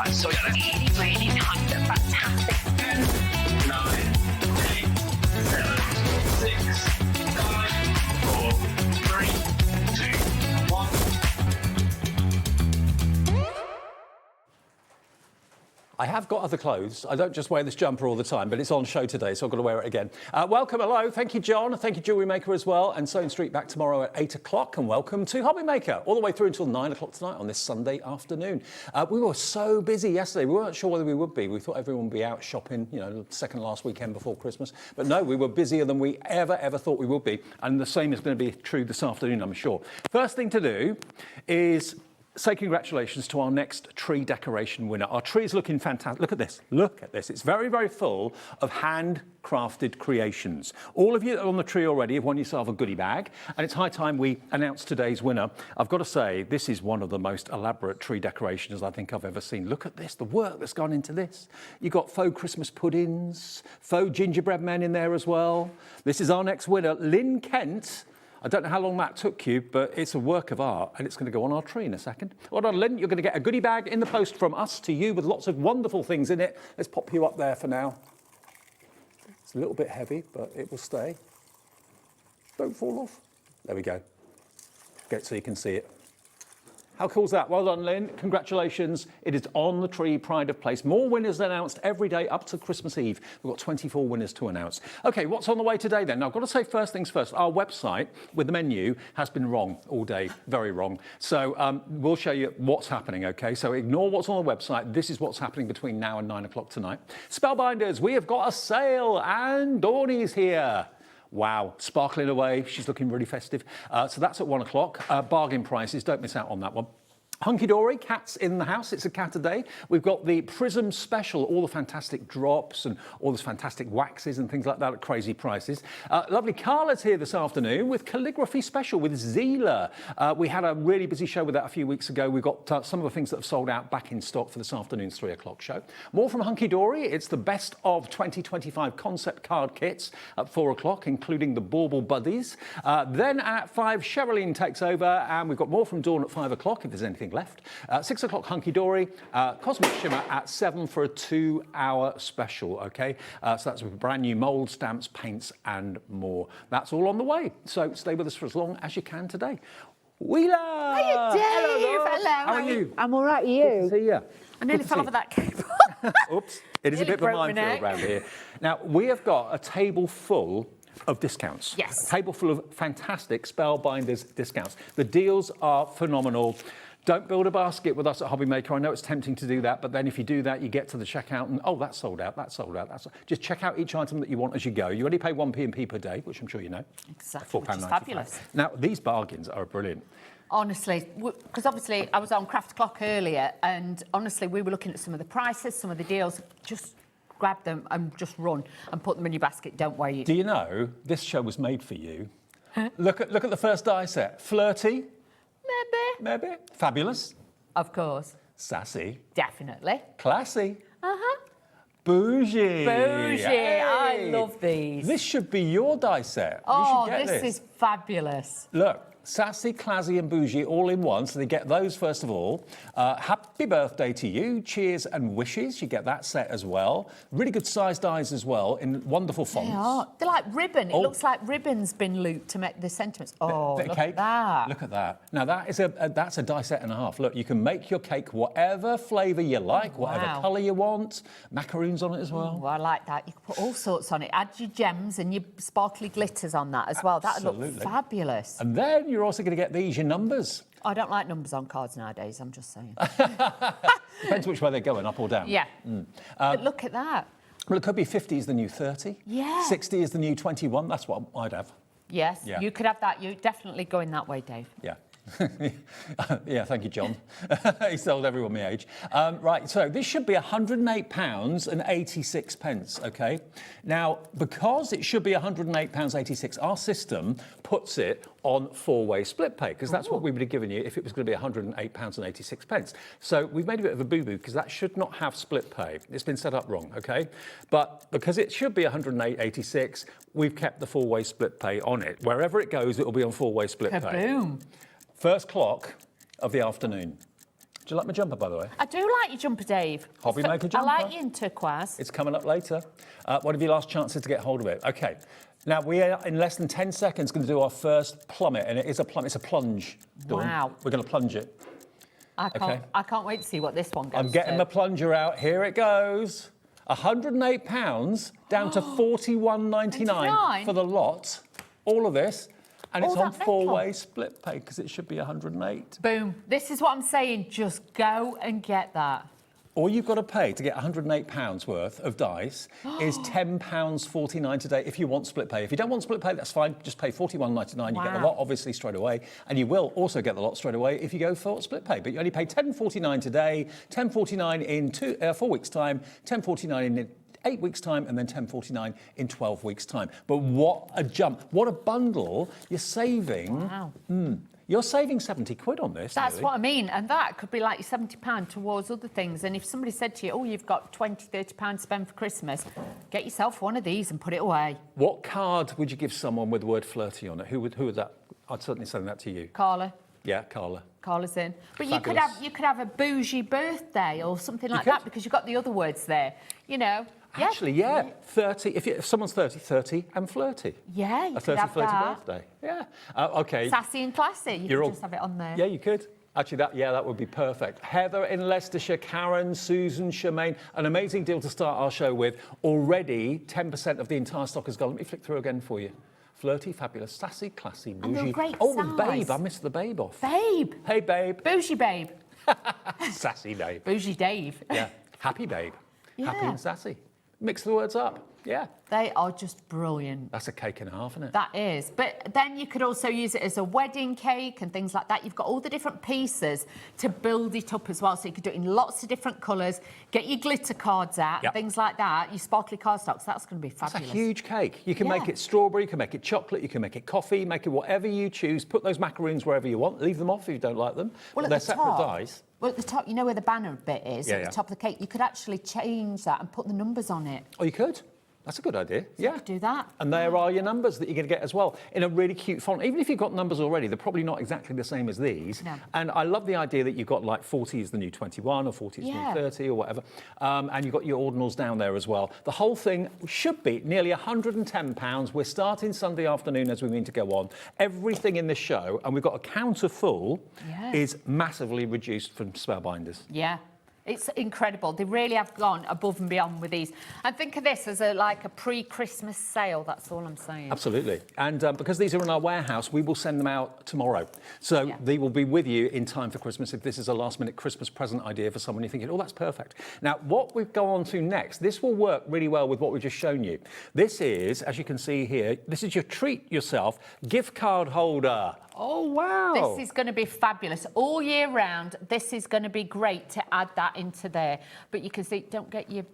Right, so we got a really kind of fantastic 10, 9, 8, 7, 6, 5, 4, 3, 2, 1. I have got other clothes. I don't just wear this jumper all the time, but it's on show today, so I've got to wear it again. Welcome, hello. Thank you, John. Thank you, Jewellery Maker as well. And Sewing Street back tomorrow at 8 o'clock. And welcome to Hobby Maker, all the way through until 9 o'clock tonight on this Sunday afternoon. We were so busy yesterday. We weren't sure whether we would be. We thought everyone would be out shopping, you know, second last weekend before Christmas. But no, we were busier than we ever thought we would be. And the same is going to be true this afternoon, I'm sure. First thing to do is say congratulations to our next tree decoration winner. Our tree is looking fantastic. Look at this. Look at this. It's very full of handcrafted creations. All of you that are on the tree already have won yourself a goodie bag, and it's high time we announce today's winner. I've got to say, this is one of the most elaborate tree decorations I think I've ever seen. Look at this, the work that's gone into this. You've got faux Christmas puddings, faux gingerbread men in there as well. This is our next winner, Lynn Kent. I don't know how long that took you, but it's a work of art, and it's going to go on our tree in a second. Well done, Lynn. You're going to get a goodie bag in the post from us to you with lots of wonderful things in it. Let's pop you up there for now. It's a little bit heavy, but it will stay. Don't fall off. There we go. Get it so you can see it. How cool is that? Well done, Lynn. Congratulations. It is on the tree, pride of place. More winners announced every day up to Christmas Eve. We've got 24 winners to announce. OK, what's on the way today then? Now, I've got to say first things first. Our website with the menu has been wrong all day, very wrong. So we'll show you what's happening, OK? So ignore what's on the website. This is what's happening between now and 9 o'clock tonight. Spellbinders, we have got a sale and Dawney's here. Wow, sparkling away. She's looking really festive. So that's at 1 o'clock. Bargain prices, don't miss out on that one. Hunkydory, cats in the house. It's a cat a day. We've got the Prism Special, all the fantastic drops and all those fantastic waxes and things like that at crazy prices. Lovely Carla's here this afternoon with Calligraphy Special with Zieler. We had a really busy show with that a few weeks ago. We've got some of the things that have sold out back in stock for this afternoon's 3 o'clock show. More from Hunkydory. It's the best of 2025 concept card kits at 4 o'clock, including the Bauble Buddies. Then at 5, Sherilyn takes over, and we've got more from Dawn at 5 o'clock, if there's anything left. 6 o'clock, Hunkydory. Cosmic Shimmer at 7 for a 2-hour special, OK? So that's with brand new mould, stamps, paints and more. That's all on the way. So stay with us for as long as you can today. Wheeler! Hiya, Dave! Hello. How are you? I'm all right, you? Good to see you. I nearly fell over that cable. Oops. It is a bit of a minefield around here. Now, we have got a table full of discounts. Yes. A table full of fantastic Spellbinders discounts. The deals are phenomenal. Don't build a basket with us at Hobby Maker. I know it's tempting to do that, but then if you do that, you get to the checkout and, oh, that's sold out, that's sold out. Just check out each item that you want as you go. You only pay 1p per day, which I'm sure you know. Exactly, which is fabulous. Now, these bargains are brilliant. Honestly, because obviously I was on Craft Clock earlier, and honestly, we were looking at some of the prices, some of the deals. Just grab them and just run and put them in your basket. Don't worry. Do you know, this show was made for you. Look at the first die set. Flirty. Maybe. Fabulous. Of course. Sassy. Definitely. Classy. Uh-huh. Bougie. Bougie. Hey. I love these. This should be your die set. Oh, you should get this is fabulous. Look. Sassy, classy and bougie all in one, so they get those first of all. Happy birthday to you, cheers and wishes. You get that set as well. Really good sized dies as well in wonderful fonts. They are. They're like ribbon. It looks like ribbon's been looped to make the sentiments. Oh, look at that. Look at that. Now that is that's a die set and a half. Look, you can make your cake whatever flavour you like, whatever colour you want. Macaroons on it as well. Oh, I like that. You can put all sorts on it. Add your gems and your sparkly glitters on that as well. That would look fabulous. And then you're also going to get these, your numbers. I don't like numbers on cards nowadays, I'm just saying. Depends which way they're going, up or down. Yeah. But look at that. Well, it could be 50 is the new 30. Yeah. 60 is the new 21. That's what I'd have. Yes, yeah. You could have that. You're definitely going that way, Dave. Yeah. Yeah, thank you, John. He sold everyone my age. Right, so this should be £108.86, OK? Now, because it should be £108.86, our system puts it on 4-way split pay, because that's what we would have given you if it was going to be £108.86. So we've made a bit of a boo-boo, because that should not have split pay. It's been set up wrong, OK? But because it should be £108.86, we've kept the 4-way split pay on it. Wherever it goes, it will be on 4-way split pay. Kaboom. First clock of the afternoon. Do you like my jumper, by the way? I do like your jumper, Dave. Hobby maker jumper. I like you in turquoise. It's coming up later. One of your last chances to get hold of it. Okay. Now, we are, in less than 10 seconds, going to do our first plummet, and it is a plummet. It's a plunge. Dawn. Wow. We're going to plunge it. I can't wait to see what this one goes I'm getting to. my plunger out. Here it goes. £108 down to $41.99 for the lot. All of this. And it's All on that four-way split pay because it should be 108. Boom. This is what I'm saying. Just go and get that. All you've got to pay to get £108 worth of dice is £10.49 today if you want split pay. If you don't want split pay, that's fine. Just pay £41.99. You get the lot, obviously, straight away. And you will also get the lot straight away if you go for split pay. But you only pay £10.49 today, £10.49 in 4 weeks' time, £10.49 in 8 weeks' time, and then £10.49 in 12 weeks' time. But what a jump. What a bundle. You're saving... Wow. You're saving 70 quid on this. That's really. what I mean. And that could be like your £70 towards other things. And if somebody said to you, oh, you've got £20, £30 to spend for Christmas, get yourself one of these and put it away. What card would you give someone with the word flirty on it? Who would that? I'd certainly send that to you. Carla. Yeah, Carla. Carla's in. But Fabulous. you could have a bougie birthday or something like that because you've got the other words there. You know. Actually, yeah. 30. If someone's 30 and flirty. Yeah, you a could 30 have flirty that. birthday. Yeah. Okay. Sassy and classy. You could just have it on there. Yeah, you could. Actually, that would be perfect. Heather in Leicestershire, Karen, Susan, Charmaine, an amazing deal to start our show with. Already, 10% of the entire stock has gone. Let me flick through again for you. Flirty, fabulous, sassy, classy, bougie. And they're a great the size. babe. I missed the babe off. Babe. Hey, babe. Bougie babe. Sassy babe. Bougie Dave. Yeah. Happy babe. Yeah. Happy and sassy. Mix the words up. Yeah. They are just brilliant. That's a cake and a half, isn't it? That is. But then you could also use it as a wedding cake and things like that. You've got all the different pieces to build it up as well. So you could do it in lots of different colours, get your glitter cards out, things like that, your sparkly cardstocks. That's going to be fabulous. It's a huge cake. You can make it strawberry, you can make it chocolate, you can make it coffee, make it whatever you choose. Put those macaroons wherever you want. Leave them off if you don't like them. Well, they're separate dice. Well, at the top, you know where the banner bit is, at the top of the cake, you could actually change that and put the numbers on it. Oh, you could? That's a good idea. So you could do that. And there are your numbers that you're going to get as well in a really cute font. Even if you've got numbers already, they're probably not exactly the same as these. No. And I love the idea that you've got like 40 is the new 21 or 40 is the new 30 or whatever. And you've got your ordinals down there as well. The whole thing should be nearly £110. We're starting Sunday afternoon as we mean to go on. Everything in the show, and we've got a counter full, is massively reduced from Spellbinders. Yeah. It's incredible. They really have gone above and beyond with these. And think of this as like a pre-Christmas sale. That's all I'm saying. Absolutely. And because these are in our warehouse, we will send them out tomorrow. So they will be with you in time for Christmas if this is a last-minute Christmas present idea for someone you're thinking, oh, that's perfect. Now, what we've gone on to next, this will work really well with what we've just shown you. This is, as you can see here, this is your treat yourself gift card holder. Oh, wow. This is going to be fabulous. All year round, this is going to be great to add that into there. But you can see, don't get your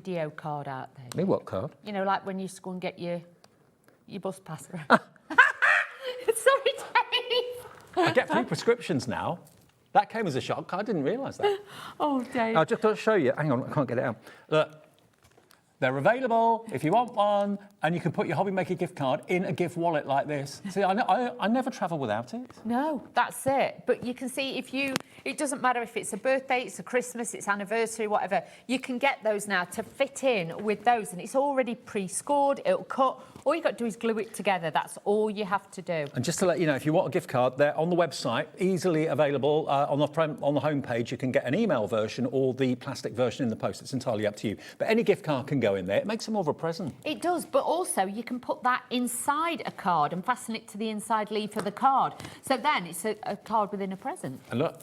Dio card out there. Me what card? You know, like when you used to go and get your bus pass. Sorry, Dave. I get free prescriptions now. That came as a shock. I didn't realise that. Oh, Dave. I'll just show you. Hang on, I can't get it out. Look. They're available if you want one, and you can put your Hobby Maker gift card in a gift wallet like this. See, I never travel without it. No, that's it. But you can see it doesn't matter if it's a birthday, it's a Christmas, it's anniversary, whatever. You can get those now to fit in with those, and it's already pre-scored, it'll cut. All you've got to do is glue it together. That's all you have to do. And just to let you know, if you want a gift card, they're on the website, easily available on the homepage. You can get an email version or the plastic version in the post. It's entirely up to you. But any gift card can go in there. It makes it more of a present. It does, but also you can put that inside a card and fasten it to the inside leaf of the card. So then it's a card within a present. And look,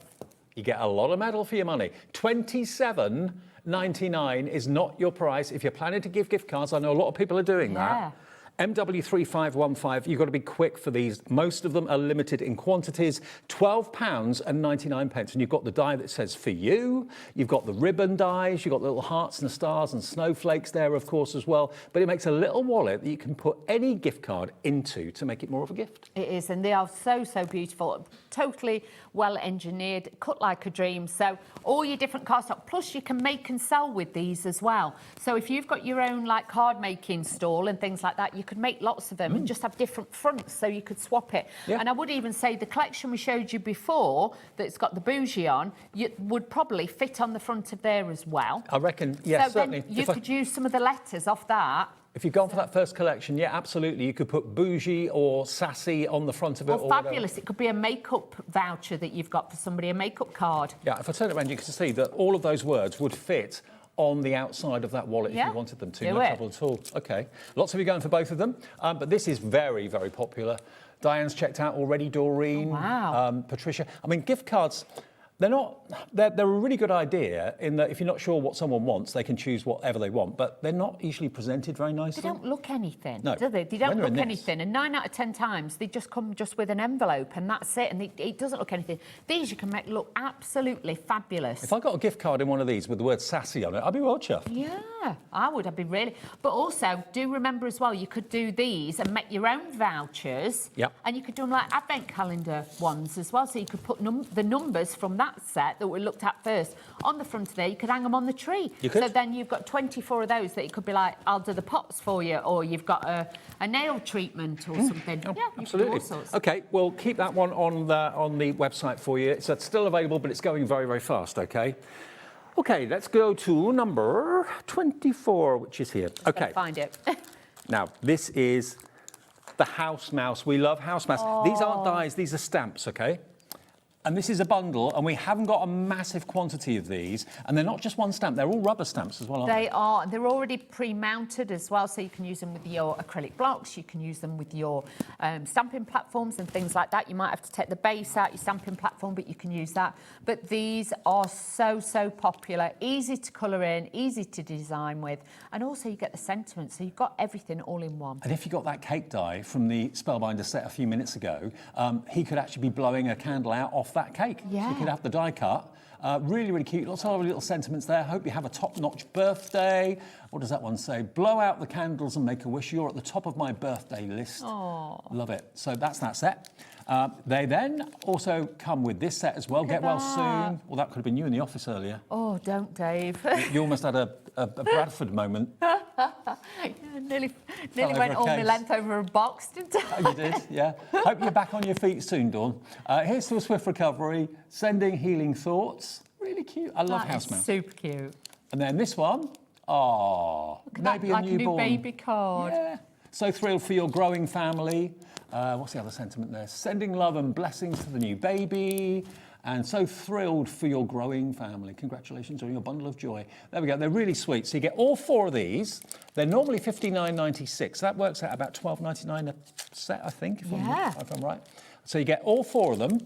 you get a lot of metal for your money. $27.99 is not your price. If you're planning to give gift cards, I know a lot of people are doing that. MW3515, you've got to be quick for these. Most of them are limited in quantities. £12.99. And you've got the die that says for you. You've got the ribbon dies. You've got little hearts and stars and snowflakes there, of course, as well. But it makes a little wallet that you can put any gift card into to make it more of a gift. It is, and they are so, so beautiful. Totally well engineered, cut like a dream. So all your different cardstock, plus you can make and sell with these as well. So if you've got your own like card making stall and things like that, you could make lots of them and just have different fronts so you could swap it. Yeah. And I would even say the collection we showed you before that's got the bougie on, you would probably fit on the front of there as well. I reckon, yes, so certainly. Then you could use some of the letters off that. If you've gone for that first collection, yeah, absolutely. You could put bougie or sassy on the front of it. Or fabulous. It could be a makeup voucher that you've got for somebody, a makeup card. Yeah, if I turn it around, you can see that all of those words would fit on the outside of that wallet if you wanted them to. No trouble at all. OK. Lots of you going for both of them. But this is very, very popular. Diane's checked out already, Doreen. Oh, wow. Patricia. I mean, gift cards... They're a really good idea in that if you're not sure what someone wants, they can choose whatever they want, but they're not usually presented very nicely. They don't look anything, no. do they? They don't look anything. And 9 out of 10 times, they just come just with an envelope and that's it. And it doesn't look anything. These you can make look absolutely fabulous. If I got a gift card in one of these with the word sassy on it, I'd be well chuffed. Yeah, I would. I'd be really... But also, do remember as well, you could do these and make your own vouchers. Yep. And you could do them like advent calendar ones as well. So you could put the numbers from that set that we looked at first on the front of there. You could hang them on the tree. You could. So then you've got 24 of those that you could be like, I'll do the pots for you, or you've got a nail treatment or something. Oh, yeah, absolutely. You could do all sorts. OK, we'll keep that one on the website for you. It's still available, but it's going very, very fast, OK? OK, let's go to number 24, which is here. OK. Find it. Now, this is the house mouse. We love house mouse. Oh. These aren't dies, these are stamps, OK? And this is a bundle, and we haven't got a massive quantity of these. And they're not just one stamp, they're all rubber stamps as well, aren't they? They are. They're already pre-mounted as well, so you can use them with your acrylic blocks, you can use them with your stamping platforms and things like that. You might have to take the base out your stamping platform, but you can use that. But these are so, so popular, easy to colour in, easy to design with, and also you get the sentiment, so you've got everything all in one. And if you got that cake die from the Spellbinders set a few minutes ago, he could actually be blowing a candle out off that cake. Yeah. So you could have the die cut. Really, really cute. Lots of other little sentiments there. Hope you have a top-notch birthday. What does that one say? Blow out the candles and make a wish. You're at the top of my birthday list. Aww. Love it. So that's that set. They then also come with this set as well. Get well soon. Well, that could have been you in the office earlier. Oh, don't, Dave. You almost had a Bradford moment. nearly went all my length over a box, didn't I? You did, yeah. Hope you're back on your feet soon, Dawn. Here's to a swift recovery. Sending healing thoughts. Really cute. I love house mouse. Super cute. And then this one. Oh, maybe like a newborn. A new baby card. Yeah. So thrilled for your growing family. What's the other sentiment there? Sending love and blessings to the new baby. And so thrilled for your growing family. Congratulations on your bundle of joy. There we go. They're really sweet. So you get all 4 of these. They're normally $59.96. That works out about $12.99 a set, I think, if I'm right. So you get all 4 of them.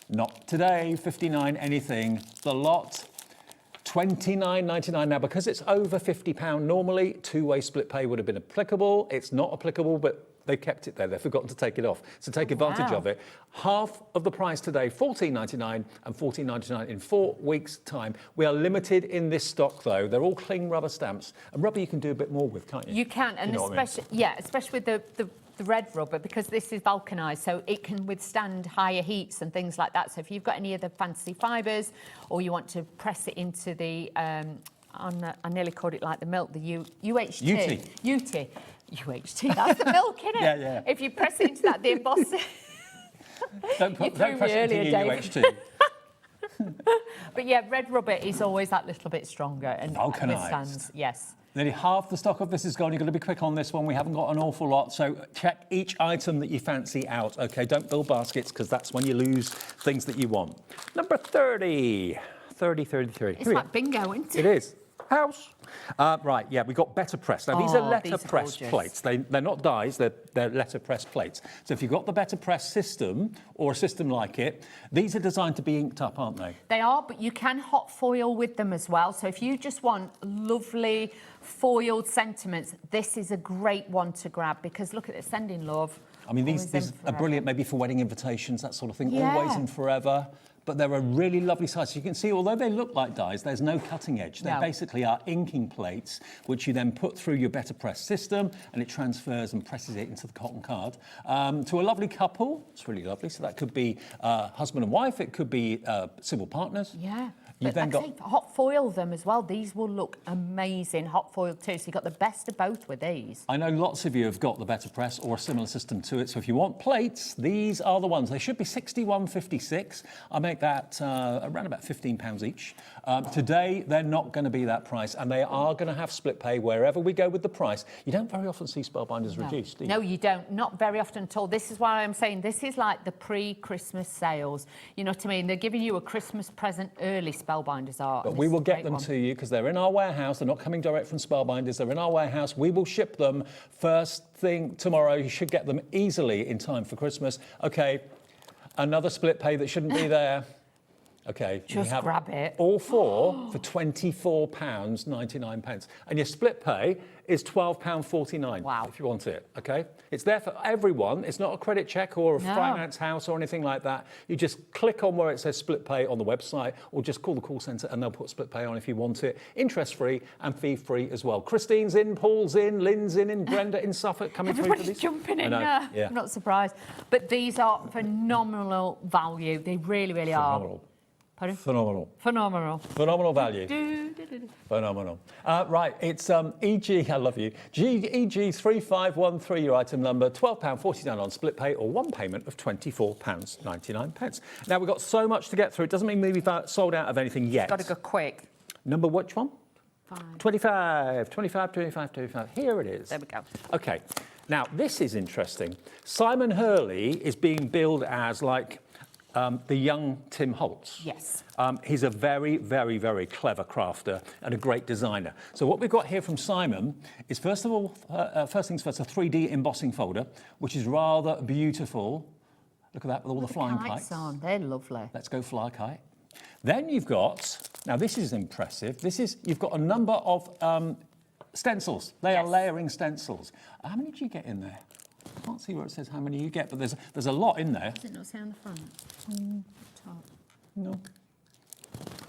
Not today, $59 anything. The lot, $29.99. Now, because it's over £50 normally, two-way split pay would have been applicable. It's not applicable, but they've kept it there. They've forgotten to take it off. So take advantage of it. Half of the price today, $14.99 and $14.99 in 4 weeks' time. We are limited in this stock, though. They're all cling rubber stamps. And rubber you can do a bit more with, can't you? You can, and especially with the red rubber, because this is vulcanised, so it can withstand higher heats and things like that. So if you've got any of the fancy fibres, or you want to press it into the, I nearly called it like the milk, the UHT. UHT, that's the milk, isn't it? Yeah. If you press it into that, the embossing... Don't press it into your UHT. But yeah, red rubber is always that little bit stronger and vulcanised. withstands, yes. Nearly half the stock of this is gone. You've got to be quick on this one. We haven't got an awful lot. So check each item that you fancy out. OK, don't build baskets, because that's when you lose things that you want. Number 30. 30. It's like bingo, isn't it? It is. House. Right, yeah, we've got better press. Now, these are letterpress plates. They're not dies, they're letterpress plates. So if you've got the better press system, or a system like it, these are designed to be inked up, aren't they? They are, but you can hot foil with them as well. So if you just want lovely foiled sentiments, this is a great one to grab, because look at it, sending love. I mean, these are brilliant maybe for wedding invitations, that sort of thing. Yeah. Always and forever. but they're a really lovely size. So you can see, although they look like dies, there's no cutting edge. They basically are inking plates, which you then put through your better press system, and it transfers and presses it into the cotton card. To a lovely couple, it's really lovely. So that could be husband and wife, it could be civil partners. Yeah. You've But then like I say, hot foil them as well. These will look amazing, hot foiled too. So you've got the best of both with these. I know lots of you have got the better press or a similar system to it. So if you want plates, these are the ones. They should be £61.56. I make that around about £15 each. Today, they're not going to be that price, and they are going to have split pay wherever we go with the price. You don't very often see Spellbinders reduced, do you? No, you don't. Not very often at all. This is why I'm saying this is like the pre-Christmas sales. You know what I mean? They're giving you a Christmas present early, Spellbinders are. But we will get them to you because they're in our warehouse. They're not coming direct from Spellbinders. They're in our warehouse. We will ship them first thing tomorrow. You should get them easily in time for Christmas. Okay, another split pay that shouldn't be there. Okay, just grab it. All four for £24.99. And your split pay is £12.49. Wow. If you want it, okay? It's there for everyone. It's not a credit check or a finance house or anything like that. You just click on where it says split pay on the website, or just call the call centre and they'll put split pay on if you want it. Interest-free and fee-free as well. Christine's in, Paul's in, Lynn's in, Brenda in Suffolk coming through for Everybody's these. jumping in Yeah. I'm not surprised. But these are phenomenal value. They really, really are. Pardon? Phenomenal. Phenomenal. Phenomenal value. Phenomenal. Right, it's EG, I love you. EG3513, your item number, £12.49 on split pay, or one payment of £24.99. Now, we've got so much to get through. It doesn't mean we've sold out of anything yet. Got to go quick. Number which one? 5. 25. Here it is. There we go. Okay. Now, this is interesting. Simon Hurley is being billed as like the young Tim Holtz. Yes. He's a very, very, very clever crafter and a great designer. So what we've got here from Simon is, first things first, a 3D embossing folder, which is rather beautiful. Look at that with all the flying kites on. They're lovely. Let's go fly a kite. Then you've got, now this is impressive. You've got a number of stencils. They are layering stencils. How many do you get in there? I can't see where it says how many you get, but there's a lot in there. Does it not say on the front? Top. No.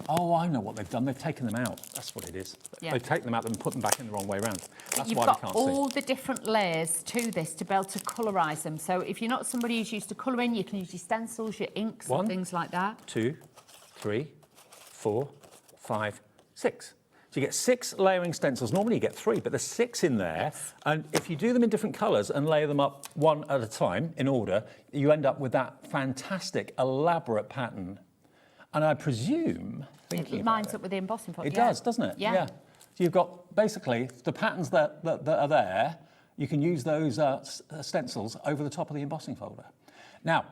Oh, I know what they've done. They've taken them out. That's what it is. Yeah. They've taken them out and put them back in the wrong way around. That's You've why got we can't all see. the different layers to this to be able to colorise them. So if you're not somebody who's used to colouring, you can use your stencils, your inks, and things like that. 2, 3, 4, 5, 6. So you get 6 layering stencils. Normally you get 3, but there's 6 in there. Yes. And if you do them in different colours and layer them up one at a time in order, you end up with that fantastic, elaborate pattern. And I presume, It lines up with the embossing folder. it does, doesn't it? Yeah. So you've got basically the patterns that are there. You can use those stencils over the top of the embossing folder. Now,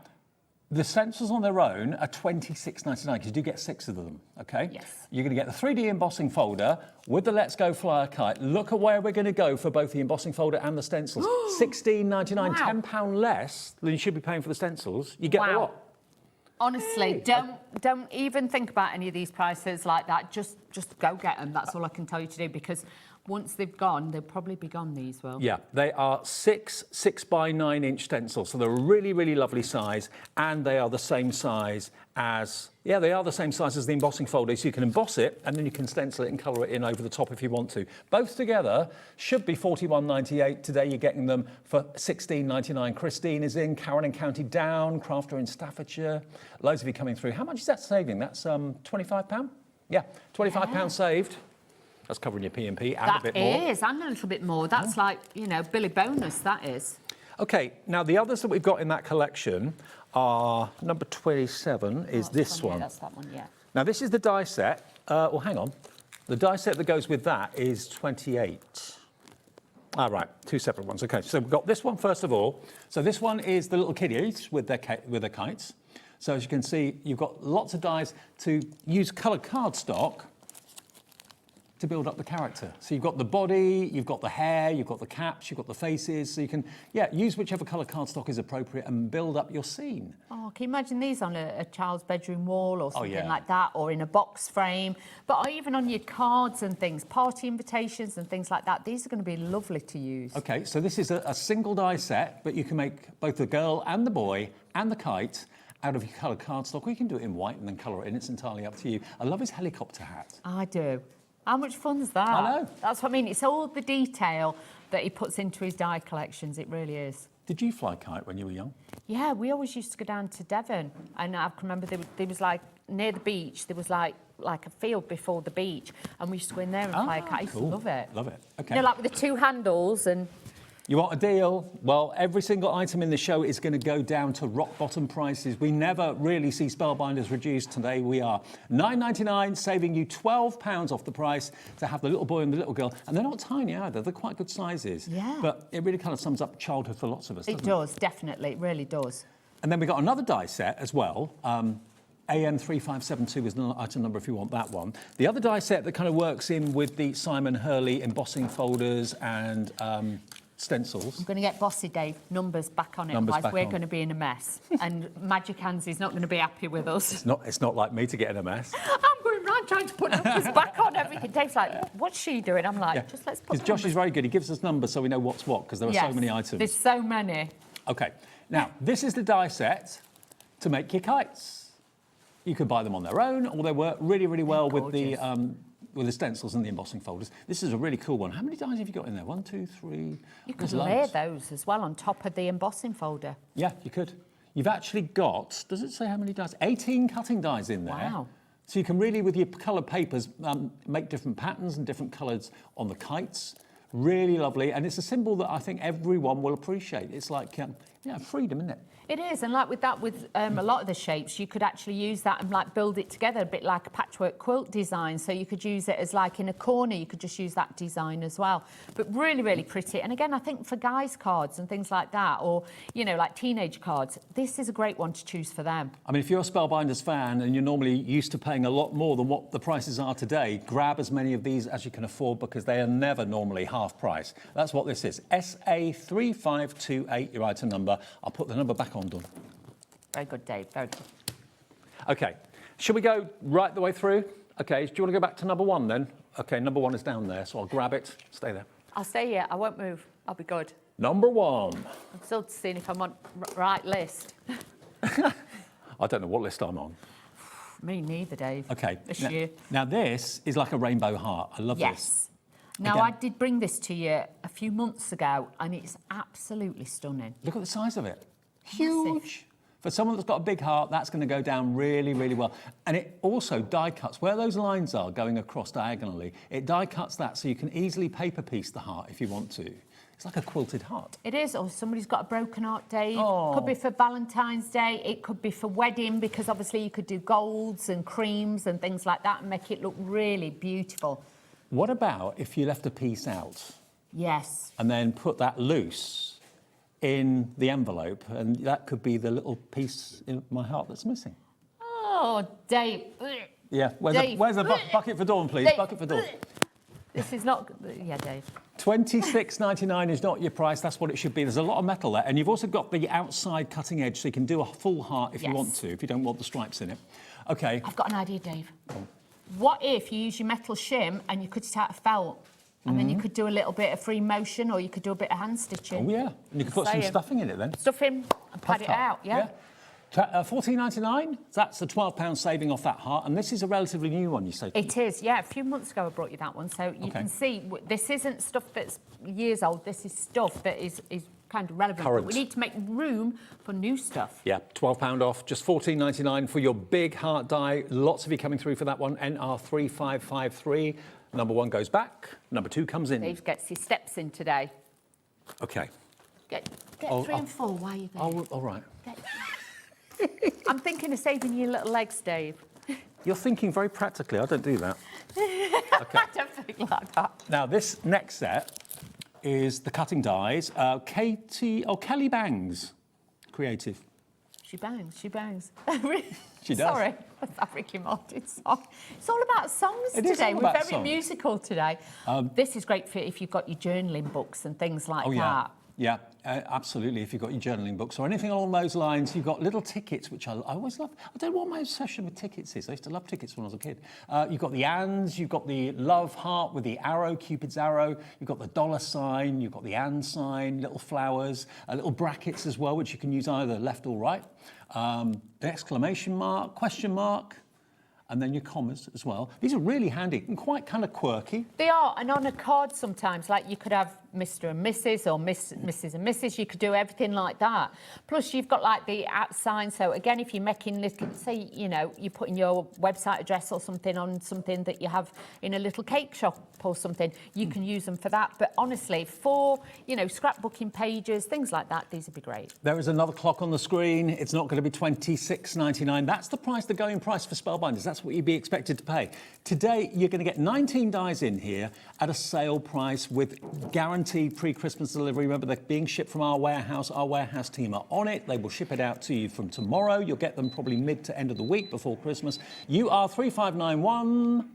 the stencils on their own are £26.99 because you do get 6 of them, okay? Yes. You're going to get the 3D embossing folder with the Let's Go Fly a Kite. Look at where we're going to go for both the embossing folder and the stencils. £16.99, Wow. £10 less than you should be paying for the stencils. You get a lot. Honestly, don't even think about any of these prices like that. Just go get them. That's all I can tell you to do, because once they've gone, they'll probably be gone, these will. Yeah, they are 6 by 9 inch stencils, so they're a really, really lovely size, and they are the same size as, they are the same size as the embossing folder, so you can emboss it, and then you can stencil it and colour it in over the top if you want to. Both together should be £41.98. Today you're getting them for £16.99. Christine is in, Karen in County Down, Crafter in Staffordshire. Loads of you coming through. How much is that saving? That's £25? Yeah, £25 saved. That's covering your P&P and a bit more. That is, and a little bit more. That's like, Billy bonus, that is. OK, now the others that we've got in that collection are, number 27 is this one. Yeah, that's that one, yeah. Now, this is the die set. Well, hang on. The die set that goes with that is 28. Ah, right, 2 separate ones. OK, so we've got this one first of all. So this one is the little kiddies with their kites. So as you can see, you've got lots of dies to use coloured cardstock to build up the character. So you've got the body, you've got the hair, you've got the caps, you've got the faces. So you can, use whichever colour cardstock is appropriate and build up your scene. Oh, can you imagine these on a child's bedroom wall or something yeah. like that, or in a box frame? But even on your cards and things, party invitations and things like that, these are going to be lovely to use. OK, so this is a single die set, but you can make both the girl and the boy and the kite, out of your coloured cardstock, or you can do it in white and then colour it in. It's entirely up to you. I love his helicopter hat. I do. How much fun is that? I know. That's what I mean. It's all the detail that he puts into his die collections. It really is. Did you fly kite when you were young? Yeah, we always used to go down to Devon, and I can remember there was like near the beach. There was like a field before the beach, and we used to go in there and fly a kite. I used to love it. Love it. Okay. You know, like with the 2 handles and. You want a deal? Well, every single item in the show is going to go down to rock bottom prices. We never really see Spellbinders reduced. Today we are £9.99, saving you £12 off the price to have the little boy and the little girl. And they're not tiny either. They're quite good sizes. Yeah. But it really kind of sums up childhood for lots of us, doesn't it? It does, definitely. It really does. And then we got another die set as well. AM3572 is the item number if you want that one. The other die set that kind of works in with the Simon Hurley embossing folders and stencils. I'm going to get bossy, Dave. Numbers back on it, Numbers otherwise back we're on. going to be in a mess. And Magic Hands is not going to be happy with us. It's not like me to get in a mess. I'm going around trying to put numbers back on everything. Dave's like, what's she doing? I'm like, just let's put Because Josh is very good. He gives us numbers so we know what's what, because there are so many items. There's so many. OK. Now, this is the die set to make your kites. You can buy them on their own, or they work really, really well with the stencils and the embossing folders. This is a really cool one. How many dies have you got in there? 1, 2, 3... You could layer those as well on top of the embossing folder. Yeah, you could. You've actually got, does it say how many dies? 18 cutting dies in there. Wow. So you can really, with your coloured papers, make different patterns and different colours on the kites. Really lovely. And it's a symbol that I think everyone will appreciate. It's like, freedom, isn't it? It is, and like with a lot of the shapes, you could actually use that and like build it together a bit like a patchwork quilt design. So you could use it as like in a corner, you could just use that design as well. But really, really pretty. And again, I think for guys' cards and things like that, or, like teenage cards, this is a great one to choose for them. I mean, if you're a Spellbinders fan and you're normally used to paying a lot more than what the prices are today, grab as many of these as you can afford because they are never normally half price. That's what this is. SA3528, your item number. I'll put the number back on, Dawn. Very good, Dave, very good. OK, should we go right the way through? OK, do you want to go back to number 1 then? OK, number 1 is down there, so I'll grab it. Stay there. I'll stay here, I won't move, I'll be good. Number 1. I'm still seeing if I'm on right list. I don't know what list I'm on. Me neither, Dave. OK. This year. Now, this is like a rainbow heart. I love this. Yes. Now, Again. I did bring this to you a few months ago, and it's absolutely stunning. Look at the size of it. Huge. For someone that's got a big heart, that's going to go down really, really well. And it also die cuts. Where those lines are going across diagonally, it die cuts that so you can easily paper piece the heart if you want to. It's like a quilted heart. It is, or somebody's got a broken heart, Dave. Oh. Could be for Valentine's Day, it could be for wedding, because obviously you could do golds and creams and things like that and make it look really beautiful. What about if you left a piece out? Yes. And then put that loose in the envelope, and that could be the little piece in my heart that's missing. Oh, Dave. Yeah, where's the bucket for Dawn, please? Dave. Bucket for Dawn. This is not... Yeah, Dave. £26.99 is not your price. That's what it should be. There's a lot of metal there. And you've also got the outside cutting edge, so you can do a full heart if you want to, if you don't want the stripes in it. OK. I've got an idea, Dave. What if you use your metal shim and you cut it out of felt? And then you could do a little bit of free motion, or you could do a bit of hand stitching. Oh, yeah. And you could put some stuffing in it then. Stuff in and pad it out, yeah. £14.99, that's a £12 saving off that heart. And this is a relatively new one, you say? It is, yeah. A few months ago I brought you that one. So you can see, this isn't stuff that's years old. This is stuff that is kind of relevant. Current. But we need to make room for new stuff. Yeah, £12 off, just £14.99 for your big heart die. Lots of you coming through for that one, NR3553. Number 1 goes back, number 2 comes in. Dave gets his steps in today. OK. Get 3 and 4 while you're there. Oh, all right. I'm thinking of saving your little legs, Dave. You're thinking very practically. I don't do that. Okay. I don't think like that. Now, this next set is the cutting dies. Kelly Bangs, creative. She bangs, she bangs. She does. Sorry, that's that Ricky Martin song. It's all about songs It today. is all We're about very songs. musical today. This is great for if you've got your journaling books and things like that. Yeah, absolutely. If you've got your journaling books or anything along those lines, you've got little tickets, which I always love. I don't know what my obsession with tickets is. I used to love tickets when I was a kid. You've got the ands, you've got the love heart with the arrow, Cupid's arrow. You've got the dollar sign, you've got the and sign, little flowers, little brackets as well, which you can use either left or right. The exclamation mark, question mark, and then your commas as well. These are really handy and quite kind of quirky. They are, and on a card sometimes, like you could have Mr. and Mrs. or Mrs. and Mrs. You could do everything like that. Plus, you've got like the @ sign. So again, if you're making little, say, you know, you're putting your website address or something on something that you have in a little cake shop or something, you can use them for that. But honestly, for, you know, scrapbooking pages, things like that, these would be great. There is another clock on the screen. It's not going to be $26.99. That's the price, the going price for Spellbinders. That's what you'd be expected to pay. Today, you're going to get 19 dies in here at a sale price with guaranteed pre-Christmas delivery. Remember, they're being shipped from our warehouse. Our warehouse team are on it. They will ship it out to you from tomorrow. You'll get them probably mid to end of the week before Christmas. UR 3591,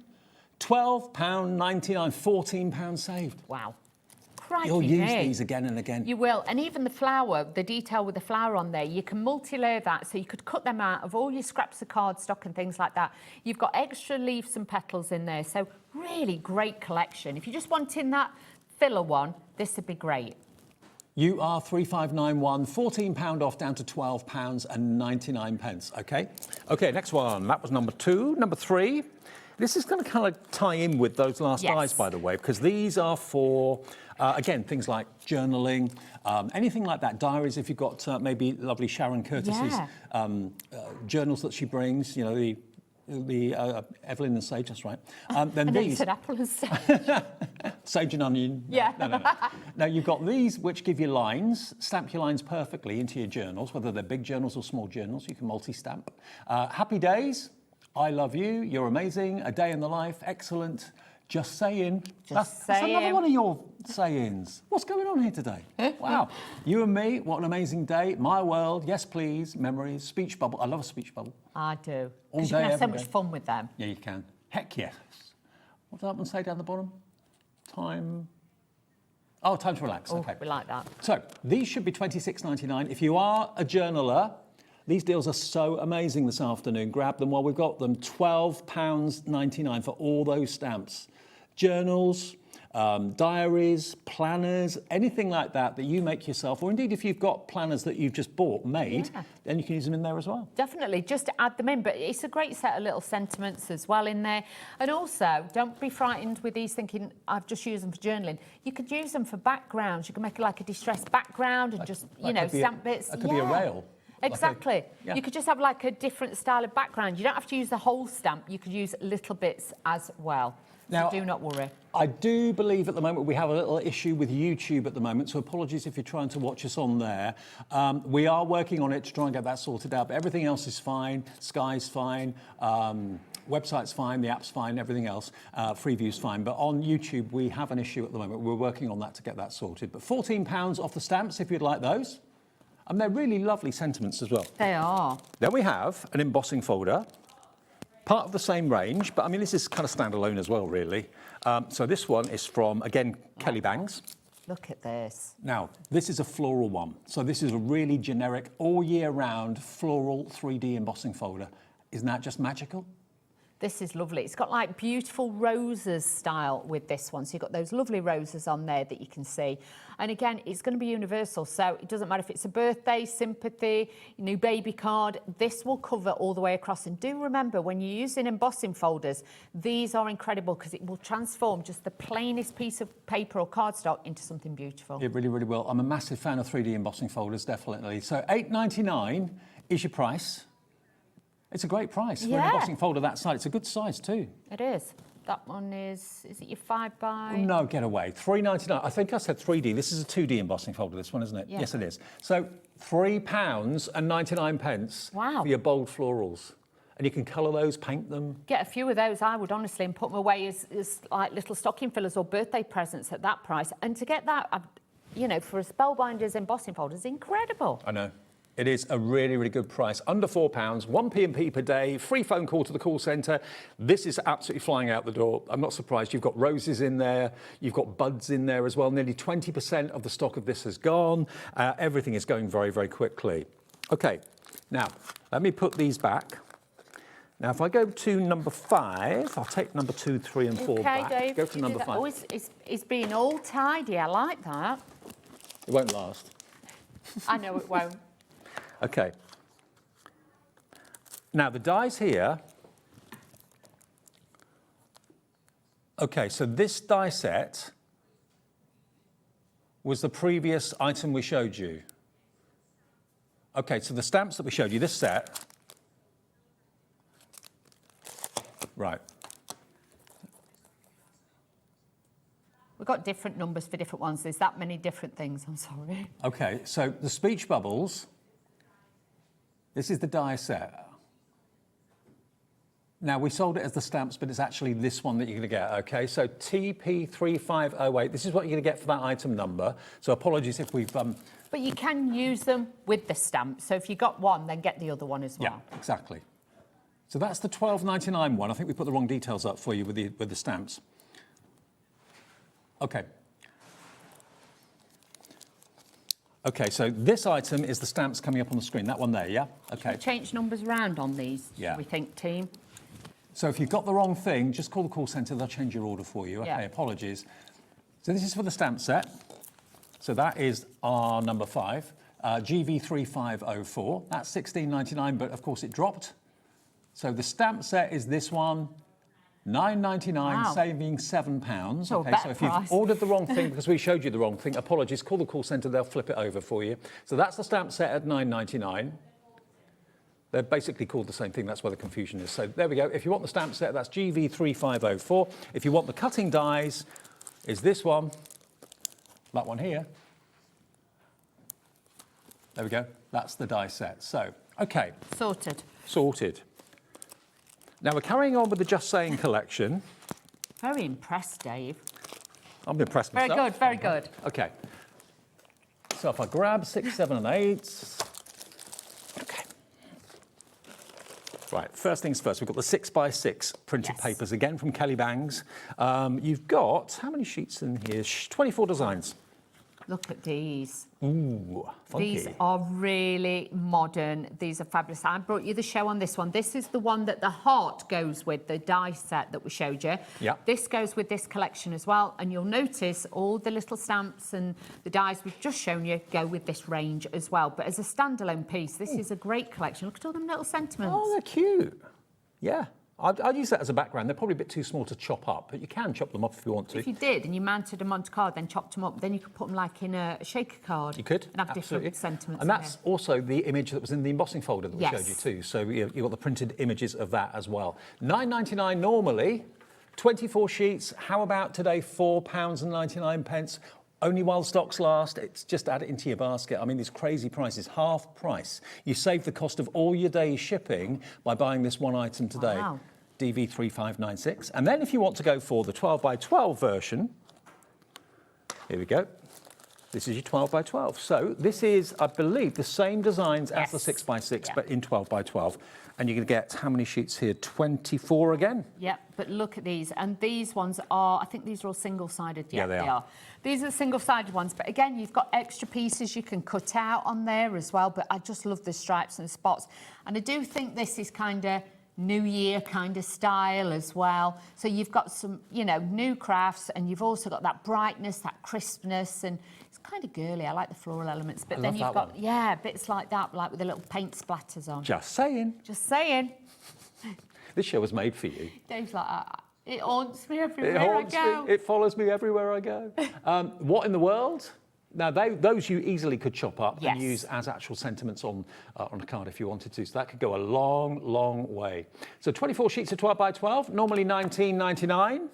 £12.99, £14 saved. Wow. Crikey, You'll use me. these again and again. You will, and even the flower, the detail with the flower on there, you can multi-layer that, so you could cut them out of all your scraps of cardstock and things like that. You've got extra leaves and petals in there, so really great collection. If you're just wanting that filler one, this would be great. UR 3591, £14 off down to £12.99. Okay. Okay, next one. That was number 2. Number 3. This is going to kind of tie in with those last dies, by the way, because these are for, again, things like journaling, anything like that. Diaries, if you've got maybe lovely Sharon Curtis's journals that she brings, you know, the Evelyn and Sage, that's right. Then and these. said apple and sage. Sage and onion. Yeah. No. Now, you've got these, which give you lines, stamp your lines perfectly into your journals, whether they're big journals or small journals. You can multi-stamp. Happy days. I love you. You're amazing. A day in the life. Excellent. Just saying. That's another one of your sayings. What's going on here today? Wow. You and me, what an amazing day. My world, yes please. Memories, speech bubble. I love a speech bubble. I do. All Because you day, can have so every much day. fun with them. Yeah, you can. Heck yes. What does that one say down the bottom? Time. Oh, time to relax. Okay. We like that. So these should be $26.99. If you are a journaler, these deals are so amazing this afternoon. Grab them while we've got them. £12.99 for all those stamps. Journals, diaries, planners, anything like that that you make yourself, or indeed if you've got planners that you've just bought, made, then you can use them in there as well. Definitely, just to add them in, but it's a great set of little sentiments as well in there. And also, don't be frightened with these thinking, I've just used them for journaling. You could use them for backgrounds. You can make like a distressed background and just, you know, stamp bits. That could be a rail. Exactly. You could just have like a different style of background. You don't have to use the whole stamp. You could use little bits as well. Now, so do not worry. I do believe at the moment we have a little issue with YouTube at the moment, so apologies if you're trying to watch us on there. We are working on it to try and get that sorted out, but everything else is fine. Sky's fine, website's fine, the app's fine, everything else. Freeview's fine, but on YouTube we have an issue at the moment. We're working on that to get that sorted. But £14 off the stamps if you'd like those. And they're really lovely sentiments as well. They are. Then we have an embossing folder. Part of the same range, but I mean, this is kind of standalone as well, really. So this one is from, again, Kelly Bangs. Look at this. Now, this is a floral one. So this is a really generic, all year round, floral 3D embossing folder. Isn't that just magical? This is lovely. It's got like beautiful roses style with this one. So you've got those lovely roses on there that you can see. And again, it's going to be universal. So it doesn't matter if it's a birthday, sympathy, new baby card. This will cover all the way across. And do remember, when you're using embossing folders, these are incredible because it will transform just the plainest piece of paper or cardstock into something beautiful. It really, really will. I'm a massive fan of 3D embossing folders, definitely. So $8.99 is your price. It's a great price for an embossing folder that size. It's a good size too. It is. That one is it your 5x? No, get away. $3.99. I think I said 3D. This is a 2D embossing folder, this one, isn't it? Yeah. Yes, it is. So £3.99 Wow. for your bold florals. And you can colour those, paint them. Get a few of those, I would honestly, and put them away as like little stocking fillers or birthday presents at that price. And to get that, you know, for a Spellbinders embossing folder is incredible. I know. It is a really, really good price. Under £4, 1p&p per day, free phone call to the call centre. This is absolutely flying out the door. I'm not surprised. You've got roses in there. You've got buds in there as well. Nearly 20% of the stock of this has gone. Everything is going very, very quickly. OK, now, let me put these back. Now, if I go to number 5, I'll take number 2, 3 and 4 back. Dave, go to number 5. Oh, it's being all tidy. I like that. It won't last. I know it won't. OK. Now, the dies here. OK, so this die set was the previous item we showed you. OK, so the stamps that we showed you, this set. Right. We've got different numbers for different ones. There's that many different things. I'm sorry. OK, so the speech bubbles. This is the die set. Now, we sold it as the stamps, but it's actually this one that you're going to get, OK? So TP3508, this is what you're going to get for that item number. So apologies if we've... But you can use them with the stamp. So if you got one, then get the other one as well. Yeah, exactly. So that's the £12.99 one. I think we put the wrong details up for you with the stamps. OK. OK, so this item is the stamps coming up on the screen. That one there, yeah? OK. Change numbers around on these, yeah. we think, team. So if you've got the wrong thing, just call the call centre. They'll change your order for you. OK, yeah. Apologies. So this is for the stamp set. So that is our number 5, GV3504. That's £16.99, but of course it dropped. So the stamp set is this one, £9.99, wow. saving £7. So OK, so if you've ordered the wrong thing because we showed you the wrong thing, apologies, call the call centre, they'll flip it over for you. So that's the stamp set at £9.99. They're basically called the same thing, that's where the confusion is. So there we go. If you want the stamp set, that's GV3504. If you want the cutting dies, is this one, that one here. There we go. That's the die set. So, OK. Sorted. Sorted. Now, we're carrying on with the Just Saying collection. Very impressed, Dave. I'm impressed myself. Very good, very good. OK. So if I grab 6, 7 and 8. OK. Right, first things first, we've got the 6x6 printed papers, again from Kelly Bangs. You've got, how many sheets in here? 24 designs. Look at these. Ooh, funky. These are really modern. These are fabulous. I brought you the show on this one. This is the one that the heart goes with, the die set that we showed you. Yeah. This goes with this collection as well. And you'll notice all the little stamps and the dies we've just shown you go with this range as well. But as a standalone piece, this is a great collection. Look at all them little sentiments. Oh, they're cute. Yeah. I'd use that as a background. They're probably a bit too small to chop up, but you can chop them up if you want to. If you did, and you mounted them onto card, then chopped them up, then you could put them like in a shaker card. You could, and have absolutely. Different sentiments. And that's also the image that was in the embossing folder that we Yes. showed you too. So you've got the printed images of that as well. £9.99 normally, 24 sheets. How about today, £4.99? Only while stocks last. It's just add it into your basket. I mean, these crazy prices, half price. You save the cost of all your day's shipping by buying this one item today. Wow. DV3596. And then if you want to go for the 12x12 version, here we go. This is your 12x12. So this is, I believe, the same designs as the 6x6, but in 12x12. And you're going to get how many sheets here? 24 again? Yeah, but look at these. And these ones are, I think these are all single-sided. Yeah, they are. These are the single-sided ones. But again, you've got extra pieces you can cut out on there as well. But I just love the stripes and the spots. And I do think this is kind of New Year kind of style as well. So you've got some, you know, new crafts, and you've also got that brightness, that crispness, and it's kind of girly. I like the floral elements, but then you've got, bits like that, like with the little paint splatters on. Just saying. Just saying. This show was made for you. Dave's like, it haunts me everywhere I go. It follows me everywhere I go. What in the world? Now, those you easily could chop up and use as actual sentiments on a card if you wanted to. So that could go a long, long way. So 24 sheets of 12x12, normally £19.99.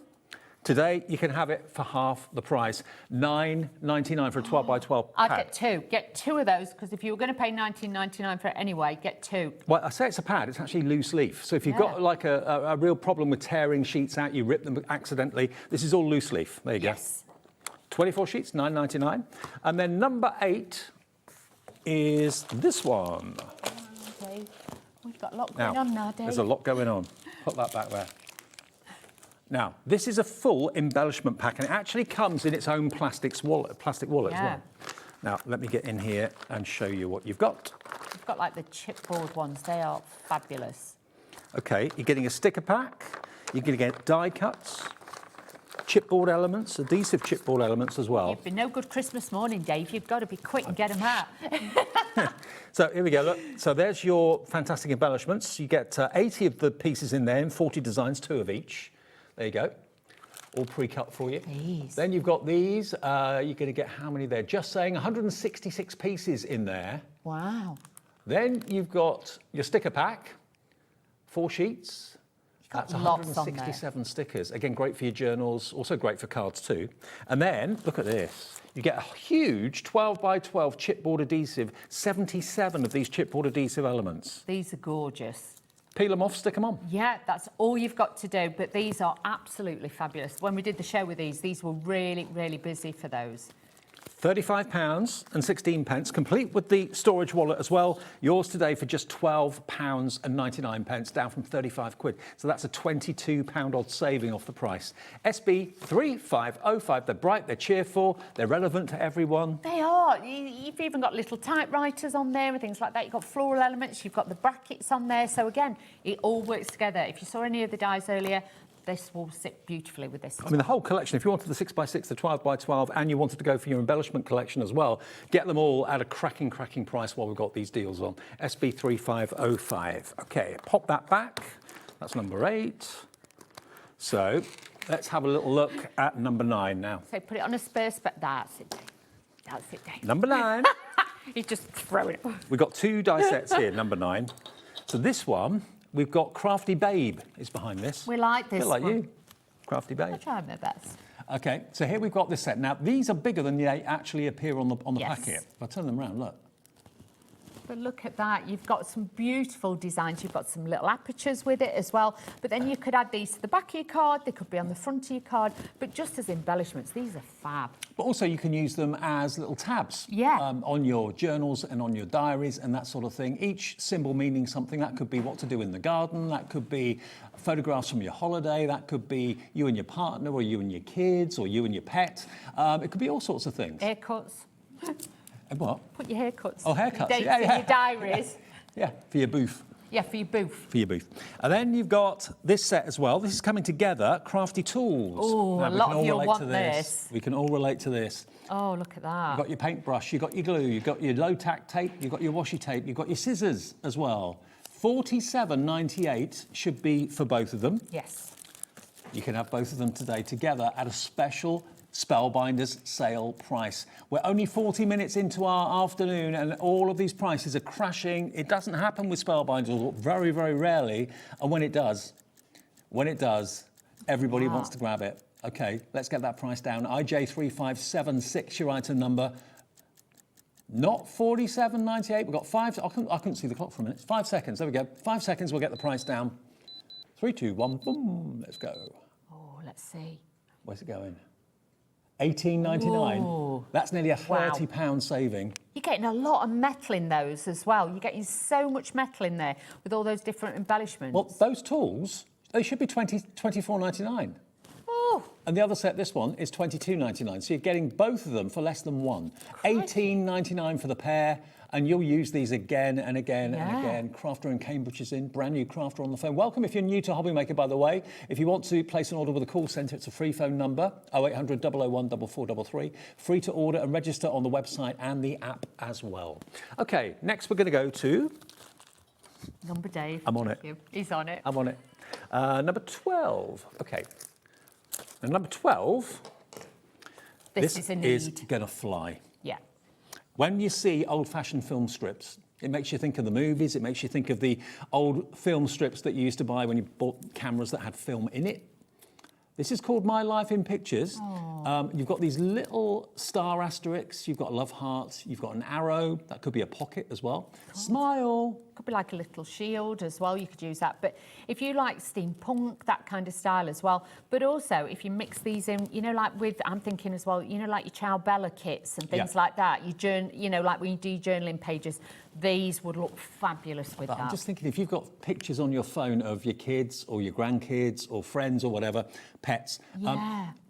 Today, you can have it for half the price, £9.99 for a 12x12 I'd pad. get two. Get two of those, because if you were going to pay £19.99 for it anyway, get two. Well, I say it's a pad, it's actually loose leaf. So if you've got like a real problem with tearing sheets out, you rip them accidentally, this is all loose leaf. There you go. 24 sheets, £9.99. And then number 8, is this one. Okay. We've got a lot Now, going on now, Dave. there's a lot going on. Put that back there. Now, this is a full embellishment pack, and it actually comes in its own plastic wallet as well. Now, let me get in here and show you what you've got. We've got like the chipboard ones. They are fabulous. Okay, you're getting a sticker pack. You're going to get die cuts, chipboard elements, adhesive chipboard elements as well. You've been no good Christmas morning, Dave. You've got to be quick and get them out. So here we go, look. So there's your fantastic embellishments. You get 80 of the pieces in there, and 40 designs, 2 of each. There you go. All pre-cut for you. These. Then you've got these. You're going to get how many there? Just saying 166 pieces in there. Wow. Then you've got your sticker pack, 4 sheets. Got That's lots on 167 stickers. Again, great for your journals, also great for cards too. And then, look at this. You get a huge 12 by 12 chipboard adhesive, 77 of these chipboard adhesive elements. These are gorgeous. Peel them off, stick them on. Yeah, that's all you've got to do, but these are absolutely fabulous. When we did the show with these were really, really busy for those. £35.16, complete with the storage wallet as well. Yours today for just £12.99, down from 35 quid. So that's a £22 odd saving off the price. SB3505, they're bright, they're cheerful, they're relevant to everyone. They are. You've even got little typewriters on there and things like that. You've got floral elements, you've got the brackets on there. So again, it all works together. If you saw any of the dies earlier, this will sit beautifully with this. I mean, the whole collection, if you wanted the 6x6, the 12x12, and you wanted to go for your embellishment collection as well, get them all at a cracking price while we've got these deals on. SB3505. Okay, pop that back. That's number 8. So let's have a little look at number 9 now. So put it on a space, but that's it. That's it, Dave. Number 9. He's just throwing it. We've got 2 die sets here, number 9. So this one, we've got Crafty Babe is behind this. We like this A bit like one. you, Crafty Babe. I try my best. Okay, so here we've got this set. Now, these are bigger than they actually appear on the Yes. packet. If I turn them around, look. But look at that. You've got some beautiful designs. You've got some little apertures with it as well. But then you could add these to the back of your card. They could be on the front of your card. But just as embellishments, these are fab. But also you can use them as little tabs on your journals and on your diaries and that sort of thing. Each symbol meaning something. That could be what to do in the garden. That could be photographs from your holiday. That could be you and your partner, or you and your kids, or you and your pet. It could be all sorts of things. Haircuts. What? Put your haircuts. Oh, haircuts. Dates Yeah, in your diaries. Yeah, for your booth. Yeah, for your booth. For your booth. And then you've got this set as well. This is coming together, Crafty Tools. Oh, a lot of you want this. We can all relate to this. Oh, look at that. You've got your paintbrush, you've got your glue, you've got your low-tack tape, you've got your washi tape, you've got your scissors as well. £47.98 should be for both of them. Yes. You can have both of them today together at a special Spellbinders sale price. We're only 40 minutes into our afternoon and all of these prices are crashing. It doesn't happen with Spellbinders, very, very rarely. And when it does, everybody wants to grab it. Okay, let's get that price down. IJ3576, your item number. Not £47.98. We've got 5. I couldn't see the clock for a minute. 5 seconds. There we go. 5 seconds. We'll get the price down. 3, 2, 1. Boom. Let's go. Oh, let's see. Where's it going? £18.99. That's nearly a £30 saving. You're getting a lot of metal in those as well. You're getting so much metal in there with all those different embellishments. Well, those tools, they should be £24.99. Oh. And the other set, this one, is £22.99. So you're getting both of them for less than one. £18.99 for the pair. And you'll use these again and again and again. Crafter in Cambridge is in, brand new Crafter on the phone. Welcome if you're new to Hobby Maker, by the way. If you want to place an order with a call centre, it's a free phone number, 0800 001 4433. Free to order and register on the website and the app as well. Okay, next we're going to go to... Number Dave. I'm on it. He's on it. I'm on it. Number 12. Okay. And number 12... This is a need. is going to fly. Yeah. When you see old-fashioned film strips, it makes you think of the movies, it makes you think of the old film strips that you used to buy when you bought cameras that had film in it. This is called My Life in Pictures. You've got these little star asterisks. You've got a love heart. You've got an arrow. That could be a pocket as well. Smile. Could be like a little shield as well. You could use that. But if you like steampunk, that kind of style as well. But also, if you mix these in, you know, like with, I'm thinking as well, you know, like your Ciao Bella kits and things like that. You know, like when you do journaling pages, these would look fabulous with that. I'm just thinking, if you've got pictures on your phone of your kids or your grandkids or friends or whatever, pets,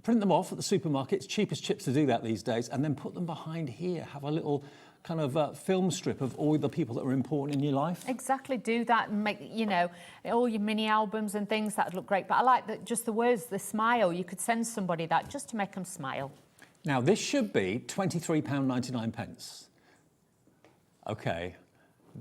print them off at the supermarkets, cheapest chips to do that these days, and then put them behind here. Have a little kind of film strip of all the people that are important in your life. Exactly, do that and make, you know, all your mini albums and things. That would look great. But I like that, just the words, the smile. You could send somebody that just to make them smile. Now, this should be £23.99. Okay,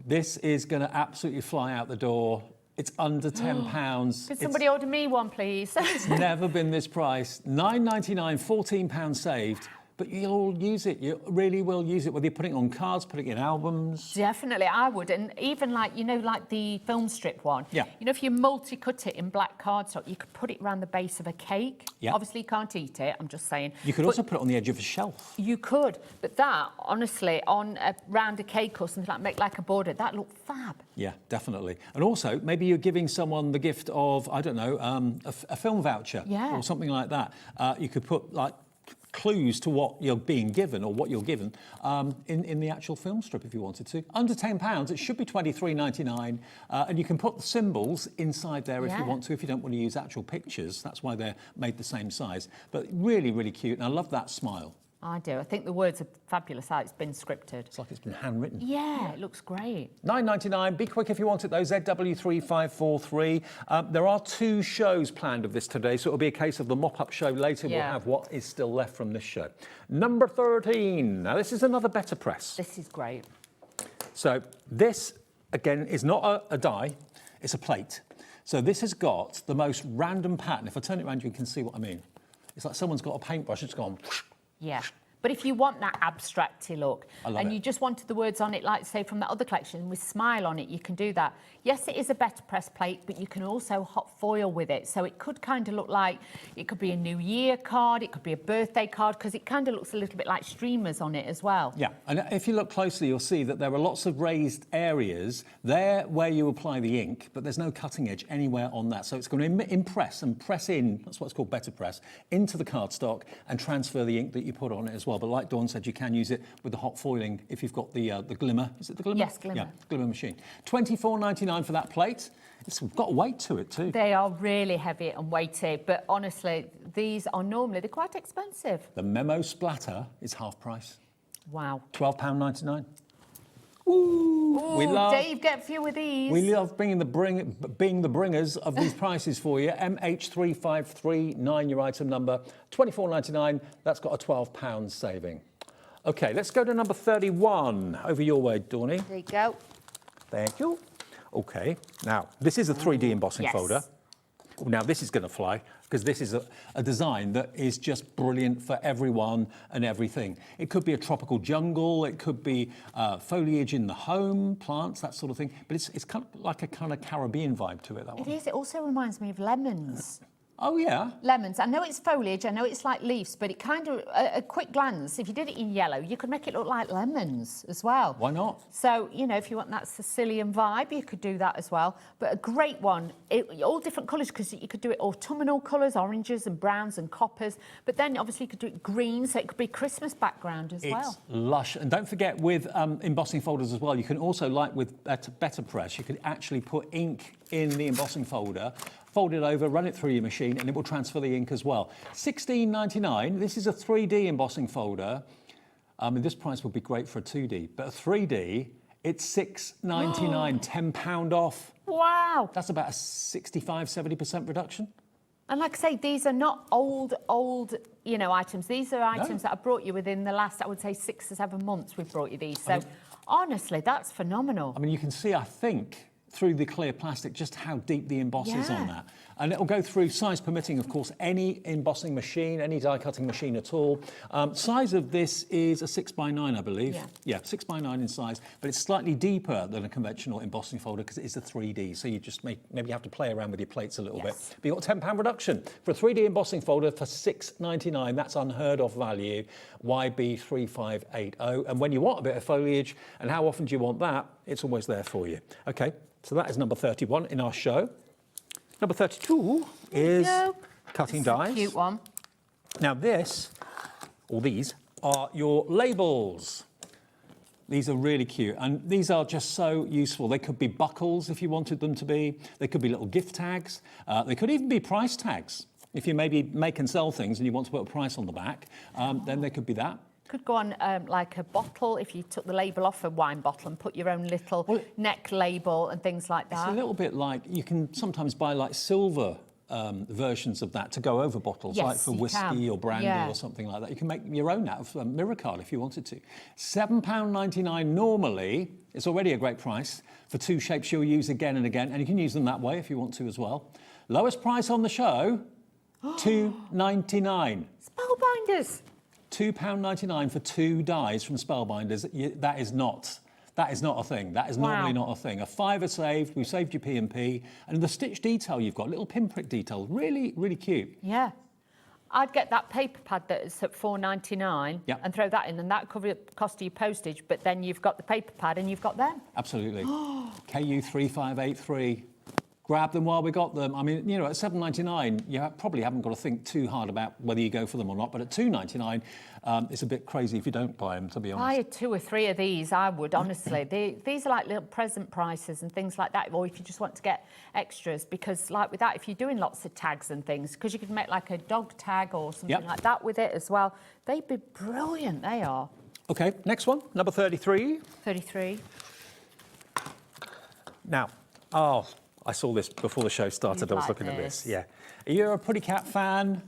this is going to absolutely fly out the door. It's under £10. Could somebody order me one, please? It's never been this price. £9.99, £14 saved. But you'll use it. You really will use it, whether you're putting it on cards, putting it in albums. Definitely, I would. And even like, you know, like the film strip one. Yeah. You know, if you multi-cut it in black cardstock, you could put it around the base of a cake. Yeah. Obviously, you can't eat it, I'm just saying. You could also put it on the edge of a shelf. You could. But that, honestly, on round a cake or something like, make like a border, that looked fab. Yeah, definitely. And also, maybe you're giving someone the gift of, I don't know, a film voucher or something like that. You could put, like, clues to what you're being given or what you're given in the actual film strip if you wanted to. Under £10, it should be £23.99, and you can put the symbols inside there if you want to, if you don't want to use actual pictures. That's why they're made the same size. But really, really cute, and I love that smile. I do. I think the words are fabulous, how it's been scripted. It's like it's been handwritten. Yeah, it looks great. £9.99. Be quick if you want it, though. ZW3543. There are 2 shows planned of this today, so it'll be a case of the mop-up show later. We'll have what is still left from this show. Number 13. Now, this is another better press. This is great. So this, again, is not a die. It's a plate. So this has got the most random pattern. If I turn it around, you can see what I mean. It's like someone's got a paintbrush. It's gone... Yeah. But if you want that abstracty look and you just wanted the words on it, like say from that other collection with smile on it, you can do that. Yes, it is a better press plate, but you can also hot foil with it. So it could kind of look like, it could be a New Year card, it could be a birthday card, because it kind of looks a little bit like streamers on it as well. Yeah, and if you look closely, you'll see that there are lots of raised areas there where you apply the ink, but there's no cutting edge anywhere on that. So it's going to impress and press in, that's what's called better press, into the cardstock and transfer the ink that you put on it as well. But like Dawn said, you can use it with the hot foiling if you've got the glimmer. Is it the glimmer? Yes, glimmer. Yeah, glimmer machine. £24.99 for that plate. It's got weight to it too. They are really heavy and weighty, but honestly, they're quite expensive. The memo splatter is half price. Wow. £12.99. Ooh, Ooh, Dave, get a few of these. We love being the bringers of these prices for you. MH3539, your item number, £24.99. That's got a £12 saving. OK, let's go to number 31. Over your way, Dawny. There you go. Thank you. OK, now, this is a 3D embossing folder. Now, this is going to fly, because this is a design that is just brilliant for everyone and everything. It could be a tropical jungle, it could be foliage in the home, plants, that sort of thing. But it's kind of like a kind of Caribbean vibe to it, that one. It is. It also reminds me of lemons. Oh, yeah? Lemons. I know it's foliage, I know it's like leaves, but it kind of, a quick glance, if you did it in yellow, you could make it look like lemons as well. Why not? So, you know, if you want that Sicilian vibe, you could do that as well. But a great one, all different colours, because you could do it autumnal colours, oranges and browns and coppers. But then, obviously, you could do it green, so it could be Christmas background as well. It's lush. And don't forget, with embossing folders as well, you can also, like with Better Press, you could actually put ink in the embossing folder, fold it over, run it through your machine, and it will transfer the ink as well. £16.99. This is a 3D embossing folder. This price would be great for a 2D, but a 3D, it's £6.99, £10 off. Wow. That's about a 65–70% reduction. And like I say, these are not old, you know, items. These are items that I brought you within the last, I would say, 6 or 7 months we've brought you these. So, honestly, that's phenomenal. I mean, you can see, I think, through the clear plastic just how deep the emboss is on that. And it'll go through, size permitting, of course, any embossing machine, any die cutting machine at all. Size of this is a 6x9, I believe. Yeah, 6x9 in size, but it's slightly deeper than a conventional embossing folder because it is a 3D. So you just maybe have to play around with your plates a little bit. But you've got a £10 reduction for a 3D embossing folder for £6.99. That's unheard of value. YB3580. And when you want a bit of foliage, and how often do you want that? It's always there for you. Okay, so that is number 31 in our show. Number 32 is cutting dies. Cute one. Now these are your labels. These are really cute, and these are just so useful. They could be buckles if you wanted them to be. They could be little gift tags. They could even be price tags. If you maybe make and sell things and you want to put a price on the back, then they could be that. Could go on like a bottle if you took the label off a wine bottle and put your own little neck label and things like that. It's a little bit like you can sometimes buy like silver versions of that to go over bottles, like for whiskey or brandy or something like that. You can make your own out of mirror card if you wanted to. £7.99 normally. It's already a great price for 2 shapes you'll use again and again, and you can use them that way if you want to as well. Lowest price on the show, £2.99. Spellbinders. £2.99 for 2 dies from Spellbinders. That is not a thing. That is normally not a thing. A £5 saved. We've saved your P&P, and the stitch detail you've got, little pinprick detail, really, really cute. Yeah, I'd get that paper pad that's at £4.99 and throw that in, and that cover the cost of your postage. But then you've got the paper pad, and you've got them. Absolutely. KU3583. Grab them while we got them. I mean, you know, at £7.99, you probably haven't got to think too hard about whether you go for them or not. But at £2.99, it's a bit crazy if you don't buy them, to be honest. I had 2 or 3 of these, I would, honestly. These are like little present prices and things like that, or if you just want to get extras, because like with that, if you're doing lots of tags and things, because you could make like a dog tag or something like that with it as well, they'd be brilliant, they are. OK, next one, number 33. 33. Now, I saw this before the show started. I was looking at this. Yeah. Are you a Pretty Cat fan?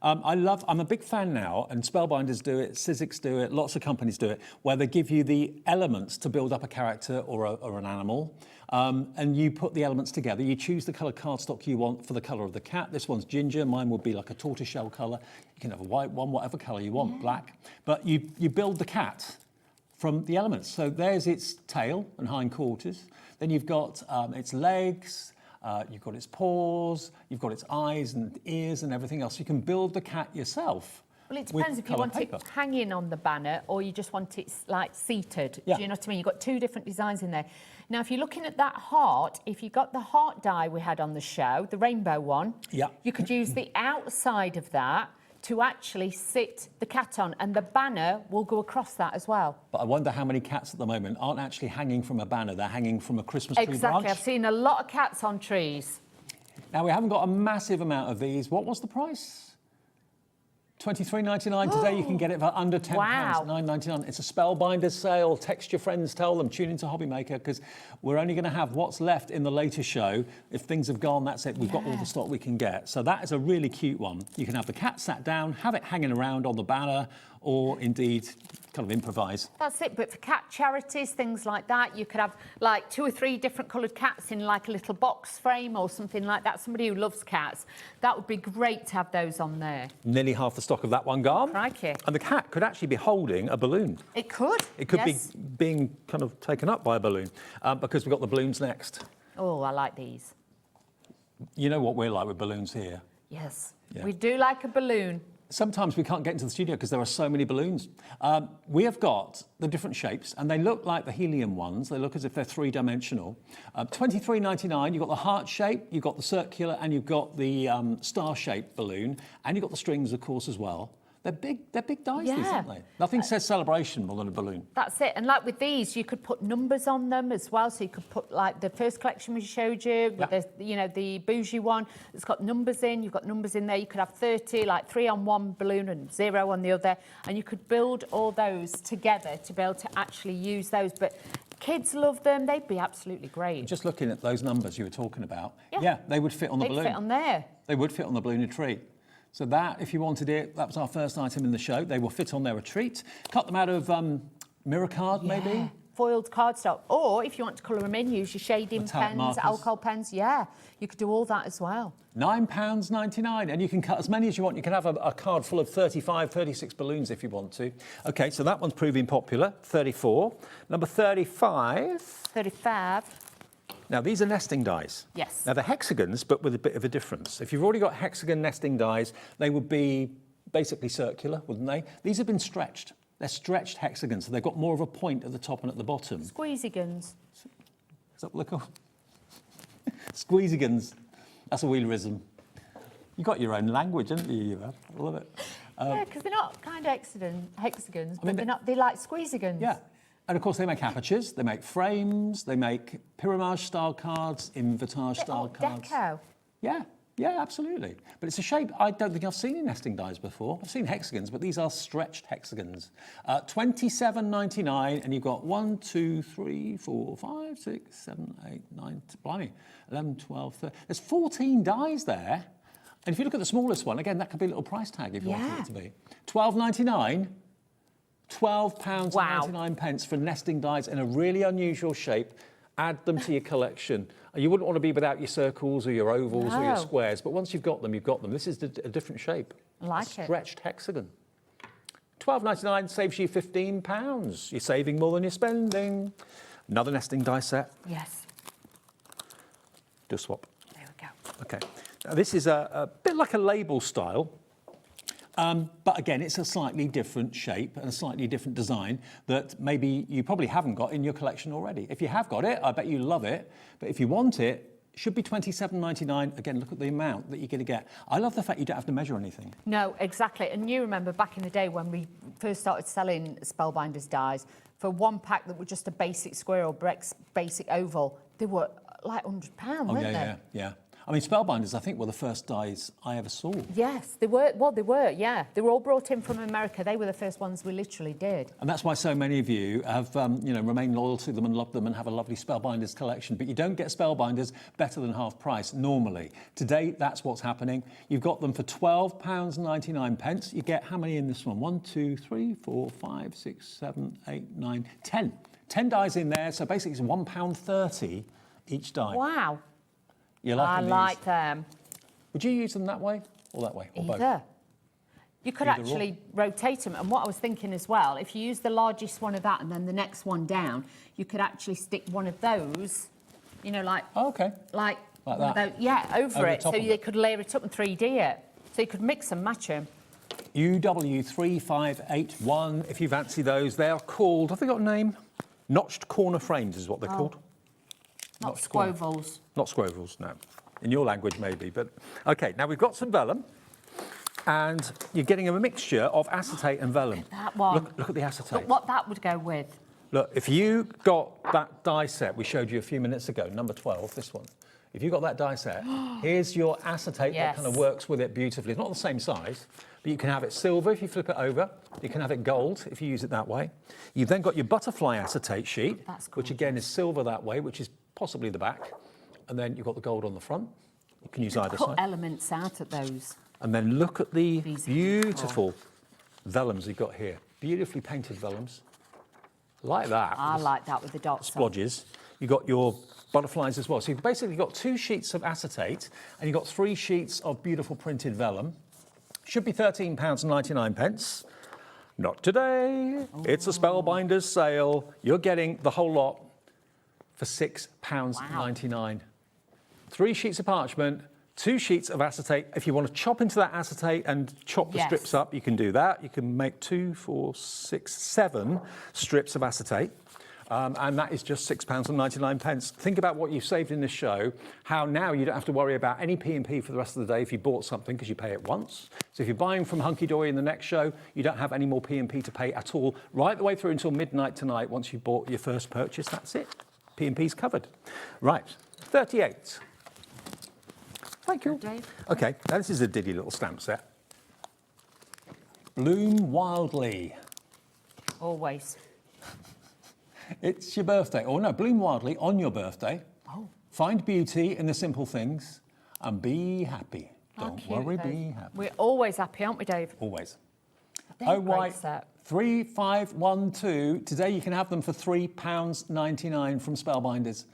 I'm a big fan now, and Spellbinders do it, Sizzix do it, lots of companies do it, where they give you the elements to build up a character or an animal, and you put the elements together. You choose the colour cardstock you want for the colour of the cat. This one's ginger. Mine would be like a tortoiseshell colour. You can have a white one, whatever colour you want, black. But you build the cat from the elements. So there's its tail and hindquarters. Then you've got its legs, you've got its paws, you've got its eyes and ears and everything else. You can build the cat yourself. Well, it depends if you want it hanging on the banner or you just want it like seated. Do you know what I mean? You've got 2 different designs in there. Now, if you're looking at that heart, if you got the heart die we had on the show, the rainbow one, you could use the outside of that to actually sit the cat on, and the banner will go across that as well. But I wonder how many cats at the moment aren't actually hanging from a banner, they're hanging from a Christmas tree branch. Exactly, I've seen a lot of cats on trees. Now, we haven't got a massive amount of these. What was the price? £23.99 today. You can get it for under £10, £9.99. It's a Spellbinders sale. Text your friends, tell them, tune into Hobbymaker, because we're only going to have what's left in the later show. If things have gone, that's it. We've got all the stock we can get. So that is a really cute one. You can have the cat sat down, have it hanging around on the banner, or indeed kind of improvise. That's it, but for cat charities, things like that, you could have like 2 or 3 different coloured cats in like a little box frame or something like that. Somebody who loves cats, that would be great to have those on there. Nearly half the stock of that one gone. Crikey. And the cat could actually be holding a balloon. It could. It could be being kind of taken up by a balloon, because we've got the balloons next. Oh, I like these. You know what we're like with balloons here. Yes, we do like a balloon. Sometimes we can't get into the studio because there are so many balloons. We have got the different shapes, and they look like the helium ones. They look as if they're 3-dimensional. £23.99, you've got the heart shape, you've got the circular, and you've got the star-shaped balloon, and you've got the strings, of course, as well. They're big dies, these, aren't they? Nothing says celebration more than a balloon. That's it. And like with these, you could put numbers on them as well. So you could put like the first collection we showed you, with the, you know, the bougie one. It's got numbers in. You've got numbers in there. You could have 30, like 3 on one balloon and 0 on the other. And you could build all those together to be able to actually use those. But kids love them. They'd be absolutely great. Just looking at those numbers you were talking about, they would fit on the balloon. They'd fit on there. They would fit on the balloon tree. So that, if you wanted it, that was our first item in the show. They will fit on their retreat. Cut them out of mirror card, maybe. foiled cardstock. Or if you want to colour them in, use your shading Metallic pens, markers. alcohol pens. Yeah, you could do all that as well. £9.99, and you can cut as many as you want. You can have a card full of 35, 36 balloons if you want to. Okay, so that one's proving popular, 34. Number 35. 35. Now, these are nesting dies. Yes. Now, they're hexagons, but with a bit of a difference. If you've already got hexagon nesting dies, they would be basically circular, wouldn't they? These have been stretched. They're stretched hexagons, so they've got more of a point at the top and at the bottom. Squeezy guns. Is that what they're called? Squeezigans. That's a Wheelerism. You've got your own language, haven't you? I love it. Yeah, because they're not kind of hexagons, but they're like squeezy guns. Yeah. And of course, they make apertures, they make frames, they make pyramage-style cards, invitage-style cards. Deco. Yeah, yeah, absolutely. But it's a shape I don't think I've seen in nesting dies before. I've seen hexagons, but these are stretched hexagons. £27.99, and you've got 1, 2, 3, 4, 5, 6, 7, 8, 9, blimey, 11, 12, 13. There's 14 dies there. And if you look at the smallest one, again, that could be a little price tag if you want it to be. £12.99. £12.99 pence for nesting dies in a really unusual shape. Add them to your collection. You wouldn't want to be without your circles or your ovals or your squares, but once you've got them, you've got them. This is a different shape. I like it. Stretched hexagon. £12.99 saves you £15. You're saving more than you're spending. Another nesting die set. Yes. Do a swap. There we go. Okay. Now, this is a bit like a label style. But again, it's a slightly different shape and a slightly different design that maybe you probably haven't got in your collection already. If you have got it, I bet you love it. But if you want it, it should be £27.99. Again, look at the amount that you're going to get. I love the fact you don't have to measure anything. No, exactly. And you remember back in the day when we first started selling Spellbinders dies, for one pack that were just a basic square or basic oval, they were like £100, weren't they? Yeah. I mean, Spellbinders, I think, were the first dies I ever saw. Yes, they were. Well, they were, yeah. They were all brought in from America. They were the first ones we literally did. And that's why so many of you have, remained loyal to them and loved them and have a lovely Spellbinders collection. But you don't get Spellbinders better than half price normally. Today, that's what's happening. You've got them for £12.99. You get how many in this one? 1, 2, 3, 4, 5, 6, 7, 8, 9, 10. 10 dies in there, so basically it's £1.30 each die. Wow. You like I like them. Would you use them that way or that way? Or Either. both? You could actually rotate them. And what I was thinking as well, if you use the largest one of that and then the next one down, you could actually stick one of those, like... Oh, okay. Like that? Over it. So they could layer it up and 3D it. So you could mix and match them. UW3581, if you fancy those. They are called, have they got a name? Notched corner frames is what they're called. Not squovels. Not squovels, no. In your language, maybe. But OK, now we've got some vellum. And you're getting a mixture of acetate and vellum. That one. Look at the acetate. Look what that would go with. Look, if you got that die set we showed you a few minutes ago, number 12, this one. If you got that die set, here's your acetate that kind of works with it beautifully. It's not the same size, but you can have it silver if you flip it over. You can have it gold if you use it that way. You've then got your butterfly acetate sheet, which again is silver that way, which is possibly the back. And then you've got the gold on the front. You can use either side. Cut elements out of those. And then look at the beautiful vellums you've got here. Beautifully painted vellums. Like that. I like that with the dots. Splodges. You've got your butterflies as well. So you've basically got 2 sheets of acetate and you've got 3 sheets of beautiful printed vellum. Should be £13.99. Not today. Oh. It's a Spellbinders sale. You're getting the whole lot for £6.99. Wow. 3 sheets of parchment, 2 sheets of acetate. If you want to chop into that acetate and chop the strips up, you can do that. You can make 2, 4, 6, 7 strips of acetate. And that is just £6.99. Think about what you've saved in this show, how now you don't have to worry about any P&P for the rest of the day if you bought something because you pay it once. So if you're buying from Hunkydory in the next show, you don't have any more P&P to pay at all, right the way through until midnight tonight. Once you've bought your first purchase, that's it. P&P's covered. Right, 38. Thank you. Dave. OK, now this is a diddy little stamp set. Bloom wildly. Always. It's your birthday. Or no, bloom wildly on your birthday. Oh. Find beauty in the simple things and be happy. Don't worry, be happy. We're always happy, aren't we, Dave? Always. They're a great set. 3512. Today you can have them for £3.99 from Spellbinders.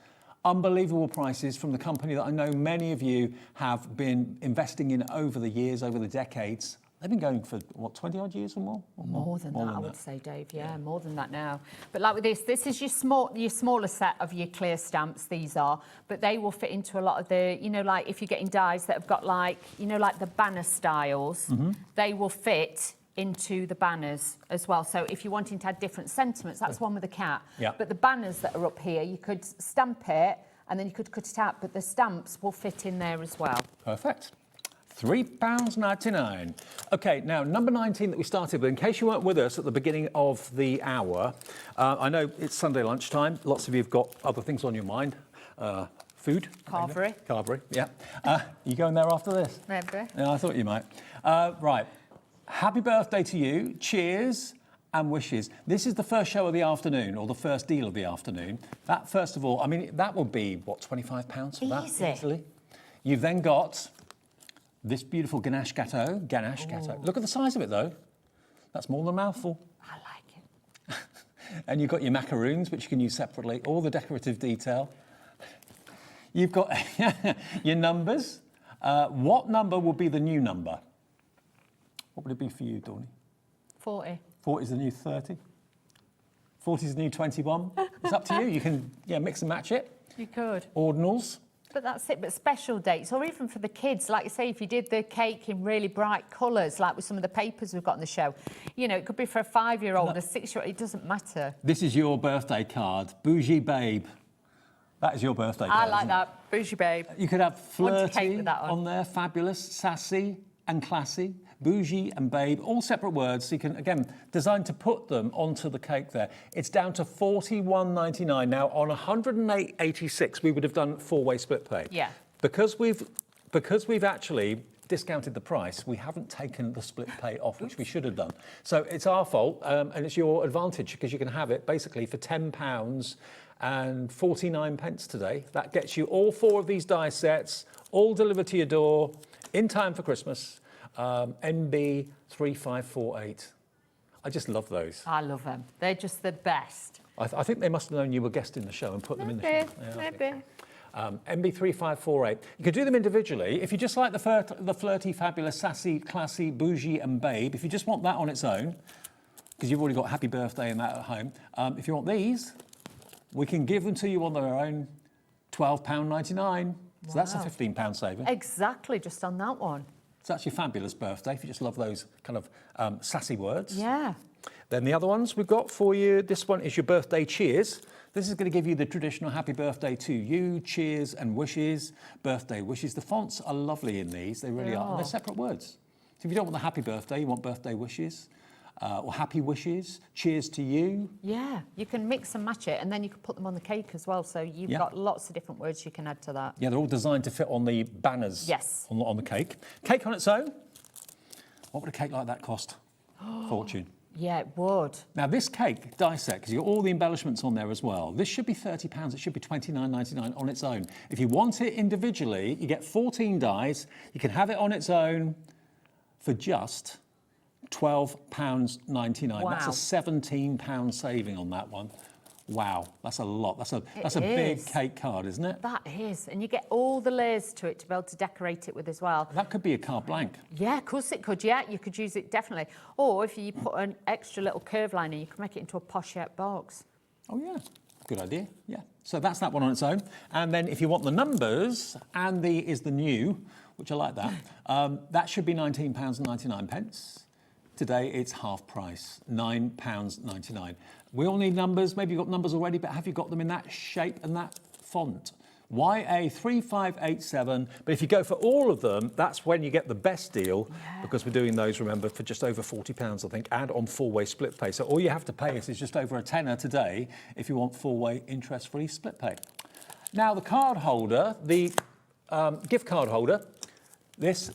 Unbelievable prices from the company that I know many of you have been investing in over the years, over the decades. They've been going for, what, 20 odd years or more? Or more than that, I would say, Dave. Yeah, more than that now. But like with this is your smaller set of your clear stamps, these are. But they will fit into a lot of the, you know, like if you're getting dies that have got like, you know, like the banner styles, they will fit into the banners as well. So if you're wanting to add different sentiments, that's one with a cat. Yeah. But the banners that are up here, you could stamp it and then you could cut it out, but the stamps will fit in there as well. Perfect. £3.99. Okay, now number 19 that we started with, in case you weren't with us at the beginning of the hour, I know it's Sunday lunchtime. Lots of you have got other things on your mind. Food. Carvery. Carvery, yeah. You going there after this? Maybe. Yeah, I thought you might. Right. Happy birthday to you. Cheers and wishes. This is the first show of the afternoon, or the first deal of the afternoon. That, first of all, I mean, that would be, what, £25 for that? Easily. You've then got this beautiful ganache gâteau. Look at the size of it, though. That's more than a mouthful. I like it. And you've got your macaroons, which you can use separately, all the decorative detail. You've got your numbers. What number will be the new number? What would it be for you, Dawney? 40. 40 is the new 30. 40 is the new 21. It's up to you. You can mix and match it. You could. Ordinals. But that's it. But special dates, or even for the kids, like you say, if you did the cake in really bright colours, like with some of the papers we've got on the show, you know, it could be for a 5-year-old, a 6-year-old, it doesn't matter. This is your birthday card. Bougie Babe. That is your birthday card. I like that. Bougie Babe. You could have flirty with that on there, fabulous, sassy and classy. Bougie and babe, all separate words. So you can, again, designed to put them onto the cake there. It's down to $41.99. Now, on $108.86, we would have done 4-way split pay. Yeah. Because we've actually discounted the price, we haven't taken the split pay off, which we should have done. So it's our fault, and it's your advantage, because you can have it basically for £10 and 49 pence today. That gets you all 4 of these die sets, all delivered to your door in time for Christmas. NB 3548. I just love those. I love them. They're just the best. I think they must have known you were guest in the show and put them in the show. Yeah, Maybe. NB 3548. You could do them individually. If you just like the flirty, fabulous, sassy, classy, bougie and babe, if you just want that on its own, because you've already got happy birthday and that at home, if you want these, we can give them to you on their own, £12.99. So that's a £15 saving. Exactly, just on that one. It's actually a fabulous birthday if you just love those kind of sassy words. Yeah. Then the other ones we've got for you, this one is your birthday cheers. This is going to give you the traditional happy birthday to you, cheers and wishes, birthday wishes. The fonts are lovely in these, they really are. And they're separate words. So if you don't want the happy birthday, you want birthday wishes. Or happy wishes, cheers to you. Yeah, you can mix and match it, and then you can put them on the cake as well. So you've got lots of different words you can add to that. Yeah, they're all designed to fit on the banners. Yes. On the cake. Cake on its own. What would a cake like that cost? Fortune. Yeah, it would. Now this cake die set, because you've got all the embellishments on there as well. This should be £30. It should be $29.99 on its own. If you want it individually, you get 14 dies. You can have it on its own for just £12.99. Wow. That's a £17 saving on that one. Wow, that's a lot. That's a big cake card, isn't it? That is, and you get all the layers to it to be able to decorate it with as well. That could be a carte blank. Yeah, of course it could. Yeah, you could use it definitely. Or if you put an extra little curve line in, you can make it into a pochette box. Oh yeah, good idea. Yeah. So that's that one on its own. And then if you want the numbers, and is the new, which I like that. That should be £19.99. Today it's half price, £9.99. We all need numbers. Maybe you've got numbers already, but have you got them in that shape and that font? YA3587. But if you go for all of them, that's when you get the best deal, because we're doing those, remember, for just over £40, I think, and on 4-way split pay. So all you have to pay us is just over a tenner today if you want 4-way interest-free split pay. Now, the card holder, the gift card holder, this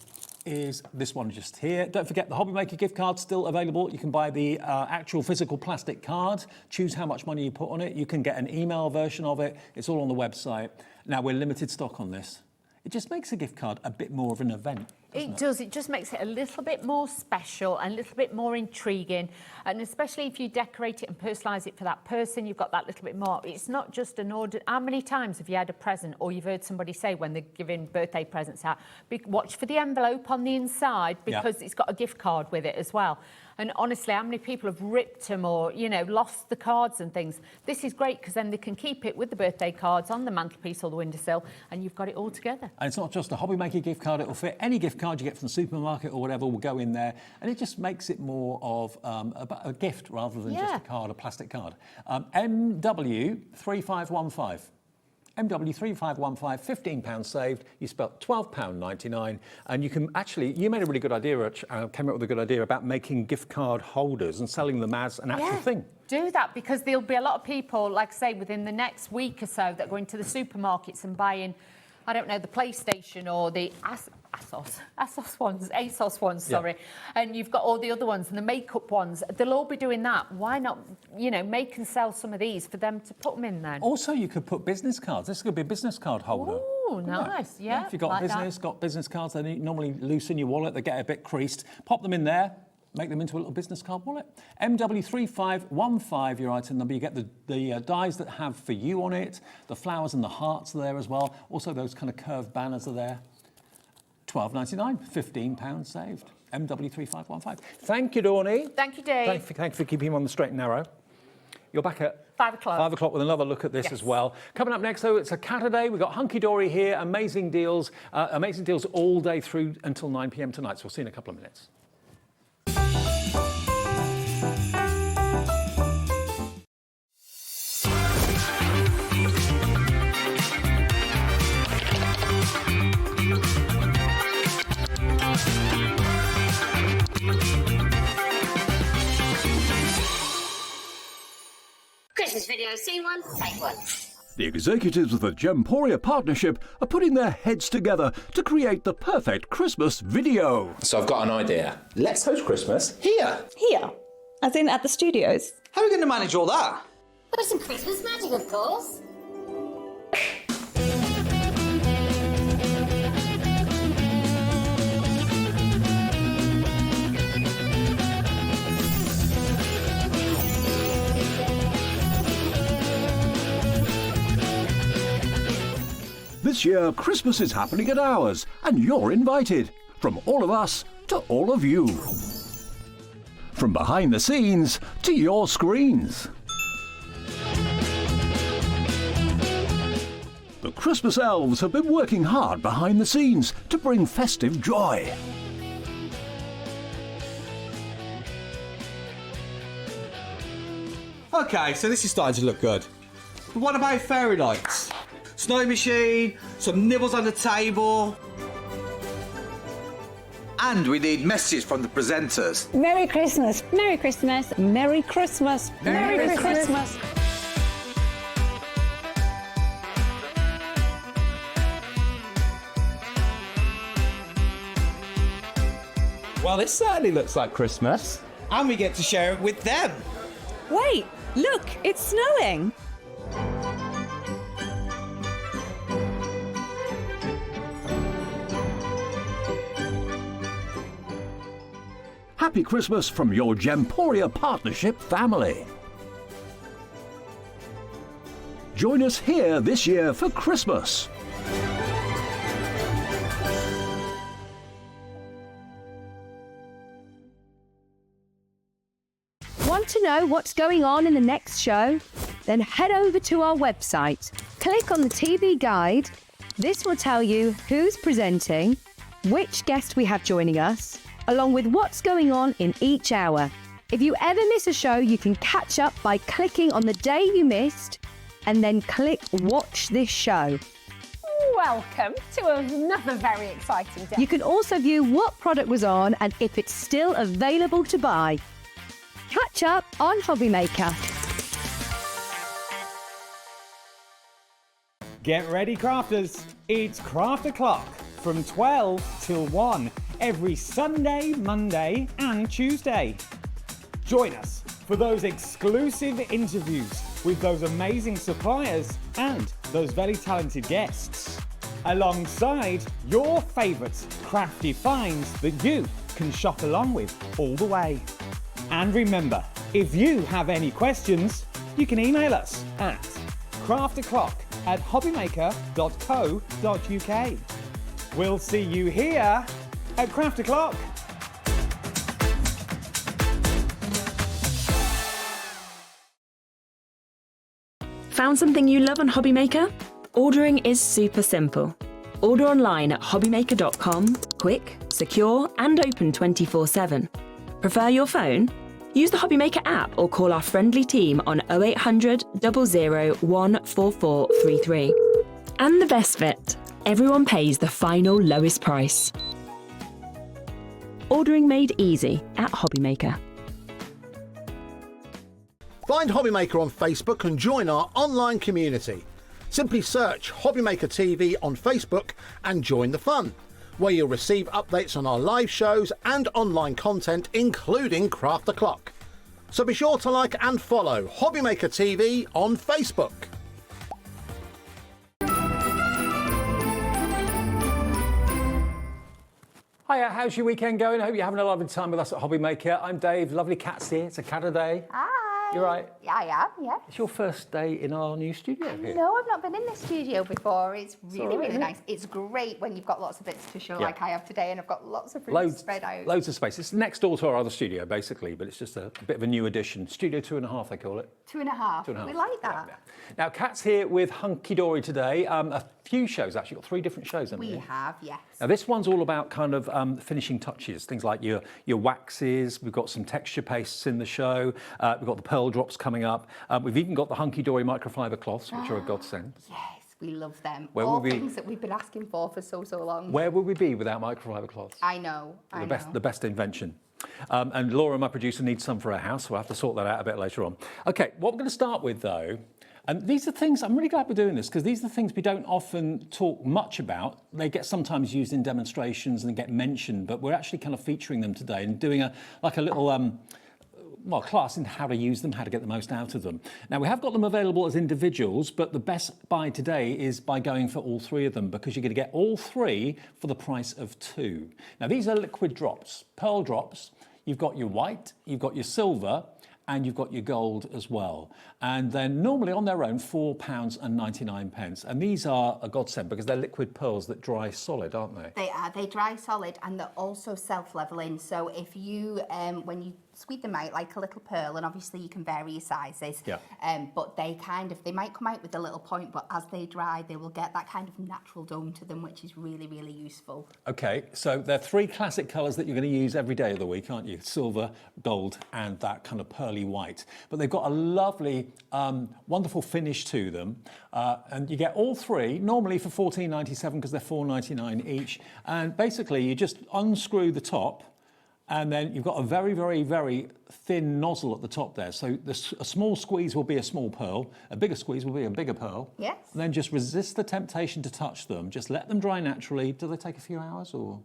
is this one just here. Don't forget the Hobby Maker gift card's still available. You can buy the actual physical plastic card, choose how much money you put on it. You can get an email version of it. It's all on the website. Now, we're limited stock on this. It just makes a gift card a bit more of an event. It does. It just makes it a little bit more special and a little bit more intriguing. And especially if you decorate it and personalise it for that person, you've got that little bit more. It's not just an order. How many times have you had a present or you've heard somebody say when they're giving birthday presents out, watch for the envelope on the inside because it's got a gift card with it as well. And honestly, how many people have ripped them or, you know, lost the cards and things? This is great because then they can keep it with the birthday cards on the mantelpiece or the windowsill and you've got it all together. And it's not just a Hobby Maker gift card, it'll fit any gift card you get from the supermarket or whatever will go in there. And it just makes it more of a gift rather than just a card, a plastic card. MW3515. MW3515, £15 saved. You spent £12.99, and you can actually, you made a really good idea, came up with a good idea about making gift card holders and selling them as an actual thing. Do that because there'll be a lot of people, like I say, within the next week or so that go into the supermarkets and buying, I don't know, the PlayStation or the ASOS ones, sorry. And you've got all the other ones and the makeup ones. They'll all be doing that. Why not, you know, make and sell some of these for them to put them in then? Also, you could put business cards. This could be a business card holder. Oh, nice, yeah. If you've got got business cards, they normally loose in your wallet, they get a bit creased. Pop them in there, make them into a little business card wallet. MW3515, your item number. You get the dies that have for you on it. The flowers and the hearts are there as well. Also, those kind of curved banners are there. £12.99, £15 saved. MW3515. Thank you, Dawney. Thank you, Dave. Thank you for keeping him on the straight and narrow. You're back at 5 o'clock. 5 o'clock with another look at this as well. Coming up next, though, it's a Saturday. We've got Hunkydory here. Amazing deals all day through until 9 p.m. tonight. So we'll see you in a couple of minutes. Christmas video, scene one, take one. The executives of the Gemporia partnership are putting their heads together to create the perfect Christmas video. So I've got an idea. Let's host Christmas here. Here? As in at the studios? How are we going to manage all that? With some Christmas magic, of course. This year, Christmas is happening at ours, and you're invited. From all of us to all of you. From behind the scenes to your screens. The Christmas elves have been working hard behind the scenes to bring festive joy. Okay, so this is starting to look good. But what about fairy lights? Snow machine, some nibbles on the table. And we need messages from the presenters. Merry Christmas. Merry Christmas. Merry Christmas. Merry Christmas. Well, this certainly looks like Christmas. And we get to share it with them. Wait, look, it's snowing. Happy Christmas from your Gemporia partnership family. Join us here this year for Christmas. Want to know what's going on in the next show? Then head over to our website. Click on the TV guide. This will tell you who's presenting, which guest we have joining us, along with what's going on in each hour. If you ever miss a show, you can catch up by clicking on the day you missed and then click Watch This Show. Welcome to another very exciting day. You can also view what product was on and if it's still available to buy. Catch up on Hobby Maker. Get ready, crafters. It's Craft O'Clock from 12 till 1 every Sunday, Monday and Tuesday. Join us for those exclusive interviews with those amazing suppliers and those very talented guests. alongside your favourite crafty finds that you can shop along with all the way. And remember, if you have any questions, you can email us at crafterclock@hobbymaker.co.uk. We'll see you here at Craft O'Clock. Found something you love on Hobbymaker? Ordering is super simple. Order online at hobbymaker.com, quick, secure, and open 24/7. Prefer your phone? Use the Hobbymaker app or call our friendly team on 0800 00 14433. And the best bit, everyone pays the final lowest price. Ordering made easy at Hobbymaker. Find Hobbymaker on Facebook and join our online community. Simply search Hobbymaker TV on Facebook and join the fun, where you'll receive updates on our live shows and online content, including Craft O'Clock. So be sure to like and follow Hobbymaker TV on Facebook. Hiya, how's your weekend going? I hope you're having a lovely time with us at Hobbymaker. I'm Dave, lovely Cat's here. It's a cat a day. Hi. You're right. Yeah, I am, yeah. It's your first day in our new studio here. No, I've not been in the studio before. It's really, all right, really isn't it? nice. It's great when you've got lots of bits to show Yeah. like I have today, and I've got lots of rooms spread out. Loads of space. It's next door to our other studio, basically, but it's just a bit of a new addition. Studio 2.5, they call it. 2.5. 2.5. We like that. Yeah. Now, Kat's here with Hunkydory today. A few shows, actually. Got 3 different shows, haven't We we? have, yes. Now, this one's all about kind of finishing touches, things like your waxes. We've got some texture pastes in the show. We've got the pearl drops coming up. We've even got the Hunkydory microfiber cloths, which are a godsend. Yes, we love them. Where All would we- things that we've been asking for so long. Where would we be without microfiber cloths? I know, I know. The best invention. And Laura, my producer, needs some for our house, so we'll have to sort that out a bit later on. Okay, what we're going to start with, though, and these are things, I'm really glad we're doing this, because these are things we don't often talk much about. They get sometimes used in demonstrations and get mentioned, but we're actually kind of featuring them today and doing a little class in how to use them, how to get the most out of them. Now, we have got them available as individuals, but the best buy today is by going for all 3 of them, because you're going to get all 3 for the price of 2. Now, these are liquid drops, pearl drops. You've got your white, you've got your silver, and you've got your gold as well. And they're normally on their own £4.99. And these are a godsend because they're liquid pearls that dry solid, aren't they? They are. They dry solid, and they're also self-leveling. So if you, when you squeeze them out like a little pearl, and obviously you can vary your sizes, Yeah. but they might come out with a little point, but as they dry, they will get that kind of natural dome to them, which is really, really useful. Okay, so they're 3 classic colours that you're going to use every day of the week, aren't you? Silver, gold, and that kind of pearly white. But they've got a lovely, wonderful finish to them. And you get all 3, normally for $14.97 because they're $4.99 each. And basically, you just unscrew the top, and then you've got a very, very, very thin nozzle at the top there. So a small squeeze will be a small pearl, a bigger squeeze will be a bigger pearl. Yes. And then just resist the temptation to touch them. Just let them dry naturally. Do they take a few hours or?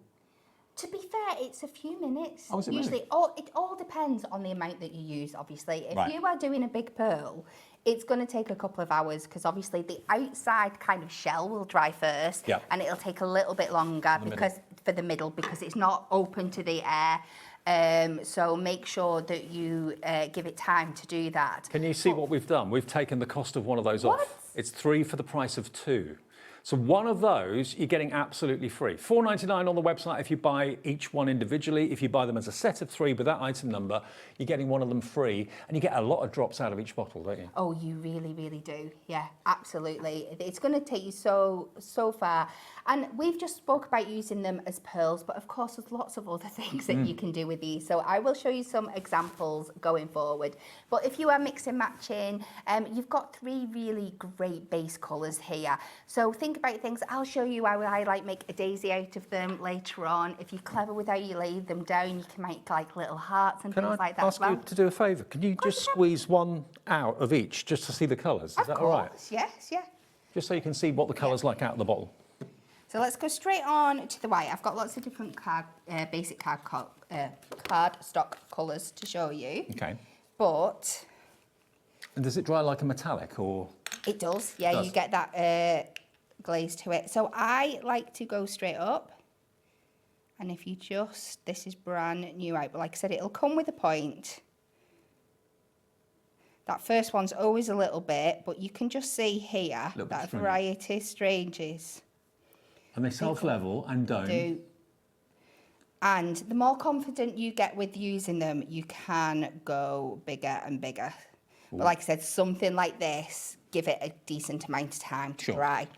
To be fair, it's a few minutes. Oh, is it Usually, really? it all depends on the amount that you use, obviously. If Right. you are doing a big pearl, it's going to take a couple of hours because obviously the outside kind of shell will dry first, Yeah. and it'll take a little bit longer for the middle because it's not open to the air. So make sure that you give it time to do that. Can you see what we've done? We've taken the cost of one of those off. It's 3 for the price of 2. So one of those you're getting absolutely free. $4.99 on the website if you buy each one individually. If you buy them as a set of 3 with that item number, you're getting one of them free, and you get a lot of drops out of each bottle, don't you? Oh, you really, really do. Yeah, absolutely. It's going to take you so far. And we've just spoke about using them as pearls, but of course there's lots of other things that you can do with these. So I will show you some examples going forward. But if you are mixing matching, you've got 3 really great base colours here. So think about things. I'll show you how I like make a daisy out of them later on. If you're clever with how you lay them down, you can make like little hearts and things like that. Can I ask you to do a favour? Can you just squeeze one out of each just to see the colours? Is that all right? Yes, yeah. Just so you can see what the colour's like out of the bottle. So let's go straight on to the white. I've got lots of different basic card stock colours to show you. Okay. But And does it dry like a metallic or? it does, yeah. Does. You get that glaze to it. So I like to go straight up. And if you just, this is brand new out, but like I said, it'll come with a point. That first one's always a little bit, but you can just see here that variety stranges. And they self-level and don't. And the more confident you get with using them, you can go bigger and bigger. But like I said, something like this, give it a decent amount of time to dry.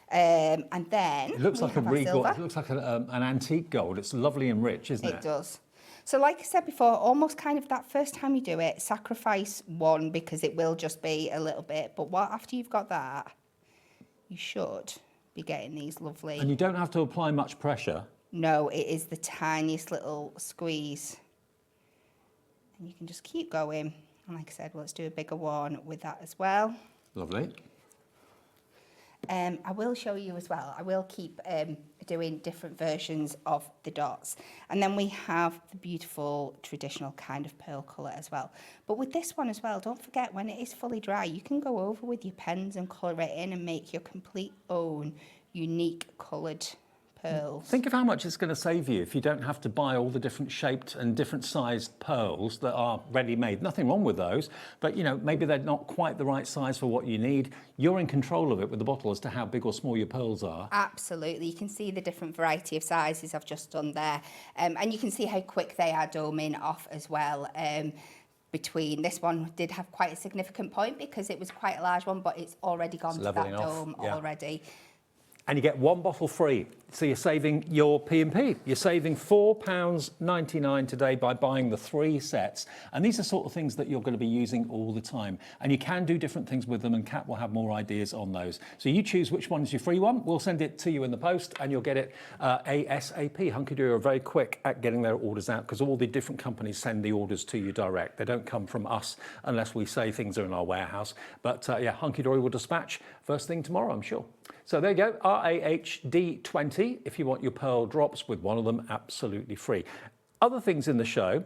And then it looks like a regal. It looks like an antique gold. It's lovely and rich, isn't it? It does. So like I said before, almost kind of that first time you do it, sacrifice one because it will just be a little bit. But after you've got that, you should be getting these lovely. And you don't have to apply much pressure. No, it is the tiniest little squeeze. And you can just keep going. And like I said, let's do a bigger one with that as well. Lovely. I will show you as well. I will keep doing different versions of the dots. And then we have the beautiful traditional kind of pearl colour as well. But with this one as well, don't forget when it is fully dry, you can go over with your pens and colour it in and make your complete own unique coloured pearls. Think of how much it's going to save you if you don't have to buy all the different shaped and different sized pearls that are ready-made. Nothing wrong with those, but you know, maybe they're not quite the right size for what you need. You're in control of it with the bottle as to how big or small your pearls are. Absolutely. You can see the different variety of sizes I've just done there. And you can see how quick they are doming off as well. Between this one did have quite a significant point because it was quite a large one, but it's already gone to that dome already. And you get one bottle free. So you're saving your P&P. You're saving £4.99 today by buying the 3 sets. And these are sort of things that you're going to be using all the time. And you can do different things with them, and Kat will have more ideas on those. So you choose which one is your free one. We'll send it to you in the post and you'll get it ASAP. Hunkydory are very quick at getting their orders out because all the different companies send the orders to you direct. They don't come from us unless we say things are in our warehouse. But yeah, Hunkydory will dispatch first thing tomorrow, I'm sure. So there you go, RAHD20 if you want your pearl drops with one of them absolutely free. Other things in the show,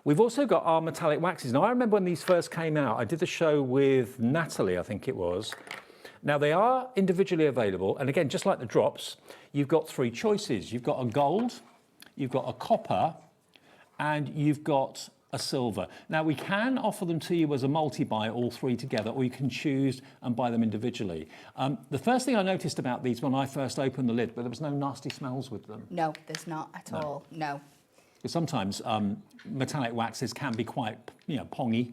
we've also got our metallic waxes. Now I remember when these first came out, I did the show with Natalie, I think it was. Now they are individually available, and again, just like the drops, you've got 3 choices. You've got a gold, you've got a copper, and you've got a silver. Now we can offer them to you as a multi-buy, all 3 together, or you can choose and buy them individually. The first thing I noticed about these when I first opened the lid, but there was no nasty smells with them. No, there's not at all, no. Sometimes metallic waxes can be quite, pongy,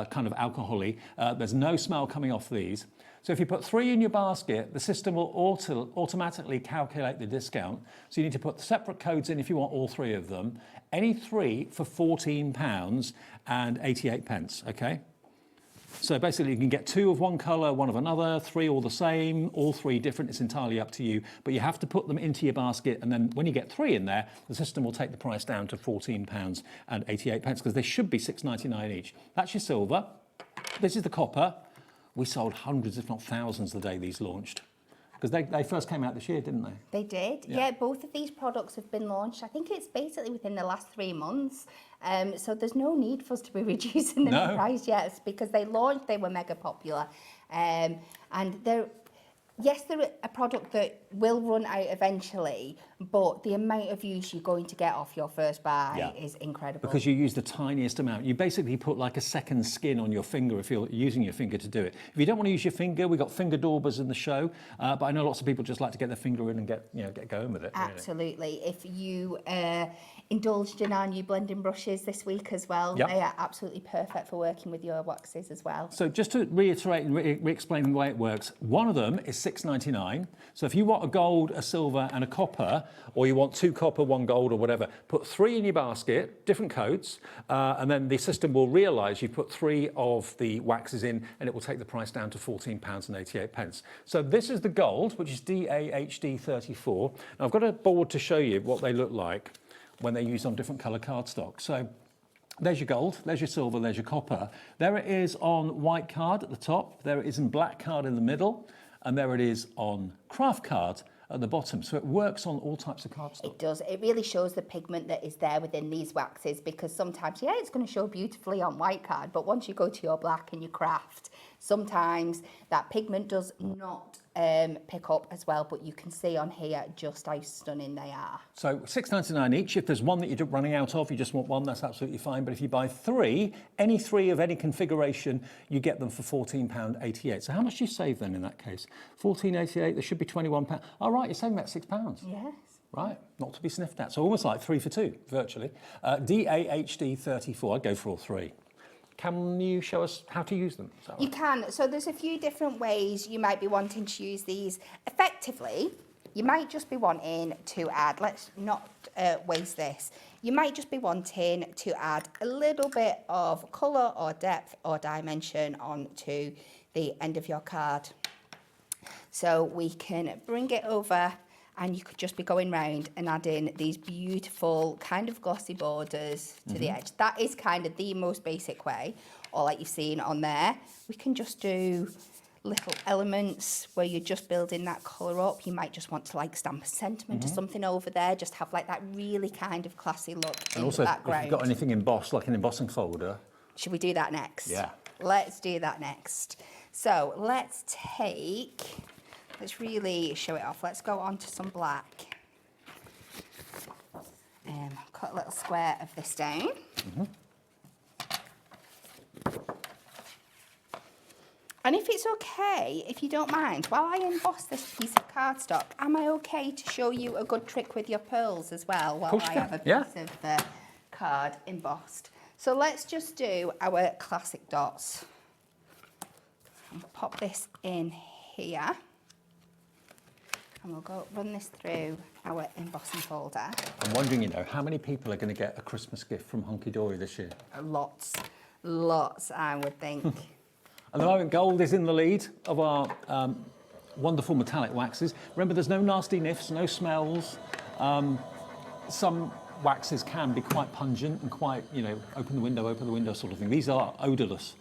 kind of alcohol-y. There's no smell coming off these. So if you put 3 in your basket, the system will automatically calculate the discount. So you need to put separate codes in if you want all 3 of them. Any 3 for £14.88, okay? So basically you can get 2 of one colour, 1 of another, 3 all the same, all 3 different. It's entirely up to you. But you have to put them into your basket, and then when you get 3 in there, the system will take the price down to £14.88 because they should be £6.99 each. That's your silver. This is the copper. We sold hundreds, if not thousands, the day these launched. Because they first came out this year, didn't they? They did. Yeah, both of these products have been launched. I think it's basically within the last 3 months. So there's no need for us to be reducing them in price yet because they launched, they were mega popular. And they're a product that will run out eventually, but the amount of use you're going to get off your first buy is incredible. Because you use the tiniest amount. You basically put like a second skin on your finger if you're using your finger to do it. If you don't want to use your finger, we've got finger daubers in the show, but I know lots of people just like to get their finger in and get going with it. Absolutely. Really. If you indulged in our new blending brushes this week as well, they are absolutely perfect for working with your waxes as well. So just to reiterate and re-explain the way it works, one of them is £6.99. So if you want a gold, a silver and a copper, or you want 2 copper, 1 gold or whatever, put 3 in your basket, different codes, and then the system will realise you've put 3 of the waxes in and it will take the price down to £14.88. So this is the gold, which is DAHD34. Now I've got a board to show you what they look like when they're used on different colour cardstock. So there's your gold, there's your silver, there's your copper. There it is on white card at the top, there it is in black card in the middle, and there it is on craft card at the bottom. So it works on all types of cardstock. It does. It really shows the pigment that is there within these waxes because sometimes, it's going to show beautifully on white card, but once you go to your black and your craft, sometimes that pigment does not pick up as well, but you can see on here just how stunning they are. So £6.99 each. If there's one that you're running out of, you just want one, that's absolutely fine. But if you buy three, any three of any configuration, you get them for £14.88. So how much do you save then in that case? £14.88, there should be £21. Oh, right, you're saving about £6. Yes. Right, not to be sniffed at. So almost like 3 for 2, virtually. DAHD 34, I'd go for all three. Can you show us how to use them? You can. So there's a few different ways you might be wanting to use these. Effectively, you might just be wanting to add, let's not waste this, you might just be wanting to add a little bit of colour or depth or dimension onto the end of your card. So we can bring it over, and you could just be going round and adding these beautiful kind of glossy borders to the edge. That is kind of the most basic way, or like you've seen on there. We can just do little elements where you're just building that colour up. You might just want to like stamp a sentiment or something over there, just have like that really kind of classy look in the background. If you've got anything embossed, like an embossing folder. Should we do that next? Yeah. Let's do that next. So let's really show it off. Let's go on to some black. Cut a little square of this down. And if it's okay, if you don't mind, while I emboss this piece of cardstock, am I okay to show you a good trick with your pearls as well while I have a piece of card embossed? So let's just do our classic dots. I'll pop this in here. And we'll go run this through our embossing folder. I'm wondering, how many people are going to get a Christmas gift from Hunkydory this year? Lots, I would think. At the moment, gold is in the lead of our wonderful metallic waxes. Remember, there's no nasty niffs, no smells. Some waxes can be quite pungent and quite, open the window sort of thing. These are odourless.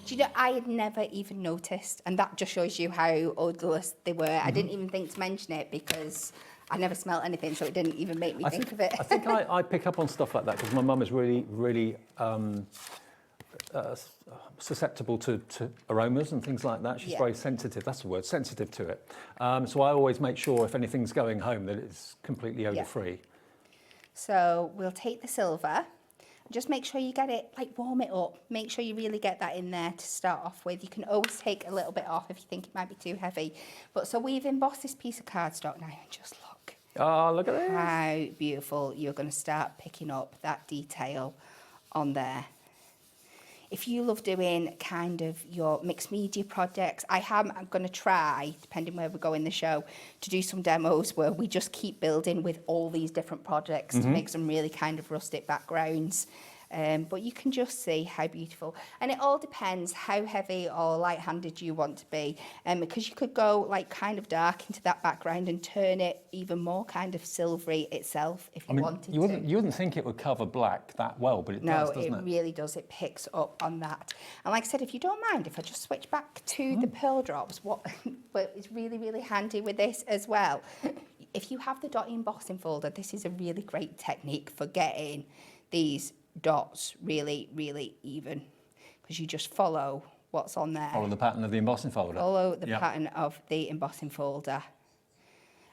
Do you know, I had never even noticed, and that just shows you how odourless they were. I didn't even think to mention it because I never smelt anything, so it didn't even make me think of it. I think I pick up on stuff like that because my mum is really susceptible to aromas and things like that. She's very sensitive, that's the word, sensitive to it. So I always make sure if anything's going home that it's completely odour-free. So we'll take the silver. Just make sure you get it, warm it up. Make sure you really get that in there to start off with. You can always take a little bit off if you think it might be too heavy. But so we've embossed this piece of cardstock now, and just look. Oh, look at this. How beautiful. You're going to start picking up that detail on there. If you love doing kind of your mixed media projects, I'm going to try, depending where we go in the show, to do some demos where we just keep building with all these different projects to make some really kind of rustic backgrounds. But you can just see how beautiful. And it all depends how heavy or light-handed you want to be. Because you could go kind of dark into that background and turn it even more kind of silvery itself if you wanted to. You wouldn't think it would cover black that well, but it does, doesn't it? No, it really does. It picks up on that. And like I said, if you don't mind, if I just switch back to the pearl drops, what is really, really handy with this as well, if you have the dot embossing folder, this is a really great technique for getting these dots really, really even, because you just follow what's on there. Follow the pattern of the embossing folder. Follow the pattern of the embossing folder.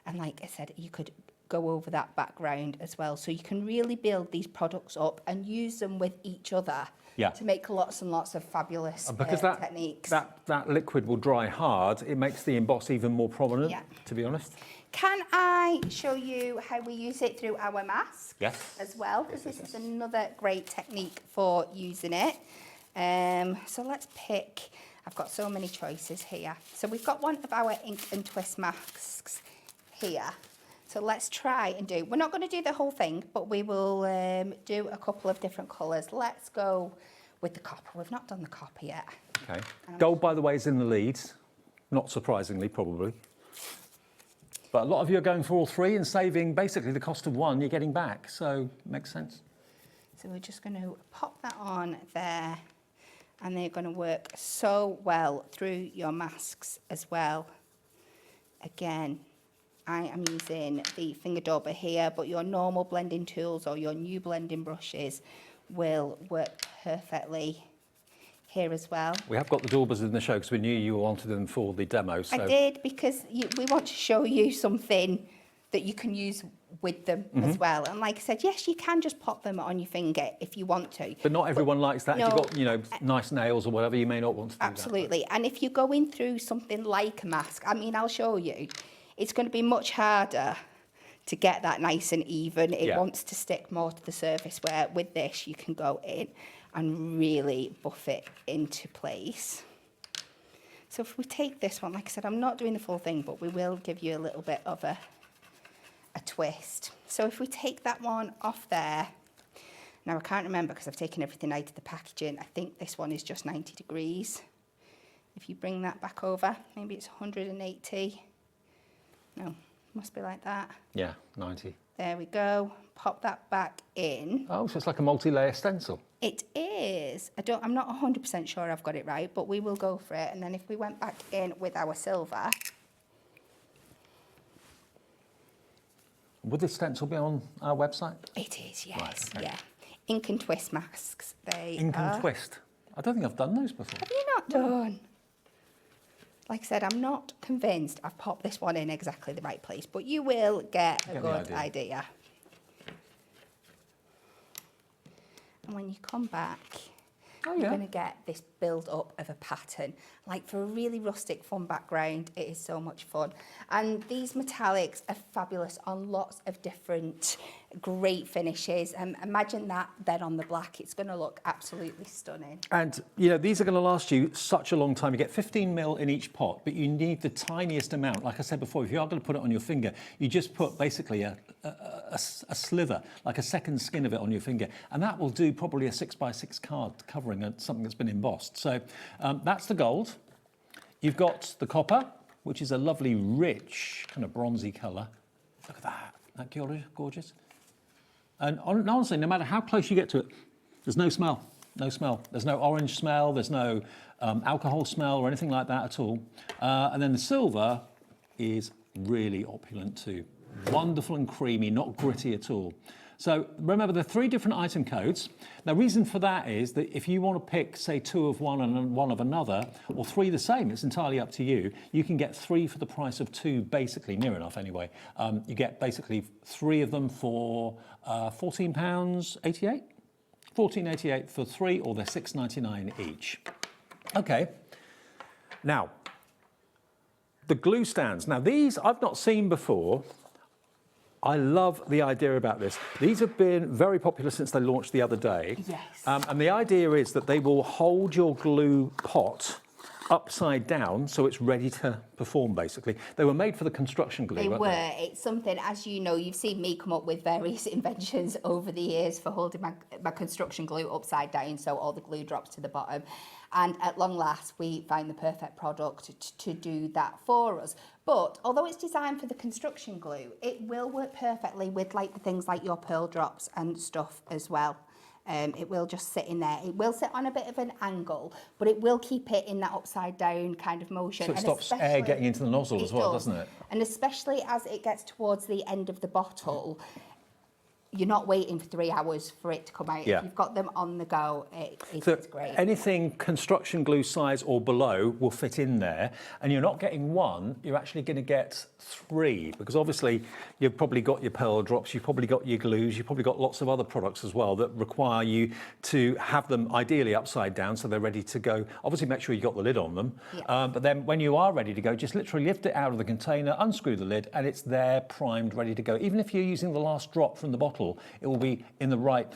And like I said, you could go over that background as well. So you can really build these products up and use them with each other to make lots and lots of fabulous techniques. That liquid will dry hard. It makes the emboss even more prominent, to be honest. Can I show you how we use it through our mask as well? Because this is another great technique for using it. So let's pick, I've got so many choices here. So we've got one of our ink and twist masks here. So let's try and do, we're not going to do the whole thing, but we will do a couple of different colours. Let's go with the copper. We've not done the copper yet. Okay. Gold, by the way, is in the lead. Not surprisingly, probably. But a lot of you are going for all three and saving basically the cost of one you're getting back. So it makes sense. So we're just going to pop that on there, and they're going to work so well through your masks as well. Again, I am using the finger dauber here, but your normal blending tools or your new blending brushes will work perfectly here as well. We have got the daubers in the show because we knew you wanted them for the demo. So. I did, because we want to show you something that you can use with them as well. And like I said, yes, you can just pop them on your finger if you want to. But not everyone likes that. No, If you've got, you know, nice nails or whatever, you may not want to do that. Absolutely. And if you're going through something like a mask, I mean, I'll show you, it's going to be much harder to get that nice and even. It wants to stick more to the surface, where with this you can go in and really buff it into place. So if we take this one, like I said, I'm not doing the full thing, but we will give you a little bit of a twist. So if we take that one off there, now I can't remember because I've taken everything out of the packaging. I think this one is just 90 degrees. If you bring that back over, maybe it's 180. No, must be like that. Yeah, 90. There we go. Pop that back in. Oh, so it's like a multi-layer stencil. It is. I'm not 100% sure I've got it right, but we will go for it. And then if we went back in with our silver. Would this stencil be on our website? It is, yes. Right, okay. Yeah. Ink and twist masks. Ink and twist. I don't think I've done those before. Have you not done? Like I said, I'm not convinced I've popped this one in exactly the right place, but you will get a good idea. And when you come back, you're going to get this build up of a pattern. Like, for a really rustic, fun background, it is so much fun. And these metallics are fabulous on lots of different great finishes. Imagine that then on the black. It's going to look absolutely stunning. And, you know, these are going to last you such a long time. You get 15 mil in each pot, but you need the tiniest amount. Like I said before, if you are going to put it on your finger, you just put basically a slither, like a second skin of it on your finger. And that will do probably a 6x6 card covering something that's been embossed. So that's the gold. You've got the copper, which is a lovely, rich, kind of bronzy colour. Look at that. Isn't that gorgeous? And honestly, no matter how close you get to it, there's no smell. No smell. There's no orange smell. There's no alcohol smell or anything like that at all. And then the silver is really opulent too. Wonderful and creamy, not gritty at all. So remember, there are 3 different item codes. Now, reason for that is that if you want to pick, say, 2 of one and 1 of another, or 3 the same, it's entirely up to you. You can get 3 for the price of 2, basically, near enough anyway. You get basically 3 of them for £14.88? £14.88 for 3, or they're £6.99 each. Okay. Now, the glue stands. Now, these I've not seen before. I love the idea about this. These have been very popular since they launched the other day. Yes. And the idea is that they will hold your glue pot upside down so it's ready to perform, basically. They were made for the construction glue, weren't they? It's something, as you know, you've seen me come up with various inventions over the years for holding my construction glue upside down so all the glue drops to the bottom. And at long last, we find the perfect product to do that for us. But although it's designed for the construction glue, it will work perfectly with like the things like your pearl drops and stuff as well. It will just sit in there. It will sit on a bit of an angle, but it will keep it in that upside down kind of motion. So it stops air getting into the nozzle as well, doesn't it? And especially as it gets towards the end of the bottle, you're not waiting for 3 hours for it to come out. Yeah. If you've got them on the go, it's great. Anything construction glue size or below will fit in there, and you're not getting 1, you're actually going to get 3, because obviously you've probably got your pearl drops, you've probably got your glues, you've probably got lots of other products as well that require you to have them ideally upside down so they're ready to go. Obviously make sure you've got the lid on them, but then when you are ready to go, just literally lift it out of the container, unscrew the lid, and it's there, primed, ready to go. Even if you're using the last drop from the bottle, it will be in the right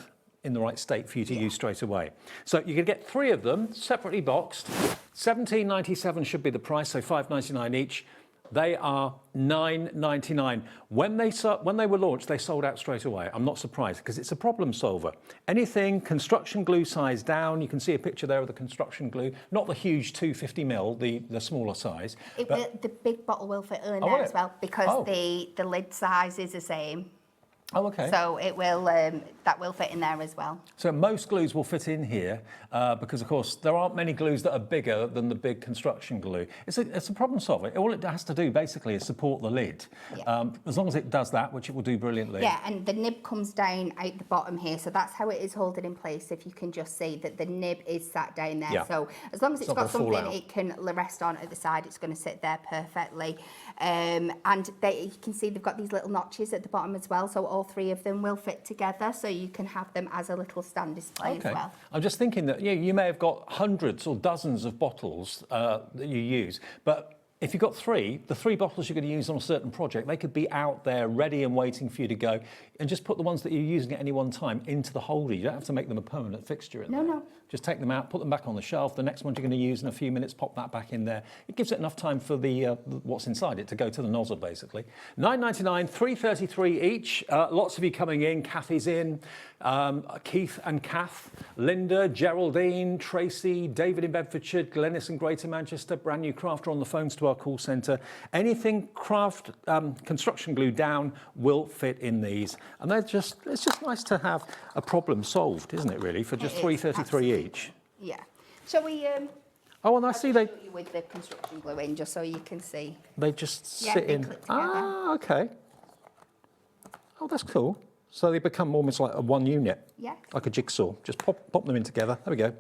state for you to use straight away. So you can get 3 of them separately boxed. £17.97 should be the price, so £5.99 each. They are £9.99. When they were launched, they sold out straight away. I'm not surprised, because it's a problem solver. Anything construction glue size down, you can see a picture there of the construction glue, not the huge 250ml, the smaller size. The big bottle will fit in there as well, because the lid size is the same. Oh, okay. So it will that will fit in there as well. So most glues will fit in here because, of course, there aren't many glues that are bigger than the big construction glue. It's a problem solver. All it has to do basically is support the lid. Yeah. As long as it does that, which it will do brilliantly. Yeah, and the nib comes down out the bottom here, so that's how it is holding in place. If you can just see that the nib is sat down there. Yeah. So as long as it's not got gonna fall something out. it can rest on at the side, it's going to sit there perfectly. And you can see they've got these little notches at the bottom as well, so all three of them will fit together, so you can have them as a little stand display as well. I'm just thinking that you may have got hundreds or dozens of bottles that you use, but if you've got three, the three bottles you're going to use on a certain project, they could be out there ready and waiting for you to go, and just put the ones that you're using at any one time into the holder. You don't have to make them a permanent fixture in there. No. Just take them out, put them back on the shelf. The next one you're going to use in a few minutes, pop that back in there. It gives it enough time for the what's inside it to go to the nozzle, basically. $9.99, $3.33 each. Lots of you coming in. Kathy's in. Keith and Kath, Linda, Geraldine, Tracy, David in Bedfordshire, Glennis in Greater Manchester, brand new crafter on the phones to our call centre. Anything craft construction glue down will fit in these. And it's just nice to have a problem solved, isn't it, really, for just $3.33 each? Yeah. Shall we... Oh, and I see they... with the construction glue in, just so you can see. They just Yeah, sit they in. clip together. Ah, okay. Oh, that's cool. So they become almost like a one unit. Yeah. Like a jigsaw. Just pop them in together. There we go.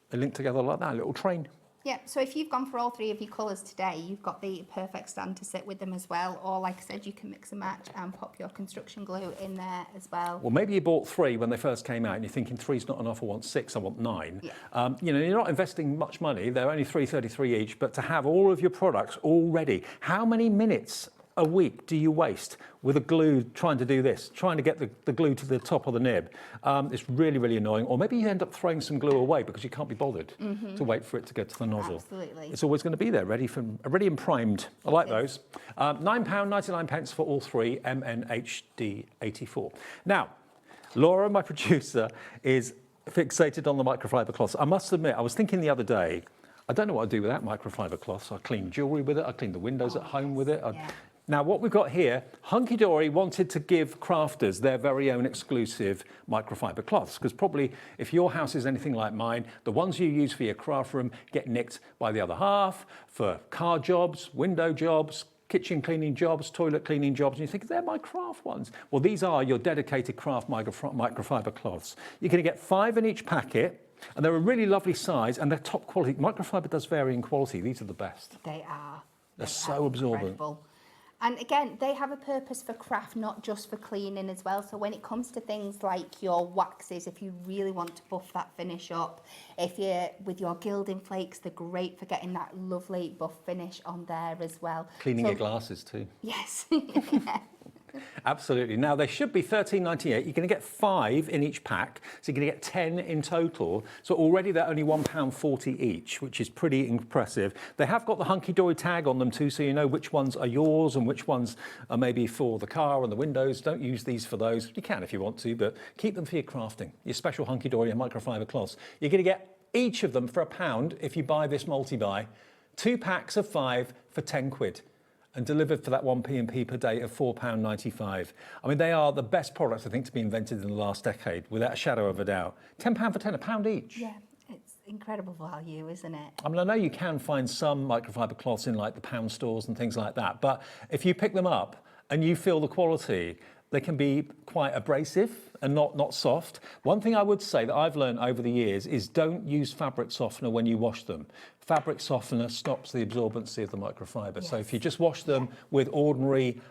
They link together like that, a little train. Yeah, so if you've gone for all three of your colours today, you've got the perfect stand to sit with them as well. Or like I said, you can mix and match and pop your construction glue in there as well. Well, maybe you bought three when they first came out and you're thinking three's not enough, I want six, I want nine. Yeah. You're not investing much money. They're only $3.33 each, but to have all of your products all ready, how many minutes a week do you waste with a glue trying to do this, trying to get the glue to the top of the nib? It's really, really annoying. Or maybe you end up throwing some glue away because you can't be bothered to wait for it to get to the nozzle. Absolutely. It's always going to be there, ready and primed. I like those. £9.99 for all three, MNHD 84. Now, Laura, my producer, is fixated on the microfiber cloths. I must admit, I was thinking the other day, I don't know what I'd do without microfiber cloths. I clean jewellery with it. I clean the windows at home with it. Now, what we've got here, Hunkydory wanted to give crafters their very own exclusive microfiber cloths, because probably if your house is anything like mine, the ones you use for your craft room get nicked by the other half for car jobs, window jobs, kitchen cleaning jobs, toilet cleaning jobs, and you think, they're my craft ones. Well, these are your dedicated craft microfiber cloths. You're going to get 5 in each packet, and they're a really lovely size, and they're top quality. Microfiber does vary in quality. These are the best. They are. They're so absorbent. Incredible. And again, they have a purpose for craft, not just for cleaning as well. So when it comes to things like your waxes, if you really want to buff that finish up, if you're with your gilding flakes, they're great for getting that lovely buff finish on there as well. Cleaning your glasses too. Yes. Yeah. Absolutely. Now, they should be $13.98. You're going to get 5 in each pack, so you're going to get 10 in total. So already they're only £1.40 each, which is pretty impressive. They have got the Hunkydory tag on them too, so you know which ones are yours and which ones are maybe for the car and the windows. Don't use these for those. You can if you want to, but keep them for your crafting, your special Hunkydory and microfiber cloths. You're going to get each of them for £1 if you buy this multi-buy. 2 packs of 5 for 10 quid. And delivered for that 1 P&P per day of £4.95. I mean, they are the best products, I think, to be invented in the last decade, without a shadow of a doubt. £10 for 10, £1 each. Yeah, it's incredible value, isn't it? I mean, I know you can find some microfiber cloths in like the pound stores and things like that, but if you pick them up and you feel the quality, they can be quite abrasive and not soft. One thing I would say that I've learned over the years is don't use fabric softener when you wash them. Fabric softener stops the absorbency of the microfiber. Yes. So if you just wash them with ordinary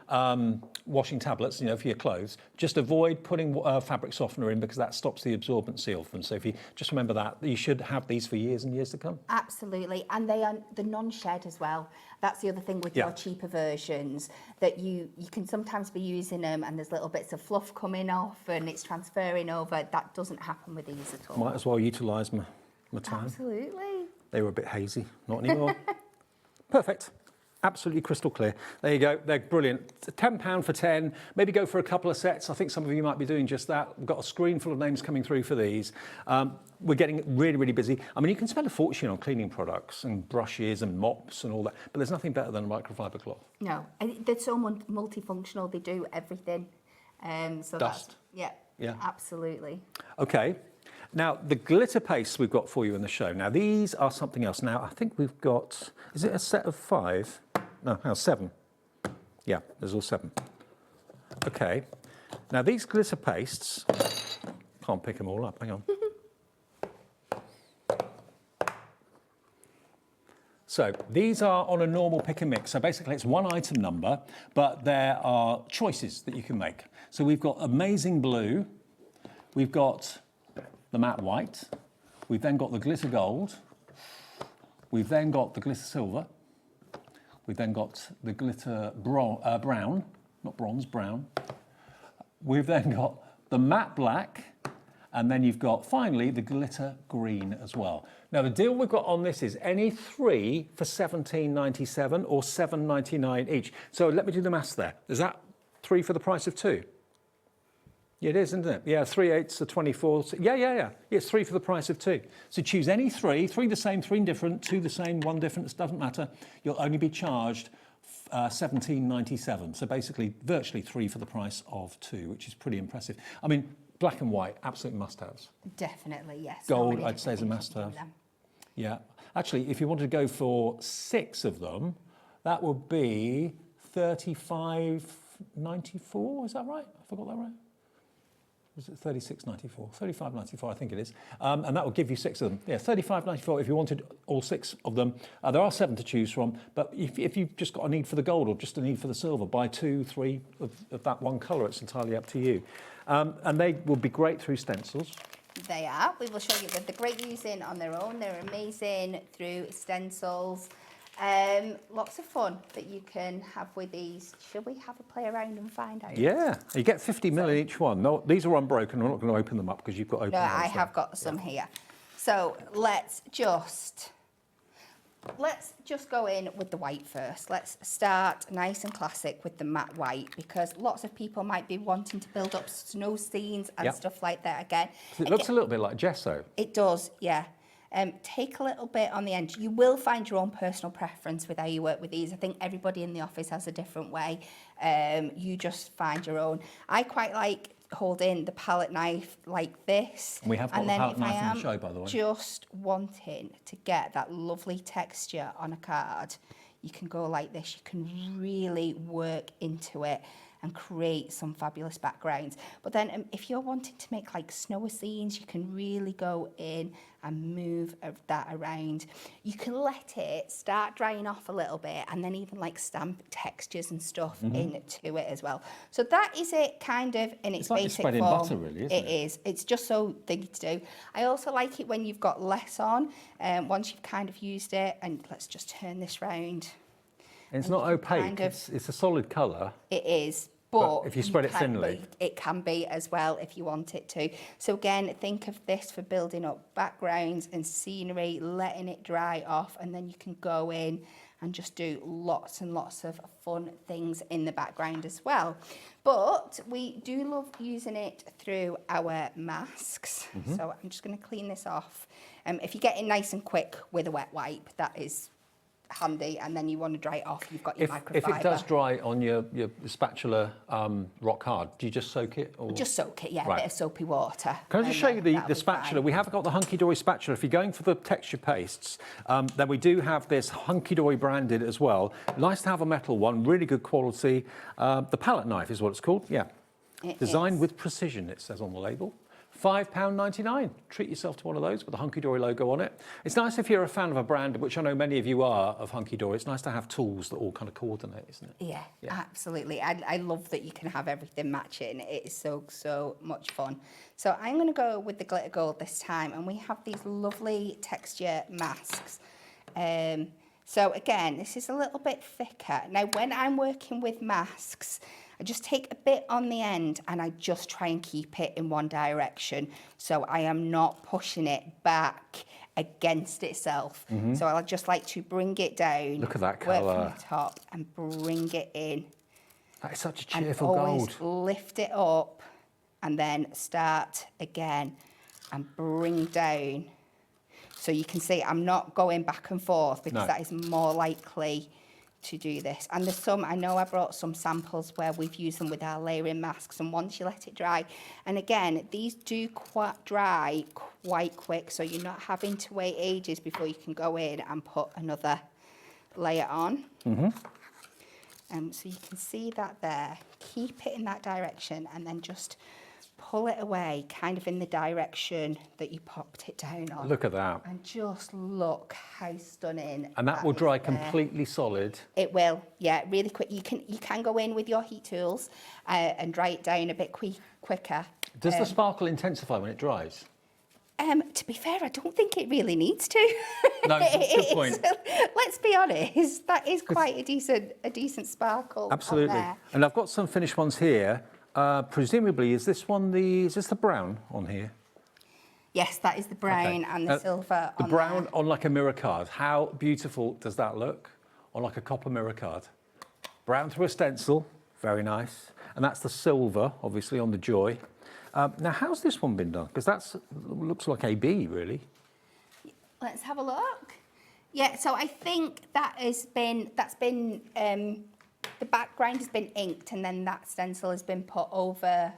washing tablets, for your clothes, just avoid putting fabric softener in because that stops the absorbency of them. So if you just remember that, you should have these for years and years to come. Absolutely. And they are the non-shed as well. That's the other thing with your cheaper versions, that you can sometimes be using them and there's little bits of fluff coming off and it's transferring over. That doesn't happen with these at all. Might as well utilise my time. Absolutely. They were a bit hazy, not anymore. Perfect. Absolutely crystal clear. There you go. They're brilliant. £10 for 10. Maybe go for a couple of sets. I think some of you might be doing just that. We've got a screen full of names coming through for these. We're getting really, really busy. I mean, you can spend a fortune on cleaning products and brushes and mops and all that, but there's nothing better than a microfiber cloth. No, they're so multifunctional. They do everything. So Dust. Yeah, absolutely. Okay. Now, the glitter pastes we've got for you in the show. Now, these are something else. Now, I think we've got, is it a set of 5? No, 7. Yeah, there's all 7. Okay. Now, these glitter pastes, can't pick them all up, hang on. So these are on a normal pick and mix. So basically it's one item number, but there are choices that you can make. So we've got amazing blue, we've got the matte white, we've then got the glitter gold, we've then got the glitter silver, we've then got the glitter brown, not bronze, brown. We've then got the matte black, and then you've got, finally, the glitter green as well. Now, the deal we've got on this is any 3 for £17.97 or £7.99 each. So let me do the maths there. Is that 3 for the price of 2? Yeah, it is, isn't it? Yeah, 3 8s are 24. Yeah. It's 3 for the price of 2. So choose any 3 the same, 3 different, 2 the same, 1 different, it doesn't matter. You'll only be charged £17.97. So basically, virtually 3 for the price of 2, which is pretty impressive. I mean, black and white, absolute must-haves. Definitely, yes. Gold, I'd say, is a must-have. Yeah. Actually, if you wanted to go for 6 of them, that would be $35.94. Is that right? Have I got that right? Was it $36.94? $35.94, I think it is. And that will give you 6 of them. Yeah, $35.94 if you wanted all 6 of them. There are 7 to choose from, but if you've just got a need for the gold or just a need for the silver, buy 2, 3 of that one colour. It's entirely up to you. And they will be great through stencils. They are. We will show you that they're great using on their own. They're amazing through stencils. Lots of fun that you can have with these. Should we have a play around and find out? Yeah, you get 50 mil in each one. No, these are unbroken. We're not going to open them up because you've got open. No, I have got some here. So let's just go in with the white first. Let's start nice and classic with the matte white, because lots of people might be wanting to build up snow scenes and stuff like that again. It looks a little bit like gesso. It does, yeah. Take a little bit on the end. You will find your own personal preference with how you work with these. I think everybody in the office has a different way. You just find your own. I quite like holding the palette knife like this. We have got the palette knife in the show, by the way. Just wanting to get that lovely texture on a card, you can go like this. You can really work into it and create some fabulous backgrounds. But then if you're wanting to make like snowy scenes, you can really go in and move that around. You can let it start drying off a little bit and then even like stamp textures and stuff into it as well. So that is it kind of in its like basic spreading form. butter, really, isn't it? It is. It's just so thing to do. I also like it when you've got less on, once you've kind of used it, and let's just turn this round. It's not opaque, it's a solid colour. It is, but if you spread it thinly. It can be as well if you want it to. So again, think of this for building up backgrounds and scenery, letting it dry off, and then you can go in and just do lots and lots of fun things in the background as well. But we do love using it through our masks. So I'm just going to clean this off. If you get it nice and quick with a wet wipe, that is handy, and then you want to dry it off, you've got your microfiber. If it does dry on your spatula rock hard, do you just soak it? Or? Just soak it, yeah, Right. a bit of soapy water. Can I just show you the that'll be spatula? fine. We have got the Hunkydory spatula. If you're going for the texture pastes, then we do have this Hunkydory branded as well. Nice to have a metal one, really good quality. The palette knife is what it's called, yeah. Designed with precision, it says on the label. £5.99. Treat yourself to one of those with the Hunkydory logo on it. It's nice if you're a fan of a brand, which I know many of you are, of Hunkydory. It's nice to have tools that all kind of coordinate, isn't it? Yeah, absolutely. I love that you can have everything matching. It is so much fun. So I'm going to go with the glitter gold this time, and we have these lovely texture masks. So again, this is a little bit thicker. Now, when I'm working with masks, I just take a bit on the end and I just try and keep it in one direction. So I am not pushing it back against itself. So I just like to bring it down. Look at that Work colour. from the top and bring it in. That is such a And cheerful always gold. lift it up and then start again and bring down. So you can see I'm not going back and forth because that is more likely to do this. And there's some, I know I brought some samples where we've used them with our layering masks, and once you let it dry, and again, these do dry quite quick, so you're not having to wait ages before you can go in and put another layer on. So you can see that there. Keep it in that direction and then just pull it away kind of in the direction that you popped it down on. Look at that. And just look how stunning. And that will dry completely solid. It will, yeah, really quick. You can go in with your heat tools and dry it down a bit quicker. Does the sparkle intensify when it dries? To be fair, I don't think it really needs to. No, that's a good point. Let's be honest, that is quite a decent sparkle. Absolutely. On there. And I've got some finished ones here. Presumably, is this the brown on here? Yes, that is the brown and the silver The on brown there. on like a mirror card. How beautiful does that look on like a copper mirror card? Brown through a stencil, very nice. And that's the silver, obviously, on the Joy. Now, how's this one been done? Because that looks like AB, really. Let's have a look. Yeah, so I think that's been the background has been inked, and then that stencil has been put over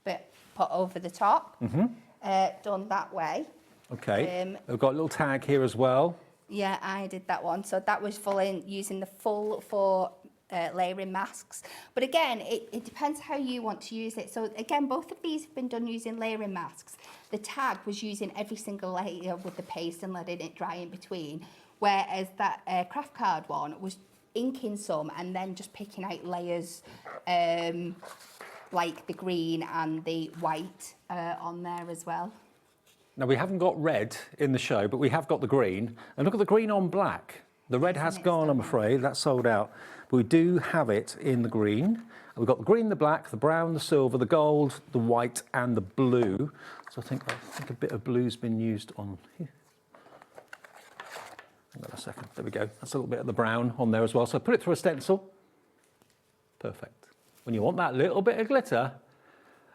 the top. Done that way. Okay. We've got a little tag here as well. Yeah, I did that one. So that was using the full 4 layering masks. But again, it depends how you want to use it. So again, both of these have been done using layering masks. The tag was using every single layer with the paste and letting it dry in between, whereas that craft card one was inking some and then just picking out layers like the green and the white on there as well. Now, we haven't got red in the show, but we have got the green. And look at the green on black. The red has gone, I'm afraid. That's sold out. But we do have it in the green. And we've got the green, the black, the brown, the silver, the gold, the white, and the blue. So I think a bit of blue's been used on here. Hang on a second. There we go. That's a little bit of the brown on there as well. So put it through a stencil. Perfect. When you want that little bit of glitter,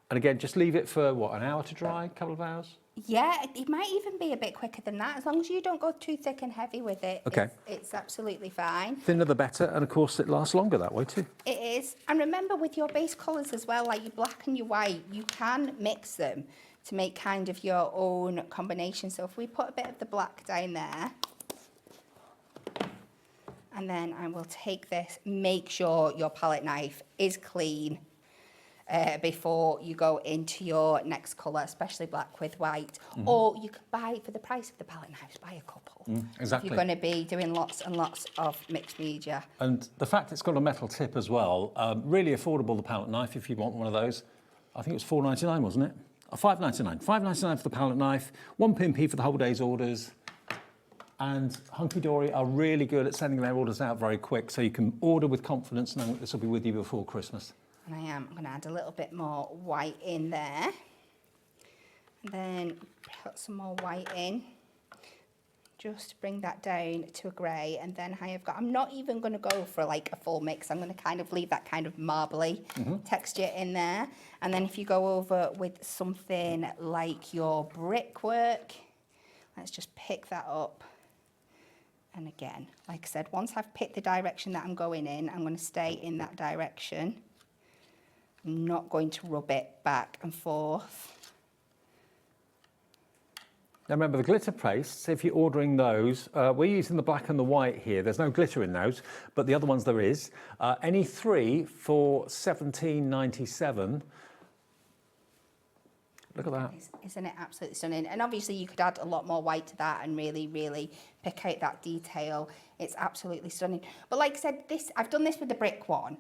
and again, just leave it for, what, an hour to dry, a couple of hours? Yeah, it might even be a bit quicker than that. As long as you don't go too thick and heavy with it, Okay. it's absolutely fine. Thinner the better, and of course it lasts longer that way too. It is. And remember, with your base colours as well, like your black and your white, you can mix them to make kind of your own combination. So if we put a bit of the black down there, and then I will take this, make sure your palette knife is clean before you go into your next colour, especially black with white. Or you could buy, for the price of the palette knives, buy a couple. Exactly. If you're going to be doing lots and lots of mixed media. And the fact it's got a metal tip as well, really affordable, the palette knife, if you want one of those. I think it was $4.99, wasn't it? $5.99. $5.99 for the palette knife, 1p for the whole day's orders. And Hunkydory are really good at sending their orders out very quick, so you can order with confidence knowing that this will be with you before Christmas. And I am going to add a little bit more white in there. And then put some more white in. Just to bring that down to a grey. And then I'm not even going to go for like a full mix. I'm going to kind of leave that kind of marbly texture in there. And then if you go over with something like your brickwork, let's just pick that up. And again, like I said, once I've picked the direction that I'm going in, I'm going to stay in that direction. I'm not going to rub it back and forth. Now remember the glitter pastes, if you're ordering those, we're using the black and the white here. There's no glitter in those, but the other ones there is. Any 3 for $17.97. Look at that. Isn't it absolutely stunning? And obviously you could add a lot more white to that and really, really pick out that detail. It's absolutely stunning. But like I said, I've done this with the brick one.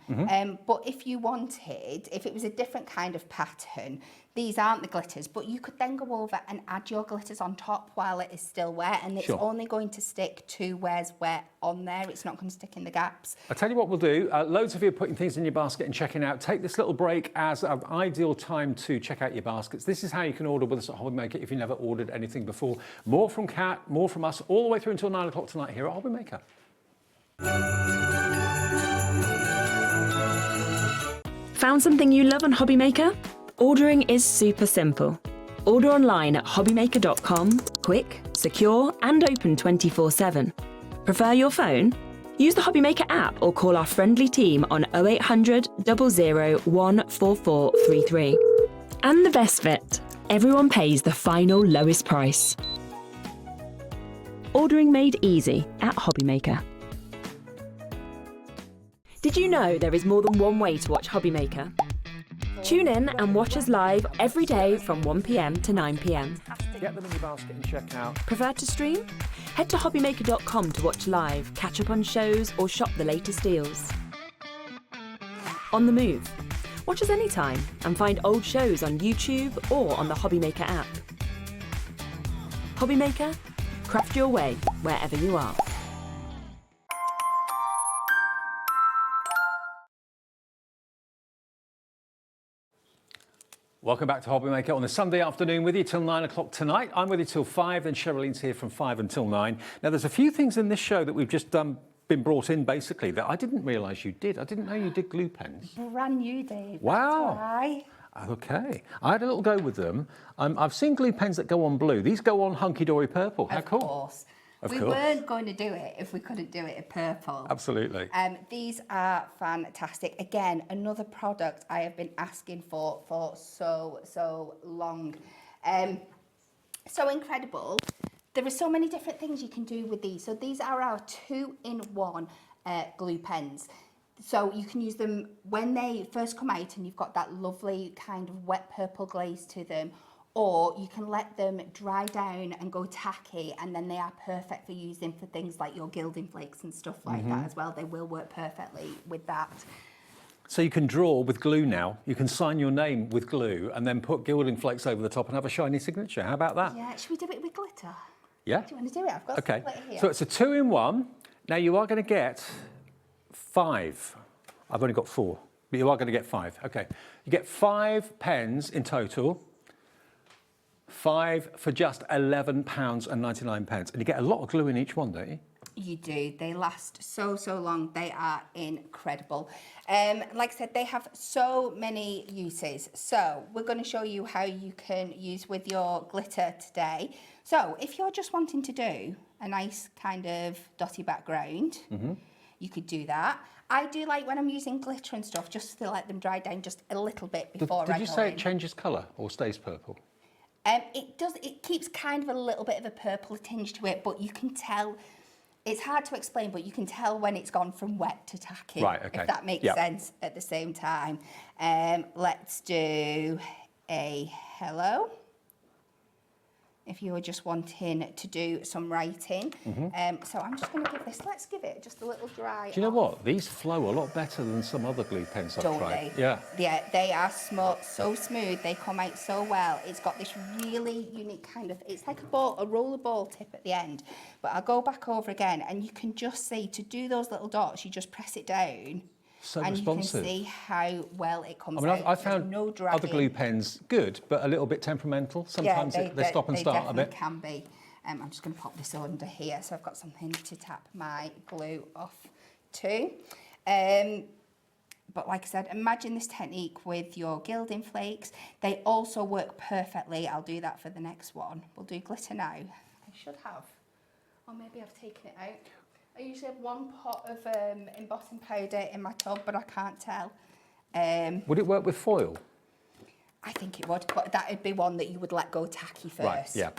But if you wanted, if it was a different kind of pattern, these aren't the glitters, but you could then go over and add your glitters on top while it is still wet, and it's only going to stick to where's wet on there. It's not going to stick in the gaps. I'll tell you what we'll do. Loads of you are putting things in your basket and checking out. Take this little break as an ideal time to check out your baskets. This is how you can order with us at Hobby Maker if you never ordered anything before. More from Kat, more from us, all the way through until 9 o'clock tonight here at Hobby Maker. Found something you love on Hobby Maker? Ordering is super simple. Order online at hobbymaker.com, quick, secure, and open 24/7. Prefer your phone? Use the Hobbymaker app or call our friendly team on 0800 001 4433. And the best bit, everyone pays the final lowest price. Ordering made easy at Hobbymaker. Did you know there is more than one way to watch Hobbymaker? Tune in and watch us live every day from 1 p.m. to 9 p.m. Get them in your basket and check out. Prefer to stream? Head to hobbymaker.com to watch live, catch up on shows, or shop the latest deals. On the move. Watch us anytime and find old shows on YouTube or on the Hobbymaker app. Hobbymaker, craft your way wherever you are. Welcome back to Hobbymaker on a Sunday afternoon with you till 9 o'clock tonight. I'm with you till 5, then Sherilyn's here from 5 until 9. Now, there's a few things in this show that we've just been brought in, basically, that I didn't realise you did. I didn't know you did glue pens. Brand new, Dave. Wow. That's why. OK. I had a little go with them. I've seen glue pens that go on blue. These go on Hunkydory purple. How cool. Of course. Of we course. weren't going to do it if we couldn't do it in purple. Absolutely. These are fantastic. Again, another product I have been asking for so long. So incredible. There are so many different things you can do with these. So these are our 2-in-1 glue pens. So you can use them when they first come out and you've got that lovely kind of wet purple glaze to them, or you can let them dry down and go tacky, and then they are perfect for using for things like your gilding flakes and stuff like that as well. They will work perfectly with that. So you can draw with glue now. You can sign your name with glue and then put gilding flakes over the top and have a shiny signature. How about that? Yeah, should we do it with glitter? Yeah. Do you want to do it? I've got Okay. some glitter here. So it's a 2-in-1. Now you are going to get 5. I've only got 4, but you are going to get 5. Okay. You get 5 pens in total. 5 for just £11.99, and you get a lot of glue in each one, don't you? You do. They last so long. They are incredible. Like I said, they have so many uses. So we're going to show you how you can use with your glitter today. So if you're just wanting to do a nice kind of dotty background, you could do that. I do like when I'm using glitter and stuff, just to let them dry down just a little bit before I go in. Did you say it changes colour or stays purple? It does. It keeps kind of a little bit of a purple tinge to it, but you can tell. It's hard to explain, but you can tell when it's gone from wet to tacky. Right. Okay. If that makes sense at the same time. Let's do a hello. If you were just wanting to do some writing. So I'm just going to let's give it just a little dry. Do you know what? These flow a lot better than some other glue pens I've tried. They? Yeah. Yeah, they are so smooth. They come out so well. It's got this really unique kind of, it's like a roller ball tip at the end. But I'll go back over again and you can just see, to do those little dots, you just press it down. So and responsive. you can see how well it comes I mean, out. I found no other glue pens good, but a little bit temperamental. Sometimes they stop and start a bit. They can be. I'm just going to pop this under here, so I've got something to tap my glue off to. But like I said, imagine this technique with your gilding flakes. They also work perfectly. I'll do that for the next one. We'll do glitter now. I should have, or maybe I've taken it out. I usually have 1 pot of embossing powder in my tub, but I can't tell. Would it work with foil? I think it would, but that would be one that you would let go tacky first. Right, yeah.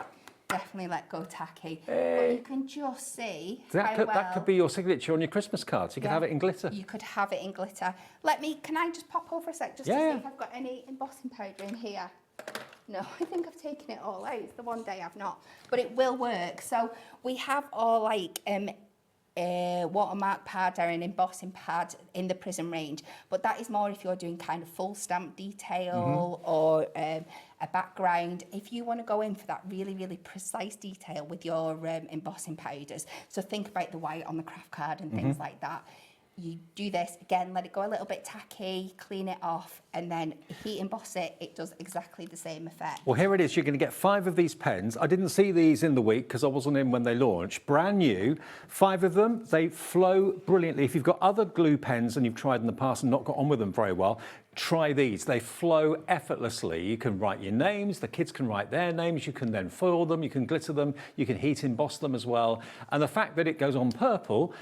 Definitely let go tacky. But you can just see That could be your signature on your Christmas cards. You could have it in glitter. You could have it in glitter. Can I just pop over a sec just to see if I've got any embossing powder in here? No, I think I've taken it all out. It's the one day I've not. But it will work. So we have all like watermark pad or an embossing pad in the Prism range, but that is more if you're doing kind of full stamp detail or a background. If you want to go in for that really precise detail with your embossing powders, so think about the white on the craft card and things like that. You do this again, let it go a little bit tacky, clean it off, and then heat emboss it. It does exactly the same effect. Well, here it is. You're going to get 5 of these pens. I didn't see these in the week because I wasn't in when they launched. Brand new, 5 of them. They flow brilliantly. If you've got other glue pens and you've tried in the past and not got on with them very well, try these. They flow effortlessly. You can write your names, the kids can write their names, you can then foil them, you can glitter them, you can heat emboss them as well. And the fact that it goes on purple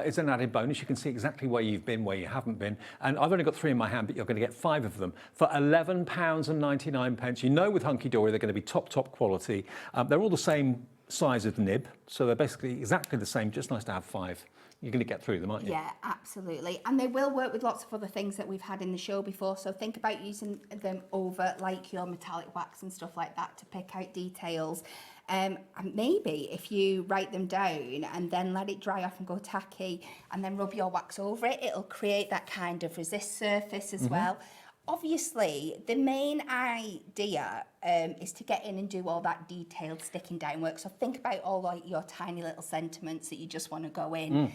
is an added bonus. You can see exactly where you've been, where you haven't been. And I've only got 3 in my hand, but you're going to get 5 of them for £11.99. You know with Hunkydory they're going to be top quality. They're all the same size of nib, so they're basically exactly the same, just nice to have 5. You're going to get through them, aren't you? Yeah, absolutely. And they will work with lots of other things that we've had in the show before. So think about using them over like your metallic wax and stuff like that to pick out details. And maybe if you write them down and then let it dry off and go tacky and then rub your wax over it, it'll create that kind of resist surface as well. Obviously, the main idea is to get in and do all that detailed sticking down work. So think about all like your tiny little sentiments that you just want to go in.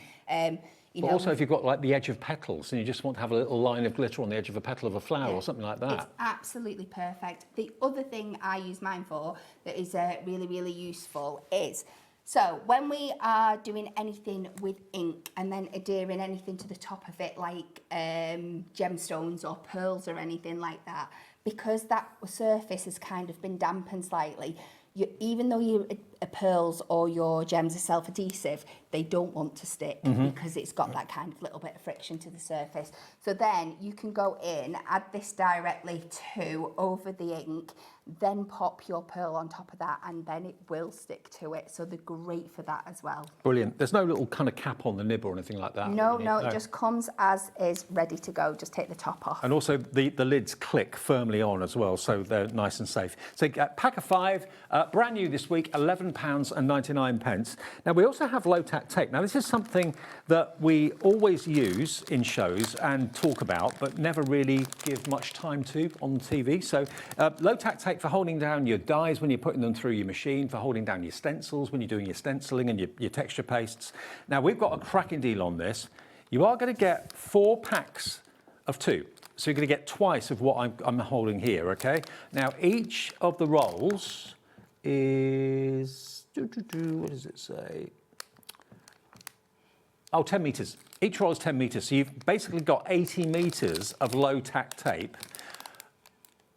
You know, also, if you've got like the edge of petals and you just want to have a little line of glitter on the edge of a petal of a flower or something like that. It's absolutely perfect. The other thing I use mine for that is really useful is, so when we are doing anything with ink and then adhering anything to the top of it, like gemstones or pearls or anything like that, because that surface has kind of been dampened slightly, even though your pearls or your gems are self-adhesive, they don't want to stick because it's got that kind of little bit of friction to the surface. So then you can go in, add this directly over the ink, then pop your pearl on top of that, and then it will stick to it. So they're great for that as well. Brilliant. There's no little kind of cap on the nib or anything like that? No, it just comes as is, ready to go. Just take the top off. And also the lids click firmly on as well, so they're nice and safe. So pack of 5, brand new this week, £11.99. Now we also have low-tack tape. Now this is something that we always use in shows and talk about, but never really give much time to on TV. So low-tack tape for holding down your dies when you're putting them through your machine, for holding down your stencils when you're doing your stenciling and your texture pastes. Now we've got a cracking deal on this. You are going to get 4 packs of 2. So you're going to get twice of what I'm holding here, okay? Now each of the rolls is, what does it say? Oh, 10 metres. Each roll is 10 metres. So you've basically got 80 metres of low-tack tape.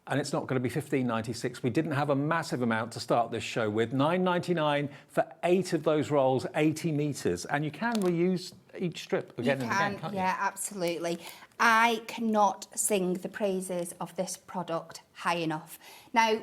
And it's not going to be $15.96. We didn't have a massive amount to start this show with. $9.99 for 8 of those rolls, 80 metres. And you can reuse each strip again and again, can't you? Yeah, absolutely. I cannot sing the praises of this product high enough. Now,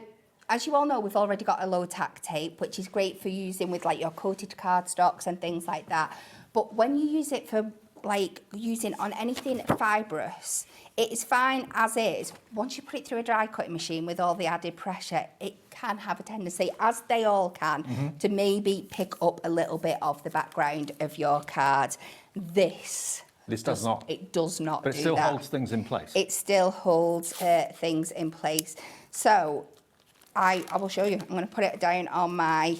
as you all know, we've already got a low-tack tape, which is great for using with like your coated cardstocks and things like that. But when you use it for like using on anything fibrous, it is fine as is. Once you put it through a dry cutting machine with all the added pressure, it can have a tendency, as they all can, to maybe pick up a little bit of the background of your card. This does not. It does not. But it still holds things in place. It still holds things in place. So I will show you. I'm going to put it down on my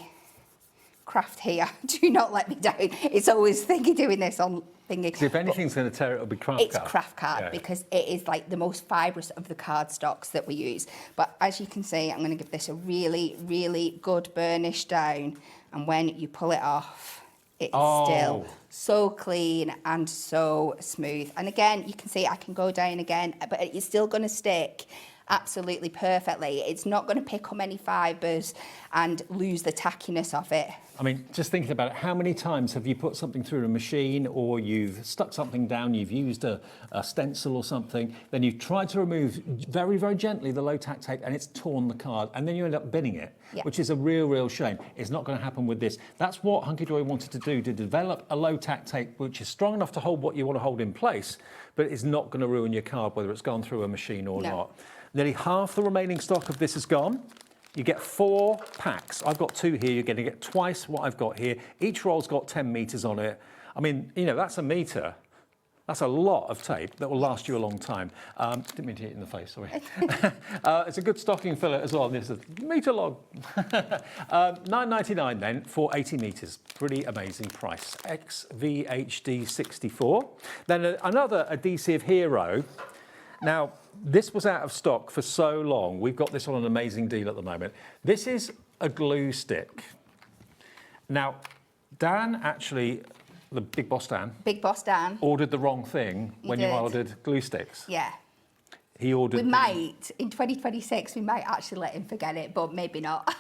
craft here. Do not let me down. It's always thingy doing this on thingy. If anything's going to tear it, it'll be craft card. It's craft card because it is like the most fibrous of the card stocks that we use. But as you can see, I'm going to give this a really good burnish down. And when you pull it off, it's still so clean and so smooth. And again, you can see I can go down again, but it's still going to stick absolutely perfectly. It's not going to pick up any fibres and lose the tackiness of it. I mean, just thinking about it, how many times have you put something through a machine or you've stuck something down, you've used a stencil or something, then you've tried to remove very gently the low-tack tape and it's torn the card and then you end up binning it, which is a real shame. It's not going to happen with this. That's what Hunkydory wanted to do, to develop a low-tack tape which is strong enough to hold what you want to hold in place, but it's not going to ruin your card, whether it's gone through a machine or not. Nearly half the remaining stock of this is gone. You get 4 packs. I've got 2 here. You're going to get twice what I've got here. Each roll's got 10 metres on it. I mean, you know, that's a metre. That's a lot of tape that will last you a long time. Didn't mean to hit you in the face, sorry. It's a good stocking filler as well. This is a metre long. $9.99 then for 80 metres. Pretty amazing price. XVHD 64. Then another adhesive hero. Now, this was out of stock for so long. We've got this on an amazing deal at the moment. This is a glue stick. Now, Dan actually, the Big Boss Dan, ordered the wrong thing when you ordered glue sticks. Yeah. he ordered. We might, in 2026, we might actually let him forget it, but maybe not.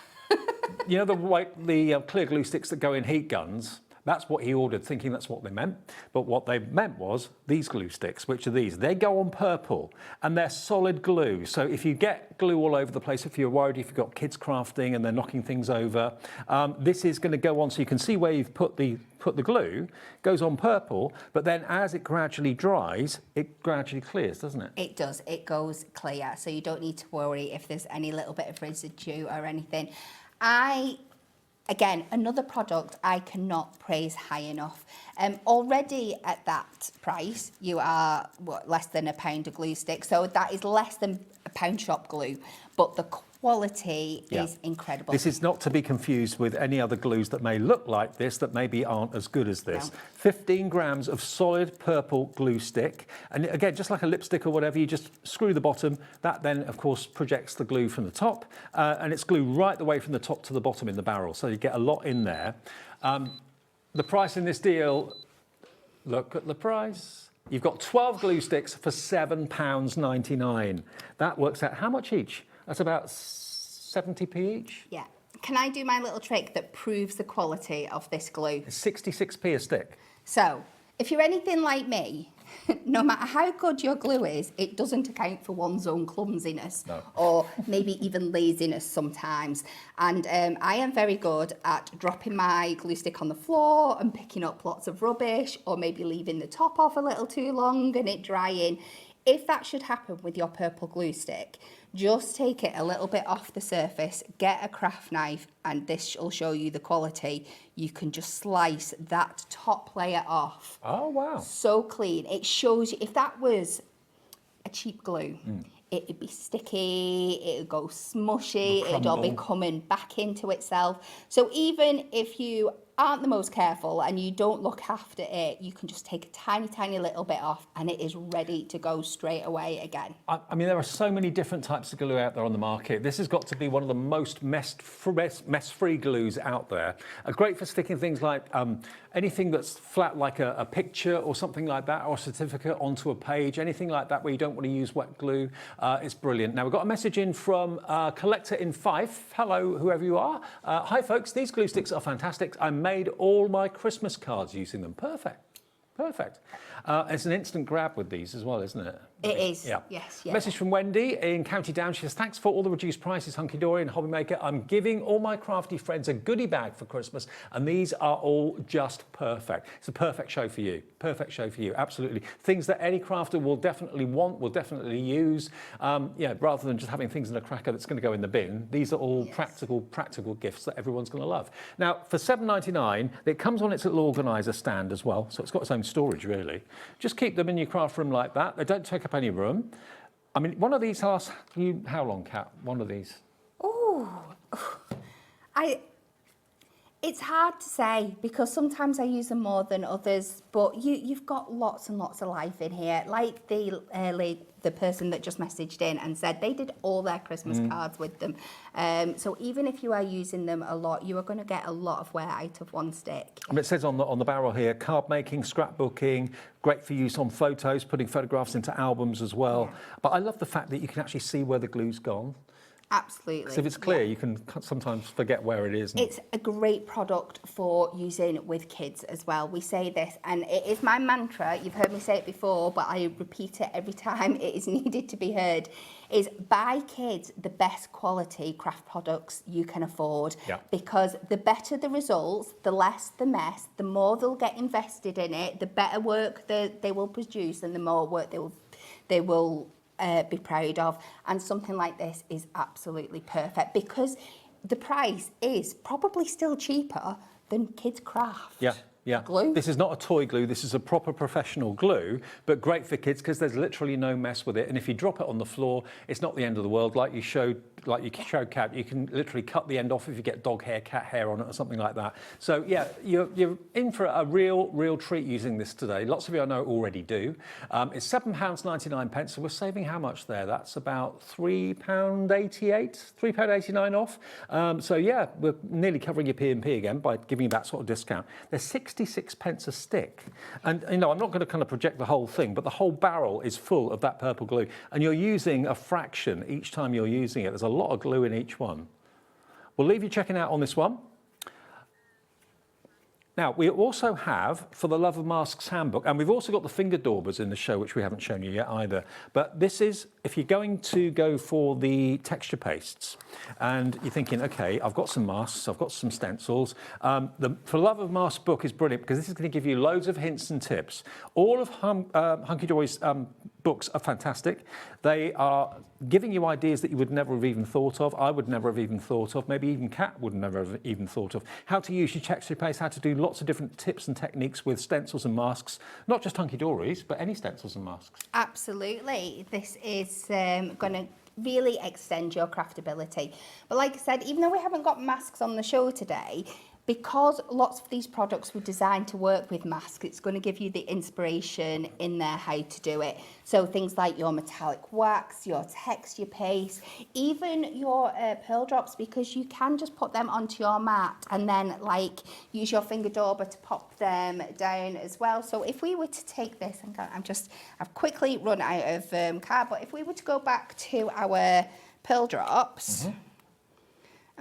You know the clear glue sticks that go in heat guns? That's what he ordered, thinking that's what they meant. But what they meant was these glue sticks, which are these. They go on purple, and they're solid glue. So if you get glue all over the place, if you're worried if you've got kids crafting and they're knocking things over, this is going to go on so you can see where you've put the glue. It goes on purple, but then as it gradually dries, it gradually clears, doesn't it? It does. It goes clear, so you don't need to worry if there's any little bit of residue or anything. Again, another product I cannot praise high enough. Already at that price, you are less than £1 of glue stick, so that is less than a pound shop glue, but the quality is incredible. This is not to be confused with any other glues that may look like this that maybe aren't as good as this. No. 15 grams of solid purple glue stick. And again, just like a lipstick or whatever, you just screw the bottom. That then, of course, projects the glue from the top. And it's glue right the way from the top to the bottom in the barrel. So you get a lot in there. The price in this deal, look at the price. You've got 12 glue sticks for £7.99. That works out how much each? That's about 70p each? Yeah. Can I do my little trick that proves the quality of this glue? It's 66p a stick. So, if you're anything like me, no matter how good your glue is, it doesn't account for one's own clumsiness or maybe even laziness sometimes. And I am very good at dropping my glue stick on the floor and picking up lots of rubbish, or maybe leaving the top off a little too long and it drying. If that should happen with your purple glue stick, just take it a little bit off the surface, get a craft knife, and this will show you the quality. You can just slice that top layer off. Oh, wow. So clean. It shows you, if that was a cheap glue, it'd be sticky, it'd go smushy, it'd all be coming back into itself. So even if you aren't the most careful and you don't look after it, you can just take a tiny, tiny little bit off and it is ready to go straight away again. I mean, there are so many different types of glue out there on the market. This has got to be one of the most mess-free glues out there. Great for sticking things like anything that's flat, like a picture or something like that, or a certificate onto a page, anything like that where you don't want to use wet glue. It's brilliant. Now, we've got a message in from Collector in Fife. Hello, whoever you are. Hi, folks. These glue sticks are fantastic. I made all my Christmas cards using them. Perfect. Perfect. It's an instant grab with these as well, isn't it? It is, yeah. Yes. Yeah. Message from Wendy in County Down. She says, thanks for all the reduced prices, Hunkydory and Hobbymaker. I'm giving all my crafty friends a goodie bag for Christmas, and these are all just perfect. It's a perfect show for you. Perfect show for you, absolutely. Things that any crafter will definitely want, will definitely use. Yeah, rather than just having things in a cracker that's going to go in the bin, these are all practical gifts that everyone's going to love. Now, for $7.99, it comes on its little organiser stand as well, so it's got its own storage, really. Just keep them in your craft room like that. They don't take up any room. I mean, one of these lasts you how long, Kat? One of these? Oh, it's hard to say because sometimes I use them more than others, but you've got lots and lots of life in here. Like the person that just messaged in and said they did all their Christmas cards with them. So even if you are using them a lot, you are going to get a lot of wear out of one stick. I mean, it says on the barrel here, card making, scrapbooking, great for use on photos, putting photographs into albums as well. Yeah. But I love the fact that you can actually see where the glue's gone. Absolutely. Because if it's clear, you can sometimes forget where it is. It's a great product for using with kids as well. We say this, and it is my mantra. You've heard me say it before, but I repeat it every time it is needed to be heard, is buy kids the best quality craft products you can afford. Yeah. Because the better the results, the less the mess, the more they'll get invested in it, the better work they will produce, and the more work they will be proud of. And something like this is absolutely perfect because the price is probably still cheaper than kids' craft. Yeah. Glue. This is not a toy glue, this is a proper professional glue, but great for kids because there's literally no mess with it. And if you drop it on the floor, it's not the end of the world. Like you showed Kat, you can literally cut the end off if you get dog hair, cat hair on it or something like that. So yeah, you're in for a real treat using this today. Lots of you I know already do. It's £7.99, so we're saving how much there? That's about £3.88, £3.89 off. So yeah, we're nearly covering your P&P again by giving you that sort of discount. There's 60 66p a stick. And, you know, I'm not going to kind of project the whole thing, but the whole barrel is full of that purple glue. And you're using a fraction each time you're using it. There's a lot of glue in each one. We'll leave you checking out on this one. Now, we also have, for the Love of Masks handbook, and we've also got the finger daubers in the show, which we haven't shown you yet either. But this is, if you're going to go for the texture pastes, and you're thinking, okay, I've got some masks, I've got some stencils. The For Love of Masks book is brilliant because this is going to give you loads of hints and tips. All of Hunkydory's books are fantastic. They are giving you ideas that you would never have even thought of. I would never have even thought of. Maybe even Kat would never have even thought of. How to use your texture paste, how to do lots of different tips and techniques with stencils and masks. Not just Hunkydory's, but any stencils and masks. Absolutely. This is going to really extend your craftability. But like I said, even though we haven't got masks on the show today, because lots of these products were designed to work with masks, it's going to give you the inspiration in there how to do it. So things like your metallic wax, your texture paste, even your pearl drops, because you can just put them onto your mat and then like use your finger dauber to pop them down as well. So if we were to take this, and I've quickly run out of card, but if we were to go back to our pearl drops,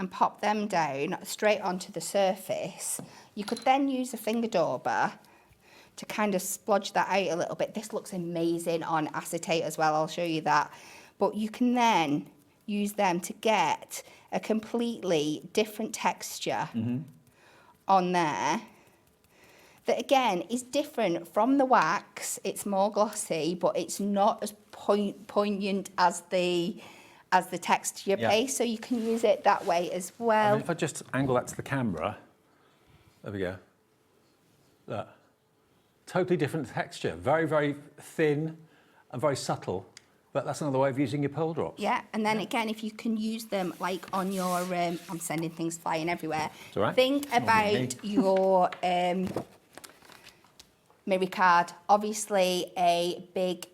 and pop them down straight onto the surface, you could then use a finger dauber to kind of splodge that out a little bit. This looks amazing on acetate as well, I'll show you that. But you can then use them to get a completely different texture on there that again is different from the wax. It's more glossy, but it's not as poignant as the texture paste, so you can use it that way as well. I mean, if I just angle that to the camera, there we go. Look, totally different texture, very, very thin and very subtle, but that's another way of using your pearl drops. Yeah, and then again, if you can use them like on your, I'm sending things flying everywhere. It's all right. Think about your Mirror card, obviously a big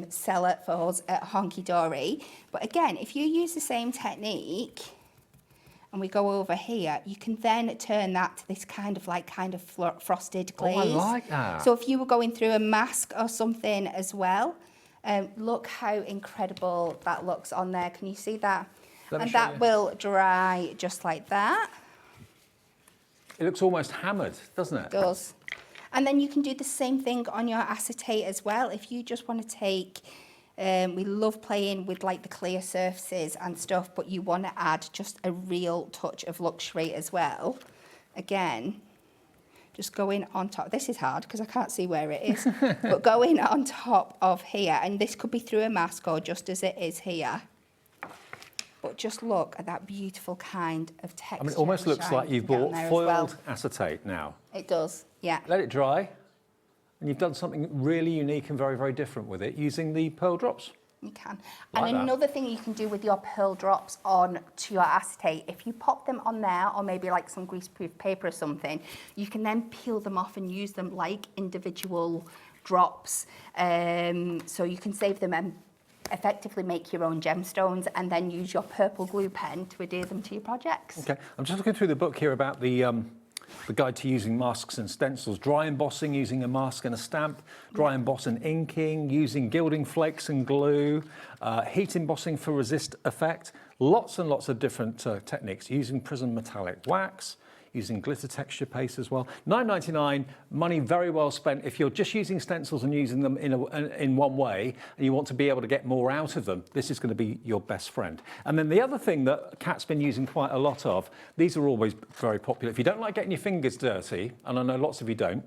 seller for us at Hunkydory. But again, if you use the same technique and we go over here, you can then turn that to this kind of frosted glaze. Oh, I like that. So if you were going through a mask or something as well, look how incredible that looks on there. Can you see that? And that will dry just like that. It looks almost hammered, doesn't it? It does. And then you can do the same thing on your acetate as well. If you just want to take, we love playing with like the clear surfaces and stuff, but you want to add just a real touch of luxury as well. Again, just going on top. This is hard because I can't see where it is, but going on top of here, and this could be through a mask or just as it is here. But just look at that beautiful kind of texture. I mean, it almost looks like you've bought foiled acetate now. It does, yeah. Let it dry, and you've done something really unique and very, very different with it using the pearl drops. You can. Like and another thing you can do with your pearl drops on to your acetate, if you pop them on there, or maybe like some greaseproof paper or something, you can then peel them off and use them like individual drops. So you can save them and effectively make your own gemstones and then use your purple glue pen to adhere them to your projects. Okay, I'm just looking through the book here about the guide to using masks and stencils. Dry embossing using a mask and a stamp, dry emboss and inking, using gilding flakes and glue, heat embossing for resist effect, lots and lots of different techniques, using prism metallic wax, using glitter texture paste as well. $9.99, money very well spent. If you're just using stencils and using them in one way and you want to be able to get more out of them, this is going to be your best friend. And then the other thing that Kat's been using quite a lot of, these are always very popular. If you don't like getting your fingers dirty, and I know lots of you don't,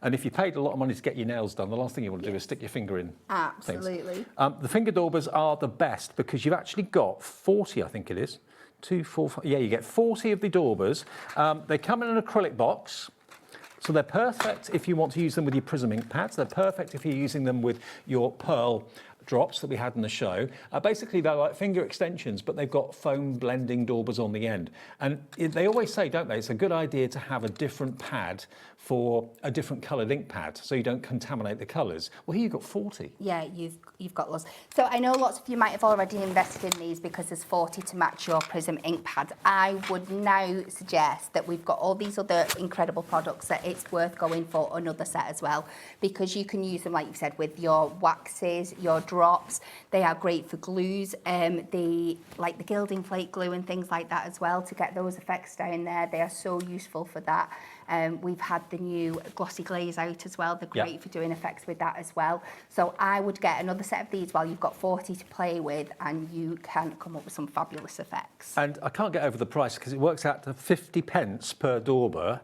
and if you paid a lot of money to get your nails done, the last thing you want to do is stick your finger in Absolutely. things. The finger daubers are the best because you've actually got 40, I think it is, 2, 4, 5, yeah, you get 40 of the daubers. They come in an acrylic box, so they're perfect if you want to use them with your prism ink pads. They're perfect if you're using them with your pearl drops that we had in the show. Basically, they're like finger extensions, but they've got foam blending daubers on the end. And they always say, don't they, it's a good idea to have a different pad for a different coloured ink pad, so you don't contaminate the colours. Well, here you've got 40. Yeah, you've got lots. So I know lots of you might have already invested in these because there's 40 to match your Prism ink pads. I would now suggest that we've got all these other incredible products that it's worth going for another set as well, because you can use them, like you said, with your waxes, your drops. They are great for glues, like the gilding flake glue and things like that as well, to get those effects down there. They are so useful for that. We've had the new glossy glaze out as well. They're great for doing effects with that as well. So I would get another set of these while you've got 40 to play with, and you can come up with some fabulous effects. And I can't get over the price because it works out to 50 pence per dauber.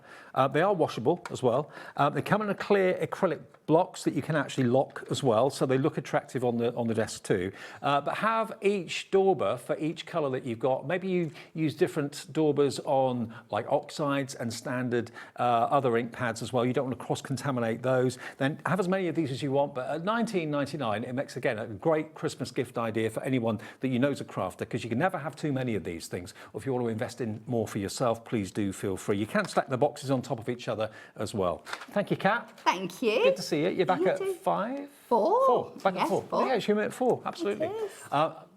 They are washable as well. They come in a clear acrylic blocks that you can actually lock as well, so they look attractive on the desk too. But have each dauber for each colour that you've got. Maybe you use different daubers on like oxides and standard other ink pads as well. You don't want to cross-contaminate those. Then have as many of these as you want, but at $19.99 it makes, again, a great Christmas gift idea for anyone that you know is a crafter, because you can never have too many of these things. Or if you want to invest in more for yourself, please do feel free. You can stack the boxes on top of each other as well. Thank you, Kat. Thank you. Good to see you. You're back at 5? 4. Back yes, at 4. 4. Yeah, you're at 4, absolutely.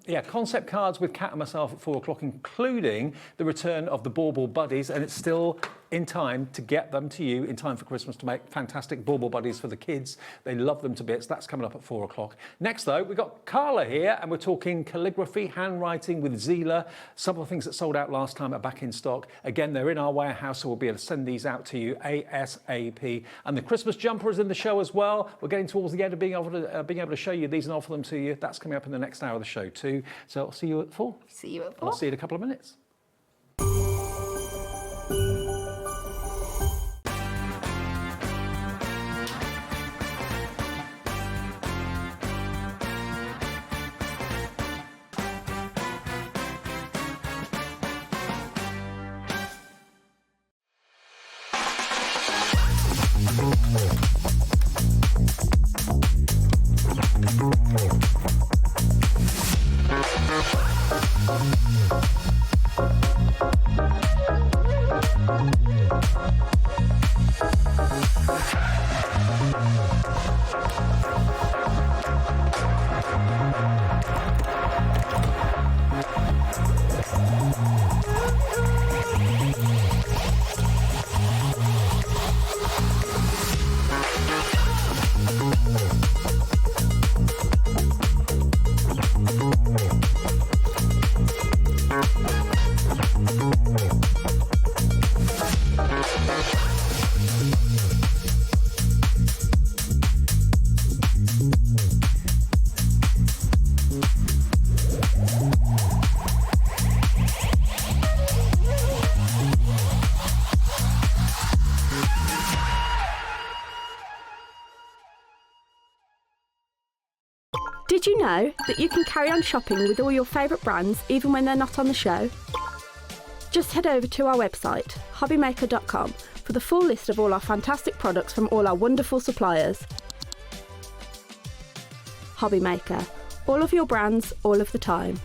Yeah, concept cards with Kat and myself at 4 o'clock, including the return of the Bauble Buddies, and it's still in time to get them to you in time for Christmas to make fantastic Bauble Buddies for the kids. They love them to bits. That's coming up at 4 o'clock. Next, though, we've got Carla here, and we're talking calligraphy, handwriting with Zieler. Some of the things that sold out last time are back in stock. Again, they're in our warehouse, so we'll be able to send these out to you ASAP. And the Christmas jumper is in the show as well. We're getting towards the end of being able to show you these and offer them to you. That's coming up in the next hour of the show too. So I'll see you at 4. See you at 4. I'll see you in a couple of minutes. Did you know that you can carry on shopping with all your favourite brands even when they're not on the show? Just head over to our website, hobbymaker.com, for the full list of all our fantastic products from all our wonderful suppliers. Hobbymaker, all of your brands, all of the time.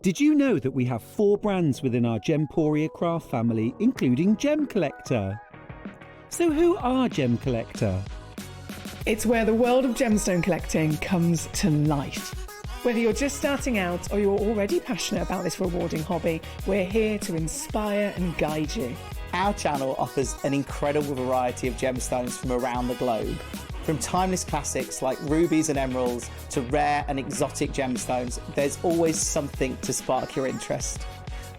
Did you know that we have 4 brands within our Gemporia craft family, including Gem Collector? So who are Gem Collector? It's where the world of gemstone collecting comes to life. Whether you're just starting out or you're already passionate about this rewarding hobby, we're here to inspire and guide you. Our channel offers an incredible variety of gemstones from around the globe. From timeless classics like rubies and emeralds to rare and exotic gemstones, there's always something to spark your interest.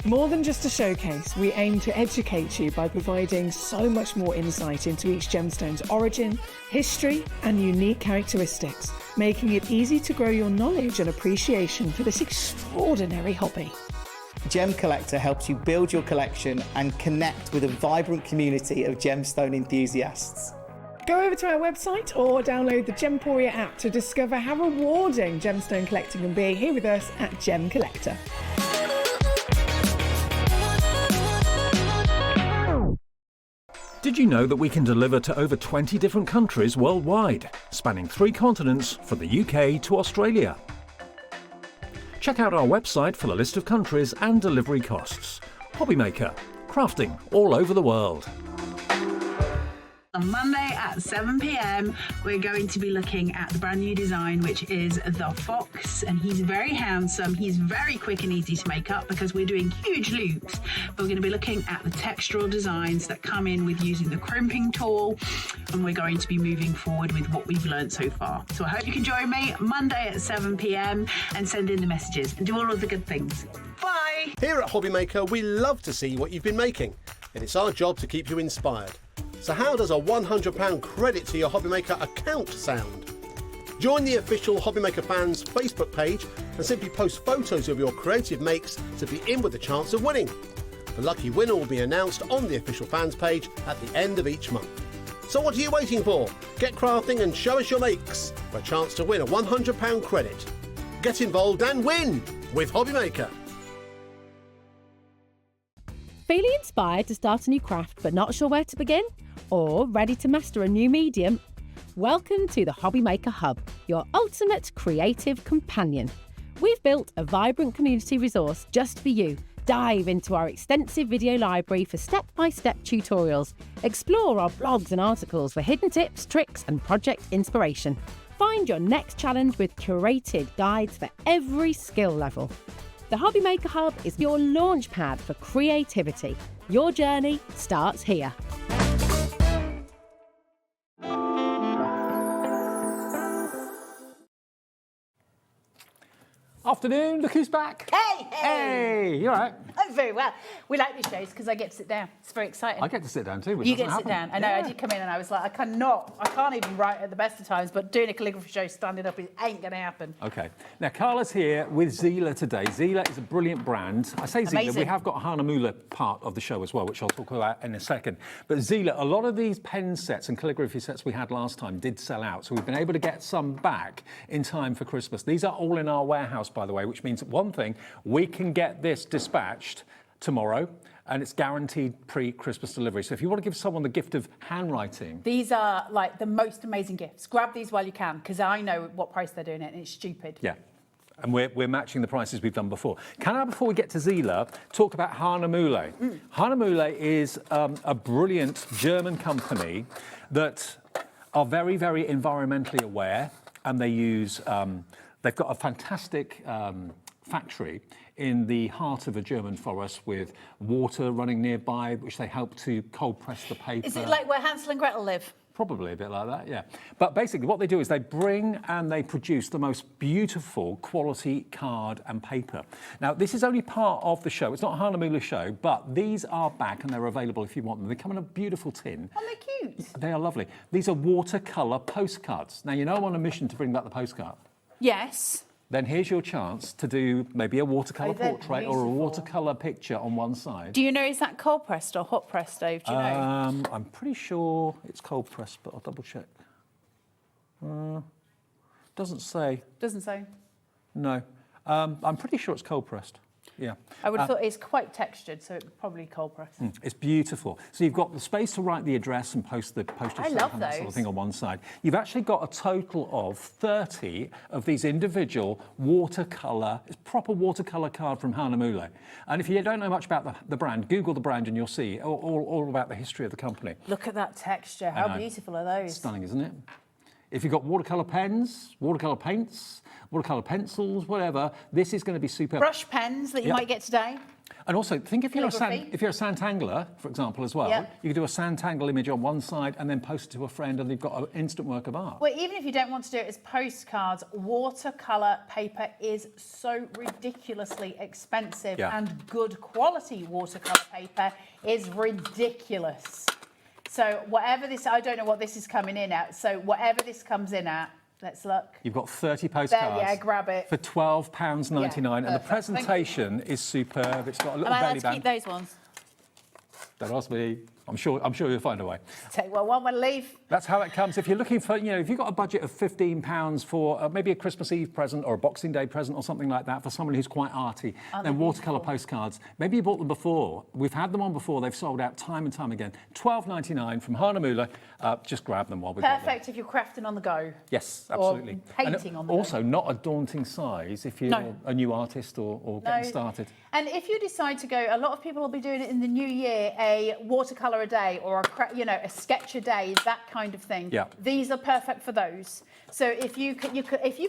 More than just a showcase, we aim to educate you by providing so much more insight into each gemstone's origin, history, and unique characteristics, making it easy to grow your knowledge and appreciation for this extraordinary hobby. Gem Collector helps you build your collection and connect with a vibrant community of gemstone enthusiasts. Go over to our website or download the Gemporia app to discover how rewarding gemstone collecting can be here with us at Gem Collector. Did you know that we can deliver to over 20 different countries worldwide, spanning 3 continents from the UK to Australia? Check out our website for the list of countries and delivery costs. Hobbymaker, crafting all over the world. On Monday at 7 p.m, we're going to be looking at the brand new design, which is the Fox, and he's very handsome. He's very quick and easy to make up because we're doing huge loops. But we're going to be looking at the textural designs that come in with using the crimping tool, and we're going to be moving forward with what we've learned so far. So I hope you can join me Monday at 7 p.m. and send in the messages and do all of the good things. Bye! Here at Hobbymaker, we love to see what you've been making, and it's our job to keep you inspired. So how does a £100 credit to your Hobbymaker account sound? Join the official Hobbymaker fans Facebook page and simply post photos of your creative makes to be in with a chance of winning. The lucky winner will be announced on the official fans page at the end of each month. So what are you waiting for? Get crafting and show us your makes for a chance to win a £100 credit. Get involved and win with Hobbymaker. Feeling inspired to start a new craft but not sure where to begin? Or ready to master a new medium? Welcome to the Hobbymaker Hub, your ultimate creative companion. We've built a vibrant community resource just for you. Dive into our extensive video library for step-by-step tutorials. Explore our blogs and articles for hidden tips, tricks and project inspiration. Find your next challenge with curated guides for every skill level. The Hobbymaker Hub is your launch pad for creativity. Your journey starts here. Afternoon, look who's back. Hey, you all right? I'm very well. We like these shows because I get to sit down. It's very exciting. I get to sit down too, which You doesn't get to sit happen. down. I know, Yeah. I did come in and I was like, I can't even write at the best of times, but doing a calligraphy show standing up, it ain't going to happen. Okay. Now, Carla's here with Zieler today. Zieler is a brilliant brand. I say Zieler, Amazing. we have got a Hahnemühle part of the show as well, which I'll talk about in a second. But Zieler, a lot of these pen sets and calligraphy sets we had last time did sell out, so we've been able to get some back in time for Christmas. These are all in our warehouse, by the way, which means one thing, we can get this dispatched tomorrow, and it's guaranteed pre-Christmas delivery. So if you want to give someone the gift of handwriting... These are like the most amazing gifts. Grab these while you can, because I know what price they're doing it, and it's stupid. Yeah. And we're matching the prices we've done before. Can I, before we get to Zieler, talk about Hahnemühle? Hahnemühle is a brilliant German company that are very, very environmentally aware, and they use... they've got a fantastic factory in the heart of a German forest with water running nearby, which they help to cold press the paper. Is it like where Hansel and Gretel live? Probably a bit like that, yeah. But basically what they do is they bring and they produce the most beautiful quality card and paper. Now, this is only part of the show. It's not a Hahnemühle show, but these are back and they're available if you want them. They come in a beautiful tin. Oh, they're cute. They are lovely. These are watercolour postcards. Now, you know I'm on a mission to bring back the postcard. Yes. Then here's your chance to do maybe a watercolour they're portrait or a watercolour picture on one side. Do you know, is that cold pressed or hot pressed, Dave? Do you know? I'm pretty sure it's cold pressed, but I'll double check. Doesn't say. Doesn't say. No. I'm pretty sure it's cold pressed. Yeah. I would have thought it's quite textured, so it's probably cold pressed. It's beautiful. So you've got the space to write the address and post the postage stamp and that sort of thing on one side. You've actually got a total of 30 of these individual watercolour, it's proper watercolour card from Hahnemühle. And if you don't know much about the brand, Google the brand and you'll see all about the history of the company. Look at that texture. How beautiful are those? Stunning, isn't it? If you've got watercolour pens, watercolour paints, watercolour pencils, whatever, this is going to be super. Brush pens that you might get today. And also, think if you're a Calligraphy. Santangler, for example, as well, you could do a Santangle image on one side and then post it to a friend and you've got an instant work of art. Well, even if you don't want to do it as postcards, watercolour paper is so ridiculously expensive and good quality watercolour paper is ridiculous. So whatever this, I don't know what this is coming in at, so whatever this comes in at, let's look. You've got 30 postcards. There, grab it. For £12.99, and the presentation is superb. It's got a little belly band. Am I allowed to keep those ones? Don't ask me. I'm sure you'll find a way. Take one leave. That's how it comes. If you're looking for, if you've got a budget of £15 for maybe a Christmas Eve present or a Boxing Day present or something like that for someone who's quite arty, then watercolour postcards. Maybe you bought them before. We've had them on before. They've sold out time and time again. $12.99 from Hahnemühle. Just grab them while we've got them. Perfect if you're crafting on the go. Yes, absolutely. Or painting on the go. Also, not a daunting size if you're a new artist or getting started. And if you decide to go, a lot of people will be doing it in the new year, a watercolour a day or a sketch a day, that kind of thing. Yeah. These are perfect for those. So if you've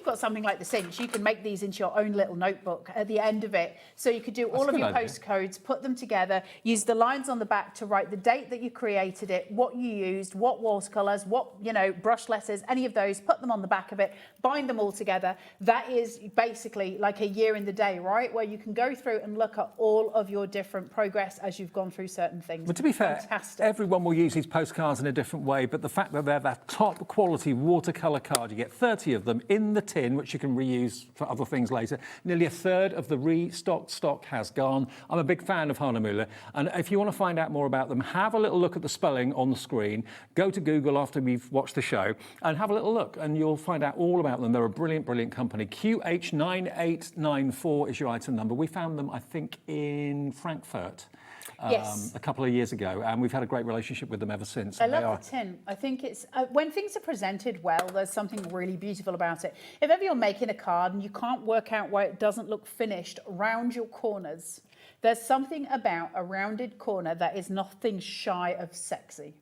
got something like the cinch, you can make these into your own little notebook at the end of it. So you could do all of your postcodes, put them together, use the lines on the back to write the date that you created it, what you used, what watercolours, what brush letters, any of those, put them on the back of it, bind them all together. That is basically like a year in the day, right? Where you can go through and look at all of your different progress as you've gone through certain things. But to be fair, everyone will use these postcards in a different way, but the fact that they're that top quality watercolour card, you get 30 of them in the tin, which you can reuse for other things later. Nearly a third of the restocked stock has gone. I'm a big fan of Hahnemühle, and if you want to find out more about them, have a little look at the spelling on the screen. Go to Google after we've watched the show and have a little look, and you'll find out all about them. They're a brilliant, brilliant company. QH9894 is your item number. We found them, I think, in Frankfurt. Yes. A couple of years ago, and we've had a great relationship with them ever since. I love the tin. I think it's when things are presented well, there's something really beautiful about it. If ever you're making a card and you can't work out why it doesn't look finished, round your corners. There's something about a rounded corner that is nothing shy of sexy.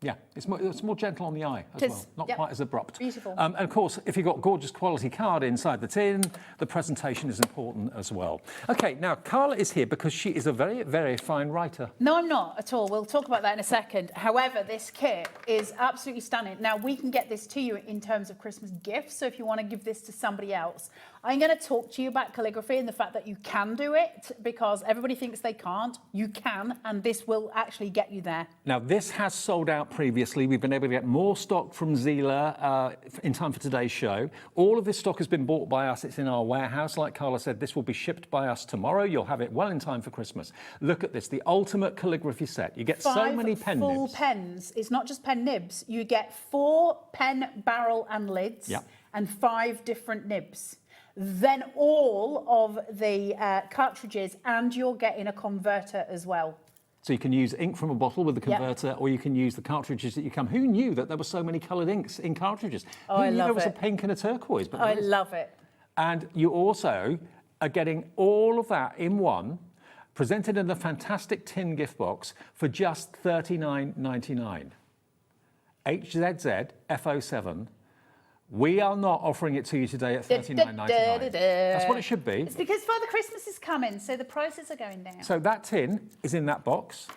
Yeah, it's more gentle on the eye as well, not quite as abrupt. Beautiful. And of course, if you've got gorgeous quality card inside the tin, the presentation is important as well. Okay, now Carla is here because she is a very, very fine writer. No, I'm not at all. We'll talk about that in a second. However, this kit is absolutely stunning. Now, we can get this to you in terms of Christmas gifts, so if you want to give this to somebody else, I'm going to talk to you about calligraphy and the fact that you can do it, because everybody thinks they can't. You can, and this will actually get you there. Now, this has sold out previously. We've been able to get more stock from Zieler in time for today's show. All of this stock has been bought by us. It's in our warehouse. Like Carla said, this will be shipped by us tomorrow. You'll have it well in time for Christmas. Look at this, the ultimate calligraphy set. You get so many pen nibs. 5 full pens. It's not just pen nibs. You get 4 pen barrel and lids and 5 different nibs. Then all of the cartridges, and you're getting a converter as well. So you can use ink from a bottle with the converter, or you can use the cartridges that you come. Who knew that there were so many coloured inks in cartridges? Oh, Who I knew love there was it. a pink and a turquoise? But I love it. And you also are getting all of that in one, presented in a fantastic tin gift box for just $39.99. HZZ F07. We are not offering it to you today at $39.99. That's what it should be. It's because Father Christmas is coming, so the prices are going down. So that tin is in that box.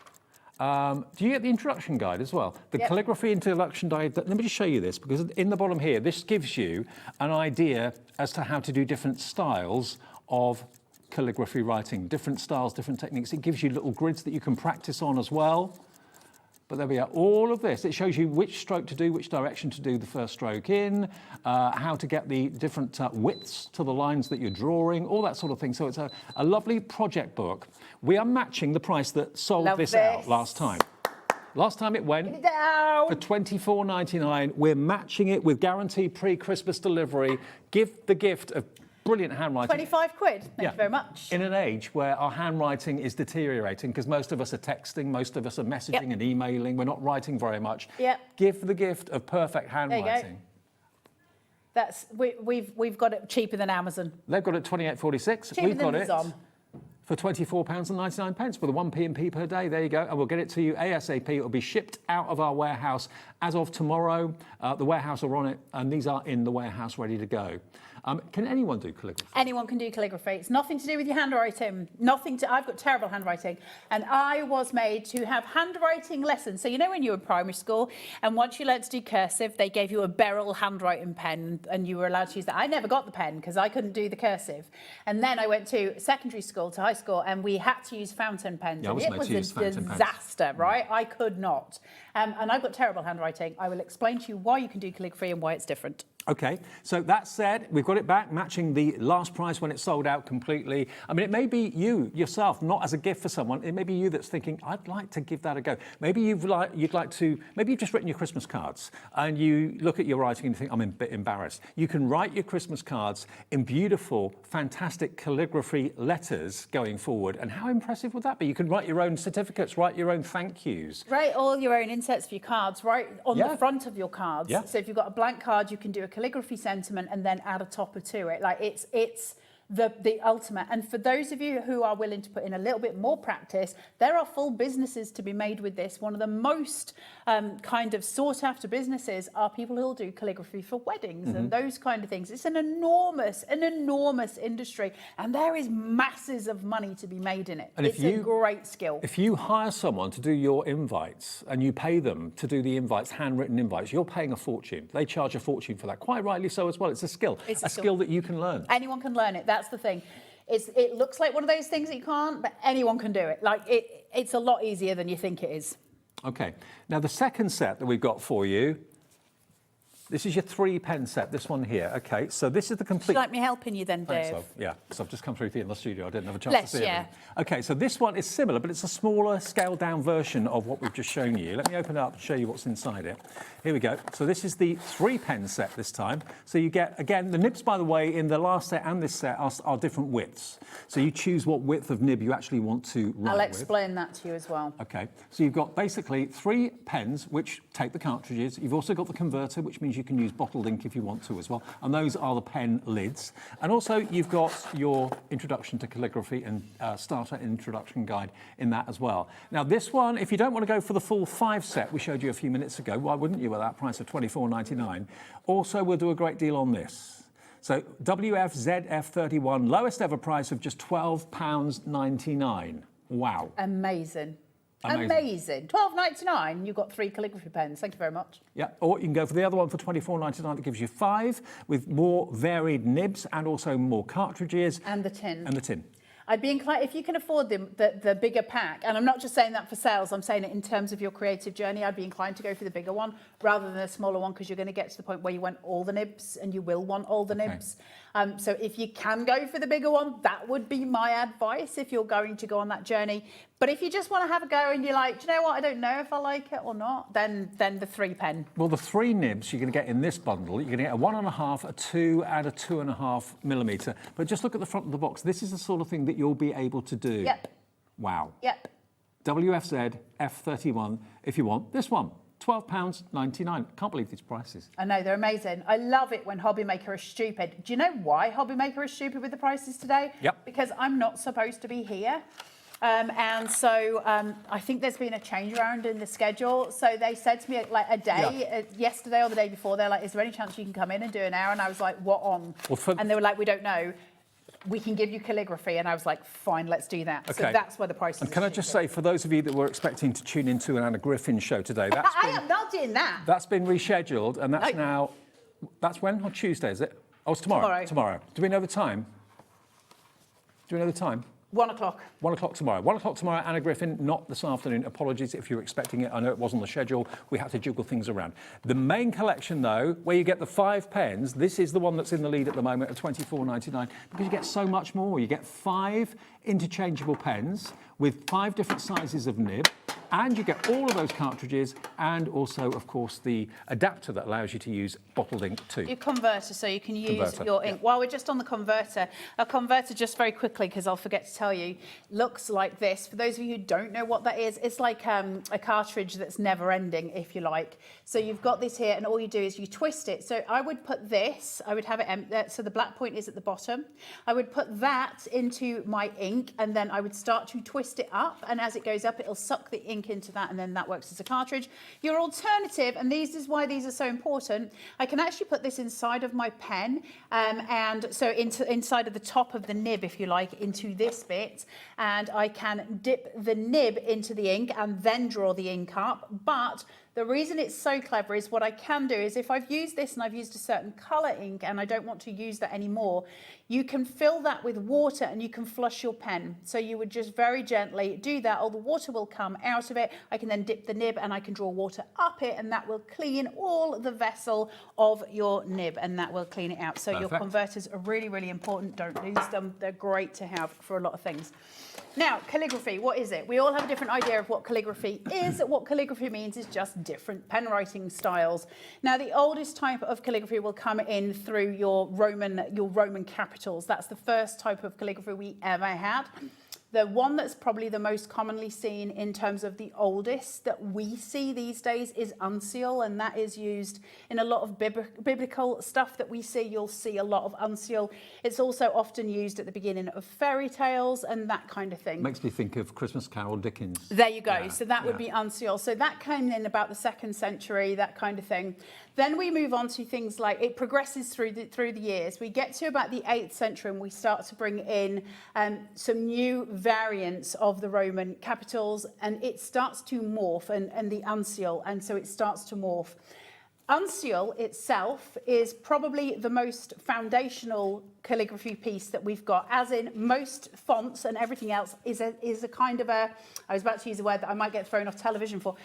Do you get the introduction guide as well? The calligraphy introduction guide. Let me just show you this, because in the bottom here, this gives you an idea as to how to do different styles of calligraphy writing, different styles, different techniques. It gives you little grids that you can practice on as well. But there we are, all of this. It shows you which stroke to do, which direction to do the first stroke in, how to get the different widths to the lines that you're drawing, all that sort of thing. So it's a lovely project book. We are matching the price that sold this out last time. Last time it went for $24.99. We're matching it with guaranteed pre-Christmas delivery. Give the gift of brilliant handwriting. 25 quid. Thank you very much. In an age where our handwriting is deteriorating, because most of us are texting, most of us are messaging and emailing, we're not writing very much. Give the gift of perfect handwriting. There you go. We've got it cheaper than Amazon. They've got it $28.46. We've got it for £24.99 with a 1p&p per day. There you go. And we'll get it to you ASAP. It'll be shipped out of our warehouse as of tomorrow. The warehouse are on it, and these are in the warehouse ready to go. Can anyone do calligraphy? Anyone can do calligraphy. It's nothing to do with your handwriting. I've got terrible handwriting, and I was made to have handwriting lessons. So you know when you were in primary school, and once you learned to do cursive, they gave you a Beryl handwriting pen, and you were allowed to use that. I never got the pen because I couldn't do the cursive. And then I went to secondary school, to high school, and we had to use fountain pens. And it was a disaster, right? I could not. And I've got terrible handwriting. I will explain to you why you can do calligraphy and why it's different. Okay, so that said, we've got it back, matching the last price when it sold out completely. I mean, it may be you yourself, not as a gift for someone. It may be you that's thinking, I'd like to give that a go. Maybe you'd like to. Maybe you've just written your Christmas cards and you look at your writing and you think, I'm a bit embarrassed. You can write your Christmas cards in beautiful, fantastic calligraphy letters going forward. And how impressive would that be? You can write your own certificates, write your own thank yous. Write all your own inserts for your cards, right on the front of your cards. Yeah. So if you've got a blank card, you can do a calligraphy sentiment and then add a topper to it. Like it's the ultimate. And for those of you who are willing to put in a little bit more practice, there are full businesses to be made with this. One of the most kind of sought after businesses are people who will do calligraphy for weddings and those kind of things. It's an enormous industry, and there is masses of money to be made in it. And it's a great skill. If you hire someone to do your invites and you pay them to do the invites, handwritten invites, you're paying a fortune. They charge a fortune for that, quite rightly so as well. It's a skill. It's a skill that you can learn. Anyone can learn it. That's the thing. It looks like one of those things that you can't, but anyone can do it. Like it's a lot easier than you think it is. Okay. Now the second set that we've got for you, this is your 3-pen set, this one here. Okay, so this is the complete... Would you like me helping you then, Dave? Thanks, love. Yeah, because I've just come through in the studio. I didn't have a chance Bless to see it. Okay, so this one is similar, but it's a smaller, scaled-down version of what we've just shown you. Let me open it up and show you what's inside it. Here we go. So this is the 3-pen set this time. So you get, again, the nibs, by the way, in the last set and this set are different widths. So you choose what width of nib you actually want to write I'll with. explain that to you as well. Okay, so you've got basically 3 pens which take the cartridges. You've also got the converter, which means you can use bottled ink if you want to as well. And those are the pen lids. And also you've got your introduction to calligraphy and starter introduction guide in that as well. Now this one, if you don't want to go for the full 5 set we showed you a few minutes ago, why wouldn't you at that price of $24.99? Also, we'll do a great deal on this. So WFZF31, lowest ever price of just £12.99. Wow. Amazing. Amazing. £12.99, you've got 3 calligraphy pens. Thank you very much. Yeah, or you can go for the other one for $24.99 that gives you 5 with more varied nibs and also more cartridges. And the tin. And the tin. I'd be inclined, if you can afford the bigger pack, and I'm not just saying that for sales, I'm saying it in terms of your creative journey, I'd be inclined to go for the bigger one rather than a smaller one, because you're going to get to the point where you want all the nibs, and you will want all the nibs. So if you can go for the bigger one, that would be my advice if you're going to go on that journey. But if you just want to have a go and you're like, do you know what, I don't know if I like it or not, then the 3-pen. Well, the 3 nibs you're going to get in this bundle, you're going to get a 1.5, a 2, and a 2.5 millimetre. But just look at the front of the box. This is the sort of thing that you'll be able to do. Yep. Wow. Yep. WFZ F31 if you want this one. £12.99. Can't believe these prices. I know, they're amazing. I love it when Hobby Maker is stupid. Do you know why Hobby Maker is stupid with the prices today? Yep. Because I'm not supposed to be here. And so I think there's been a change around in the schedule. So they said to me like a day, yesterday or the day before, they're like, is there any chance you can come in and do an hour? And I was like, what on? Well, and they were like, we don't know. We can give you calligraphy. And I was like, fine, let's do that. Okay. So that's where the price is. And can I just say, for those of you that were expecting to tune into an Anna Griffin show today, I am not doing that. That's been rescheduled, and that's now, that's when? On Tuesday, is it? Oh, it's tomorrow. Tomorrow. Do we know the time? Do we know the time? 1 o'clock. 1 o'clock tomorrow. 1 o'clock tomorrow, Anna Griffin, not this afternoon. Apologies if you're expecting it. I know it was on the schedule. We had to jiggle things around. The main collection, though, where you get the 5 pens, this is the one that's in the lead at the moment at $24.99, because you get so much more. You get 5 interchangeable pens with 5 different sizes of nib, and you get all of those cartridges, and also, of course, the adapter that allows you to use bottled ink too. Your converter, so you can use Converter, your ink. While we're just on the converter, a converter, just very quickly, because I'll forget to tell you, looks like this. For those of you who don't know what that is, it's like a cartridge that's never ending, if you like. So you've got this here, and all you do is you twist it. So I would put this, I would have it, so the black point is at the bottom. I would put that into my ink, and then I would start to twist it up, and as it goes up, it'll suck the ink into that, and then that works as a cartridge. Your alternative, and this is why these are so important, I can actually put this inside of my pen, and so inside of the top of the nib, if you like, into this bit, and I can dip the nib into the ink and then draw the ink up, but The reason it's so clever is what I can do is if I've used this and I've used a certain colour ink and I don't want to use that anymore, you can fill that with water and you can flush your pen. So you would just very gently do that. All the water will come out of it. I can then dip the nib and I can draw water up it, and that will clean all the vessel of your nib, and that will clean it out. So your converters are really, really important. Don't lose them. They're great to have for a lot of things. Now, calligraphy, what is it? We all have a different idea of what calligraphy is. What calligraphy means is just different pen writing styles. Now, the oldest type of calligraphy will come in through your Roman capitals. That's the first type of calligraphy we ever had. The one that's probably the most commonly seen in terms of the oldest that we see these days is uncial, and that is used in a lot of biblical stuff that we see. You'll see a lot of uncial. It's also often used at the beginning of fairy tales and that kind of thing. Makes me think of Christmas Carol Dickens. There you go. Yeah, so that would be uncial. So that came in about the 2nd century, that kind of thing. Then we move on to things like, it progresses through the years. We get to about the 8th century and we start to bring in some new variants of the Roman capitals, and it starts to morph, and the uncial, and so it starts to morph. Uncial itself is probably the most foundational calligraphy piece that we've got, as in most fonts and everything else is a kind of a, I was about to use a word that I might get thrown off television for,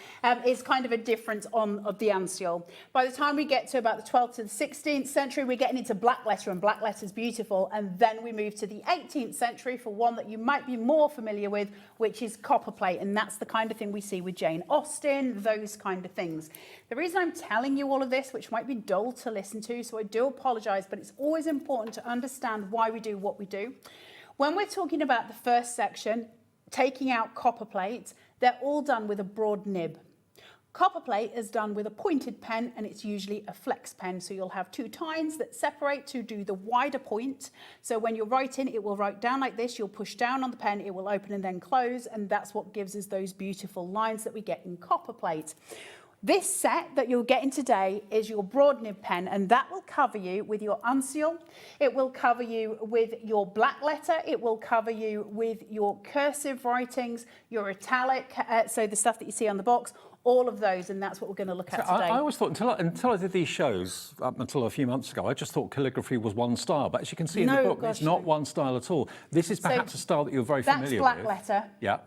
is kind of a difference of the uncial. By the time we get to about the 12th to the 16th century, we're getting into black letter, and black letter is beautiful, and then we move to the 18th century for one that you might be more familiar with, which is copperplate, and that's the kind of thing we see with Jane Austen, those kind of things. The reason I'm telling you all of this, which might be dull to listen to, so I do apologise, but it's always important to understand why we do what we do. When we're talking about the first section, taking out copperplate, they're all done with a broad nib. Copperplate is done with a pointed pen, and it's usually a flex pen. So you'll have 2 tines that separate to do the wider point. So when you're writing, it will write down like this. You'll push down on the pen, it will open and then close. And that's what gives us those beautiful lines that we get in copperplate. This set that you're getting today is your broad nib pen, and that will cover you with your uncial. It will cover you with your black letter. It will cover you with your cursive writings, your italic, so the stuff that you see on the box, all of those, and that's what we're going to look at today. I always thought, until I did these shows, up until a few months ago, I just thought calligraphy was one style. But as you can see in the book, it's not one style at all. This is perhaps a style that you're very familiar with. That's black letter. Yeah.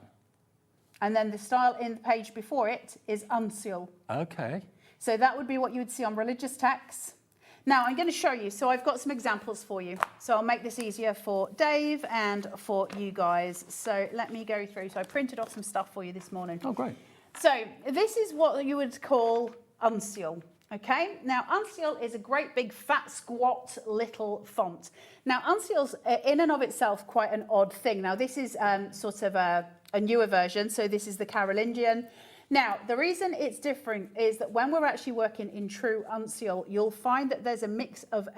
And then the style in the page before it is uncial. Okay. So that would be what you would see on religious texts. Now I'm going to show you. So I've got some examples for you. So I'll make this easier for Dave and for you guys. So let me go through. So I printed off some stuff for you this morning. Oh, great. So this is what you would call uncial. Okay, now uncial is a great big fat squat little font. Now uncial's in and of itself quite an odd thing. Now this is sort of a newer version, so this is the Carolingian. Now, the reason it's different is that when we're actually working in true uncial, you'll find that there's a mix of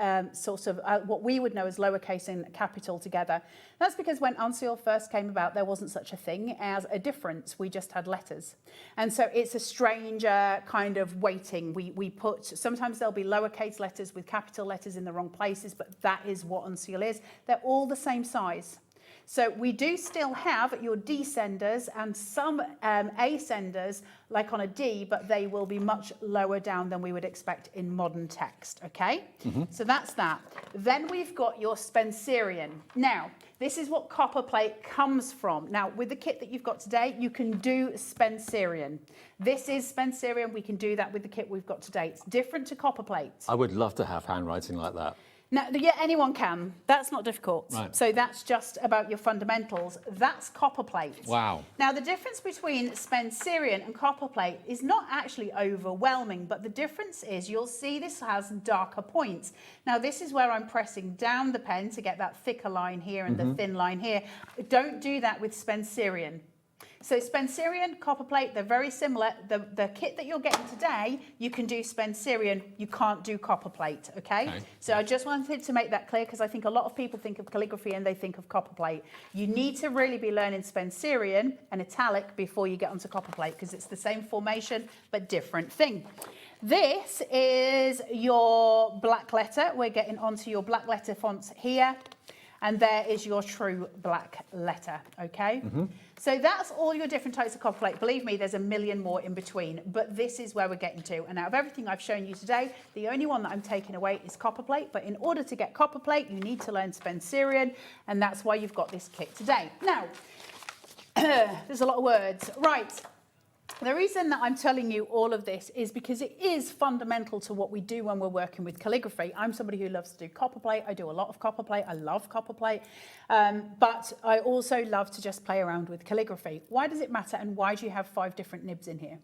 what we would know as lowercase and capital together. That's because when uncial first came about, there wasn't such a thing as a difference. We just had letters. And so it's a stranger kind of weighting. We put, sometimes there'll be lowercase letters with capital letters in the wrong places, but that is what uncial is. They're all the same size. So we do still have your descenders and some ascenders, like on a D, but they will be much lower down than we would expect in modern text, okay? So that's that. Then we've got your Spencerian. Now, this is what copperplate comes from. Now, with the kit that you've got today, you can do Spencerian. This is Spencerian. We can do that with the kit we've got today. It's different to copperplate. I would love to have handwriting like that. Now, yeah, anyone can. That's not difficult. Right. So that's just about your fundamentals. That's copperplate. Wow. Now, the difference between Spencerian and copperplate is not actually overwhelming, but the difference is you'll see this has darker points. Now, this is where I'm pressing down the pen to get that thicker line here and the thin line here. Don't do that with Spencerian. So Spencerian, copperplate, they're very similar. The kit that you're getting today, you can do Spencerian, you can't do copperplate, okay? So I just wanted to make that clear because I think a lot of people think of calligraphy and they think of copperplate. You need to really be learning Spencerian and italic before you get onto copperplate because it's the same formation but different thing. This is your black letter. We're getting onto your black letter fonts here. And there is your true black letter, okay? So that's all your different types of copper plate. Believe me, there's a million more in between, but this is where we're getting to. And out of everything I've shown you today, the only one that I'm taking away is copper plate. But in order to get copper plate, you need to learn Spencerian, and that's why you've got this kit today. Now, there's a lot of words. Right. The reason that I'm telling you all of this is because it is fundamental to what we do when we're working with calligraphy. I'm somebody who loves to do copper plate. I do a lot of copper plate. I love copper plate. But I also love to just play around with calligraphy. Why does it matter, and why do you have 5 different nibs in here?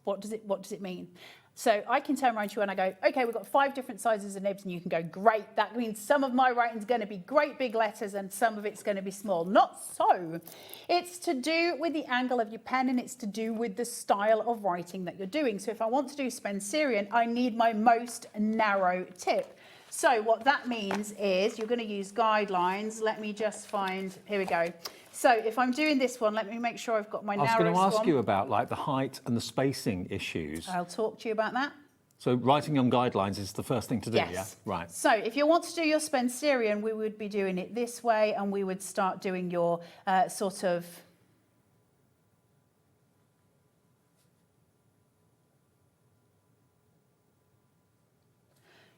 What does it mean? So I can turn around to you and I go, okay, we've got 5 different sizes of nibs, and you can go, great. That means some of my writing's going to be great big letters and some of it's going to be small. Not so. It's to do with the angle of your pen, and it's to do with the style of writing that you're doing. So if I want to do Spencerian, I need my most narrow tip. So what that means is you're going to use guidelines. Let me just find, here we go. So if I'm doing this one, let me make sure I've got my narrowest one. I was going to ask you about like the height and the spacing issues. I'll talk to you about that. So writing on guidelines is the first thing to do, Yes. yeah? Right. So if you want to do your Spencerian, we would be doing it this way, and we would start doing your sort of...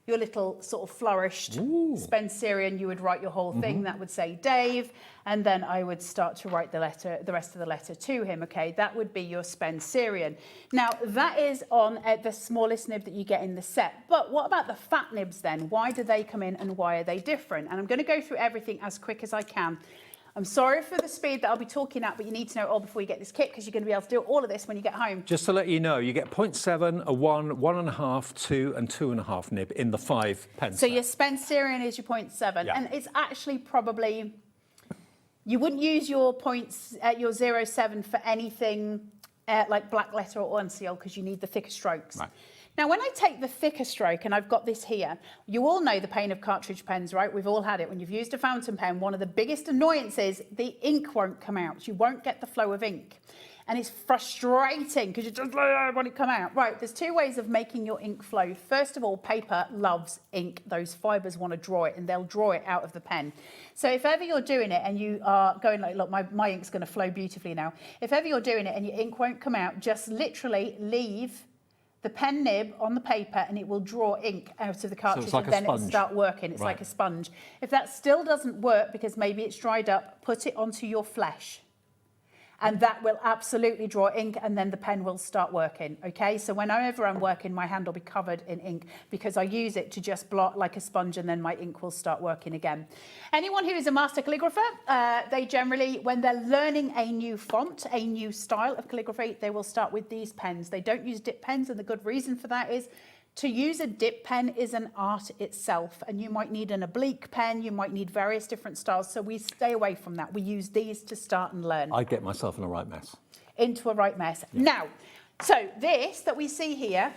your little sort of flourished Spencerian, you would write your whole thing. That would say Dave, and then I would start to write the rest of the letter to him, okay? That would be your Spencerian. Now, that is on the smallest nib that you get in the set. But what about the fat nibs then? Why do they come in, and why are they different? And I'm going to go through everything as quick as I can. I'm sorry for the speed that I'll be talking at, but you need to know it all before you get this kit, because you're going to be able to do all of this when you get home. Just to let you know, you get 0.7, a 1, 1.5, 2 and 2.5 nib in the 5 pen So set. your Spencerian is your 0.7, Yeah. and it's actually probably, you wouldn't use your points at your 0.7 for anything like black letter or unseal, because you need the thicker strokes. Right. Now, when I take the thicker stroke, and I've got this here, you all know the pain of cartridge pens, right? We've all had it. When you've used a fountain pen, one of the biggest annoyances, the ink won't come out. You won't get the flow of ink. And it's frustrating because you just want it to come out. Right, there's 2 ways of making your ink flow. First of all, paper loves ink. Those fibres want to draw it, and they'll draw it out of the pen. So if ever you're doing it and you are going like, look, my ink's going to flow beautifully now. If ever you're doing it and your ink won't come out, just literally leave the pen nib on the paper, and it will draw ink out of the cartridge, it's like and then a it'll sponge. start working. It's Right. like a sponge. If that still doesn't work because maybe it's dried up, put it onto your flesh. And that will absolutely draw ink, and then the pen will start working, okay? So whenever I'm working, my hand will be covered in ink because I use it to just blot like a sponge, and then my ink will start working again. Anyone who is a master calligrapher, they generally, when they're learning a new font, a new style of calligraphy, they will start with these pens. They don't use dip pens, and the good reason for that is to use a dip pen is an art itself, and you might need an oblique pen, you might need various different styles, so we stay away from that. We use these to start and learn. I'd get myself in a right mess. Into a right mess. Yeah. Now, so this that we see here,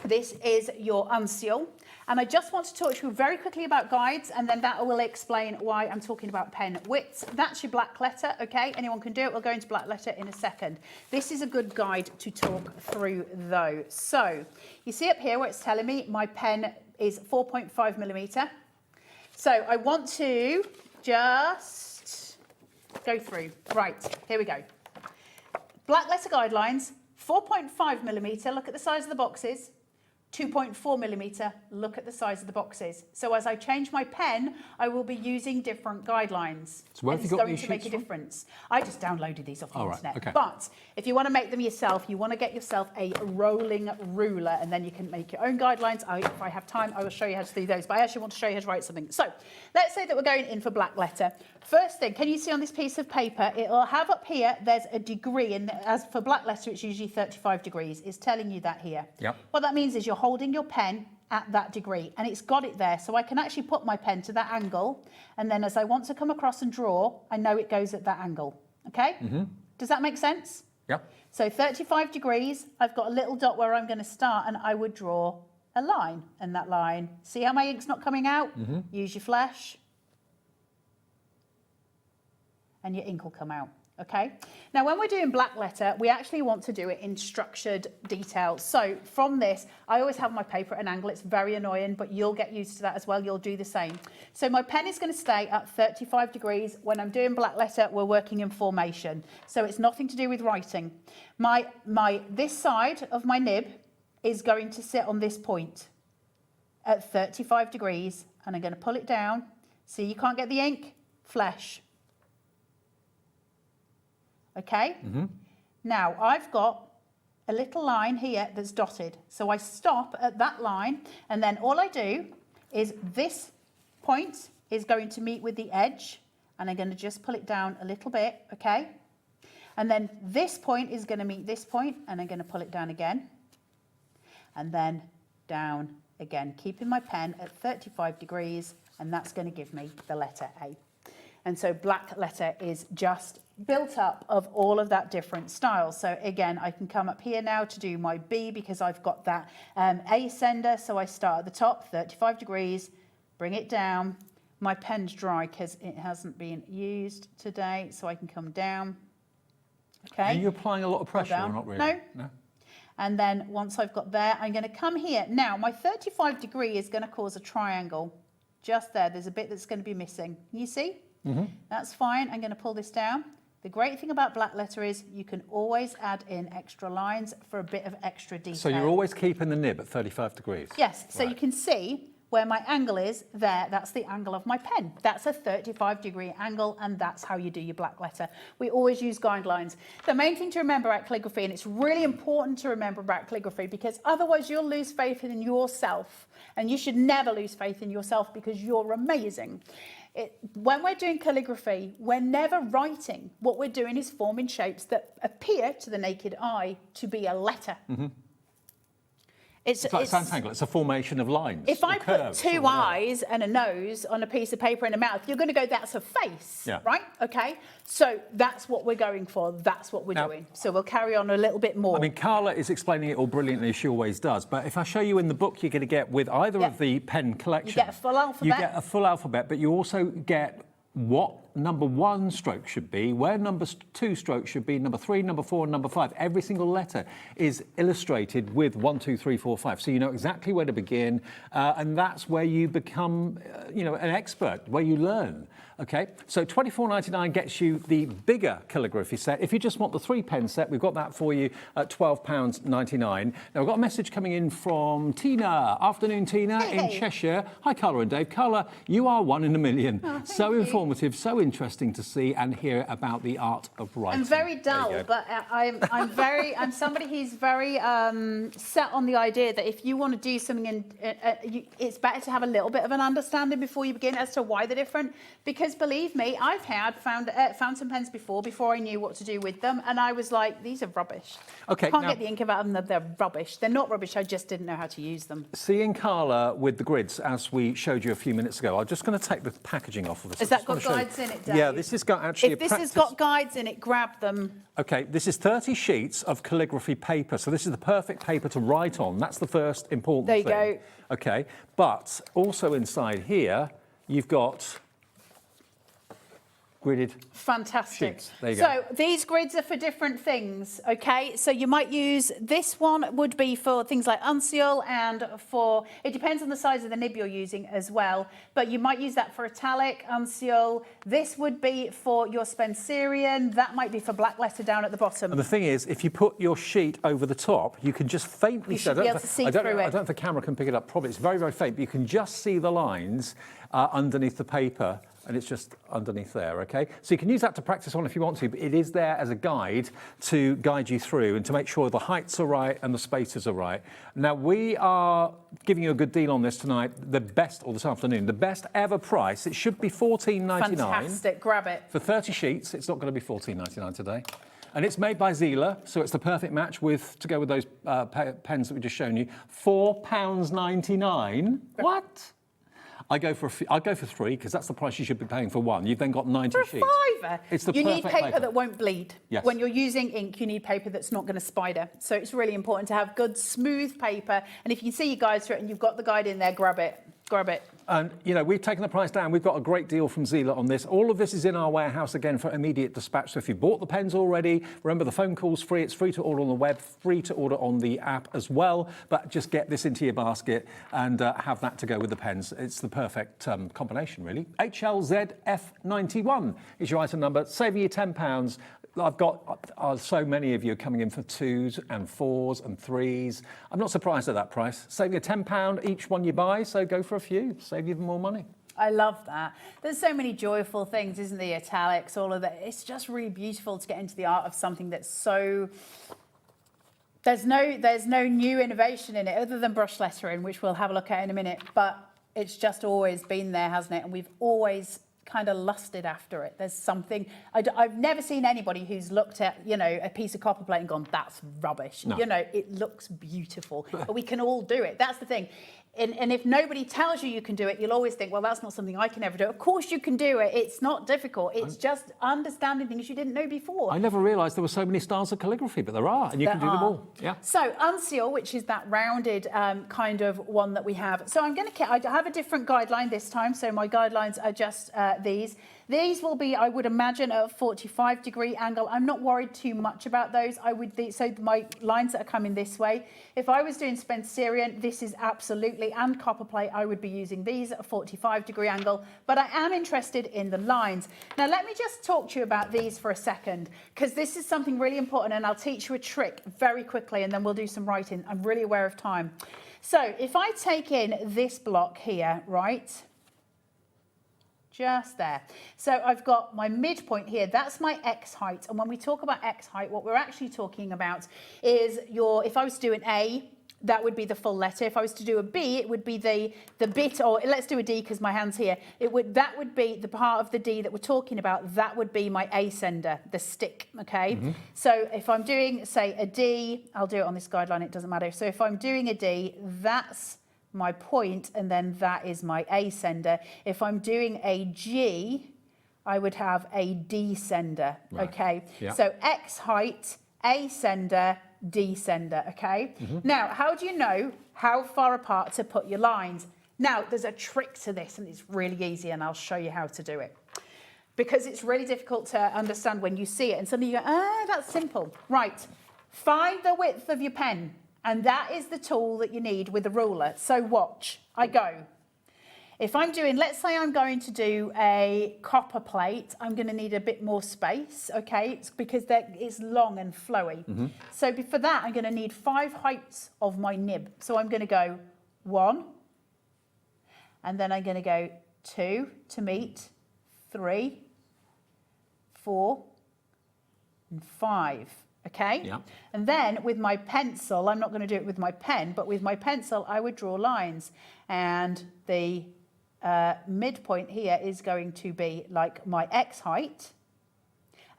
this is your unseal. And I just want to talk to you very quickly about guides, and then that will explain why I'm talking about pen widths. That's your black letter, okay? Anyone can do it. We'll go into black letter in a second. This is a good guide to talk through though. So you see up here where it's telling me my pen is 4.5 millimeter. So I want to just go through. Right, here we go. Black letter guidelines, 4.5 millimeter, look at the size of the boxes. 2.4 millimeter, look at the size of the boxes. So as I change my pen, I will be using different guidelines. So where have you got these it's going to make a difference. I just downloaded these off the internet. Okay. But if you want to make them yourself, you want to get yourself a rolling ruler, and then you can make your own guidelines. If I have time, I will show you how to do those. But I actually want to show you how to write something. So let's say that we're going in for black letter. First thing, can you see on this piece of paper, it'll have up here, there's a degree, and as for black letter, it's usually 35 degrees. It's telling you that here. Yep. What that means is you're holding your pen at that degree, and it's got it there. So I can actually put my pen to that angle, and then as I want to come across and draw, I know it goes at that angle. Okay? Does that make sense? Yep. So 35 degrees, I've got a little dot where I'm going to start, and I would draw a line, and that line. See how my ink's not coming out? Use your flesh. and your ink will come out. Okay, now when we're doing black letter, we actually want to do it in structured detail. So from this, I always have my paper at an angle. It's very annoying, but you'll get used to that as well. You'll do the same. So my pen is going to stay at 35 degrees. When I'm doing black letter, we're working in formation. So it's nothing to do with writing. This side of my nib is going to sit on this point at 35 degrees, and I'm going to pull it down. See, you can't get the ink, flesh. Okay, now I've got a little line here that's dotted. So I stop at that line, and then all I do is this point is going to meet with the edge, and I'm going to just pull it down a little bit, okay? And then this point is going to meet this point, and I'm going to pull it down again, and then down again, keeping my pen at 35 degrees, and that's going to give me the letter A. And so black letter is just built up of all of that different styles. So again, I can come up here now to do my B because I've got that A sender. So I start at the top, 35 degrees, bring it down. My pen's dry because it hasn't been used today, so I can come down. Okay. Are you applying a lot of pressure or not really? No. And then once I've got there, I'm going to come here. Now, my 35 degree is going to cause a triangle. Just there, there's a bit that's going to be missing. You see? That's fine. I'm going to pull this down. The great thing about black letter is you can always add in extra lines for a bit of extra detail. So you're always keeping the nib at 35 degrees? Yes. So you can see where my angle is there. That's the angle of my pen. That's a 35-degree angle, and that's how you do your black letter. We always use guidelines. The main thing to remember about calligraphy, and it's really important to remember about calligraphy because otherwise you'll lose faith in yourself, and you should never lose faith in yourself because you're amazing. When we're doing calligraphy, we're never writing. What we're doing is forming shapes that appear to the naked eye to be a letter. It's like Santangle, it's a formation of lines. If I put two eyes and a nose on a piece of paper and a mouth, you're going to go, that's a face, right? Okay, so that's what we're going for. That's what we're doing. So we'll carry on a little bit more. I mean, Carla is explaining it all brilliantly, as she always does. But if I show you in the book, you're going to get with either of the pen collections. You get a full alphabet. You get a full alphabet, but you also get what number 1 stroke should be, where number 2 stroke should be, number 3, number 4, and number 5. Every single letter is illustrated with 1, 2, 3, 4, 5. So you know exactly where to begin, and that's where you become, an expert, where you learn. Okay, so £24.99 gets you the bigger calligraphy set. If you just want the 3-pen set, we've got that for you at £12.99. Now, we've got a message coming in from Tina. Afternoon, Tina, in Cheshire. Hi, Carla and Dave. Carla, you are one in a million. So informative, so interesting to see and hear about the art of writing. I'm very dull, but I'm somebody who's very set on the idea that if you want to do something, it's better to have a little bit of an understanding before you begin as to why they're different. Because believe me, I've found fountain pens before I knew what to do with them, and I was like, these are rubbish. Okay, I can't get the ink out of them. They're rubbish. They're not rubbish. I just didn't know how to use them. Seeing Carla with the grids, as we showed you a few minutes ago, I'm just going to take the packaging off of this. Has that got guides in it, Dave? Yeah, this has got actually. If this has got guides in it, grab them. Okay, this is 30 sheets of calligraphy paper, so this is the perfect paper to write on. That's the first important thing. There you go. Okay, but also inside here, you've got gridded fantastic sheets. There you so go. These grids are for different things, okay? So you might use, this one would be for things like unseal, and for, it depends on the size of the nib you're using as well, but you might use that for italic, unseal. This would be for your Spencerian. That might be for black letter down at the bottom. And the thing is, if you put your sheet over the top, you can just faintly see. You should be able to see through it. I don't know if the camera can pick it up properly. It's very, very faint, but you can just see the lines underneath the paper. And it's just underneath there, okay? So you can use that to practice on if you want to, but it is there as a guide to guide you through and to make sure the heights are right and the spaces are right. Now, we are giving you a good deal on this tonight, this afternoon, the best ever price. It should be $14.99. Fantastic, grab it. For 30 sheets, it's not going to be $14.99 today. And it's made by Zieler, so it's the perfect match to go with those pens that we've just shown you. £4.99. What? I'll go for 3 because that's the price you should be paying for one. You've then got 90 sheets. For a £5. It's the you need perfect paper that won't bleed. Yes. When you're using ink, you need paper that's not going to spider. So it's really important to have good, smooth paper. And if you see your guides through it and you've got the guide in there, grab it. Grab it. And, you know, we've taken the price down. We've got a great deal from Zieler on this. All of this is in our warehouse, again, for immediate dispatch. So if you bought the pens already, remember the phone call's free. It's free to order on the web, free to order on the app as well. But just get this into your basket and have that to go with the pens. It's the perfect combination, really. HLZF91 is your item number, saving you £10. I've got so many of you coming in for 2s and 4s and 3s. I'm not surprised at that price. Saving you £10 each one you buy, so go for a few. Save you even more money. I love that. There's so many joyful things, isn't there? Italics, all of that. It's just really beautiful to get into the art of something that's so... There's no new innovation in it other than brush lettering, which we'll have a look at in a minute. But it's just always been there, hasn't it? And we've always kind of lusted after it. There's something I've never seen anybody who's looked at, you know, a piece of copper plate and gone, that's rubbish. No. You know, it looks beautiful, but we can all do it. That's the thing. And if nobody tells you you can do it, you'll always think, well, that's not something I can ever do. Of course you can do it. It's not difficult. It's just understanding things you didn't know before. I never realised there were so many styles of calligraphy, but there are, and you can do them all. Yeah. So unseal, which is that rounded kind of one that we have. So I have a different guideline this time. So my guidelines are just these. These will be, I would imagine, at a 45-degree angle. I'm not worried too much about those. So my lines that are coming this way, if I was doing Spencerian, this is absolutely, and copperplate, I would be using these at a 45-degree angle, but I am interested in the lines. Now, let me just talk to you about these for a second, because this is something really important, and I'll teach you a trick very quickly, and then we'll do some writing. I'm really aware of time. So if I take in this block here, right, just there. So I've got my midpoint here. That's my X height. And when we talk about X height, what we're actually talking about is if I was to do an A, that would be the full letter. If I was to do a B, it would be the bit, or let's do a D because my hand's here. That would be the part of the D that we're talking about. That would be my A sender, the stick, okay? Mm-hmm. So if I'm doing, say, a D, I'll do it on this guideline, it doesn't matter. So if I'm doing a D, that's my point, and then that is my A sender. If I'm doing a G, I would have a D sender, right. Okay? Yeah. So X height, A sender, D sender, okay? Mm-hmm. Now, how do you know how far apart to put your lines? Now, there's a trick to this, and it's really easy, and I'll show you how to do it. Because it's really difficult to understand when you see it, and suddenly you go, that's simple. Right, find the width of your pen. And that is the tool that you need with a ruler. So watch, I go. If I'm doing, let's say I'm going to do a copper plate, I'm going to need a bit more space, okay? It's because it's long and flowy. Mm-hmm. So for that, I'm going to need 5 heights of my nib. So I'm going to go 1, and then I'm going to go 2 to meet, 3, 4, and 5. Okay? Yeah. And then with my pencil, I'm not going to do it with my pen, but with my pencil, I would draw lines. And the midpoint here is going to be like my X height.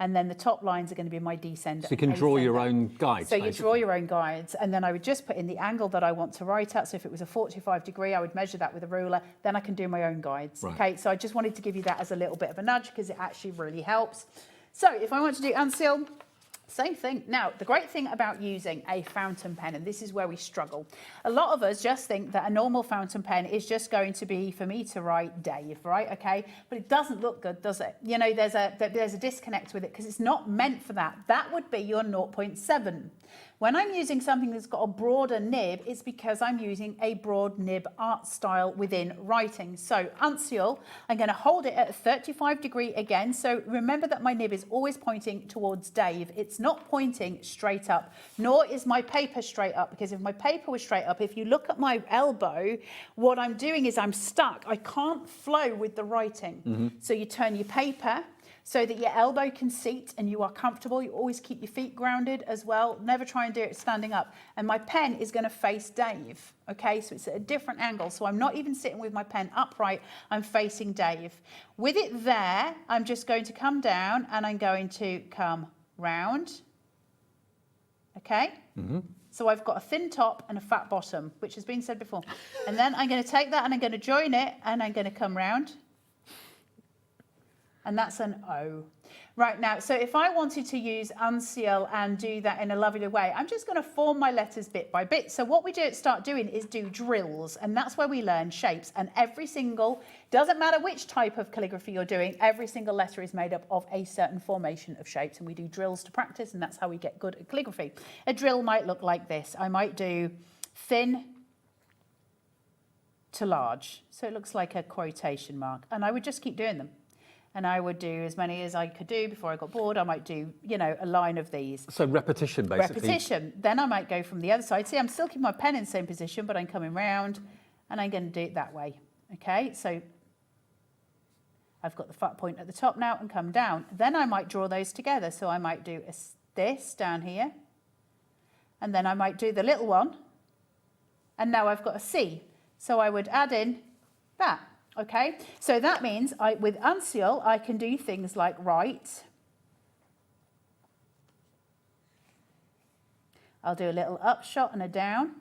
And then the top lines are going to be my D sender. So you can draw your own guides. So you draw your own guides. And then I would just put in the angle that I want to write at. So if it was a 45-degree, I would measure that with a ruler. Then I can do my own guides. Right. Okay? So I just wanted to give you that as a little bit of a nudge because it actually really helps. So if I want to do unseal, same thing. Now, the great thing about using a fountain pen, and this is where we struggle, a lot of us just think that a normal fountain pen is just going to be for me to write Dave, right? Okay, but it doesn't look good, does it? You know, there's a disconnect with it because it's not meant for that. That would be your 0.7. When I'm using something that's got a broader nib, it's because I'm using a broad nib art style within writing. So unseal, I'm going to hold it at a 35-degree again. So remember that my nib is always pointing towards Dave. It's not pointing straight up, nor is my paper straight up, because if my paper was straight up, if you look at my elbow, what I'm doing is I'm stuck. I can't flow with the writing. Mm-hmm. So you turn your paper so that your elbow can seat and you are comfortable. You always keep your feet grounded as well. Never try and do it standing up. And my pen is going to face Dave, okay? So it's at a different angle. So I'm not even sitting with my pen upright. I'm facing Dave. With it there, I'm just going to come down and I'm going to come round, okay? Mm-hmm. So I've got a thin top and a fat bottom, which has been said before. And then I'm going to take that and I'm going to join it and I'm going to come round. And that's an O. Right now, so if I wanted to use unseal and do that in a lovely way, I'm just going to form my letters bit by bit. So what we start doing is do drills, and that's where we learn shapes. And every single, doesn't matter which type of calligraphy you're doing, every single letter is made up of a certain formation of shapes, and we do drills to practice, and that's how we get good at calligraphy. A drill might look like this. I might do thin to large, so it looks like a quotation mark, and I would just keep doing them. And I would do as many as I could do before I got bored. I might do, you know, a line of these. So repetition, basically. Repetition. Then I might go from the other side. See, I'm still keeping my pen in the same position, but I'm coming round, and I'm going to do it that way. Okay, so I've got the fat point at the top now and come down. Then I might draw those together. So I might do this down here, and then I might do the little one, and now I've got a C. So I would add in that. Okay, so that means with unseal, I can do things like write. I'll do a little up shot and a down.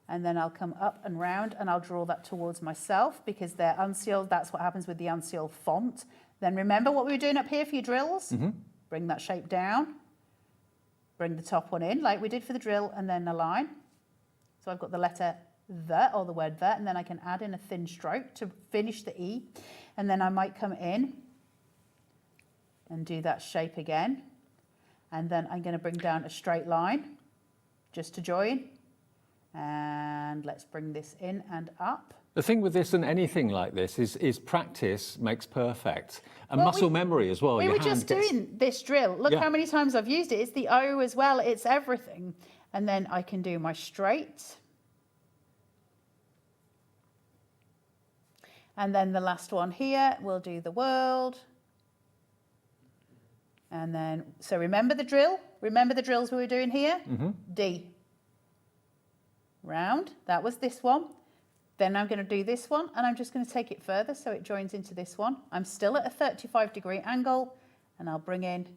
And then I'll come up and round, and I'll draw that towards myself because they're unsealed. That's what happens with the unsealed font. Then remember what we were doing up here for your drills? Mm-hmm. Bring that shape down. Bring the top one in like we did for the drill, and then a line. So I've got the letter the, or the word the, and then I can add in a thin stroke to finish the E. And then I might come in and do that shape again. And then I'm going to bring down a straight line just to join. And let's bring this in and up. The thing with this and anything like this is practice makes perfect. And muscle memory as well. We were just doing this drill. Look how many times I've used it. It's the O as well. It's everything. And then I can do my straight. And then the last one here, we'll do the world. And then, so remember the drill? Remember the drills we were doing here? Mm-hmm. D. Round, that was this one. Then I'm going to do this one, and I'm just going to take it further so it joins into this one. I'm still at a 35-degree angle, and I'll bring in.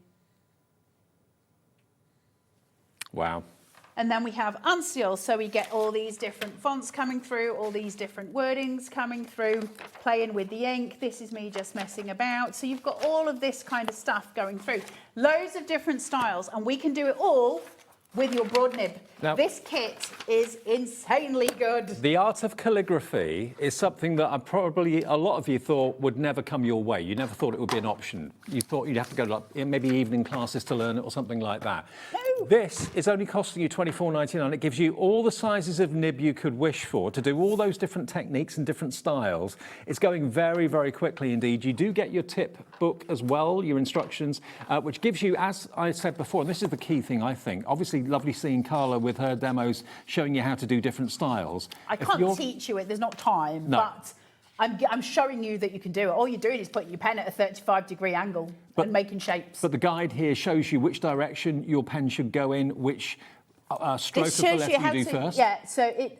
Wow. And then we have unseal, so we get all these different fonts coming through, all these different wordings coming through, playing with the ink. This is me just messing about. So you've got all of this kind of stuff going through. Loads of different styles, and we can do it all with your broad nib. Now, this kit is insanely good. The art of calligraphy is something that probably a lot of you thought would never come your way. You never thought it would be an option. You thought you'd have to go to like, maybe evening classes to learn it or something like that. No. This is only costing you $24.99. It gives you all the sizes of nib you could wish for to do all those different techniques and different styles. It's going very, very quickly indeed. You do get your tip book as well, your instructions, which gives you, as I said before, and this is the key thing, I think, obviously lovely seeing Carla with her demos showing you how to do different styles. I can't teach you it, there's not time, but I'm showing you that you can do it. All you're doing is putting your pen at a 35-degree angle and making shapes. But the guide here shows you which direction your pen should go in, which stroke of the letter you do first. Yeah,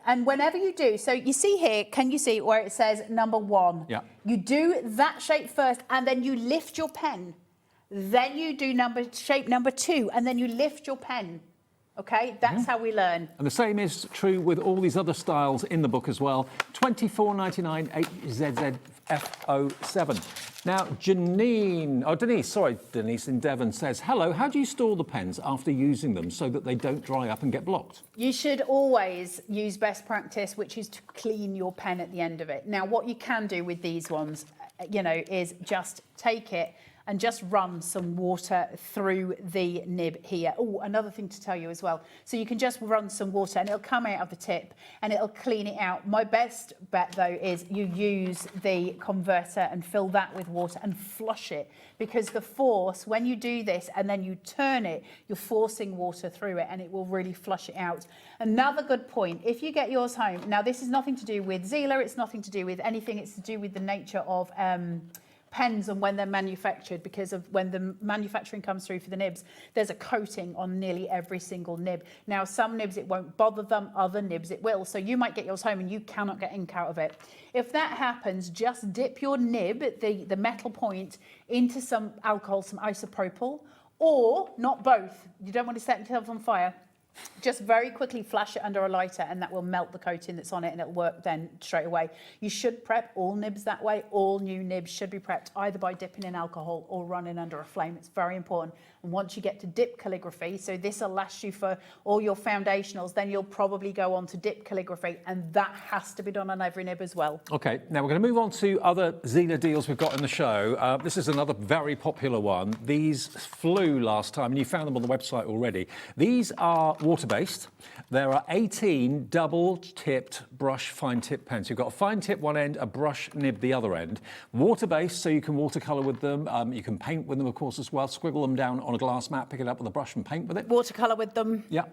and whenever you do, so you see here, can you see where it says number 1? Yeah. You do that shape first, and then you lift your pen. Then you do shape number 2, and then you lift your pen. Okay, that's how we learn. And the same is true with all these other styles in the book as well. $24.99 HZZF07. Now, Denise in Devon says, hello, how do you store the pens after using them so that they don't dry up and get blocked? You should always use best practice, which is to clean your pen at the end of it. Now, what you can do with these ones, is just take it and just run some water through the nib here. Oh, another thing to tell you as well. So you can just run some water and it'll come out of the tip and it'll clean it out. My best bet though is you use the converter and fill that with water and flush it, because the force, when you do this and then you turn it, you're forcing water through it and it will really flush it out. Another good point, if you get yours home, now this is nothing to do with Zieler, it's nothing to do with anything, it's to do with the nature of pens and when they're manufactured, because of when the manufacturing comes through for the nibs, there's a coating on nearly every single nib. Now, some nibs it won't bother them, other nibs it will. So you might get yours home and you cannot get ink out of it. If that happens, just dip your nib, the metal point, into some alcohol, some isopropyl, or not both. You don't want to set yourself on fire. Just very quickly flash it under a lighter and that will melt the coating that's on it and it'll work then straight away. You should prep all nibs that way. All new nibs should be prepped either by dipping in alcohol or running under a flame. It's very important. And once you get to dip calligraphy, so this will last you for all your foundationals, then you'll probably go on to dip calligraphy, and that has to be done on every nib as well. Okay, now we're going to move on to other Zieler deals we've got in the show. This is another very popular one. These flew last time, and you found them on the website already. These are water-based. There are 18 double-tipped brush fine tip pens. You've got a fine tip one end, a brush nib the other end. Water-based, so you can watercolour with them. You can paint with them, of course, as well. Squiggle them down on a glass mat, pick it up with a brush and paint with it. Watercolour with them. Yeah.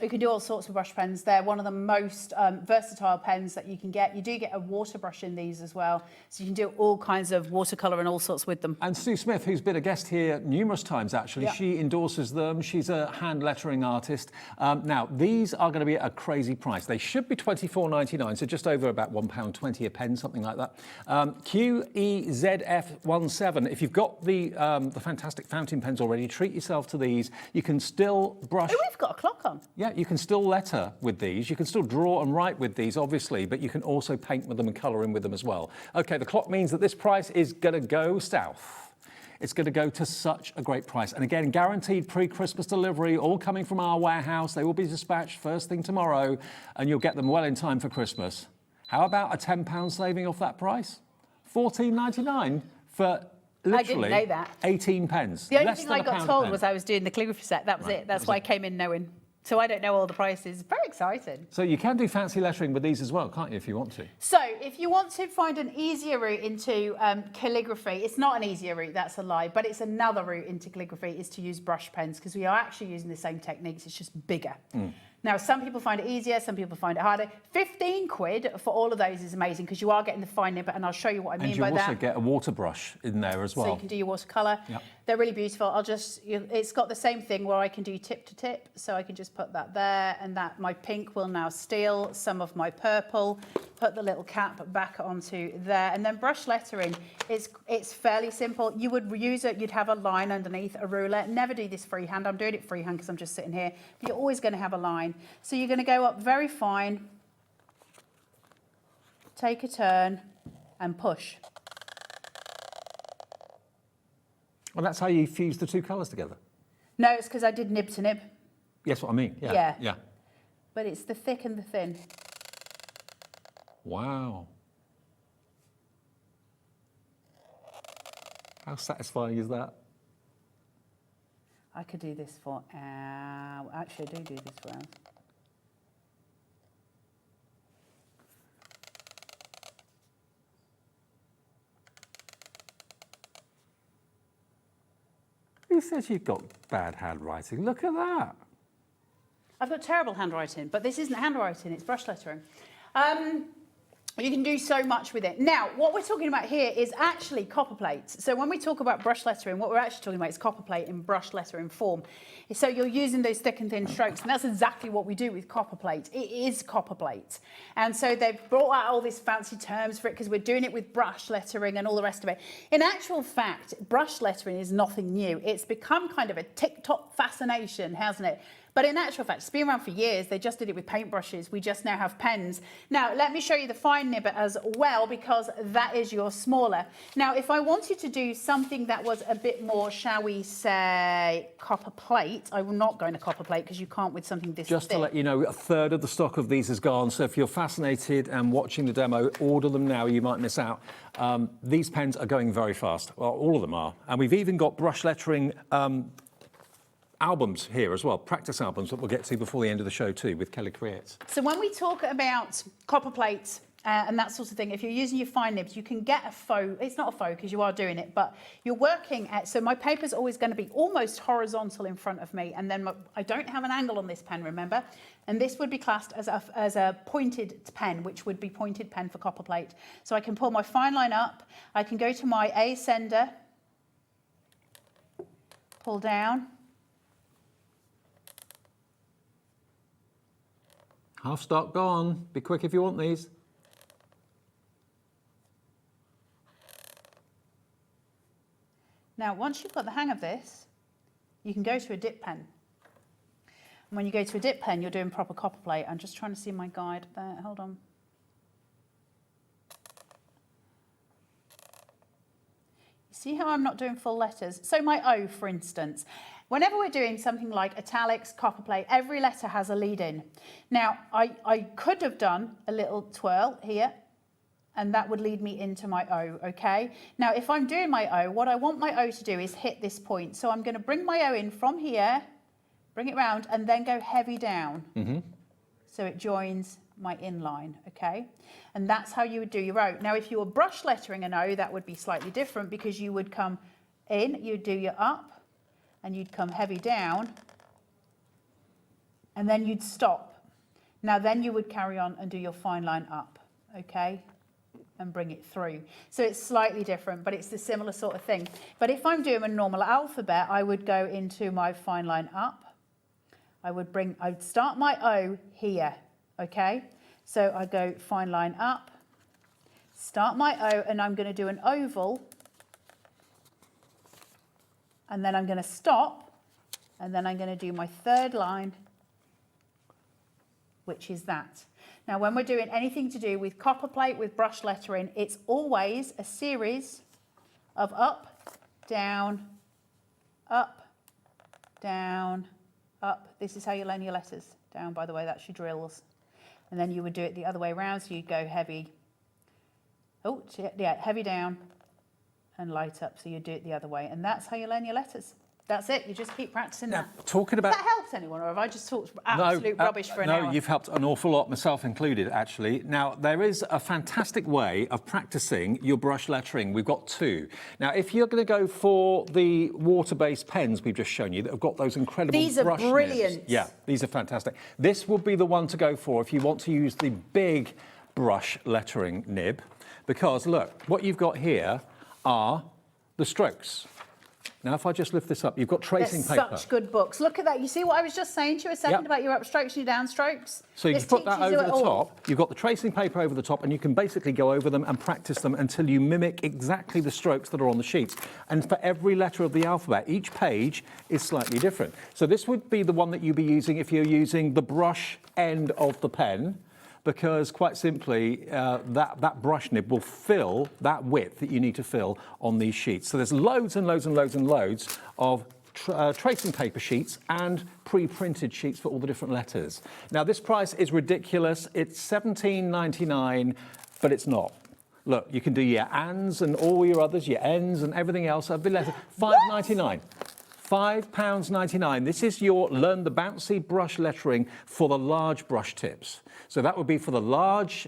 You can do all sorts of brush pens. They're one of the most versatile pens that you can get. You do get a water brush in these as well. So you can do all kinds of watercolour and all sorts with them. And Sue Smith, who's been a guest here numerous times, actually, Yeah. she endorses them. She's a hand lettering artist. Now, these are going to be at a crazy price. They should be £24.99, so just over about £1.20 a pen, something like that. QEZF17. If you've got the fantastic fountain pens already, treat yourself to these. You can still brush. Oh, we've got a clock on. Yeah, you can still letter with these. You can still draw and write with these, obviously, but you can also paint with them and colour in with them as well. OK, the clock means that this price is going to go south. It's going to go to such a great price. And again, guaranteed pre-Christmas delivery, all coming from our warehouse. They will be dispatched first thing tomorrow, and you'll get them well in time for Christmas. How about a £10 saving off that price? £14.99 for literally I didn't know that. 18 pens. The only Less thing than I a got pound a told pen. was I was doing the calligraphy set. That was it. That's why I came in knowing. So I don't know all the prices. Very excited. So you can do fancy lettering with these as well, can't you, if you want to? So if you want to find an easier route into calligraphy, it's not an easier route, that's a lie, but it's another route into calligraphy is to use brush pens, because we are actually using the same techniques, it's just bigger. Now, some people find it easier, some people find it harder. 15 quid for all of those is amazing, because you are getting the fine nib, and I'll show you what I mean by that. And you also get a water brush in there as well. So you can do your watercolour. Yep. They're really beautiful. It's got the same thing where I can do tip to tip. So I can just put that there, and that my pink will now steal some of my purple, put the little cap back onto there, and then brush lettering. It's fairly simple. You would use it, you'd have a line underneath, a ruler. Never do this freehand. I'm doing it freehand because I'm just sitting here. But you're always going to have a line. So you're going to go up very fine, take a turn, and push. Well, that's how you fuse the two colours together. No, it's because I did nib to nib. Yes, what I mean. Yeah. Yeah. But it's the thick and the thin. Wow. How satisfying is that? I could do this for hours. Actually, I do this for hours. Who says you've got bad handwriting? Look at that. I've got terrible handwriting, but this isn't handwriting, it's brush lettering. You can do so much with it. Now, what we're talking about here is actually copper plates. So when we talk about brush lettering, what we're actually talking about is copper plate in brush lettering form. So you're using those thick and thin strokes, and that's exactly what we do with copper plate. It is copper plate. And so they've brought out all these fancy terms for it because we're doing it with brush lettering and all the rest of it. In actual fact, brush lettering is nothing new. It's become kind of a TikTok fascination, hasn't it? But in actual fact, it's been around for years. They just did it with paintbrushes. We just now have pens. Now, let me show you the fine nib as well, because that is your smaller. Now, if I wanted to do something that was a bit more, shall we say, copper plate, I will not go into copper plate because you can't with something this Just thick. to let you know, a third of the stock of these is gone. So if you're fascinated and watching the demo, order them now. You might miss out. These pens are going very fast. Well, all of them are. And we've even got brush lettering albums here as well, practice albums that we'll get to before the end of the show too with Kelly Creates. So when we talk about copper plates and that sort of thing, if you're using your fine nibs, you can get a faux, it's not a faux because you are doing it, but you're working at, so my paper's always going to be almost horizontal in front of me, and then I don't have an angle on this pen, remember? And this would be classed as a pointed pen, which would be pointed pen for copper plate. So I can pull my fine line up, I can go to my ascender, pull down, Half stock gone. Be quick if you want these. Now, once you've got the hang of this, you can go to a dip pen. And when you go to a dip pen, you're doing proper copper plate. I'm just trying to see my guide there. Hold on. See how I'm not doing full letters? So my O, for instance, whenever we're doing something like italics, copper plate, every letter has a lead in. Now, I could have done a little twirl here, and that would lead me into my O, okay? Now, if I'm doing my O, what I want my O to do is hit this point. So I'm going to bring my O in from here, bring it round, and then go heavy down. So it joins my inline, okay? And that's how you would do your O. Now, if you were brush lettering an O, that would be slightly different because you would come in, you'd do your up, and you'd come heavy down, and then you'd stop. Now, then you would carry on and do your fine line up, okay? And bring it through. So it's slightly different, but it's the similar sort of thing. But if I'm doing a normal alphabet, I would go into my fine line up. I'd start my O here, okay? So I go fine line up, start my O, and I'm going to do an oval, and then I'm going to stop, and then I'm going to do my third line, which is that. Now, when we're doing anything to do with copper plate, with brush lettering, it's always a series of up, down, up, down, up. This is how you learn your letters. Down, by the way, that's your drills. And then you would do it the other way around, so you'd go heavy. Oh, yeah, heavy down and light up, so you do it the other way. And that's how you learn your letters. That's it. You just keep practicing that. Talking about... Has that helped anyone, or have I just talked absolute rubbish for an hour? No, you've helped an awful lot, myself included, actually. Now, there is a fantastic way of practicing your brush lettering. We've got two. Now, if you're going to go for the water-based pens we've just shown you that have got those incredible brush These are brilliant. nibs. Yeah, these are fantastic. This would be the one to go for if you want to use the big brush lettering nib, because, look, what you've got here are the strokes. Now, if I just lift this up, you've got tracing paper. Such good books. Look at that. You see what I was just saying to you a second about your upstrokes and your downstrokes? So you put that over the top, you've got the tracing paper over the top, and you can basically go over them and practice them until you mimic exactly the strokes that are on the sheets. And for every letter of the alphabet, each page is slightly different. So this would be the one that you'd be using if you're using the brush end of the pen, because quite simply, that brush nib will fill that width that you need to fill on these sheets. So there's loads and loads and loads and loads of tracing paper sheets and pre-printed sheets for all the different letters. Now, this price is ridiculous. It's $17.99, but it's not. Look, you can do your ands and all your others, your ends and everything else. Every letter, $5.99. £5.99. This is your Learn the Bouncy brush lettering for the large brush tips. So that would be for the large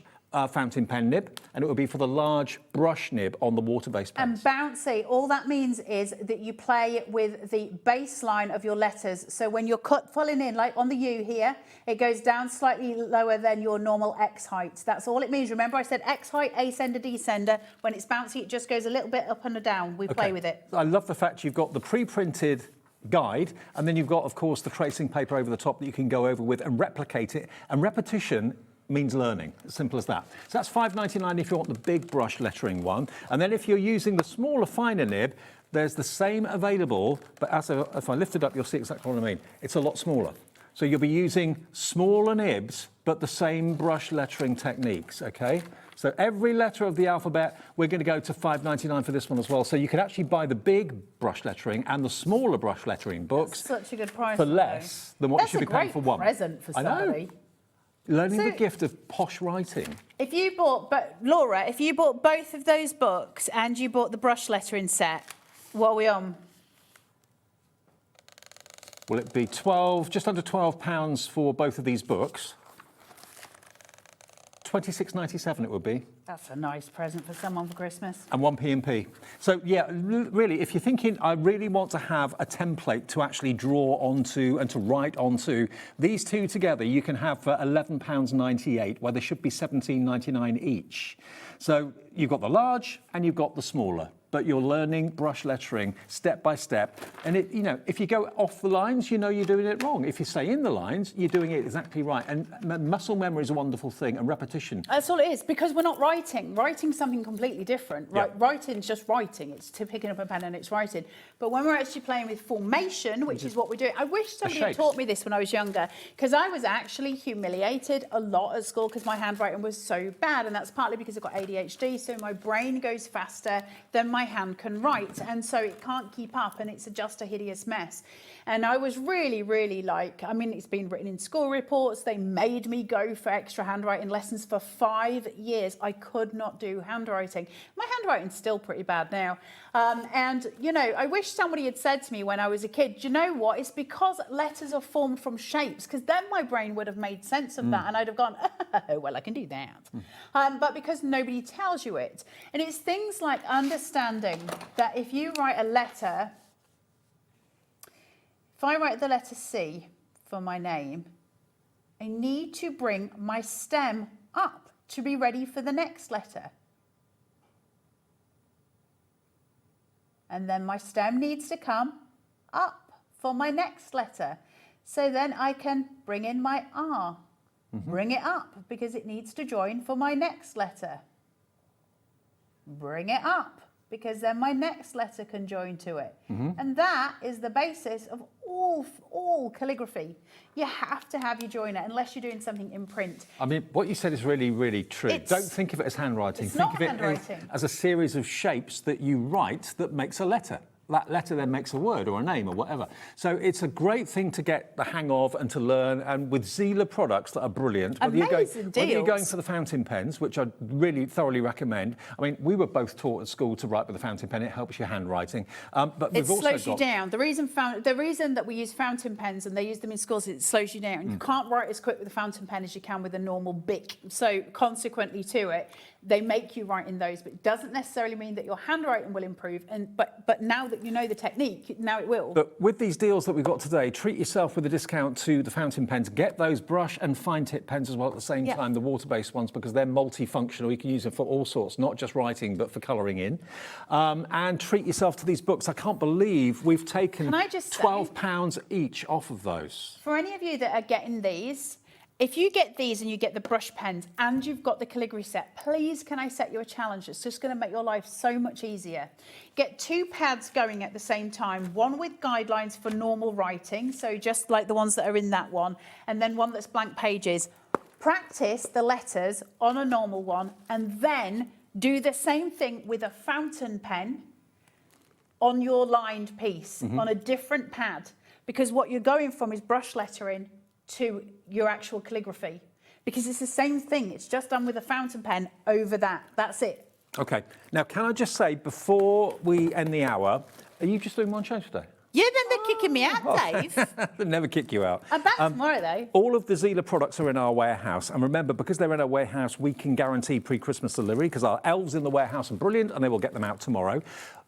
fountain pen nib, and it would be for the large brush nib on the water-based pens. And bouncy, all that means is that you play with the baseline of your letters. So when you're filling in, like on the U here, it goes down slightly lower than your normal X height. That's all it means. Remember I said X height, ascender, descender. When it's bouncy, it just goes a little bit up and down. We play with it. I love the fact you've got the pre-printed guide, and then you've got, of course, the tracing paper over the top that you can go over with and replicate it. And repetition means learning. As simple as that. So that's $5.99 if you want the big brush lettering one. And then if you're using the smaller, finer nib, there's the same available, but if I lift it up, you'll see exactly what I mean. It's a lot smaller. So you'll be using smaller nibs, but the same brush lettering techniques, okay? So every letter of the alphabet, we're going to go to $5.99 for this one as well. So you can actually buy the big brush lettering and the smaller brush lettering books. That's such a good price. For less than what you should be paying for one. That's a great present for somebody. I know. Learning the gift of posh writing. If you bought, Laura, if you bought both of those books and you bought the brush lettering set, what are we on? Will it be just under £12 for both of these books? $26.97 it would be. That's a nice present for someone for Christmas. And one P&P. So, yeah, really, if you're thinking, I really want to have a template to actually draw onto and to write onto, these two together you can have for £11.98, where they should be $17.99 each. So you've got the large and you've got the smaller. but you're learning brush lettering step by step. And it, you know, if you go off the lines, you know you're doing it wrong. If you stay in the lines, you're doing it exactly right. And muscle memory is a wonderful thing, and repetition. That's all it is, because we're not writing. Writing's something completely different. Yeah. Writing's just writing. It's picking up a pen and it's writing. But when we're actually playing with formation, which is what we're doing, I wish somebody had taught me this when I was younger, because I was actually humiliated a lot at school because my handwriting was so bad, and that's partly because I've got ADHD, so my brain goes faster than my hand can write, and so it can't keep up, and it's just a hideous mess. And I was really, really like, I mean, it's been written in school reports. They made me go for extra handwriting lessons for 5 years. I could not do handwriting. My handwriting's still pretty bad now. And, you know, I wish somebody had said to me when I was a kid, do you know what? It's because letters are formed from shapes, because then my brain would have made sense of that, and I'd have gone, oh, well, I can do that. But because nobody tells you it. And it's things like understanding that if you write a letter, if I write the letter C for my name, I need to bring my stem up to be ready for the next letter. And then my stem needs to come up for my next letter. So then I can bring in my R, bring it up because it needs to join for my next letter. Bring it up because then my next letter can join to it. And that is the basis of all calligraphy. You have to have your joiner unless you're doing something in print. I mean, what you said is really, really true. Don't think of it as handwriting. It's think not of handwriting. it as a series of shapes that you write that makes a letter. That letter then makes a word or a name or whatever. So it's a great thing to get the hang of and to learn. And with Zieler products that are brilliant, whether you're going for the fountain pens, which I really thoroughly recommend. I mean, we were both taught at school to write with a fountain pen. It helps your handwriting. But we've also slows you down. The reason that we use fountain pens and they use them in schools is it slows you down. You can't write as quick with a fountain pen as you can with a normal Bic. So consequently to it, they make you write in those, but it doesn't necessarily mean that your handwriting will improve. But now that you know the technique, now it will. But with these deals that we've got today, treat yourself with a discount to the fountain pens. Get those brush and fine tip pens as well at the same time, the water-based ones, because they're multifunctional. You can use them for all sorts, not just writing, but for colouring in. And treat yourself to these books. I can't believe we've taken £12 each off of those. For any of you that are getting these, if you get these and you get the brush pens and you've got the calligraphy set, please can I set you a challenge? It's just going to make your life so much easier. Get 2 pads going at the same time, one with guidelines for normal writing, so just like the ones that are in that one, and then one that's blank pages. Practice the letters on a normal one and then do the same thing with a fountain pen on your lined piece, on a different pad, because what you're going from is brush lettering to your actual calligraphy, because it's the same thing. It's just done with a fountain pen over that. That's it. Okay. Now, can I just say, before we end the hour, are you just doing one change today? Yeah, then they're kicking me out, Dave. They'll never kick you out. I'm back tomorrow, though. All of the Zieler products are in our warehouse. And remember, because they're in our warehouse, we can guarantee pre-Christmas delivery, because our elves in the warehouse are brilliant, and they will get them out tomorrow.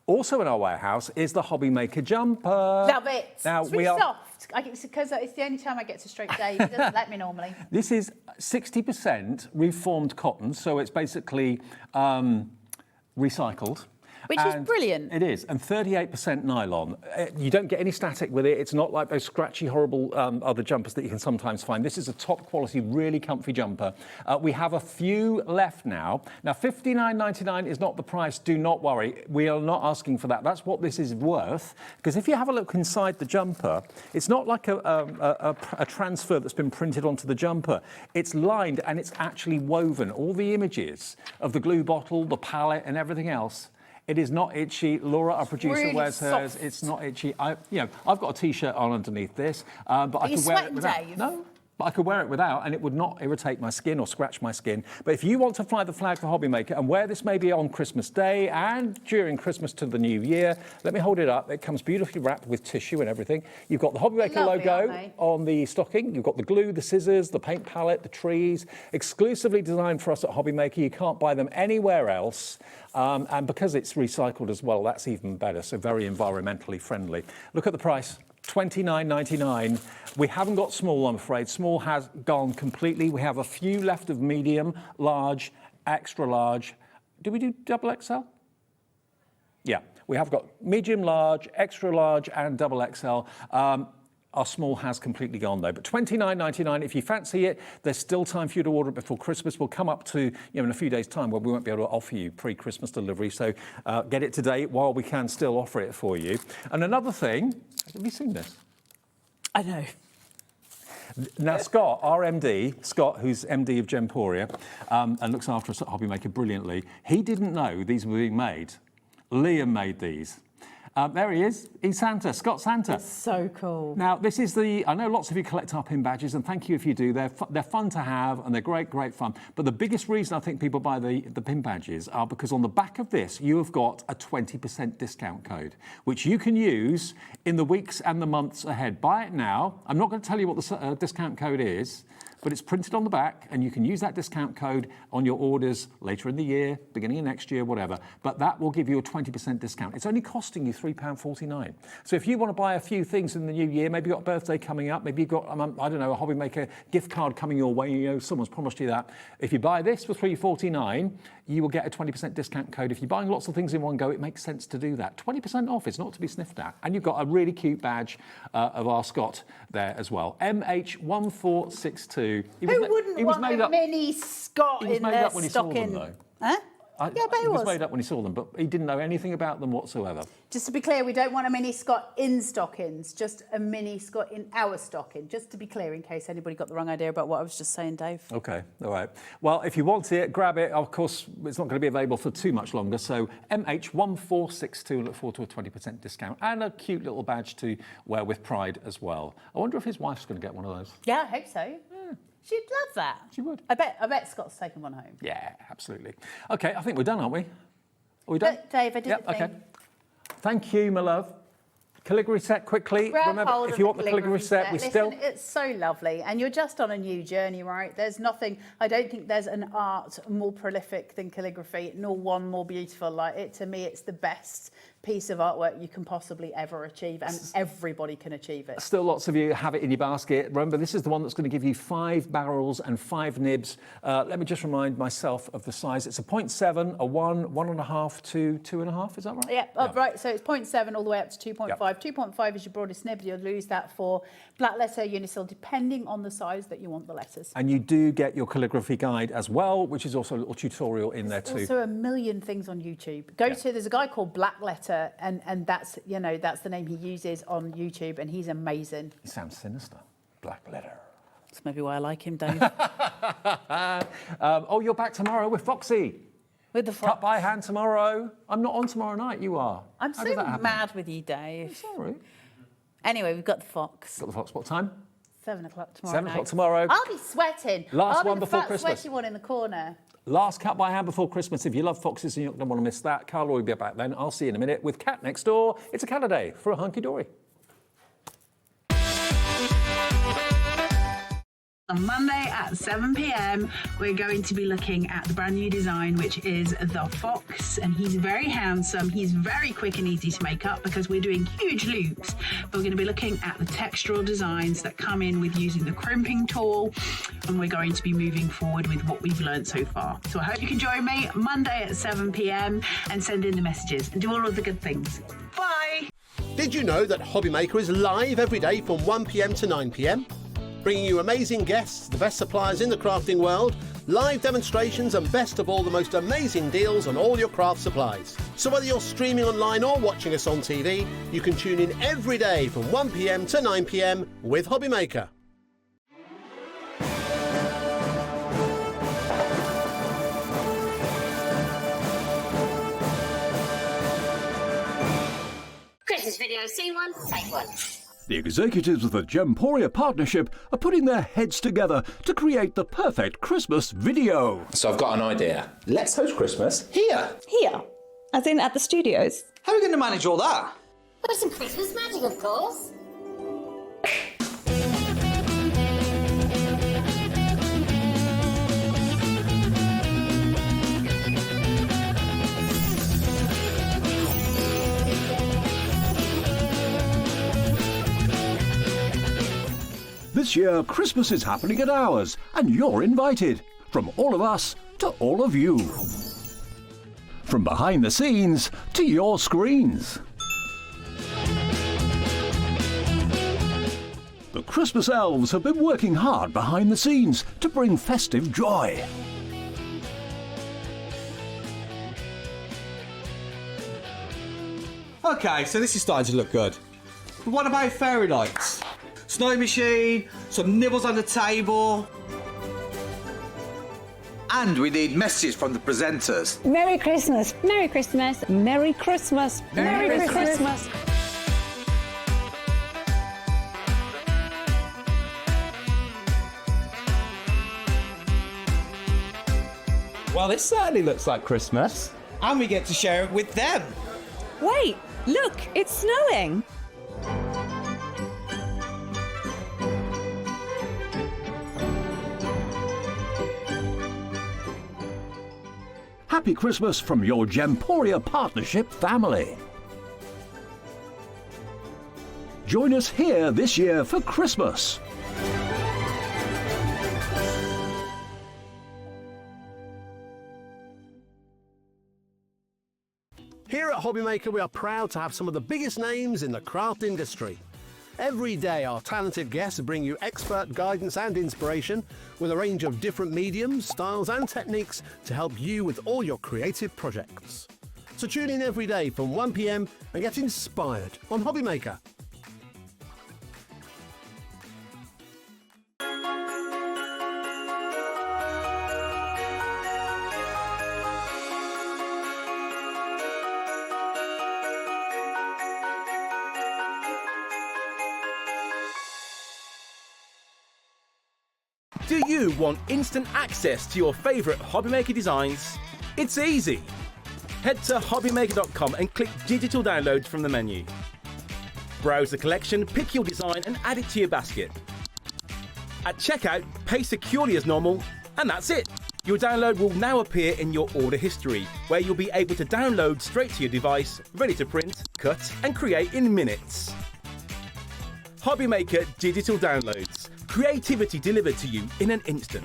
Also in our warehouse is the Hobby Maker jumper. Love it. Now, it's really soft. Because it's the only time I get to stroke Dave. He doesn't let me normally. This is 60% reformed cotton, so it's basically recycled. Which is brilliant. It is, and 38% nylon. You don't get any static with it. It's not like those scratchy, horrible other jumpers that you can sometimes find. This is a top quality, really comfy jumper. We have a few left now. Now, $59.99 is not the price. Do not worry. We are not asking for that. That's what this is worth. Because if you have a look inside the jumper, it's not like a transfer that's been printed onto the jumper. It's lined and it's actually woven. All the images of the glue bottle, the palette, and everything else. It is not itchy. Laura, our producer, really wears hers. soft. It's not itchy. I've got a T-shirt on underneath this, but I could wear it without. Dave? No, but I could wear it without, and it would not irritate my skin or scratch my skin. But if you want to fly the flag for Hobby Maker and wear this maybe on Christmas Day and during Christmas to the New Year, let me hold it up. It comes beautifully wrapped with tissue and everything. You've got the Hobby Maker logo on the stocking. You've got the glue, the scissors, the paint palette, the trees, exclusively designed for us at Hobby Maker. You can't buy them anywhere else. And because it's recycled as well, that's even better. So very environmentally friendly. Look at the price. $29.99. We haven't got small, I'm afraid. Small has gone completely. We have a few left of medium, large, extra large. Do we do double XL? Yeah, we have got medium, large, extra large, and double XL. Our small has completely gone though, but $29.99 if you fancy it. There's still time for you to order it before Christmas. We'll come up to in a few days' time where we won't be able to offer you pre-Christmas delivery. So get it today while we can still offer it for you. And another thing, have you seen this? I know. Now, Scott, our MD, Scott, who's MD of Gemporia and looks after us at Hobby Maker brilliantly, he didn't know these were being made. Liam made these. There he is. He's Santa, Scott Santa. It's so cool. Now, this is I know lots of you collect our pin badges, and thank you if you do. They're fun to have, and they're great fun. But the biggest reason I think people buy the pin badges are because on the back of this, you have got a 20% discount code, which you can use in the weeks and the months ahead. Buy it now. I'm not going to tell you what the discount code is, but it's printed on the back, and you can use that discount code on your orders later in the year, beginning of next year, whatever. But that will give you a 20% discount. It's only costing you £3.49. So if you want to buy a few things in the new year, maybe you've got a birthday coming up, maybe you've got, I don't know, a Hobby Maker gift card coming your way, someone's promised you that. If you buy this for £3.49, you will get a 20% discount code. If you're buying lots of things in one go, it makes sense to do that. 20% off is not to be sniffed at. And you've got a really cute badge of our Scott there as well. MH1462. Who wouldn't want a mini Scott in their stocking? Huh? Yeah, but he was made up when he saw them, but he didn't know anything about them whatsoever. Just to be clear, we don't want a mini Scott in stockings, just a mini Scott in our stocking. Just to be clear, in case anybody got the wrong idea about what I was just saying, Dave. Okay, all right. Well, if you want it, grab it. Of course, it's not going to be available for too much longer. So MH1462, look forward to a 20% discount and a cute little badge to wear with pride as well. I wonder if his wife's going to get one of those. Yeah, I hope so. She'd love that. She would. I bet Scott's taken one home. Yeah, absolutely. Okay, I think we're done, aren't we? Are we done? Dave, I did the thing. Okay. Thank you, my love. Calligraphy set quickly. Remember, if you want the calligraphy set, Listen, it's so lovely, and you're just on a new journey, right? There's nothing. I don't think there's an art more prolific than calligraphy, nor one more beautiful. Like it, to me, it's the best piece of artwork you can possibly ever achieve, and everybody can achieve it. Still lots of you have it in your basket. Remember, this is the one that's going to give you 5 barrels and 5 nibs. Let me just remind myself of the size. It's a 0.7, a 1, 1.5 to 2.5, is that right? Yeah, right, so it's 0.7 all the way up to 2.5. Yep. 2.5 is your broadest nib. You'll lose that for black letter, Unisil, depending on the size that you want the letters. And you do get your calligraphy guide as well, which is also a little tutorial in there too. There's also a million things on YouTube. There's a guy called Black Letter, and that's the name he uses on YouTube, and he's amazing. He sounds sinister. Black Letter. That's maybe why I like him, Dave. Oh, you're back tomorrow with Foxy. With the Fox. Cut by hand tomorrow. I'm not on tomorrow night, you are. I'm so mad with you, Dave. Sorry. Anyway, we've got the Fox. Got the Fox. What time? 7 o'clock tomorrow 7 night. o'clock tomorrow. I'll be sweating. Last one I'll be before the fat, Christmas. sweaty one in the corner. Last cut by hand before Christmas. If you love foxes and you're not going to want to miss that, Carla will be back then. I'll see you in a minute with Cat Next Door. It's a Canada for a Hunkydory. On Monday at 7 p.m, we're going to be looking at the brand new design, which is the Fox, and he's very handsome. He's very quick and easy to make up because we're doing huge loops. We're going to be looking at the textural designs that come in with using the crimping tool, and we're going to be moving forward with what we've learned so far. So I hope you can join me Monday at 7 p.m. and send in the messages and do all of the good things. Bye! Did you know that Hobby Maker is live every day from 1 p.m. to 9 p.m? Bringing you amazing guests, the best suppliers in the crafting world, live demonstrations, and best of all, the most amazing deals on all your craft supplies. So whether you're streaming online or watching us on TV, you can tune in every day from 1 p.m. to 9 p.m. with Hobby Maker. Christmas video, see one, take one. The executives of the Gemporia partnership are putting their heads together to create the perfect Christmas video. So I've got an idea. Let's host Christmas here. Here? As in at the studios? How are we going to manage all that? With some Christmas magic, of course. This year, Christmas is happening at ours, and you're invited. From all of us to all of you. From behind the scenes to your screens. The Christmas elves have been working hard behind the scenes to bring festive joy. Okay, so this is starting to look good. But what about fairy lights? Snow machine, some nibbles on the table. And we need messages from the presenters. Merry Christmas. Merry Christmas. Merry Christmas. Merry Christmas. Well, this certainly looks like Christmas. And we get to share it with them. Wait, look, it's snowing. Happy Christmas from your Gemporia Partnership family. Join us here this year for Christmas. Here at Hobbymaker, we are proud to have some of the biggest names in the craft industry. Every day, our talented guests bring you expert guidance and inspiration with a range of different mediums, styles and techniques to help you with all your creative projects. So tune in every day from 1 p.m. and get inspired on Hobbymaker. Do you want instant access to your favourite Hobbymaker designs? It's easy. Head to hobbymaker.com and click digital downloads from the menu. Browse the collection, pick your design and add it to your basket. At checkout, pay securely as normal, and that's it. Your download will now appear in your order history, where you'll be able to download straight to your device, ready to print, cut and create in minutes. Hobbymaker Digital Downloads. Creativity delivered to you in an instant.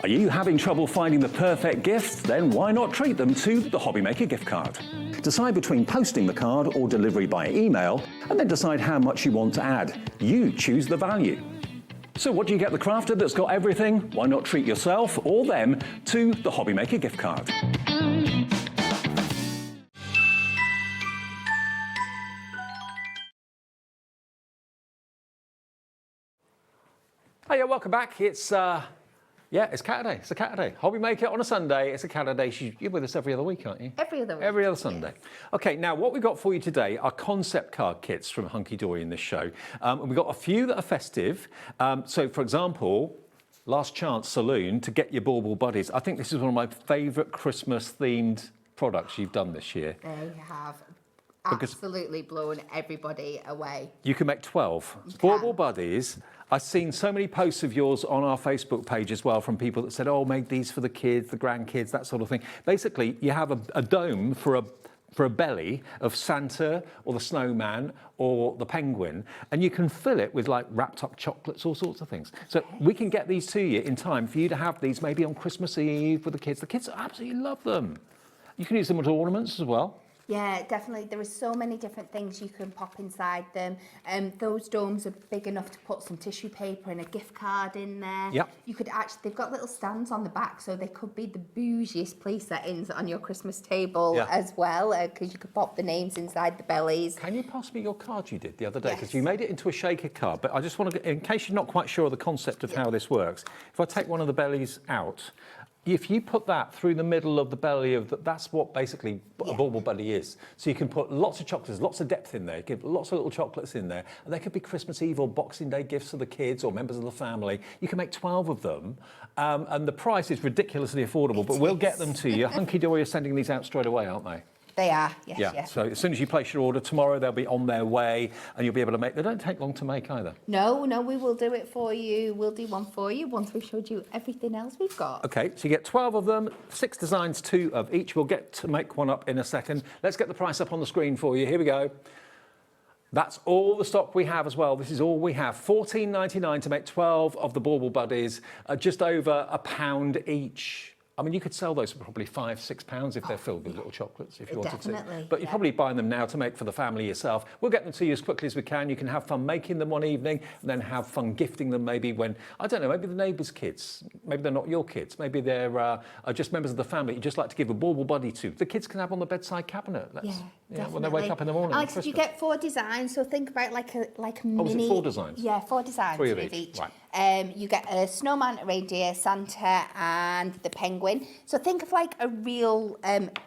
Are you having trouble finding the perfect gift? Then why not treat them to the Hobbymaker gift card? Decide between posting the card or delivery by email, and then decide how much you want to add. You choose the value. So what do you get the crafter that's got everything? Why not treat yourself or them to the Hobbymaker gift card? Hey, welcome back. It's Saturday. It's a Saturday. Hobbymaker on a Sunday. It's a Saturday. You're with us every other week, aren't you? Every other week. Every other Sunday. Yes. Okay, now what we've got for you today are concept card kits from Hunkydory in this show. And we've got a few that are festive. So, for example, Last Chance Saloon to get your bauble buddies. I think this is one of my favourite Christmas-themed products you've done this year. They have absolutely blown everybody away. You can make 12 bauble buddies. I've seen so many posts of yours on our Facebook page as well from people that said, oh, made these for the kids, the grandkids, that sort of thing. Basically, you have a dome for a belly of Santa or the snowman or the penguin, and you can fill it with like wrapped up chocolates, all sorts of things. So we can get these to you in time for you to have these maybe on Christmas Eve with the kids. The kids absolutely love them. You can use them as ornaments as well. Yeah, definitely. There are so many different things you can pop inside them. Those domes are big enough to put some tissue paper and a gift card in there. Yep. You could actually, they've got little stands on the back, so they could be the bougiest place settings on your Christmas table as well, because you could pop the names inside the bellies. Can you pass me your card you did the other day? Because you made it into a shaker card, but I just want to, in case you're not quite sure of the concept of how this works, if I take one of the bellies out, if you put that through the middle of the belly of that's what basically a bauble buddy is. So you can put lots of chocolates, lots of depth in there, give lots of little chocolates in there, and they could be Christmas Eve or Boxing Day gifts for the kids or members of the family. You can make 12 of them, and the price is ridiculously affordable, but we'll get them to you. Hunkydory are sending these out straight away, aren't they? They are, yes. So as soon as you place your order tomorrow, they'll be on their way, and you'll be able to make. They don't take long to make either. No, we will do it for you. We'll do one for you once we've showed you everything else we've got. Okay, so you get 12 of them, 6 designs, 2 of each. We'll get to make one up in a second. Let's get the price up on the screen for you. Here we go. That's all the stock we have as well. This is all we have. $14.99 to make 12 of the Bauble Buddies, just over £1 each. I mean, you could sell those for probably £5, £6 if they're filled with little chocolates, if you wanted to. But you're probably buying them now to make for the family yourself. We'll get them to you as quickly as we can. You can have fun making them one evening and then have fun gifting them maybe when, I don't know, maybe the neighbours' kids. Maybe they're not your kids. Maybe they're just members of the family you just like to give a Bauble Buddy to. The kids can have on the bedside cabinet. When they wake up in the morning. Alex, you get 4 designs, so think about like a mini. Oh, is it 4 designs? Yeah, 4 designs. 3 of each. Right. You get a snowman, a reindeer, Santa, and the penguin. So think of like a real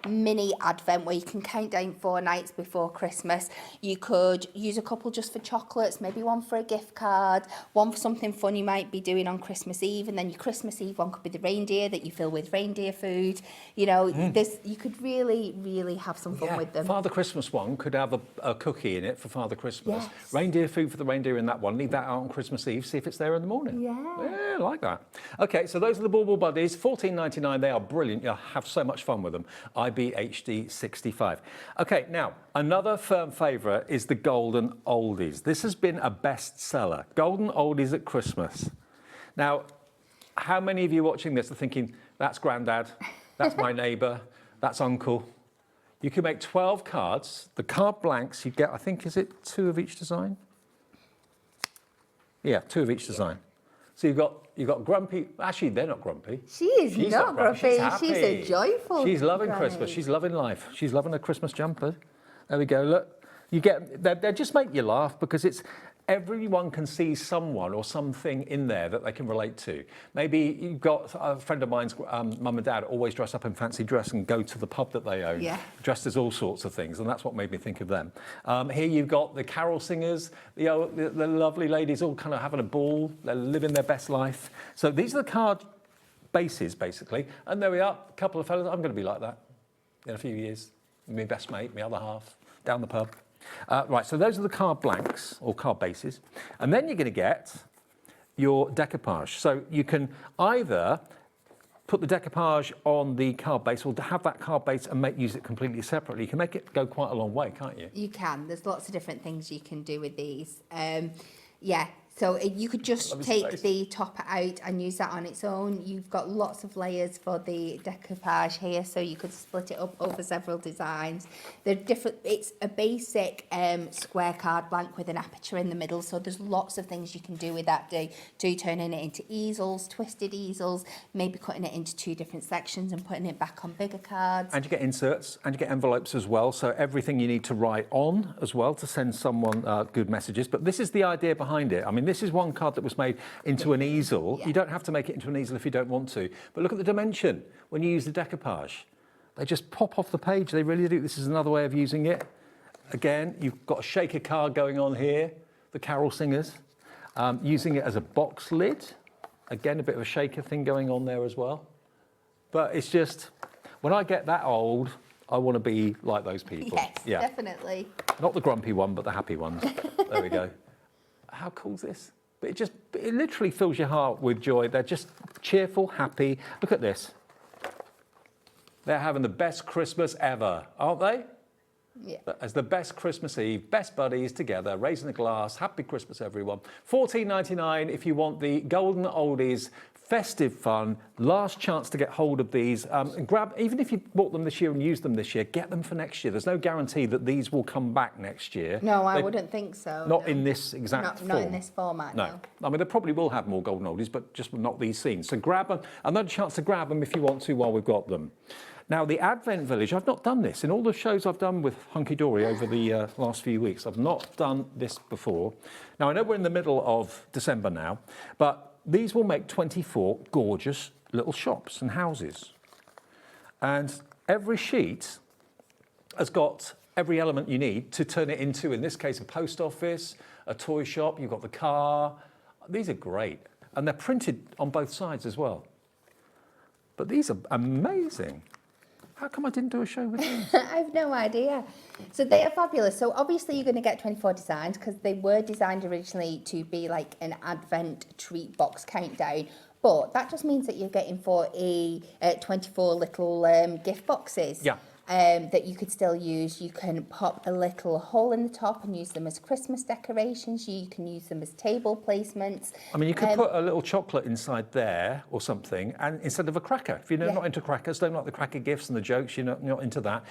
mini advent where you can count down 4 nights before Christmas. You could use a couple just for chocolates, maybe one for a gift card, one for something fun you might be doing on Christmas Eve, and then your Christmas Eve one could be the reindeer that you fill with reindeer food. You know, you could really, really have some fun with them. Father Christmas one could have a cookie in it for Father Christmas. Yes. Reindeer food for the reindeer in that one. Leave that out on Christmas Eve. See if it's there in the morning. Yeah, I like that. Okay, so those are the Bauble Buddies. $14.99. They are brilliant. You'll have so much fun with them. IBHD 65. Okay, now another firm favourite is the Golden Oldies. This has been a bestseller. Golden Oldies at Christmas. Now, how many of you watching this are thinking, that's Grandad, that's my neighbour, that's Uncle? You can make 12 cards. The card blanks, you get, I think, is it 2 of each design? Yeah, 2 of each design. So you've got Grumpy. Actually, they're not grumpy. She's not grumpy. She's a joyful. She's loving granny. Christmas. She's loving life. She's loving a Christmas jumper. There we go. Look, you get. They just make you laugh because it's. Everyone can see someone or something in there that they can relate to. Maybe you've got a friend of mine's mum and dad always dress up in fancy dress and go to the pub that they own, dressed as all sorts of things, and that's what made me think of them. Here you've got the carol singers, the lovely ladies all kind of having a ball, they're living their best life. So these are the card bases, basically, and there we are, a couple of fellas. I'm going to be like that in a few years. My best mate, my other half, down the pub. Right, so those are the card blanks, or card bases. And then you're going to get your decoupage. So you can either put the decoupage on the card base or have that card base and use it completely separately. You can make it go quite a long way, can't you? You can. There's lots of different things you can do with these. So you could just take the topper out and use that on its own. You've got lots of layers for the decoupage here, so you could split it up over several designs. They're different. It's a basic square card blank with an aperture in the middle, so there's lots of things you can do with that. Turning it into easels, twisted easels, maybe cutting it into 2 different sections and putting it back on bigger cards. And you get inserts and you get envelopes as well, so everything you need to write on as well to send someone good messages. But this is the idea behind it. I mean, this is one card that was made into an easel. You don't have to make it into an easel if you don't want to. But look at the dimension when you use the decoupage. They just pop off the page. They really do. This is another way of using it. Again, you've got a shaker card going on here, the carol singers. Using it as a box lid. Again, a bit of a shaker thing going on there as well. But it's just, when I get that old, I want to be like those people. Yes, definitely. Not the grumpy one, but the happy ones. There we go. How cool is this? But it literally fills your heart with joy. They're just cheerful, happy. Look at this. They're having the best Christmas ever, aren't they? Yeah. As the best Christmas Eve, best buddies together, raising a glass. Happy Christmas, everyone. $14.99 if you want the Golden Oldies festive fun. Last chance to get hold of these. And grab, even if you bought them this year and used them this year, get them for next year. There's no guarantee that these will come back next year. No, I wouldn't think so. Not in this exact form. Not in this format, no. I mean, they probably will have more Golden Oldies, but just not these scenes. So grab them. Another chance to grab them if you want to while we've got them. Now, the Advent Village, I've not done this. In all the shows I've done with Hunkydory over the last few weeks, I've not done this before. Now, I know we're in the middle of December now, but these will make 24 gorgeous little shops and houses. And every sheet has got every element you need to turn it into, in this case, a post office, a toy shop, you've got the car. These are great. And they're printed on both sides as well. But these are amazing. How come I didn't do a show with these? I have no idea. So they are fabulous. So obviously you're going to get 24 designs because they were designed originally to be like an Advent treat box countdown. But that just means that you're getting 24 little gift boxes. Yeah. that you could still use. You can pop a little hole in the top and use them as Christmas decorations. You can use them as table placements. I mean, you could put a little chocolate inside there or something, and instead of a cracker. If you're not into crackers, don't like the cracker gifts and the jokes, you're not into that,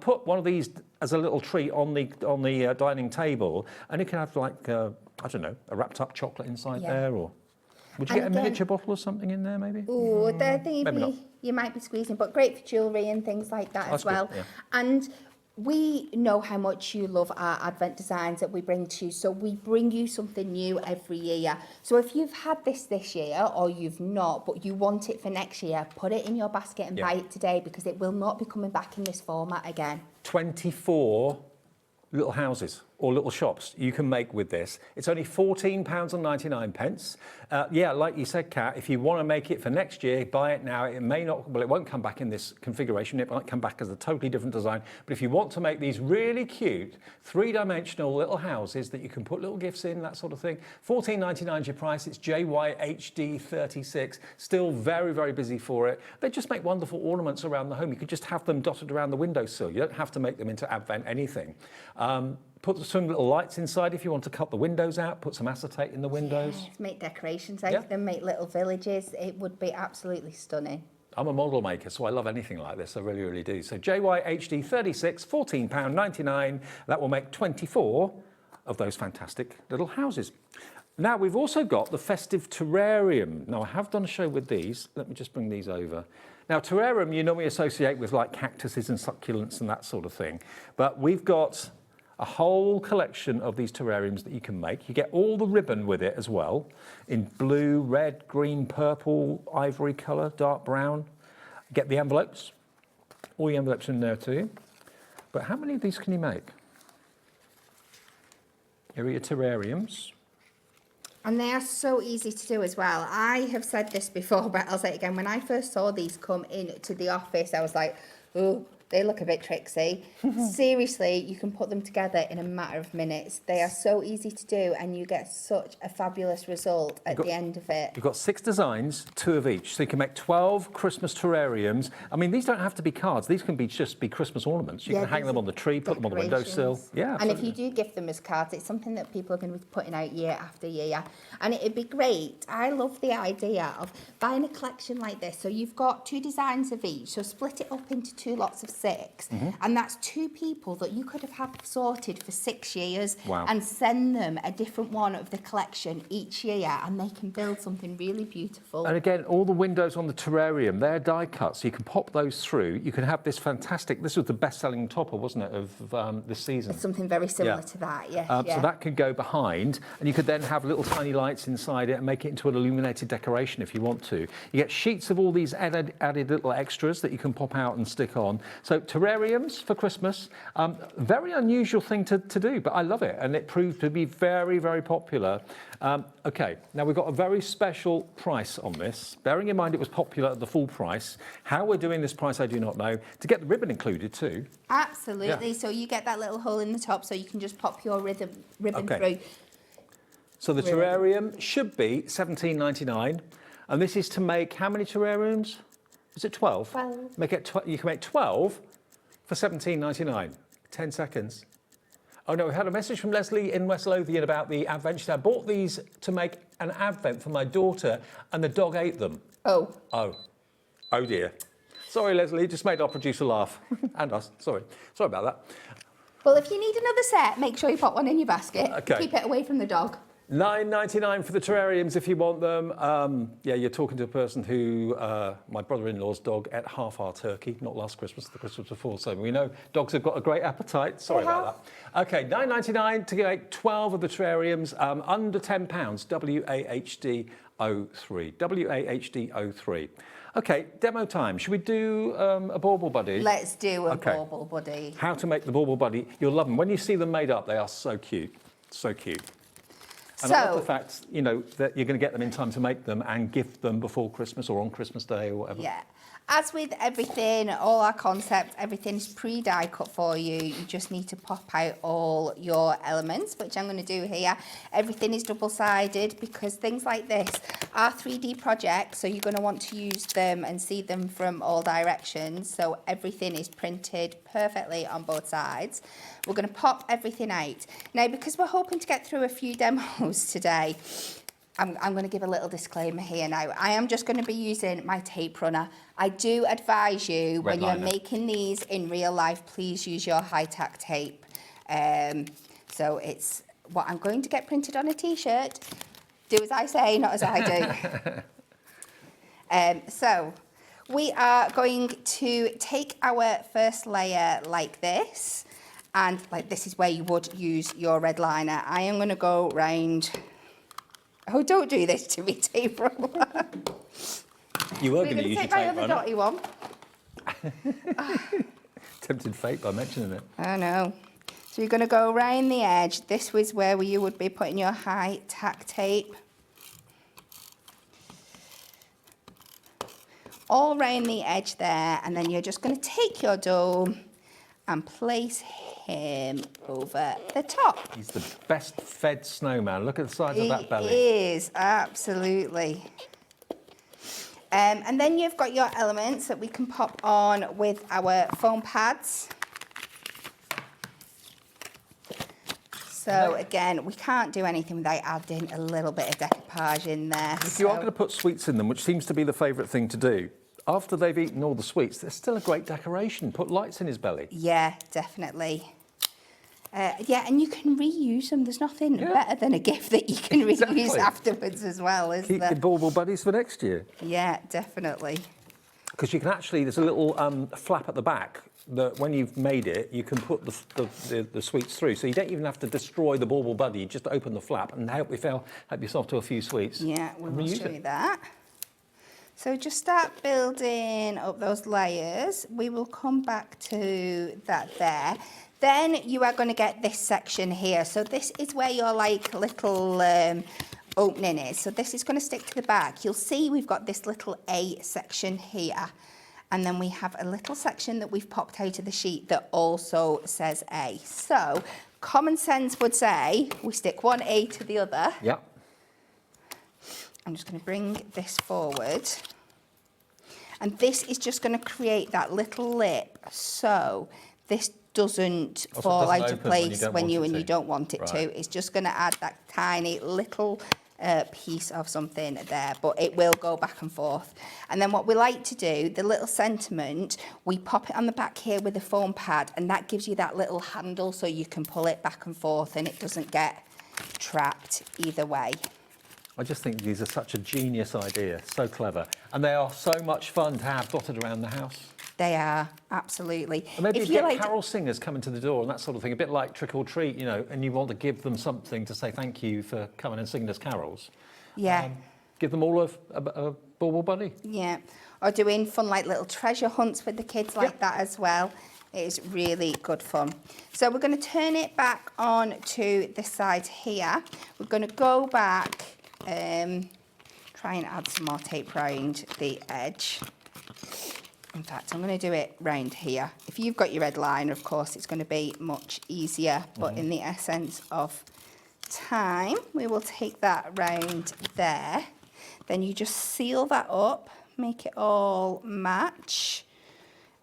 put one of these as a little treat on the dining table, and you can have like, I don't know, a wrapped up chocolate inside there, or... Would you get a miniature bottle or something in there, maybe? Oh, Maybe you might be squeezing, but great for jewellery and things like that as well. Good, yeah. And we know how much you love our Advent designs that we bring to you, so we bring you something new every year. So if you've had this year or you've not, but you want it for next year, put it in your basket and buy it today, because it will not be coming back in this format again. 24 little houses or little shops you can make with this. It's only £14.99. Yeah, like you said, Kat, if you want to make it for next year, buy it now. It may not, well, it won't come back in this configuration. It might come back as a totally different design. But if you want to make these really cute, three-dimensional little houses that you can put little gifts in, that sort of thing, £14.99 is your price. It's JYHD36. Still very, very busy for it. They just make wonderful ornaments around the home. You could just have them dotted around the windowsill. You don't have to make them into Advent anything. Put some little lights inside if you want to cut the windows out, put some acetate in the windows. Yes, make decorations out of them, make little villages. It would be absolutely stunning. I'm a model maker, so I love anything like this. I really, really do. So JYHD36, £14.99. That will make 24 of those fantastic little houses. Now, we've also got the festive terrarium. Now, I have done a show with these. Let me just bring these over. Now, terrarium, you normally associate with like cactuses and succulents and that sort of thing. But we've got a whole collection of these terrariums that you can make. You get all the ribbon with it as well, in blue, red, green, purple, ivory colour, dark brown. Get the envelopes. All the envelopes in there too. But how many of these can you make? Here are your terrariums. And they are so easy to do as well. I have said this before, but I'll say it again. When I first saw these come into the office, I was like, oh, they look a bit tricksy. Seriously, you can put them together in a matter of minutes. They are so easy to do, and you get such a fabulous result at the end of it. You've got 6 designs, 2 of each. So you can make 12 Christmas terrariums. I mean, these don't have to be cards. These can be just be Christmas ornaments. You can hang them on the tree, put them on the windowsill. Yeah, and if you do gift them as cards, it's something that people are going to be putting out year after year. And it'd be great. I love the idea of buying a collection like this. So you've got 2 designs of each. So split it up into 2 lots of 6, and that's 2 people that you could have had sorted for 6 years. Wow. And send them a different one of the collection each year, and they can build something really beautiful. And again, all the windows on the terrarium, they're die cut, so you can pop those through. You can have this fantastic, this was the best-selling topper, wasn't it, of this season? It's something very similar to that, yes. So that could go behind, and you could then have little tiny lights inside it and make it into an illuminated decoration if you want to. You get sheets of all these added little extras that you can pop out and stick on. So terrariums for Christmas, very unusual thing to do, but I love it, and it proved to be very, very popular. Okay, now we've got a very special price on this. Bearing in mind it was popular at the full price. How we're doing this price, I do not know. To get the ribbon included too. Absolutely. Yeah. So you get that little hole in the top, so you can just pop your ribbon through. So the terrarium should be £17.99, and this is to make how many terrariums? Is it 12? 12. Make it you can make 12 for £17.99. 10 seconds. Oh no, we had a message from Leslie in West Lothian about the Advent. She said, I bought these to make an Advent for my daughter, and the dog ate them. Oh. Oh. Oh dear. Sorry, Leslie, just made our producer laugh. And us. Sorry about that. Well, if you need another set, make sure you put one in your basket. Okay. Keep it away from the dog. £9.99 for the terrariums if you want them. Yeah, you're talking to a person who, my brother-in-law's dog ate half our turkey, not last Christmas, the Christmas before, so we know dogs have got a great appetite. Sorry about that. Okay, £9.99 to get 12 of the terrariums, under £10, WAHD03. WAHD03. Okay, demo time. Should we do a bauble buddy? Let's do a bauble buddy. How to make the bauble buddy. You'll love them. When you see them made up, they are so cute. So cute. And I love the fact, you know, that you're going to get them in time to make them and gift them before Christmas or on Christmas Day or whatever. Yeah. As with everything, all our concepts, everything is pre-die cut for you. You just need to pop out all your elements, which I'm going to do here. Everything is double-sided because things like this are 3D projects, so you're going to want to use them and see them from all directions. So everything is printed perfectly on both sides. We're going to pop everything out. Now, because we're hoping to get through a few demos today, I'm going to give a little disclaimer here now. I am just going to be using my tape runner. I do advise you when you're making these in real life, please use your high-tack tape. So it's what I'm going to get printed on a t-shirt. Do as I say, not as I do. So we are going to take our first layer like this, and like this is where you would use your red liner. I am going to go round. Oh, don't do this to me, tape roller. You were going to use your tape my tape other runner. dotty one. Tempted fate by mentioning it. I know. So you're going to go around the edge. This was where you would be putting your high tack tape. All around the edge there, and then you're just going to take your dome and place him over the top. He's the best fed snowman. Look at the size of that belly. He is, absolutely. And then you've got your elements that we can pop on with our foam pads. So again, we can't do anything without adding a little bit of decoupage in there. If you are going to put sweets in them, which seems to be the favourite thing to do, after they've eaten all the sweets, there's still a great decoration. Put lights in his belly. Yeah, definitely. Yeah, and you can reuse them. There's nothing better than a gift that you can reuse afterwards as well, is Keep there? the bauble buddies for next year. Yeah, definitely. Because you can actually, there's a little flap at the back that when you've made it, you can put the sweets through. So you don't even have to destroy the bauble buddy. You just open the flap and help yourself to a few sweets. Yeah, we will show you that. So just start building up those layers. We will come back to that there. Then you are going to get this section here. So this is where your like little opening is. So this is going to stick to the back. You'll see we've got this little A section here. And then we have a little section that we've popped out of the sheet that also says A. So common sense would say we stick one A to the other. Yep. I'm just going to bring this forward. And this is just going to create that little lip so this doesn't fall out of place when you don't want it to. It's just going to add that tiny little piece of something there, but it will go back and forth. And then what we like to do, the little sentiment, we pop it on the back here with a foam pad, and that gives you that little handle so you can pull it back and forth and it doesn't get trapped either way. I just think these are such a genius idea, so clever. And they are so much fun to have dotted around the house. They are, absolutely. And maybe you get carol singers coming to the door and that sort of thing, a bit like Trick or Treat, you know, and you want to give them something to say thank you for coming and singing us carols. Yeah. Give them all a bauble buddy. Yeah. Or doing fun like little treasure hunts with the kids like that as well. It is really good fun. So we're going to turn it back on to this side here. We're going to go back, try and add some more tape round the edge. In fact, I'm going to do it round here. If you've got your red liner, of course, it's going to be much easier. But in the essence of time, we will take that round there. Then you just seal that up, make it all match.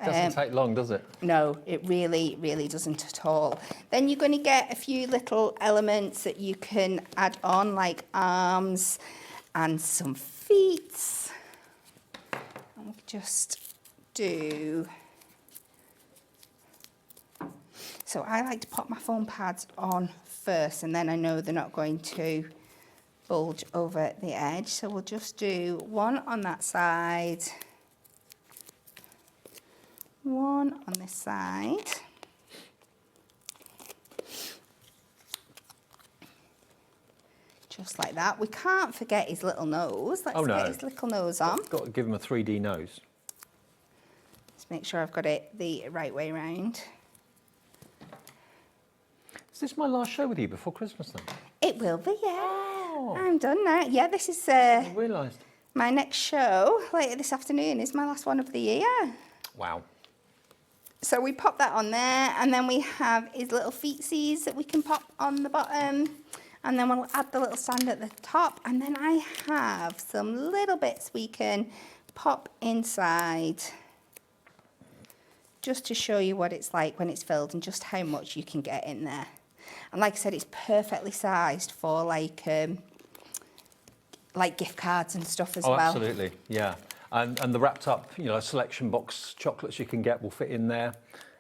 Doesn't take long, does it? No, it really, really doesn't at all. Then you're going to get a few little elements that you can add on, like arms and some feet. And we'll just do. So I like to pop my foam pads on first, and then I know they're not going to bulge over the edge. So we'll just do one on that side, one on this side. Just like that. We can't forget his little nose. Let's get his little nose on. Got to give him a 3D nose. Let's make sure I've got it the right way round. Is this my last show with you before Christmas then? It will be, yeah. I'm done now. Yeah, this is. I realised. My next show later this afternoon is my last one of the year. Wow. So we pop that on there, and then we have his little feetsies that we can pop on the bottom, and then we'll add the little stand at the top, and then I have some little bits we can pop inside just to show you what it's like when it's filled and just how much you can get in there. And like I said, it's perfectly sized for like gift cards and stuff as well. Oh, absolutely, yeah. And the wrapped up, selection box chocolates you can get will fit in there,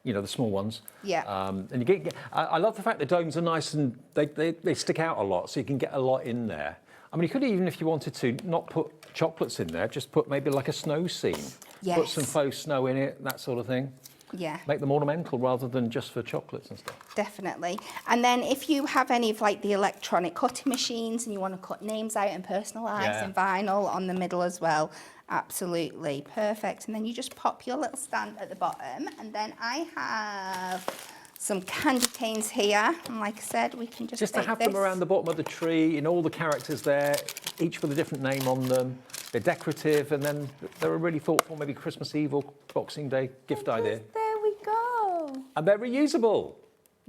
the small ones. Yeah. And you get I love the fact the domes are nice and they stick out a lot, so you can get a lot in there. I mean, you could even, if you wanted to, not put chocolates in there, just put maybe like a snow scene. Yes. Put some faux snow in it, that sort of thing. Yeah. Make them ornamental rather than just for chocolates and stuff. Definitely. And then if you have any of like the electronic cutting machines and you want to cut names out and personalise in vinyl on the middle as well, absolutely perfect. And then you just pop your little stand at the bottom, and then I have some candy canes here, and like I said, we can just to have them around the bottom of the tree, all the characters there, each with a different name on them. They're decorative, and then they're a really thoughtful, maybe Christmas Eve or Boxing Day gift idea. There we go. And they're reusable.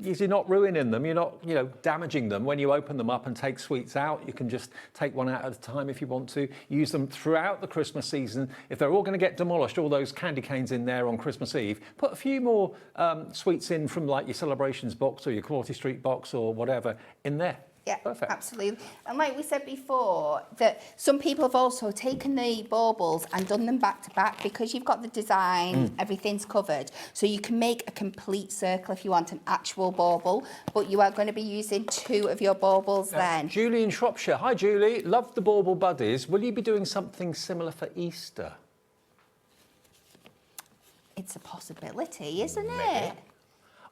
You're not ruining them. You're not, damaging them. When you open them up and take sweets out, you can just take one out at a time if you want to. Use them throughout the Christmas season. If they're all going to get demolished, all those candy canes in there on Christmas Eve, put a few more sweets in from like your Celebrations box or your Quality Street box or whatever in there. Yeah, perfect. Absolutely. And like we said before, that some people have also taken the baubles and done them back to back because you've got the design, everything's covered. So you can make a complete circle if you want an actual bauble, but you are going to be using 2 of your baubles then. Julie in Shropshire. Hi, Julie. Love the bauble buddies. Will you be doing something similar for Easter? It's a possibility, isn't it?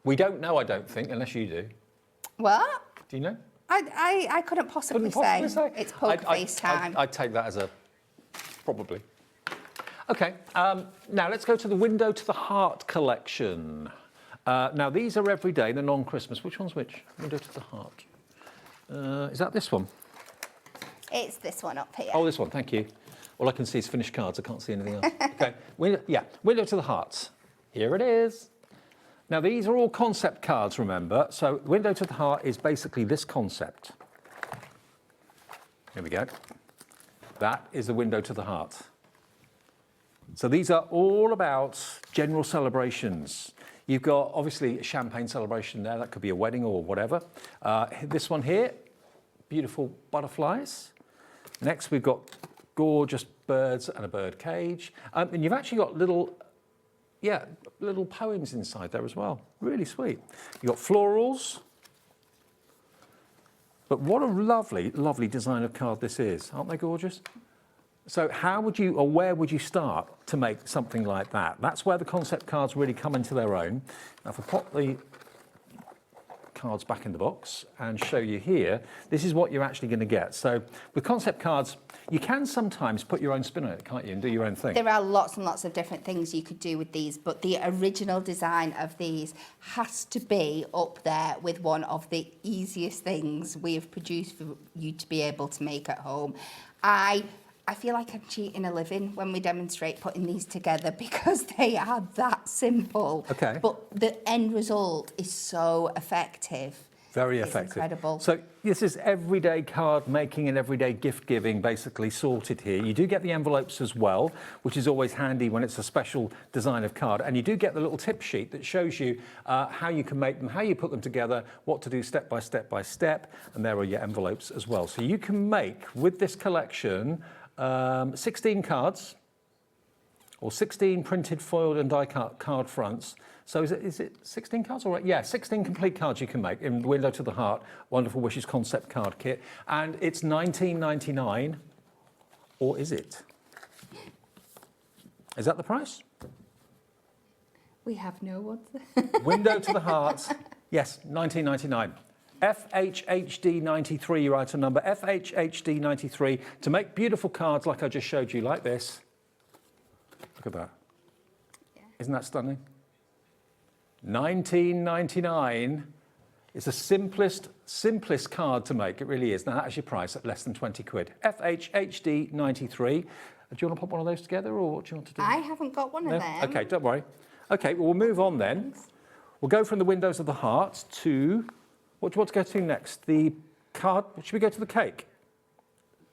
We don't know, I don't think, unless you do. What? Do you know? I couldn't possibly say. It's poker face time. I'd take that as a probably. Okay, now let's go to the Window to the Heart collection. Now these are everyday, they're non-Christmas. Which one's which? Window to the Heart. Is that this one? It's this one up here. Oh, this one, thank you. All I can see is finished cards, I can't see anything else. Okay, Window to the Heart. Here it is. Now, these are all concept cards, remember. So, Window to the Heart is basically this concept. Here we go. That is the Window to the Heart. So, these are all about general celebrations. You've got, obviously, a champagne celebration there. That could be a wedding or whatever. This one here, beautiful butterflies. Next, we've got gorgeous birds and a bird cage. And you've actually got little poems inside there as well. Really sweet. You've got florals. But what a lovely, lovely design of card this is. Aren't they gorgeous? So how would you, or where would you start to make something like that? That's where the concept cards really come into their own. Now, if I pop the cards back in the box and show you here, this is what you're actually going to get. So with concept cards, you can sometimes put your own spin on it, can't you, and do your own thing. There are lots and lots of different things you could do with these, but the original design of these has to be up there with one of the easiest things we have produced for you to be able to make at home. I feel like I'm cheating a living when we demonstrate putting these together because they are that simple. Okay. But the end result is so effective. Very It's effective. incredible. So this is everyday card making and everyday gift giving basically sorted here. You do get the envelopes as well, which is always handy when it's a special design of card. And you do get the little tip sheet that shows you how you can make them, how you put them together, what to do step by step by step. And there are your envelopes as well. So you can make, with this collection, 16 cards or 16 printed foiled and die card fronts. So is it 16 cards? All right, yeah, 16 complete cards you can make in Window to the Heart, Wonderful Wishes concept card kit. And it's $19.99, or is it? Is that the price? We have no words. Window to the Heart, yes, $19.99. FHHD93, your item number, FHHD93, to make beautiful cards like I just showed you, like this. Look at that. Yeah. Isn't that stunning? $19.99. It's the simplest card to make. It really is. Now that's your price at less than 20 quid. FHHD 93. Do you want to pop one of those together, or what do you want to do? I haven't got one of them. Okay, don't worry. Okay, well, we'll move on then. We'll go from the windows of the heart to, what do you want to go to next? The card, should we go to the cake?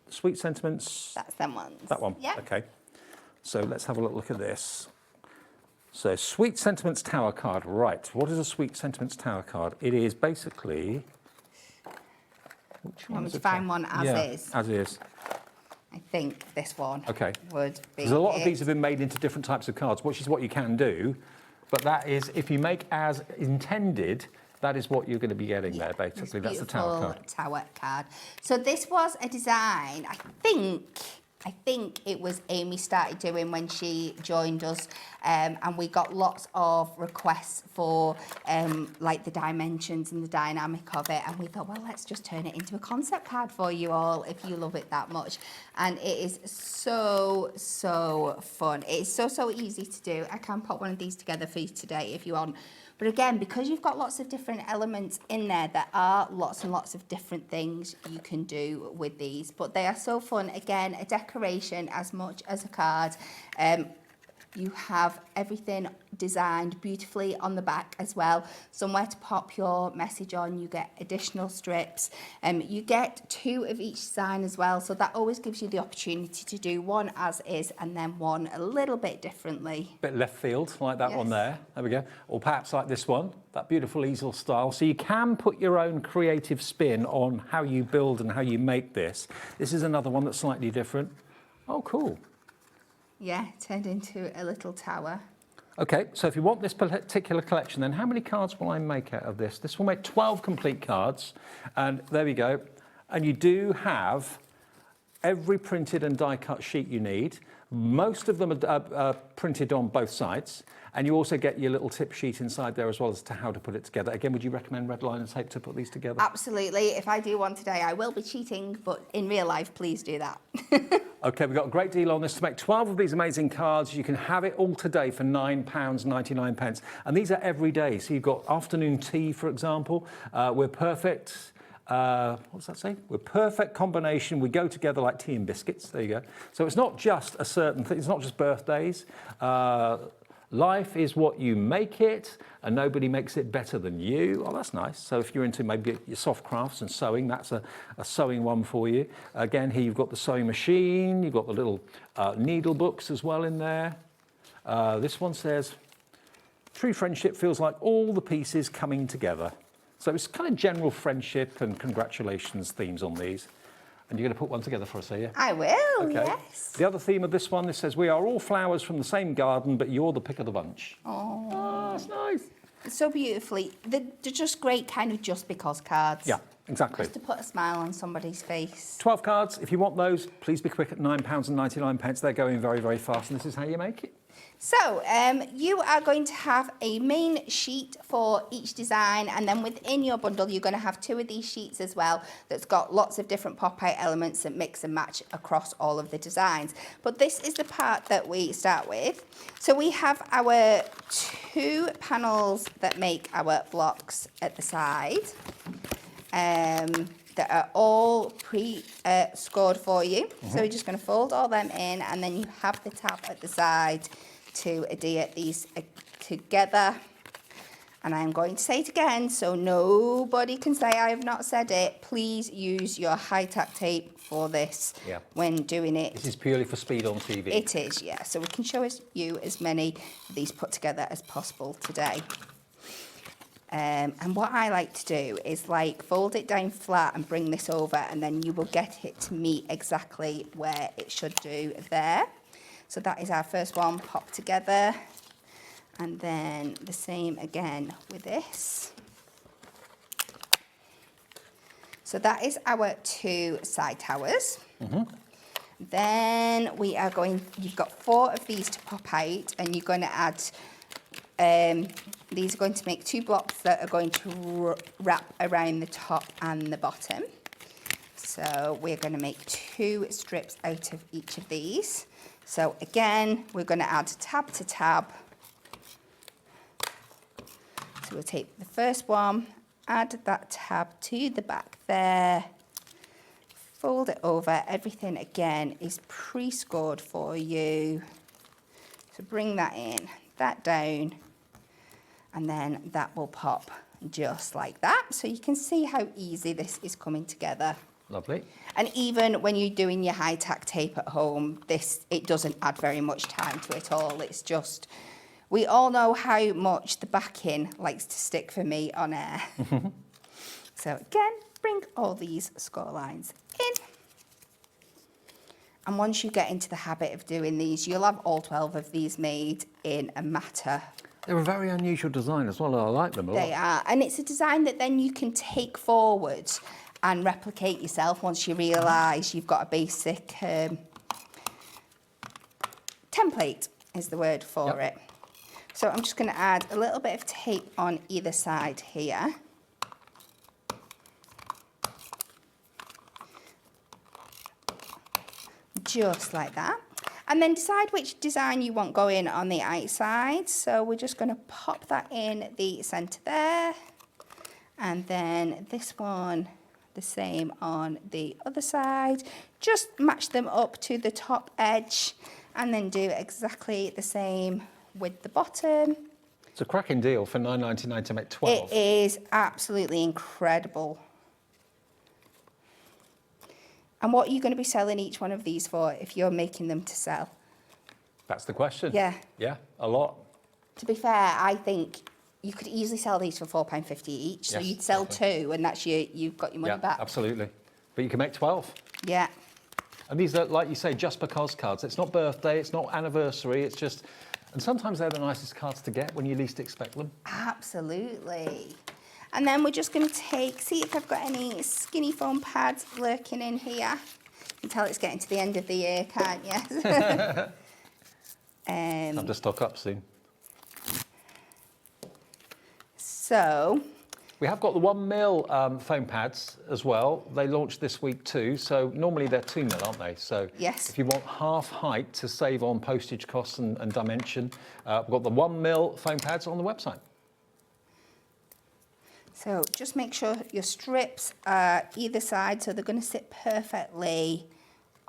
Sweet Sentiments. That's them ones. That one, yeah. Okay. So let's have a look at this. So Sweet Sentiments Tower card, right. What is a Sweet Sentiments Tower card? It is basically, which one Want me is to it? find one as is? As is. I think this one Okay. would be There's a lot of these have been made into different types of cards, which is what you can do. But that is, if you make as intended, that is what you're going to be getting there, basically. That's the tower card. Tower card. So this was a design, I think it was Amy started doing when she joined us, and we got lots of requests for like the dimensions and the dynamic of it, and we thought, well, let's just turn it into a concept card for you all if you love it that much. And it is so fun. It's so easy to do. I can put one of these together for you today if you want. But again, because you've got lots of different elements in there, there are lots and lots of different things you can do with these. But they are so fun. Again, a decoration as much as a card. You have everything designed beautifully on the back as well. Somewhere to pop your message on. You get additional strips. You get 2 of each design as well. So that always gives you the opportunity to do one as is and then one a little bit differently. Bit left field, like that one there. There we go. Or perhaps like this one, that beautiful easel style. So you can put your own creative spin on how you build and how you make this. This is another one that's slightly different. Oh, cool. Yeah, turned into a little tower. Okay, so if you want this particular collection, then how many cards will I make out of this? This will make 12 complete cards, and there we go. And you do have every printed and die-cut sheet you need. Most of them are printed on both sides, and you also get your little tip sheet inside there as well as to how to put it together. Again, would you recommend red line and tape to put these together? Absolutely. If I do one today, I will be cheating, but in real life, please do that. Okay, we've got a great deal on this to make 12 of these amazing cards. You can have it all today for £9.99. And these are every day. So you've got afternoon tea, for example. We're perfect. What does that say? We're perfect combination. We go together like tea and biscuits. There you go. So it's not just a certain thing. It's not just birthdays. Life is what you make it, and nobody makes it better than you. Oh, that's nice. So if you're into maybe your soft crafts and sewing, that's a sewing one for you. Again, here you've got the sewing machine. You've got the little needle books as well in there. This one says, true friendship feels like all the pieces coming together. So it's kind of general friendship and congratulations themes on these. And you're going to put one together for us, are you? I will, okay. Yes. The other theme of this one, this says, we are all flowers from the same garden, but you're the pick of the bunch. Oh, that's nice. So beautifully. They're just great kind of just because cards. Yeah, exactly. Just to put a smile on somebody's face. 12 cards. If you want those, please be quick at £9.99. They're going very fast, and this is how you make it. So you are going to have a main sheet for each design, and then within your bundle you're going to have 2 of these sheets as well that's got lots of different pop-out elements that mix and match across all of the designs. But this is the part that we start with. So we have our 2 panels that make our blocks at the side. That are all pre-scored for you. So we're just going to fold all them in, and then you have the tab at the side to adhere these together. And I'm going to say it again so nobody can say I have not said it. Please use your high-tack tape for this when doing it. This is purely for speed on TV. It is, yeah. So we can show you as many of these put together as possible today. And what I like to do is like fold it down flat and bring this over, and then you will get it to meet exactly where it should do there. So that is our first one popped together, and then the same again with this. So that is our 2 side towers. Then we are you've got 4 of these to pop out, and you're going to add these are going to make 2 blocks that are going to wrap around the top and the bottom. So we're going to make 2 strips out of each of these. So again, we're going to add tab to tab. So we'll take the first one add that tab to the back there. Fold it over. Everything again is pre-scored for you. So bring that in, that down, and then that will pop just like that. So you can see how easy this is coming together. Lovely. And even when you're doing your high-tack tape at home, it doesn't add very much time to it all. It's just, we all know how much the backing likes to stick for me on air. So again, bring all these score lines in. And once you get into the habit of doing these, you'll have all 12 of these made in a matter. They're a very unusual design as well. I like them a lot. They are. And it's a design that then you can take forward and replicate yourself once you realise you've got a basic template is the word for it. So I'm just going to add a little bit of tape on either side here. Just like that. And then decide which design you want going on the outside. So we're just going to pop that in the centre there. And then this one, the same on the other side. Just match them up to the top edge and then do exactly the same with the bottom. It's a cracking deal for $9.99 to make 12. It is absolutely incredible. And what are you going to be selling each one of these for if you're making them to sell? That's the question. Yeah. Yeah, a lot. To be fair, I think you could easily sell these for £4.50 each. So Yes, you'd sell two and that's you've got your money back. Absolutely. But you can make 12. Yeah. And these are, like you say, just because cards. It's not birthday, it's not anniversary, it's just... And sometimes they're the nicest cards to get when you least expect them. Absolutely. And then we're just going to see if I've got any skinny foam pads lurking in here. You can tell it's getting to the end of the year, can't you? Time to stock up soon. So... We have got the 1mm foam pads as well. They launched this week too. So normally they're 2mm, aren't they? So yes. If you want half height to save on postage costs and dimension, we've got the 1mm foam pads on the website. So just make sure your strips are either side so they're going to sit perfectly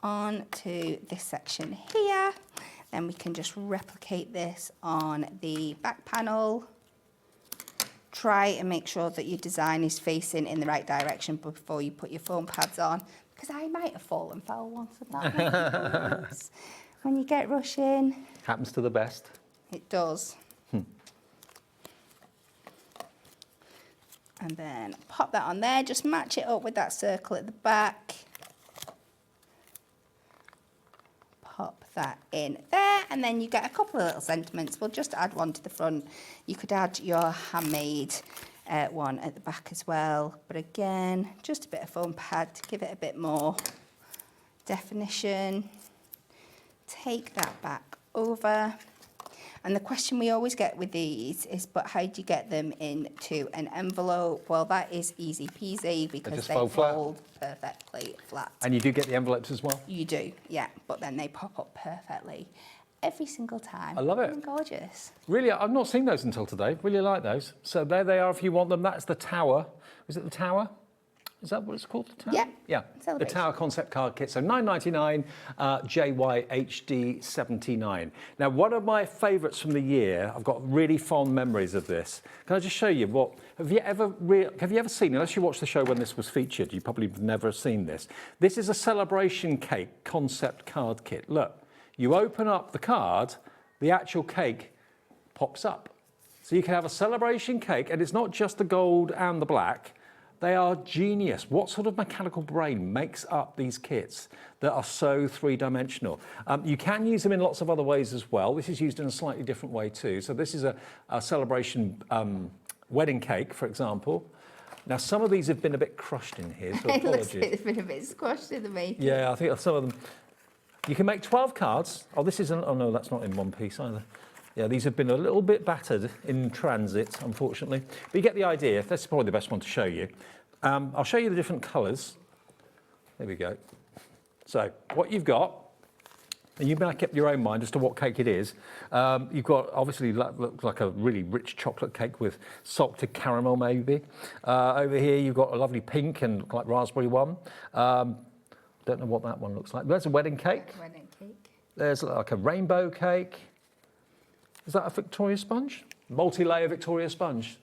onto this section here. Then we can just replicate this on the back panel. Try and make sure that your design is facing in the right direction before you put your foam pads on, because I might have fallen foul once of that. When you get rushing. Happens to the best. It does. And then pop that on there, just match it up with that circle at the back. Pop that in there, and then you get a couple of little sentiments. We'll just add one to the front. You could add your handmade one at the back as well, but again, just a bit of foam pad to give it a bit more definition. Take that back over. And the question we always get with these is, but how do you get them into an envelope? Well, that is easy peasy because they fold perfectly flat. And you do get the envelopes as well? You do, yeah, but then they pop up perfectly every single time. I love it. They're gorgeous. Really, I've not seen those until today. Really like those. So there they are if you want them. That's the Tower. Is it the Tower? Is that what it's called? The Tower? Yeah. Yeah. The Tower concept card kit. So $9.99, JYHD79. Now, one of my favourites from the year, I've got really fond memories of this. Can I just show you what? Have you ever seen, unless you watched the show when this was featured, you probably have never seen this. This is a celebration cake concept card kit. Look, you open up the card, the actual cake pops up. So you can have a celebration cake, and it's not just the gold and the black. They are genius. What sort of mechanical brain makes up these kits that are so three-dimensional? You can use them in lots of other ways as well. This is used in a slightly different way too. So this is a celebration wedding cake, for example. Now, some of these have been a bit crushed in here, so apologies. It looks like it's been a bit squashed in the making. Yeah, I think some of them. You can make 12 cards. Oh, this isn't. Oh no, that's not in one piece either. Yeah, these have been a little bit battered in transit, unfortunately. But you get the idea. This is probably the best one to show you. I'll show you the different colours. There we go. So what you've got And you make up your own mind as to what cake it is. You've got, obviously, looks like a really rich chocolate cake with salted caramel, maybe. Over here, you've got a lovely pink and like raspberry one. Don't know what that one looks like. There's a wedding cake. Wedding cake. There's like a rainbow cake. Is that a Victoria sponge? Multi-layer Victoria sponge.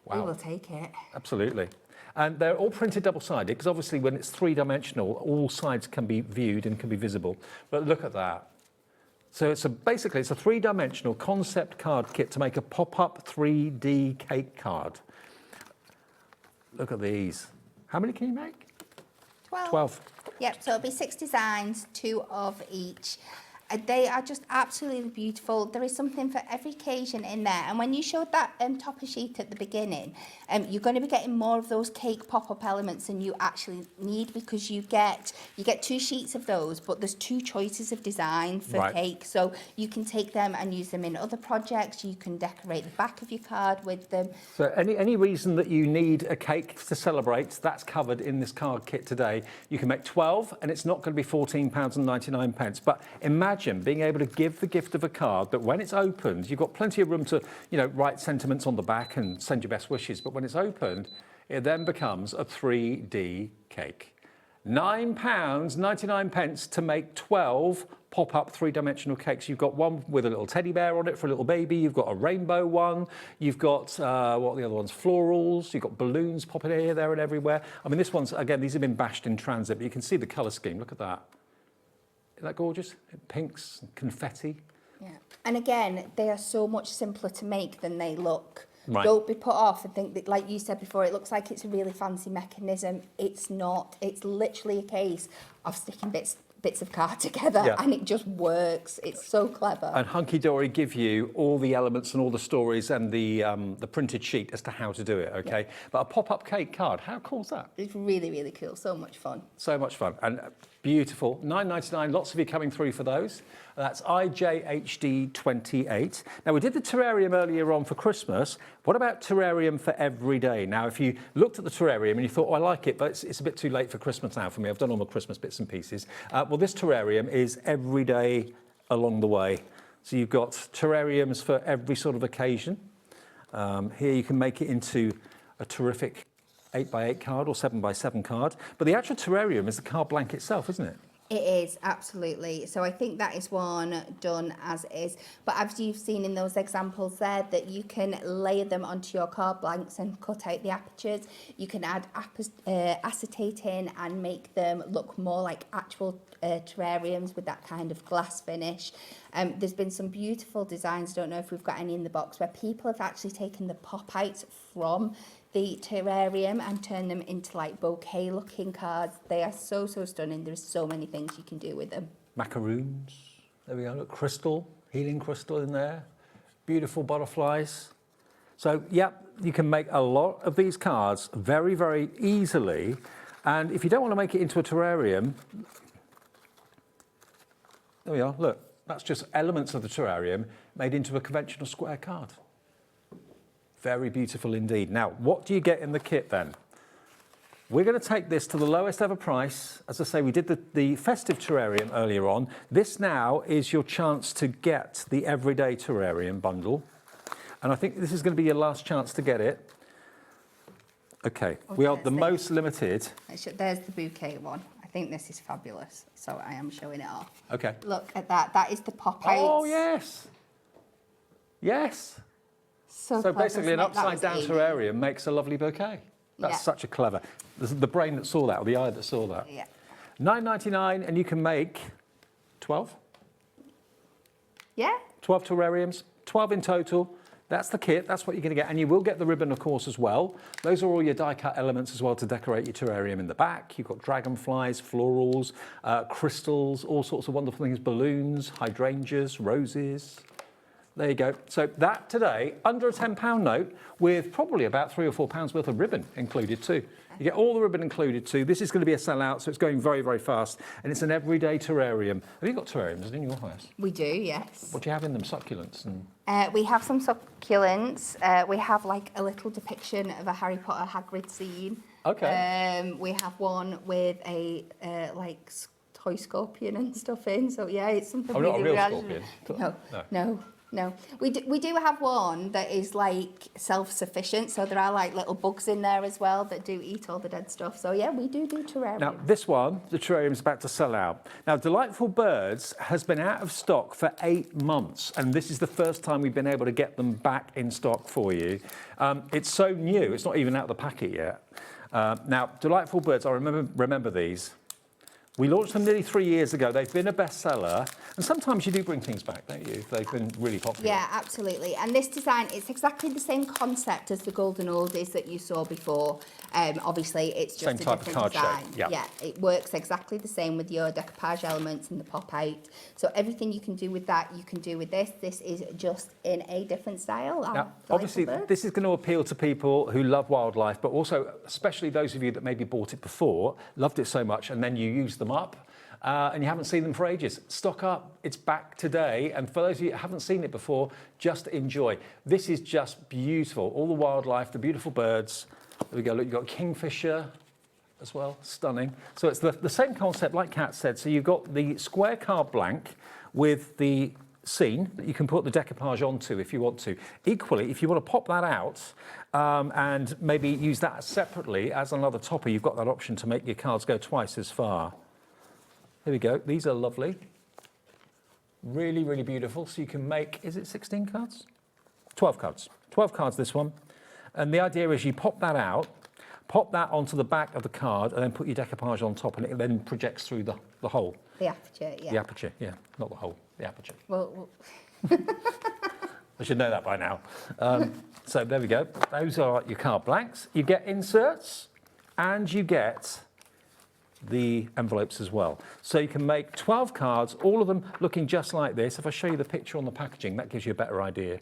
Wow. We will take it. Absolutely. And they're all printed double-sided because obviously when it's three-dimensional, all sides can be viewed and can be visible. But look at that. So basically it's a three-dimensional concept card kit to make a pop-up 3D cake card. Look at these. How many can you make? 12. Yep, so it'll be 6 designs, 2 of each. They are just absolutely beautiful. There is something for every occasion in there. And when you showed that topper sheet at the beginning, you're going to be getting more of those cake pop-up elements than you actually need, because you get 2 sheets of those, but there's 2 choices of design for cake. So you can take them and use them in other projects. You can decorate the back of your card with them. So any reason that you need a cake to celebrate, that's covered in this card kit today. You can make 12, and it's not going to be £14.99. But imagine being able to give the gift of a card that when it's opened, you've got plenty of room to, write sentiments on the back and send your best wishes. But when it's opened, it then becomes a 3D cake. £9.99 to make 12 pop-up 3-dimensional cakes. You've got one with a little teddy bear on it for a little baby. You've got a rainbow one. You've got, what are the other ones? Florals. You've got balloons popping here, there and everywhere. I mean, this one's, again, these have been bashed in transit, but you can see the colour scheme. Look at that. Isn't that gorgeous? Pinks, confetti. Yeah. And again, they are so much simpler to make than they look. Right. Don't be put off and think that, like you said before, it looks like it's a really fancy mechanism. It's not. It's literally a case of sticking bits of card together, and it just works. It's so clever. And Hunkydory give you all the elements and all the stories and the printed sheet as to how to do it, okay? But a pop-up cake card, how cool is that? It's really, really cool. So much fun. So much fun. And beautiful. £9.99, lots of you coming through for those. That's IJHD28. Now, we did the terrarium earlier on for Christmas. What about terrarium for every day? Now, if you looked at the terrarium and you thought, oh, I like it, but it's a bit too late for Christmas now for me. I've done all my Christmas bits and pieces. Well, this terrarium is every day along the way. So you've got terrariums for every sort of occasion. Here you can make it into a terrific 8x8 card or 7x7 card. But the actual terrarium is the card blank itself, isn't it? It is, absolutely. So I think that is one done as is. But as you've seen in those examples there, that you can layer them onto your card blanks and cut out the apertures. You can add acetate in and make them look more like actual terrariums with that kind of glass finish. There's been some beautiful designs, don't know if we've got any in the box, where people have actually taken the pop-outs from the terrarium and turn them into like bouquet looking cards. They are so stunning. There's so many things you can do with them. Macaroons, there we go, look, crystal, healing crystal in there, beautiful butterflies. So yeah, you can make a lot of these cards very, very easily. And if you don't want to make it into a terrarium, there we are, look, that's just elements of the terrarium made into a conventional square card. Very beautiful indeed. Now, what do you get in the kit then? We're going to take this to the lowest ever price. As I say, we did the festive terrarium earlier on. This now is your chance to get the everyday terrarium bundle. And I think this is going to be your last chance to get it. Okay, we are the most limited. There's the bouquet one. I think this is fabulous. So I am showing it off. Okay. Look at that. That is the pop-outs. Oh, yes. Yes. So basically an upside-down terrarium makes a lovely bouquet. That's such a clever... The brain that saw that, or the eye that saw that. Yeah. £9.99, and you can make 12? Yeah. 12 terrariums, 12 in total. That's the kit, that's what you're going to get. And you will get the ribbon, of course, as well. Those are all your die-cut elements as well to decorate your terrarium in the back. You've got dragonflies, florals, crystals, all sorts of wonderful things, balloons, hydrangeas, roses. There you go. So that today, under a £10 note, with probably about £3 or £4 worth of ribbon included too. You get all the ribbon included too. This is going to be a sellout, so it's going very, very fast. And it's an everyday terrarium. Have you got terrariums in your house? We do, yes. What do you have in them? Succulents? And... we have some succulents. We have like a little depiction of a Harry Potter Hagrid scene. Okay. We have one with a like toy scorpion and stuff in. So yeah, it's something. Oh, not a real scorpion. No. We do have one that is like self-sufficient, so there are like little bugs in there as well that do eat all the dead stuff. So yeah, we do terrarium. Now, this one, the terrarium's about to sell out. Now, Delightful Birds has been out of stock for 8 months, and this is the first time we've been able to get them back in stock for you. It's so new, it's not even out of the packet yet. Now, Delightful Birds, I remember these. We launched them nearly 3 years ago. They've been a bestseller. And sometimes you do bring things back, don't you? They've been really popular. Yeah, absolutely. And this design, it's exactly the same concept as the Golden Oldies that you saw before. Obviously, it's just same a type of different card design. shape. Yeah, it works exactly the same with your decoupage elements and the pop-out. So everything you can do with that, you can do with this. This is just in a different style. Now, obviously, this is going to appeal to people who love wildlife, but also, especially those of you that maybe bought it before, loved it so much, and then you used them up. And you haven't seen them for ages. Stock up, it's back today. And for those of you who haven't seen it before, just enjoy. This is just beautiful. All the wildlife, the beautiful birds. There we go, look, you've got kingfisher as well, stunning. So it's the same concept like Kat said. So you've got the square card blank with the scene that you can put the decoupage onto if you want to. Equally, if you want to pop that out and maybe use that separately as another topper, you've got that option to make your cards go twice as far. Here we go. These are lovely. Really, really beautiful. So you can make, is it 16 cards? 12 cards. 12 cards, this one. And the idea is you pop that out, pop that onto the back of the card, and then put your decoupage on top, and it then projects through the hole. The aperture, yeah. The aperture, yeah. Not the hole, the aperture. Well I should know that by now. So there we go. Those are your card blanks. You get inserts, and you get the envelopes as well. So you can make 12 cards, all of them looking just like this. If I show you the picture on the packaging, that gives you a better idea.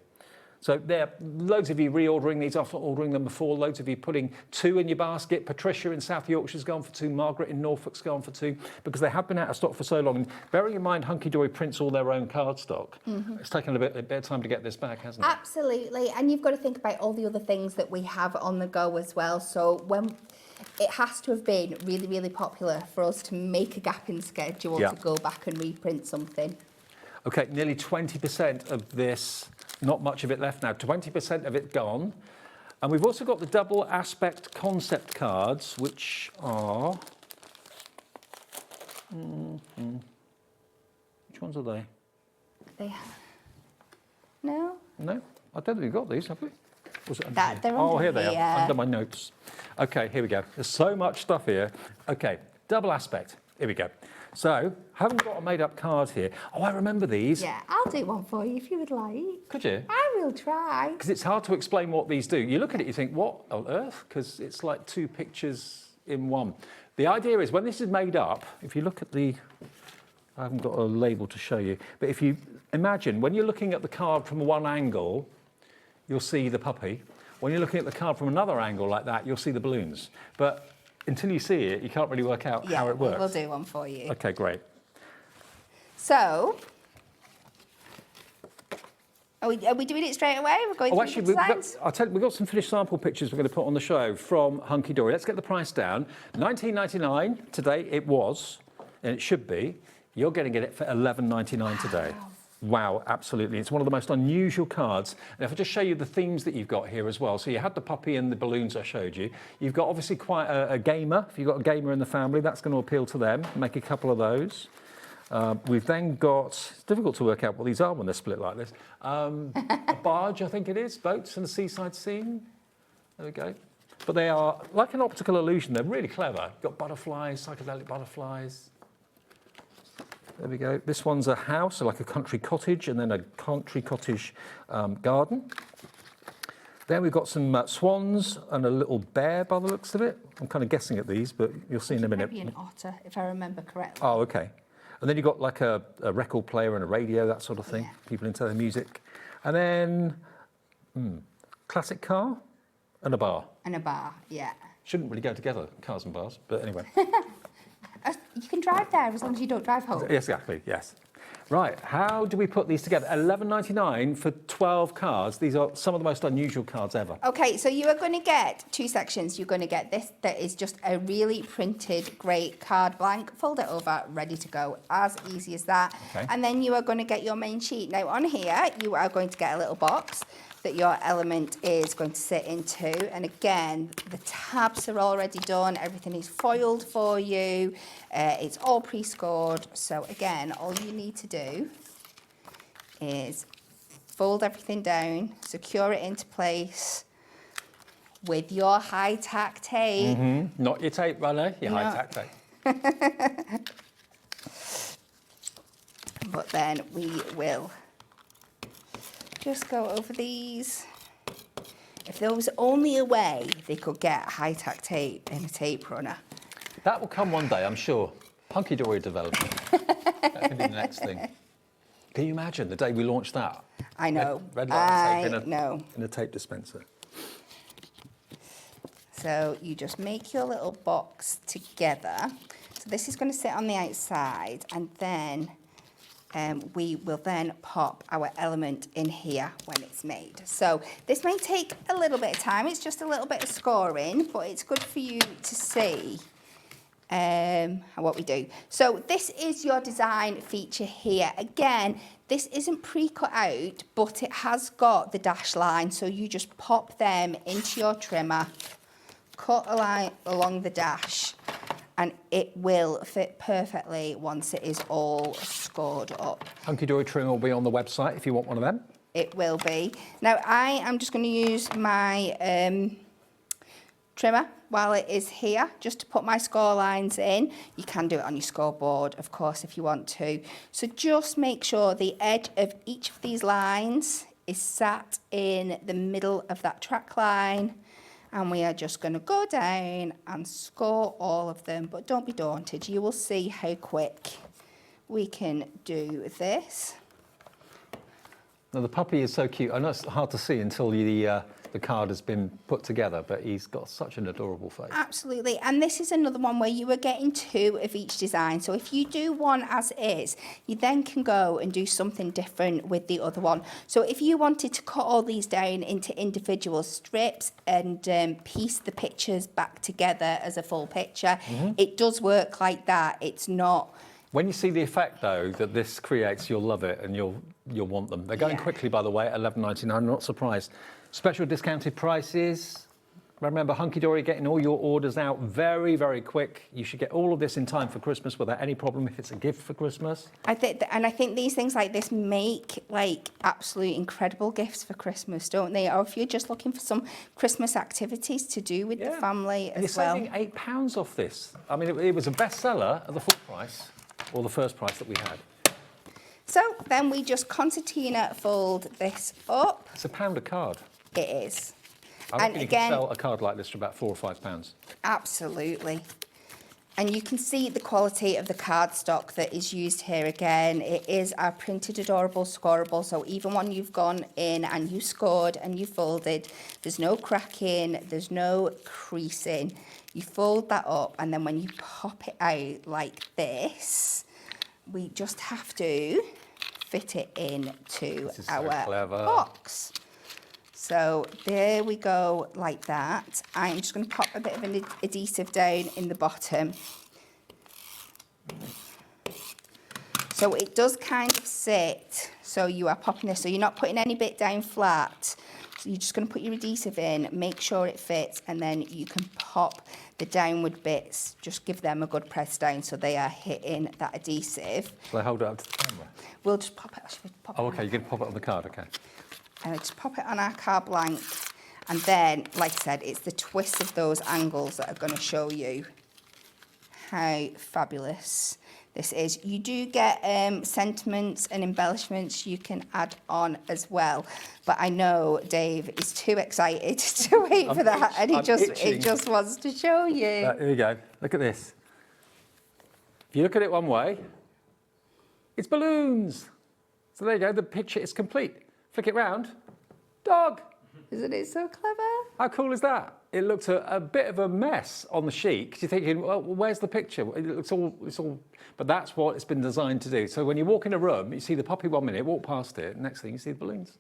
So there are loads of you reordering these after ordering them before, loads of you putting 2 in your basket. Patricia in South Yorkshire's gone for 2, Margaret in Norfolk's gone for 2, because they have been out of stock for so long. And bearing in mind Hunkydory prints all their own card stock, it's taken a bit of time to get this back, hasn't it? Absolutely, and you've got to think about all the other things that we have on the go as well. So when it has to have been really, really popular for us to make a gap in schedule to go back and reprint something. Okay, nearly 20% of this, not much of it left now, 20% of it gone. And we've also got the double aspect concept cards, which are... Which ones are they? They have... No? No, I don't think we've got these, have we? Was it That, they're under here they are, under my notes. Okay, here we go. There's so much stuff here. Okay, double aspect. Here we go. So, haven't got a made-up card here. Oh, I remember these. Yeah, I'll do one for you if you would like. Could you? I will try. Because it's hard to explain what these do. You look at it, you think, what on earth? Because it's like 2 pictures in one. The idea is when this is made up, if you look at the... I haven't got a label to show you. But if you imagine, when you're looking at the card from one angle, you'll see the puppy. When you're looking at the card from another angle like that, you'll see the balloons. But until you see it, you can't really work out how it works. We'll do one for you. Okay, great. So, are we doing it straight away? We're going through the designs? We've got some finished sample pictures we're going to put on the show from Hunkydory. Let's get the price down. $19.99 today it was, and it should be. You're getting it for $11.99 today. Wow, absolutely. It's one of the most unusual cards. And if I just show you the themes that you've got here as well. So you had the puppy and the balloons I showed you. You've got obviously quite a gamer. If you've got a gamer in the family, that's going to appeal to them. Make a couple of those. We've then got, it's difficult to work out what these are when they're split like this. A barge, I think it is, boats and a seaside scene. There we go. But they are like an optical illusion. They're really clever. You've got butterflies, psychedelic butterflies. There we go. This one's a house, like a country cottage, and then a country cottage garden. Then we've got some swans and a little bear by the looks of it. I'm kind of guessing at these, but you'll see in a minute. Maybe an otter, if I remember correctly. Oh, okay. And then you've got like a record player and a radio, that sort of thing. Yeah. People into their music. And then classic car and a bar. And a bar, yeah. Shouldn't really go together, cars and bars, but anyway. You can drive there as long as you don't drive home. Exactly, yes. Right, how do we put these together? $11.99 for 12 cards. These are some of the most unusual cards ever. Okay, so you are going to get two sections. You're going to get this that is just a really printed great card blank. Fold it over, ready to go. As easy as that. Okay. And then you are going to get your main sheet. Now on here, you are going to get a little box that your element is going to sit into. And again, the tabs are already done. Everything is foiled for you. It's all pre-scored. So again, all you need to do is fold everything down, secure it into place with your high-tack tape. Not your tape runner, your high-tack tape. But then we will just go over these. If there was only a way they could get high-tack tape in a tape runner. That will come one day, I'm sure. Hunkydory development. That can be the next thing. Can you imagine the day we launched that? I know. Red light tape in a tape dispenser. So you just make your little box together. So this is going to sit on the outside, and then we will then pop our element in here when it's made. So this may take a little bit of time. It's just a little bit of scoring, but it's good for you to see what we do. So this is your design feature here. Again, this isn't pre-cut out, but it has got the dash line. So you just pop them into your trimmer, cut a line along the dash, and it will fit perfectly once it is all scored up. Hunkydory trim will be on the website if you want one of them. It will be. Now I am just going to use my trimmer while it is here, just to put my score lines in. You can do it on your scoreboard, of course, if you want to. So just make sure the edge of each of these lines is sat in the middle of that track line. And we are just going to go down and score all of them. But don't be daunted. You will see how quick we can do this. Now, the puppy is so cute. I know it's hard to see until the card has been put together, but he's got such an adorable face. Absolutely. And this is another one where you are getting two of each design. So if you do one as is, you then can go and do something different with the other one. So if you wanted to cut all these down into individual strips and piece the pictures back together as a full picture, it does work like that. It's not... When you see the effect, though, that this creates, you'll love it and you'll want them. They're going quickly, by the way, at $11.99. I'm not surprised. Special discounted prices. Remember, Hunkydory getting all your orders out very, very quick. You should get all of this in time for Christmas without any problem if it's a gift for Christmas. I think these things like this make like absolute incredible gifts for Christmas, don't they? Or if you're just looking for some Christmas activities to do with the family and as well. You're saving £8 off this. I mean, it was a bestseller at the full price, or the first price that we had. So then we just concertina fold this up. It's £1 a card. It is. I reckon you can sell a card like this for about £4 or £5. Absolutely. And you can see the quality of the cardstock that is used here again. It is our printed adorable scoreable. So even when you've gone in and you scored and you folded, there's no cracking, there's no creasing. You fold that up, and then when you pop it out like this, we just have to fit it into our box. So there we go, like that. I'm just going to pop a bit of an adhesive down in the bottom. So it does kind of sit, so you are popping this, so you're not putting any bit down flat. So you're just going to put your adhesive in, make sure it fits, and then you can pop the downward bits, just give them a good press down so they are hitting that adhesive. Shall I hold it up to the camera? We'll just pop it. Oh, okay, you're going to pop it on the card, okay. Just pop it on our card blank, and then, like I said, it's the twist of those angles that are going to show you how fabulous this is. You do get sentiments and embellishments you can add on as well, but I know Dave is too excited to wait for that, and he just wants to show you. Here we go. Look at this. If you look at it one way, it's balloons. So there you go. The picture is complete. Flick it round. Dog. Isn't it so clever? How cool is that? it looked a bit of a mess on the sheet because you're thinking, well, where's the picture? It's all, but that's what it's been designed to do. So when you walk in a room, you see the puppy 1 minute, walk past it, next thing you see the balloons.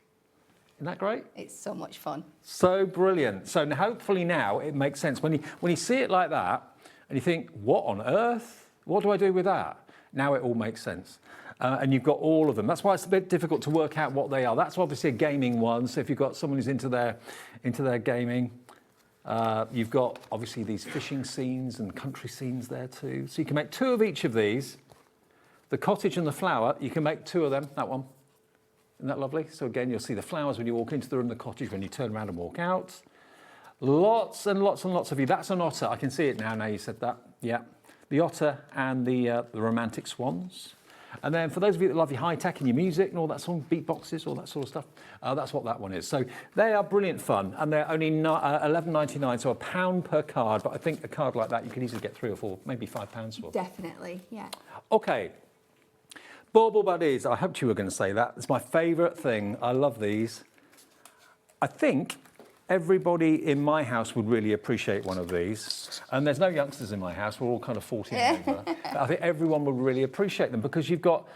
Isn't that great? It's so much fun. So brilliant. So hopefully now it makes sense. When you see it like that and you think, what on earth? What do I do with that? Now it all makes sense. And you've got all of them. That's why it's a bit difficult to work out what they are. That's obviously a gaming one. So if you've got someone who's into their gaming, you've got obviously these fishing scenes and country scenes there too. So you can make 2 of each of these. The cottage and the flower, you can make 2 of them, that one. Isn't that lovely? So again, you'll see the flowers when you walk into the room, the cottage when you turn around and walk out. Lots and lots and lots of you. That's an otter. I can see it now you said that. Yeah. The otter and the romantic swans. And then for those of you that love your high tech and your music and all that sort of beatboxes, all that sort of stuff, that's what that one is. So they are brilliant fun, and they're only £11.99, so £1 per card. But I think a card like that you can easily get 3 or 4, maybe £5 for. Definitely, yeah. Okay. Bauble Buddies. I hoped you were going to say that. It's my favourite thing. I love these. I think everybody in my house would really appreciate one of these. And there's no youngsters in my house. We're all kind of 40 and over. I think everyone would really appreciate them because you've got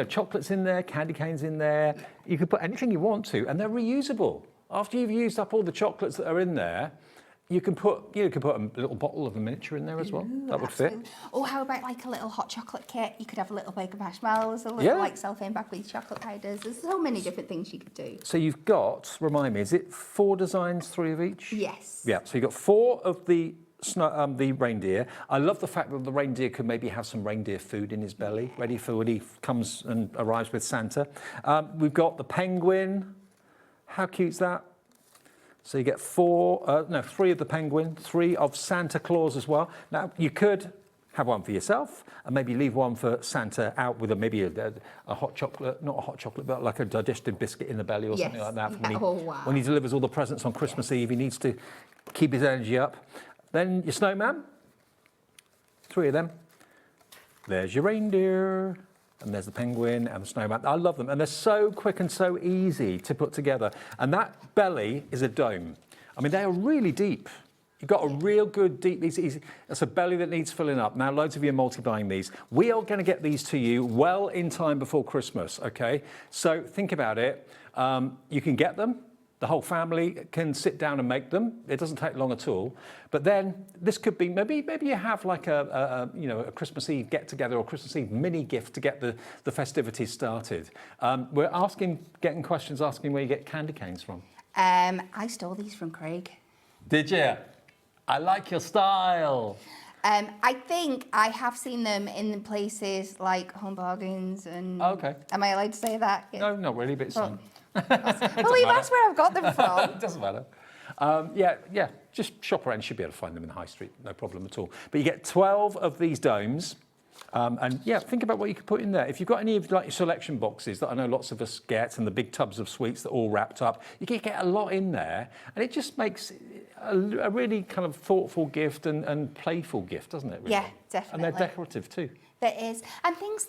chocolates in there, candy canes in there. You can put anything you want to, and they're reusable. After you've used up all the chocolates that are in there, you can put a little bottle of a miniature in there as well. Ooh, that would fit. Or how about like a little hot chocolate kit? You could have a little bag of marshmallows, a little like cellophane bag with chocolate powders. There's so many different things you could do. So you've got, remind me, is it 4 designs, 3 of each? Yes. Yeah, so you've got 4 of the reindeer. I love the fact that the reindeer could maybe have some reindeer food in his belly, ready for when he comes and arrives with Santa. We've got the penguin. How cute's that? So you get 3 of the penguin, 3 of Santa Claus as well. Now, you could have one for yourself and maybe leave one for Santa out with maybe a hot chocolate, not a hot chocolate, but like a digestive biscuit in the belly or something like that. When he delivers all the presents on Christmas Eve, he needs to keep his energy up. Then your snowman, 3 of them. There's your reindeer. And there's the penguin and the snowman. I love them. And they're so quick and so easy to put together. And that belly is a dome. I mean, they are really deep. You've got a real good deep, it's a belly that needs filling up. Now, loads of you are multi-buying these. We are going to get these to you well in time before Christmas, okay? So think about it. You can get them. The whole family can sit down and make them. It doesn't take long at all. But then this could be, maybe you have like a Christmas Eve get-together or Christmas Eve mini gift to get the festivities started. We're getting questions asking where you get candy canes from. I stole these from Craig. Did you? I like your style. I think I have seen them in places like Home Bargains and... Okay. Am I allowed to say that? Yeah. No, not really, but it's fine. Well, you've asked where I've got them from. It doesn't matter. Just shop around. You should be able to find them in the high street, no problem at all. But you get 12 of these domes. Think about what you could put in there. If you've got any of like your selection boxes that I know lots of us get and the big tubs of sweets that are all wrapped up, you can get a lot in there. And it just makes a really kind of thoughtful gift and playful gift, doesn't it? Really? Yeah, definitely. And they're decorative too. There is. And things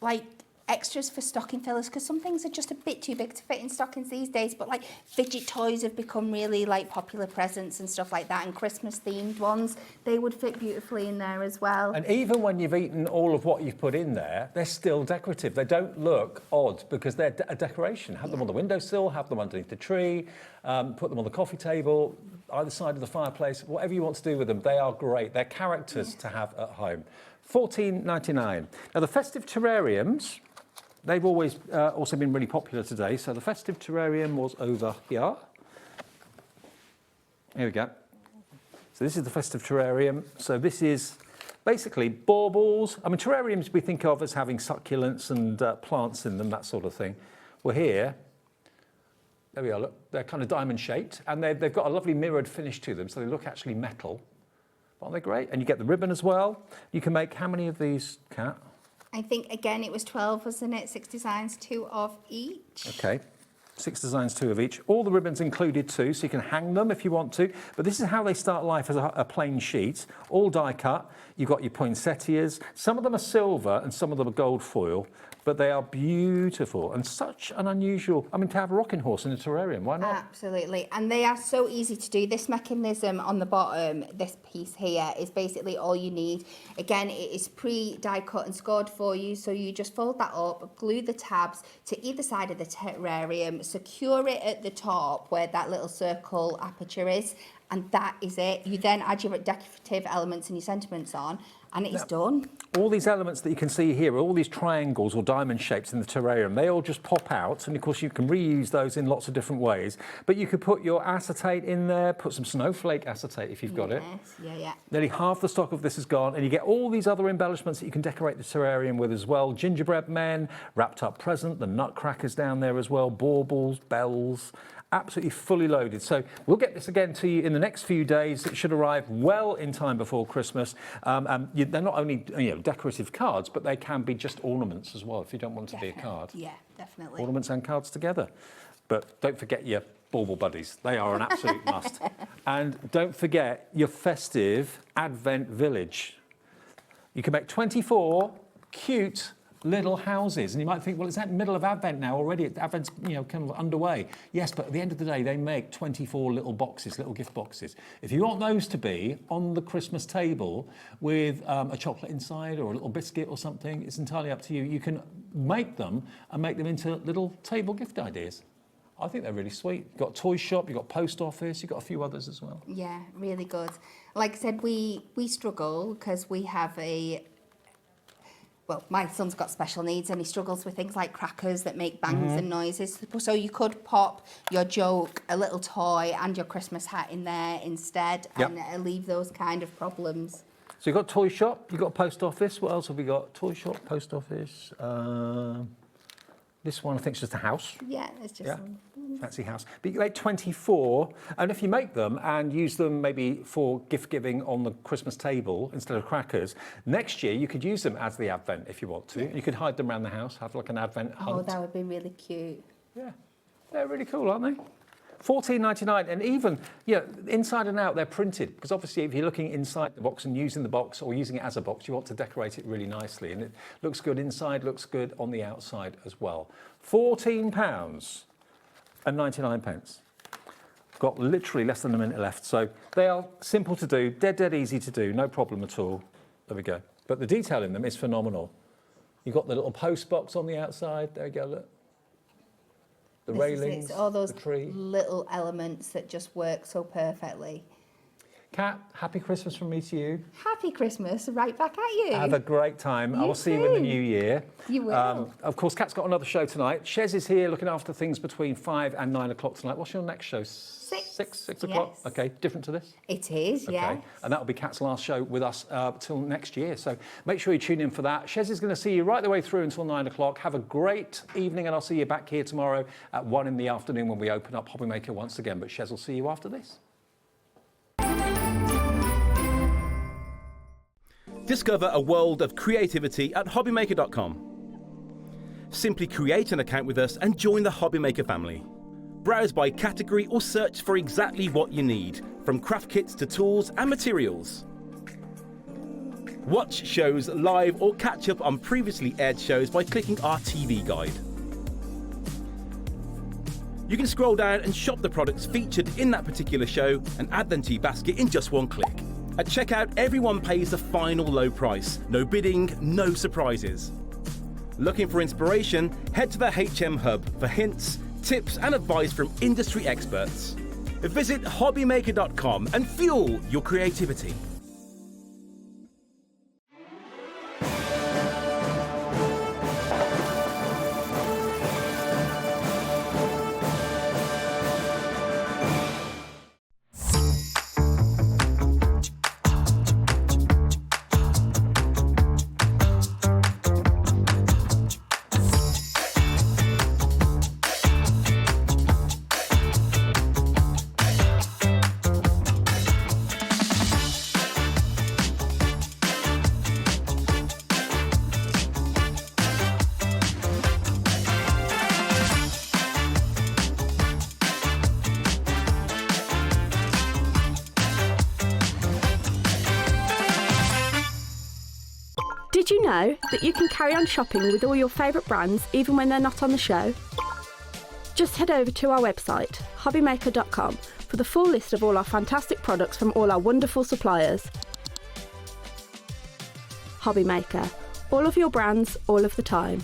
like extras for stocking fillers, because some things are just a bit too big to fit in stockings these days, but like fidget toys have become really like popular presents and stuff like that, and Christmas themed ones, they would fit beautifully in there as well. And even when you've eaten all of what you've put in there, they're still decorative. They don't look odd because they're a decoration. Have them on the windowsill, have them underneath the tree, put them on the coffee table, either side of the fireplace, whatever you want to do with them, they are great. They're characters to have at home. $14.99. Now the festive terrariums, they've always also been really popular today. So the festive terrarium was over here. Here we go. So this is the festive terrarium. So this is basically baubles. I mean, terrariums we think of as having succulents and plants in them, that sort of thing. Well, here, there we are, look, they're kind of diamond shaped and they've got a lovely mirrored finish to them. So they look actually metal. Aren't they great? And you get the ribbon as well. You can make how many of these, Kat? I think, again, it was 12, wasn't it? 6 designs, 2 of each. Okay, 6 designs, 2 of each. All the ribbons included too, so you can hang them if you want to. But this is how they start life, as a plain sheet, all die cut. You've got your poinsettias. Some of them are silver and some of them are gold foil. But they are beautiful and such an unusual, I mean, to have a rocking horse in a terrarium, why not? Absolutely, and they are so easy to do. This mechanism on the bottom, this piece here, is basically all you need. Again, it is pre-die cut and scored for you, so you just fold that up, glue the tabs to either side of the terrarium, secure it at the top where that little circle aperture is, and that is it. You then add your decorative elements and your sentiments on, and it's done. All these elements that you can see here, all these triangles or diamond shapes in the terrarium, they all just pop out, and of course you can reuse those in lots of different ways. But you could put your acetate in there, put some snowflake acetate if you've got it. Yeah. Nearly half the stock of this is gone, and you get all these other embellishments that you can decorate the terrarium with as well. Gingerbread men, wrapped up present, the nutcrackers down there as well, baubles, bells. Absolutely fully loaded. So we'll get this again to you in the next few days. It should arrive well in time before Christmas. They're not only decorative cards, but they can be just ornaments as well if you don't want it to be a card. Yeah, definitely. Ornaments and cards together. But don't forget your bauble buddies. They are an absolute must. And don't forget your festive Advent village. You can make 24 cute little houses, and you might think, well, it's that middle of Advent now already. Advent's kind of underway. Yes, but at the end of the day, they make 24 little boxes, little gift boxes. If you want those to be on the Christmas table with a chocolate inside or a little biscuit or something, it's entirely up to you. You can make them and make them into little table gift ideas. I think they're really sweet. You've got toy shop, you've got post office, you've got a few others as well. Yeah, really good. Like I said, we struggle because we have my son's got special needs and he struggles with things like crackers that make bangs and noises. So you could pop your joke, a little toy and your Christmas hat in there instead and leave those kind of problems. So you've got toy shop, you've got post office. What else have we got? Toy shop, post office. This one I think is just a house. Yeah, it's just fancy house. But you make 24, and if you make them and use them maybe for gift giving on the Christmas table instead of crackers, next year you could use them as the Advent if you want to. You could hide them around the house, have like an Advent hunt. Oh, that would be really cute. Yeah, they're really cool, aren't they? $14.99, and even inside and out they're printed, because obviously if you're looking inside the box and using the box or using it as a box, you want to decorate it really nicely, and it looks good inside, looks good on the outside as well. £14.99. Got literally less than a minute left, so they are simple to do, dead easy to do, no problem at all. There we go. But the detail in them is phenomenal. You've got the little post box on the outside. There you go, look. The railings, all those the tree. Little elements that just work so perfectly. Kat, happy Christmas from me to you. Happy Christmas, right back at you. Have a great time. I will see you in the new year. You will. Of course, Kat's got another show tonight. Shez is here looking after things between 5 and 9 o'clock tonight. What's your next show? 6 o'clock? Yes. Okay, different to this? It is, okay. yeah. And that'll be Kat's last show with us till next year. So make sure you tune in for that. Shez is going to see you right the way through until 9 o'clock. Have a great evening, and I'll see you back here tomorrow at 1 in the afternoon when we open up Hobby Maker once again. But Shez will see you after this. Discover a world of creativity at hobbymaker.com. Simply create an account with us and join the Hobby Maker family. Browse by category or search for exactly what you need, from craft kits to tools and materials. Watch shows live or catch up on previously aired shows by clicking our TV guide. You can scroll down and shop the products featured in that particular show and add them to your basket in just one click. At checkout, everyone pays the final low price. No bidding, no surprises. Looking for inspiration? Head to the HM Hub for hints, tips and advice from industry experts. Visit hobbymaker.com and fuel your creativity. Did you know that you can carry on shopping with all your favourite brands even when they're not on the show? Just head over to our website, hobbymaker.com, for the full list of all our fantastic products from all our wonderful suppliers. Hobbymaker. All of your brands, all of the time.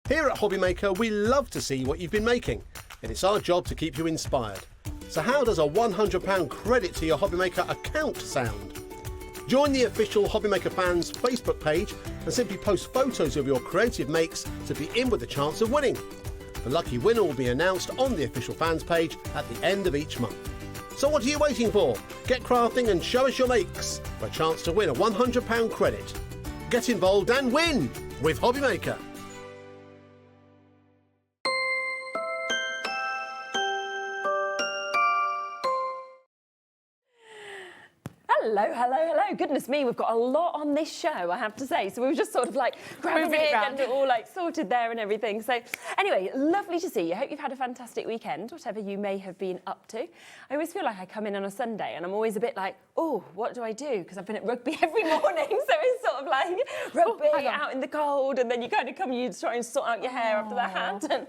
Here at Hobbymaker, we love to see what you've been making, and it's our job to keep you inspired. So how does a £100 credit to your Hobbymaker account sound? Join the official Hobbymaker fans Facebook page and simply post photos of your creative makes to be in with a chance of winning. The lucky winner will be announced on the official fans page at the end of each month. So what are you waiting for? Get crafting and show us your makes for a chance to win a £100 credit. Get involved and win with Hobbymaker. Hello, hello, hello. Goodness me, we've got a lot on this show, I have to say. So we were just sort of like grabbing it and it all like sorted there and everything. So anyway, lovely to see you. Hope you've had a fantastic weekend, whatever you may have been up to. I always feel like I come in on a Sunday and I'm always a bit like, oh, what do I do? Because I've been at rugby every morning. So it's sort of like rugby out in the cold, and then you kind of come, you try and sort out your hair after that.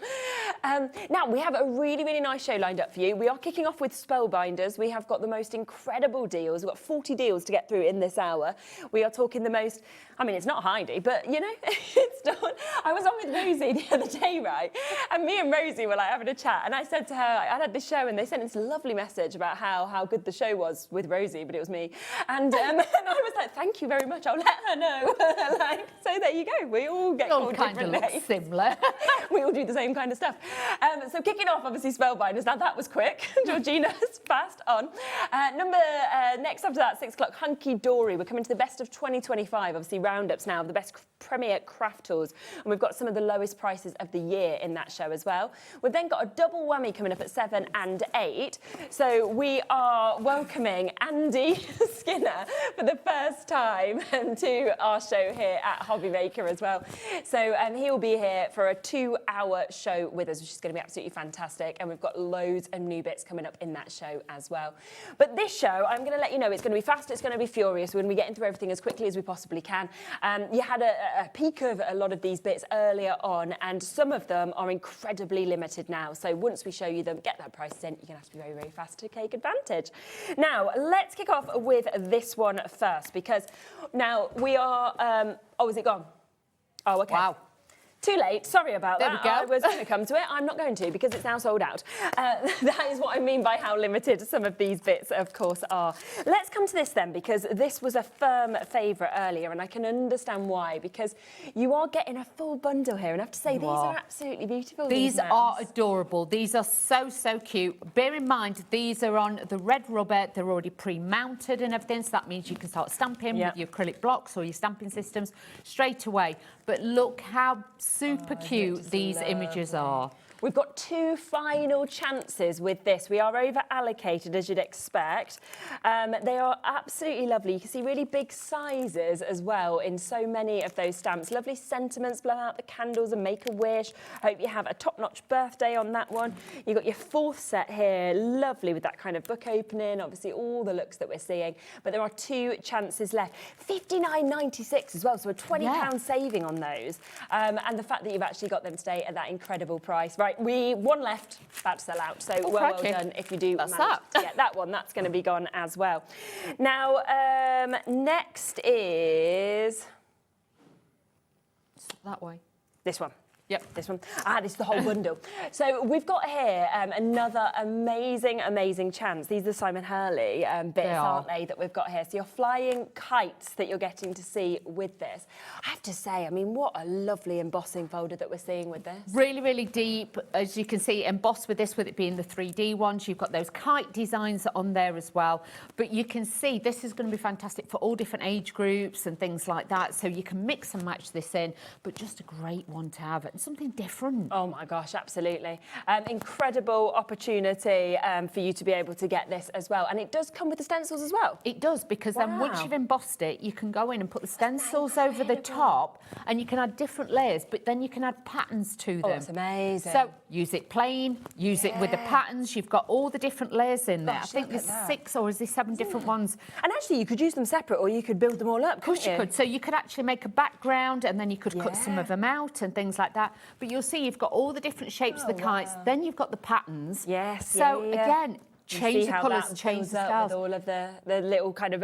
And, now, we have a really, really nice show lined up for you. We are kicking off with Spellbinders. We have got the most incredible deals. We've got 40 deals to get through in this hour. We are talking the most, I mean, it's not Heidi, but, you know, it's not. I was on with Rosie the other day, right? And me and Rosie were like having a chat, and I said to her, I had this show, and they sent this lovely message about how good the show was with Rosie, but it was me. And I was like, thank you very much. I'll let her know. Like, so there you go. We all get called differently. Similar. We all do the same kind of stuff. So kicking off, obviously, Spellbinders. Now, that was quick. Georgina's fast on. Next after that, 6 o'clock, Hunkydory. We're coming to the best of 2025, obviously, roundups now of the best premier craft tools. And we've got some of the lowest prices of the year in that show as well. We've then got a double whammy coming up at 7 and 8. So we are welcoming Andy Skinner for the first time to our show here at Hobbymaker as well. So he will be here for a 2-hour show with us, which is going to be absolutely fantastic. And we've got loads of new bits coming up in that show as well. But this show, I'm going to let you know, it's going to be fast, it's going to be furious. We're going to be getting through everything as quickly as we possibly can. You had a peek of a lot of these bits earlier on, and some of them are incredibly limited now. So once we show you them, get that price in, you're going to have to be very, very fast to take advantage. Now, let's kick off with this one first, because now we are... oh, is it gone? Oh, OK. Wow. Too late. Sorry about There that. we go. I was going to come to it. I'm not going to because it's now sold out. That is what I mean by how limited some of these bits, of course, are. Let's come to this then, because this was a firm favourite earlier, and I can understand why, because you are getting a full bundle here, and I have to say, these are absolutely beautiful. These mouse. are adorable. These are so, so cute. Bear in mind, these are on the red rubber. They're already pre-mounted and everything, so that means you can start stamping with your acrylic blocks or your stamping systems straight away. But look how super cute these images are. We've got 2 final chances with this. We are over allocated, as you'd expect. They are absolutely lovely. You can see really big sizes as well in so many of those stamps. Lovely sentiments, blow out the candles and make a wish. Hope you have a top-notch birthday on that one. You've got your 4th set here, lovely with that kind of book opening, obviously all the looks that we're seeing. But there are 2 chances left. £59.96 as well, so a £20 saving on those. And the fact that you've actually got them today at that incredible price. Right. One left, about to sell out. So well done if you do manage to get that one. That's going to be gone as well. Now, next is that way. This one. Yep, this one. This is the whole bundle. So we've got here another amazing chance. These are Simon Hurley bits, aren't they, that we've got here. So you're flying kites that you're getting to see with this. I have to say, I mean, what a lovely embossing folder that we're seeing with this. Really, really deep. As you can see, embossed with this, with it being the 3D ones. You've got those kite designs on there as well. But you can see this is going to be fantastic for all different age groups and things like that. So you can mix and match this in, but just a great one to have. Something different. Oh my gosh, absolutely. Incredible opportunity for you to be able to get this as well. And it does come with the stencils as well. It does, because then once you've embossed it, you can go in and put the stencils over the top, and you can add different layers, but then you can add patterns to them. Oh, that's amazing. So use it plain, use it with the patterns. You've got all the different layers in there. Gosh, I think there's 6 or is there 7 different ones. And actually, you could use them separate, or you could build them all up. Of course you could. So you could actually make a background, and then you could cut some of them out and things like that. But you'll see you've got all the different shapes of the kites. Then you've got the patterns. Yes. So again, change the colours and change the styles. With all of the little kind of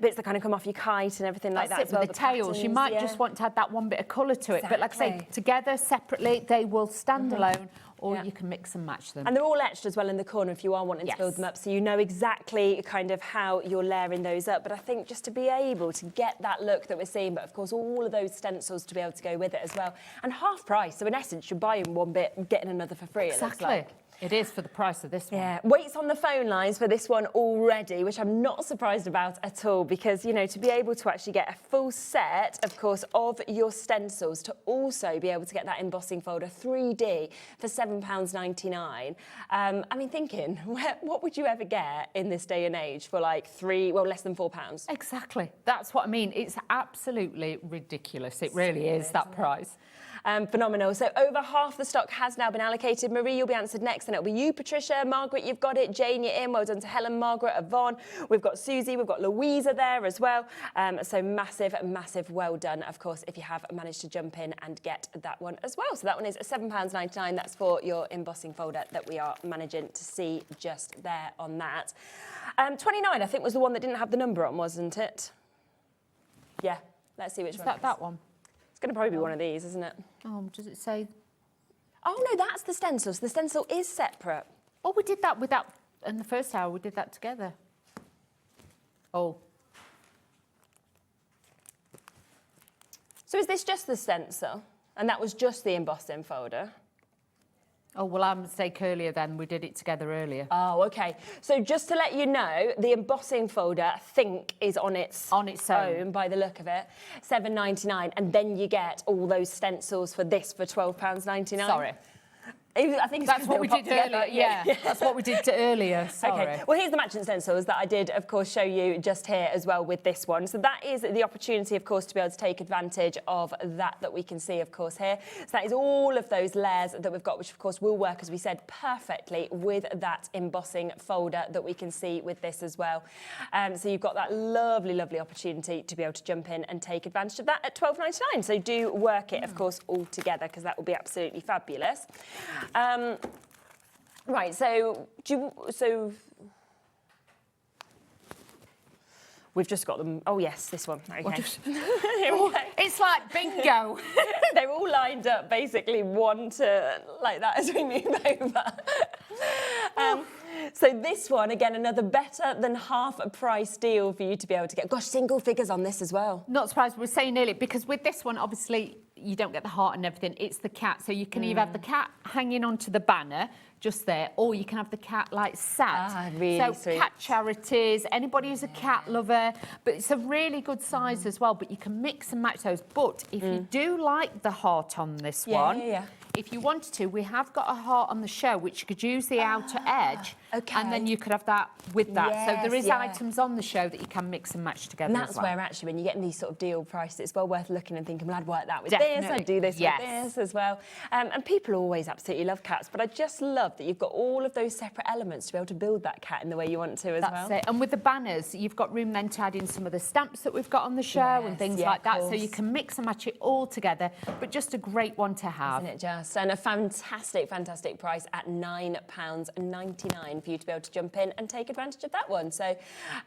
bits that kind of come off your kite and everything like that. That's it, with the tails. You might just want to add that one bit of colour to it. But like I say, together, separately, they will stand alone. Or you can mix and match them. And they're all etched as well in the corner if you are wanting to build them up, so you know exactly kind of how you're layering those up. But I think just to be able to get that look that we're seeing, but of course all of those stencils to be able to go with it as well. And half price, so in essence you're buying one bit and getting another for free. Exactly. It looks like. It is for the price of this one. Yeah, waits on the phone lines for this one already, which I'm not surprised about at all, because, you know, to be able to actually get a full set, of course, of your stencils, to also be able to get that embossing folder 3D for £7.99. I mean, thinking, what would you ever get in this day and age for like less than £4? Exactly. That's what I mean. It's absolutely ridiculous. It really is, that price. Phenomenal. So over half the stock has now been allocated. Marie, you'll be answered next, and it'll be you, Patricia. Margaret, you've got it. Jane, you're in. Well done to Helen, Margaret, Yvonne. We've got Susie, we've got Louisa there as well. So massive well done, of course, if you have managed to jump in and get that one as well. So that one is £7.99. That's for your embossing folder that we are managing to see just there on that. 29, I think, was the one that didn't have the number on, wasn't it? Yeah. Let's see which one. Is that one? It's going to probably be one of these, isn't it? Does it say? Oh, no, that's the stencil. So the stencil is separate. Oh, we did that without... In the first hour, we did that together. Oh. So is this just the stencil? And that was just the embossing folder? Oh, well, our mistake earlier then. We did it together earlier. Oh, OK. So just to let you know, the embossing folder, I think, is on its own by the look of it, £7.99. And then you get all those stencils for this for £12.99. Sorry. I think that's what we did earlier. Yeah, that's what we did earlier. Sorry. Okay. Well, here's the matching stencils that I did, of course, show you just here as well with this one. So that is the opportunity, of course, to be able to take advantage of that we can see, of course, here. So that is all of those layers that we've got, which, of course, will work, as we said, perfectly with that embossing folder that we can see with this as well. So you've got that lovely opportunity to be able to jump in and take advantage of that at £12.99. So do work it, of course, all together, because that will be absolutely fabulous. Right, so We've just got them. Oh, yes, this one. Okay. It's like bingo. They're all lined up, basically, one to like that as we move over. So this one, again, another better than half a price deal for you to be able to get. Gosh, single figures on this as well. Not surprised, we're saying earlier, because with this one, obviously, you don't get the heart and everything, it's the cat. So you can either have the cat hanging onto the banner, just there, or you can have the cat like sat. Really so sweet. Cat charities, anybody who's a cat lover, but it's a really good size as well, but you can mix and match those. But if you do like the heart on this one, if you wanted to, we have got a heart on the show which you could use the outer edge, and then you could have that with that. So there is items on the show that you can mix and match together. And that's as well. where actually, when you're getting these sort of deal prices, it's well worth looking and thinking, well, I'd work that with this, I'd do this with this as well. And people always absolutely love cats, but I just love that you've got all of those separate elements to be able to build that cat in the way you want to as well. That's it. And with the banners, you've got room then to add in some of the stamps that we've got on the show and things like that. So you can mix and match it all together, but just a great one to have. Isn't it just? And a fantastic, fantastic price at £9.99 for you to be able to jump in and take advantage of that one. So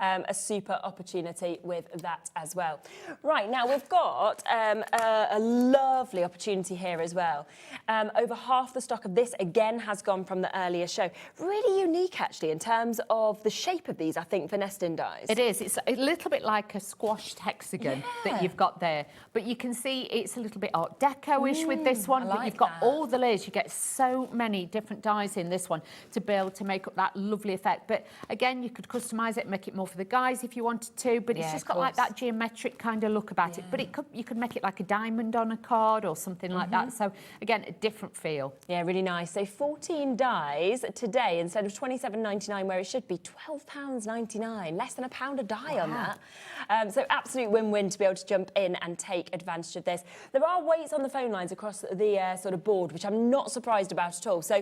a super opportunity with that as well. Right, now we've got a lovely opportunity here as well. Over half the stock of this, again, has gone from the earlier show. Really unique, actually, in terms of the shape of these, I think, for nesting dies. It is. It's a little bit like a squashed hexagon that you've got there. But you can see it's a little bit Art Deco-ish with this one. But you've got all the layers. You get so many different dies in this one to be able to make up that lovely effect. But again, you could customise it, make it more for the guys if you wanted to. But it's just got like that geometric kind of look about it. But you could make it like a diamond on a card or something like that. So again, a different feel. Yeah, really nice. So 14 dies today instead of £27.99, where it should be £12.99, less than £1 a die on that. So absolute win-win to be able to jump in and take advantage of this. There are waits on the phone lines across the sort of board, which I'm not surprised about at all. So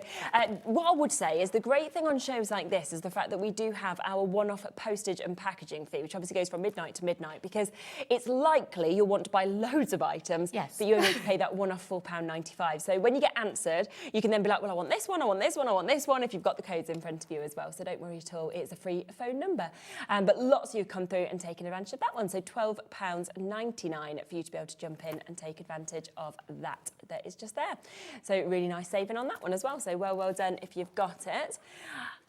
what I would say is the great thing on shows like this is the fact that we do have our one-off postage and packaging fee, which obviously goes from midnight to midnight, because it's likely you'll want to buy loads of items, but you only need to pay that one-off £4.95. So when you get answered, you can then be like, well, I want this one, I want this one, I want this one, if you've got the codes in front of you as well. So don't worry at all, it's a free phone number. But lots of you have come through and taken advantage of that one. So £12.99 for you to be able to jump in and take advantage of that. That is just there. So really nice saving on that one as well. So well done if you've got it.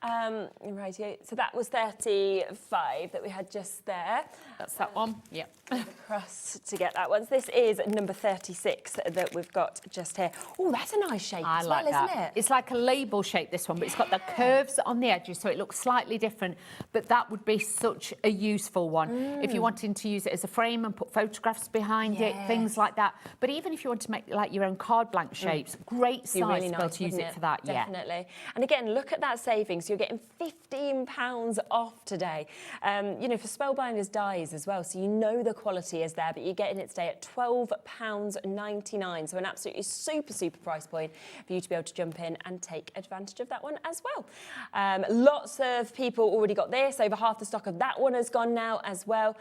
Right, so that was 35 that we had just there. That's that one. Yep. Across to get that one. So this is number 36 that we've got just here. Oh, that's a nice shape as well, isn't it? It's like a label shape, this one, but it's got the curves on the edges, so it looks slightly different. But that would be such a useful one if you're wanting to use it as a frame and put photographs behind it, things like that. But even if you want to make like your own card blank shapes, great size really to be able nice, to use it for that. Definitely. And again, look at that savings. You're getting £15 off today. You know, for Spellbinders dies as well, so you know the quality is there, but you're getting it today at £12.99. So an absolutely super price point for you to be able to jump in and take advantage of that one as well. Lots of people already got this. Over half the stock of that one has gone now as well.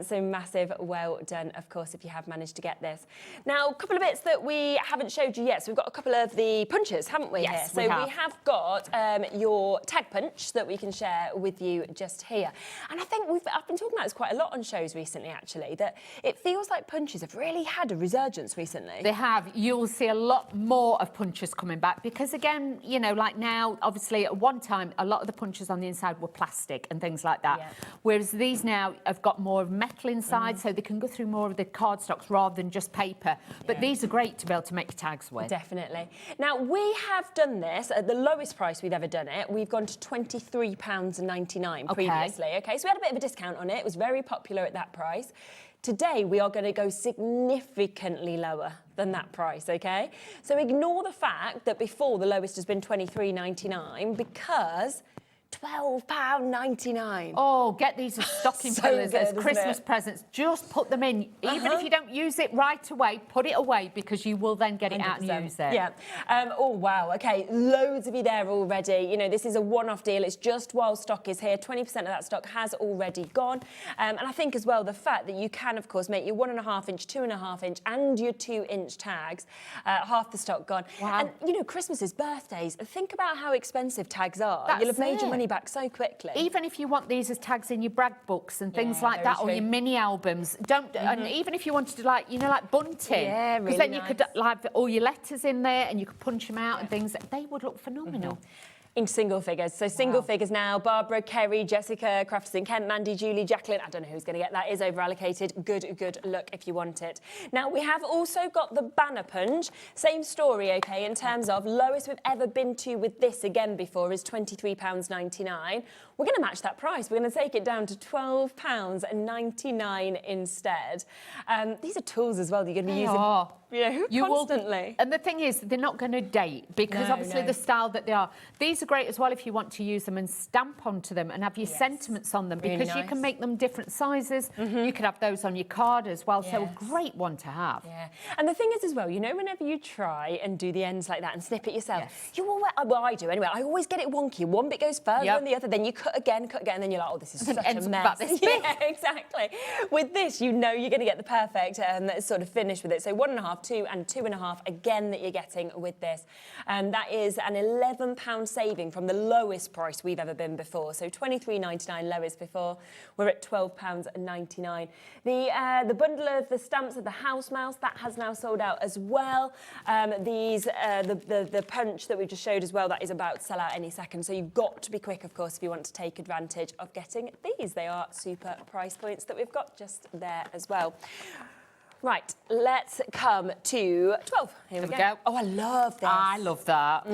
So massive well done, of course, if you have managed to get this. Now, a couple of bits that we haven't showed you yet. So we've got a couple of the punches, haven't we? Yes, here? So we have got your tag punch that we can share with you just here. And I think I've been talking about this quite a lot on shows recently, actually, that it feels like punches have really had a resurgence recently. They have. You'll see a lot more of punches coming back because, again, you know, like now, obviously, at one time, a lot of the punches on the inside were plastic and things like that. Whereas these now have got more of metal inside, so they can go through more of the cardstocks rather than just paper. But these are great to be able to make tags with. Definitely. Now, we have done this at the lowest price we've ever done it. We've gone to £23.99 previously. Okay, so we had a bit of a discount on it. It was very popular at that price. Today, we are going to go significantly lower than that price, okay? So ignore the fact that before the lowest has been £23.99 because £12.99. Oh, get these as stocking fillers, as Christmas presents. Just put them in. Even if you don't use it right away, put it away because you will then get it out and use it. Yeah. Oh, wow. OK, loads of you there already. You know, this is a one-off deal. It's just while stock is here. 20% of that stock has already gone. And I think as well, the fact that you can, of course, make your 1.5 inch, 2.5 inch and your 2 inch tags, half the stock gone. Wow. And, you know, Christmas is birthdays. Think about how expensive tags are. That's You'll have made your money back so quickly. Even if you want these as tags in your brag books and things Yeah, like that, very or your true. mini albums, don't. And even if you wanted to, like, you know, like bunting, Yeah, really then you could nice. like all your letters in there, and you could punch them out and things. They would look phenomenal. In single figures. So single figures now. Barbara, Kerry, Jessica, Crafters in Kent, Mandy, Julie, Jacqueline. I don't know who's going to get that. Is over allocated. Good look if you want it. Now, we have also got the banner punch. Same story, OK, in terms of lowest we've ever been to with this again before is £23.99. We're going to match that price. We're going to take it down to £12.99 instead. These are tools as well that you're going to be using constantly. And the thing is, they're not going to date because obviously the style that they are. These are great as well if you want to use them and stamp onto them and have your sentiments on them, because you can make them different sizes. You could have those on your card as well. So a great one to have. Yeah. And the thing is as well, you know, whenever you try and do the ends like that and snip it yourself, you always, well, I do anyway, I always get it wonky. One bit goes further than the other, then you cut again, and then you're like, oh, this is such a mess. Yeah, exactly. With this, you know you're going to get the perfect sort of finish with it. So 1.5, 2 and 2.5 again that you're getting with this. That is an £11 saving from the lowest price we've ever been before. So £23.99 lowest before. We're at £12.99. The bundle of the stamps of the house mouse, that has now sold out as well. The punch that we've just showed as well, that is about to sell out any second. So you've got to be quick, of course, if you want to take advantage of getting these. They are super price points that we've got just there as well. Right, let's come to 12. Here we go. Oh, I love this. I love that.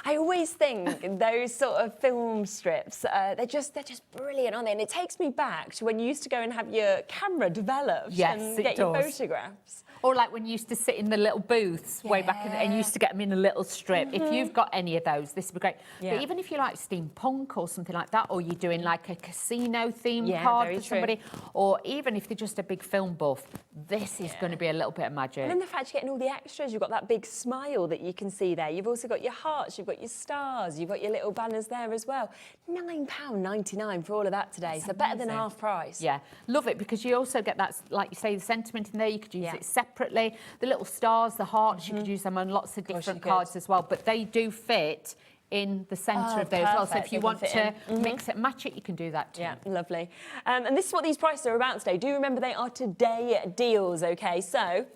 I always think those sort of film strips, they're just brilliant, aren't they? And it takes me back to when you used to go and have your camera developed and get your photographs. Or like when you used to sit in the little booths way back and you used to get them in a little strip. If you've got any of those, this would be great. But even if you like steampunk or something like that, or you're doing like a casino theme card for somebody, or even if they're just a big film buff, this is going to be a little bit of magic. And then the fact you're getting all the extras, you've got that big smile that you can see there. You've also got your hearts, you've got your stars, you've got your little banners there as well. £9.99 for all of that today, so better than half price. Yeah, love it, because you also get that, like you say, the sentiment in there. You could use it separately. The little stars, the hearts, you could use them on lots of different cards as well, but they do fit in the centre of those as well. So if you want to mix it and match it, you can do that too. Yeah, lovely. And this is what these prices are about today. Do remember they are today deals, OK? So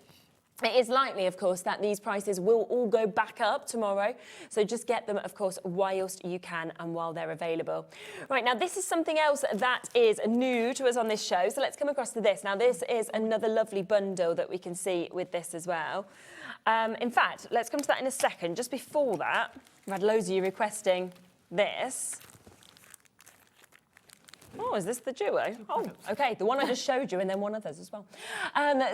it is likely, of course, that these prices will all go back up tomorrow. So just get them, of course, whilst you can and while they're available. Right, now this is something else that is new to us on this show. So let's come across to this. Now, this is another lovely bundle that we can see with this as well. In fact, let's come to that in a second. Just before that, I've had loads of you requesting this. Oh, is this the duo? Oh, OK, the one I just showed you and then one others as well.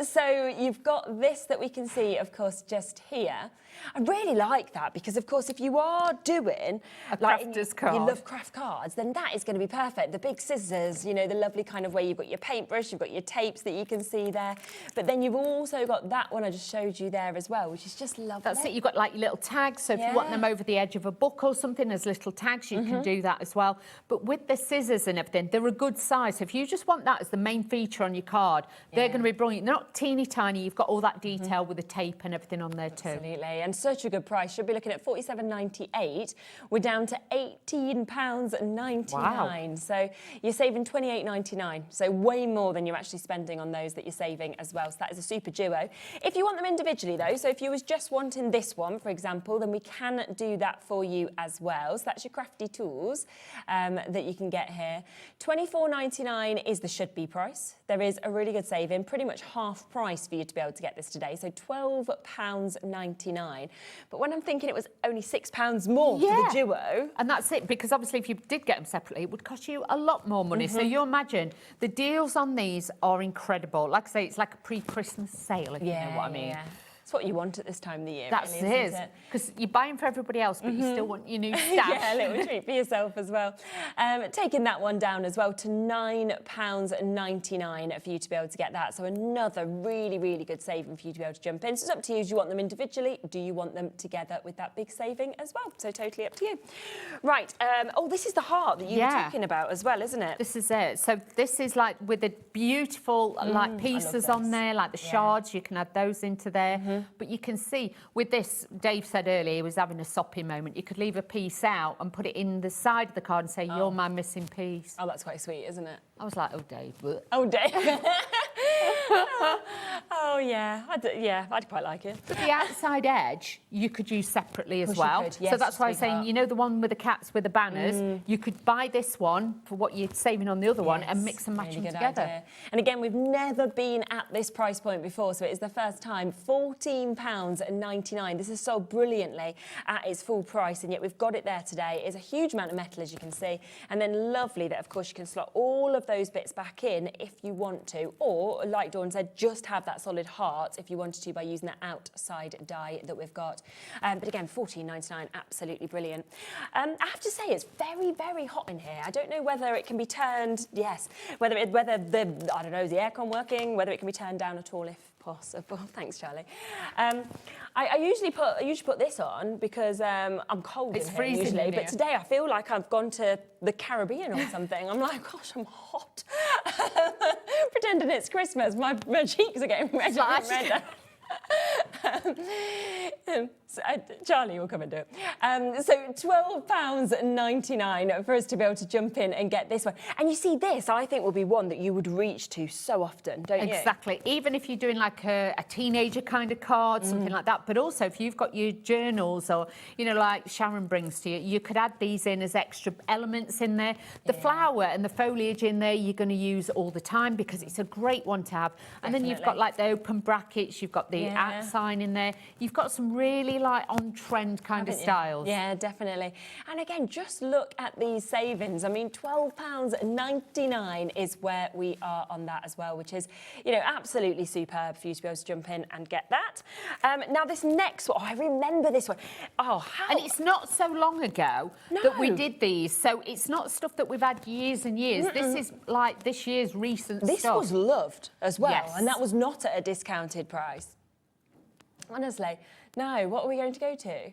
So you've got this that we can see, of course, just here. I really like that because, of course, if you are doing a crafter's card, you love craft cards, then that is going to be perfect. The big scissors, you know, the lovely kind of way you've got your paintbrush, you've got your tapes that you can see there. But then you've also got that one I just showed you there as well, which is just lovely. That's it. You've got like your little tags. So if you want them over the edge of a book or something as little tags, you can do that as well. But with the scissors and everything, they're a good size. So if you just want that as the main feature on your card, they're going to be brilliant. They're not teeny tiny. You've got all that detail with the tape and everything on there too. Absolutely. And such a good price. Should be looking at £47.98. We're down to £18.99. Wow. So you're saving £28.99. So way more than you're actually spending on those that you're saving as well. So that is a super duo. If you want them individually though, so if you was just wanting this one, for example, then we can do that for you as well. So that's your crafty tools that you can get here. £24.99 is the should be price. There is a really good saving, pretty much half price for you to be able to get this today. So £12.99. But when I'm thinking it was only £6 more for the duo. And that's it, because obviously if you did get them separately, it would cost you a lot more money. So you imagine, the deals on these are incredible. Like I say, it's like a pre-Christmas sale, if you know what I mean. Yeah. It's what you want at this time of the year. That's really, it. Because you're buying for everybody else, but you still want your new stash. Yeah, a little treat for yourself as well. Taking that one down as well to £9.99 for you to be able to get that. So another really, really good saving for you to be able to jump in. So it's up to you. Do you want them individually? Do you want them together with that big saving as well? So totally up to you. Right. Oh, this is the heart that you were talking about as well, isn't it? This is it. So this is like with the beautiful like pieces on there, like the shards. You can add those into there. But you can see with this, Dave said earlier he was having a sopping moment. You could leave a piece out and put it in the side of the card and say, you're my missing piece. Oh, that's quite sweet, isn't it? I was like, oh, Dave. Oh, Dave. Oh, yeah. I'd quite like it. But the outside edge, you could use separately as Of course you well. could, yes, so that's why I'm just saying, leave you know, the one with the cats with the banners, you could buy this one for what you're saving on the other one and mix and match Really them good together. idea. And again, we've never been at this price point before, so it is the first time. £14.99. This is sold brilliantly at its full price, and yet we've got it there today. It's a huge amount of metal, as you can see, and then lovely that, of course, you can slot all of those bits back in if you want to, or, like Dawn said, just have that solid heart if you wanted to by using that outside die that we've got. But again, £14.99, absolutely brilliant. I have to say, it's very, very hot in here. I don't know whether it can be turned, whether the, I don't know, is the aircon working, whether it can be turned down at all if possible. Thanks, Charlie. I usually put this on because I'm cold It's in here freezing usually, in but here. today I feel like I've gone to the Caribbean or something. I'm like, gosh, I'm hot. Pretending it's Christmas. My cheeks are getting redder and redder. Charlie will come and do it. So £12.99 for us to be able to jump in and get this one. And you see, this I think will be one that you would reach to so often, don't you? Exactly. Even if you're doing like a teenager kind of card, something like that. But also if you've got your journals or, you know, like Sharon brings to you, you could add these in as extra elements in there. The flower and the foliage in there you're going to use all the time because it's a great one to have. And then you've got like the open brackets, you've got the at sign in there. You've got some really like on-trend kind of styles. Yeah, definitely. And again, just look at these savings. I mean, £12.99 is where we are on that as well, which is, you know, absolutely superb for you to be able to jump in and get that. Now, this next one, I remember this one. Oh, how? And it's not so long ago that we did these, so it's not stuff that we've had years and years. This is like this year's recent stuff. This was loved as well, Yes. and that was not at a discounted price. Honestly, no. What are we going to go to?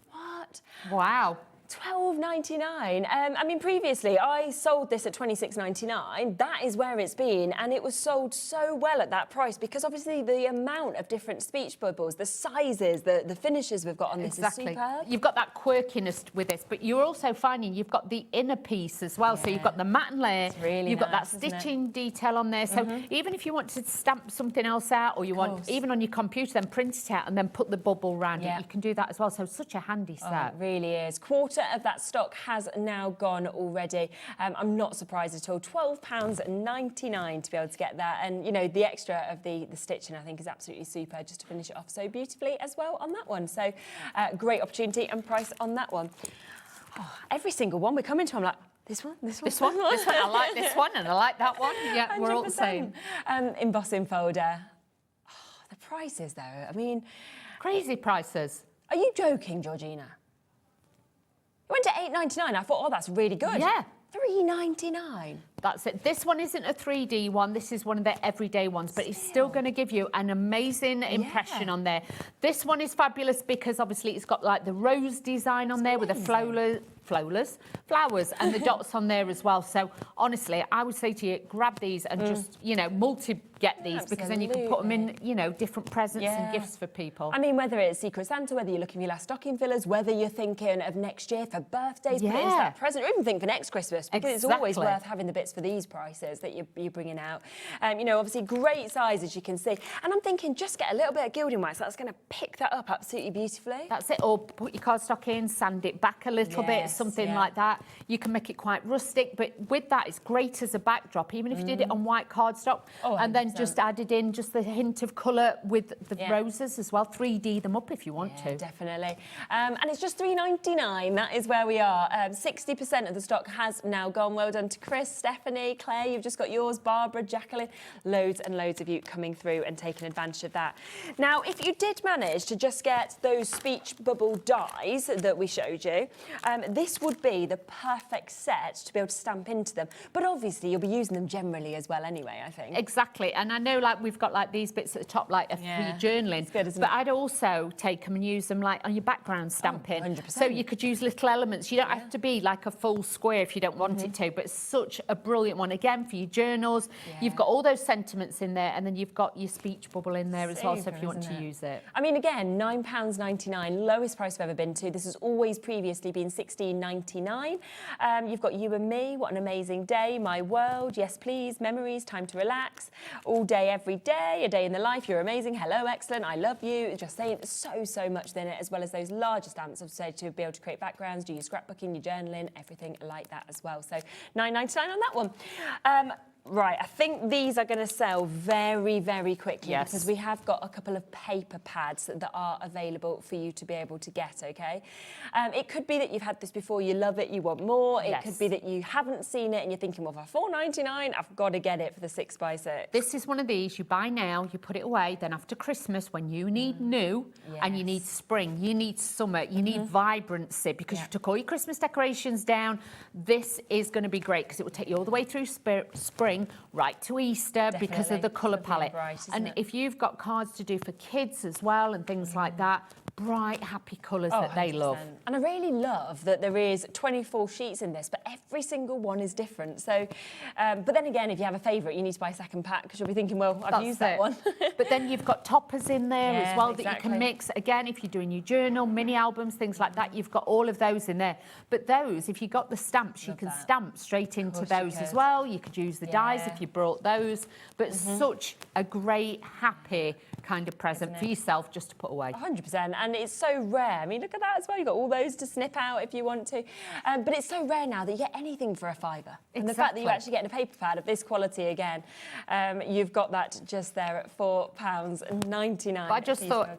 What? Wow. £12.99. I mean, previously I sold this at £26.99. That is where it's been, and it was sold so well at that price because obviously the amount of different speech bubbles, the sizes, the finishes we've got on this is superb. You've got that quirkiness with this, but you're also finding you've got the inner piece as well. So you've got the matte layer, really you've got that nice, isn't it? stitching detail on there. So even if you want to stamp something else out, or you want even on your computer, then print it out and then put the bubble around it, you can do that as well. So such a handy set. Oh, it really is. Quarter of that stock has now gone already. I'm not surprised at all. £12.99 to be able to get that, and you know the extra of the stitching I think is absolutely super, just to finish it off so beautifully as well on that one. So great opportunity and price on that one. Oh, every single one we come into, I'm like, this one, this one, This one, this one. I like this one and I like that one. Yeah, we're all the 100%. same. Embossing folder. Oh, the prices though, I mean, crazy prices. Are you joking, Georgina? It went to £8.99. I thought, oh, that's really good. Yeah. £3.99. That's it. This one isn't a 3D one. This is one of their everyday ones, but it's still going to give you an amazing impression on there. This one is fabulous because obviously it's got like the rose design on there with the flowers and the dots on there as well. So honestly, I would say to you, grab these and just, you know, get these because then you can put them in, you know, different presents and gifts for people. I mean, whether it's Secret Santa, whether you're looking for your last stocking fillers, whether you're thinking of next year for birthdays, put it into that present, or even think for next Christmas, because it's always worth having the bits for these prices that you're bringing out. You know, obviously great sizes, you can see. And I'm thinking just get a little bit of gilding wax. That's going to pick that up absolutely beautifully. That's it. Or put your cardstock in, sand it back a little bit, something like that. You can make it quite rustic, but with that, it's great as a backdrop, even if you did it on white cardstock, and then just added in just the hint of colour with the roses as well. 3D them up if you want to. Definitely. And it's just £3.99. That is where we are. 60% of the stock has now gone. Well done to Chris, Stephanie, Claire. You've just got yours. Barbara, Jacqueline. Loads and loads of you coming through and taking advantage of that. Now, if you did manage to just get those speech bubble dies that we showed you, this would be the perfect set to be able to stamp into them. But obviously, you'll be using them generally as well anyway, I think. Exactly. And I know, like, we've got, like, these bits at the top, like, for your journaling. It's good, isn't but it? I'd also take them and use them, like, on your background stamping. 100%. So you could use little elements. You don't have to be, like, a full square if you don't want it to, but it's such a brilliant one. Again, for your journals, you've got all those sentiments in there, and then you've got your speech bubble in there as well, so if you want to use it. I mean, again, £9.99, lowest price I've ever been to. This has always previously been $16.99. You've got You and Me, What an Amazing Day, My World, Yes Please, Memories, Time to Relax, All Day, Every Day, A Day in the Life, You're Amazing, Hello, Excellent, I Love You. Just saying so much in it, as well as those larger stamps, I've said, to be able to create backgrounds, do your scrapbooking, your journaling, everything like that as well. So £9.99 on that one. Right, I think these are going to sell very quickly because we have got a couple of paper pads that are available for you to be able to get, okay? It could be that you've had this before, you love it, you want more. It could be that you haven't seen it and you're thinking, well, for £4.99, I've got to get it for the 6x6. This is one of these you buy now, you put it away, then after Christmas, when you need new and you need spring, you need summer, you need vibrancy because you took all your Christmas decorations down, this is going to be great because it will take you all the way through spring right to Easter because of the colour palette. Bright, and if you've got cards to do for kids as well and things like that, bright, happy colours that they love. And I really love that there is 24 sheets in this, but every single one is different. So, but then again, if you have a favourite, you need to buy a second pack because you'll be thinking, well, I've used that one. But then you've got toppers in there as well that you can mix. Again, if you're doing your journal, mini albums, things like that, you've got all of those in there. But those, if you got the stamps, you can stamp straight into those as well. You could use the dies if you brought those. But such a great, happy kind of present for yourself just to put away. 100%. And it's so rare. I mean, look at that as well. You've got all those to snip out if you want to. But it's so rare now that you get anything for a £5. And the fact that you're actually getting a paper pad of this quality again, you've got that just there at £4.99. But I just thought,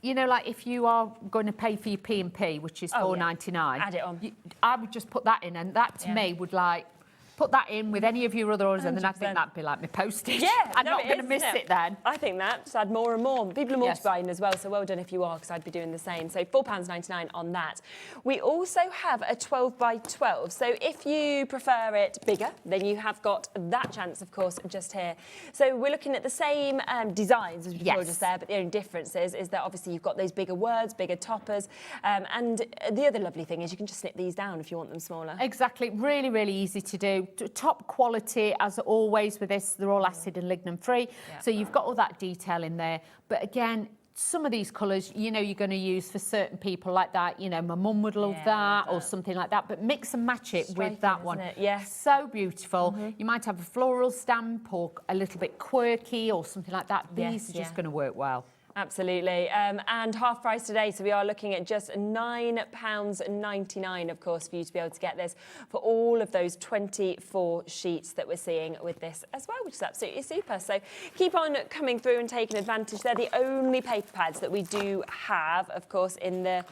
you know, like if you are going to pay for your P&P, which is £4.99, add it on. I would just put that in, and that to me would like put that in with any of your other orders, and then I think that'd be like my postage. Yeah, I'm not going to miss it then. I think that. Just add more and more. People are multiplying as well, so well done if you are, because I'd be doing the same. So £4.99 on that. We also have a 12x12. So if you prefer it bigger, then you have got that chance, of course, just here. So we're looking at the same designs as we saw just there, but the only difference is that obviously you've got those bigger words, bigger toppers, and the other lovely thing is you can just snip these down if you want them smaller. Exactly. Really easy to do. Top quality, as always with this, they're all acid and lignin free. So you've got all that detail in there. But again, some of these colours, you know, you're going to use for certain people like that. You know, my mum would love that or something like that. But mix and match it with that one. Yes. So beautiful. You might have a floral stamp or a little bit quirky or something like that. These are just going to work well. Absolutely. And half price today, so we are looking at just £9.99, of course, for you to be able to get this for all of those 24 sheets that we're seeing with this as well, which is absolutely super. So keep on coming through and taking advantage. They're the only paper pads that we do have, of course, in the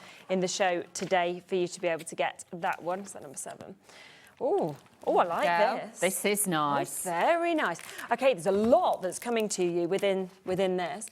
show today for you to be able to get that one. Is that number 7? Oh, I like this. This is nice. It's very nice. Okay, there's a lot that's coming to you within this.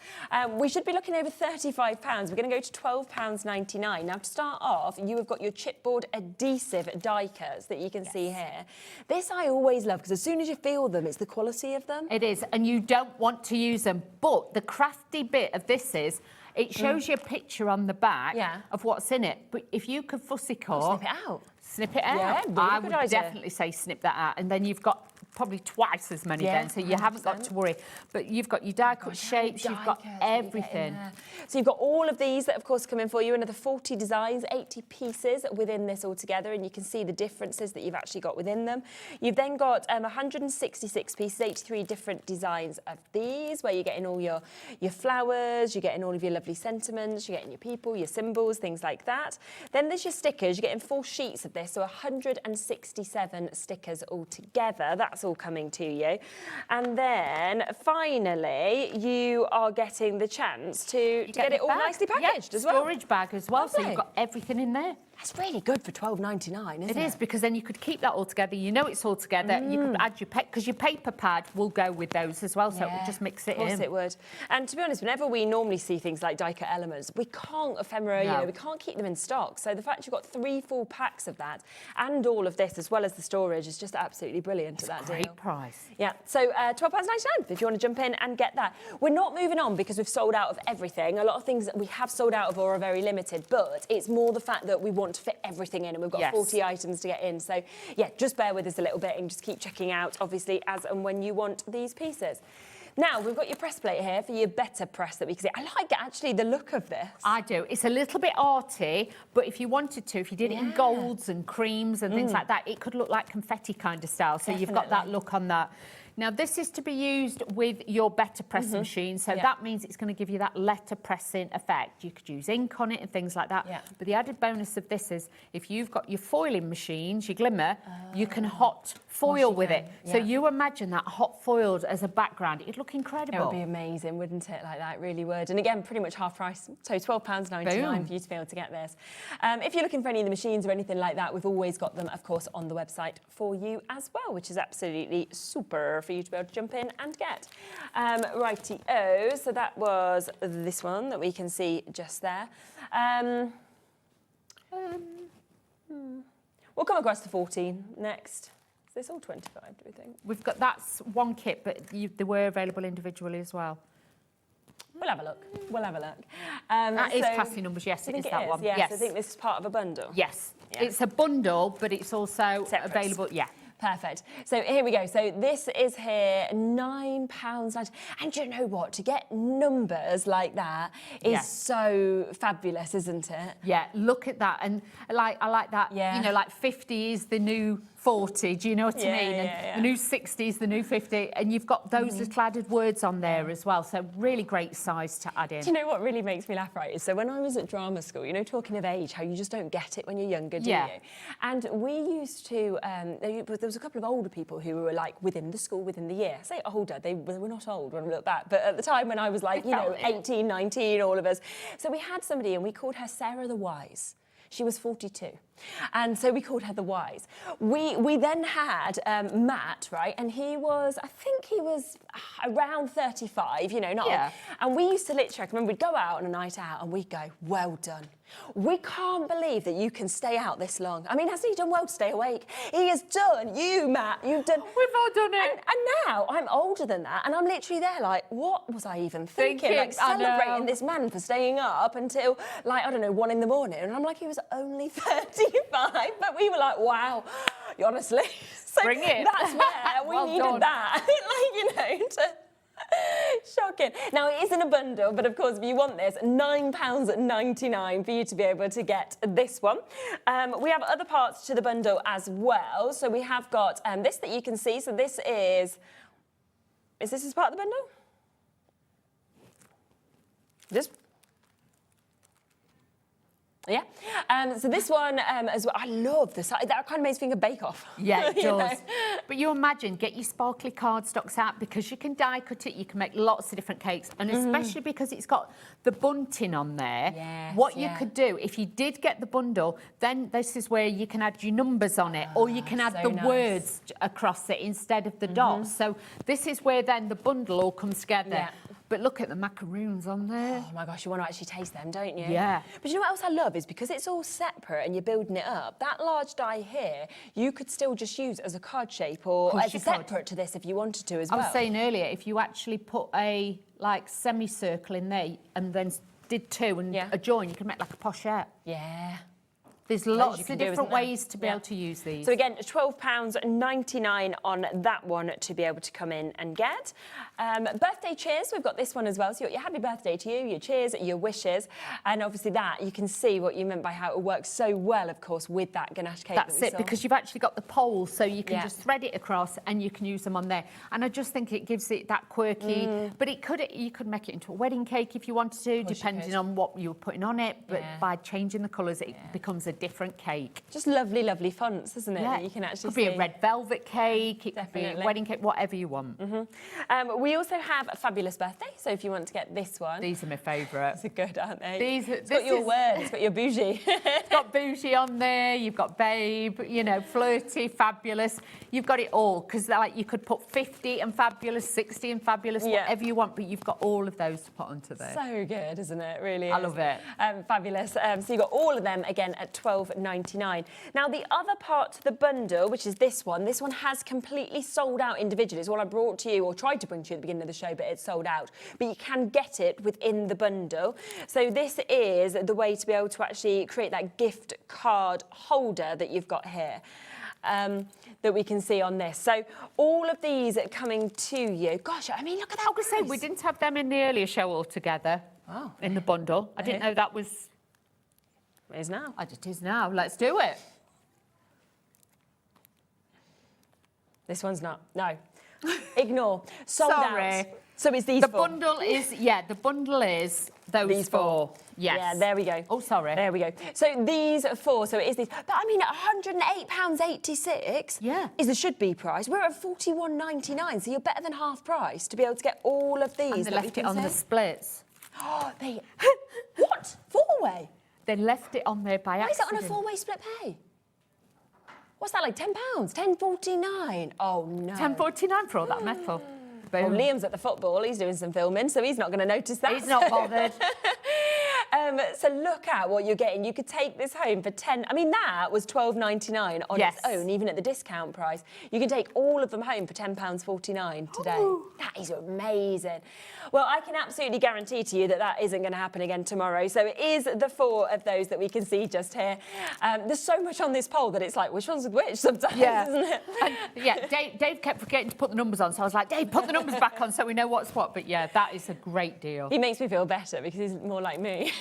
We should be looking over £35. We're going to go to £12.99. Now, to start off, you have got your chipboard adhesive die cuts that you can see here. This I always love because as soon as you feel them, it's the quality of them. It is, and you don't want to use them. But the crafty bit of this is it shows you a picture on the back of what's in it. But if you could fussy cut... snip it out. Snip it out. Yeah, really I good would idea. definitely say snip that out. And then you've got probably twice as many then, so you haven't got to worry. But you've got your die-cut shapes, you've got everything. So you've got all of these that, of course, come in for you. Another 40 designs, 80 pieces within this altogether, and you can see the differences that you've actually got within them. You've then got 166 pieces, 83 different designs of these, where you're getting all your flowers, you're getting all of your lovely sentiments, you're getting your people, your symbols, things like that. Then there's your stickers. You're getting 4 sheets of this, so 167 stickers altogether. That's all coming to you. And then finally, you are getting the chance to get it all nicely packaged as well. Storage bag as well, so you've got everything in there. That's really good for £12.99, isn't it? It is, because then you could keep that all together. You know it's all together. You could add your because your paper pad will go with those as well, so it would just mix it in. Of course it would. And to be honest, whenever we normally see things like die-cut elements, we can't ephemera, you know, we can't keep them in stock. So the fact you've got 3 full packs of that and all of this, as well as the storage, is just absolutely brilliant at that deal. Great price. Yeah, so £12.99 if you want to jump in and get that. We're not moving on because we've sold out of everything. A lot of things that we have sold out of or are very limited, but it's more the fact that we want want to fit everything in, and we've got Yes. 40 items to get in. So, yeah, just bear with us a little bit and just keep checking out, obviously, as and when you want these pieces. Now, we've got your press plate here for your better press that we can see. I like, actually, the look of this. I do. It's a little bit arty, but if you wanted to, if you did it in golds and creams and things like that, it could look like confetti kind of style. So you've got that look on that. Now, this is to be used with your better press machine, so that means it's going to give you that letter pressing effect. You could use ink on it and things like that. But the added bonus of this is if you've got your foiling machines, your glimmer, you can hot foil with it. So you imagine that hot foiled as a background. It'd look incredible. It would be amazing, wouldn't it? Like that, it really would. And again, pretty much half price. So £12.99 for you to be able to get this. If you're looking for any of the machines or anything like that, we've always got them, of course, on the website for you as well, which is absolutely super for you to be able to jump in and get. Righty-o, so that was this one that we can see just there. We'll come across to 14 next. Is this all 25, do we think? We've got, that's one kit, but they were available individually as well. We'll have a look. We'll have a look. That is classy numbers, yes, it is that one. Yes, I think this is part of a bundle. Yes, it's a bundle, but it's also available, Perfect. So here we go. So this is here, £9.90. And you know what? To get numbers like that is so fabulous, isn't it? Yeah, look at that. And I like that, you know, like 50 is the new 40, do you know what I mean? And the new 60 is the new 50. And you've got those little added words on there as well. So really great size to add in. Do you know what really makes me laugh, right? Is so when I was at drama school, you know, talking of age, how you just don't get it when you're younger, do you? And we used to, there was a couple of older people who were like within the school, within the year. I say older, they were not old when I look back, but at the time when I was like, you know, 18, 19, all of us. So we had somebody and we called her Sarah the Wise. She was 42. And so we called her the Wise. We then had Matt, right? And he was, I think he was around 35, you know, not old. And we used to literally, I can remember we'd go out on a night out and we'd go, well done. We can't believe that you can stay out this long. I mean, hasn't he done well to stay awake? He has done. You, Matt, you've done. We've all done it. And now I'm older than that, and I'm literally there like, what was I even thinking? Like celebrating this man for staying up until, like, I don't know, 1 in the morning. And I'm like, he was only 35, but we were like, wow, honestly. So bring it. That's where we needed that. Like, you know, shocking. Now, it is in a bundle, but of course, if you want this, £9.99 for you to be able to get this one. We have other parts to the bundle as well. So we have got this that you can see. So this is this as part of the bundle? This? Yeah. So this one as well. I love this. That kind of makes me think of Bake Off. Yeah, it does. You know? But you imagine, get your sparkly cardstocks out because you can die cut it, you can make lots of different cakes, and especially because it's got the bunting on there. Yes, what you could do, if you did get the bundle, then this is where you can add your numbers on it, or you can add the words across it instead of the dots. So this is where then the bundle all comes together. Yeah. But look at the macaroons on there. Oh my gosh, you want to actually taste them, don't you? Yeah. But you know what else I love is because it's all separate and you're building it up, that large die here, you could still just use as a card shape or as separate to this if you wanted to as well. I was saying earlier, if you actually put a like semicircle in there and then did two and a join, you can make like a pochette. Yeah. There's lots of different ways to be able to use these. So again, £12.99 on that one to be able to come in and get. Birthday cheers, we've got this one as well. So you've got your happy birthday to you, your cheers, your wishes. And obviously that, you can see what you meant by how it works so well, of course, with that ganache cake. That's it, because you've actually got the poles, so you can just thread it across and you can use them on there. And I just think it gives it that quirky, but you could make it into a wedding cake if you wanted to, depending on what you were putting on it. But by changing the colours, it becomes a different cake. Just lovely, lovely fonts, isn't it? Yeah. That you can actually see. It could be a red velvet cake, it could be a wedding cake, whatever you want. We also have a fabulous birthday, so if you want to get this one. These are my favourite. They're good, aren't they? It's got your word, it's got your bougie. It's got bougie on there, you've got babe, you know, flirty, fabulous. You've got it all, because like you could put 50 and fabulous, 60 and fabulous, whatever you want, but you've got all of those to put onto there. So good, isn't it? Really I love it. Fabulous. So you've got all of them, again, at £12.99. Now, the other part to the bundle, which is this one has completely sold out individually. It's what I brought to you, or tried to bring to you at the beginning of the show, but it's sold out. But you can get it within the bundle. So this is the way to be able to actually create that gift card holder that you've got here. That we can see on this. So all of these are coming to you. Gosh, I mean, look at that. I was going to say, we didn't have them in the earlier show altogether. Oh. In the bundle. I didn't know that was... It is now. It is now. Let's do it. This one's not. No. Ignore. Sold out. So it's these the four. Bundle is, yeah, the bundle is those four. Yes. Yeah, there we go. Oh, sorry. There we go. So these four, so it is these. But I mean, £108.86 is the should-be price. We're at £41.99, so you're better than half price to be able to get all of these. And they left it on the splits. Oh, they... What? Four-way? They left it on there by accident. Why is it on a four-way split pay? What's that, like £10? £10.49? Oh, no. £10.49 for all that metal. Well, Liam's at the football. He's doing some filming, so he's not going to notice that. He's not bothered. So look at what you're getting. You could take this home for £10. I mean, that was £12.99 on its own, even at the discount price. You can take all of them home for £10.49 today. Ooh. That is amazing. Well, I can absolutely guarantee to you that that isn't going to happen again tomorrow. So it is the four of those that we can see just here. There's so much on this poll that it's like, which one's which sometimes, isn't it? And, yeah, Dave kept forgetting to put the numbers on, so I was like, Dave, put the numbers back on so we know what's what. But yeah, that is a great deal. He makes me feel better because he's more like me.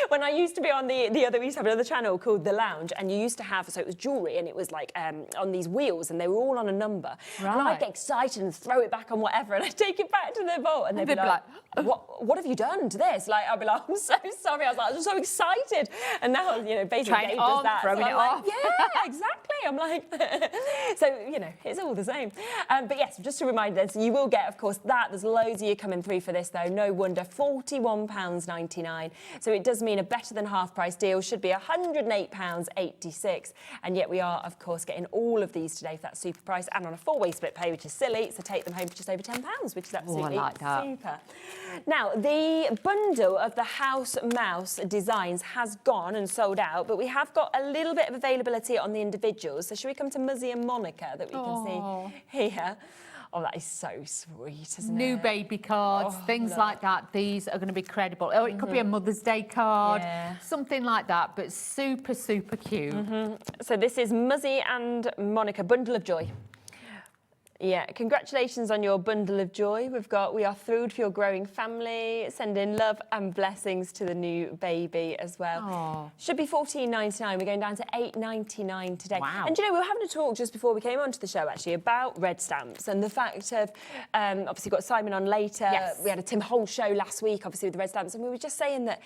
When I used to be on we used to have another channel called The Lounge, and you used to have, so it was jewellery, and it was like on these wheels, and they were all on a number. Right. And I'd get excited and throw it back on whatever, and I'd take it back to the vault, and they'd be like, what have you done to this? Like, I'd be like, I'm so sorry. I was like, I was so excited. And now, you know, basically Dave does that. Throwing it off. Yeah, exactly. I'm like, so, you know, it's all the same. But yes, just a reminder, so you will get, of course, that. There's loads of you coming through for this, though. No wonder, £41.99. So it does mean a better than half price deal. Should be £108.86. And yet we are, of course, getting all of these today for that super price and on a four-way split pay, which is silly. So take them home for just over £10, which is absolutely super. Now, the bundle of the House Mouse designs has gone and sold out, but we have got a little bit of availability on the individuals. So should we come to Muzzy and Monica that we can see here? Oh, that is so sweet, isn't it? New baby cards, things like that. These are going to be credible. Oh, it could be a Mother's Day card, something like that, but super, super cute. So this is Muzzy and Monica, Bundle of Joy. Yeah, congratulations on your bundle of joy. We are thrilled for your growing family. Sending love and blessings to the new baby as well. Aww. Should be £14.99. We're going down to £8.99 today. Wow. And you know, we were having a talk just before we came onto the show actually about red stamps and the fact of obviously got Simon on later. Yes. We had a Tim Hole show last week, obviously with the red stamps, and we were just saying that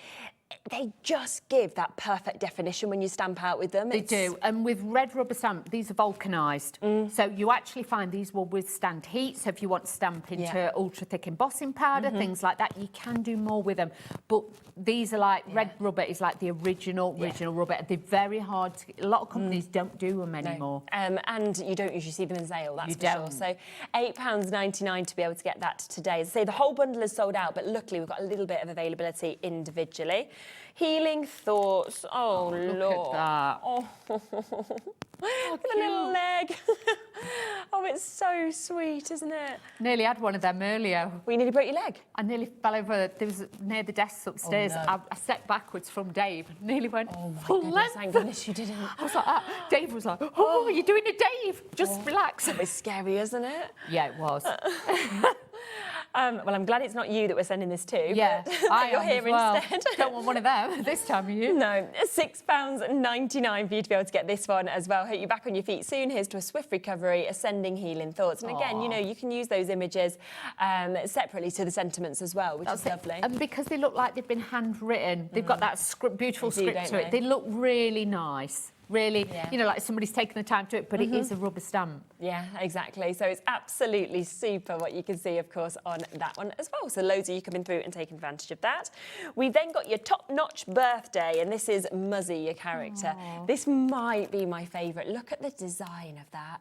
they just give that perfect definition when you stamp out with them. They do. And with red rubber stamp, these are vulcanised. So you actually find these will withstand heat. So if you want to stamp into ultra thick embossing powder, things like that, you can do more with them. But these are like, red rubber is like the original rubber. They're very hard to, a lot of companies don't do them anymore. And you don't usually see them in sale, that's for sure. So £8.99 to be able to get that today. As I say, the whole bundle is sold out, but luckily we've got a little bit of availability individually. Healing Thoughts. Oh, Lord. Look at that. Oh, look at the little leg. Oh, it's so sweet, isn't it? Nearly had one of them earlier. Well, you nearly broke your leg? I nearly fell over. There was near the desks upstairs. Oh, no. I stepped backwards from Dave. Nearly went full goodness, length. thank goodness you didn't. I was like, Dave was like, oh, you're doing it, Dave. Just relax. It was scary, isn't it? Yeah, it was. Well, I'm glad it's not you that we're sending this to. Yeah, but I you're am here as well. instead. Don't want one of them this time of year. No, £6.99 for you to be able to get this one as well. Hope you're back on your feet soon. Here's to a swift recovery, ascending healing thoughts. And again, you know, you can use those images separately to the sentiments as well, which is lovely. And because they look like they've been handwritten, they've got that beautiful script to it. They look really nice. Really, you know, like somebody's taken the time to it, but it is a rubber stamp. Yeah, exactly. So it's absolutely super what you can see, of course, on that one as well. So loads of you coming through and taking advantage of that. We've then got your top-notch birthday, and this is Muzzy, your character. Aww. This might be my favourite. Look at the design of that.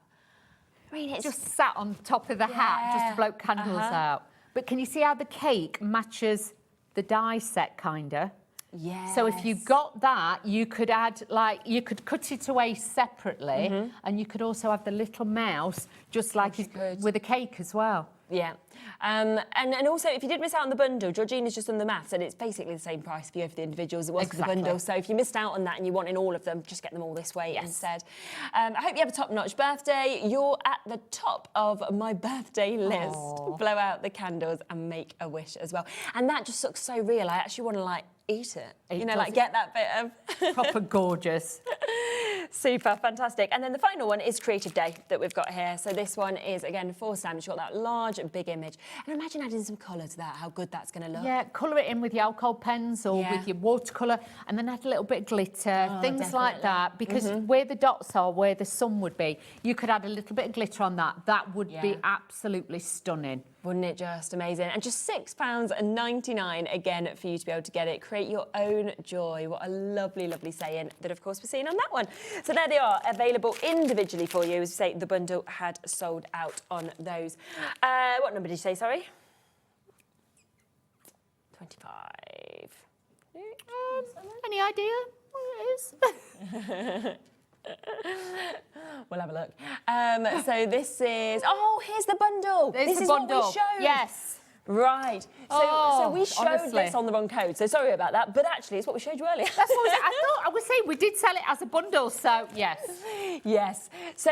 I mean, it's just sat on top of the hat, just to blow candles out. But can you see how the cake matches the die set, kinda? Yeah. So if you got that, you could add, like, you could cut it away separately, and you could also have the little mouse, just like with a cake as well. Yeah. And also, if you did miss out on the bundle, Georgina's just done the maths, and it's basically the same price for you for the individuals it was for the bundle. So if you missed out on that and you want in all of them, just get them all this way instead. I hope you have a top-notch birthday. You're at the top of my birthday list. Aww. Blow out the candles and make a wish as well. And that just looks so real. I actually want to, like, eat it. You know, like, get that bit of... Proper gorgeous. Super, fantastic. And then the final one is Creative Day that we've got here. So this one is, again, 4 stamps. You've got that large, big image. And imagine adding some colour to that, how good that's going to look. Yeah, colour it in with your alcohol pens or with your watercolour, and then add a little bit of glitter, things like that. Because where the dots are, where the sun would be, you could add a little bit of glitter on that. That would be absolutely stunning. Wouldn't it just amazing? And just £6.99 again for you to be able to get it. Create your own joy. What a lovely, lovely saying that, of course, we're seeing on that one. So there they are, available individually for you. As you say, the bundle had sold out on those. What number did you say, sorry? 25. Any idea what it is? We'll have a look. So this is... Oh, here's the bundle. There's this the is bundle. what we showed. Yes. Right. So we showed honestly. this on the wrong code. So sorry about that. But actually, it's what we showed you earlier. That's what I was saying. We did sell it as a bundle, so yes. Yes. So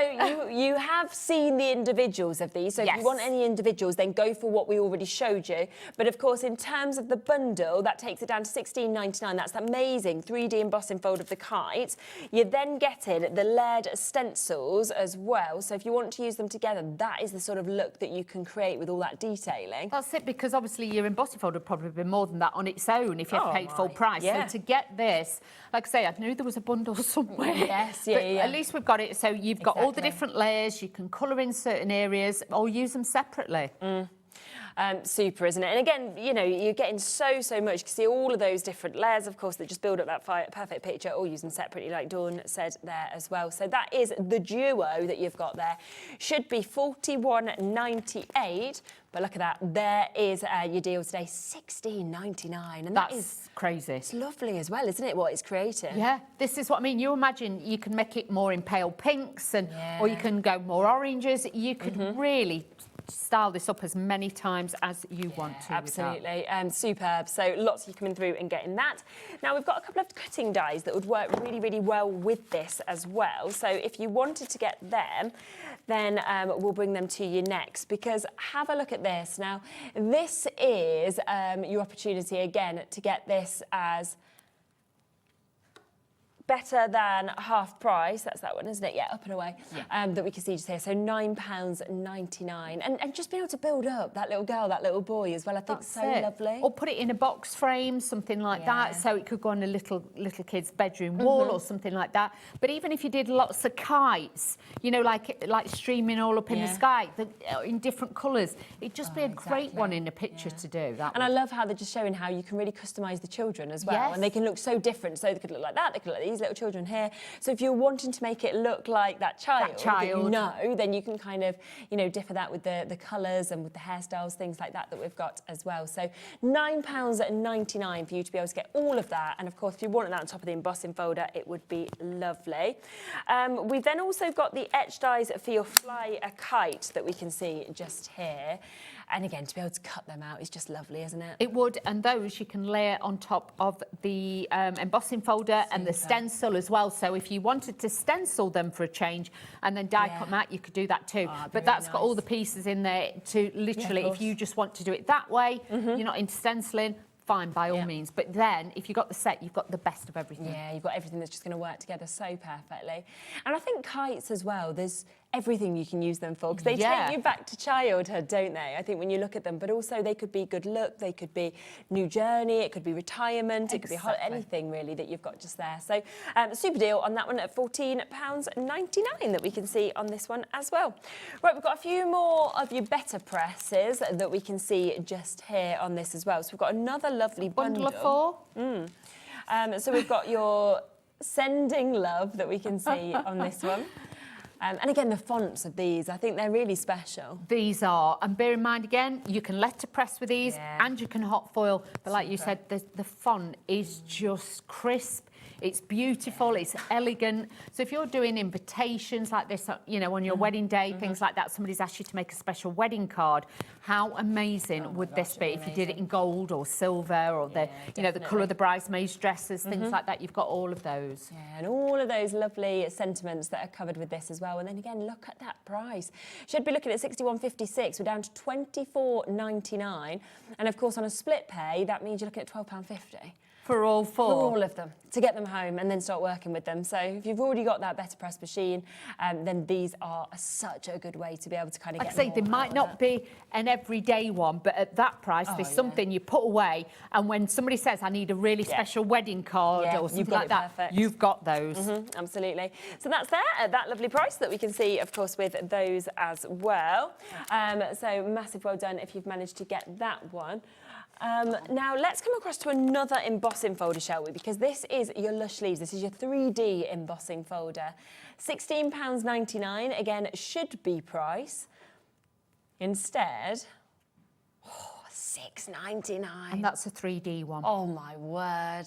you have seen the individuals of these. So if you want any individuals, then go for what we already showed you. But of course, in terms of the bundle, that takes it down to £16.99. That's the amazing 3D embossing fold of the kite. You're then getting the layered stencils as well. So if you want to use them together, that is the sort of look that you can create with all that detailing. That's it, because obviously your embossing fold would probably be more than that on its own if you had paid full price. Yeah. So to get this, like I say, I knew there was a bundle somewhere. Yes, but at least we've got it. So you've got all the different layers. You can colour in certain areas or use them separately. Super, isn't it? And again, you know, you're getting so much. You can see all of those different layers, of course, that just build up that perfect picture, or use them separately, like Dawn said there as well. So that is the duo that you've got there. Should be $41.98. But look at that. There is your deal today, $16.99. And that's crazy. It's lovely as well, isn't it, what it's creating? Yeah, this is what I mean. You imagine you can make it more in pale pinks, and or you can go more oranges. You could really style this up as many times as you want to. Absolutely, superb. So lots of you coming through and getting that. Now we've got a couple of cutting dies that would work really, really well with this as well. So if you wanted to get them, then we'll bring them to you next, because have a look at this. Now, this is your opportunity again to get this as better than half price. That's that one, isn't it? Yeah, up and away. That we can see just here. So £9.99. And just being able to build up that little girl, that little boy as well, I think so lovely. Or put it in a box frame, something like that, so it could go on a little kid's bedroom wall or something like that. But even if you did lots of kites, you know, like streaming all up in the sky, in different colours, it'd just be a great one in a picture to do. And I love how they're just showing how you can really customise the children as well. And they can look so different. So they could look like that, they could look like these little children here. So if you're wanting to make it look like that child that you know, then you can kind of, you know, differ that with the colours and with the hairstyles, things like that we've got as well. So £9.99 for you to be able to get all of that. And of course, if you wanted that on top of the embossing folder, it would be lovely. We've then also got the etch dies for your fly a kite that we can see just here. And again, to be able to cut them out is just lovely, isn't it? It would, and those you can layer on top of the embossing folder and the stencil as well. So if you wanted to stencil them for a change and then die cut them out, you could do that too. But that's got all the pieces in there to literally, if you just want to do it that way, you're not into stenciling, fine, by all means. But then, if you've got the set, you've got the best of everything. Yeah, you've got everything that's just going to work together so perfectly. And I think kites as well, there's everything you can use them for, because they take you back to childhood, don't they? I think when you look at them, but also they could be good look, they could be new journey, it could be retirement, it could be anything really that you've got just there. So super deal on that one at £14.99 that we can see on this one as well. Right, we've got a few more of your better presses that we can see just here on this as well. So we've got another lovely bundle of four. So we've got your sending love that we can see on this one. And again, the fonts of these, I think they're really special. These are, and bear in mind again, you can letterpress with these and you can hot foil, but like you said, the font is just crisp. It's beautiful, it's elegant. So if you're doing invitations like this, you know, on your wedding day, things like that, somebody's asked you to make a special wedding card, how amazing would this be if you did it in gold or silver or the, you know, the colour of the bridesmaids' dresses, things like that. You've got all of those. Yeah, and all of those lovely sentiments that are covered with this as well. And then again, look at that price. Should be looking at £61.56. We're down to £24.99. And of course, on a split pay, that means you're looking at £12.50. For all four? For all of them, to get them home and then start working with them. So if you've already got that better press machine, then these are such a good way to be able to kind of get Like I say, they might not be an everyday one, but at that price, there's something you put away, and when somebody says, I need a really special wedding card or something like that, you've got those. Absolutely. So that's there at that lovely price that we can see, of course, with those as well. So massive well done if you've managed to get that one. Now, let's come across to another embossing folder, shall we? Because this is your Lush Leaves. This is your 3D embossing folder. £16.99, again, should be price. Instead, £6.99. And that's a 3D one. Oh, my word.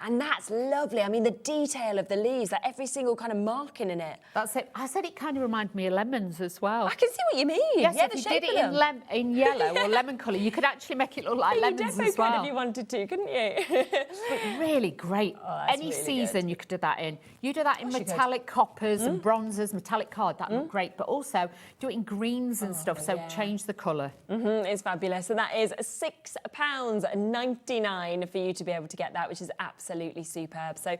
And that's lovely. I mean, the detail of the leaves, like every single kind of marking in it. That's it. I said it kind of reminded me of lemons as well. I can see what you mean. Yes, Yeah, if the you shape did it in yellow or lemon colour, you could actually make it look like lemons as well. You could if you wanted to, couldn't you? But really great. Any really season you could do that in. You do that in metallic coppers and bronzes, metallic card, that look great. But also do it in greens and stuff, so change the colour. It's fabulous. So that is £6.99 for you to be able to get that, which is absolutely superb. So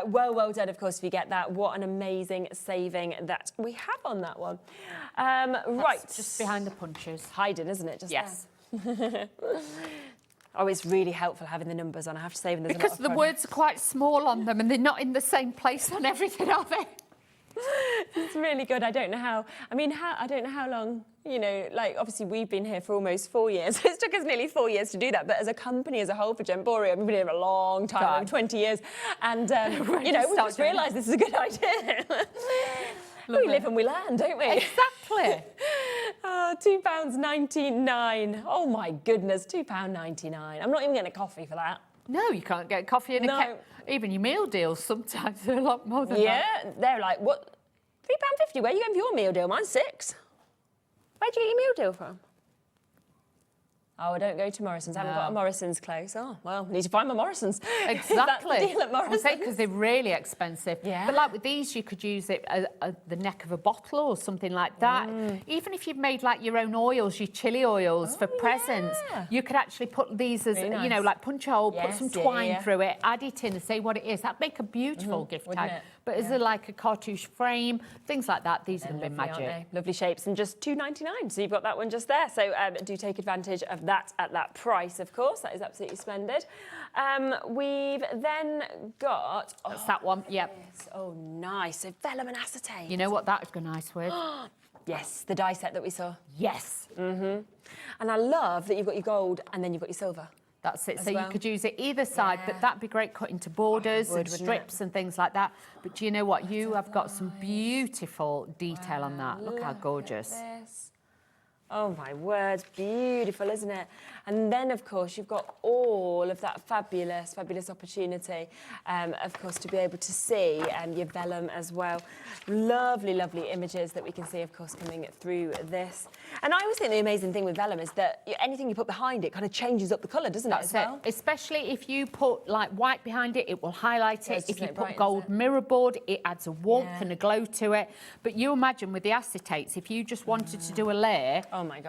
well done, of course, if you get that. What an amazing saving that we have on that one. Right. Just behind the punches. Hiding, isn't it? Just yes. Oh, it's really helpful having the numbers on, I have to say. When there's because a lot of the words are quite small on them and they're not in the same place on everything, are they? It's really good. I don't know how. I mean, I don't know how long. You know, like obviously we've been here for almost 4 years. It took us nearly 4 years to do that. But as a company as a whole for Gemboria, we've been here a long time, over 20 years, and you know, we just realised this is a good idea. We live and we learn, don't we? Exactly. £2.99. Oh my goodness, £2.99. I'm not even getting a coffee for that. No, you can't get coffee in a even your meal deals sometimes are a lot more than that. Yeah, they're like, what? £3.50, where are you going for your meal deal? Mine's £6. Where'd you get your meal deal from? Oh, I don't go to Morrison's. I haven't got a Morrison's close. Oh, well, need to find my Morrison's. Exactly. That's the deal at Morrison's. Because they're really expensive. Yeah. But like with these, you could use it at the neck of a bottle or something like that. Even if you've made like your own oils, your chili oils for presents, you could actually put these as, Really nice. you know, like punch a hole, put Yes, some yeah, twine yeah. through it, add it in and say what it is. That'd make a beautiful gift Wouldn't tag. it? But as a, like a cartouche frame, things like that, these are going to be Lovely, aren't magic. they? Lovely shapes and just £2.99. So you've got that one just there. So do take advantage of that at that price, of course. That is absolutely splendid. We've then got... That's that one, yep. Yes. Oh, nice. So vellum and acetate. You know what that would go nice with? Yes, the die set that we saw. Yes. And I love that you've got your gold and then you've got your silver. That's it. as So well. you could use it either side, but that'd be great cut into borders and strips and things like that. But do you know what? You have got some beautiful detail on that. Look how gorgeous. This. Oh my word, beautiful, isn't it? And then, of course, you've got all of that fabulous, fabulous opportunity, of course, to be able to see your vellum as well. Lovely, lovely images that we can see, of course, coming through this. And I always think the amazing thing with vellum is that anything you put behind it kind of changes up the colour, doesn't it, as well? Especially if you put like white behind it, it will highlight it. If you put brightens gold mirror board, it adds a warmth and a glow to it. But you imagine with the acetates, if you just wanted to do a layer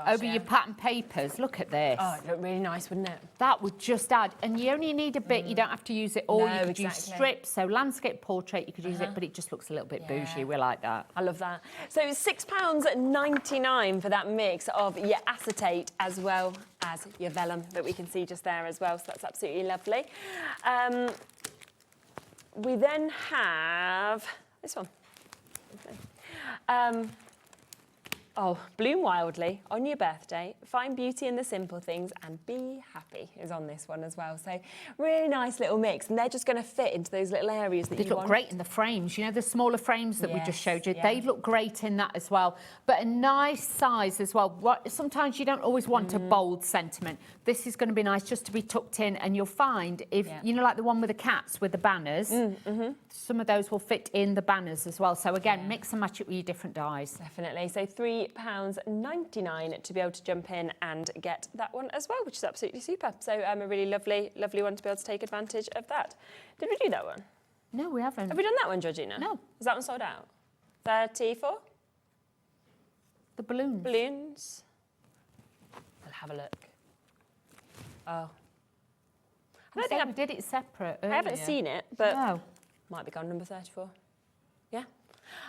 over your pattern papers, look at this. Oh, it'd look really nice, wouldn't it? That would just add, and you only need a bit, you don't have to use it all. No, You could use exactly. strips, so landscape portrait, you could use it, but it just looks a little bit bougie. We like that. I love that. So £6.99 for that mix of your acetate as well as your vellum that we can see just there as well. So that's absolutely lovely. We then have this one. Oh, bloom wildly on your birthday, find beauty in the simple things and be happy is on this one as well. So really nice little mix, and they're just going to fit into those little areas that They'd you look want. great in the frames. You know, the smaller frames that we just showed you, yeah. they'd look great in that as well. But a nice size as well. Sometimes you don't always want a bold sentiment. This is going to be nice just to be tucked in, and you'll find if, you know, like the one with the cats with the banners, some of those will fit in the banners as well. So again, mix and match it with your different dyes. Definitely. So £3.99 to be able to jump in and get that one as well, which is absolutely super. So a really lovely, lovely one to be able to take advantage of that. Did we do that one? No, we haven't. Have we done that one, Georgina? No. Is that one sold out? 34? The balloons. Balloons. I'll have a look. Oh. I don't think we did it separate earlier. I haven't seen it, but might be gone number 34. Yeah.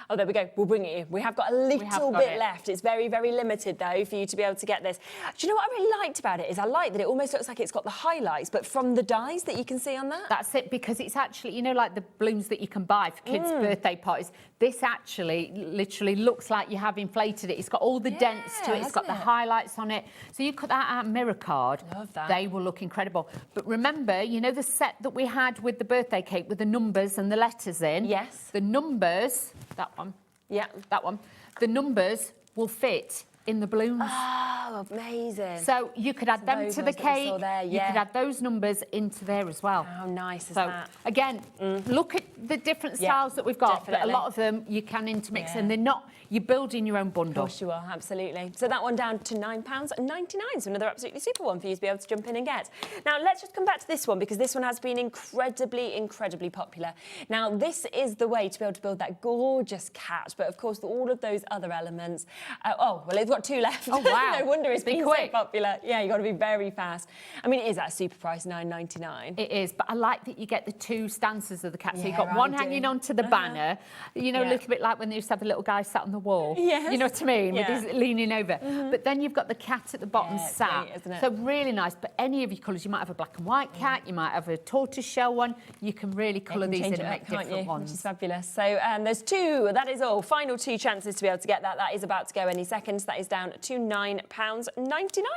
Oh, there we go. We'll bring it in. We have got a little bit left. It's very, very limited, though, for you to be able to get this. Do you know what I really liked about it is I like that it almost looks like it's got the highlights, but from the dies that you can see on that. That's it, because it's actually, you know, like the balloons that you can buy for kids' birthday parties. This actually literally looks like you have inflated it. It's got all the dents to it. It's got the highlights on it. So you cut that out mirror card. Love that. They will look incredible. But remember, you know the set that we had with the birthday cake with the numbers and the letters in? Yes. The numbers, that one. Yeah. That one. The numbers will fit in the balloons. Oh, amazing. So you could add them Those to the ones that we cake. saw there, You could add those numbers into there as well. How nice is so, that? again, look at the different styles that we've got, but a definitely. lot of them you can intermix, and they're not, you're building your own bundle. Of course you are, absolutely. So that one down to £9.99, so another absolutely super one for you to be able to jump in and get. Now, let's just come back to this one, because this one has been incredibly, incredibly popular. Now, this is the way to be able to build that gorgeous cat, but of course, all of those other elements. Oh, well, they've got 2 left. Oh, wow. No wonder it's been so quick. popular. Yeah, you've got to be very fast. I mean, it is at a super price, £9.99. It is, but I like that you get the 2 stances of the cat. So you've Yeah, got one I do. hanging onto the banner, you know, a little bit like when they used to have the little guy sat on the wall. Yes. You know what I mean? Yeah. With his leaning over. But then you've got the cat at the bottom Yeah, it's sat. great, isn't it? So really nice. But any of your colours, you might have a black and white cat, you might have a tortoise shell one. You can really colour these in and make different ones. Which is fabulous. So there's 2. That is all. Final 2 chances to be able to get that. That is about to go any second. That is down to £9.99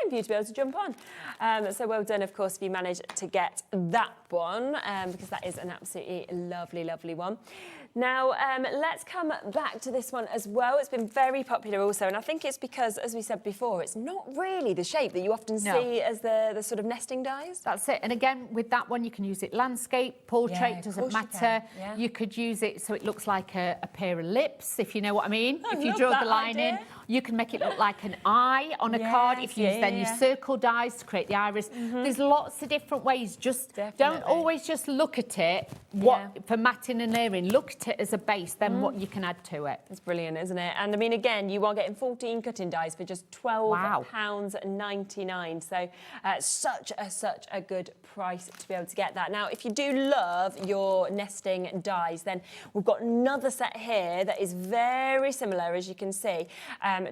for you to be able to jump on. So well done, of course, if you managed to get that one, because that is an absolutely lovely, lovely one. Now, let's come back to this one as well. It's been very popular also, and I think it's because, as we said before, it's not really the shape that you often see as the sort of nesting dies. That's it. And again, with that one, you can use it landscape, portrait, Yeah, of doesn't course you matter. can, yeah. You could use it so it looks like a pair of lips, if you know what I mean. I if you love draw that the line in, idea. you can make it look like an eye on a card. If you use then your circle dies to create the iris. There's lots of different ways. Just don't always just look at it for matting and layering. Look at it as a base, then what you can add to it. It's brilliant, isn't it? And I mean, again, you are getting 14 cutting dies for just £12.99. So such a good price to be able to get that. Now, if you do love your nesting dies, then we've got another set here that is very similar, as you can see,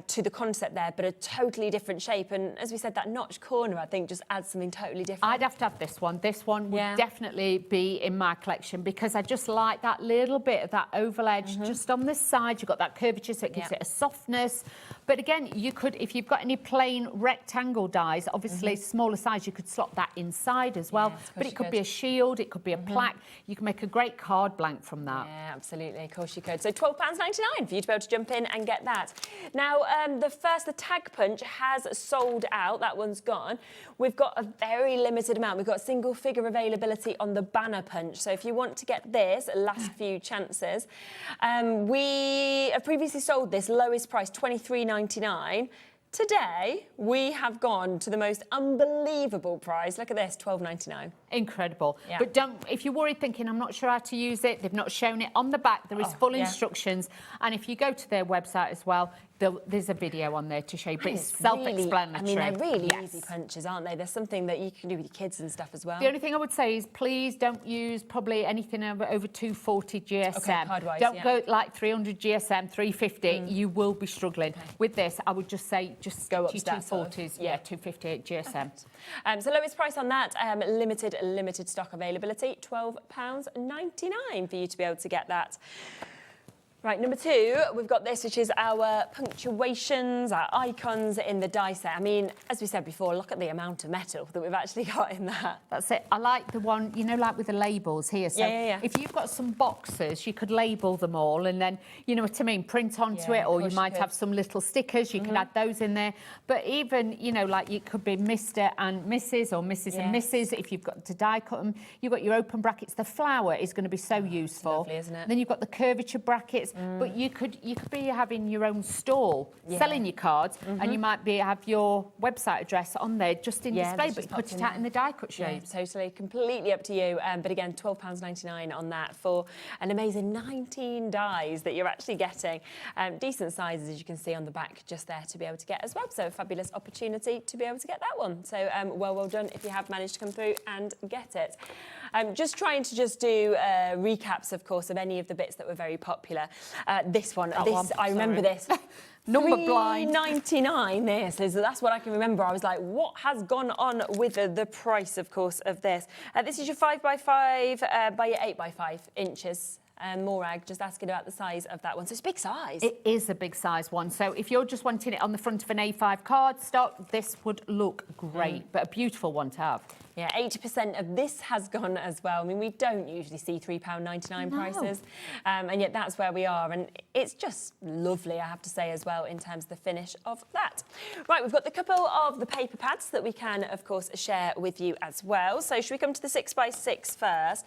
to the concept there, but a totally different shape. And as we said, that notched corner, I think, just adds something totally different. I'd have to have this one. This one would definitely be in my collection, because I just like that little bit of that oval edge just on this side. You've got that curvature, so it gives it a softness. But again, you could, if you've got any plain rectangle dies, obviously smaller size, you could slot that inside as well. But it could be a shield, it could be a plaque. You can make a great card blank from that. Yeah, absolutely. Of course you could. So £12.99 for you to be able to jump in and get that. Now, the tag punch has sold out. That one's gone. We've got a very limited amount. We've got single figure availability on the banner punch. So if you want to get this, last few chances. We have previously sold this lowest price, $23.99. Today, we have gone to the most unbelievable price. Look at this, $12.99. Incredible. Yeah. But don't, if you're worried thinking, I'm not sure how to use it, they've not shown it on the back, there is full instructions. And if you go to their website as well, there's a video on there to show you, but it's self-explanatory. Really, I mean, they're really easy punches, aren't they? There's something that you can do with your kids and stuff as well. The only thing I would say is please don't use probably anything over 240 GSM. Okay, card-wise, don't go like 300 GSM, 350. You will be struggling. Okay. With this, I would just say just go up to to that 240s, 258 GSM. So lowest price on that, limited stock availability, £12.99 for you to be able to get that. Right, number 2, we've got this, which is our punctuations, our icons in the die set. I mean, as we said before, look at the amount of metal that we've actually got in that. That's it. I like the one, you know, like with the labels here. So if you've got some boxes, you could label them all and then, you know what I mean, print onto it, or you might have some little stickers, you could add those in there. But even, you know, like it could be Mr. and Mrs. or Mrs. and Mrs. If you've got to die cut them, you've got your open brackets. The flower is going to be so useful. Lovely, isn't it? Then you've got the curvature brackets. But you could be having your own stall, selling your cards, and you might have your website address on there just in display, but you put it out in the die cut shape. Totally, completely up to you. But again, £12.99 on that for an amazing 19 dies that you're actually getting. Decent sizes, as you can see on the back, just there to be able to get as well. So a fabulous opportunity to be able to get that one. So well done if you have managed to come through and get it. Just trying to do recaps, of course, of any of the bits that were very popular. This one, I remember this. Number blind. £3.99 this. That's what I can remember. I was like, what has gone on with the price, of course, of this? This is your 5x5 by your 8x5 inches. Morag, just asking about the size of that one. So it's a big size. It is a big size one. So if you're just wanting it on the front of an A5 card stock, this would look great, but a beautiful one to have. Yeah, 80% of this has gone as well. I mean, we don't usually see £3.99 prices, and yet that's where we are. And it's just lovely, I have to say, as well, in terms of the finish of that. Right, we've got the couple of the paper pads that we can, of course, share with you as well. So should we come to the 6x6 first?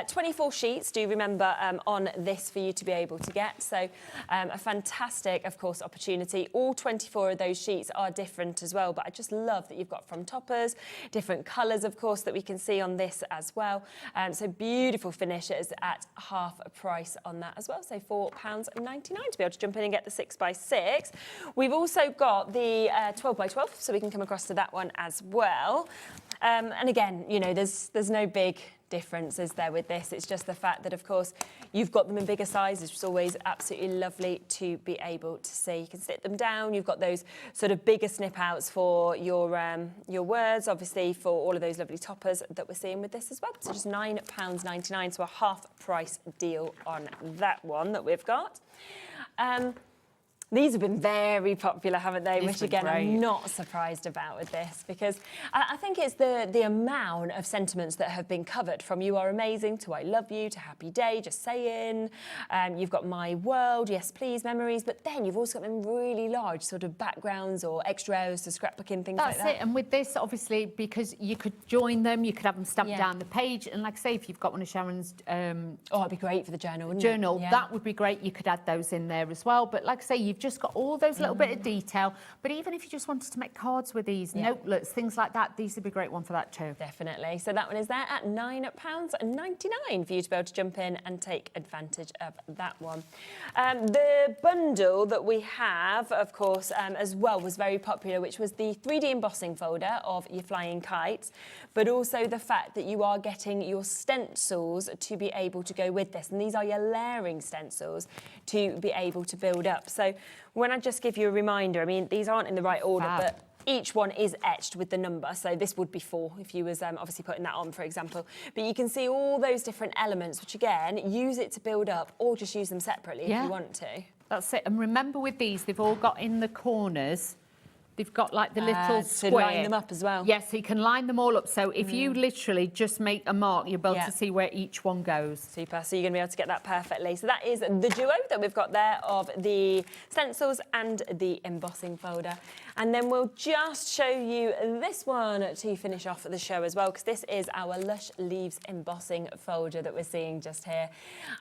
24 sheets, do remember, on this for you to be able to get. So a fantastic, of course, opportunity. All 24 of those sheets are different as well, but I just love that you've got from toppers, different colours, of course, that we can see on this as well. So beautiful finishes at half a price on that as well. So £4.99 to be able to jump in and get the 6x6. We've also got the 12x12, so we can come across to that one as well. And again, you know, there's no big difference, is there, with this? It's just the fact that, of course, you've got them in bigger sizes, which is always absolutely lovely to be able to see. You can sit them down. You've got those sort of bigger snip outs for your words, obviously, for all of those lovely toppers that we're seeing with this as well. So just £9.99, so a half price deal on that one that we've got. These have been very popular, haven't they? Which, again, I'm not surprised about with this, because I think it's the amount of sentiments that have been covered, from "you are amazing" to "I love you" to "happy day," just saying. You've got "my world," "yes please," memories, but then you've also got them really large sort of backgrounds or extra hours to scrapbooking, things like that. That's it. And with this, obviously, because you could join them, you could have them stamped down the page. And like I say, if you've got one of Sharon's... oh, it'd be great for the journal, wouldn't it? Yeah. That would be great. You could add those in there as well. But like I say, you've just got all those little bit of detail. But even if you just wanted to make cards with these, notelets, things like that, these would be a great one for that too. Definitely. So that one is there at £9.99 for you to be able to jump in and take advantage of that one. The bundle that we have, of course, as well, was very popular, which was the 3D embossing folder of your flying kites, but also the fact that you are getting your stencils to be able to go with this. And these are your layering stencils to be able to build up. So when I just give you a reminder, I mean, these aren't in the right order, but each one is etched with the number. So this would be 4 if you was obviously putting that on, for example. But you can see all those different elements, which again, use it to build up or just use them separately if you want to. That's it. And remember with these, they've all got in the corners, they've got like the little square. To line them up as well. Yes, so you can line them all up. So if you literally just make a mark, you'll be able to see where each one goes. Super. So you're going to be able to get that perfectly. So that is the duo that we've got there of the stencils and the embossing folder. And then we'll just show you this one to finish off the show as well, because this is our Lush Leaves embossing folder that we're seeing just here.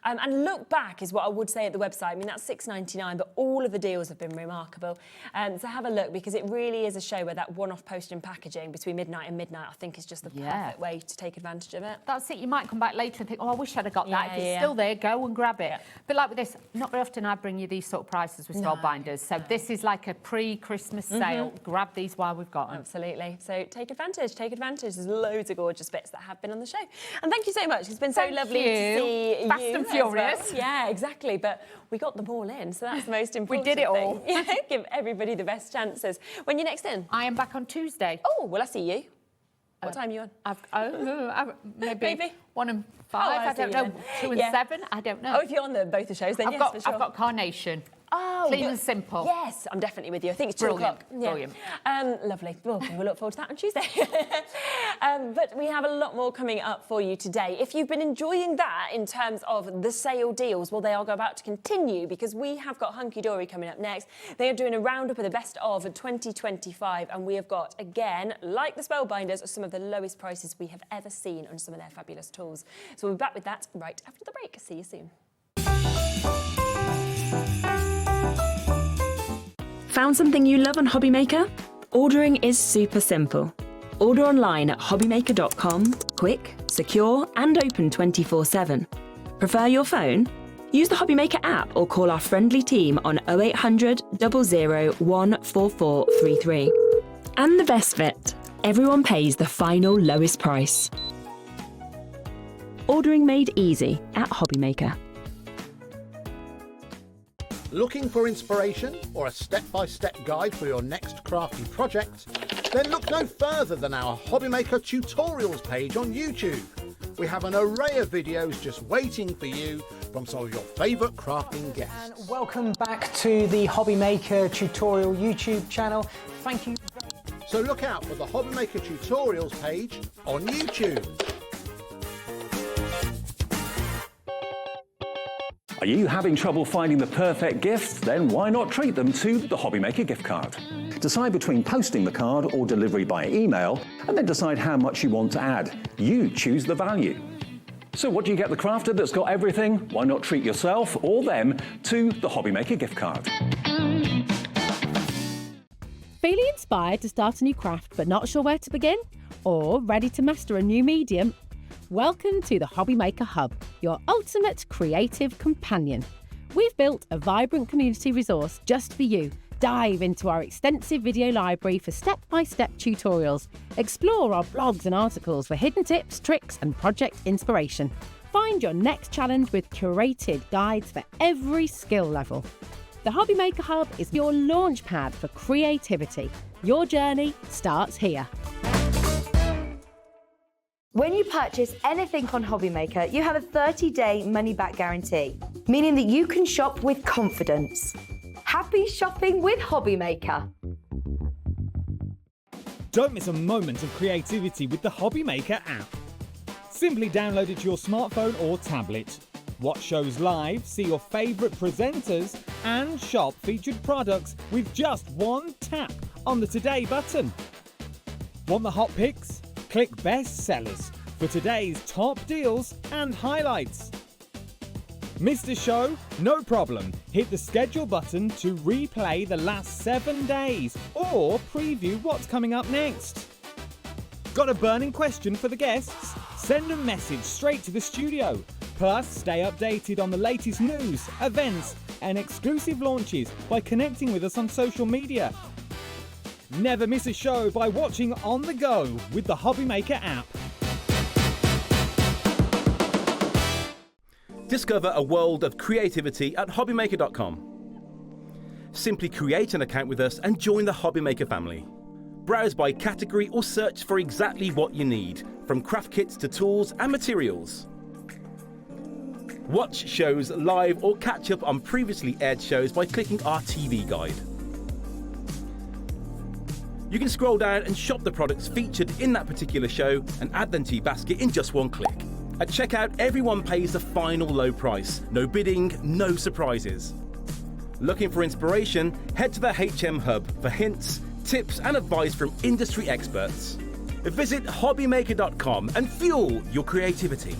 And look back is what I would say at the website. I mean, that's £6.99, but all of the deals have been remarkable. So have a look, because it really is a show where that one-off postage and packaging between midnight and midnight, I think, is just the perfect way to take advantage of it. That's it. You might come back later and think, oh, I wish I'd have got that. If it's still there, go and grab it. But like with this, not very often I bring you these sort of prices with Spellbinders. So this is like a pre-Christmas sale. Grab these while we've got them. Absolutely. So take advantage, take advantage. There's loads of gorgeous bits that have been on the show. And thank you so much. It's been so lovely to see you. Fast and furious. Well. Yeah, exactly. But we got them all in, so that's the most important We did it all. thing. Give everybody the best chances. When you're next in? I am back on Tuesday. Oh, will I see you? What time are you on? Maybe 1 and 5. I I don't see, know. 2 and 7. I don't know. Oh, if you're on both the shows, then yes, for sure. I've got Carnation. Oh, Clean good. and simple. Yes, I'm definitely with you. I think it's 2 o'clock. Yeah. Brilliant. Lovely. Well, we'll look forward to that on Tuesday. But we have a lot more coming up for you today. If you've been enjoying that in terms of the sale deals, well, they are about to continue because we have got Hunkydory coming up next. They are doing a roundup of the best of 2025, and we have got, again, like the Spellbinders, some of the lowest prices we have ever seen on some of their fabulous tools. So we'll be back with that right after the break. See you soon. Found something you love on Hobbymaker? Ordering is super simple. Order online at hobbymaker.com, quick, secure and open 24/7. Prefer your phone? Use the Hobbymaker app or call our friendly team on 0800 00 14433. And the best bit, everyone pays the final lowest price. Ordering made easy at Hobbymaker. Looking for inspiration or a step-by-step guide for your next crafty project? Then look no further than our Hobbymaker tutorials page on YouTube. We have an array of videos just waiting for you from some of your favourite crafting guests. And welcome back to the Hobbymaker tutorial YouTube channel. Thank you. So look out for the Hobbymaker tutorials page on YouTube. Are you having trouble finding the perfect gift? Then why not treat them to the Hobbymaker gift card? Decide between posting the card or delivery by email, and then decide how much you want to add. You choose the value. So what do you get the crafter that's got everything? Why not treat yourself or them to the Hobbymaker gift card? Feeling inspired to start a new craft but not sure where to begin? Or ready to master a new medium? Welcome to the Hobbymaker Hub, your ultimate creative companion. We've built a vibrant community resource just for you. Dive into our extensive video library for step-by-step tutorials. Explore our blogs and articles for hidden tips, tricks and project inspiration. Find your next challenge with curated guides for every skill level. The Hobbymaker Hub is your launch pad for creativity. Your journey starts here. When you purchase anything on Hobbymaker, you have a 30-day money-back guarantee, meaning that you can shop with confidence. Happy shopping with Hobbymaker. Don't miss a moment of creativity with the Hobbymaker app. Simply download it to your smartphone or tablet. Watch shows live, see your favourite presenters, and shop featured products with just one tap on the Today button. Want the hot picks? Click Best Sellers for today's top deals and highlights. Missed a show? No problem. Hit the schedule button to replay the last 7 days or preview what's coming up next. Got a burning question for the guests? Send a message straight to the studio. Plus, stay updated on the latest news, events, and exclusive launches by connecting with us on social media. Never miss a show by watching on the go with the Hobbymaker app. Discover a world of creativity at hobbymaker.com. Simply create an account with us and join the Hobbymaker family. Browse by category or search for exactly what you need, from craft kits to tools and materials. Watch shows live or catch up on previously aired shows by clicking our TV guide. You can scroll down and shop the products featured in that particular show and add them to your basket in just one click. At checkout, everyone pays the final low price. No bidding, no surprises. Looking for inspiration? Head to the HM Hub for hints, tips and advice from industry experts. Visit hobbymaker.com and fuel your creativity.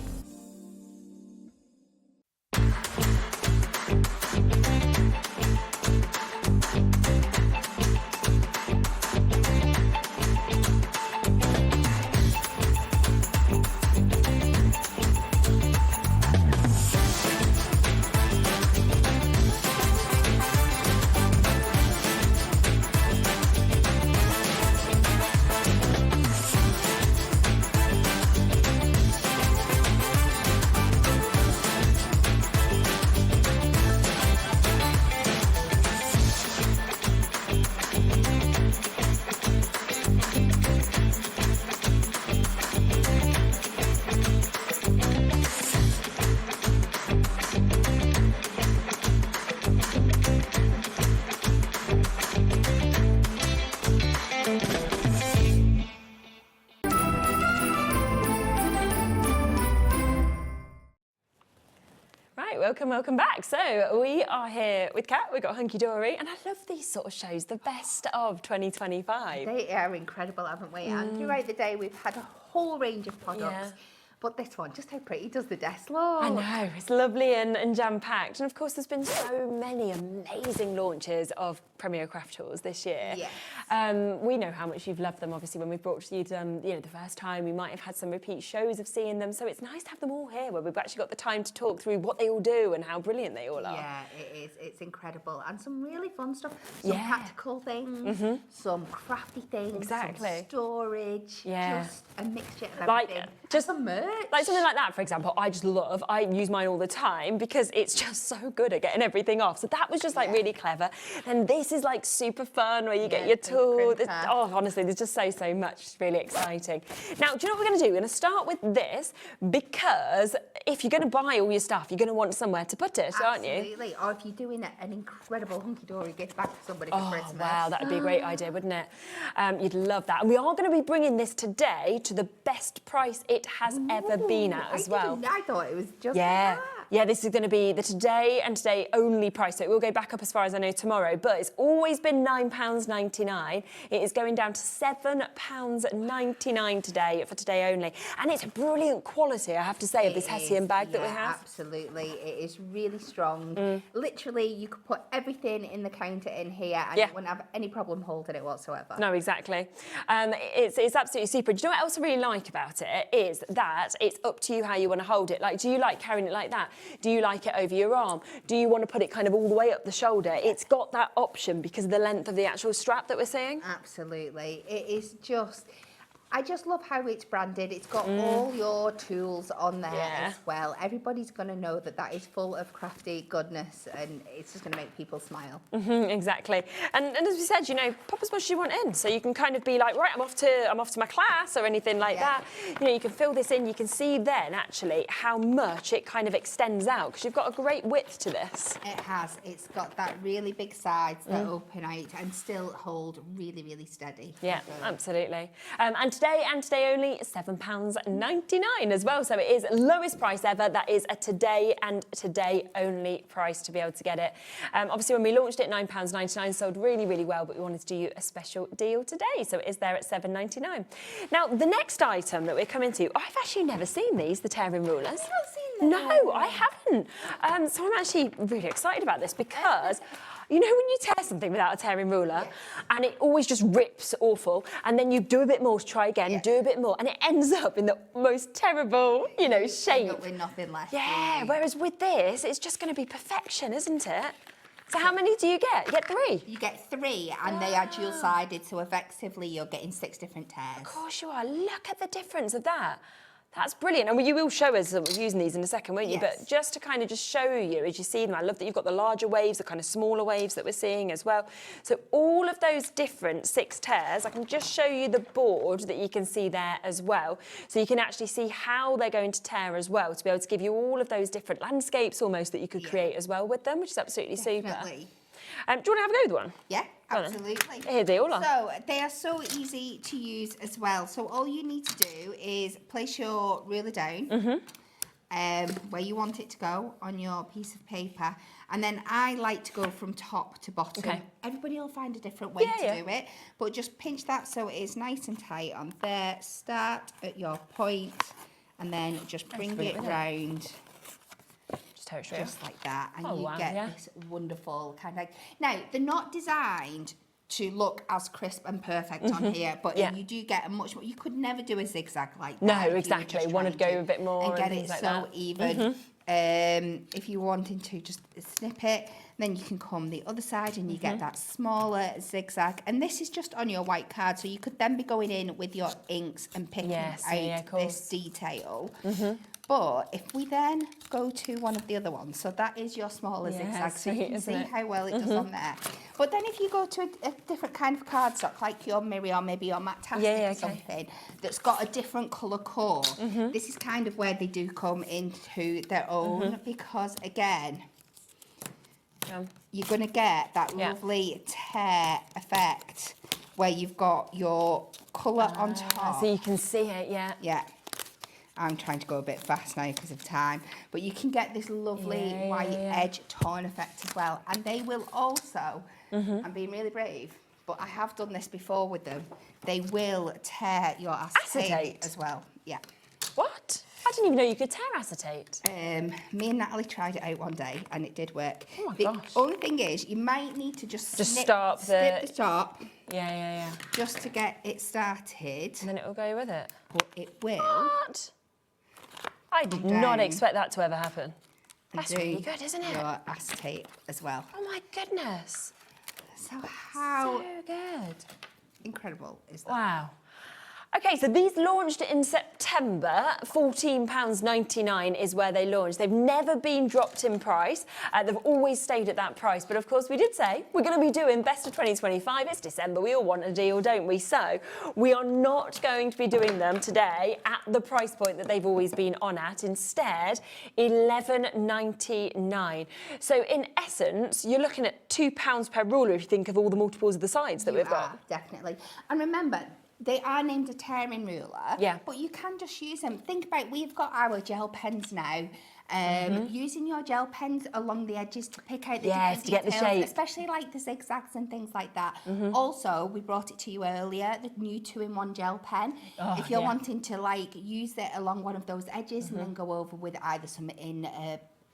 Right, welcome back. So we are here with Kat, we've got Hunkydory, and I love these sort of shows, the best of 2025. They are incredible, haven't we? And throughout the day, we've had a whole range of products. But this one, just how pretty does the desk look? I know, it's lovely and jam-packed. And of course, there's been so many amazing launches of Premier Craft Tools this year. Yes. We know how much you've loved them, obviously, when we've brought you them, the first time. We might have had some repeat shows of seeing them. So it's nice to have them all here, where we've actually got the time to talk through what they all do and how brilliant they all are. Yeah, it is. It's incredible. And some really fun stuff. Some practical things, some crafty things, some storage, just a mixture of everything. Just some merch. Like something like that, for example, I just love. I use mine all the time because it's just so good at getting everything off. So that was just like really clever. And this is like super fun, where you get your tool. Oh, honestly, there's just so much really exciting. Now, do you know what we're going to do? We're going to start with this, because if you're going to buy all your stuff, you're going to want somewhere to put it, aren't you? Absolutely. Or if you're doing an incredible Hunkydory gift back to somebody for Christmas. Wow, that would be a great idea, wouldn't it? You'd love that. And we are going to be bringing this today to the best price it has ever been at as well. I thought it was just Yeah, this is going to be the today and today only price. So it will go back up as far as I know tomorrow, but it's always been £9.99. It is going down to £7.99 today for today only. And it's brilliant quality, I have to say, of this Hessian bag that we have. Absolutely. It is really strong. Literally, you could put everything in the counter in here and you wouldn't have any problem holding it whatsoever. No, exactly. It's absolutely super. Do you know what else I really like about it? Is that it's up to you how you want to hold it. Like, do you like carrying it like that? Do you like it over your arm? Do you want to put it kind of all the way up the shoulder? It's got that option because of the length of the actual strap that we're seeing. Absolutely. It is just... I just love how it's branded. It's got all your tools on there as well. Everybody's going to know that that is full of crafty goodness, and it's just going to make people smile. Exactly. And as we said, pop as much as you want in, so you can kind of be like, right, I'm off to my class or anything like that. You can fill this in. You can see then actually how much it kind of extends out, because you've got a great width to this. It has. It's got that really big sides that open out and still hold really, really steady. Yeah, absolutely. And today only, £7.99 as well. So it is lowest price ever. That is a today and today only price to be able to get it. Obviously, when we launched it, £9.99, sold really, really well, but we wanted to do you a special deal today. So it is there at £7.99. Now, the next item that we're coming to, I've actually never seen these, the tearing rulers. I've not seen them. No, I haven't. So I'm actually really excited about this because... You know when you tear something without a tearing ruler and it always just rips awful, and then you do a bit more to try again, do a bit more, and it ends up in the most terrible, shape. With nothing left. Yeah, whereas with this, it's just going to be perfection, isn't it? So how many do you get? You get 3? You get 3, and they are dual-sided, so effectively you're getting 6 different tears. Of course you are. Look at the difference of that. That's brilliant. And you will show us using these in a second, won't you? But just to kind of just show you as you see them, I love that you've got the larger waves, the kind of smaller waves that we're seeing as well. So all of those different 6 tears, I can just show you the board that you can see there as well. So you can actually see how they're going to tear as well, to be able to give you all of those different landscapes almost that you could create as well with them, which is absolutely super. Do you want to have a go with one? Yeah, absolutely. Here they all are. So they are so easy to use as well. So all you need to do is place your ruler down where you want it to go on your piece of paper. And then I like to go from top to bottom. Okay. Everybody will find a different way to do it. But just pinch that so it is nice and tight on there. Start at your point and then just bring it round. Just like that, and you get this wonderful kind of like... Now, they're not designed to look as crisp and perfect on here, but you do get a much more... You could never do a zigzag like that. No, exactly. One would go a bit more and get it so even. If you're wanting to just snip it, then you can come the other side and you get that smaller zigzag. And this is just on your white card, so you could then be going in with your inks and picking out this detail. But if we then go to one of the other ones, so that is your smaller zigzag, so you can see how well it does on there. But then if you go to a different kind of cardstock, like your Miri or maybe your Matastic or something, that's got a different colour core, this is kind of where they do come into their own, because again, you're going to get that lovely tear effect where you've got your colour on top. So you can see it, Yeah. I'm trying to go a bit fast now because of time, but you can get this lovely white edge torn effect as well. And they will also, I'm being really brave, but I have done this before with them, they will tear your acetate as well. Yeah. What? I didn't even know you could tear acetate. Me and Natalie tried it out one day and it did work. Oh my the gosh. only thing is you might need to just snip the top. Yeah. Just to get it started. And then it will go with it. But it will. What? I did not expect that to ever happen. That's do really good, isn't it? Your acetate as well. Oh my goodness. So how So good. incredible is that? Wow. Okay, so these launched in September. £14.99 is where they launched. They've never been dropped in price. They've always stayed at that price. But of course, we did say we're going to be doing Best of 2025. It's December. We all want a deal, don't we? So we are not going to be doing them today at the price point that they've always been on at. Instead, £11.99. So in essence, you're looking at £2 per ruler if you think of all the multiples of the sides that we've got. Definitely. And remember, they are named a tearing ruler, but you can just use them. Think about, we've got our gel pens now. Using your gel pens along the edges to pick out the different to get the details, shape. especially like the zigzags and things like that. Also, we brought it to you earlier, the new 2-in-1 gel pen. If you're wanting to like use it along one of those edges and then go over with either some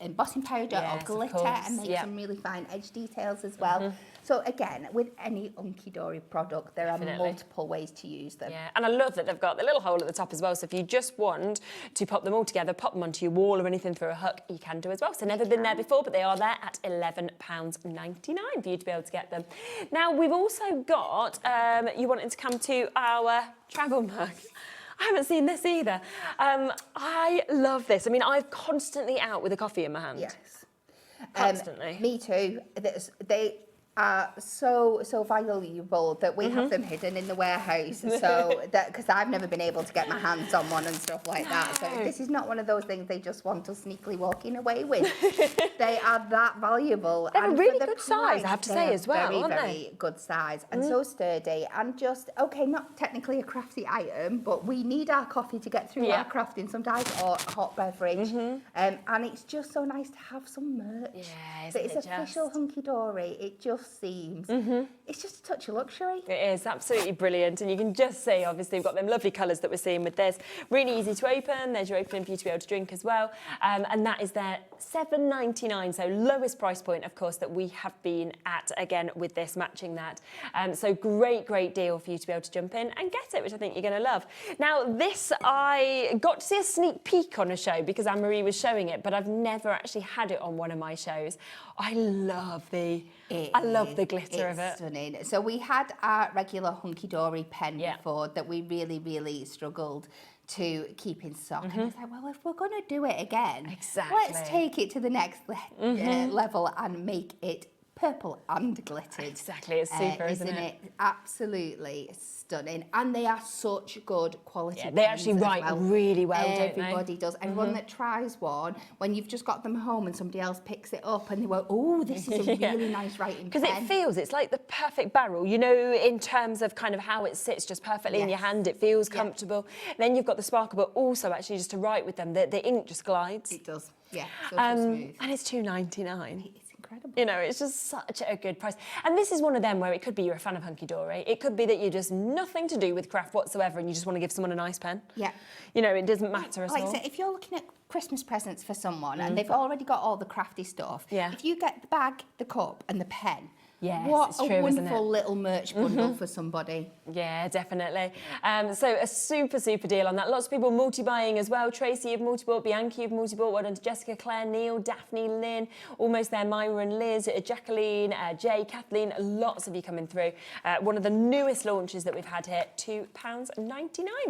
embossing powder or glitter and make some really fine edge details as well. So again, with any Hunkydory product, there are multiple ways to use them. Yeah, and I love that they've got the little hole at the top as well. So if you just want to pop them all together, pop them onto your wall or anything through a hook, you can do as well. So never been there before, but they are there at £11.99 for you to be able to get them. Now, we've also got, you wanting to come to our travel mug. I haven't seen this either. I love this. I mean, I'm constantly out with a coffee in my hand. Yes. Constantly. Me too. They are so valuable that we have them hidden in the warehouse. So that, because I've never been able to get my hands on one and stuff like that. So this is not one of those things they just want us sneakily walking away with. They are that valuable. They're and a really for the good size, I have to say, as well, aren't very good size and so sturdy and just, okay, not technically a crafty item, but we need our coffee to get through our crafting sometimes, or a hot beverage. And it's just so nice to have some merch. Yeah, So it's official Hunkydory. It just seems, it's just a touch of luxury. It is absolutely brilliant, and you can just see, obviously, we've got them lovely colours that we're seeing with this. Really easy to open. There's your opening for you to be able to drink as well, and that is their £7.99, so lowest price point, of course, that we have been at, again, with this, matching that. So great deal for you to be able to jump in and get it, which I think you're going to love. Now, this, I got to see a sneak peek on a show because Anne-Marie was showing it, but I've never actually had it on one of my shows. I love the glitter of it. It's stunning. So we had our regular Hunkydory pen before that we really struggled to keep in stock. And I was like, well, if we're going to do it again, let's take it to the next level and make it purple and glittered. Exactly, it's super, isn't it? Absolutely stunning. And they are such good quality pens. They actually write really well, don't they? Everybody does. Everyone that tries one, when you've just got them home and somebody else picks it up and they go, oh, this is a really nice writing pen. Because it feels, it's like the perfect barrel, you know, in terms of kind of how it sits just perfectly in your hand. It feels comfortable. Then you've got the sparkle, but also actually just to write with them, the ink just glides. It does, yeah. So smooth. And it's £2.99. Incredible. You know, it's just such a good price. And this is one of them where it could be you're a fan of Hunkydory. It could be that you're just nothing to do with craft whatsoever and you just want to give someone a nice pen. Yeah. You know, it doesn't matter at all. Like I say, if you're looking at Christmas presents for someone and they've already got all the crafty stuff, if you get the bag, the cup and the pen, what a wonderful little merch bundle for somebody. Yeah, definitely. So a super deal on that. Lots of people multi-buying as well. Tracy, you've multi-bought. Bianca, you've multi-bought. Well done to Jessica, Claire, Neil, Daphne, Lynn, almost there, Myra and Liz, Jacqueline, Jay, Kathleen, lots of you coming through. One of the newest launches that we've had here, £2.99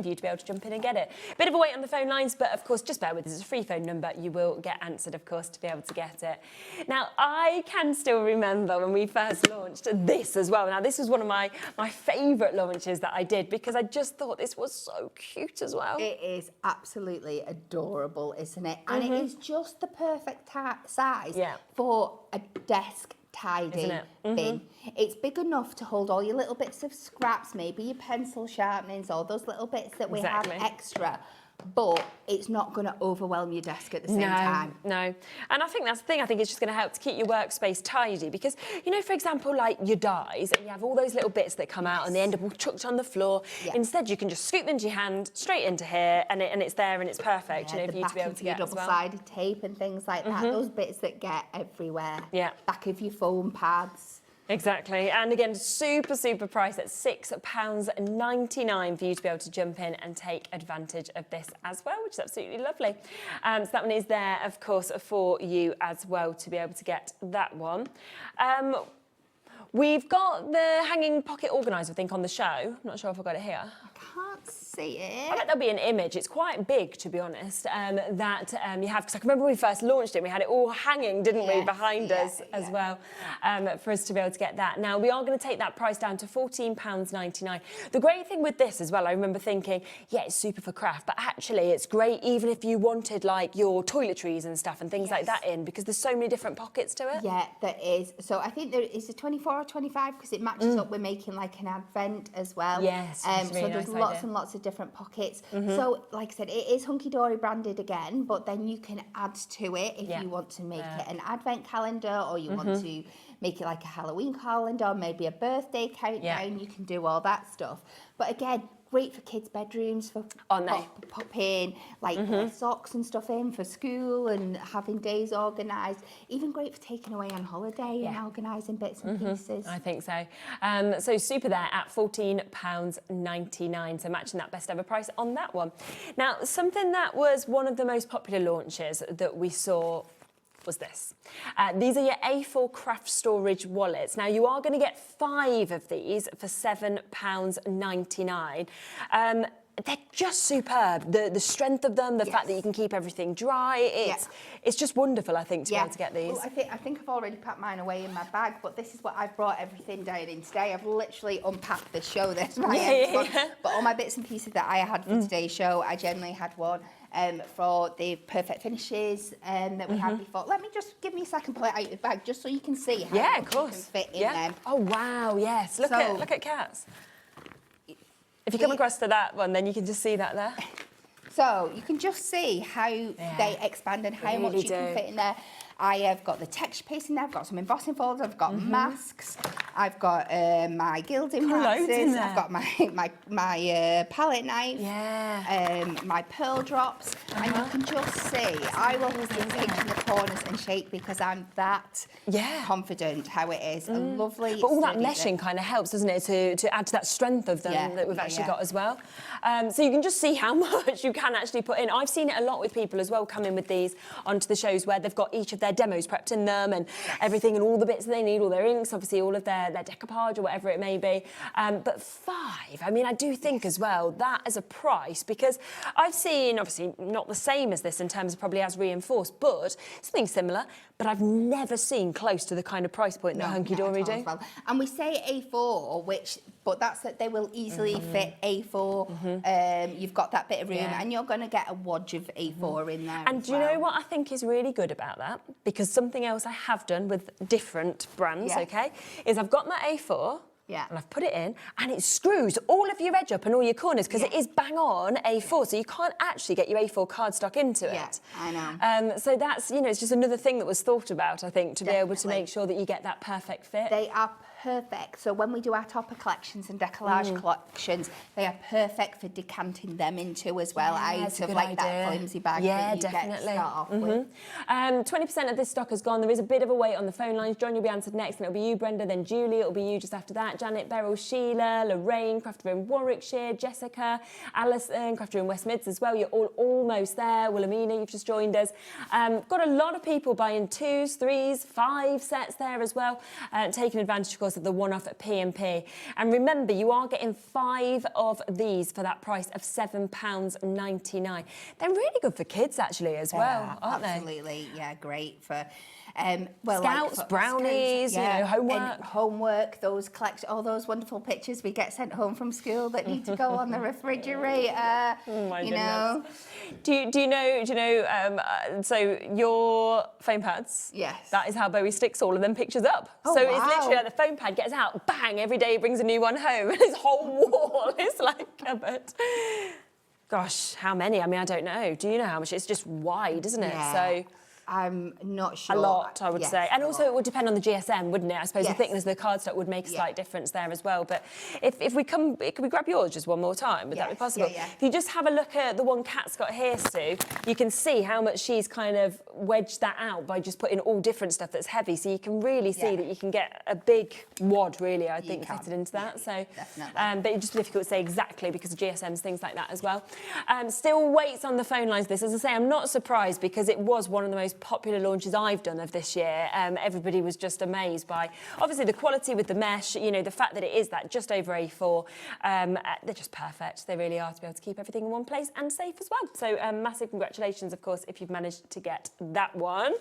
for you to be able to jump in and get it. Bit of a wait on the phone lines, but of course, just bear with us. It's a free phone number. You will get answered, of course, to be able to get it. Now, I can still remember when we first launched this as well. Now, this was one of my favourite launches that I did because I just thought this was so cute as well. It is absolutely adorable, isn't it? And it is just the perfect size for a desk tidy bin. It's big enough to hold all your little bits of scraps, maybe your pencil sharpenings, all those little bits that we have extra. but it's not going to overwhelm your desk at the same time. No. And I think that's the thing. I think it's just going to help to keep your workspace tidy because, you know, for example, like your dies, and you have all those little bits that come out and they end up all chucked on the floor. Yeah. Instead, you can just scoop them into your hand, straight into here, and it's there and it's perfect, you know, for you to be able to get as well. Double-sided tape and things like that, those bits that get everywhere. Yeah. Back of your foam pads. Exactly, and again, super price at £6.99 for you to be able to jump in and take advantage of this as well, which is absolutely lovely. So that one is there, of course, for you as well to be able to get that one. We've got the hanging pocket organiser, I think, on the show. I'm not sure if I've got it here. I can't see it. I bet there'll be an image. It's quite big, to be honest, that you have, because I can remember when we first launched it, we had it all hanging, didn't we, behind us as well, for us to be able to get that. Now, we are going to take that price down to £14.99. The great thing with this as well, I remember thinking, yeah, it's super for craft, but actually it's great even if you wanted, like, your toiletries and stuff and things like that in, because there's so many different pockets to it. Yeah, there is. So I think there is a 24 or 25, because it matches up. We're making, like, an advent as well. Yes, so there's lots and lots of different pockets. So, like I said, it is Hunkydory branded again, but then you can add to it if you want to make it an advent calendar, or you want to make it like a Halloween calendar, maybe a birthday countdown. You can do all that stuff. But again, great for kids' bedrooms, for pop in, like socks and stuff in for school and having days organised. Even great for taking away on holiday and organising bits and pieces. I think so. So super there at £14.99, so matching that best ever price on that one. Now, something that was one of the most popular launches that we saw was this. These are your A4 craft storage wallets. Now, you are going to get 5 of these for £7.99. They're just superb. The strength of them, the fact that you can keep everything dry, it's just wonderful, I think, to be able to get these. Well, I think I've already packed mine away in my bag, but this is what I've brought everything down in today. I've literally unpacked the show. That's my But all my bits and pieces that I had for today's show, I generally had one for the perfect finishes that we had before. Let me just give me a second, pull it out of the bag, just so you can see how much you can fit in them. Oh wow, yes. Look at Kat's. If you come across to that one, then you can just see that there. So you can just see how they expand and how much you can fit in there. I have got the texture paste in there, I've got some embossing folders, I've got masks, I've got my gilding waxes, I've got my palette knife, my pearl drops, and you can just see, I will pinch in the corners and shake because I'm that confident how it is. A lovely. But all that meshing kind of helps, doesn't it, to add to that strength of them that we've actually got as well. So you can just see how much you can actually put in. I've seen it a lot with people as well coming with these onto the shows where they've got each of their demos prepped in them and everything and all the bits they need, all their inks, obviously all of their decoupage or whatever it may be. But 5, I mean, I do think as well that as a price, because I've seen, obviously not the same as this in terms of probably as reinforced, but something similar, but I've never seen close to the kind of price point that Hunkydory do. Well. And we say A4, but that's that they will easily fit A4. You've got that bit of room and you're going to get a wodge of A4 in there. And do you know what I think is really good about that? Because something else I have done with different brands, is I've got my A4, and I've put it in, and it screws all of your edge up and all your corners because it is bang on A4, so you can't actually get your A4 cardstock into it. I know. So that's, you know, it's just another thing that was thought about, I think, to be able to make sure that you get that perfect fit. They are perfect. So when we do our topper collections and decollage collections, they are perfect for decanting them into as well, out of like that flimsy bag that you get start off with. 20% of this stock has gone. There is a bit of a wait on the phone lines. John, you'll be answered next, and it'll be you, Brenda, then Julie, it'll be you just after that. Janet, Beryl, Sheila, Lorraine, crafter in Warwickshire, Jessica, Alison, crafter in West Mids as well. You're all almost there. Wilhelmina, you've just joined us. Got a lot of people buying 2s, 3s, 5 sets there as well, taking advantage, of course, of the one-off at P&P. And remember, you are getting 5 of these for that price of £7.99. They're really good for kids, actually, as well, aren't they? Absolutely, great for... Scouts, like brownies, you know, homework, all those wonderful pictures we get sent home from school that need to go on the refrigerator. You know. Do you know? So your foam pads. Yes. That is how Bowie sticks all of them pictures up. Oh, so it's literally like the foam pad gets out, bang! Every day he brings a new one home, and his whole wall is like covered. Gosh, how many? I mean, I don't know. Do you know how much? It's just wide, isn't it? Yeah. So I'm not sure. a lot, I would Yes, say. And a also lot. it would depend on the GSM, wouldn't it? I suppose Yes. the thickness of the cardstock would make a slight difference there as well. But if we come, can we grab yours just one more time? Would that be possible? yeah. If you just have a look at the one Kat's got here, Sue, you can see how much she's kind of wedged that out by just putting all different stuff that's heavy. So you can really see that you can get a big wad, really, I think, fitted into that. So, but it's just difficult to say exactly because of GSMs, things like that as well. Still waits on the phone lines. This, as I say, I'm not surprised because it was one of the most popular launches I've done of this year. Everybody was just amazed by, obviously, the quality with the mesh, you know, the fact that it is that just over A4. They're just perfect. They really are, to be able to keep everything in one place and safe as well. So massive congratulations, of course, if you've managed to get that one.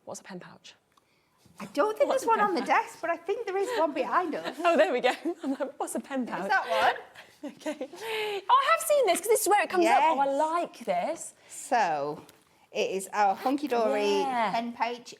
What's a pen pouch? I don't think there's one on the desk, but I think there is one behind us. Oh, there we go. I'm like, what's a pen pouch? Is that one? Okay. Oh, I have seen this because this is where it comes up. Oh, I like this. So, it is our Hunkydory pen pouch.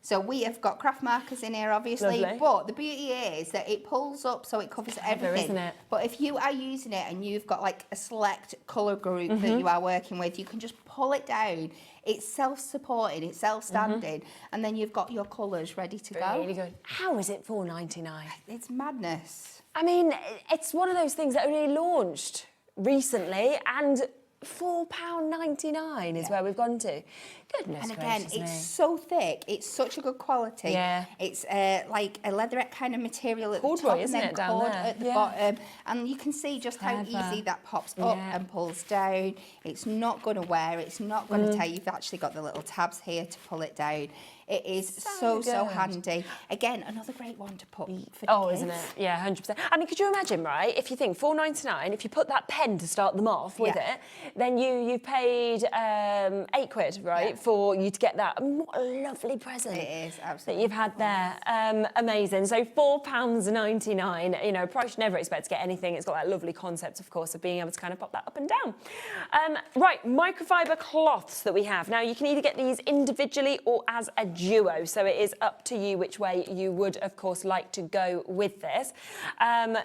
So we have got craft markers in here, obviously. Lovely. But the beauty is that it pulls up so it covers everything. Isn't it? But if you are using it and you've got like a select colour group that you are working with, you can just pull it down. It's self-supporting, it's self-standing, and then you've got your colours ready to go. Really good. How is it $4.99? It's madness. I mean, it's one of those things that only launched recently, and £4.99 is where we've gone to. Goodness And again, gracious it's me. so thick. It's such a good quality. Yeah. It's like a leatherette kind of material at Corduroy, the top isn't and then it, down cord there? at the Yeah. bottom. And you can see just how Clever. easy that pops up and pulls down. It's not going to wear. It's not going to tear. You've actually got the little tabs here to pull it down. It is so good. handy. Again, another great one to put for Oh, kids. isn't it? Yeah, 100%. I mean, could you imagine, right? If you think $4.99, if you put that pen to start them off with it, then you paid £8, right, for you to get that. And what a lovely present! It is, absolutely. That you've had there. Amazing. So £4.99. You know, a price you never expect to get anything. It's got that lovely concept, of course, of being able to kind of pop that up and down. Right, microfiber cloths that we have. Now, you can either get these individually or as a duo, so it is up to you which way you would, of course, like to go with this.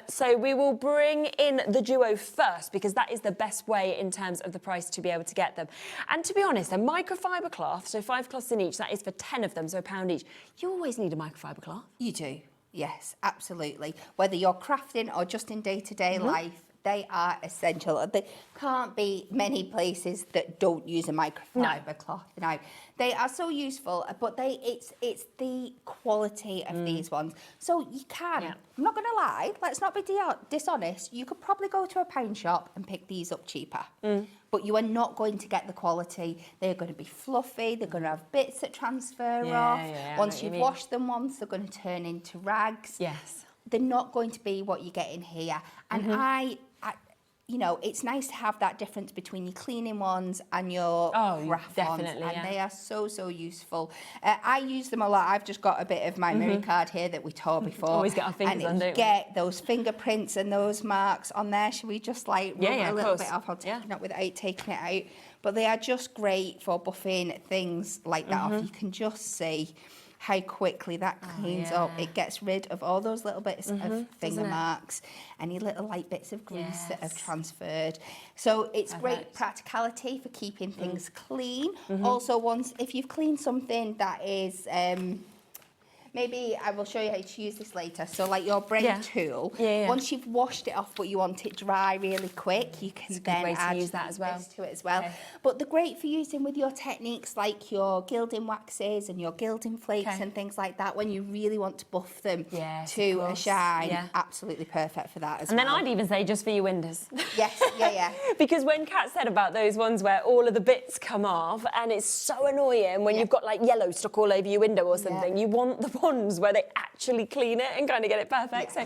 So we will bring in the duo first because that is the best way in terms of the price to be able to get them. And to be honest, a microfiber cloth, so 5 cloths in each, that is for 10 of them, so £1 each. You always need a microfiber cloth. You do. Yes, absolutely. Whether you're crafting or just in day-to-day life, they are essential. There can't be many places that don't use a microfiber cloth now. They are so useful, but it's the quality of these ones. So you can, I'm not going to lie, let's not be dishonest, you could probably go to a pound shop and pick these up cheaper. But you are not going to get the quality. They're going to be fluffy, they're going to have bits that transfer off. Once you've washed them once, they're going to turn into rags. Yes. They're not going to be what you get in here. And I you know, it's nice to have that difference between your cleaning ones and your craft ones. And they are so useful. I use them a lot. I've just got a bit of my memory card here that we tore before. Always get our fingers on, don't we? Get those fingerprints and those marks on there. Should we just like rub it a little bit off? I'll take it up without taking it out. But they are just great for buffing things like that off. You can just see how quickly that cleans up. It gets rid of all those little bits of finger marks, any little light bits of grease that have transferred. So it's great practicality for keeping things clean. Also, if you've cleaned something that is maybe I will show you how to use this later. So like your braid tool, once you've washed it off but you want it dry really quick, you can then add use that as well. this to it as well. But they're great for using with your techniques like your gilding waxes and your gilding flakes and things like that when you really want to buff them to a shine. Absolutely perfect for that as well. And then I'd even say just for your windows. Yes, Because when Kat said about those ones where all of the bits come off and it's so annoying when you've got like yellow stuck all over your window or something, you want the ones where they actually clean it and kind of get it perfect. So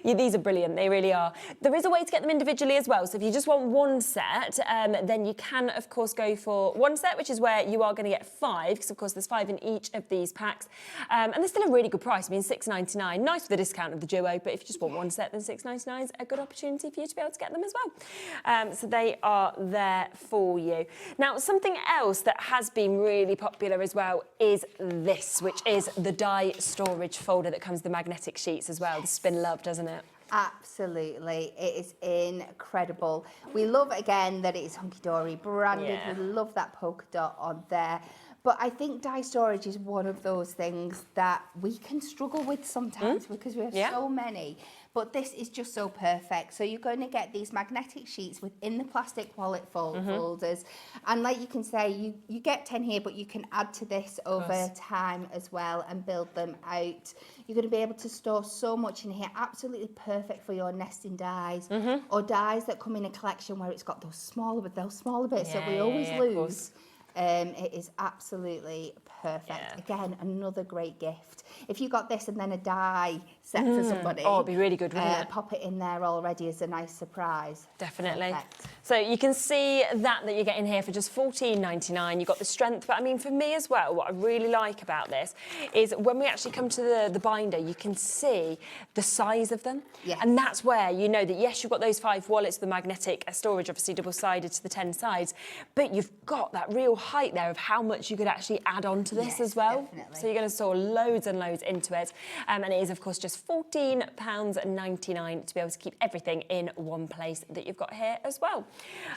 these are brilliant, they really are. There is a way to get them individually as well. So if you just want one set, then you can of course go for one set, which is where you are going to get 5, because of course there's 5 in each of these packs. And they're still a really good price. I mean, £6.99, nice with the discount of the duo, but if you just want one set, then £6.99 is a good opportunity for you to be able to get them as well. So they are there for you. Now, something else that has been really popular as well is this, which is the die storage folder that comes with the magnetic sheets as well. The spin love, doesn't it? Absolutely, it is incredible. We love again that it's Hunkydory branded. Yeah. We love that polka dot on there. But I think die storage is one of those things that we can struggle with sometimes because we have so many. But this is just so perfect. So you're going to get these magnetic sheets within the plastic wallet folders. And like you can say, you get 10 here, but you can add to this over time as well and build them out. You're going to be able to store so much in here. Absolutely perfect for your nesting dies or dies that come in a collection where it's got those smaller bits that we always lose. It is absolutely perfect. Again, another great gift. If you got this and then a die set for somebody, oh, it'd be really good, wouldn't it? Pop it in there already as a nice surprise. Definitely. Perfect. So you can see that you're getting here for just $14.99. You've got the strength, but I mean, for me as well, what I really like about this is when we actually come to the binder, you can see the size of them. Yes. And that's where you know that, yes, you've got those 5 wallets, the magnetic storage, obviously double-sided to the 10 sides, but you've got that real height there of how much you could actually add on to this as well. Definitely. So you're going to store loads and loads into it. And it is, of course, just £14.99 to be able to keep everything in one place that you've got here as well.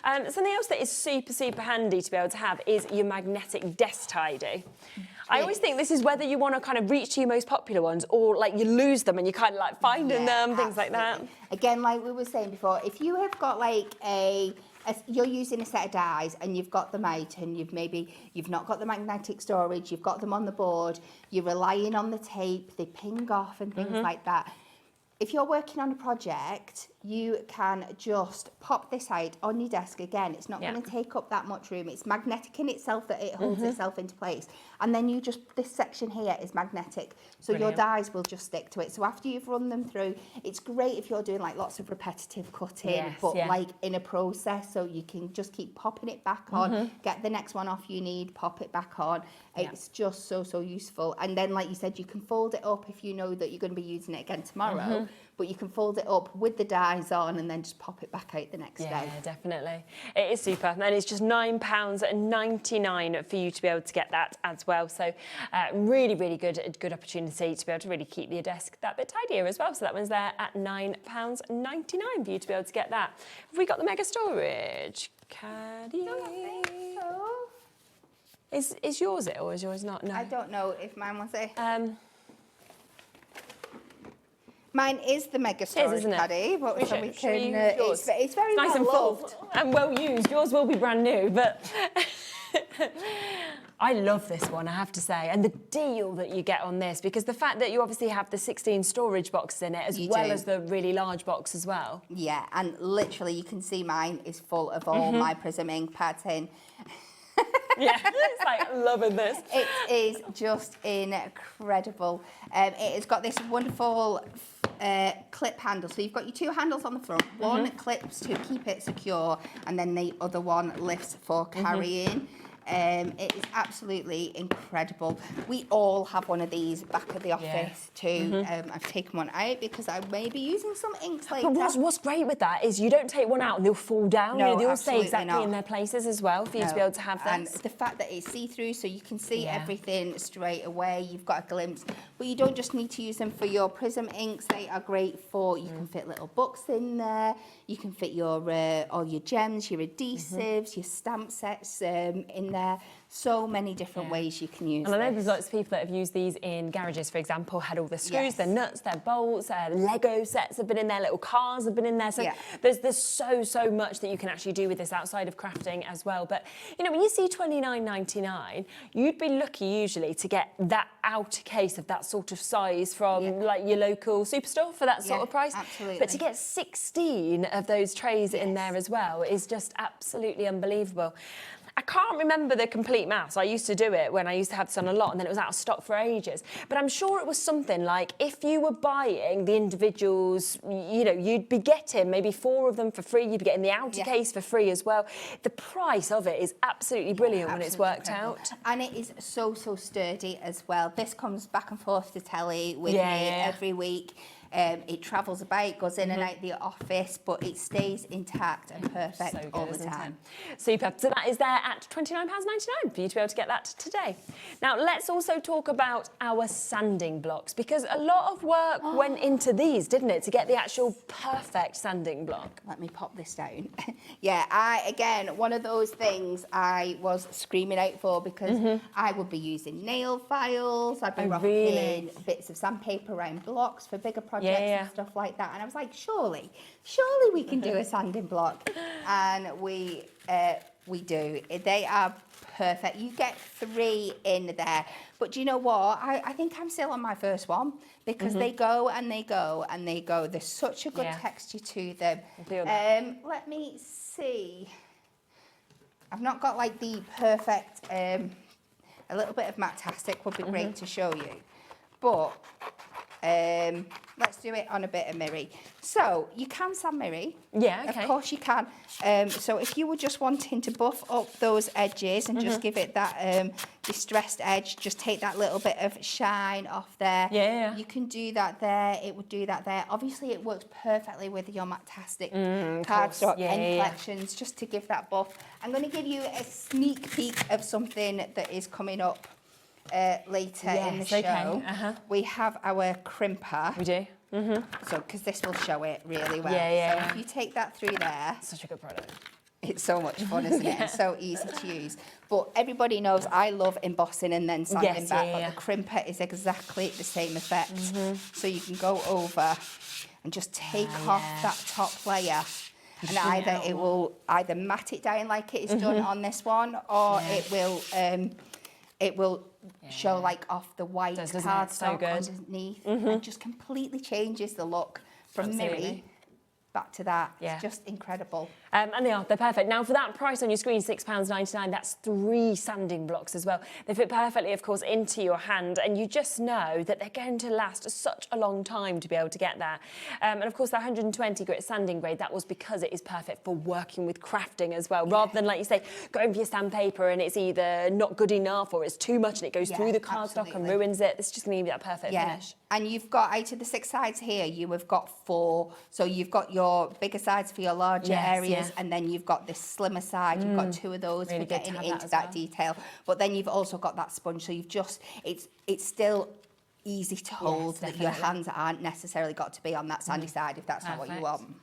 Something else that is super, super handy to be able to have is your magnetic desk tidy. I always think this is whether you want to kind of reach to your most popular ones or like you lose them and you're kind of like finding them, things like that. Again, like we were saying before, if you have got like you're using a set of dies and you've got them out and you've not got the magnetic storage, you've got them on the board, you're relying on the tape, they ping off and things like that. If you're working on a project, you can just pop this out on your desk again. It's not going to take up that much room. It's magnetic in itself that it holds itself into place. And then this section here is magnetic. So your dies will just stick to it. So after you've run them through, it's great if you're doing like lots of repetitive cutting, like in a process. So you can just keep popping it back on, get the next one off you need, pop it back on. It's just so, so useful. And then, like you said, you can fold it up if you know that you're going to be using it again tomorrow. But you can fold it up with the dies on and then just pop it back out the next day. Yeah, definitely. It is super. And it's just £9.99 for you to be able to get that as well. So really, really good opportunity to be able to really keep your desk that bit tidier as well. So that one's there at £9.99 for you to be able to get that. Have we got the mega storage? Caddy? No, I think so. Is yours it or is yours not? No. I don't know if mine was it. Mine is the mega storage caddy, but so we can. It's very nice and loved full and well used. Yours will be brand new, but I love this one, I have to say, and the deal that you get on this, because the fact that you obviously have the 16 storage boxes in it as well as the really large box as well. Yeah, and literally you can see mine is full of all my Prism ink pads in. Yeah, it's like loving this. It is just incredible. It has got this wonderful clip handle. So you've got your 2 handles on the front. One clips to keep it secure, and then the other one lifts for carrying. It is absolutely incredible. We all have one of these back at the office too. I've taken one out because I may be using some inks later. But what's great with that is you don't take one out and they'll fall down. No, they all stay exactly not. in their places as well for you to be able to have this. And the fact that it's see-through, so you can see everything straight away. You've got a glimpse. But you don't just need to use them for your Prism inks. They are great for, you can fit little books in there. You can fit your all your gems, your adhesives, your stamp sets in there. So many different ways you can use And I know there's lots of people that have used these in garages, for example, had all the screws, their nuts, their bolts, Lego sets have been in there, little cars have been in there. So there's so much that you can actually do with this outside of crafting as well. But, you know, when you see $29.99, you'd be lucky usually to get that outer case of that sort of size from like your local superstore for that sort of price. Absolutely. But to get 16 of those trays in there as well is just absolutely unbelievable. I can't remember the complete maths. I used to do it when I used to have this on a lot and then it was out of stock for ages. But I'm sure it was something like if you were buying the individuals, you know, you'd be getting maybe 4 of them for free. You'd be getting the outer case for free as well. The price of it is absolutely brilliant when it's worked out. And it is so sturdy as well. This comes back and forth to telly with me every week. It travels about, goes in and out the office, but it stays intact and perfect So good, all the isn't time. it? Super. So that is there at £29.99 for you to be able to get that today. Now, let's also talk about our sanding blocks, because a lot of work went into these, didn't it, to get the actual perfect sanding block? Let me pop this down. Yeah, again, one of those things I was screaming out for, because I would be using nail files, I'd be rocking bits of sandpaper around blocks for bigger projects and stuff like that. And I was like, surely we can do a sanding block. And we do. They are perfect. You get 3 in there. But do you know what? I think I'm still on my first one, because they go and they go and they go. There's such a good texture to them. Let me see. I've not got like the perfect, a little bit of Matastic would be great to show you. But let's do it on a bit of mirri. So you can sand mirri. Yeah, okay. Of course you can. So if you were just wanting to buff up those edges and just give it that distressed edge, just take that little bit of shine off there. Yeah. You can do that there. It would do that there. Obviously, it works perfectly with your Matastic cardstock collections, just to give that buff. I'm going to give you a sneak peek of something that is coming up later in the show. We have our crimper. We do. So, because this will show it really well. So if you take that through there. Such a good product. It's so much fun, isn't it? And so easy to use. But everybody knows I love embossing and then sanding back. But the crimper is exactly the same effect. So you can go over and just take off that top layer. And either it will matte it down like it is done on this one, or it will show like off the white cardstock underneath, and just completely changes the look from mirri back to that. It's just incredible. And they're perfect. Now, for that price on your screen, £6.99, that's 3 sanding blocks as well. They fit perfectly, of course, into your hand, and you just know that they're going to last such a long time to be able to get that. And of course, the 120 grit sanding grade, that was because it is perfect for working with crafting as well, rather than, like you say, going for your sandpaper and it's either not good enough or it's too much and it goes through the cardstock and ruins it. It's just going to give you that perfect finish. And you've got, out of the 6 sides here, you have got 4. So you've got your bigger sides for your larger areas, and then you've got this slimmer side. You've got 2 of those for getting into that detail. But then you've also got that sponge, so you've just, it's still easy to hold, that your hands aren't necessarily got to be on that sandy side if that's not what you want.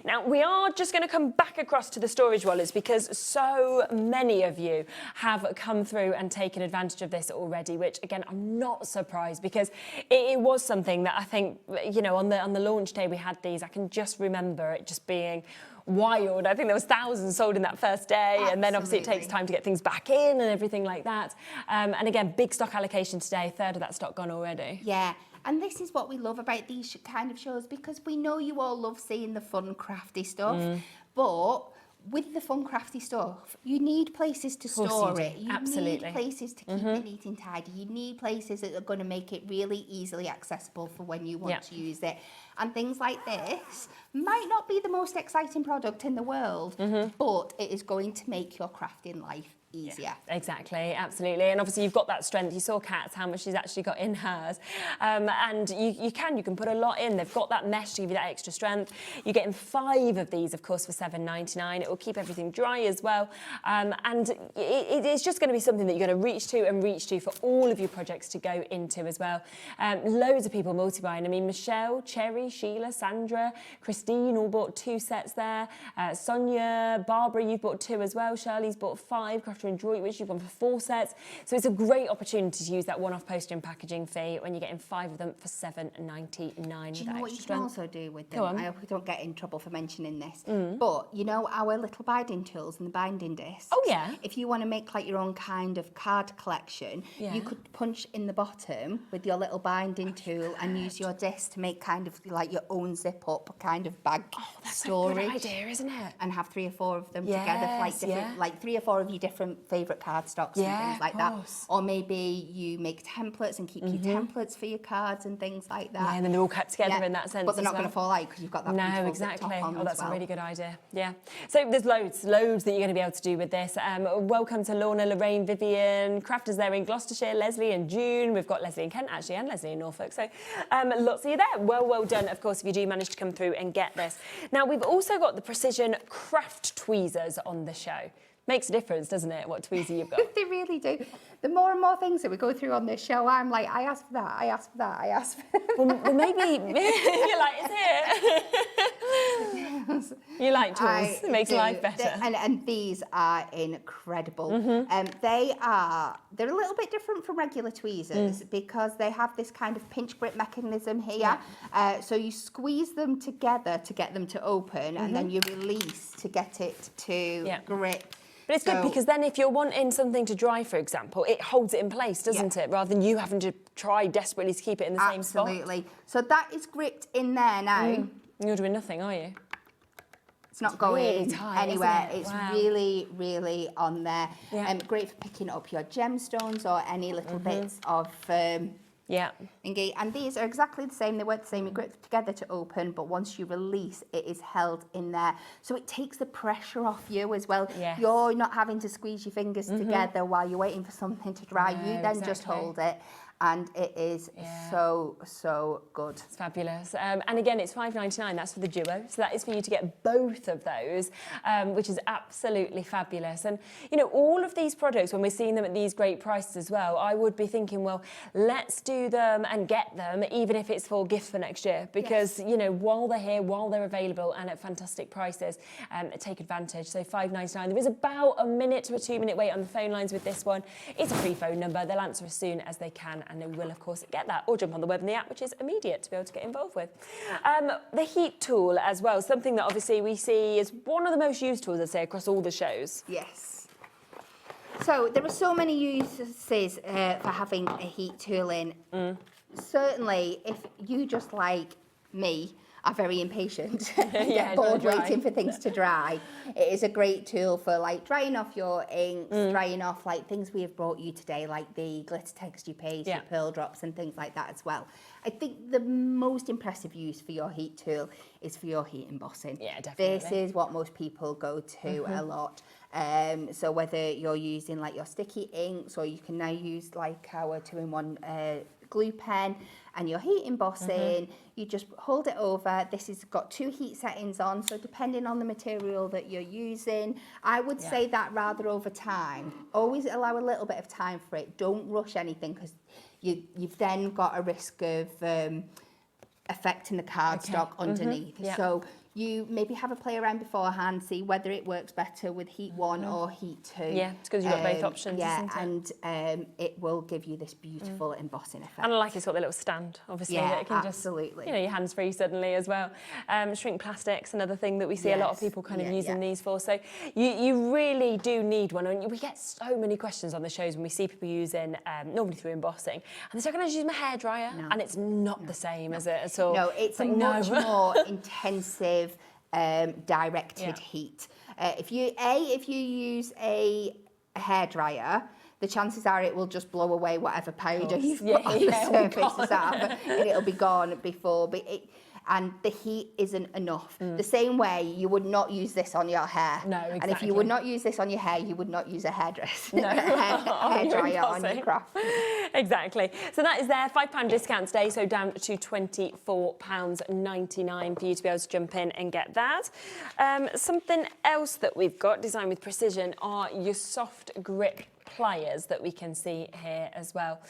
Now, we are just going to come back across to the storage rollers, because so many of you have come through and taken advantage of this already, which, again, I'm not surprised, because it was something that I think, you know, on the launch day we had these, I can just remember it just being wild. I think there was thousands sold in that first day, and then obviously it takes time to get things back in and everything like that. And again, big stock allocation today, 1/3 of that stock gone already. Yeah. And this is what we love about these kind of shows, because we know you all love seeing the fun, crafty stuff. But with the fun, crafty stuff, you need places to store it. You need places to keep it neat and tidy. You need places that are going to make it really easily accessible for when you want to use it. And things like this might not be the most exciting product in the world, but it is going to make your crafting life easier. Yeah, exactly, absolutely. And obviously you've got that strength. You saw Kat's, how much she's actually got in hers. And you can put a lot in. They've got that mesh to give you that extra strength. You're getting 5 of these, of course, for £7.99. It will keep everything dry as well. And it is just going to be something that you're going to reach to for all of your projects to go into as well. Loads of people multi-buying. I mean, Michelle, Cherry, Sheila, Sandra, Christine all bought 2 sets there. Sonia, Barbara, you've bought 2 as well. Shirley's bought 5. Enjoy which you've gone for 4 sets. So it's a great opportunity to use that one-off postage and packaging fee when you're getting 5 of them for £7.99. Do you know what you can also do with them? Go on. I hope we don't get in trouble for mentioning this. But you know our little binding tools and the binding discs? Oh, yeah. If you want to make like your own kind of card collection, you could punch in the bottom with your little binding tool and use your disc to make kind of like your own zip-up kind of bag storage. That's a good idea, isn't it? And have 3 or 4 of them together for like different, like 3 or 4 of your different favourite cardstocks and things like that. Or maybe you make templates and keep your templates for your cards and things like that. Yeah, and then they're all kept together in that sense. But they're not going to fall out because you've got that No, exactly. top on Oh, that's as well. a really good idea. Yeah. So there's loads that you're going to be able to do with this. Welcome to Lorna, Lorraine, Vivian, crafters there in Gloucestershire, Leslie and June. We've got Leslie in Kent actually, and Leslie in Norfolk. So lots of you there. Well done. fun, of course, if you do manage to come through and get this. Now, we've also got the Precision Craft Tweezers on the show. Makes a difference, doesn't it, what tweezer you've got? They really do. The more and more things that we go through on this show, I'm like, I asked for that, I asked for that, I asked for that. Well, maybe you're like, it's here. You like tools, it makes life better. And these are incredible. They're a little bit different from regular tweezers because they have this kind of pinch grip mechanism here. So you squeeze them together to get them to open and then you release to get it to grip. But it's good because then if you're wanting something to dry, for example, it holds it in place, doesn't it? Rather than you having to try desperately to keep it in the same spot. Absolutely. So that is gripped in there now. You're doing nothing, are you? It's not going really tight, anywhere. isn't it? It's Wow. really, really on there. Great for picking up your gemstones or any little bits of thingy. And these are exactly the same. They work the same. You grip them together to open, but once you release, it is held in there. So it takes the pressure off you as well. Yes. You're not having to squeeze your fingers together while you're waiting for something to dry. No, You then just hold it. And it is so good. It's fabulous. And again, it's $5.99. That's for the duo. So that is for you to get both of those, which is absolutely fabulous. And, you know, all of these products, when we're seeing them at these great prices as well, I would be thinking, well, let's do them and get them, even if it's for gifts for next year. Because, you know, while they're here, while they're available and at fantastic prices, take advantage. So $5.99. There is about a minute to a 2-minute wait on the phone lines with this one. It's a free phone number. They'll answer as soon as they can. And they will, of course, get that. Or jump on the web and the app, which is immediate to be able to get involved with. The heat tool as well, something that obviously we see is one of the most used tools, I'd say, across all the shows. Yes. So there are so many uses for having a heat tool in. Certainly, if you, just like me, are very impatient, get bored waiting for things to dry. It is a great tool for like drying off your inks, drying off like things we have brought you today, like the glitter texture paste, your pearl drops and things like that as well. I think the most impressive use for your heat tool is for your heat embossing. Yeah, definitely. This is what most people go to a lot. So whether you're using like your sticky inks or you can now use like our 2-in-1 glue pen and your heat embossing, you just hold it over. This has got 2 heat settings on, so depending on the material that you're using, I would say that rather over time. Always allow a little bit of time for it. Don't rush anything because you've then got a risk of affecting the cardstock underneath. So you maybe have a play around beforehand, see whether it works better with heat 1 or heat 2. Yeah, it's because you've got both options, isn't it? And it will give you this beautiful embossing effect. And I like it's got the little stand, obviously, that it can absolutely. just, you know, your hands free suddenly as well. Shrink plastics, another thing that we see a lot of people kind of using these for. So you really do need one. And we get so many questions on the shows when we see people using, normally through embossing, and they say, can I just use my hairdryer? And it's not the same, is it, at all? No, it's a much more intensive directed heat. If you use a hairdryer, the chances are it will just blow away whatever powder you've put on the surface of that, and it'll be gone before. And the heat isn't enough. The same way you would not use this on your hair. No, exactly. And if you would not use this on your hair, you would not use a hairdryer on your craft. Exactly. So that is their £5 discount today, so down to £24.99 for you to be able to jump in and get that. Something else that we've got, designed with precision, are your soft grip pliers that we can see here as well.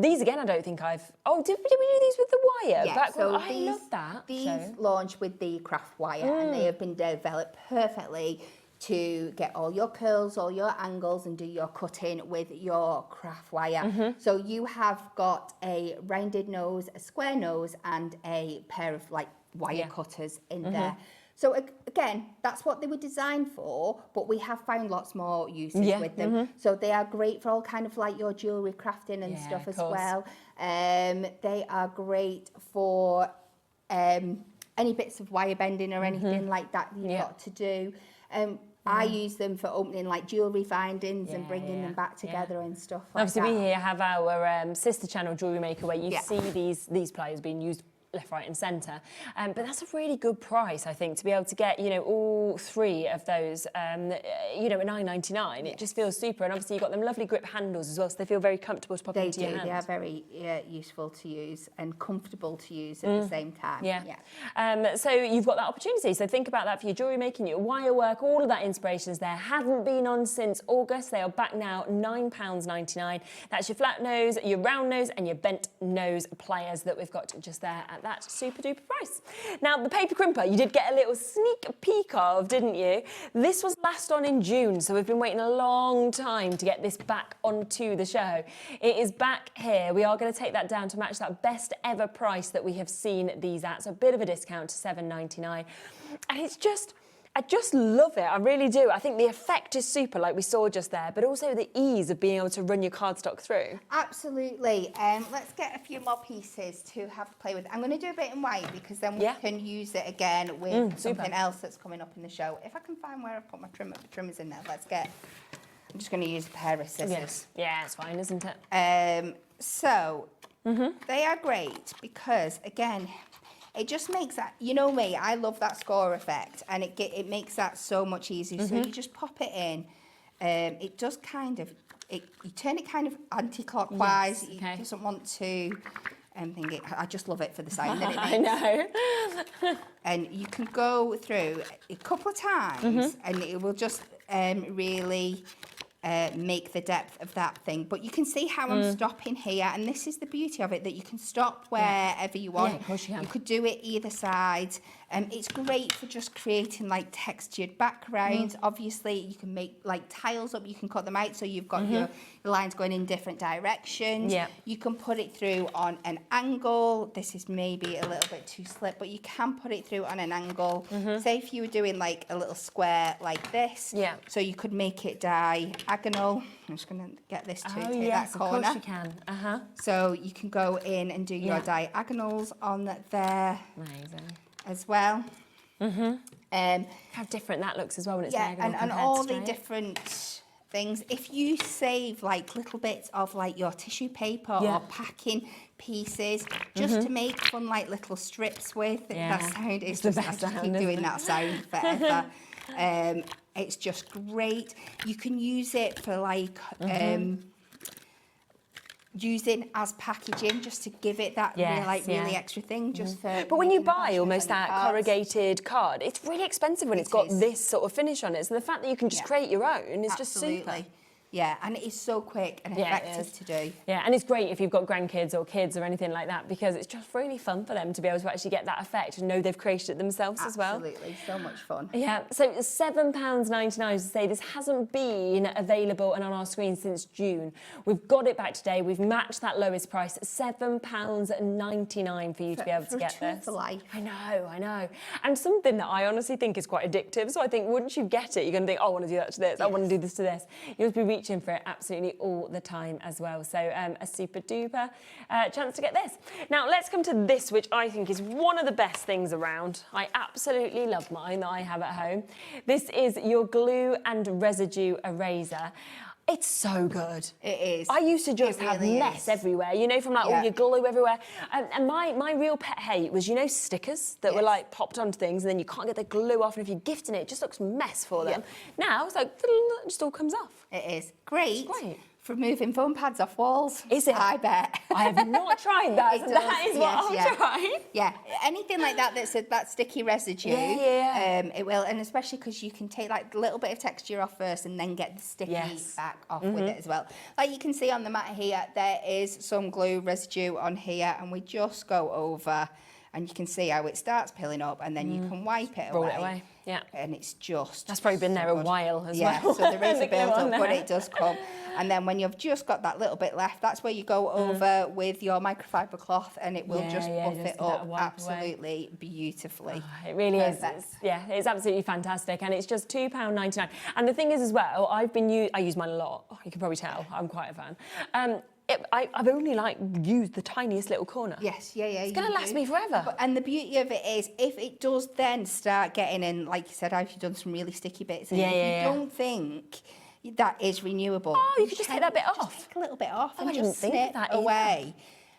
These again, I don't think I've... Oh, did we do these with the wire? Yeah, so I love that. These launched with the craft wire and they have been developed perfectly to get all your curls, all your angles and do your cutting with your craft wire. So you have got a rounded nose, a square nose and a pair of like wire cutters in there. So again, that's what they were designed for, but we have found lots more uses with them. So they are great for all kind of like your jewellery crafting and stuff as well. They are great for any bits of wire bending or anything like that you've got to do. I use them for opening like jewellery findings and bringing them back together and stuff like Obviously, that. we here have our sister channel, Jewellery Maker, where you see these pliers being used left, right and centre. But that's a really good price, I think, to be able to get, you know, all 3 of those, you know, at $9.99. It just feels super. And obviously you've got them lovely grip handles as well, so they feel very comfortable to pop into your hand. They are very useful to use and comfortable to use at the same time. Yeah. So you've got that opportunity. So think about that for your jewellery making, your wire work, all of that inspiration is there. Haven't been on since August. They are back now, £9.99. That's your flat nose, your round nose and your bent nose players that we've got just there at that super duper price. Now the paper crimper you did get a little sneak peek of, didn't you? This was last on in June, so we've been waiting a long time to get this back onto the show. It is back here. We are going to take that down to match that best ever price that we have seen these at, so a bit of a discount to $7.99. And it's just, I just love it, I really do. I think the effect is super, like we saw just there, but also the ease of being able to run your cardstock through. Absolutely. Let's get a few more pieces to have to play with. I'm going to do a bit in white because then we can use it again with something else that's coming up in the show. If I can find where I've put my trimmers in there, I'm just going to use a pair of scissors. Yes. Yeah, it's fine, isn't it? So, they are great because, again, it just makes that, you know me, I love that score effect, and it makes that so much easier. So you just pop it in. It does kind of, you turn it kind of anti-clockwise. Yes, okay. It doesn't want to think it. I just love it for the sound that it makes. I know. And you can go through a couple of times, and it will just really make the depth of that thing. But you can see how I'm stopping here, and this is the beauty of it, that you can stop wherever you want. Yeah, of course you can. You could do it either side. It's great for just creating like textured backgrounds. Obviously, you can make like tiles up, you can cut them out so you've got your lines going in different directions. Yeah. You can put it through on an angle. This is maybe a little bit too slick, but you can put it through on an angle. Say if you were doing like a little square like this. Yeah. So you could make it diagonal. I'm just going to get this to take yes, that corner. of course you can. So you can go in and do your diagonals on there. Amazing. As well. How different that looks as well when it's diagonal and compared all to the straight. different things. If you save like little bits of like your tissue paper or packing pieces just to make fun like little strips with, that sound is the just, best I just sound, keep isn't doing it? that sound forever. It's just great. You can use it for like using as packaging, just to give it that really extra thing, just for. But when you making buy fashion almost any that cards. corrugated card, it's really expensive when it's got this sort of finish on it. So the fact that you can just create your own is just super. Yeah, and it is so quick and effective to do. Yeah, and it's great if you've got grandkids or kids or anything like that, because it's just really fun for them to be able to actually get that effect and know they've created it themselves as well. Absolutely, so much fun. Yeah, so £7.99 to say this hasn't been available and on our screen since June. We've got it back today. We've matched that lowest price, £7.99 for you to be able to get this. For life. I know. And something that I honestly think is quite addictive. So I think once you get it, you're going to think, oh, I want to do that to this. I want to do this to this. You'll be reaching for it absolutely all the time as well. So a super duper chance to get this. Now let's come to this, which I think is one of the best things around. I absolutely love mine that I have at home. This is your glue and residue eraser. It's so good. It is. I used to just have mess everywhere, you know, from like all your glue everywhere. And my real pet hate was, you know, stickers that were like popped onto things and then you can't get the glue off, and if you're gifting it, it just looks mess for them. Now it's like, it just all comes off. It is. Great. For moving foam pads off walls. Is it? I bet. I have not tried that. So that is what I'll try. Yeah, anything like that that's that sticky residue. It will, and especially because you can take like a little bit of texture off first and then get the sticky back off with it as well. Like you can see on the mat here, there is some glue residue on here, and we just go over, and you can see how it starts peeling up, and then you can wipe it Roll away. it away. Yeah. And it's just. That's probably been there a while as well. Yeah, so there is a build up, but there. it does come. And then when you've just got that little bit left, that's where you go over with your microfiber cloth, and it will just buff it up absolutely beautifully. Oh, it really is. It's absolutely fantastic, and it's just £2.99. And the thing is as well, I use mine a lot. Oh, you can probably tell, I'm quite a fan. I've only used the tiniest little corner. Yes, It's going to last me forever. And the beauty of it is, if it does then start getting in, like you said, you've done some really sticky bits, and if you don't think that is renewable, you could just take that bit off. Take a little bit off and I didn't just think of snip that either. away.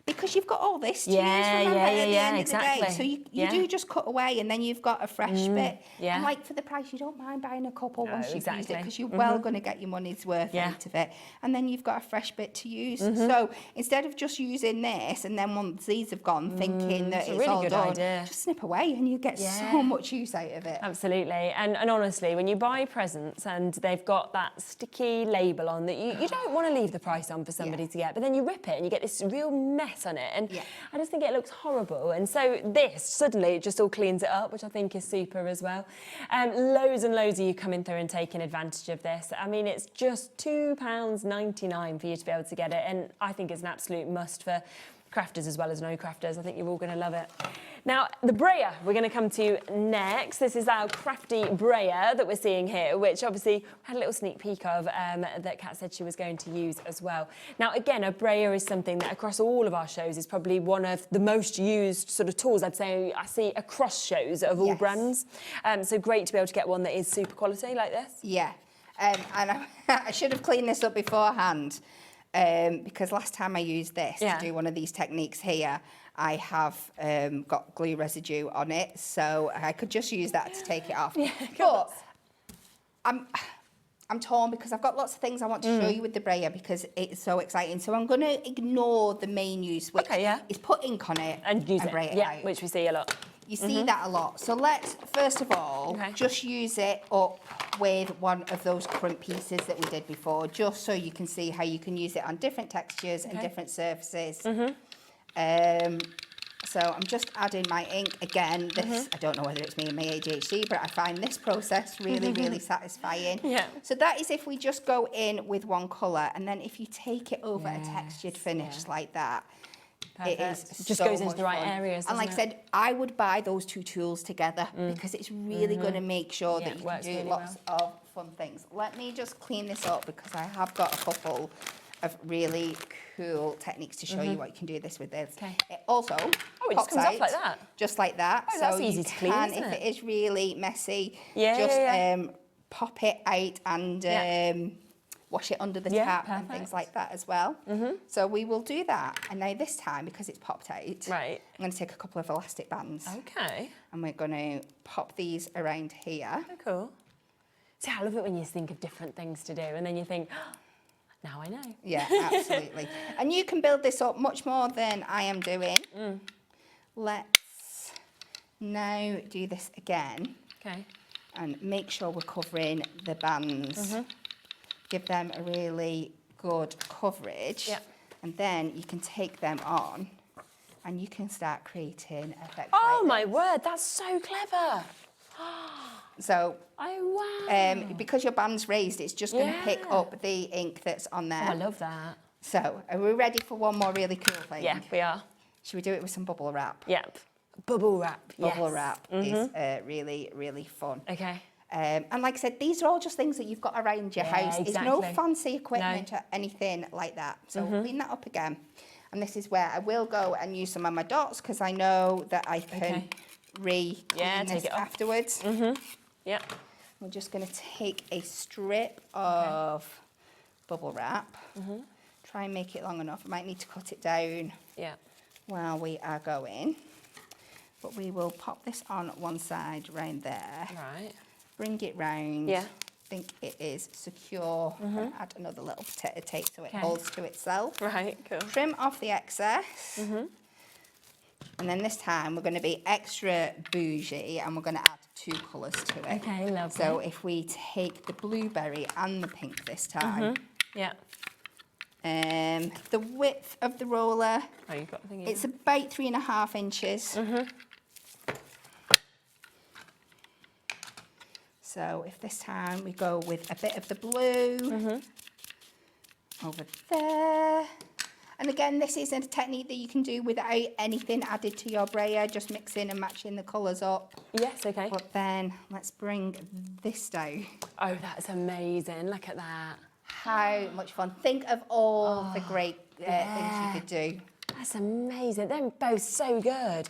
because you've got all this to use, remember, at the end of the day. So you do just cut away, and then you've got a fresh bit. Yeah. And like for the price, you don't mind buying a couple once you've used it, because you're Mm-hmm. well going to get your money's worth out of it. And then you've got a fresh bit to use. So instead of just using this, and then once these have gone, thinking that it's really all good done, idea. just snip away, and you get so much use out of it. Absolutely. And honestly, when you buy presents and they've got that sticky label on that you don't want to leave the price on for somebody to get, but then you rip it and you get this real mess on it, and I just think it looks horrible. And so this, suddenly, it just all cleans it up, which I think is super as well. Loads and loads of you coming through and taking advantage of this. I mean, it's just £2.99 for you to be able to get it, and I think it's an absolute must for crafters as well as no crafters. I think you're all going to love it. Now, the brayer we're going to come to next. This is our crafty brayer that we're seeing here, which obviously had a little sneak peek of that Kat said she was going to use as well. Now, again, a brayer is something that across all of our shows is probably one of the most used sort of tools, I'd say, I see across shows of all brands. So great to be able to get one that is super quality like this. Yeah, and I should have cleaned this up beforehand. Because last time I used this to do one of these techniques here, I have got glue residue on it, so I could just use that to take it off. But I'm torn because I've got lots of things I want to show you with the brayer because it's so exciting. So I'm going to ignore the main use, which is put ink on it and use brayer it. it out. Which we see a lot. You see that a lot. So let's, first of all, just use it up with one of those crimp pieces that we did before, just so you can see how you can use it on different textures and different surfaces. So I'm just adding my ink. Again, this, I don't know whether it's me and my ADHD, but I find this process really, really satisfying. So that is if we just go in with one colour, and then if you take it over a textured finish like that, Perfect. it is It just so goes into much the right fun. areas, And like I doesn't said, I would buy those two tools together because it's really going to make sure that you can works do really lots of fun things. Let me just clean this up because I have got a couple of really cool techniques to show you what you can do this with this. It also it just comes off like that? Just like that. Oh, so that's easy you to clean, can, isn't if it? it is really messy, Yeah, just pop it out and wash it under the tap and things like that as well. So we will do that. And now this time, because it's popped out, I'm going to take a couple of elastic bands. Okay. And we're going to pop these around here. Oh, cool. See, I love it when you think of different things to do and then you think, oh, now I know. Yeah, absolutely. And you can build this up much more than I am doing. Let's now do this again. Okay. And make sure we're covering the bands. Give them a really good coverage. And then you can take them on and you can start creating effects. Oh my word, that's so clever. So, wow. because your band's raised, it's just going to pick up the ink that's on there. Oh, I love that. So, are we ready for one more really cool thing? Yeah, we are. Should we do it with some bubble wrap? Yep. Bubble wrap, Bubble wrap is really, really fun. Okay. And like I said, these are all just things that you've got around your house. It's no fancy equipment or anything like that. So clean that up again. And this is where I will go and use some of my dots because I know that I can re-clean this afterwards. Yeah. We're just going to take a strip of bubble wrap. Try and make it long enough. I might need to cut it down while we are going. But we will pop this on one side round there. Right. Bring it round. Yeah. Think it is secure. Add another little potato tape so it holds to itself. Right, cool. Trim off the excess. And then this time we're going to be extra bougie and we're going to add two colours to it. Okay, lovely. So if we take the blueberry and the pink this time. Yeah. The width of the roller, Oh, you've got the thing in it's about 3.5 inches. So if this time we go with a bit of the blue over there. And again, this is a technique that you can do without anything added to your brayer, just mixing and matching the colours up. Yes, okay. But then let's bring this down. Oh, that's amazing. Look at that. How much fun. Think of all the great things you could do. That's amazing. They're both so good.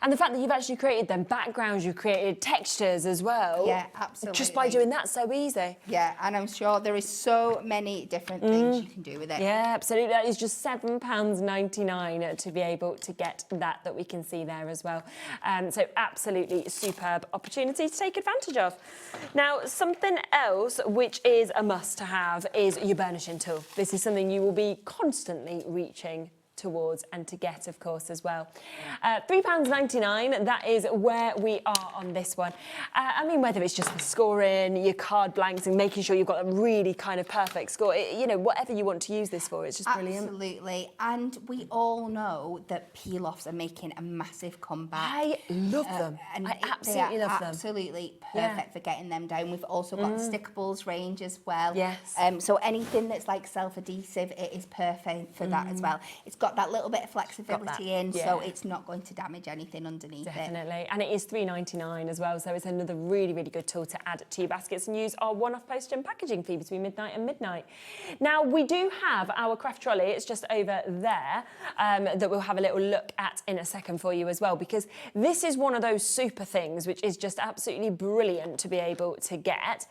And the fact that you've actually created them backgrounds, you've created textures as well. Yeah, absolutely. Just by doing that so easy. Yeah, and I'm sure there is so many different things you can do with it. Yeah, absolutely. That is just £7.99 to be able to get that we can see there as well. So absolutely superb opportunity to take advantage of. Now, something else which is a must to have is your burnishing tool. This is something you will be constantly reaching towards and to get, of course, as well. £3.99, that is where we are on this one. I mean, whether it's just for scoring, your card blanks and making sure you've got a really kind of perfect score, you know, whatever you want to use this for, it's just brilliant. Absolutely, and we all know that peel-offs are making a massive comeback. I love them. And I absolutely love them. Absolutely perfect for getting them down. We've also got the stickables range as well. Yes. So anything that's like self-adhesive, it is perfect for that as well. It's got that little bit of flexibility in, so it's not going to damage anything underneath it. Definitely, and it is £3.99 as well, so it's another really, really good tool to add to your baskets and use our one-off postage and packaging fee between midnight and midnight. Now, we do have our craft trolley, it's just over there, that we'll have a little look at in a second for you as well, because this is one of those super things which is just absolutely brilliant to be able to get.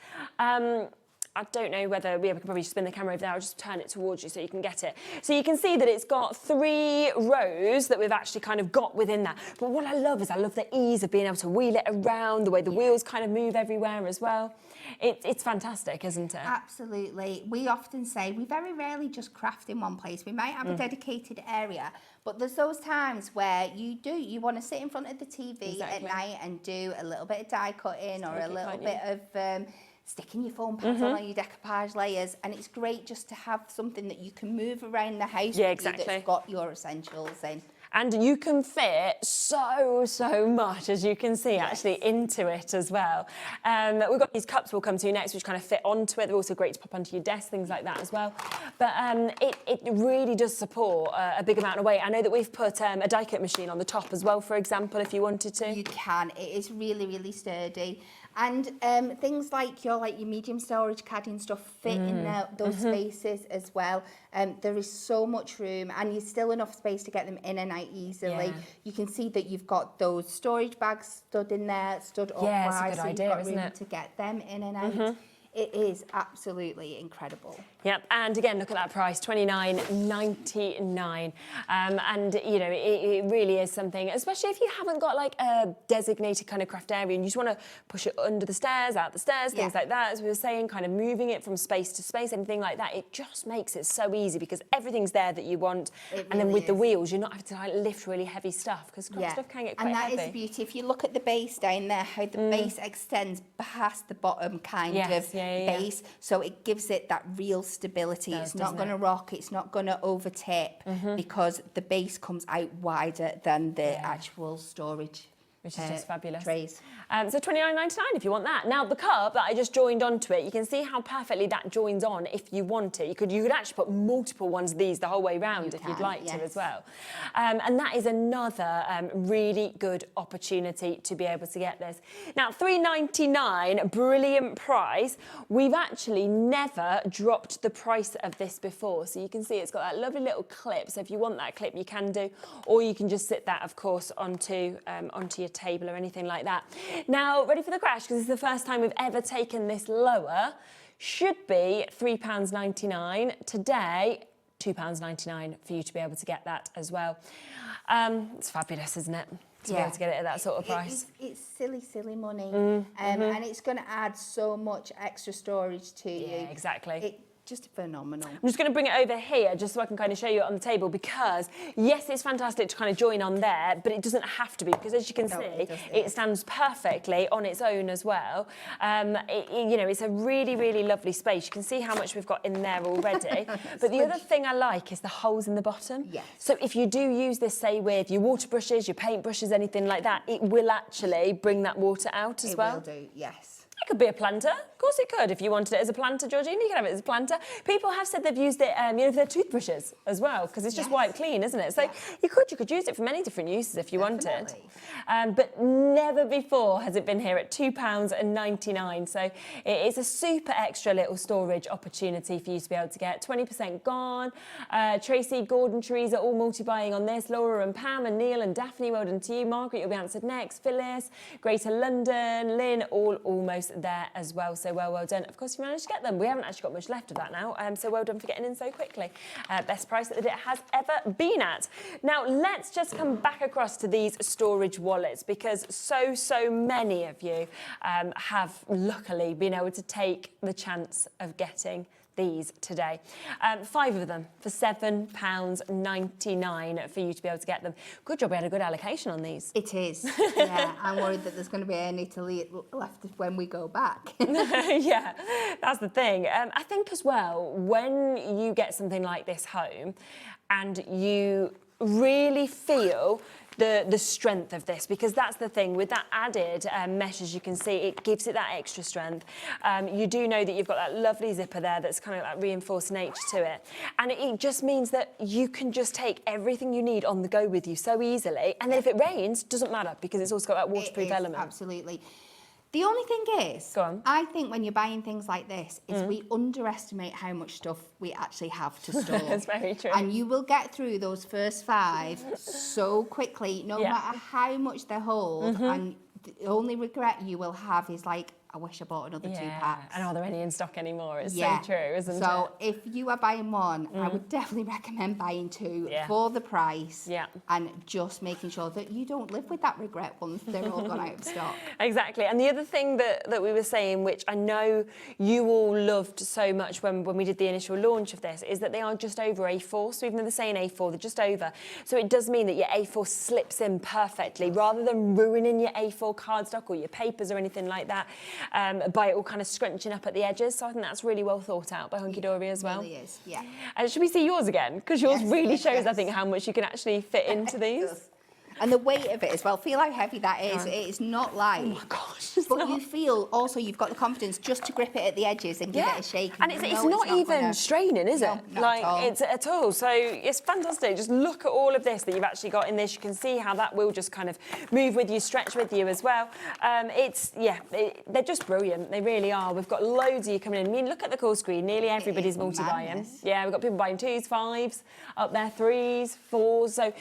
I don't know whether we could probably spin the camera over there. I'll just turn it towards you so you can get it. So you can see that it's got 3 rows that we've actually kind of got within that. But what I love is I love the ease of being able to wheel it around, the way the wheels kind of move everywhere as well. It's fantastic, isn't it? Absolutely. We often say we very rarely just craft in one place. We might have a dedicated area, but there's those times where you want to sit in front of the TV at night and do a little bit of die cutting or a little bit of sticking your foam pads on your decoupage layers, and it's great just to have something that you can move around the house that's got your essentials in. And you can fit so much, as you can see, actually into it as well. We've got these cups we'll come to next, which kind of fit onto it. They're also great to pop onto your desk, things like that as well. But it really does support a big amount of weight. I know that we've put a die cut machine on the top as well, for example, if you wanted to. You can. It is really, really sturdy. And things like your medium storage caddy and stuff fit in those spaces as well. There is so much room, and there's still enough space to get them in and out easily. Yeah. You can see that you've got those storage bags stood in there, stood upright, it's a good idea, you've got isn't room it? to get them in and out. It is absolutely incredible. Yep, and again, look at that price, $29.99. And, you know, it really is something, especially if you haven't got like a designated kind of craft area and you just want to push it under the stairs, out the stairs, things like that, as we were saying, kind of moving it from space to space, anything like that. It just makes it so easy because everything's there that you want. And then with the wheels, you're not having to like lift really heavy stuff because stuff can get quite heavy. And that is the beauty. If you look at the base down there, how the base extends past the bottom kind of base, so it gives it that real stability. It's not going to rock, it's not going to overtip because the base comes out wider than the actual storage. Which is just fabulous. Trays. So $29.99 if you want that. Now, the cup that I just joined onto it, you can see how perfectly that joins on if you want it. You could actually put multiple ones of these the whole way round if you'd like to as well. And that is another really good opportunity to be able to get this. Now, $3.99, brilliant price. We've actually never dropped the price of this before. So you can see it's got that lovely little clip. So if you want that clip, you can do, or you can just sit that, of course, onto your table or anything like that. Now, ready for the crash, because this is the first time we've ever taken this lower. Should be £3.99. Today, £2.99 for you to be able to get that as well. It's fabulous, isn't it? To be able to get it at that sort of price. It's silly money. And it's going to add so much extra storage to you. Yeah, exactly. Just phenomenal. I'm just going to bring it over here just so I can kind of show you it on the table because, yes, it's fantastic to kind of join on there, but it doesn't have to be because, as you can see, it stands perfectly on its own as well. You know, it's a really, really lovely space. You can see how much we've got in there already. But the other thing I like is the holes in the bottom. Yes. So if you do use this, say, with your water brushes, your paint brushes, anything like that, it will actually bring that water out as well. It will do, yes. It could be a planter. Of course it could. If you wanted it as a planter, Georgina, you can have it as a planter. People have said they've used it, for their toothbrushes as well, because it's just wiped clean, isn't it? So you could use it for many different uses if you wanted. But never before has it been here at £2.99. So it is a super extra little storage opportunity for you to be able to get. 20% gone. Tracy, Gordon, Teresa, all multi-buying on this. Laura and Pam and Neil and Daphne, well done to you. Margaret, you'll be answered next. Phyllis, Greater London, Lynn, all almost there as well. So well done. Of course, you managed to get them. We haven't actually got much left of that now. So well done for getting in so quickly. Best price that it has ever been at. Now, let's just come back across to these storage wallets, because so many of you have luckily been able to take the chance of getting these today. 5 of them for £7.99 for you to be able to get them. Good job we had a good allocation on these. It is. Yeah, I'm worried that there's going to be any left when we go back. Yeah, that's the thing. I think as well, when you get something like this home and you really feel the strength of this, because that's the thing with that added mesh, as you can see, it gives it that extra strength. You do know that you've got that lovely zipper there that's kind of like reinforced nature to it, and it just means that you can just take everything you need on the go with you so easily, and then if it rains, doesn't matter, because it's also got that waterproof element. Absolutely. The only thing is, I think when you're buying things like this, is we underestimate how much stuff we actually have to store. That's very true. And you will get through those first 5 so quickly, no matter how much they hold. And the only regret you will have is like, I wish I bought another 2 packs. And are there any in stock anymore? It's so true, isn't it? So if you are buying one, I would definitely recommend buying 2 for the price. And just making sure that you don't live with that regret once they're all gone out of stock. Exactly. And the other thing that we were saying, which I know you all loved so much when we did the initial launch of this, is that they are just over A4. So even though they're saying A4, they're just over. So it does mean that your A4 slips in perfectly, rather than ruining your A4 cardstock or your papers or anything like that. By it all kind of scrunching up at the edges. So I think that's really well thought out by Hunkydory as well. It really is, yeah. And should we see yours again? Because yours really shows, I think, how much you can actually fit into these. And the weight of it as well, feel how heavy that is. It is not light. Oh my gosh. But you feel also you've got the confidence just to grip it at the edges and give it a shake. And it's not even straining, is it? Not like at all. It's at all. So it's fantastic. Just look at all of this that you've actually got in this. You can see how that will just kind of move with you, stretch with you as well. They're just brilliant. They really are. We've got loads of you coming in. I mean, look at the call screen. Nearly everybody's multi-buying. Yeah, we've got people buying 2s, 5s, up there 3s, 4s. So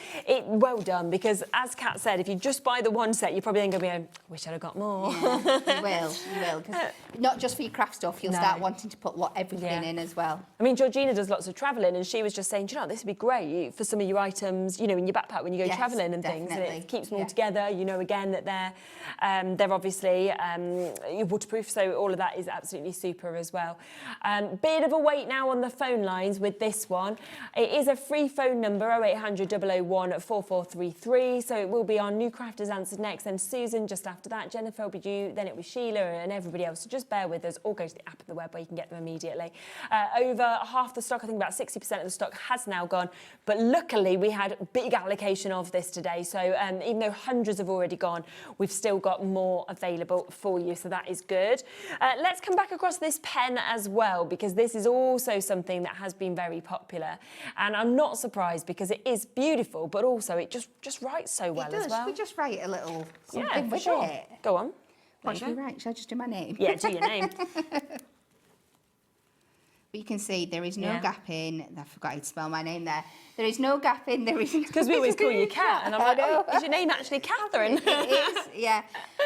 well done, because as Kat said, if you just buy the one set, you're probably then going to be going, wish I'd have got more. Yeah, you will. Cause not just for your craft stuff, you'll start wanting to put everything in as well. I mean, Georgina does lots of travelling, and she was just saying, do you know, this would be great for some of your items, in your backpack when you go travelling and things. And it keeps them all together. You know, again, that they're obviously waterproof, so all of that is absolutely super as well. Bit of a wait now on the phone lines with this one. It is a free phone number, 0800 001 4433. So it will be our new crafters answered next, then Susan just after that, Jennifer will be due, then it was Sheila and everybody else. So just bear with us, or go to the app of the web where you can get them immediately. Over half the stock, I think about 60% of the stock has now gone, but luckily we had a big allocation of this today. So even though hundreds have already gone, we've still got more available for you, so that is good. Let's come back across this pen as well, because this is also something that has been very popular, and I'm not surprised because it is beautiful, but also it just writes so well as well. We just write a little something with it. Go on. What should we write? Should I just do my name? Yeah, do your name. But you can see there is no gap in. I forgot how to spell my name there. There is no gap in. There is because we always call you Kat, and I'm like, oh, is your name actually Catherine? It is, yeah.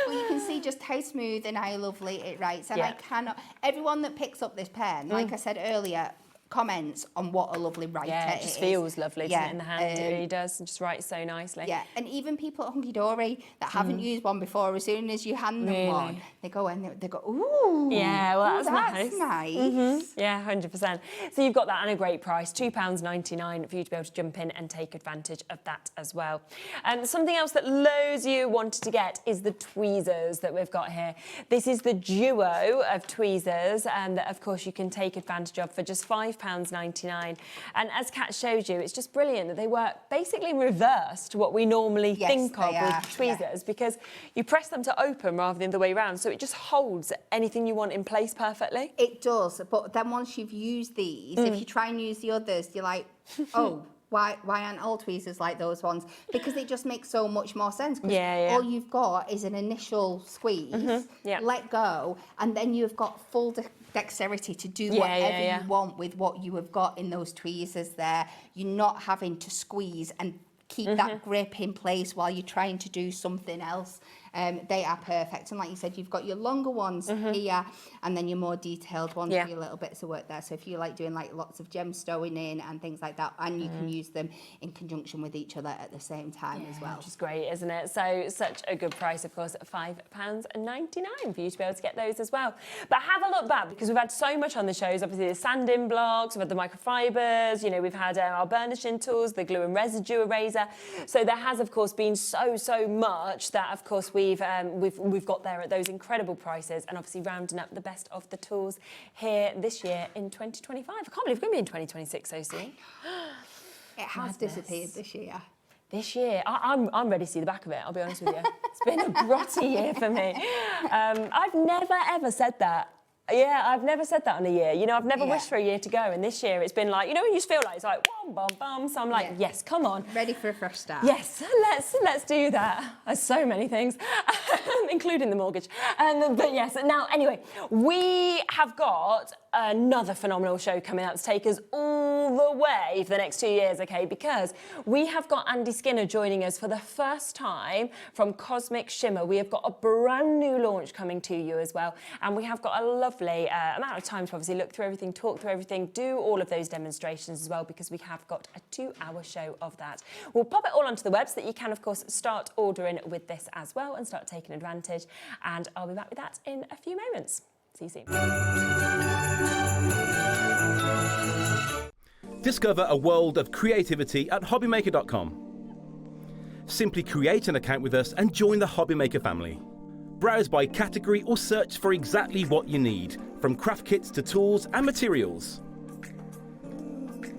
Well, you can see just how smooth and how lovely it writes, and I cannot. Everyone that picks up this pen, like I said earlier, comments on what a lovely writer it just feels lovely, doesn't it, in the hand? It really does. It just writes so nicely. Yeah, and even people at Hunkydory that haven't used one before, as soon as you hand them one, they go and they go, ooh. Yeah, well, that's nice. Yeah, 100%. So you've got that and a great price, £2.99 for you to be able to jump in and take advantage of that as well. Something else that loads of you wanted to get is the tweezers that we've got here. This is the duo of tweezers that, of course, you can take advantage of for just £5 £5.99. And as Kat showed you, it's just brilliant that they work basically in reverse to what we normally think of with tweezers, because you press them to open rather than the way around, so it just holds anything you want in place perfectly. It does, but then once you've used these, if you try and use the others, you're like, oh, why aren't all tweezers like those ones? Because it just makes so much more sense. All you've got is an initial squeeze, let go, and then you've got full dexterity to do whatever you want with what you have got in those tweezers there. You're not having to squeeze and keep that grip in place while you're trying to do something else. They are perfect, and like you said, you've got your longer ones here, and then your more detailed ones for your little bits of work there. So if you like doing like lots of gemstoning in and things like that, and you can use them in conjunction with each other at the same time as well. Which is great, isn't it? So such a good price, of course, at £5.99 for you to be able to get those as well. But have a look back, because we've had so much on the shows. Obviously, the sanding blocks, we've had the microfibers, you know, we've had our burnishing tools, the glue and residue eraser. So there has, of course, been so much that, of course, we've got there at those incredible prices, and obviously rounding up the best of the tools here this year in 2025. I can't believe we're going to be in 2026 so soon. It has disappeared this year. This year, I'm ready to see the back of it, I'll be honest with you. It's been a grotty year for me. I've never, ever said that. Yeah, I've never said that on a year. You know, I've never wished for a year to go, and this year it's been like, you know, when you just feel like it's like, bum, bum, bum. So I'm like, yes, come on. Ready for a fresh start. Yes, let's do that. There's so many things, including the mortgage. But yes, now, anyway, we have got another phenomenal show coming out to take us all the way for the next 2 years, okay? Because we have got Andy Skinner joining us for the first time from Cosmic Shimmer. We have got a brand new launch coming to you as well, and we have got a lovely amount of time to obviously look through everything, talk through everything, do all of those demonstrations as well, because we have got a 2-hour show of that. We'll pop it all onto the web so that you can, of course, start ordering with this as well and start taking advantage, and I'll be back with that in a few moments. See you soon. Discover a world of creativity at hobbymaker.com. Simply create an account with us and join the Hobbymaker family. Browse by category or search for exactly what you need, from craft kits to tools and materials.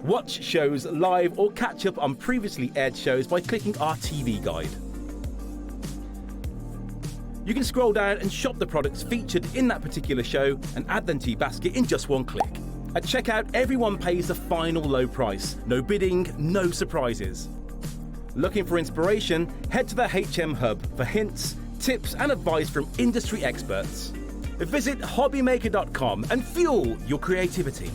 Watch shows live or catch up on previously aired shows by clicking our TV guide. You can scroll down and shop the products featured in that particular show and add them to your basket in just one click. At checkout, everyone pays the final low price. No bidding, no surprises. Looking for inspiration? Head to the HM Hub for hints, tips and advice from industry experts. Visit hobbymaker.com and fuel your creativity.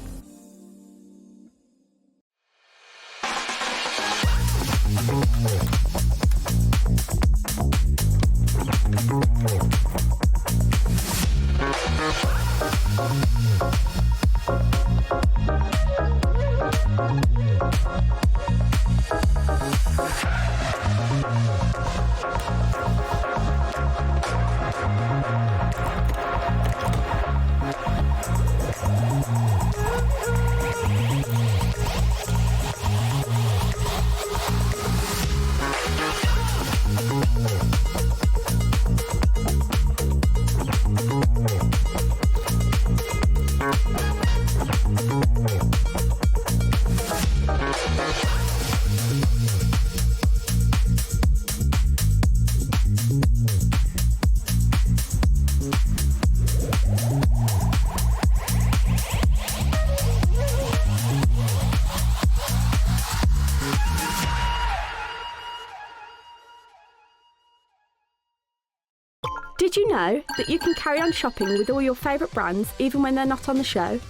Did you know that you can carry on shopping with all your favourite brands even when they're not on the show?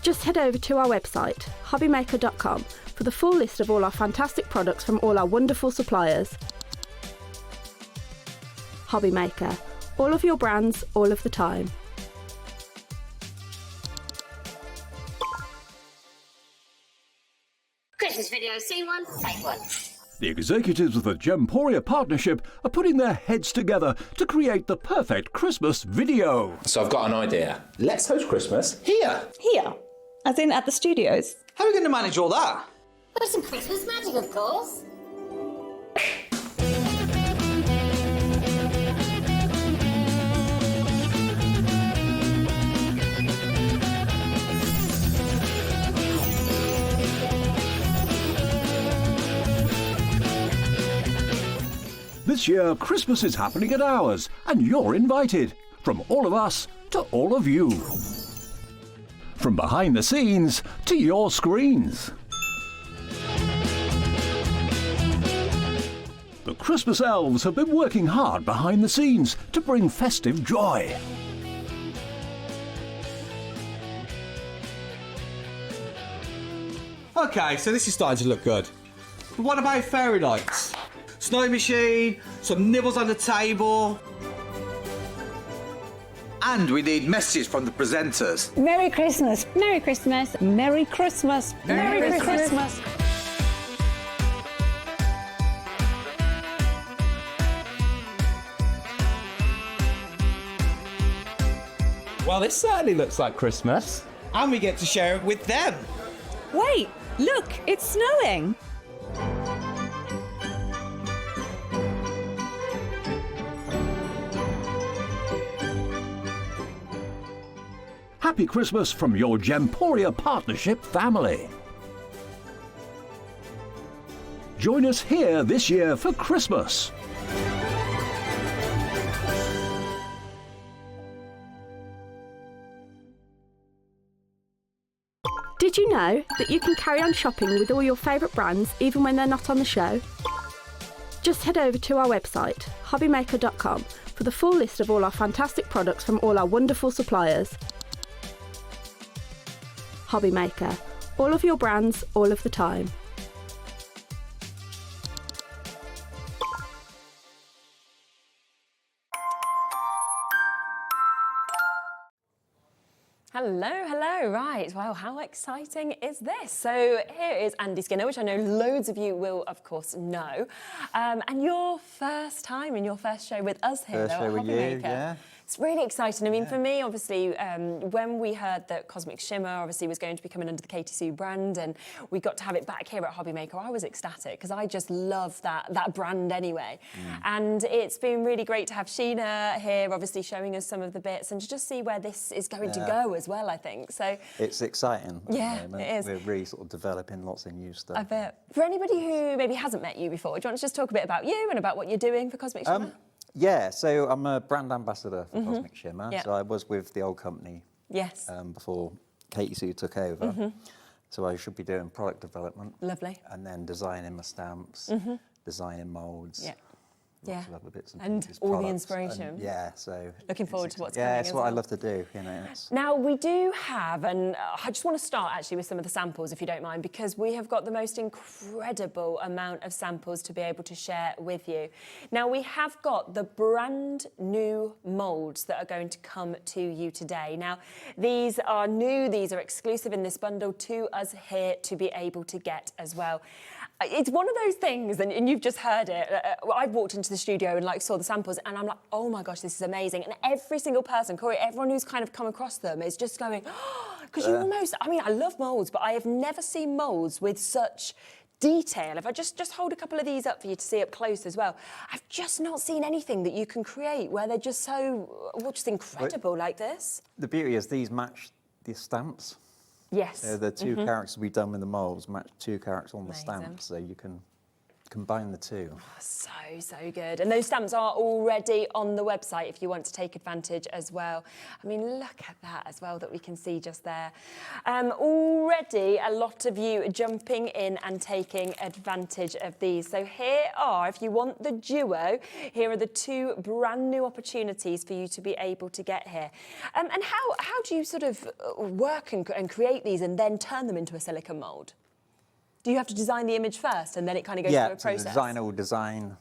Just head over to our website, hobbymaker.com, for the full list of all our fantastic products from all our wonderful suppliers. Hobbymaker, all of your brands, all of the time. Christmas video, scene 1, take 1. The executives of the Gemporia partnership are putting their heads together to create the perfect Christmas video. So I've got an idea. Let's host Christmas here. Here? As in at the studios? How are we going to manage all that? With some Christmas magic, of course. This year, Christmas is happening at ours, and you're invited. From all of us to all of you. From behind the scenes to your screens. The Christmas elves have been working hard behind the scenes to bring festive joy. Okay, so this is starting to look good. But what about fairy lights? Snow machine, some nibbles on the table. And we need messages from the presenters. Merry Christmas. Merry Christmas. Merry Christmas. Merry Christmas. Well, this certainly looks like Christmas. And we get to share it with them. Wait, look, it's snowing. Happy Christmas from your Gemporia Partnership family. Join us here this year for Christmas. Did you know that you can carry on shopping with all your favourite brands even when they're not on the show? Just head over to our website, hobbymaker.com, for the full list of all our fantastic products from all our wonderful suppliers. Hobbymaker. All of your brands, all of the time. Hello, hello. Right, well, how exciting is this? So here is Andy Skinner, which I know loads of you will, of course, know. And your first time in your first show with us here, First though, show at with you, Hobbymaker. yeah. It's really exciting. I mean, for me, obviously, when we heard that Cosmic Shimmer obviously was going to be coming under the Katie Sue brand and we got to have it back here at Hobbymaker, I was ecstatic because I just love that brand anyway. And it's been really great to have Sheena here, obviously showing us some of the bits and to just see where this is going to go as well, I think. So it's exciting. Yeah, at the moment. it is. We're really sort of developing lots of new stuff. I bet. For anybody who maybe hasn't met you before, do you want to just talk a bit about you and about what you're doing for Cosmic Shimmer? Yeah, so I'm a brand ambassador for Mhm. Cosmic Shimmer. Yeah. So I was with the old company Yes. before Katie Sue took over. Mhm. So I should be doing product development. Lovely. And then designing my stamps, Mhm. designing moulds. Yeah. Lots Yeah. of other bits and And pieces, all the products, inspiration. and yeah, so Looking forward to what's yeah, coming it's as what I well. love to do. You know, it's, Now, we do have, and I just want to start actually with some of the samples, if you don't mind, because we have got the most incredible amount of samples to be able to share with you. Now, we have got the brand new moulds that are going to come to you today. Now, these are new, these are exclusive in this bundle to us here to be able to get as well. It's one of those things, and you've just heard it. I walked into the studio and saw the samples, and I'm like, oh my gosh, this is amazing. And every single person, Corey, everyone who's kind of come across them is just going, because you almost, I mean, I love moulds, but I have never seen moulds with such detail. If I just hold a couple of these up for you to see up close as well, I've just not seen anything that you can create where they're just so, just incredible like this. the beauty is these match the stamps. Yes. The two Mhm. characters we've done with the moulds match two characters on the Amazing. stamp, so you can combine the two. So good. And those stamps are already on the website if you want to take advantage as well. I mean, look at that as well that we can see just there. Already a lot of you jumping in and taking advantage of these. So here are, if you want the duo, here are the two brand new opportunities for you to be able to get here. And how do you sort of work and create these and then turn them into a silicone mould? Do you have to design the image first and then it kind of goes through a So the process? designer will design,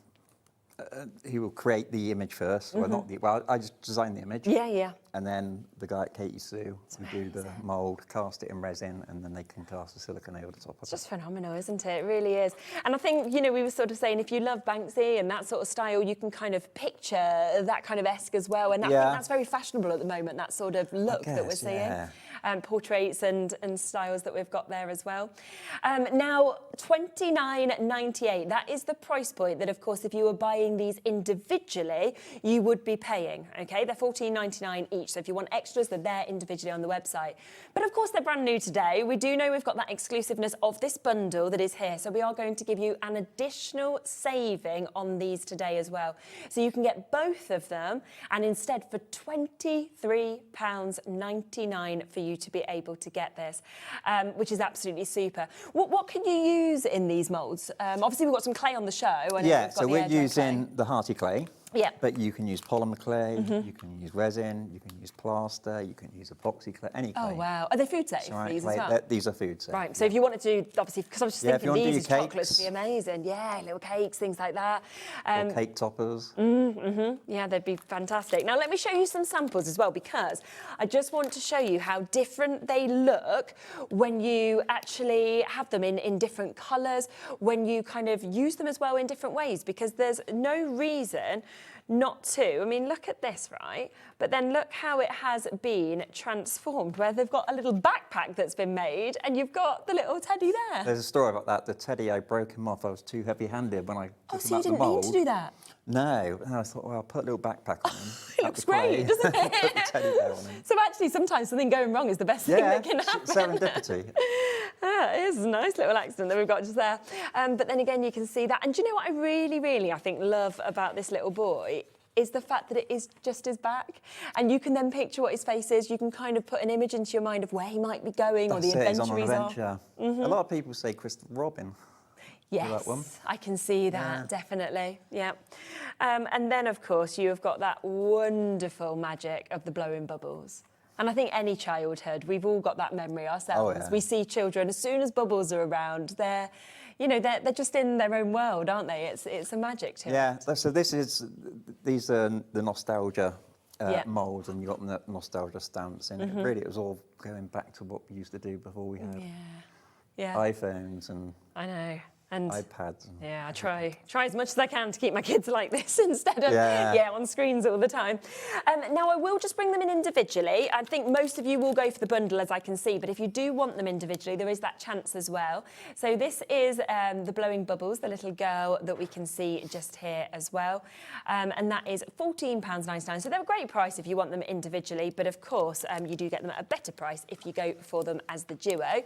he will create the image first. Well, not the, well, I just design the image. Yeah, yeah. And then the guy at Katie Sue will do the mould, cast it in resin, and then they can cast the silicone over the top of It's it. just phenomenal, isn't it? It really is. And I think, you know, we were sort of saying if you love Banksy and that sort of style, you can kind of picture that kind of esque as well. And I think Yeah. that's very fashionable at the moment, that sort of look that we're guess, seeing. yeah. portraits and styles that we've got there as well. Now, $29.98, that is the price point that, of course, if you were buying these individually, you would be paying, okay? They're $14.99 each, so if you want extras, they're there individually on the website. But, of course, they're brand new today. We do know we've got that exclusiveness of this bundle that is here, so we are going to give you an additional saving on these today as well. So you can get both of them, and instead for £23.99 for you to be able to get this, which is absolutely super. What can you use in these moulds? Obviously, we've got some clay on the show. And Yeah, we've got so we're the using the hearty clay. Yeah. But you can use polymer clay, you can use resin, you can use plaster, you can use epoxy clay, any clay. Oh, wow. Are they food safe, these as well? These are food safe. Right, so if you wanted to, obviously, because I was just Yeah, if you thinking want to these do as chocolates cakes. would be amazing. Yeah, little cakes, things like that. Or cake toppers. Yeah, they'd be fantastic. Now, let me show you some samples as well, because I just want to show you how different they look when you actually have them in different colours, when you kind of use them as well in different ways, because there's no reason not to. I mean, look at this, right? But then look how it has been transformed, where they've got a little backpack that's been made, and you've got the little teddy there. There's a story about that. The teddy, I broke him off. I was too heavy-handed when I Oh, took so him you out the didn't mean mould. to do that? No, and I thought, well, I'll put a little backpack on him. It looks great, doesn't it? Put the teddy bear on him. So actually, sometimes something going wrong is the best thing that can happen. Serendipity. It is a nice little accident that we've got just there. But then again, you can see that. And do you know what I really, I think, love about this little boy? Is the fact that it is just his back, and you can then picture what his face is. You can kind of put an image into your mind of where he might be going or the adventure he's on. A lot of people say Christopher Robin. Yes, that one. I can see that, definitely, yeah. And then, of course, you have got that wonderful magic of the blowing bubbles. And I think any childhood, we've all got that memory ourselves. Oh, yeah. We see children, as soon as bubbles are around, they're just in their own world, aren't they? It's a magic to it. Yeah, so these are the nostalgia moulds, and you've got the nostalgia stamps in it. Really, it was all going back to what we used to do before we had iPhones and I know. And iPads. Yeah, I try as much as I can to keep my kids like this instead of on screens all the time. Now, I will just bring them in individually. I think most of you will go for the bundle, as I can see, but if you do want them individually, there is that chance as well. So this is the Blowing Bubbles, the little girl that we can see just here as well. And that is £14.99. So they're a great price if you want them individually, but of course, you do get them at a better price if you go for them as the duo.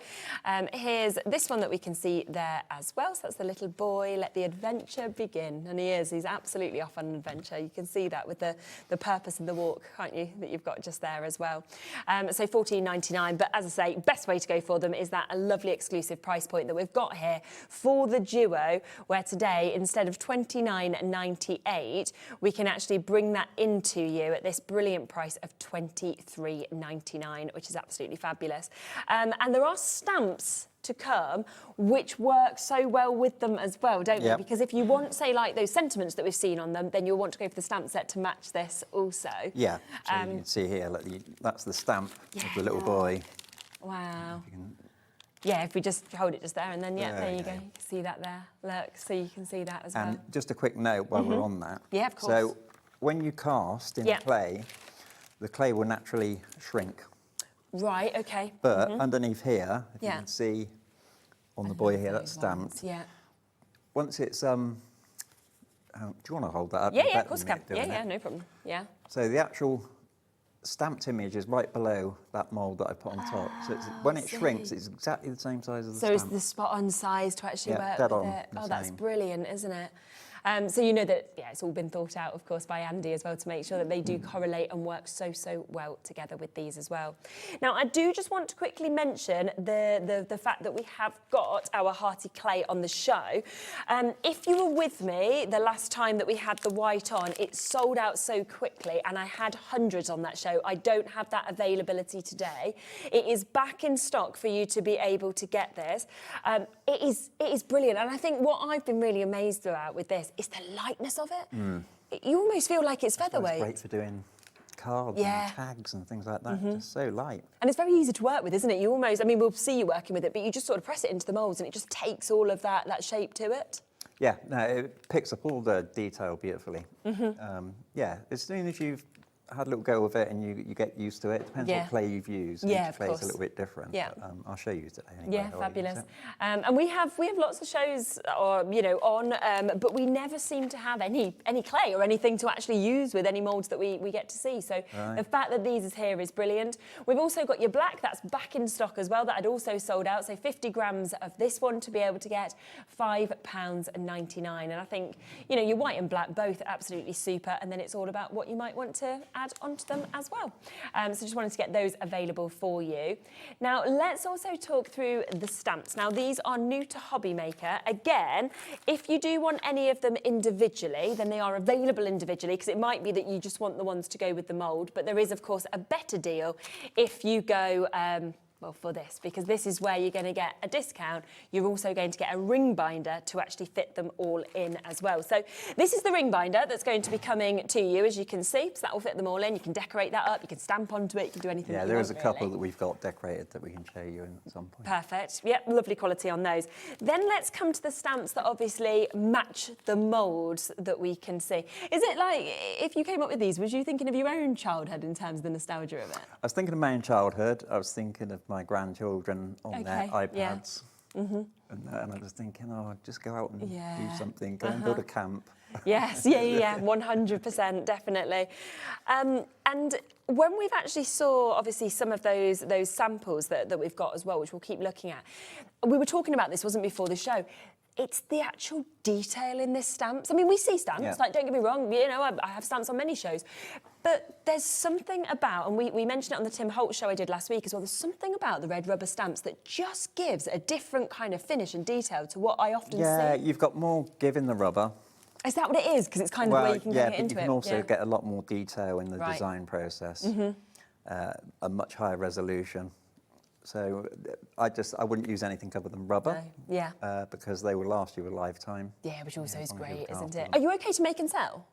Here's this one that we can see there as well. So that's the little boy, let the adventure begin. And he's absolutely off on an adventure. You can see that with the purpose of the walk, can't you, that you've got just there as well. So £14.99, but as I say, best way to go for them is that a lovely exclusive price point that we've got here for the duo, where today, instead of £29.98, we can actually bring that into you at this brilliant price of £23.99, which is absolutely fabulous. And there are stamps to come, which work so well with them as well, don't they? Because if you want, say, like those sentiments that we've seen on them, then you'll want to go for the stamp set to match this also. Yeah, so you can see here, that's the stamp of the little boy. Wow. Yeah, if we just hold it just there, and then, there you go. You can see that there. Look, so you can see that as well. And just a quick note while we're on that. Yeah, of course. So when you cast in clay, the clay will naturally shrink. Right, okay. But underneath here, if you can see on the boy here, that's stamped. Once it's, do you want to hold that up? Yeah, of course I can. Yeah, no problem. Yeah. So the actual stamped image is right below that mould that I put on top. So when it shrinks, it's exactly the same size as the stamp. So it's the spot-on size to actually work dead with on, it. Oh, that's brilliant, isn't it? So you know that, it's all been thought out, of course, by Andy as well to make sure that they do correlate and work so well together with these as well. Now, I do just want to quickly mention the fact that we have got our hearty clay on the show. If you were with me the last time that we had the white on, it sold out so quickly, and I had hundreds on that show. I don't have that availability today. It is back in stock for you to be able to get this. It is brilliant, and I think what I've been really amazed throughout with this is the lightness of it. You almost feel like it's featherweight. It's great for doing cards and tags and things like that. It's so light. And it's very easy to work with, isn't it? You almost, I mean, we'll see you working with it, but you just sort of press it into the moulds and it just takes all of that shape to it. Yeah, no, it picks up all the detail beautifully. Yeah, as soon as you've had a little go with it, and you get used to it. Depends what clay you've used. Yeah, Each clay is a little bit different. Yeah. But, I'll show you today. Anyway, Yeah, fabulous. And we have lots of shows, on, but we never seem to have any clay or anything to actually use with any moulds that we get to see. So the fact that these is here is brilliant. We've also got your black that's back in stock as well. That had also sold out. So 50 grams of this one to be able to get £5.99. And I think your white and black both absolutely super. And then it's all about what you might want to add onto them as well. So just wanted to get those available for you. Now let's also talk through the stamps. Now these are new to Hobby Maker. Again, if you do want any of them individually, then they are available individually, because it might be that you just want the ones to go with the mould. But there is of course a better deal if you go for this, because this is where you're going to get a discount. You're also going to get a ring binder to actually fit them all in as well. So this is the ring binder that's going to be coming to you, as you can see. So that will fit them all in. You can decorate that up. You can stamp onto it. You can do anything. Yeah, there is a couple that we've got decorated that we can show you at some point. Perfect. Yep, lovely quality on those. Then let's come to the stamps that obviously match the moulds that we can see. Is it like, if you came up with these, was you thinking of your own childhood in terms of the nostalgia of it? I was thinking of my own childhood. I was thinking of my grandchildren on their iPads. Yeah. And I was thinking, just go out and do something, go and build a camp. Yes, yeah, 100%, definitely. And when we've actually saw, obviously, some of those samples that we've got as well, which we'll keep looking at, we were talking about this, wasn't before the show, it's the actual detail in this stamps. I mean, we see stamps, like, don't get me wrong, I have stamps on many shows, but there's something about, and we mentioned it on the Tim Holt show I did last week as well, there's something about the red rubber stamps that just gives a different kind of finish and detail to what I often see. Yeah, you've got more give in the rubber. Is that what it is? Because it's kind of the way you can get into it. You can also get a lot more detail in the design process, a much higher resolution. So I wouldn't use anything other than rubber. No. Because they will last you a lifetime. Yeah, which also is great, isn't it? Are you okay to make and sell?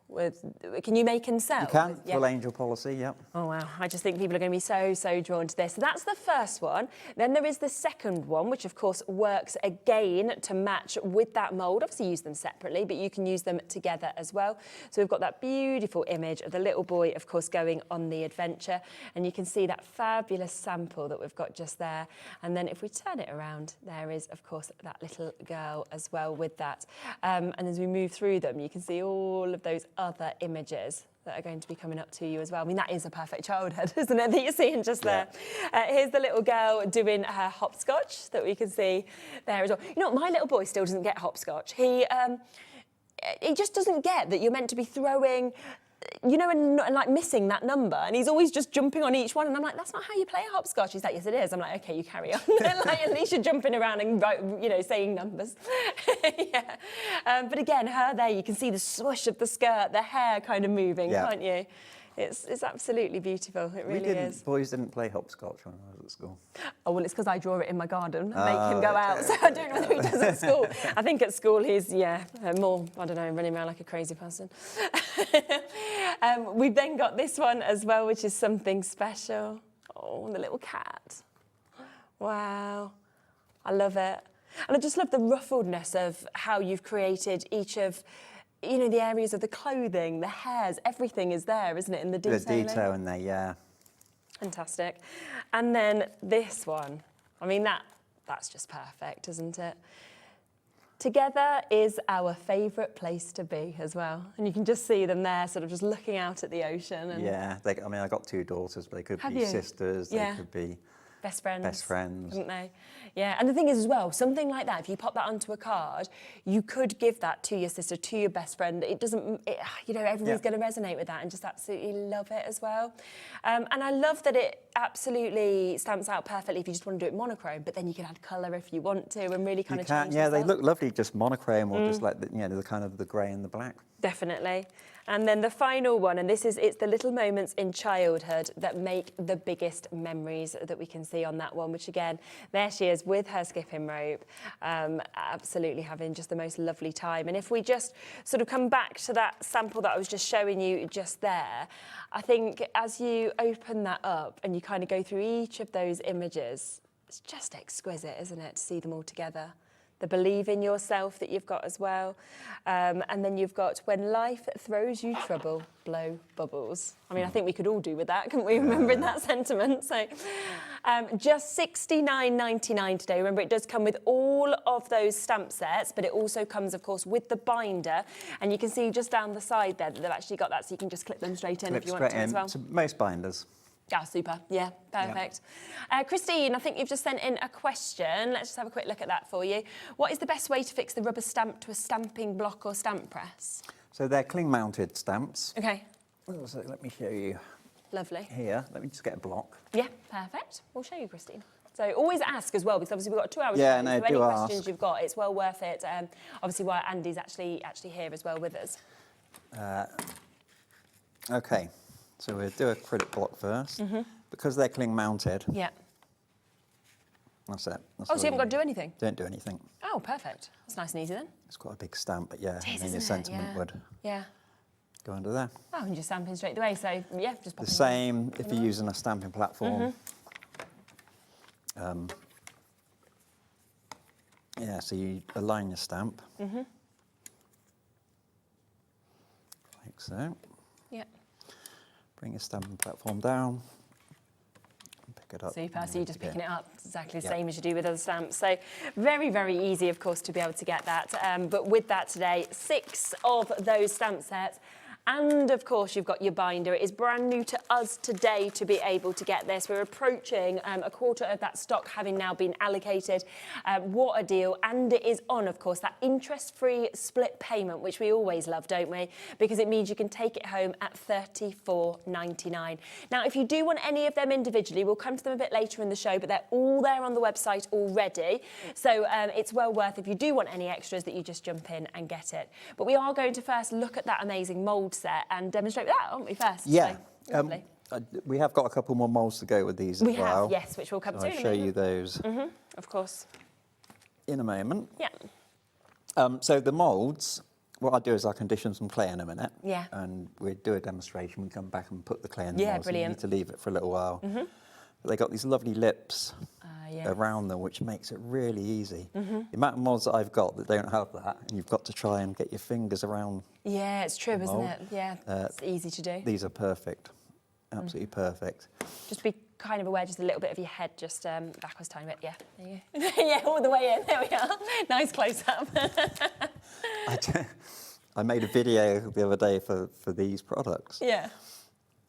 Can you make and sell? You can, full angel policy, yep. Oh, wow. I just think people are going to be so drawn to this. So that's the first one. Then there is the second one, which of course works again to match with that mould. Obviously use them separately, but you can use them together as well. So we've got that beautiful image of the little boy, of course, going on the adventure. And you can see that fabulous sample that we've got just there. And then if we turn it around, there is, of course, that little girl as well with that. And as we move through them, you can see all of those other images that are going to be coming up to you as well. I mean, that is a perfect childhood, isn't it, that you're seeing just there. Here's the little girl doing her hopscotch that we can see there as well. You know what, my little boy still doesn't get hopscotch. He just doesn't get that you're meant to be throwing, and like missing that number, and he's always just jumping on each one, and I'm like, that's not how you play hopscotch. He's like, yes it is. I'm like, okay, you carry on. Like, at least you're jumping around and saying numbers. But again, her there, you can see the swoosh of the skirt, the hair kind of moving, can't you? It's absolutely beautiful. It really is. Boys didn't play hopscotch when I was at school. Oh, well, it's because I draw it in my garden and make him go out. So I don't know whether he does at school. I think at school he's, more, I don't know, running around like a crazy person. We've then got this one as well, which is something special. Oh, the little cat. Wow. I love it. And I just love the ruffledness of how you've created each of the areas of the clothing, the hairs, everything is there, isn't it, in the detailing? The detail in there, yeah. Fantastic. And then this one, I mean, that's just perfect, isn't it? Together is our favourite place to be as well. And you can just see them there, sort of just looking out at the ocean. And yeah, I got 2 daughters, but they could be sisters, they could be best friends. Best friends. Couldn't they? Yeah, and the thing is as well, something like that, if you pop that onto a card, you could give that to your sister, to your best friend. It doesn't, everybody's going to resonate with that and just absolutely love it as well. And I love that it absolutely stamps out perfectly if you just want to do it monochrome, but then you can add colour if you want to and really kind of change Yeah, they look lovely just monochrome or just like, the kind of the grey and the black. Definitely. And then the final one, and it's the little moments in childhood that make the biggest memories that we can see on that one, which again, there she is with her skipping rope, absolutely having just the most lovely time. And if we just sort of come back to that sample that I was just showing you just there, I think as you open that up and you kind of go through each of those images, it's just exquisite, isn't it, to see them all together. the believe in yourself that you've got as well. And then you've got when life throws you trouble, blow bubbles. I mean, I think we could all do with that, couldn't we, remembering that sentiment? So just $69.99 today. Remember, it does come with all of those stamp sets, but it also comes, of course, with the binder. And you can see just down the side there that they've actually got that, so you can just clip them straight in if you want to as well. So most binders. Ah, super. Yeah, perfect. Christine, I think you've just sent in a question. Let's just have a quick look at that for you. What is the best way to fix the rubber stamp to a stamping block or stamp press? So they're cling-mounted stamps. Okay. So let me show you. Lovely. Here, let me just get a block. Yeah, perfect. We'll show you, Christine. So always ask as well, because obviously we've got 2 hours. Yeah, show, no, so do any ask. questions you've got, it's well worth it. Obviously, while Andy's actually here as well with us. Okay, so we'll do a acrylic block first. Because they're cling-mounted. Yeah. That's it. That's Oh, so you haven't got to do anything? Don't do anything. Oh, perfect. That's nice and easy then. It's quite a big stamp, but yeah, It is, I mean, your isn't it? sentiment Yeah. would Yeah. go under there. Oh, and just stamping straight away. So yeah, just pop The it same if you're using a stamping platform. Yeah, so you align your stamp. Like so. Yeah. Bring your stamping platform down. And pick it up. Super, so you're just picking it up exactly the Yeah. same as you do with other stamps. So very, very easy, of course, to be able to get that. But with that today, 6 of those stamp sets. And of course, you've got your binder. It is brand new to us today to be able to get this. We're approaching a quarter of that stock having now been allocated. What a deal. And it is on, of course, that interest-free split payment, which we always love, don't we? Because it means you can take it home at $34.99. Now, if you do want any of them individually, we'll come to them a bit later in the show, but they're all there on the website already. So it's well worth, if you do want any extras, that you just jump in and get it. But we are going to first look at that amazing mould set and demonstrate that, aren't we, first? Yeah. So, lovely. We have got a couple more moulds to go with these as We well. have, yes, which we'll come So to I'll in a show you moment. those Of course. in a moment. Yeah. So the moulds, what I'll do is I'll condition some clay in a minute. Yeah. And we'll do a demonstration. We come back and put the clay in the Yeah, moulds. brilliant. You need to leave it for a little while. But they got these lovely lips around them, which makes it really easy. The amount of moulds that I've got that don't have that, and you've got to try and get your fingers around. Yeah, it's true, isn't mould. it? Yeah, it's easy to do. These are perfect. Absolutely perfect. Just be kind of aware, just a little bit of your head, just backwards tiny bit. Yeah, there you go. Yeah, all the way in. There we are. Nice close-up. I made a video the other day for these products. Yeah.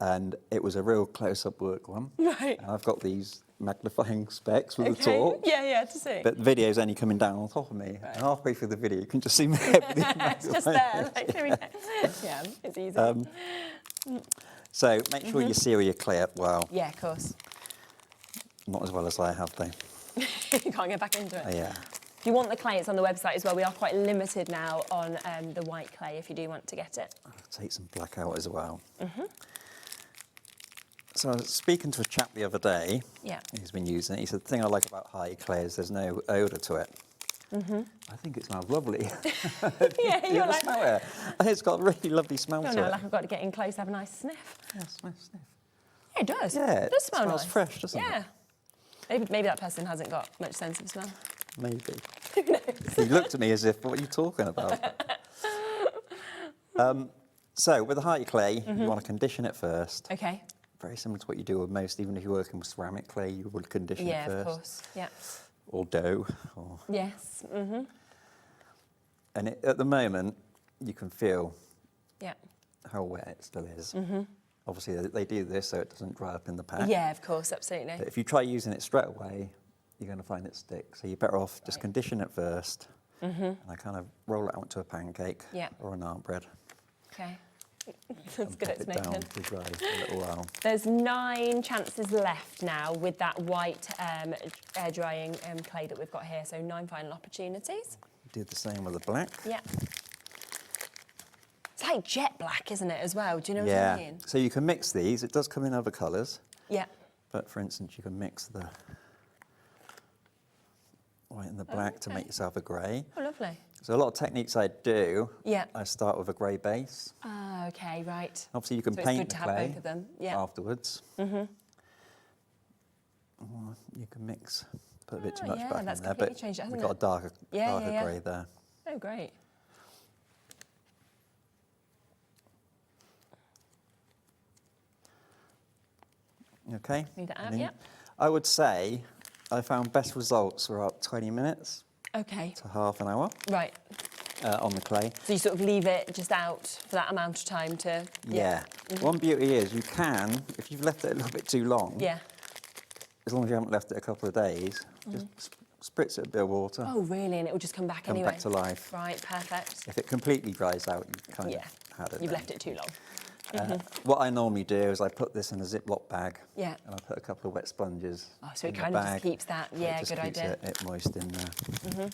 And it was a real close-up work one. Right. And I've got these magnifying specs with the Okay. torch. Yeah, to see. But the video's only coming down on top of me. And halfway through the video, you can just see me. It's just there. Like, here we go. Yeah, it's easy. So make sure you seal your clay up well. Yeah, of course. Not as well as I have, though. You can't get back into it. Yeah. If you want the clay, it's on the website as well. We are quite limited now on the white clay if you do want to get it. I'll take some black out as well. So I was speaking to a chap the other day. Yeah. He's been using it. He said, the thing I like about Hardy clay is there's no odour to it. I think it smells lovely. Yeah, You you're ever like, smell it? It's got a really lovely smell no, to no, it. like I've got to get in close, have a nice sniff. Yeah, sniff. Yeah, it does. Yeah, It does smell smells nice. fresh, doesn't it? Yeah. Maybe that person hasn't got much sense of smell. Maybe. He looked at me as if, what are you talking about? So with the Hardy clay, you want to condition it first. Okay. Very similar to what you do with most, even if you're working with ceramic clay, you would condition it first. Yeah, of course. Yeah. Or dough. Or... Yes. And at the moment, you can feel Yeah. how wet it still is. Obviously, they do this so it doesn't dry up in the pack. Yeah, of course, absolutely. But if you try using it straight away, you're going to find it stick. So you're better off just condition it first. And I kind of roll it out into a pancake or a naan bread. Okay. That's good Put it down explanation. to dry for a little while. There's 9 chances left now with that white air drying clay that we've got here. So 9 final opportunities. Do the same with the black. Yeah. It's like jet black, isn't it, as well? Do you know what I mean? So you can mix these. It does come in other colours. Yeah. But for instance, you can mix the white and the black to make yourself a grey. Oh, lovely. So a lot of techniques I do, Yeah. I start with a grey base. Ah, okay, right. Obviously, you can So it's paint good the to have clay both of them. Yeah. afterwards. Or you can mix Put a bit too much yeah, back in that's there, completely but changed it, hasn't we've got it? a darker Yeah. grey there. Oh, great. Okay. Move that out, And then yep. I would say I found best results were about 20 minutes Okay. to half an hour Right. on the clay. So you sort of leave it just out for that amount of time to... Yeah. Mhm. One beauty is you can, if you've left it a little bit too long, Yeah. as long as you haven't left it a couple of days, just spritz it a bit of water. Oh, really? And it will just come back anyway? Come back to life. Right, perfect. If it completely dries out, you kind Yeah. of had it. You've then. left it too long. What I normally do is I put this in a Ziploc bag. Yeah. And I put a couple of wet sponges. Oh, so it in the kind of just bag. keeps that. Yeah, It just good keeps idea. it moist in there. Mhm.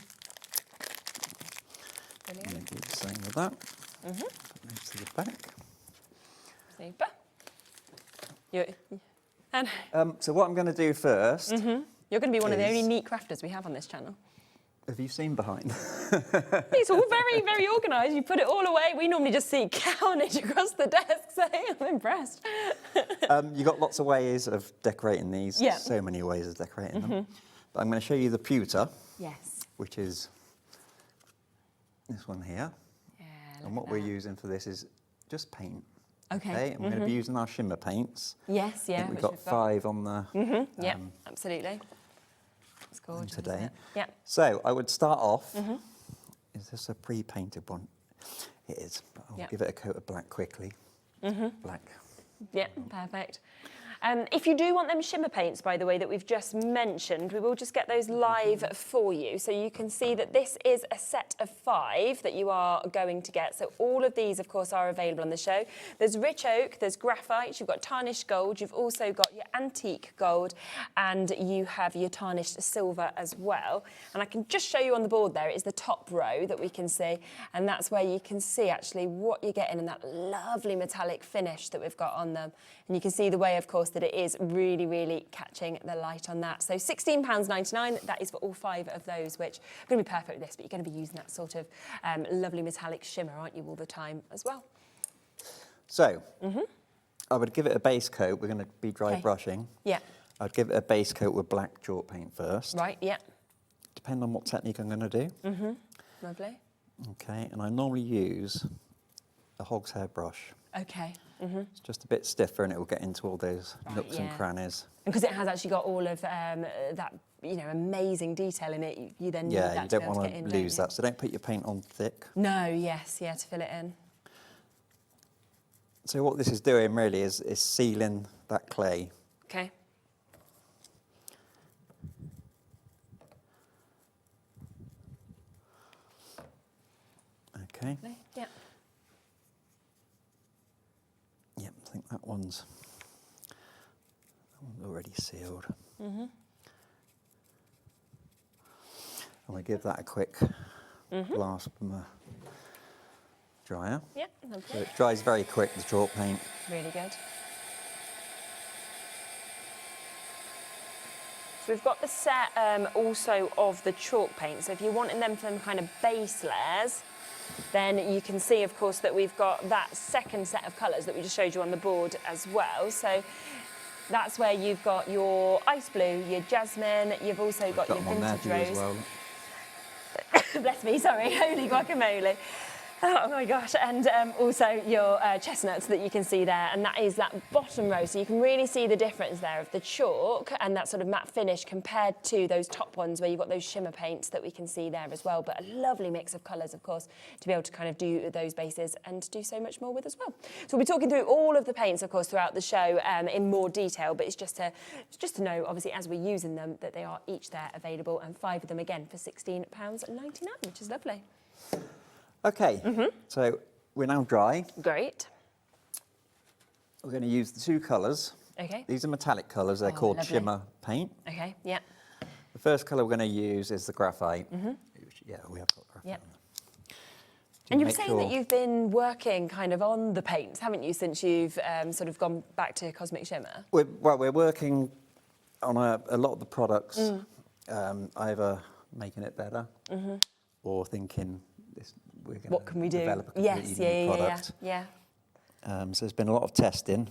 And then do the same with that. Mhm. Put those to the back. Super. And So what I'm going to do first. you're going to be one of the only is- neat crafters we have on this channel. Have you seen behind? It's all very, very organised. You put it all away. We normally just see carnage across the desk, so I'm impressed. You've got lots of ways of decorating these. Yeah. So many ways of decorating them. But I'm going to show you the pewter, Yes. which is this one here. And what we're using for this is just paint. Okay. And we're going to be using our shimmer paints. Yes, I yeah. think we've which got 5 on the Yeah, absolutely. It's gorgeous. today. Isn't it? Yeah. So I would start off. Is this a pre-painted one? It is. But I'll Yep. give it a coat of black quickly. Black. Yeah, perfect. If you do want them shimmer paints, by the way, that we've just mentioned, we will just get those live for you. So you can see that this is a set of 5 that you are going to get. So all of these, of course, are available on the show. There's rich oak, there's graphite, you've got tarnished gold, you've also got your antique gold, and you have your tarnished silver as well. And I can just show you on the board there, it is the top row that we can see. And that's where you can see actually what you're getting in that lovely metallic finish that we've got on them. And you can see the way, of course, that it is really, really catching the light on that. So £16.99, that is for all 5 of those, which are going to be perfect with this, but you're going to be using that sort of lovely metallic shimmer, aren't you, all the time as well? So I would give it a base coat. We're going to be dry brushing. Yeah. I'd give it a base coat with black chalk paint first. Right, yeah. Depending on what technique I'm going to do. Lovely. Okay, and I normally use a hog's hair brush. Okay. It's just a bit stiffer and it will get into all those nooks and yeah. crannies. And because it has actually got all of that, you know, amazing detail in it, you then need Yeah, that you to don't be able to want get in, to don't lose you? that, so don't put your paint on thick. No, yes, yeah, to fill it in. So what this is doing really is sealing that clay. Okay. Okay. Yeah. Yep, I think that one's already sealed. I'm going to give that a quick blast from the dryer. Yep, So lovely. it dries very quick, the chalk paint. Really good. So we've got the set also of the chalk paint. So if you're wanting them for them kind of base layers, then you can see, of course, that we've got that second set of colours that we just showed you on the board as well. So that's where you've got your ice blue, your jasmine, you've also got your them on there, vintage Julie, rose. as well. Bless me, sorry, holy guacamole. Oh my gosh, and also your chestnuts that you can see there, and that is that bottom row, so you can really see the difference there of the chalk and that sort of matte finish compared to those top ones where you've got those shimmer paints that we can see there as well, but a lovely mix of colours, of course, to be able to kind of do those bases and do so much more with as well. So we'll be talking through all of the paints, of course, throughout the show in more detail, but it's just to know, obviously, as we're using them, that they are each there available, and 5 of them, again, for £16.99, which is lovely. Okay, so we're now dry. Great. We're going to use the 2 colours. Okay. These are metallic colours, they're called lovely. shimmer paint. Okay, yeah. The first colour we're going to use is the graphite. Yeah, we have got graphite. Yep. To And you were make saying sure- that you've been working kind of on the paints, haven't you, since you've sort of gone back to Cosmic Shimmer? We're working on a lot of the products, either making it better or thinking we're going What can we do? develop a Yes, completely new product. yeah. So there's been a lot of testing.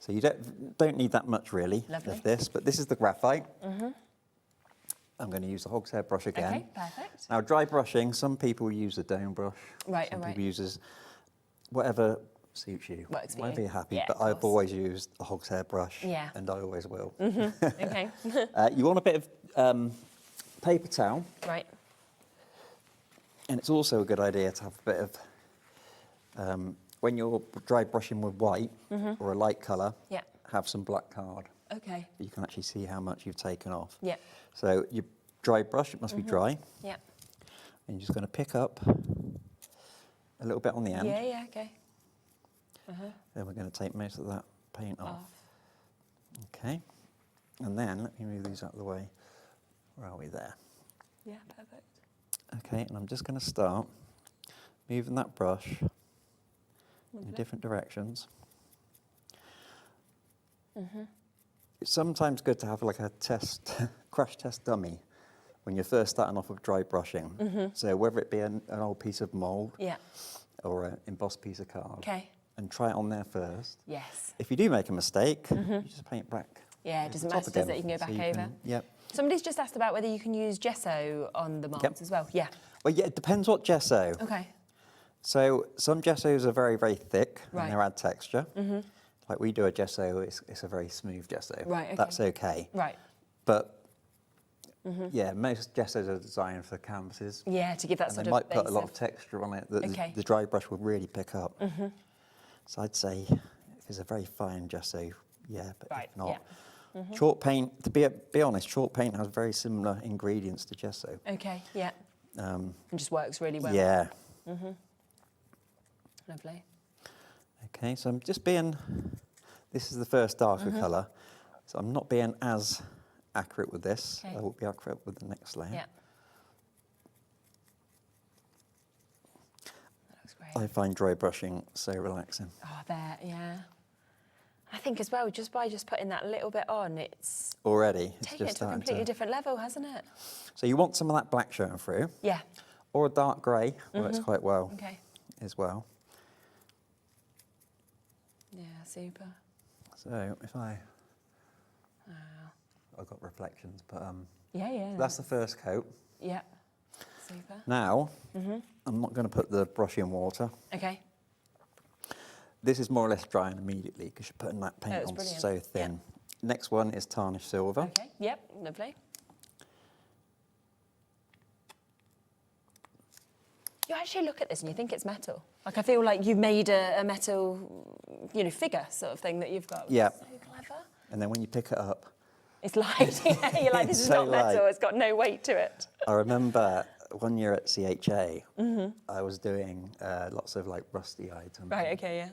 So you don't need that much really of this, but this is the graphite. I'm going to use the hogshead brush again. Okay, perfect. Now, dry brushing, some people use a dome brush. Right, some people use whatever suits you. Works for whatever you. you're happy. Yeah, but of I've always used a hogshead brush. Yeah. And I always will. Okay. You want a bit of paper towel. Right. And it's also a good idea to have a bit of, when you're dry brushing with white or a light colour, have some black card. Okay. You can actually see how much you've taken off. Yeah. So your dry brush, it must be dry. Yeah. And you're just going to pick up a little bit on the end. Yeah, okay. Then we're going to take most of that paint off. Okay. And then, let me move these out of the way. Where are we there? Yeah, perfect. Okay, and I'm just going to start moving that brush in different directions. It's sometimes good to have like a crash test dummy when you're first starting off with dry brushing. So whether it be an old piece of mould or an embossed piece of card, and try it on there first. Yes. If you do make a mistake, you just paint it back. Yeah, it doesn't matter, does it? You can go back over. Yep. Somebody's just asked about whether you can use gesso on the moulds as well. Yeah. Well, yeah, it depends what gesso. Okay. So some gessos are very, very thick Right. and they add texture. Like we do a gesso, it's a very smooth gesso. Right, okay. That's okay. Right. But yeah, most gessos are designed for canvases. Yeah, to give that and sort they of might put a lot base of texture on it that Okay. the dry brush will really pick up. So I'd say if it's a very fine gesso, yeah, but if not. Chalk paint, to be honest, chalk paint has very similar ingredients to gesso. Okay, yeah. And just works really well. Yeah. Lovely. Okay, so I'm just being, this is the first darker colour, so I'm not being as accurate with this. Okay. I will be accurate with the next layer. Yeah. That looks great. I find dry brushing so relaxing. Oh, I bet, yeah. I think as well, just by putting that little bit on, it's Already, it's taken just it to a starting completely different level, hasn't it? So you want some of that black showing through. Yeah. Or a dark grey, works quite well Okay. as well. Yeah, super. So if I've got reflections, but Yeah. that's the first coat. Yeah. Super. Now, I'm not going to put the brush in water. Okay. This is more or less drying immediately because you're putting that paint it's on brilliant. so thin. Next one is tarnished silver. Okay. Yep. Lovely. You actually look at this and you think it's metal. Like I feel like you've made a metal, figure sort of thing that you've got. Yeah. So clever. And then when you pick it up, It's light. Yeah, you're like, this is so not metal. light. It's got no weight to it. I remember one year at CHA, I was doing lots of like rusty items. Right. Okay. Yeah.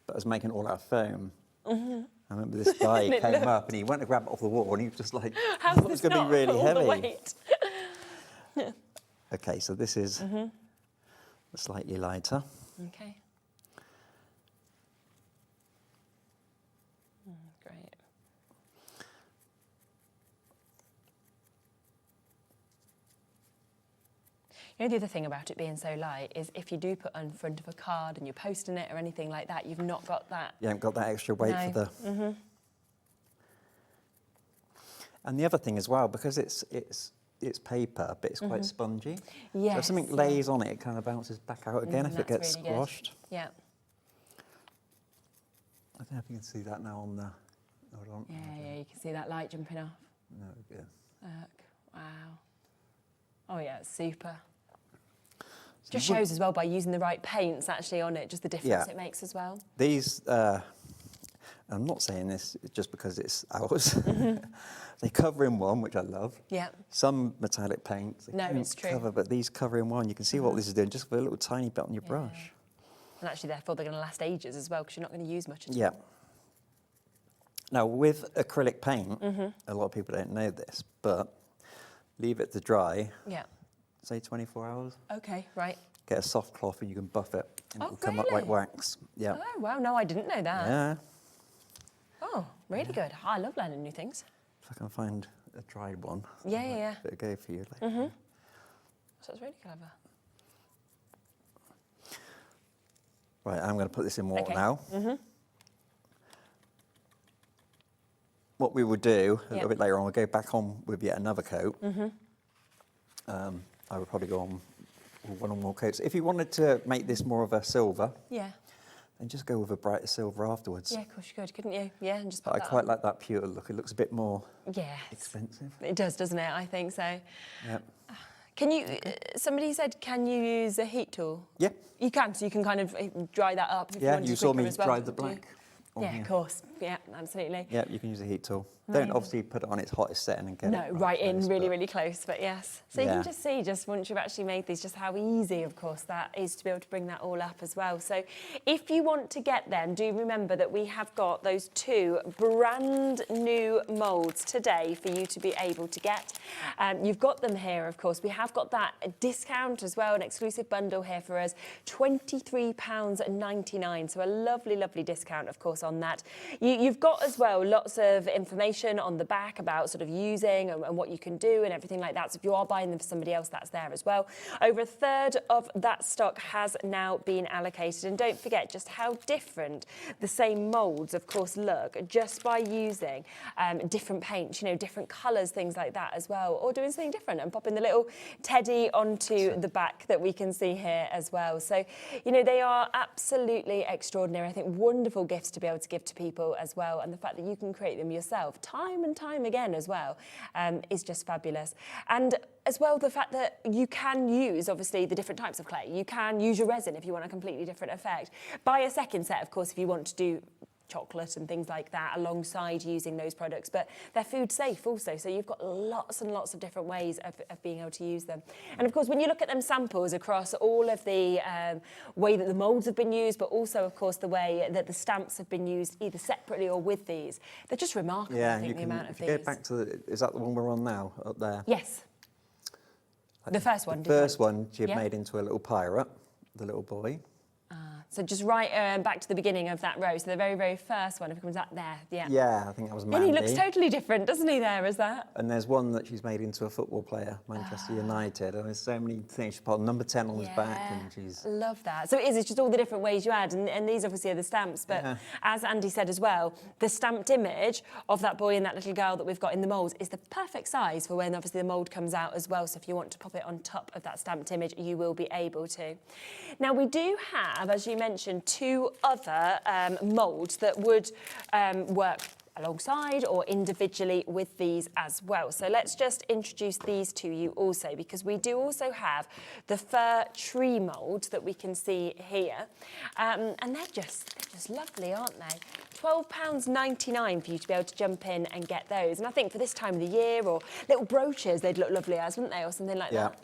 But I was making it all out of foam. I remember this guy came up and he went to grab it off the wall and he was just like, How's it's this going to not be really all heavy. the weight? Okay, so this is slightly lighter. Okay. Great. The other thing about it being so light is if you do put on front of a card and you're posting it or anything like that, you've not got that. You haven't got that extra weight for the... And the other thing as well, because it's paper, but it's quite spongy. Yes. So if something lays on it, it kind of bounces back out again if it gets really good. squashed. Yeah. I don't know if you can see that now on the... Hold on. Yeah, you can see that light jumping off. No, good. Wow. Oh yeah, it's super. Just shows as well by using the right paints actually on it, just the difference it makes as well. These, I'm not saying this just because it's ours. They cover in one, which I love. Yeah. Some metallic paints, they don't it's true. cover, but these cover in one. You can see what this is doing just with a little tiny bit on your brush. And actually, therefore, they're going to last ages as well because you're not going to use much at all. Yeah. Now, with acrylic paint, a lot of people don't know this, but leave it to dry. Yeah. Say 24 hours. Okay, right. Get a soft cloth and you can buff it, and Oh, it'll come up like really? wax. Yeah. Oh, wow, no, I didn't know that. Yeah. Oh, really good. I love learning new things. If I can find a dried one. Yeah. It'll go for you later. So it's really clever. Right, I'm going to put this in water now. what we will do a little bit later on, we'll go back on with yet another coat. I would probably go on with one or more coats. If you wanted to make this more of a silver, then just go with a brighter silver afterwards. Yeah, of course you could, couldn't you? Yeah, and just put But I that quite on. like that pewter look. It looks a bit more expensive. It does, doesn't it? I think so. Yep. Can you, somebody said, can you use a heat tool? Yeah. You can, so you can kind of dry that up if you want to you saw me as well. dry the black. Yeah, of course. Yeah, absolutely. Yeah, you can use a heat tool. Amazing. Don't obviously put it on its hottest setting and get No, it right in, close, really, but- really close, but yes. So you Yeah. can just see, just once you've actually made these, just how easy, of course, that is to be able to bring that all up as well. So if you want to get them, do remember that we have got those 2 brand new moulds today for you to be able to get. You've got them here, of course. We have got that discount as well, an exclusive bundle here for us, £23.99. So a lovely, lovely discount, of course, on that. You've got as well lots of information on the back about sort of using and what you can do and everything like that. So if you are buying them for somebody else, that's there as well. Over a third of that stock has now been allocated. And don't forget just how different the same moulds, of course, look just by using different paints, you know, different colours, things like that as well, or doing something different and popping the little teddy onto the back that we can see here as well. So, you know, they are absolutely extraordinary. I think wonderful gifts to be able to give to people as well. And the fact that you can create them yourself time and time again as well is just fabulous. And as well, the fact that you can use, obviously, the different types of clay. You can use your resin if you want a completely different effect. Buy a second set, of course, if you want to do chocolate and things like that alongside using those products, but they're food safe also, so you've got lots and lots of different ways of being able to use them. And of course, when you look at them samples across all of the way that the moulds have been used, but also of course the way that the stamps have been used either separately or with these, they're just remarkable. Yeah, I think, you the can amount of go these. back to the, is that the one we're on now, up there? Yes. The first one. The first one you've Yeah. made into a little pirate, the little boy. So just right back to the beginning of that row. So the very, very first one, if it comes out there, yeah. Yeah, I think that was And Mandy. he looks totally different, doesn't he, there, as that? And there's one that she's made into a football player, Manchester United. And there's so many things. She's put number 10 on his back, and she's... Love that. So it's just all the different ways you add, and these obviously are the stamps, but as Andy said as well, the stamped image of that boy and that little girl that we've got in the mould is the perfect size for when obviously the mould comes out as well. So if you want to pop it on top of that stamped image, you will be able to. Now we do have, as you mentioned, 2 other moulds that would work alongside or individually with these as well. So let's just introduce these to you also, because we do also have the fir tree mould that we can see here. And they're just lovely, aren't they? £12.99 for you to be able to jump in and get those. And I think for this time of the year, or little brooches, they'd look lovely as, wouldn't they, or something like that.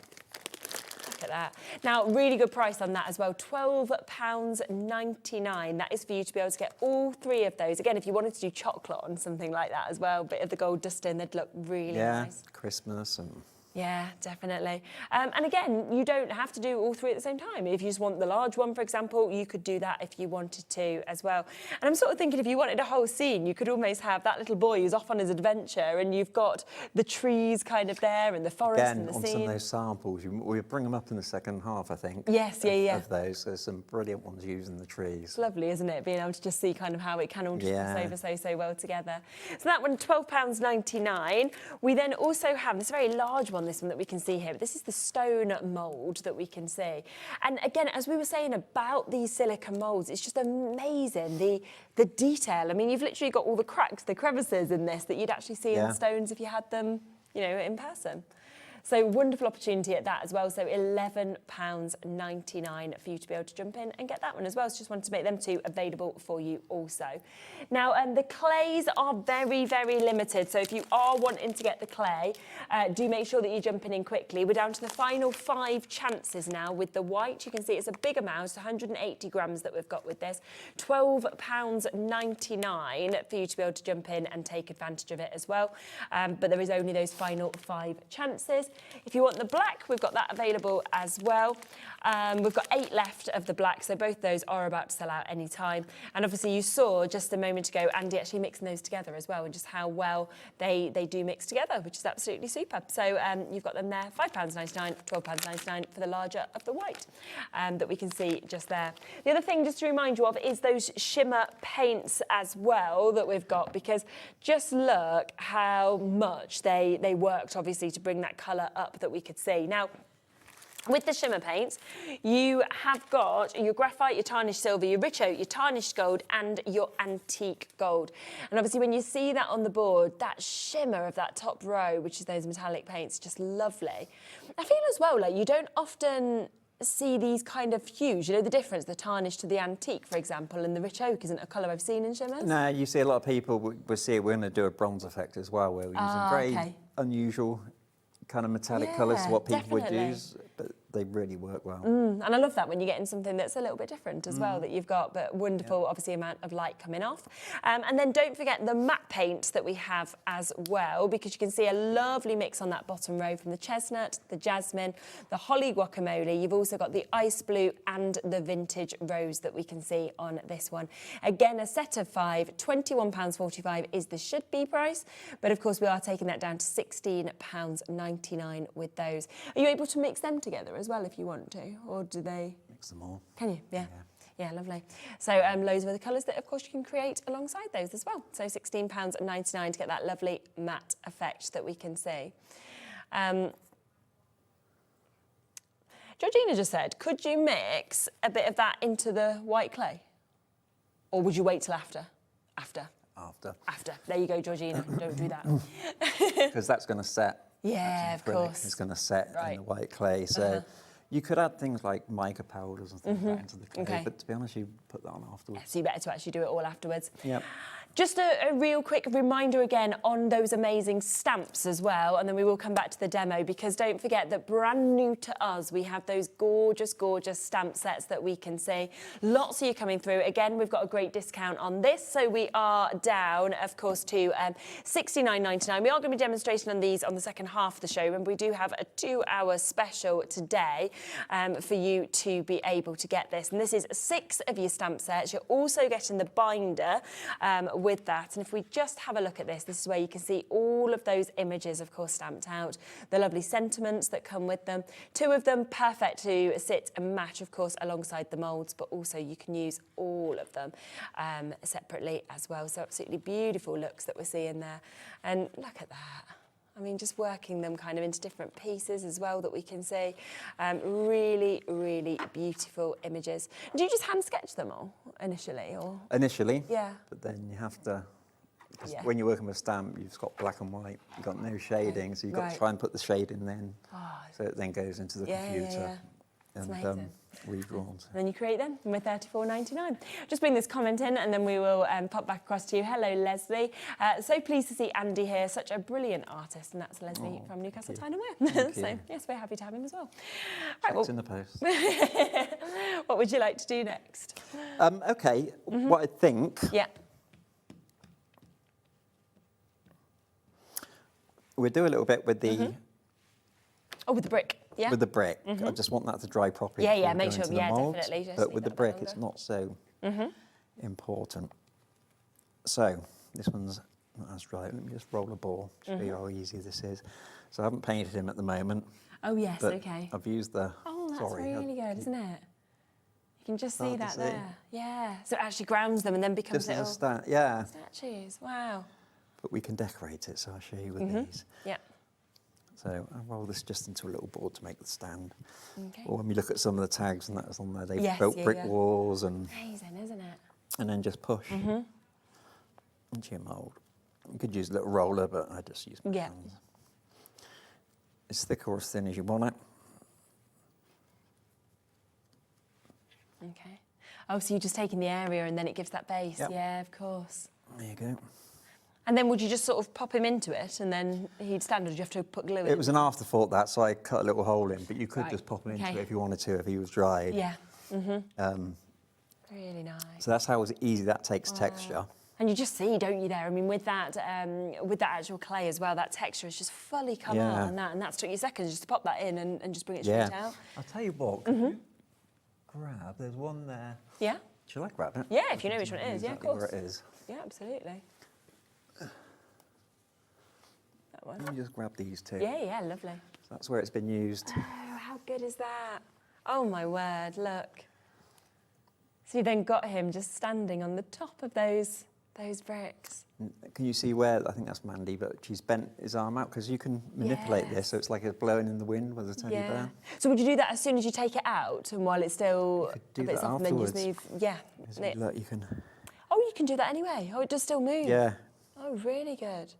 Look at that. Now, really good price on that as well, £12.99. That is for you to be able to get all 3 of those. Again, if you wanted to do chocolate on something like that as well, bit of the gold dust in, they'd look really nice. Christmas and... Yeah, definitely. And again, you don't have to do all 3 at the same time. If you just want the large one, for example, you could do that if you wanted to as well. And I'm sort of thinking if you wanted a whole scene, you could almost have that little boy who's off on his adventure and you've got the trees kind of there and the forest and the on scene. some of those samples, we'll bring them up in the second half, I think. Yes, yeah. Of those, there's some brilliant ones using the trees. It's lovely, isn't it? Being able to just see kind of how it can all just Yeah. cross over so well together. So that one, £12.99. We then also have this very large one, this one that we can see here. But this is the stone mould that we can see. And again, as we were saying about these silicone moulds, it's just amazing, the detail. I mean, you've literally got all the cracks, the crevices in this that you'd actually see in the stones if you had them, you know, in person. So wonderful opportunity at that as well. So £11.99 for you to be able to jump in and get that one as well. So just wanted to make them 2 available for you also. Now, the clays are very, very limited. So if you are wanting to get the clay, do make sure that you're jumping in quickly. We're down to the final 5 chances now with the white. You can see it's a big amount, 180 grams that we've got with this. £12.99 for you to be able to jump in and take advantage of it as well. But there is only those final 5 chances. If you want the black, we've got that available as well. We've got 8 left of the black, so both those are about to sell out any time. And obviously you saw just a moment ago Andy actually mixing those together as well, and just how well they do mix together, which is absolutely super. So you've got them there, £5.99, £12.99 for the larger of the white that we can see just there. The other thing just to remind you of is those shimmer paints as well that we've got, because just look how much they worked obviously to bring that colour up that we could see. Now, with the shimmer paints, you have got your graphite, your tarnished silver, your rich oak, your tarnished gold and your antique gold. And obviously when you see that on the board, that shimmer of that top row, which is those metallic paints, just lovely. I feel as well like you don't often see these kind of hues, you know, the difference, the tarnished to the antique, for example, and the rich oak isn't a colour I've seen in shimmers. No, you see a lot of people, we'll see it, we're going to do a bronze effect as well, where we're using very unusual kind of metallic colours to what people would use, but they really work well. And I love that when you get in something that's a little bit different as well that you've got, but wonderful, obviously, amount of light coming off. And then don't forget the matte paints that we have as well, because you can see a lovely mix on that bottom row from the chestnut, the jasmine, the holly guacamole. You've also got the ice blue and the vintage rose that we can see on this one. Again, a set of 5, £21.45 is the should-be price, but of course we are taking that down to £16.99 with those. Are you able to mix them together as well if you want to, or do they? Mix them all. Can you? Yeah. Yeah, lovely. So loads of other colours that of course you can create alongside those as well. So £16.99 to get that lovely matte effect that we can see. Georgina just said, could you mix a bit of that into the white clay? Or would you wait till after? After. There you go, Georgina. Don't do that. Because that's going to set. Yeah, of course. It's going to set in the white clay. So you could add things like mica powders and things like that into the clay, but to be honest, you put that on afterwards. So you better to actually do it all afterwards. Yep. Just a real quick reminder again on those amazing stamps as well, and then we will come back to the demo, because don't forget that brand new to us, we have those gorgeous, gorgeous stamp sets that we can see. Lots of you coming through. Again, we've got a great discount on this, so we are down, of course, to £69.99. We are going to be demonstrating on these on the second half of the show, and we do have a 2-hour special today for you to be able to get this. And this is 6 of your stamp sets. You're also getting the binder with that, and if we just have a look at this, this is where you can see all of those images, of course, stamped out, the lovely sentiments that come with them. 2 of them perfect to sit and match, of course, alongside the moulds, but also you can use all of them separately as well. So absolutely beautiful looks that we're seeing there, and look at that. I mean, just working them kind of into different pieces as well that we can see. Really, really beautiful images. Do you just hand sketch them all initially, or? Initially. Yeah. But then you have to, because when you're working with stamp, you've got black and white, you've got no shading, so you've got to try and put the shading in, so it then goes into the computer. And redrawn. And then you create them, and we're £34.99. Just bring this comment in, and then we will pop back across to you. Hello, Leslie. So pleased to see Andy here, such a brilliant artist, and that's Leslie from Newcastle Tyne and Wear. So yes, we're happy to have him as well. Right, well, in the post. What would you like to do next? Okay, what I think. Yeah. We'll do a little bit with the. Oh, with the brick. Yeah. With the brick. I just want that to dry properly. Yeah, make sure. Yeah, definitely. Just but with the brick, it's not so important. So this one's not as dry. Let me just roll a ball to show you how easy this is. So I haven't painted him at the moment. Oh yes, but okay. I've used the. Oh, that's really good, isn't it? You can just see that there. Yeah. So it actually grounds them and then becomes little statues. Wow. But we can decorate it, so I'll show you with these. Yeah. So I'll roll this just into a little board to make the stand. Okay. Or when we look at some of the tags and that's on there, they've built brick walls and. Amazing, isn't it? And then just push into your mould. You could use a little roller, but I just use my hands. As thick or as thin as you want it. Okay. Oh, so you're just taking the area and then it gives that base. Yep. Yeah, of course. There you go. And then would you just sort of pop him into it and then he'd stand, or do you have to put glue in? It was an afterthought, that, so I cut a little hole in, but you could just pop him into it if you wanted to, if he was dried. Yeah. Really nice. So that's how easy that takes texture. And you just see, don't you, there? I mean, with that actual clay as well, that texture has just fully come out on that, and that's took you seconds just to pop that in and just bring it straight out. I'll tell you what, can you grab, there's one there. Yeah? Shall I grab it? Yeah, if you know which one it is, yeah, of course. Where it is. Yeah, absolutely. That one. Let me just grab these two. Yeah, lovely. So that's where it's been used. Oh, how good is that? Oh my word, look. So you then got him just standing on the top of those bricks. Can you see where, I think that's Mandy, but she's bent his arm out because you can manipulate this so it's like it's blowing in the wind with a teddy bear. So would you do that as soon as you take it out and while it's still do a bit that soft and then you just afterwards. move? Yeah. Look, you can... Oh, you can do that anyway. Oh, it does still move? Yeah. Oh, really good.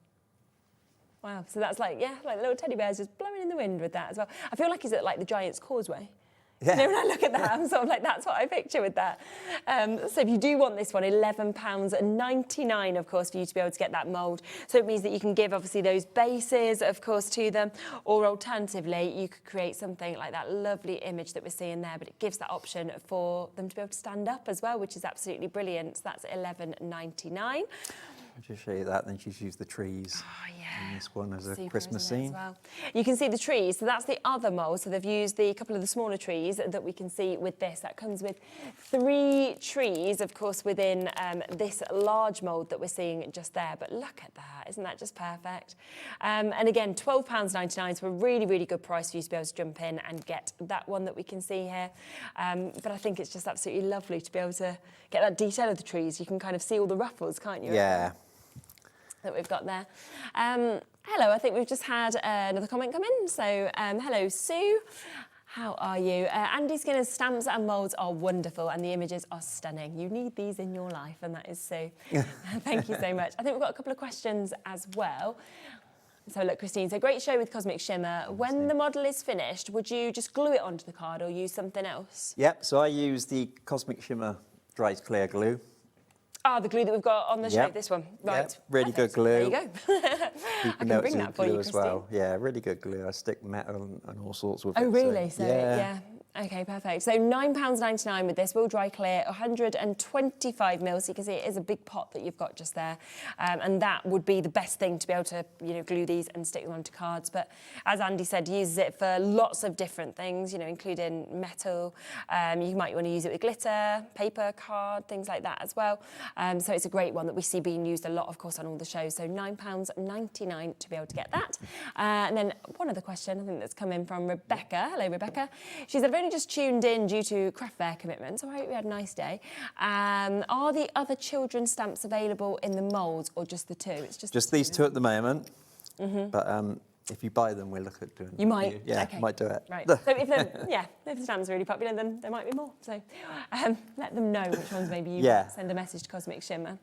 Wow, so that's like little teddy bears just blowing in the wind with that as well. I feel like he's at like the Giant's Causeway. Yeah. You know, when I look at that, I'm sort of like, that's what I picture with that. So if you do want this one, £11.99, of course, for you to be able to get that mould. So it means that you can give, obviously, those bases, of course, to them, or alternatively, you could create something like that lovely image that we're seeing there, but it gives that option for them to be able to stand up as well, which is absolutely brilliant. So that's £11.99. I'll just show you that, then she's used the trees in this one as a Christmas scene. As well. You can see the trees, so that's the other mould. So they've used a couple of the smaller trees that we can see with this. That comes with 3 trees, of course, within this large mould that we're seeing just there. But look at that, isn't that just perfect? And again, £12.99, so a really, really good price for you to be able to jump in and get that one that we can see here. But I think it's just absolutely lovely to be able to get that detail of the trees. You can kind of see all the ruffles, can't you? Yeah. That we've got there. Hello, I think we've just had another comment come in. So, hello, Sue. How are you? Andy Skinner's stamps and moulds are wonderful and the images are stunning. You need these in your life, and that is Sue. Thank you so much. I think we've got a couple of questions as well. So look, Christine, so great show with Cosmic Shimmer. When the model is finished, would you just glue it onto the card or use something else? Yep, so I use the Cosmic Shimmer Dry Clear Glue. Ah, the glue that we've got on the show, this one. Right. Yep, really good glue. There you go. I can bring that for you, as well. Yeah, really good glue. I stick metal and all sorts with it. Oh, really? So, yeah. Okay, perfect. So £9.99 with this. Will dry clear, 125 mils. So you can see it is a big pot that you've got just there. And that would be the best thing to be able to, glue these and stick them onto cards. But as Andy said, he uses it for lots of different things, including metal. You might want to use it with glitter, paper, card, things like that as well. So it's a great one that we see being used a lot, of course, on all the shows. So £9.99 to be able to get that. And then one other question, I think that's come in from Rebecca. Hello, Rebecca. She said, I've only just tuned in due to craft fair commitments. I hope you had a nice day. Are the other children's stamps available in the moulds or just the 2? It's just these 2 at the moment. But if you buy them, we'll look at doing. You might. Yeah, okay. might do it. Right. So if the stamps are really popular, then there might be more. So let them know which ones maybe you send a message to Cosmic Shimmer.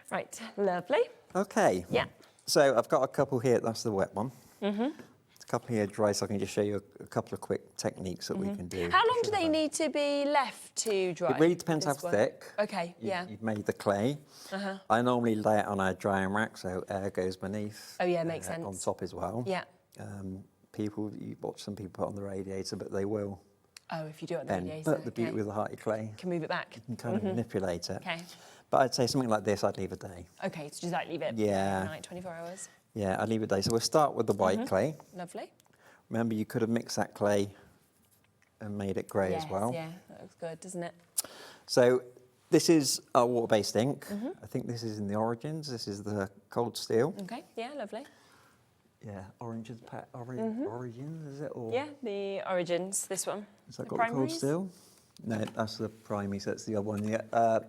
Right. Lovely. Okay. Yeah. So I've got a couple here. That's the wet one. A couple here dry, so I can just show you a couple of quick techniques that we can do. How long do they need to be left to dry? It really depends how thick you've made the clay. I normally lay it on a drying rack, so air goes beneath. Oh yeah, makes sense. On top as well. Yeah. You watch some people put on the radiator, but they will. Oh, if you do it on the radiator. But the beauty with the hearty clay, can move it back. You can kind of manipulate it. Okay. But I'd say something like this, I'd leave a day. Okay, so just like leave it. Yeah. 24 hours. Yeah, I'd leave a day. So we'll start with the white clay. Lovely. Remember, you could have mixed that clay and made it grey as well. Yeah, that looks good, doesn't it? So this is our water-based ink. I think this is in the Origins. This is the cold steel. Okay, yeah, lovely. Yeah, Origins, is it? Or yeah, the Origins, this one. Has that got the cold steel? No, that's the primary, so that's the other one. Yeah,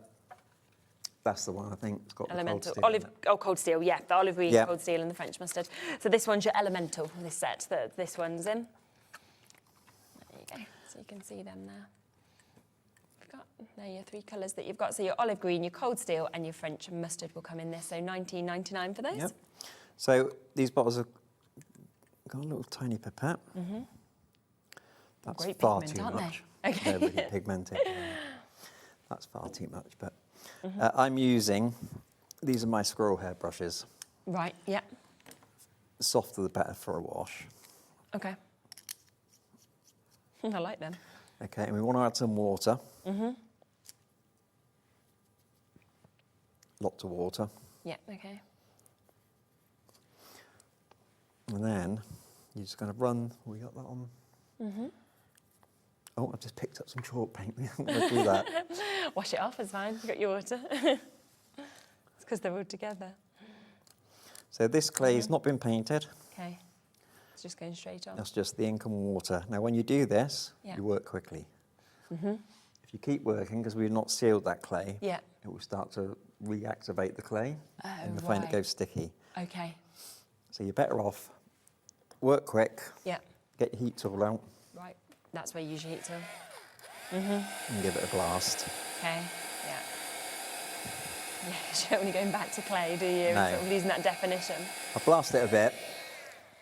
that's the one, I think. It's got elemental. The cold steel. Cold steel, yeah. The olive green, cold steel and the French mustard. So this one's your elemental, this set that this one's in. There you go. So you can see them there. There are your 3 colours that you've got. So your olive green, your cold steel and your French mustard will come in this. So £19.99 for those. Yep. So these bottles have got a little tiny pipette. That's great far pigment, too aren't much. they? Okay. No, really pigmented. That's far too much, but I'm using, these are my squirrel hair brushes. Right, yeah. The softer the better for a wash. Okay. I like them. Okay, and we want to add some water. lots of water. Yeah, okay. And then you're just going to run. We got that on. Mm-hmm. Oh, I've just picked up some chalk paint. We haven't got to do that. Wash it off, it's fine. You've got your water. It's because they're all together. So this clay has not been painted. Okay. It's just going straight on. That's just the ink and water. Now, when you do this, Yeah. you work quickly. Mm-hmm. If you keep working, because we've not sealed that clay, Yeah. it will start to reactivate the clay, Oh, and you'll find it right. goes sticky. Okay. So you're better off, work quick, Yeah. get your heat tool out, Right. That's where you use your heat tool. Mm-hmm. and give it a blast. Okay. Yeah. Yeah, you don't want to go back to clay, do you? No. Sort of losing that definition. I'll blast it a bit,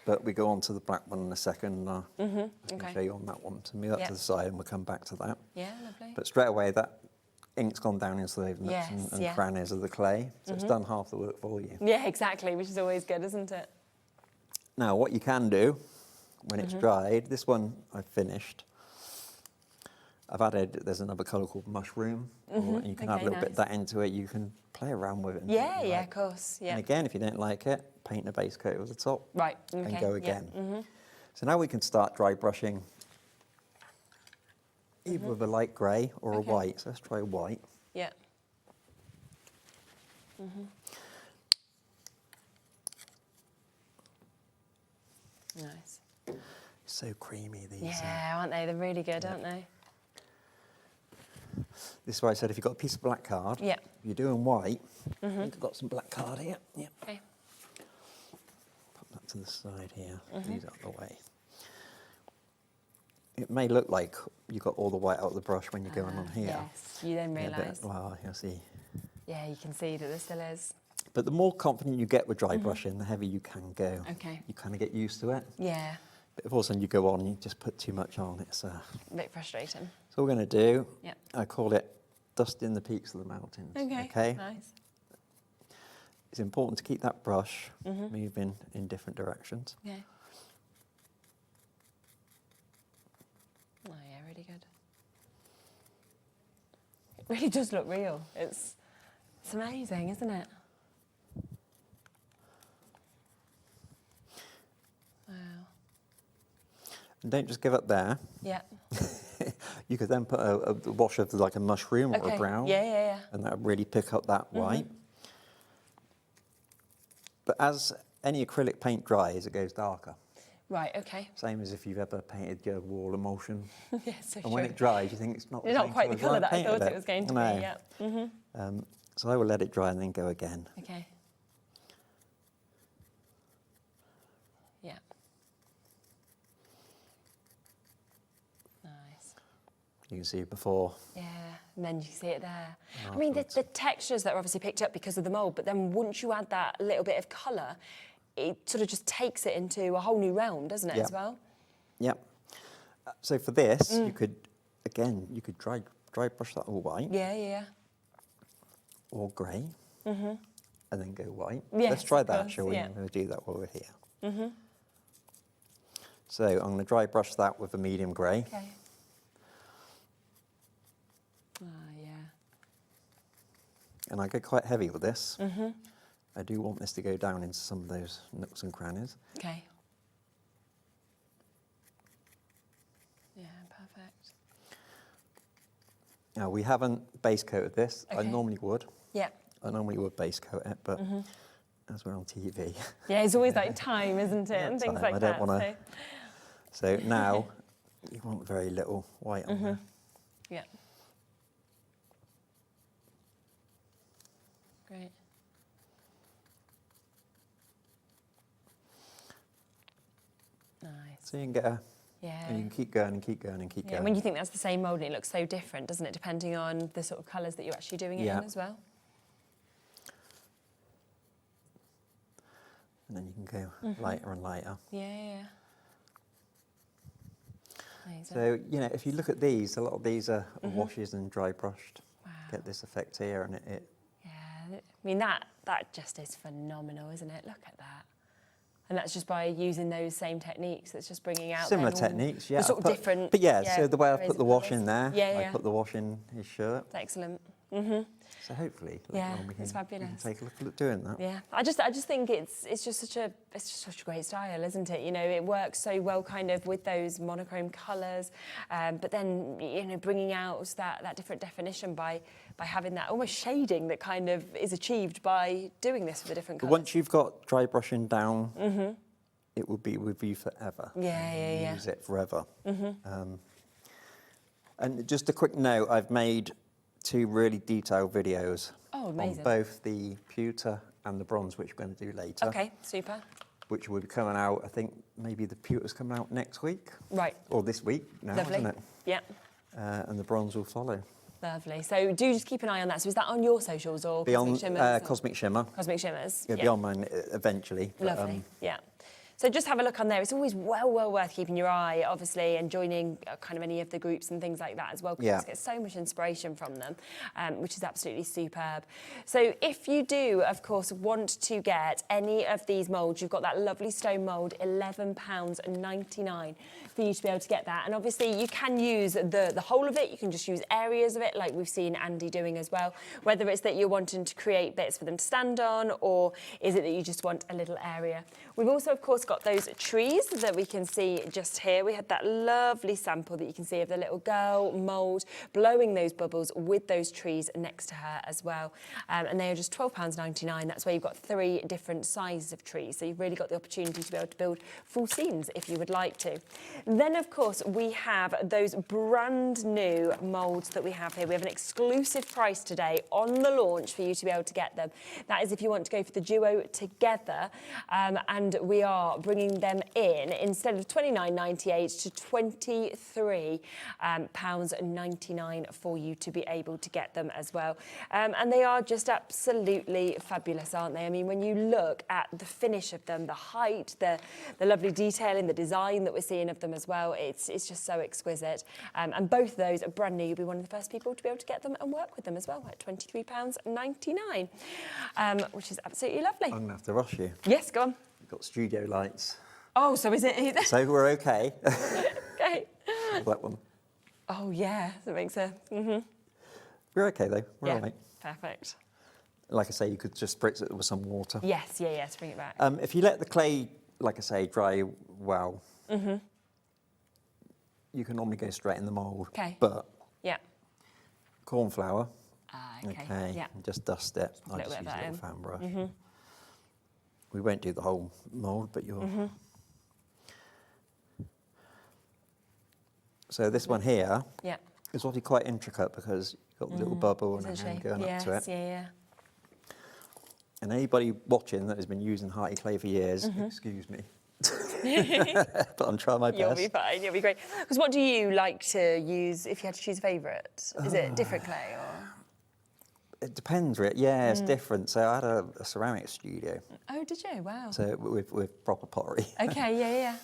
but we go on to the black one in a second. Mm-hmm. I'll Okay. show you on that one. So move that Yeah. to the side and we'll come back to that. Yeah, lovely. But straight away, that ink's gone down into those nooks Yes, and yeah. crannies of the clay. So it's Mhm. done half the work for you. Yeah, exactly, which is always good, isn't it? Now, what you can do when it's Mhm. dried, this one I've finished. I've added, there's another colour called mushroom, and you can add a Okay, little bit of nice. that into it. You can play around with it. and Yeah, see what you yeah, like. of course. Yeah. And again, if you don't like it, paint a base coat over the top. Right, And okay, go yeah, again. mhm. So now we can start dry brushing either with a light grey or a Okay. white. So let's try white. Yeah. Mhm. Nice. So creamy, these. Yeah, aren't they? They're really good, aren't they? This is why I said if you've got a piece of black card, Yeah. you're doing white, Mhm. I think I've got some black card here. Yeah. Okay. Put that to the side here, Mhm. these out of the way. It may look like you got all the white out of the brush when you're going on here. Yes, you then Yeah, but- realise. Well, you'll see. Yeah, you can see that there still is. But the more confident you get with dry Mhm. brushing, the heavier you can go. Okay. You kind of get used to it. Yeah, But if all of a sudden you go on and you just put too much on, it's a bit frustrating. So what we're going to do, Yep. I call it dusting the peaks of the mountains. Okay, nice. It's important to keep that brush Mhm. moving in different directions. Yeah. Oh yeah, really good. It really does look real. It's amazing, isn't it? Wow. And don't just give up there. Yeah. You could then put a wash of like a mushroom or Okay. a brown. Yeah, yeah, yeah. And that would really pick up that white. But as any acrylic paint dries, it goes darker. Right, okay. Same as if you've ever painted your wall emulsion. Yeah, so And when true. it dries, you think it's not the It's not same quite the colour as that I painted thought it was going to No. be, yeah. Mm-hmm. So I will let it dry and then go again. Okay. Yeah. Nice. You can see before. Yeah, and then you see it there. And I mean, the textures that are obviously picked up because of the mould, but then once you add that little bit of colour, it sort of just takes it into a whole new realm, doesn't it, Yeah. as well? Yep. So for this, Mm. you could, again, you could dry brush that all white Yeah, yeah. or grey Mm-hmm. and then go white. Yes, Let's try of that, course, shall we? yeah. We'll do that while we're here. Mm-hmm. So I'm going to dry brush that with a medium grey. Okay. Ah, yeah. And I go quite heavy with this. Mm-hmm. I do want this to go down into some of those nooks and crannies. Okay. Yeah, perfect. Now, we haven't base coated this. I Okay. normally would. Yeah. I normally would base coat it, but Mhm. as we're on TV. Yeah, it's always like time, isn't it? And things time. like I that. don't want to. So now you want very little white on there. Yeah. Great. Nice. So you can get a. Yeah. And you can keep going and keep going and keep Yeah, going. when you think that's the same mould, it looks so different, doesn't it? Depending on the sort of colours that you're actually doing it Yeah. in as well. And then you can go Mhm. lighter and lighter. Yeah. Amazing. So, you know, if you look at these, a lot of these are Mhm. washes and dry brushed. Get this effect here, and it I mean, that just is phenomenal, isn't it? Look at that. And that's just by using those same techniques. It's just bringing out similar then all techniques, yeah. the sort of I've put- different. But yeah, so the way I areas put the of wash colours. in there, Yeah, I yeah. put the wash in his shirt. Excellent. So hopefully, Yeah, later on we it's can fabulous. take a look at doing that. Yeah, I just think it's just such a great style, isn't it? You know, it works so well kind of with those monochrome colours, but then bringing out that different definition by having that almost shading that kind of is achieved by doing this with the different But colours. once you've got dry brushing down, it will be with you forever. Yeah. Use it forever. And just a quick note, I've made 2 really detailed videos on both the pewter and the bronze, which we're going to do later. Okay, super. Which will be coming out, I think maybe the pewter's coming out next week. Right. Or this week now, Lovely. isn't it? Yeah. And the bronze will follow. Lovely. So do just keep an eye on that. So is that on your socials or Cosmic Shimmers? Cosmic Shimmer. Cosmic Shimmers. It'll be on mine eventually. But, Lovely. Yeah. So just have a look on there. It's always well worth keeping your eye, obviously, and joining kind of any of the groups and things like that as well, because you get so much inspiration from them, which is absolutely superb. So if you do, of course, want to get any of these moulds, you've got that lovely stone mould, £11.99 for you to be able to get that. And obviously you can use the whole of it. You can just use areas of it, like we've seen Andy doing as well, whether it's that you're wanting to create bits for them to stand on, or is it that you just want a little area. We've also, of course, got those trees that we can see just here. We had that lovely sample that you can see of the little girl mould blowing those bubbles with those trees next to her as well. And they are just £12.99. That's where you've got 3 different sizes of trees. So you've really got the opportunity to be able to build full scenes if you would like to. Then, of course, we have those brand new moulds that we have here. We have an exclusive price today on the launch for you to be able to get them. That is if you want to go for the duo together. And we are bringing them in instead of £29.98 to £23.99 for you to be able to get them as well. And they are just absolutely fabulous, aren't they? I mean, when you look at the finish of them, the height, the lovely detail in the design that we're seeing of them as well, it's just so exquisite. And both of those are brand new. You'll be one of the first people to be able to get them and work with them as well at £23.99, which is absolutely lovely. I'm going to have to rush you. Yes, go on. We've got studio lights. Oh, so is it? So we're okay. Okay. That one. Oh, yeah, that makes a... We're okay, though. We're Yeah, all right. perfect. Like I say, you could just spritz it with some water. Yes, yeah, to bring it back. If you let the clay, like I say, dry well, you can normally go straight in the mould. Okay. But yeah. corn flour. Okay. Yeah. And just dust it. I Little just bit use of a that little fan brush. in. We won't do the whole mould, but you'll... So this one here is obviously quite intricate because you've got the little bubble and everything going up to it. Yeah. And anybody watching that has been using Hearty clay for years, excuse me, but I'm trying my best. You'll be fine, you'll be great. Because what do you like to use if you had to choose a favourite? Is it different clay or...? It depends, really. Yeah, it's different. So I had a ceramic studio. Oh, did you? Wow. So with proper pottery. Okay, yeah.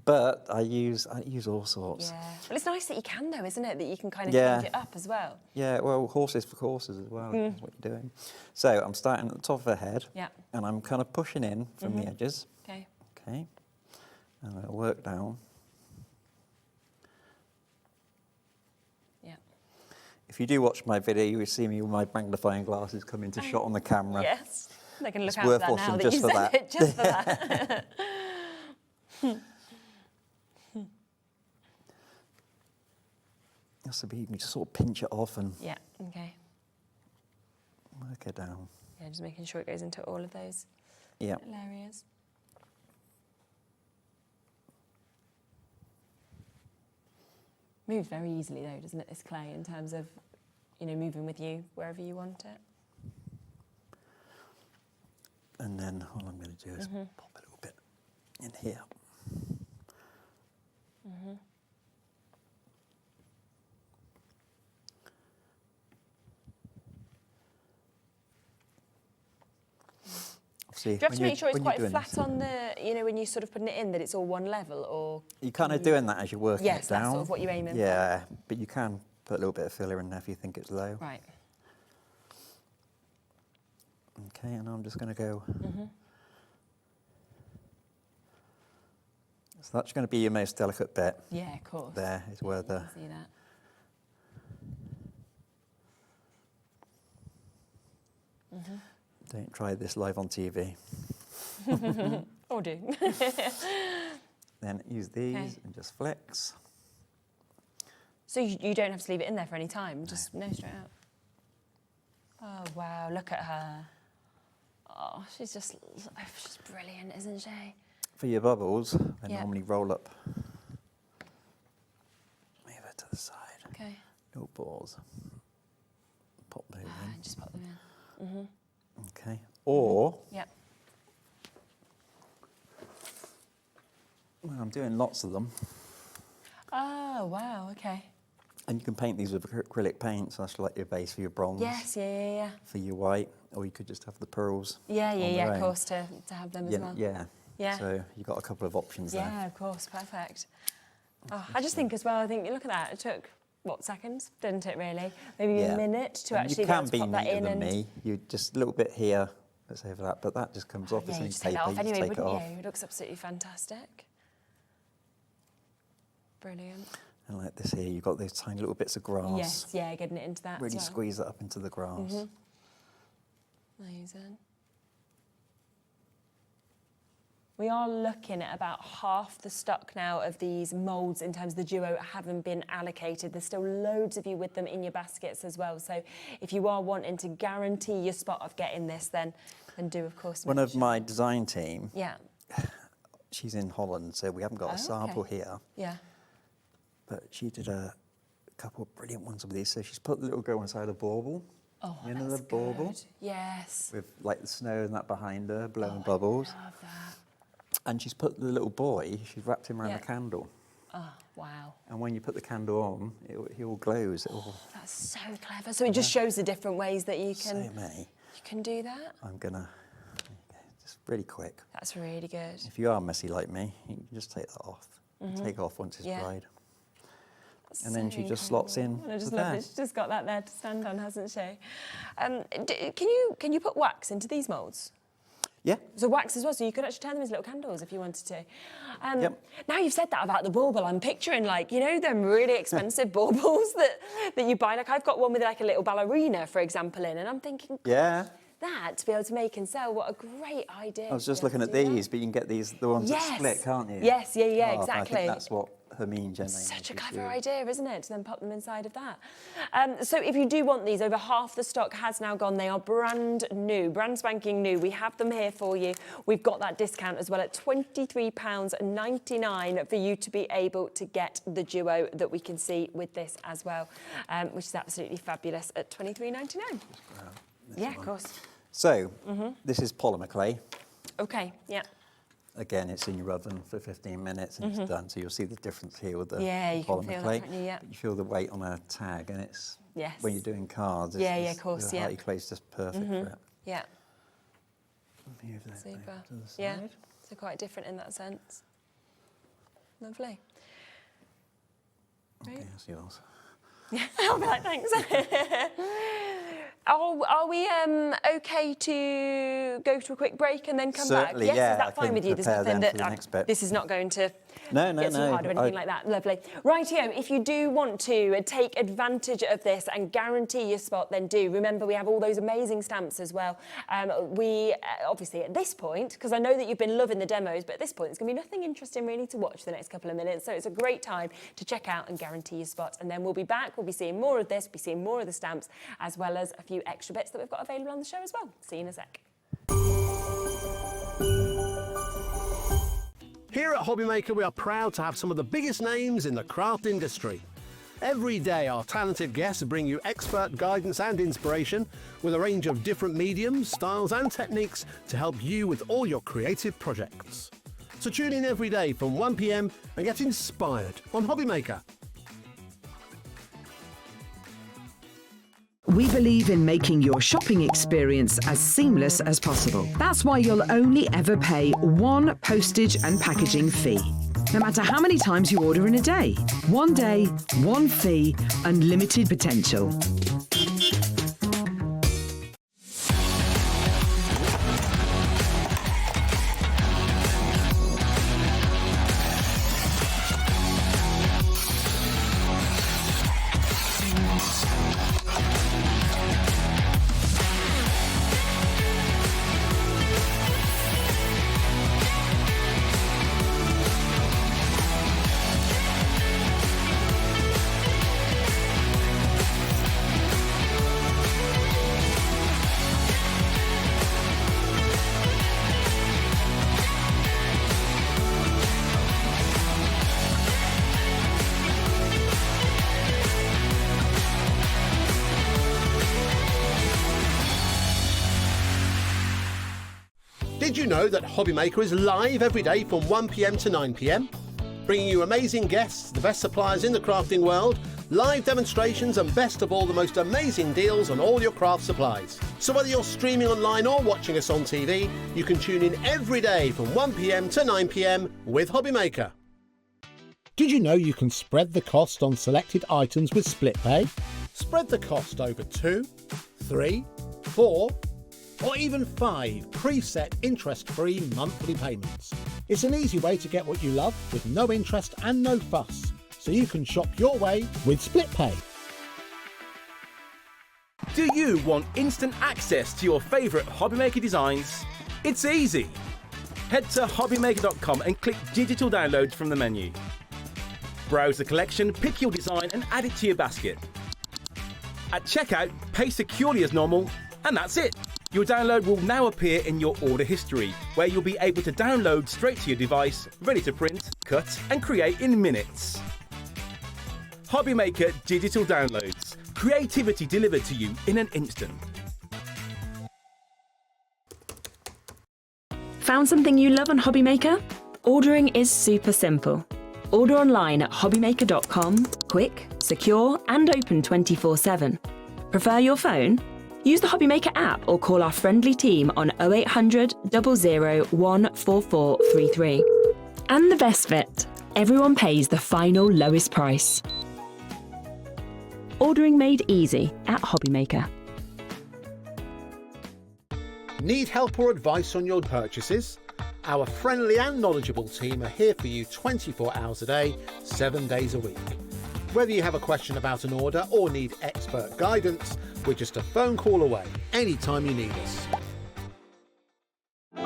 But I use all sorts. Yeah. Well, it's nice that you can, though, isn't it? That you can kind of change it up as well. Yeah, well, horses for courses as well is what you're doing. So I'm starting at the top of her head. Yeah. And I'm kind of pushing in from the edges. Okay. Okay. And I'll work down. Yeah. If you do watch my video, you will see me with my magnifying glasses come into shot on the camera. Yes. They're going to look It's out for worth that now watching that just you for said that. it, just for that. That's the beauty. You just sort of pinch it off and Yeah, okay. work it down. Yeah, just making sure it goes into all of those Yeah. little areas. Moves very easily though, doesn't it, this clay, in terms of, moving with you wherever you want it. And then all I'm going to do is pop a little bit in here. Do you have to make sure it's quite flat on the, when you're sort of putting it in, that it's all one level, or...? You're kind of doing that as you're working it down. Yes, that's sort of what you're aiming for. Yeah, but you can put a little bit of filler in there if you think it's low. Right. Okay, and I'm just going to go... So that's going to be your most delicate bit. Yeah, of course. There is where the... See that. Don't try this live on TV. Or do. Then use these and just flex. So you don't have to leave it in there for any time, just no, straight out. Oh, wow, look at her. Oh, she's just brilliant, isn't she? For your bubbles, I normally roll up. Move it to the side. Okay. Little balls. Pop those in. And just pop them in. Mm-hmm. Okay. Or, Yep. when I'm doing lots of them, Oh, wow, okay. and you can paint these with acrylic paint, so that's like your base for your bronze. Yes, yeah. For your white, or you could just have the pearls. Yeah, on their of own. course, to have them as well. Yeah. Yeah. So you've got a couple of options there. Yeah, of course, perfect. Oh, I just think as well, look at that, it took, what, seconds, didn't it really? Maybe a minute to And actually you be can able to be pop that neater in. than And me. You just a little bit here, let's say for that, but that just comes off. yeah, It's you only just take paper, that off you just anyway, take it wouldn't off. you? It looks absolutely fantastic. Brilliant. And like this here, you've got those tiny little bits of grass. Yes, yeah, getting it into that Really as well. squeeze it up into the grass. Mhm. Amazing. We are looking at about half the stock now of these moulds in terms of the duo haven't been allocated. There's still loads of you with them in your baskets as well. So if you are wanting to guarantee your spot of getting this, then do, of course. One of my design team, Yeah. she's in Holland, so we haven't got a sample here. Yeah. But she did a couple of brilliant ones with these. So she's put the little girl inside a bauble. Oh, you know that's the bauble? good. Yes. With like the snow and that behind her, blowing bubbles. I love that. And she's put the little boy, she's wrapped him around a candle. Oh, wow. And when you put the candle on, he all glows. That's so clever. So it just shows the different ways that you can, So many. you can do that. I'm gonna, just really quick. That's really good. If you are messy like me, you can just take that off. Mhm. Take off once it's Yeah. dried. And then she So just slots in incredible. And I just to love there. that she's just got that there to stand on, hasn't she? Can you put wax into these moulds? Yeah. So wax as well, so you could actually turn them as little candles if you wanted to. Yep. Now you've said that about the bauble, I'm picturing like, you know, them really expensive baubles that you buy. Like I've got one with like a little ballerina, for example, in, and I'm thinking, Yeah. that to be able to make and sell, what a great idea. I was to just be able looking to at do these, but you can get these, the ones that Yes. split, can't you? Yes, yeah, Oh, I exactly. think that's what Hermine Jenny Such a is clever doing. idea, isn't it? To then pop them inside of that. So if you do want these, over half the stock has now gone. They are brand new, brand spanking new. We have them here for you. We've got that discount as well at £23.99 for you to be able to get the duo that we can see with this as well, which is absolutely fabulous at £23.99. Yeah, of course. So, this is polymer clay. Okay, yeah. Again, it's in your oven for 15 minutes and it's done. So you'll see the difference here with the Yeah, you can polymer feel that, clay. can't you? Yeah. You feel the weight on a tag, and it's Yes. when you're doing cards. Yeah, it's, of course, the yeah. hearty clay's just perfect for it. Yeah. Move that Super. over to the Yeah, side. so quite different in that sense. Lovely. Okay, that's yours. Yeah, I'll be like, thanks. Are we okay to go to a quick break and then come Certainly, back? Yes, yeah, is that I fine can with you? There's prepare nothing then for that the next bit. this is not going to No, get too hard or anything like that. Lovely. Rightio, if you do want to take advantage of this and guarantee your spot, then do. Remember, we have all those amazing stamps as well. We obviously at this point, because I know that you've been loving the demos, but at this point, there's going to be nothing interesting really to watch for the next couple of minutes. So it's a great time to check out and guarantee your spot. And then we'll be back. We'll be seeing more of this. We'll be seeing more of the stamps, as well as a few extra bits that we've got available on the show as well. See you in a sec. Here at Hobbymaker, we are proud to have some of the biggest names in the craft industry. Every day, our talented guests bring you expert guidance and inspiration with a range of different mediums, styles and techniques to help you with all your creative projects. So tune in every day from 1 p.m. and get inspired on Hobbymaker. We believe in making your shopping experience as seamless as possible. That's why you'll only ever pay one postage and packaging fee, no matter how many times you order in a day. One day, one fee, unlimited potential. you know that Hobby Maker is live every day from 1 p.m. to 9 p.m, bringing you amazing guests, the best suppliers in the crafting world, live demonstrations, and best of all, the most amazing deals on all your craft supplies. So whether you're streaming online or watching us on TV, you can tune in every day from 1 p.m. to 9 p.m. with Hobby Maker. Did you know you can spread the cost on selected items with split pay? Spread the cost over 2, 3, 4, or even 5 preset interest-free monthly payments. It's an easy way to get what you love with no interest and no fuss, so you can shop your way with split pay. Do you want instant access to your favourite Hobby Maker designs? It's easy. Head to hobbymaker.com and click digital downloads from the menu. Browse the collection, pick your design and add it to your basket. At checkout, pay securely as normal, and that's it. Your download will now appear in your order history, where you'll be able to download straight to your device, ready to print, cut and create in minutes. Hobby Maker Digital Downloads. Creativity delivered to you in an instant. Found something you love on Hobby Maker? Ordering is super simple. Order online at hobbymaker.com, quick, secure and open 24/7. Prefer your phone? Use the Hobby Maker app or call our friendly team on 0800 00 14433. And the best bit, everyone pays the final lowest price. Ordering made easy at Hobby Maker. Need help or advice on your purchases? Our friendly and knowledgeable team are here for you 24 hours a day, 7 days a week. Whether you have a question about an order or need expert guidance, we're just a phone call away anytime you need us. Do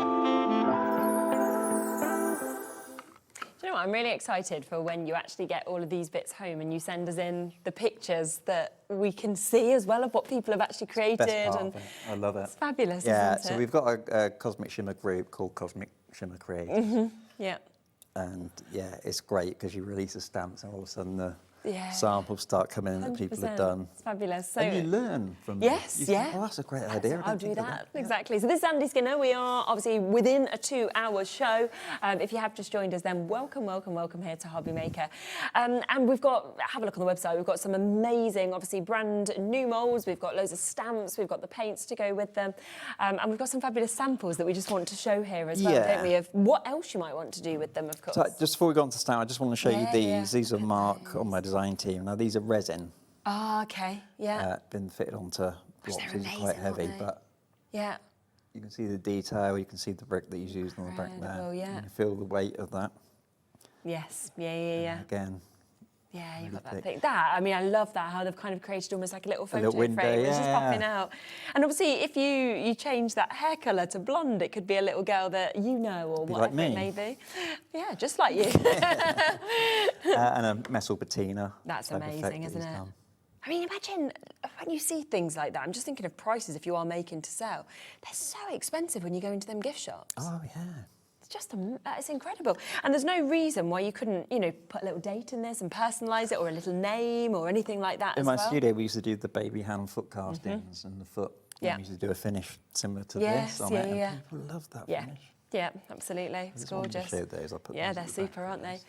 you know what? I'm really excited for when you actually get all of these bits home and you send us in the pictures that we can see as well of what people have actually created. Best part and of it. I love it. It's fabulous, yeah, isn't it? so we've got a Cosmic Shimmer group called Cosmic Shimmer Creators. Yeah. And yeah, it's great because you release the stamps and all of a sudden the Yeah. samples start coming in that people have 100%. done. It's fabulous. So And you learn from yes, you think, yeah. oh, that's a great idea. I I'll didn't do think of that. Exactly. So this is Andy Skinner. We are obviously within a 2-hour show. If you have just joined us, then welcome, welcome, welcome here to Hobby Maker. And we've got, have a look on the website. We've got some amazing, obviously brand new molds. We've got loads of stamps. We've got the paints to go with them, and we've got some fabulous samples that we just want to show here as well, Yeah. don't we? Of what else you might want to do with them, of course. So just before we go on to stamp, I just want to show you Yeah, these. yeah. These are Mark on my design team. Now these are resin. Oh, okay. Yeah. Been fitted onto blocks. These are quite heavy, but Yeah. you can see the detail. You can see the brick that he's used on the back there. Incredible, yeah. You can feel the weight of that. Yes. Yeah. Yeah. Yeah. Again. Yeah, you've got Really that thick. thing. That, I mean, I love that, how they've kind of created almost like a little photo little window, frame, which is yeah. popping out. And obviously, if you change that hair colour to blonde, it could be a little girl that you know or Be whatever like it me. may be. Yeah, just like you. And a metal patina. That's type effect amazing, that isn't he's it? done. I mean, imagine when you see things like that, I'm just thinking of prices if you are making to sell. They're so expensive when you go into them gift shops. Oh, yeah. It's just, it's incredible. And there's no reason why you couldn't, you know, put a little date in this and personalise it or a little name or anything like that In as my well. studio, we used to do the baby hand foot castings and the foot. Yeah. We used to do a finish similar to Yes, this on yeah, it. yeah. And people love that Yeah. finish. Yeah, absolutely. It's just wanted to gorgeous. show those. I'll put Yeah, those they're at the back super, of aren't they?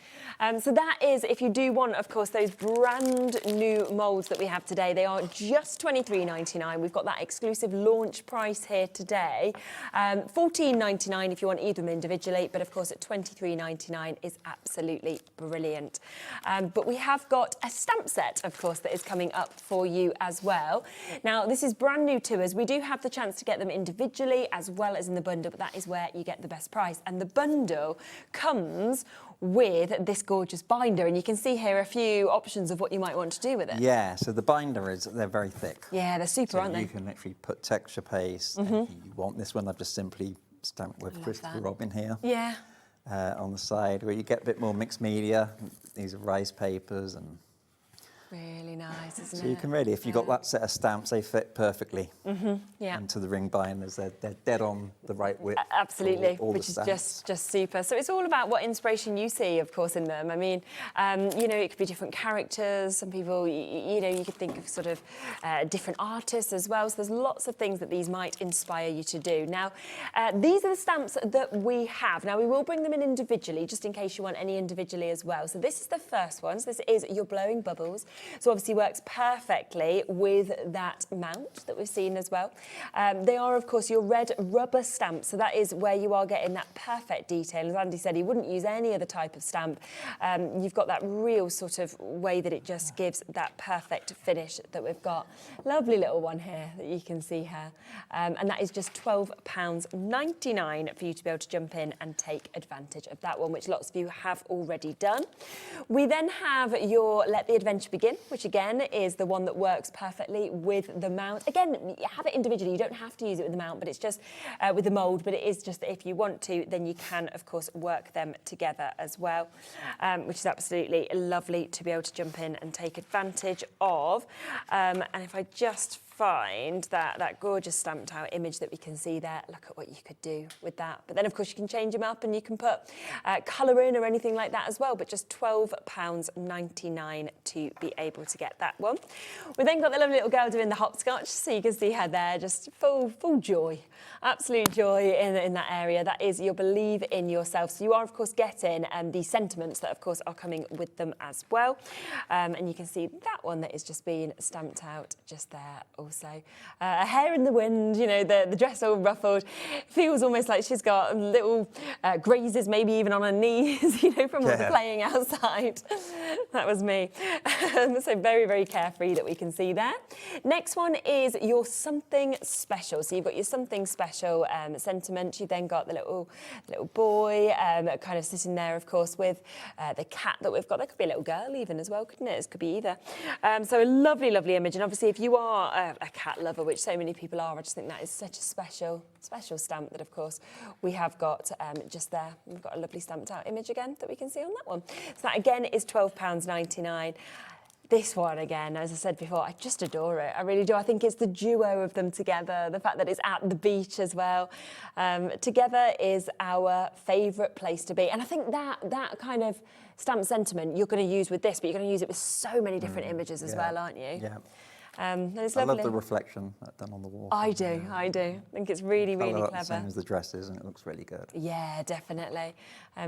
this. So that is, if you do want, of course, those brand new moulds that we have today. They are just $23.99. We've got that exclusive launch price here today. $14.99 if you want either of them individually, but of course at $23.99 is absolutely brilliant. But we have got a stamp set, of course, that is coming up for you as well. Now, this is brand new to us. We do have the chance to get them individually as well as in the bundle, but that is where you get the best price. And the bundle comes with this gorgeous binder, and you can see here a few options of what you might want to do with it. Yeah, so the binder they're very thick. Yeah, they're super, So aren't they? you can actually put texture paste. And if you want this one, I've just simply stamped with Christopher that. Robin here. Yeah. On the side, where you get a bit more mixed media. These are rice papers and Really nice, isn't it? So you can really, if you've got that set of stamps, they fit perfectly Yeah. into the ring binders. They're dead on the right width. Absolutely, all which the is stamps. just super. So it's all about what inspiration you see, of course, in them. I mean, you know, it could be different characters. Some people, you know, you could think of sort of different artists as well. So there's lots of things that these might inspire you to do. Now, these are the stamps that we have. Now, we will bring them in individually, just in case you want any individually as well. So this is the first one. So this is your blowing bubbles. So obviously works perfectly with that mount that we've seen as well. They are, of course, your red rubber stamps. So that is where you are getting that perfect detail. As Andy said, he wouldn't use any other type of stamp. You've got that real sort of way that it just gives that perfect finish that we've got. Lovely little one here that you can see here. And that is just £12.99 for you to be able to jump in and take advantage of that one, which lots of you have already done. We then have your Let the Adventure Begin, which again is the one that works perfectly with the mount. Again, you have it individually. You don't have to use it with the mount, but it's just with the mould. But it is just that if you want to, then you can, of course, work them together as well, which is absolutely lovely to be able to jump in and take advantage of. And if I just find that gorgeous stamped out image that we can see there, look at what you could do with that. But then, of course, you can change them up and you can put colour in or anything like that as well, but just £12.99 to be able to get that one. We then got the lovely little girl doing the hopscotch, so you can see her there, just full joy, absolute joy in that area. That is your Believe in Yourself. So you are, of course, getting the sentiments that, of course, are coming with them as well. And you can see that one that is just being stamped out just there also. A hair in the wind, you know, the dress all ruffled. Feels almost like she's got little grazes, maybe even on her knees, you know, from all the playing outside. That was me. So very, very carefree that we can see there. Next one is your Something Special. So you've got your Something Special sentiment. You've then got the little boy kind of sitting there, of course, with the cat that we've got. That could be a little girl even as well, couldn't it? It could be either. So a lovely, lovely image. And obviously, if you are a cat lover, which so many people are, I just think that is such a special stamp that, of course, we have got just there. We've got a lovely stamped out image again that we can see on that one. So that again is £12.99. This one, again, as I said before, I just adore it. I really do. I think it's the duo of them together, the fact that it's at the beach as well. Together is our favourite place to be. And I think that kind of stamp sentiment you're going to use with this, but you're going to use it with so many different images as well, aren't you? Yeah. And it's I lovely. love the reflection done on the wall. I do. I think it's really, really Colour clever. the same as the dresses, and it looks really good. Yeah, definitely.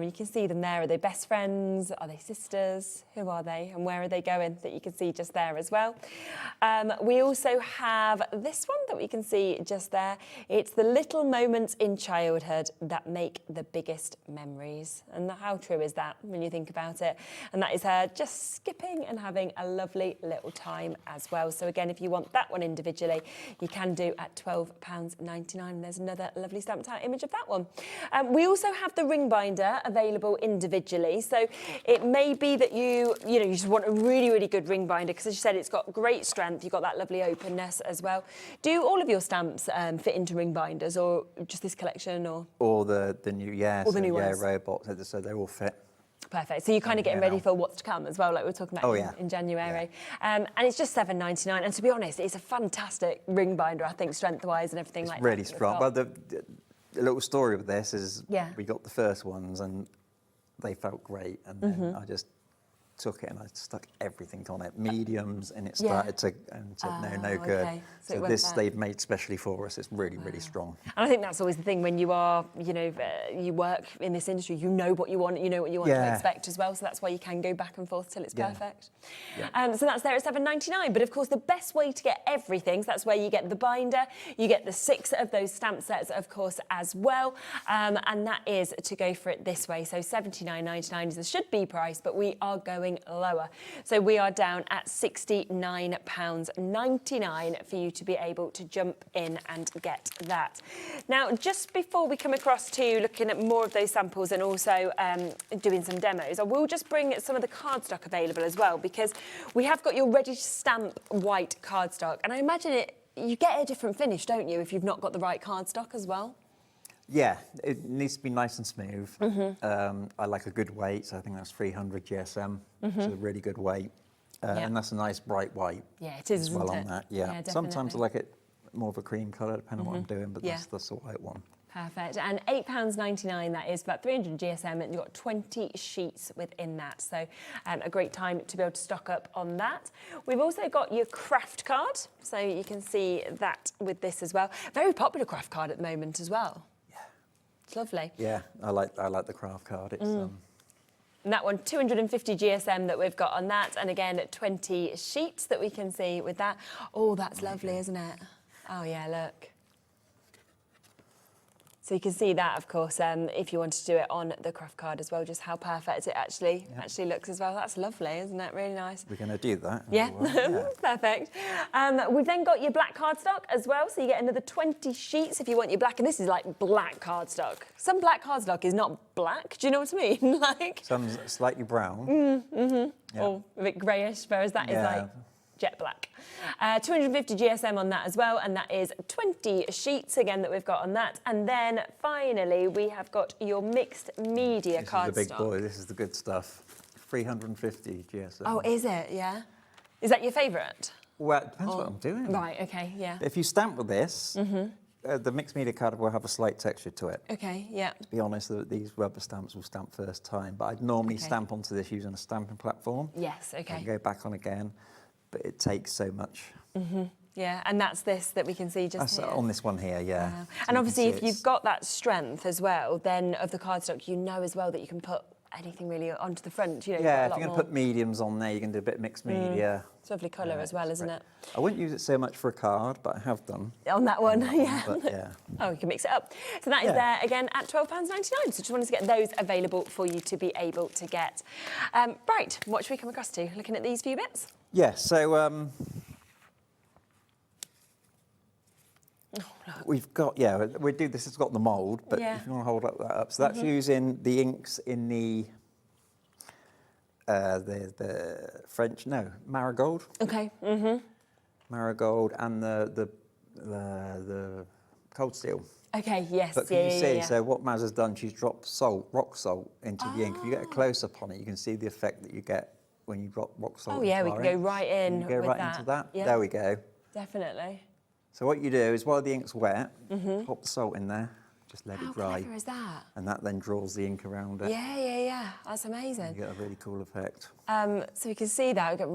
You can see them there. Are they best friends? Are they sisters? Who are they? And where are they going? That you can see just there as well. We also have this one that we can see just there. It's the little moments in childhood that make the biggest memories. And how true is that when you think about it? And that is her just skipping and having a lovely little time as well. So again, if you want that one individually, you can do at £12.99. There's another lovely stamped out image of that one. We also have the ring binder available individually. So it may be that you just want a really, really good ring binder because, as you said, it's got great strength. You've got that lovely openness as well. Do all of your stamps fit into ring binders, or just this collection, or the new, all the new ones? robots, so they all fit. Perfect. So you're kind of getting ready for what's to come as well, like we were talking about in January. And it's just £7.99. And to be honest, it's a fantastic ring binder, I think, strength-wise and everything like that. Really strong. Well, the little story with this is we got the first ones and they felt great. And then I just took it and I stuck everything on it, mediums, and it started to, and said, no good. Okay. So this they've made specially for us. It's really, really strong. And I think that's always the thing when you are, you work in this industry, you know what you want, you know what you want to expect as well. So that's why you can go back and forth till it's perfect. So that's there at £7.99. But of course, the best way to get everything, so that's where you get the binder, you get the 6 of those stamp sets, of course, as well. And that is to go for it this way. So £79.99 is the should-be price, but we are going lower. So we are down at £69.99 for you to be able to jump in and get that. Now, just before we come across to looking at more of those samples and also doing some demos, I will just bring some of the cardstock available as well, because we have got your ready to stamp white cardstock, and I imagine you get a different finish, don't you, if you've not got the right cardstock as well? Yeah, it needs to be nice and smooth. I like a good weight, so I think that's 300 GSM. It's a really good weight. and that's a nice bright white. Yeah, it is, as well isn't on it? that. Yeah. Yeah, Sometimes I definitely. like it more of a cream colour, depending on what I'm doing, but Yeah. that's the white one. Perfect. And £8.99, that is about 300 GSM, and you've got 20 sheets within that. So a great time to be able to stock up on that. We've also got your craft card, so you can see that with this as well. Very popular craft card at the moment as well. Yeah. It's lovely. Yeah, I like the craft card. It's And that one, 250 GSM that we've got on that. And again, 20 sheets that we can see with that. Oh, that's lovely, isn't it? Oh, yeah, look. So you can see that, of course, if you want to do it on the craft card as well, just how perfect it actually looks as well. That's lovely, isn't it? Really nice. We're going to do that. Yeah, perfect. We've then got your black cardstock as well, so you get another 20 sheets if you want your black, and this is like black cardstock. Some black cardstock is not black, do you know what I mean? Like Some's slightly brown. Or a bit greyish, whereas that is like jet black. 250 GSM on that as well, and that is 20 sheets again that we've got on that. And then finally, we have got your mixed media cardstock. This is the big boy, this is the good stuff. 350 GSM. Oh, is it? Yeah. Is that your favourite? Well, it depends what I'm doing. Right, okay, yeah. If you stamp with this, the mixed media card will have a slight texture to it. Okay, yeah. To be honest, these rubber stamps will stamp first time, but I'd normally stamp onto this using a stamping platform. Yes, okay. And go back on again, but it takes so much. Yeah, and that's this that we can see just here. On this one here, yeah. Wow. So And you obviously, can if see you've got that strength as well, then of the cardstock, you know as well that you can put anything really onto the front. You know, yeah, you've if got you're a lot going to put mediums on there, you can do a bit of mixed media. It's a lovely colour as well, isn't it? I wouldn't use it so much for a card, but I have done. On that one, yeah. But yeah. Oh, you can mix it up. So that is there again at £12.99. So just wanted to get those available for you to be able to get. Right, what should we come across to? Looking at these few bits? Yeah, so we've got, we do this, it's got the mould, but if you want to hold that up. So that's using the inks in the French, marigold. Okay. Marigold and the cold steel. Okay, yes, But can you see, so what Maz has done, she's dropped rock salt into the ink. If you get a close-up on it, you can see the effect that you get when you drop rock salt. Oh, yeah, we can go right in you go with right that. into that. Yeah. There we go. Definitely. So what you do is, while the ink's wet, pop the salt in there, just let it dry. How clever is that? And that then draws the ink around it. Yeah. That's amazing. You get a really cool effect. So you can see that, we get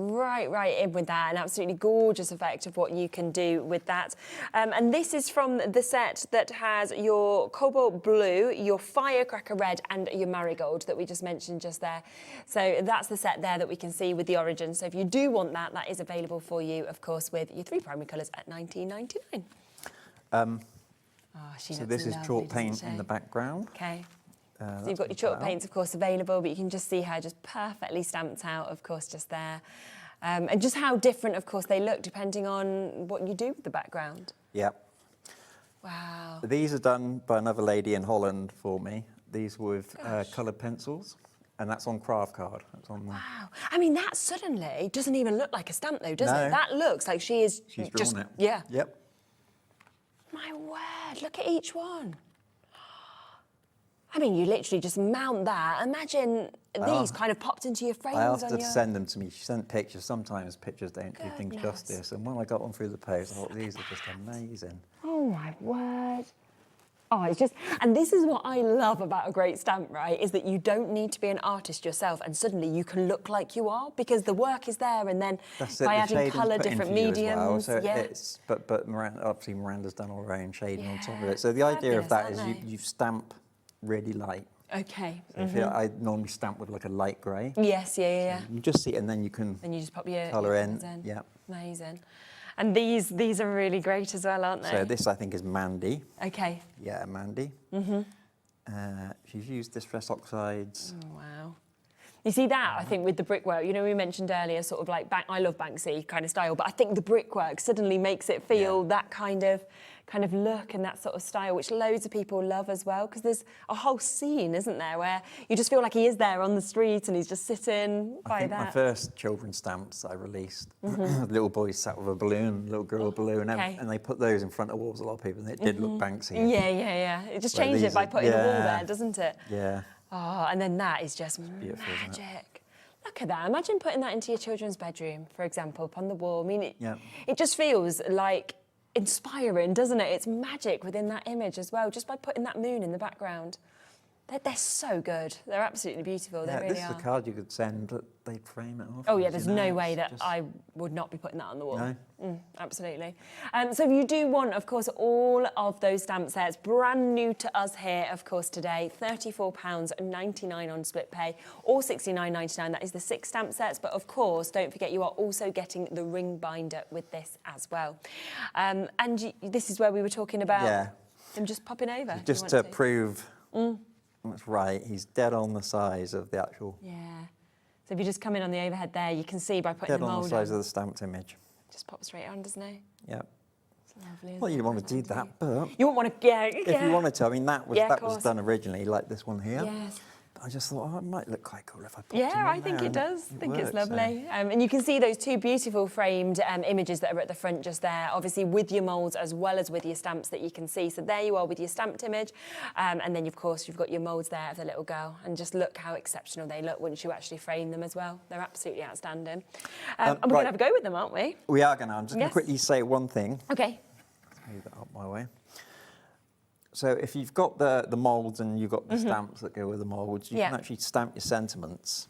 right in with that, an absolutely gorgeous effect of what you can do with that. And this is from the set that has your cobalt blue, your firecracker red and your marigold that we just mentioned just there. So that's the set there that we can see with the origin. So if you do want that, that is available for you, of course, with your 3 primary colours at £19.99. So this is chalk paint in the background. Okay. So you've got your chalk paints, of course, available, but you can just see her just perfectly stamped out, of course, just there. And just how different, of course, they look depending on what you do with the background. Yeah. Wow. These are done by another lady in Holland for me. These were with coloured pencils, and that's on craft card. That's on Wow. I mean, that suddenly doesn't even look like a stamp, though, does it? That looks like she's drawn just, it. Yeah. Yep. My word, look at each one. I mean, you literally just mount that. Imagine these kind of popped into your frames. I asked her to send them to me. She sent pictures. Sometimes pictures don't do things justice. And when I got one through the post, I thought, these are just amazing. Oh, my word. Oh, it's just, and this is what I love about a great stamp, right, is that you don't need to be an artist yourself and suddenly you can look like you are because the work is there, and then by adding colour, different mediums. So it's, but Miranda, obviously Miranda's done all her own shading on top of it. So the idea of that is you stamp really light. Okay. So I normally stamp with like a light grey. Yes, yeah. You just see it and then you can you just pop your colour in. colours Yeah. Amazing. And these are really great as well, aren't they? So this I think is Mandy. Okay. Yeah, Mandy. She's used Distress Oxides. Oh, wow. You see that, I think, with the brickwork, you know, we mentioned earlier, sort of like, I love Banksy kind of style, but I think the brickwork suddenly makes it feel that kind of look and that sort of style, which loads of people love as well, because there's a whole scene, isn't there, where you just feel like he is there on the street and he's just sitting by that. My first children's stamps I released, little boys sat with a balloon, little girl balloon, and they put those in front of walls, a lot of people, and it did look Banksy. Yeah. It just changed it by putting a wall there, doesn't it? Yeah. Oh, and then that is just beautiful, magic. Look at that. Imagine putting that into your children's bedroom, for example, up on the wall. I mean, it just feels like inspiring, doesn't it? It's magic within that image as well, just by putting that moon in the background. They're so good. They're absolutely beautiful. They really this are. is a card you could send that they'd frame it off. Oh yeah, there's no way that I would not be putting that on the wall. No. Absolutely. So if you do want, of course, all of those stamp sets, brand new to us here, of course, today, £34.99 on split pay, or £69.99. That is the 6 stamp sets. But of course, don't forget you are also getting the ring binder with this as well. And this is where we were talking about him just popping over. Just to prove that's right, he's dead on the size of the actual. Yeah. So if you just come in on the overhead there, you can see by putting the mould on the size of the stamped image. Just pop straight on, doesn't he? Yep. It's lovely. Well, you want to do that, but you wouldn't want to. If you wanted to, I mean, that was done originally, like this one here. Yes. I just thought, it might look quite cool if I put I think it does. I think it's lovely. And you can see those 2 beautiful framed images that are at the front just there, obviously with your moulds as well as with your stamps that you can see. So there you are with your stamped image. And then, of course, you've got your moulds there of the little girl. And just look how exceptional they look once you actually frame them as well. They're absolutely outstanding. And we're going to have a go with them, aren't we? We are going to. I'm just going to quickly say one thing. OK. Let's move that up my way. So if you've got the moulds and you've got the stamps that go with the moulds, you can actually stamp your sentiments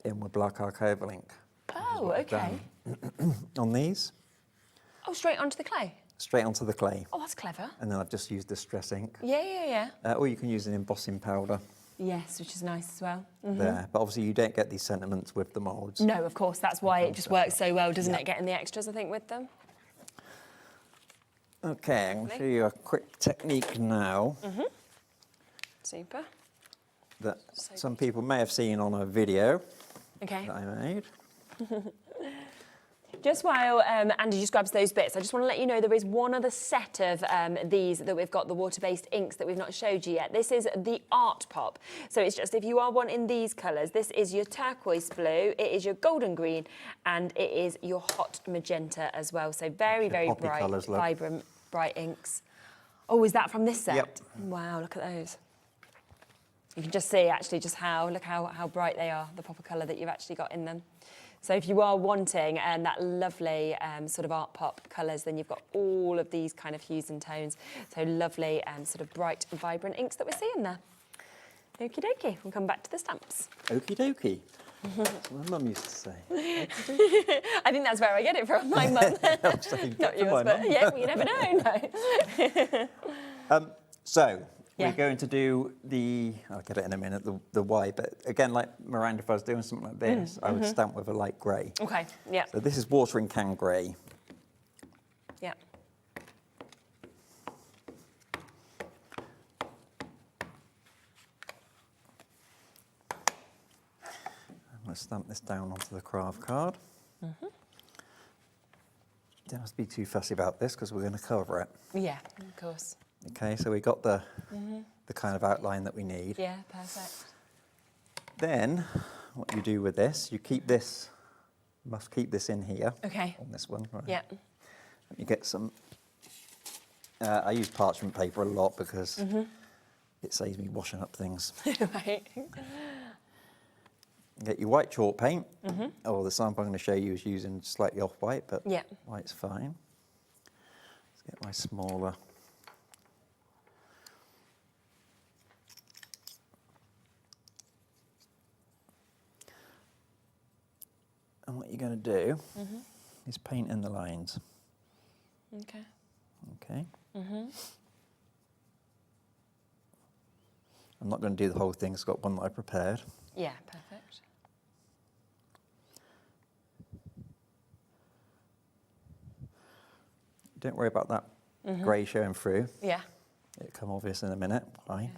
in with black archival ink. Oh, OK. On these. Oh, straight onto the clay? Straight onto the clay. Oh, that's clever. And then I've just used distress ink. Yeah. Or you can use an embossing powder. Yes, which is nice as well. There, but obviously you don't get these sentiments with the moulds. No, of course, that's why it just works so well, doesn't it, getting the extras, I think, with them. Okay, I'm going to show you a quick technique now. Super. That some people may have seen on a video that I made. Just while Andy just grabs those bits, I just want to let you know there is one other set of these that we've got, the water-based inks that we've not showed you yet. This is the Art Pop. So it's just, if you are wanting these colours, this is your turquoise blue, it is your golden green, and it is your hot magenta as well. So very, very bright, colours, vibrant, bright inks. Oh, is that from this set? Yep. Wow, look at those. You can just see actually just look how bright they are, the proper colour that you've actually got in them. So if you are wanting that lovely sort of art pop colours, then you've got all of these kind of hues and tones. So lovely sort of bright, vibrant inks that we're seeing there. Okie dokie, we'll come back to the stamps. Okie dokie. That's what my mum used to say. I think that's where I get it from, my mum. Not yours, but yeah, well, you never know. No. So we're going to do I'll get it in a minute, the Y, but again, like Miranda, if I was doing something like this, I would stamp with a light grey. Okay, yeah. So this is watering can grey. Yeah. I'm going to stamp this down onto the craft card. Don't have to be too fussy about this because we're going to cover it. Yeah, of course. Okay, so we got the kind of outline that we need. Yeah, perfect. Then, what you do with this, you keep this, must keep this in here. Okay. On this one. Right. Yeah. You get some, I use parchment paper a lot because it saves me washing up things. Right. Get your white chalk paint, or the sample I'm going to show you is using slightly off-white, but white's fine. Let's get my smaller. And what you're going to do is paint in the lines. Okay. Okay. I'm not going to do the whole thing, it's got one that I prepared. Yeah, perfect. Don't worry about that grey showing through. Yeah. It'll come obvious in a minute. Why?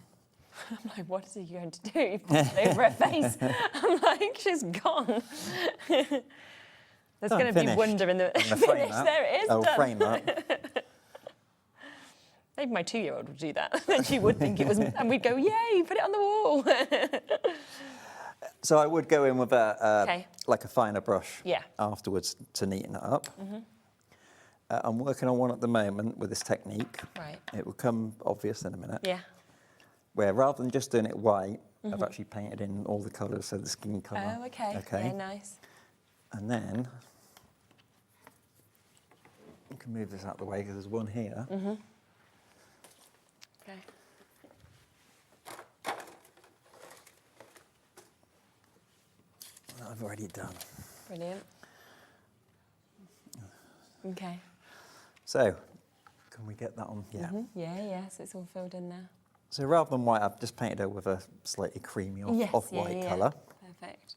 I'm like, what is he going to do? He puts it over her face. I'm like, she's gone. There's going to be wonder in the finish. There it is. I'll done. frame that. Maybe my 2-year-old would do that. Then she would think it was, and we'd go, yay, put it on the wall. So I would go in with like a finer brush afterwards to neaten it up. I'm working on one at the moment with this technique. Right. It will come obvious in a minute. Yeah. Where rather than just doing it white, I've actually painted in all the colours, so the skin colour. Oh, okay. Yeah, nice. And then you can move this out of the way because there's one here. Okay. That I've already done. Brilliant. Okay. So, can we get that on? Yeah. Yeah, so it's all filled in there. So rather than white, I've just painted it with a slightly creamy off-white colour. Perfect.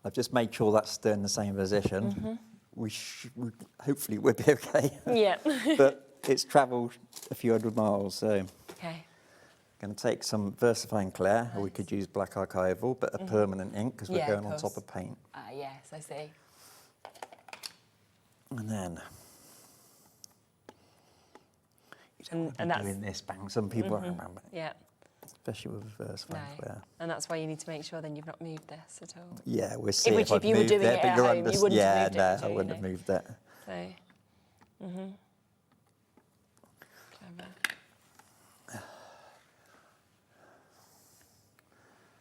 I've just made sure that's still in the same position. We hopefully we'll be okay. Yeah. But it's travelled a few hundred miles, so. Okay. Going to take some VersaFine Clear, or we could use Black Archival, but a permanent ink because we're going on top of paint. Yes, I see. And then. And that's doing this bang. Some people are, yeah. especially with VersaFine Clear. And that's why you need to make sure then you've not moved this at all. Yeah, we'll see Which, if you were doing it at home, you wouldn't have moved it. I wouldn't have moved it. So, clever.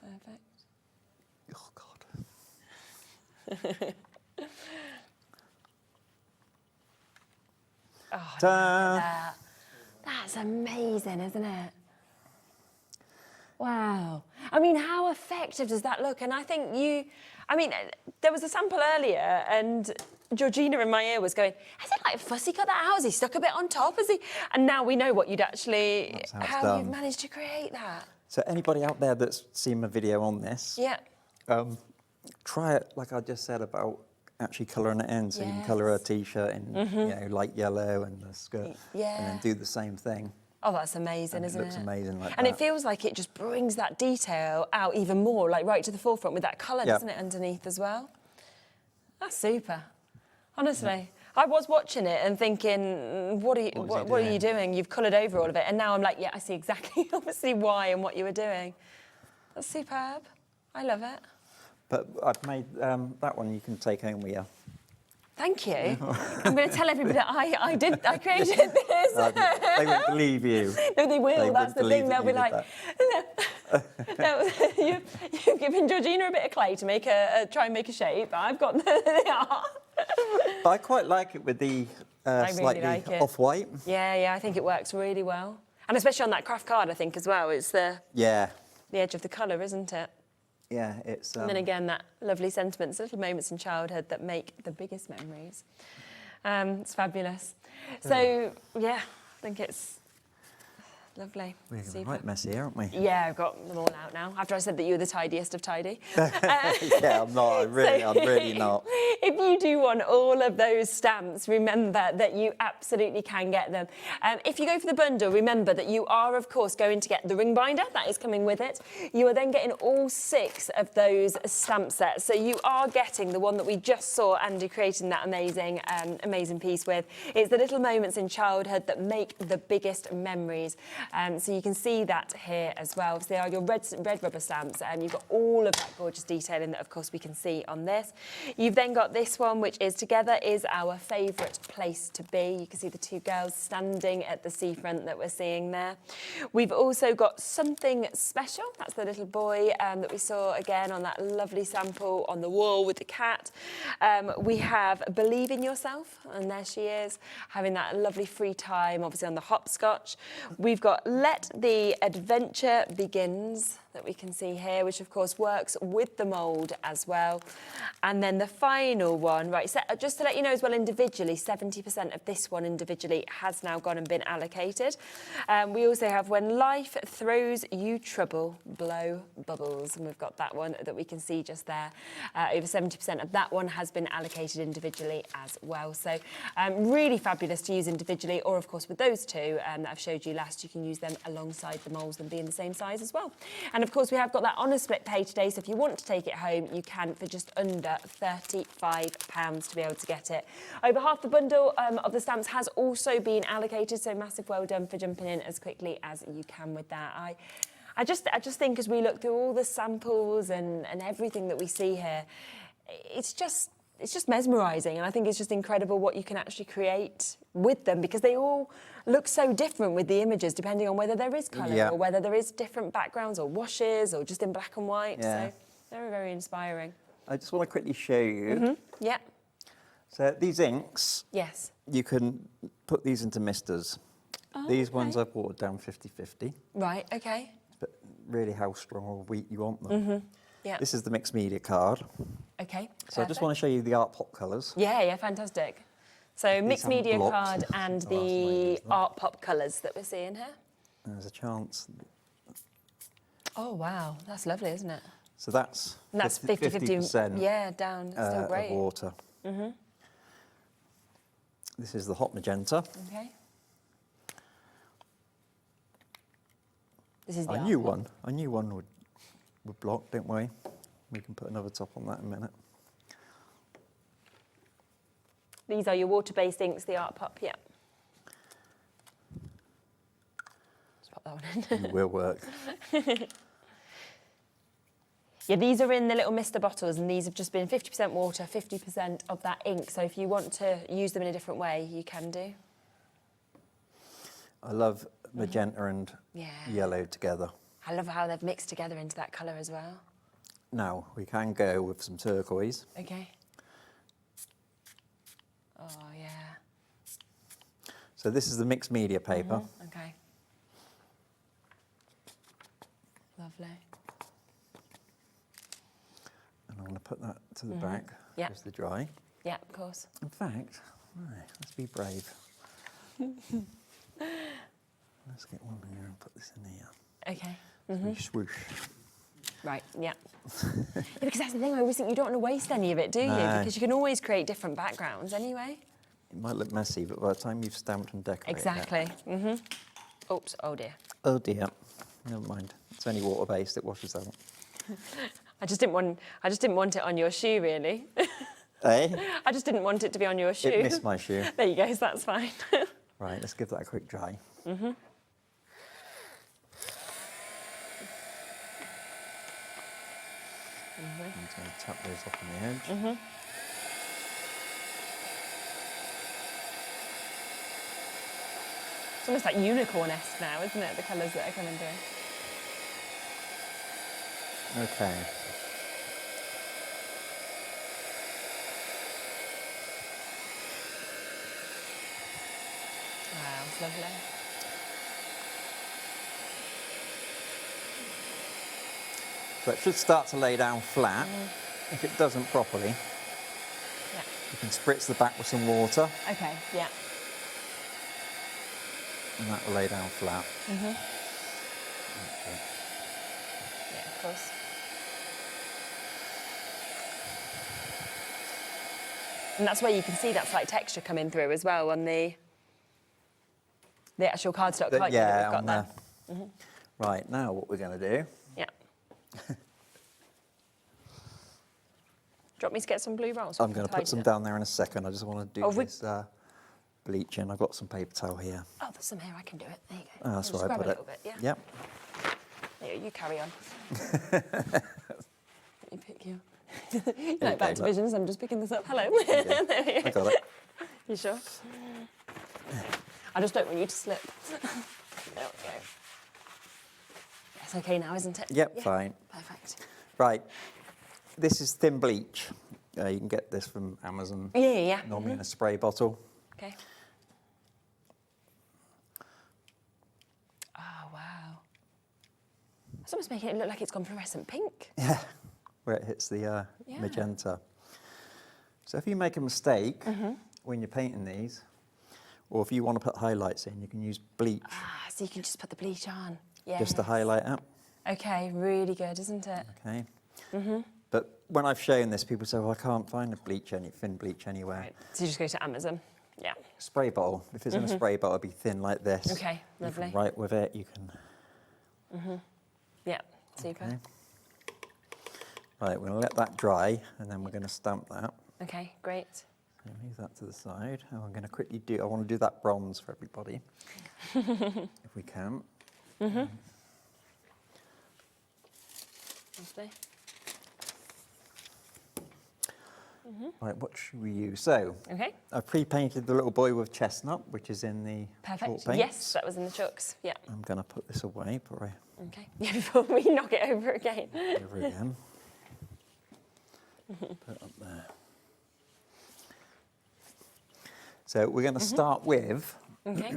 Perfect. Oh God. Oh, look at that. That's amazing, isn't it? Wow. I mean, how effective does that look? And I think there was a sample earlier and Georgina in my ear was going, has he like fussy cut that out? Has he stuck a bit on top? Has he? And now we know what you'd actually, how you've managed to create that. So anybody out there that's seen my video on this, try it like I just said about actually colouring it in. So you can colour a t-shirt in light yellow and the skirt, and then do the same thing. Oh, that's amazing, isn't it? It looks amazing like that. And it feels like it just brings that detail out even more, like right to the forefront with that colour, doesn't it, underneath as well? That's super. Honestly. I was watching it and thinking, what are you doing? You've coloured over all of it. And now I'm like, yeah, I see exactly, obviously, why and what you were doing. That's superb. I love it. But I've made that one you can take home with you. Thank you. I'm going to tell everybody that I created this. They won't believe you. No, they will. That's the thing. They'll be like, no, you've given Georgina a bit of clay to make try and make a shape. I've got the art. But I quite like it with the slightly like it. off-white. Yeah, I think it works really well. And especially on that craft card, I think, as well. It's the edge of the colour, isn't it? Yeah, it's... And then again, that lovely sentiments, little moments in childhood that make the biggest memories. It's fabulous. So, yeah, I think it's lovely. We're quite messy, aren't we? Yeah, I've got them all out now. After I said that you were the tidiest of tidy. Yeah, I'm not. I'm really not. If you do want all of those stamps, remember that you absolutely can get them. If you go for the bundle, remember that you are, of course, going to get the ring binder. That is coming with it. You are then getting all 6 of those stamp sets. So you are getting the one that we just saw Andy creating that amazing, amazing piece with. It's the little moments in childhood that make the biggest memories. So you can see that here as well. So they are your red rubber stamps, and you've got all of that gorgeous detailing that, of course, we can see on this. You've then got this one, which is Together is Our Favourite Place to Be. You can see the 2 girls standing at the seafront that we're seeing there. We've also got Something Special. That's the little boy that we saw again on that lovely sample on the wall with the cat. We have Believe in Yourself, and there she is, having that lovely free time, obviously on the hopscotch. We've got Let the Adventure Begins, that we can see here, which of course works with the mould as well. And then the final one, right, so just to let you know as well, individually, 70% of this one individually has now gone and been allocated. We also have When Life Throws You Trouble, Blow Bubbles, and we've got that one that we can see just there. Over 70% of that one has been allocated individually as well. So really fabulous to use individually, or of course with those 2 that I've showed you last, you can use them alongside the moulds and be in the same size as well. And of course, we have got that on a split pay today, so if you want to take it home, you can for just under £35 to be able to get it. Over half the bundle of the stamps has also been allocated, so massive well done for jumping in as quickly as you can with that. I just think as we look through all the samples and everything that we see here, it's just it's just mesmerising, and I think it's just incredible what you can actually create with them, because they all look so different with the images depending on whether there is colour or whether there is different backgrounds or washes or just in black and white. So very, very inspiring. I just want to quickly show you. Yeah. So these inks, Yes. you can put these into misters. These ones I've watered down 50-50. Right, okay. But really how strong or weak you want them. Yeah. This is the mixed media card. Okay. So I just want to show you the art pop colours. Yeah, fantastic. So mixed haven't media blocked. card and the art pop colours that we're seeing here. There's a chance. Oh wow, that's lovely, isn't it? So that's, And that's 50%. Yeah, down. It's still great. Of water. This is the hot magenta. Okay. This is the I art knew pop. one. I knew one would block, didn't we? We can put another top on that in a minute. These are your water-based inks, the art pop, yeah. Just pop that one in. It will work. Yeah, these are in the little mister bottles, and these have just been 50% water, 50% of that ink. So if you want to use them in a different way, you can do. I love magenta and yellow together. I love how they've mixed together into that colour as well. Now, we can go with some turquoise. Okay. Oh, yeah. So this is the mixed media paper. Okay. Lovely. And I'm going to put that to the back, Yep. just to dry. Yeah, of course. In fact, right, let's be brave. Let's get one here and put this in here. Okay. Swoosh, swoosh. Right, yeah. Yeah, because that's the thing, I always think you don't want to waste any of it, do you? No. Because you can always create different backgrounds anyway. It might look messy, but by the time you've stamped and decorated Exactly. Oops, oh dear. Oh dear. Never mind. It's only water-based, it washes out. I just didn't want it on your shoe, really. Eh? I just didn't want it to be on your shoe. It missed my shoe. There you go, so that's fine. Right, let's give that a quick dry. I'm just going to tap those off on the edge. It's almost like unicorn-esque now, isn't it? The colours that are coming through. Okay. Wow, it's lovely. So it should start to lay down flat. If it doesn't properly, you can spritz the back with some water Okay, yeah. and that will lay down flat. Yeah, of course. And that's where you can see that slight texture coming through as well on the actual cardstock, can't you, that we've got on there? there. Right, now what we're going to do. Yeah. Do you want me to get some blue rolls? I'm going to put some down there in a second. I just want to do Oh, this bleach in. I've got some paper towel here. Oh, there's some here, I can do it. There you go. Oh, that's Just where I grab put a it. little bit, yeah? Yep. There you carry on. Let me pick you. Like back to visions, I'm just picking this up. Hello. There we go. I got it. You sure? I just don't want you to slip. There we go. It's okay now, isn't it? Yep, Yeah. fine. Perfect. Right. This is thin bleach. You can get this from Amazon. Yeah. Normally in a spray bottle. Okay. Oh, wow. It's almost making it look like it's gone fluorescent pink. Yeah, where it hits the magenta. So if you make a mistake when you're painting these, or if you want to put highlights in, you can use bleach Ah, so you can just put the bleach on. Yeah. just to highlight up. Okay, really good, isn't it? Okay. But when I've shown this, people say, well, I can't find a thin bleach anywhere. Right. So you just go to Amazon. Yeah. Spray bottle. If it's in a spray bottle, it'll be thin like this. Okay, lovely. You can write with it, you can... Yeah, super. Okay. Right, we're going to let that dry, and then we're going to stamp that. Okay, great. So leave that to the side. And I'm going to quickly do... I want to do that bronze for everybody, if we can. Lovely. Right, what should we use? So, Okay. I've pre-painted the little boy with chestnut, which is in the chalk Perfect. paints. Yes, that was in the chalks. Yeah. I'm going to put this away before I Okay. Yeah, before we knock it over again. over again. Put it up there. So we're going to start with. Okay.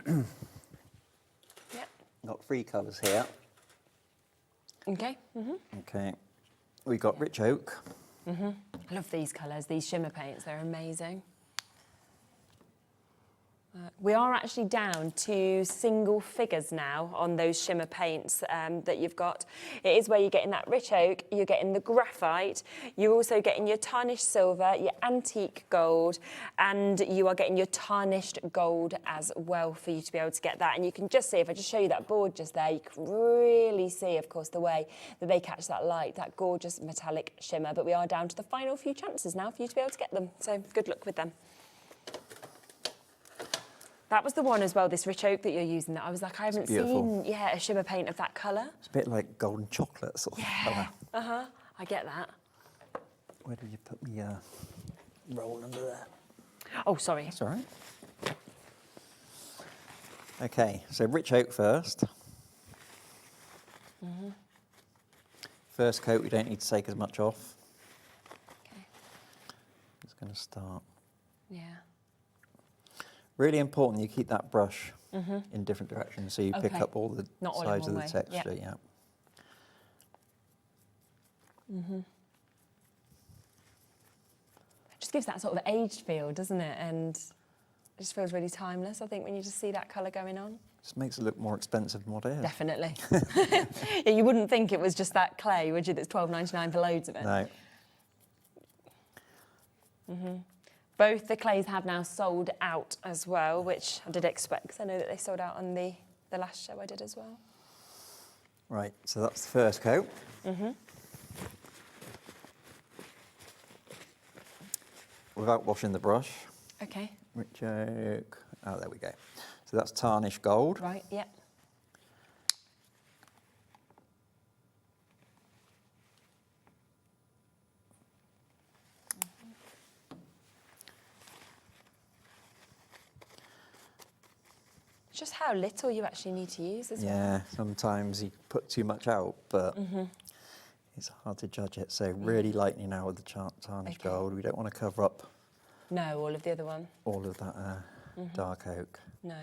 Yep. Got 3 colours here. Okay. Okay. We got rich oak. I love these colours, these shimmer paints, they're amazing. We are actually down to single figures now on those shimmer paints that you've got. It is where you're getting that rich oak, you're getting the graphite, you're also getting your tarnished silver, your antique gold, and you are getting your tarnished gold as well for you to be able to get that. And you can just see, if I just show you that board just there, you can really see, of course, the way that they catch that light, that gorgeous metallic shimmer. But we are down to the final few chances now for you to be able to get them. So good luck with them. That was the one as well, this rich oak that you're using, that I was like, I haven't seen, a shimmer paint of that colour. It's a bit like golden chocolate sort of colour. I get that. Where did you put me roll under there? Oh, sorry. That's all right. Okay, so rich oak first. First coat, we don't need to take as much off. Okay. Just going to start. Yeah. Really important you keep that brush in different directions so you pick up all the sides of the texture. Yeah. It just gives that sort of aged feel, doesn't it? And it just feels really timeless, I think, when you just see that colour going on. Just makes it look more expensive than what it is. Definitely. Yeah, you wouldn't think it was just that clay, would you, that's $12.99 for loads of it? No. Both the clays have now sold out as well, which I did expect, because I know that they sold out on the last show I did as well. Right, so that's the first coat. Without washing the brush. Okay. Rich oak. Oh, there we go. So that's tarnished gold. Right, yep. Just how little you actually need to use as well. Yeah, sometimes you put too much out, but it's hard to judge it. So really lightly now with the tarnished gold. We don't want to cover up No, all of the other one. all of that dark oak. No.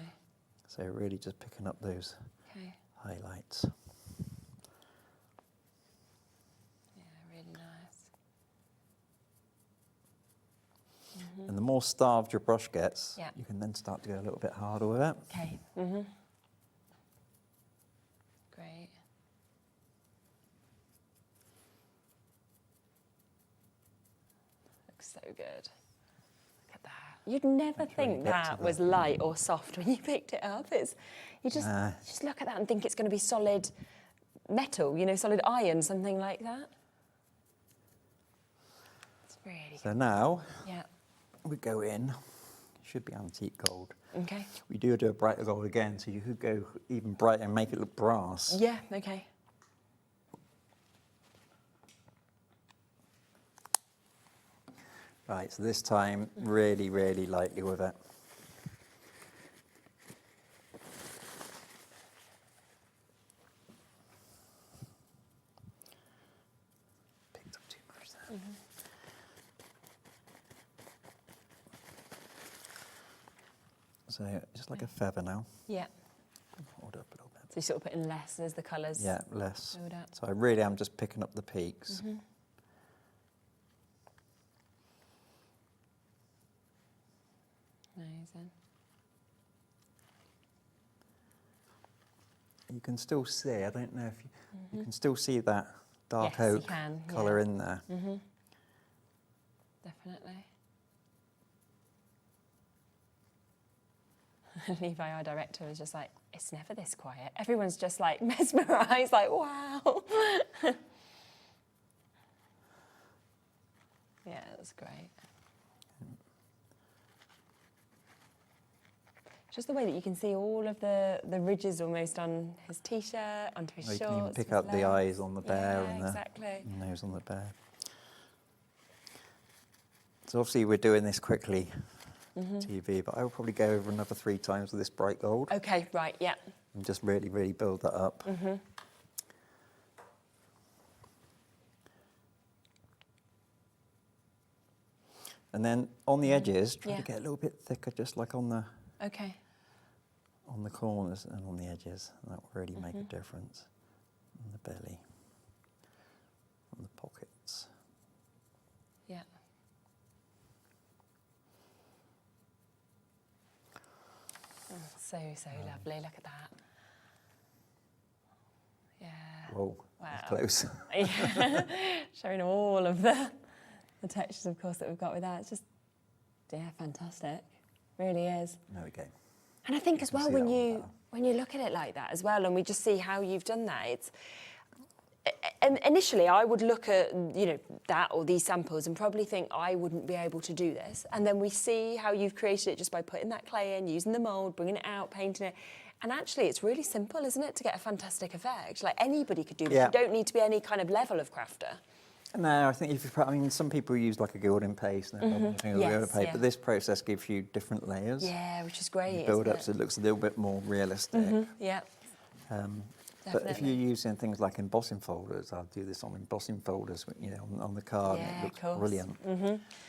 So really just picking up those highlights. Yeah, really nice. And the more starved your brush gets, Yeah. you can then start to go a little bit harder with it. Okay. Great. Looks so good. Look at that. You'd never think that was light or soft when you picked it up. It's you just look at that and think it's going to be solid metal, you know, solid iron, something like that. It's really So now Yeah. we go in. Should be antique gold. Okay. We do a brighter gold again, so you could go even brighter and make it look brass. Yeah, okay. Right, so this time, really, really lightly with it. Picked up too much there. So just like a feather now. Yeah. Hold up a little bit. So you're sort of putting less as the colours. Yeah, less. build up. So I really am just picking up the peaks. Amazing. You can still see, I don't know if you can still see that dark Yes, you oak can, colour yeah. in there. Definitely. Levi, our director, was just like, it's never this quiet. Everyone's just like mesmerised, like, wow. Yeah, that's great. Just the way that you can see all of the ridges almost on his t-shirt, onto his You shorts. can even pick his out the legs. eyes on the bear Yeah, and the exactly. nose on the bear. So obviously we're doing this quickly, TV, but I will probably go over another 3 times with this bright gold. Okay, right, yeah. And just really, really build that up. And then on the edges, try to get a little bit thicker, just like on the corners and on the edges. That will really make a difference. On the belly, on the pockets. Yeah. Oh, so lovely. Look at that. Yeah. Whoa, wow. Close. Yeah. Showing all of the textures, of course, that we've got with that. It's just, yeah, fantastic. Really is. There we go. And I think as well, when you look at it like that as well, and we just see how you've done that, it's. And initially, I would look at that or these samples and probably think I wouldn't be able to do this. And then we see how you've created it just by putting that clay in, using the mould, bringing it out, painting it. And actually, it's really simple, isn't it, to get a fantastic effect? Like anybody could do this. Yeah. You don't need to be any kind of level of crafter. No, I think if you put, I mean, some people use like a gilding paste and gilding paste, but this process gives you different layers. Yeah, which is great. You build up so it looks a little bit more realistic. Yeah. But if you're using things like embossing folders, I'll do this on embossing folders, on the card, and it looks brilliant.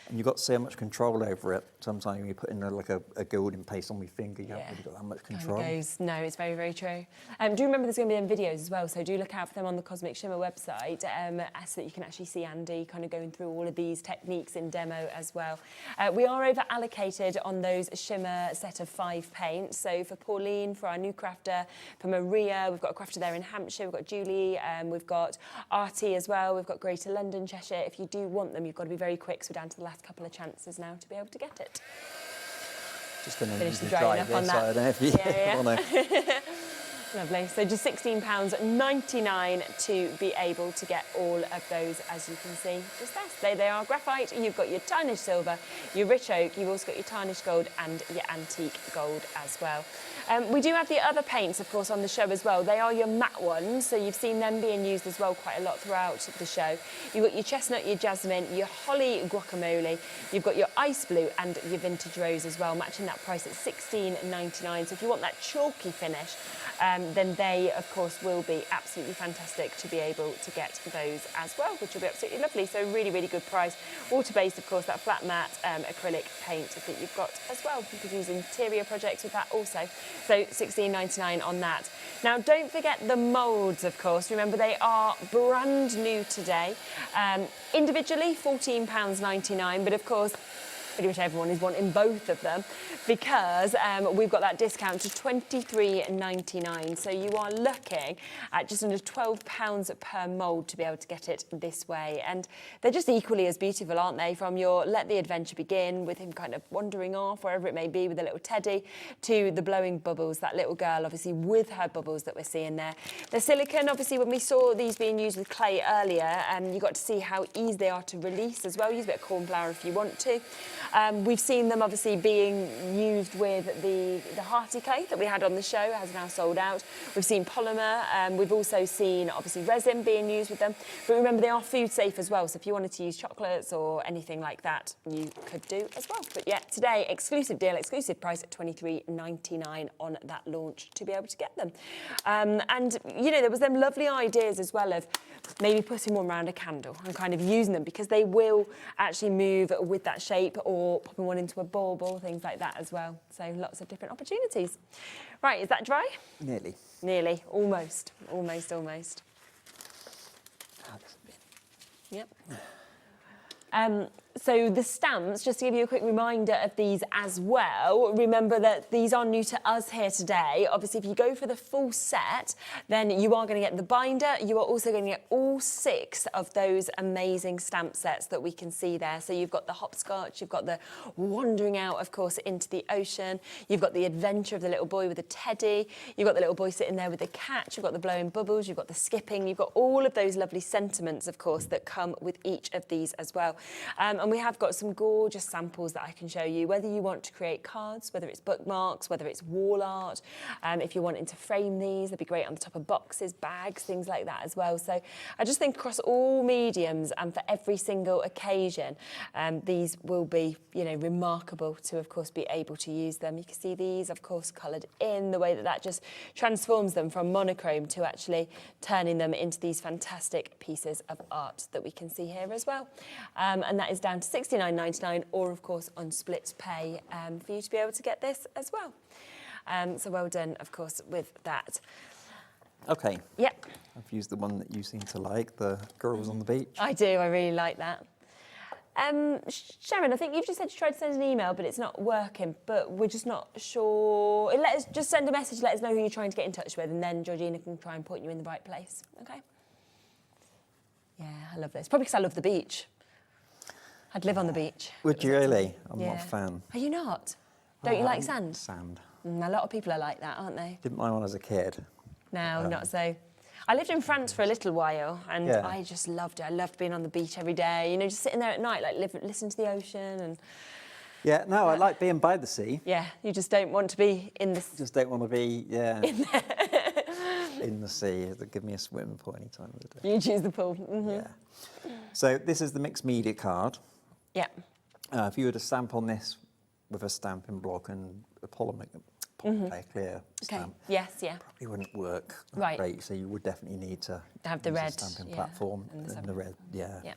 And you've got so much control over it. Sometimes when you put in like a gilding paste on your finger, you haven't really got that much control. No, it's very, very true. Do remember there's going to be videos as well, so do look out for them on the Cosmic Shimmer website, so that you can actually see Andy kind of going through all of these techniques in demo as well. We are over allocated on those Shimmer set of 5 paints. So for Pauline, for our new crafter, for Maria, we've got a crafter there in Hampshire, we've got Julie, we've got Artie as well, we've got Greater London, Cheshire. If you do want them, you've got to be very quick, so we're down to the last couple of chances now to be able to get it. Just going to finish the dry drying up on this, that. I don't know if you want to. Lovely. So just £16.99 to be able to get all of those, as you can see. Just there. They are graphite. You've got your tarnished silver, your rich oak. You've also got your tarnished gold and your antique gold as well. We do have the other paints, of course, on the show as well. They are your matte ones, so you've seen them being used as well quite a lot throughout the show. You've got your chestnut, your jasmine, your holly guacamole. You've got your ice blue and your vintage rose as well, matching that price at £16.99. So if you want that chalky finish, then they, of course, will be absolutely fantastic to be able to get those as well, which will be absolutely lovely. So really, really good price. Water-based, of course, that flat matte acrylic paint that you've got as well. You could use interior projects with that also. So £16.99 on that. Now, don't forget the moulds, of course. Remember, they are brand new today. Individually, £14.99, but of course, pretty much everyone is wanting both of them because we've got that discount to £23.99. So you are looking at just under £12 per mould to be able to get it this way. And they're just equally as beautiful, aren't they? From your Let the Adventure Begin, with him kind of wandering off, wherever it may be, with a little teddy, to the blowing bubbles, that little girl, obviously, with her bubbles that we're seeing there. The silicone, obviously, when we saw these being used with clay earlier, you got to see how easy they are to release as well. Use a bit of corn flour if you want to. We've seen them obviously being used with the Hearty clay that we had on the show, has now sold out. We've seen polymer, we've also seen obviously resin being used with them. But remember, they are food safe as well, so if you wanted to use chocolates or anything like that, you could do as well. But yeah, today, exclusive deal, exclusive price at £23.99 on that launch to be able to get them. And, there was them lovely ideas as well of maybe putting one around a candle and kind of using them because they will actually move with that shape, or popping one into a bauble, things like that as well. So lots of different opportunities. Right, is that dry? Nearly. Nearly, almost. Yep. So the stamps, just to give you a quick reminder of these as well, remember that these are new to us here today. Obviously, if you go for the full set, then you are going to get the binder. You are also going to get all 6 of those amazing stamp sets that we can see there. So you've got the hopscotch, you've got the wandering out, of course, into the ocean. You've got the adventure of the little boy with the teddy. You've got the little boy sitting there with the catch. You've got the blowing bubbles. You've got the skipping. You've got all of those lovely sentiments, of course, that come with each of these as well. And And we have got some gorgeous samples that I can show you, whether you want to create cards, whether it's bookmarks, whether it's wall art. If you're wanting to frame these, they'd be great on the top of boxes, bags, things like that as well. So I just think across all mediums and for every single occasion, these will be, you know, remarkable to, of course, be able to use them. You can see these, of course, coloured in, the way that that just transforms them from monochrome to actually turning them into these fantastic pieces of art that we can see here as well. And that is down to $69.99, or of course on split pay for you to be able to get this as well. So well done, of course, with that. Okay. Yep. I've used the one that you seem to like, the girls on the beach. I do, I really like that. Sharon, I think you've just said you tried to send an email, but it's not working, but we're just not sure. Let us just send a message, let us know who you're trying to get in touch with, and then Georgina can try and point you in the right place, okay? Yeah, I love this. Probably because I love the beach. I'd live on the beach. Would you really? I'm not a fan. Are you not? Don't you like sand? Sand. A lot of people are like that, aren't they? Didn't mind when I was a kid. No, not so. I lived in France for a little while, and I just loved it. I loved being on the beach every day, you know, just sitting there at night, like listening to the ocean. And yeah, no, I like being by the sea. Yeah, you just don't want to be in the... Just don't want to be, in the sea. Give me a swimming pool any time of the day. You choose the pool. Yeah. So this is the mixed media card. Yeah. If you were to stamp on this with a stamping block and a polymer clear stamp, probably wouldn't work great. So you would definitely need to have the use red a stamping platform and the red, Yeah.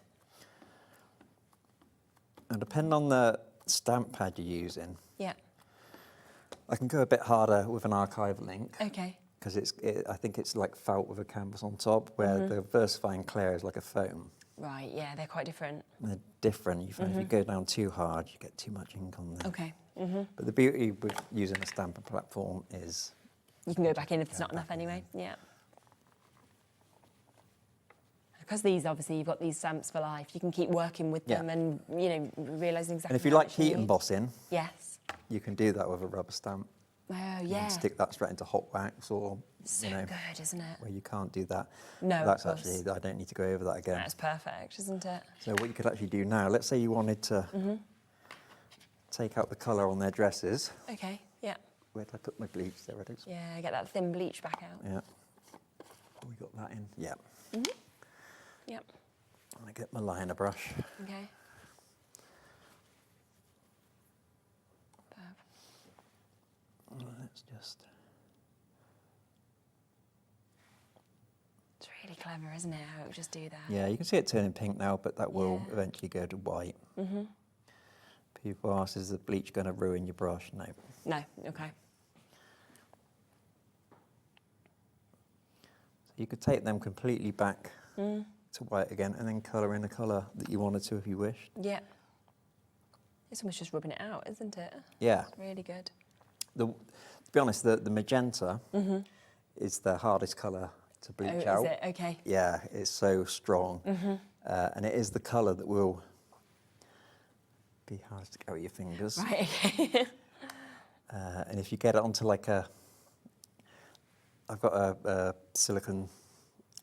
And depending on the stamp pad you're using, I can go a bit harder with an archival ink. Okay. Because I think it's like felt with a canvas on top, where the VersaFine Clear is like a foam. Right, yeah, they're quite different. They're different. You find if you go down too hard, you get too much ink on there. Okay. But the beauty with using a stamping platform is... You can go back in if it's not enough anyway, Because these, obviously, you've got these stamps for life. You can keep working with them and, you know, realising exactly. And if you how like much heat need. embossing, you can do that with a rubber stamp. Oh, You can stick that straight into hot wax, or so good, isn't it? Where you can't do that. No, that's of course. actually, I don't need to go over that again. That's perfect, isn't it? So what you could actually do now, let's say you wanted to take out the colour on their dresses. Okay, yeah. Where did I put my bleach? There it is. Yeah, get that thin bleach back out. Yeah. We got that in. Yeah. Yep. I get my liner brush. Okay. Let's just... It's really clever, isn't it, how it would just do that? Yeah, you can see it turning pink now, but that will eventually go to white. People ask, is the bleach going to ruin your brush? No. No, okay. So you could take them completely back to white again, and then colour in the colour that you wanted to if you wished. Yeah. It's almost just rubbing it out, isn't it? Yeah. It's really good. To be honest, the magenta is the hardest colour to bleach out. Is it? Okay. Yeah, it's so strong. And it is the colour that will be hard to get with your fingers. Right, okay. And if you get it onto like I've got a silicone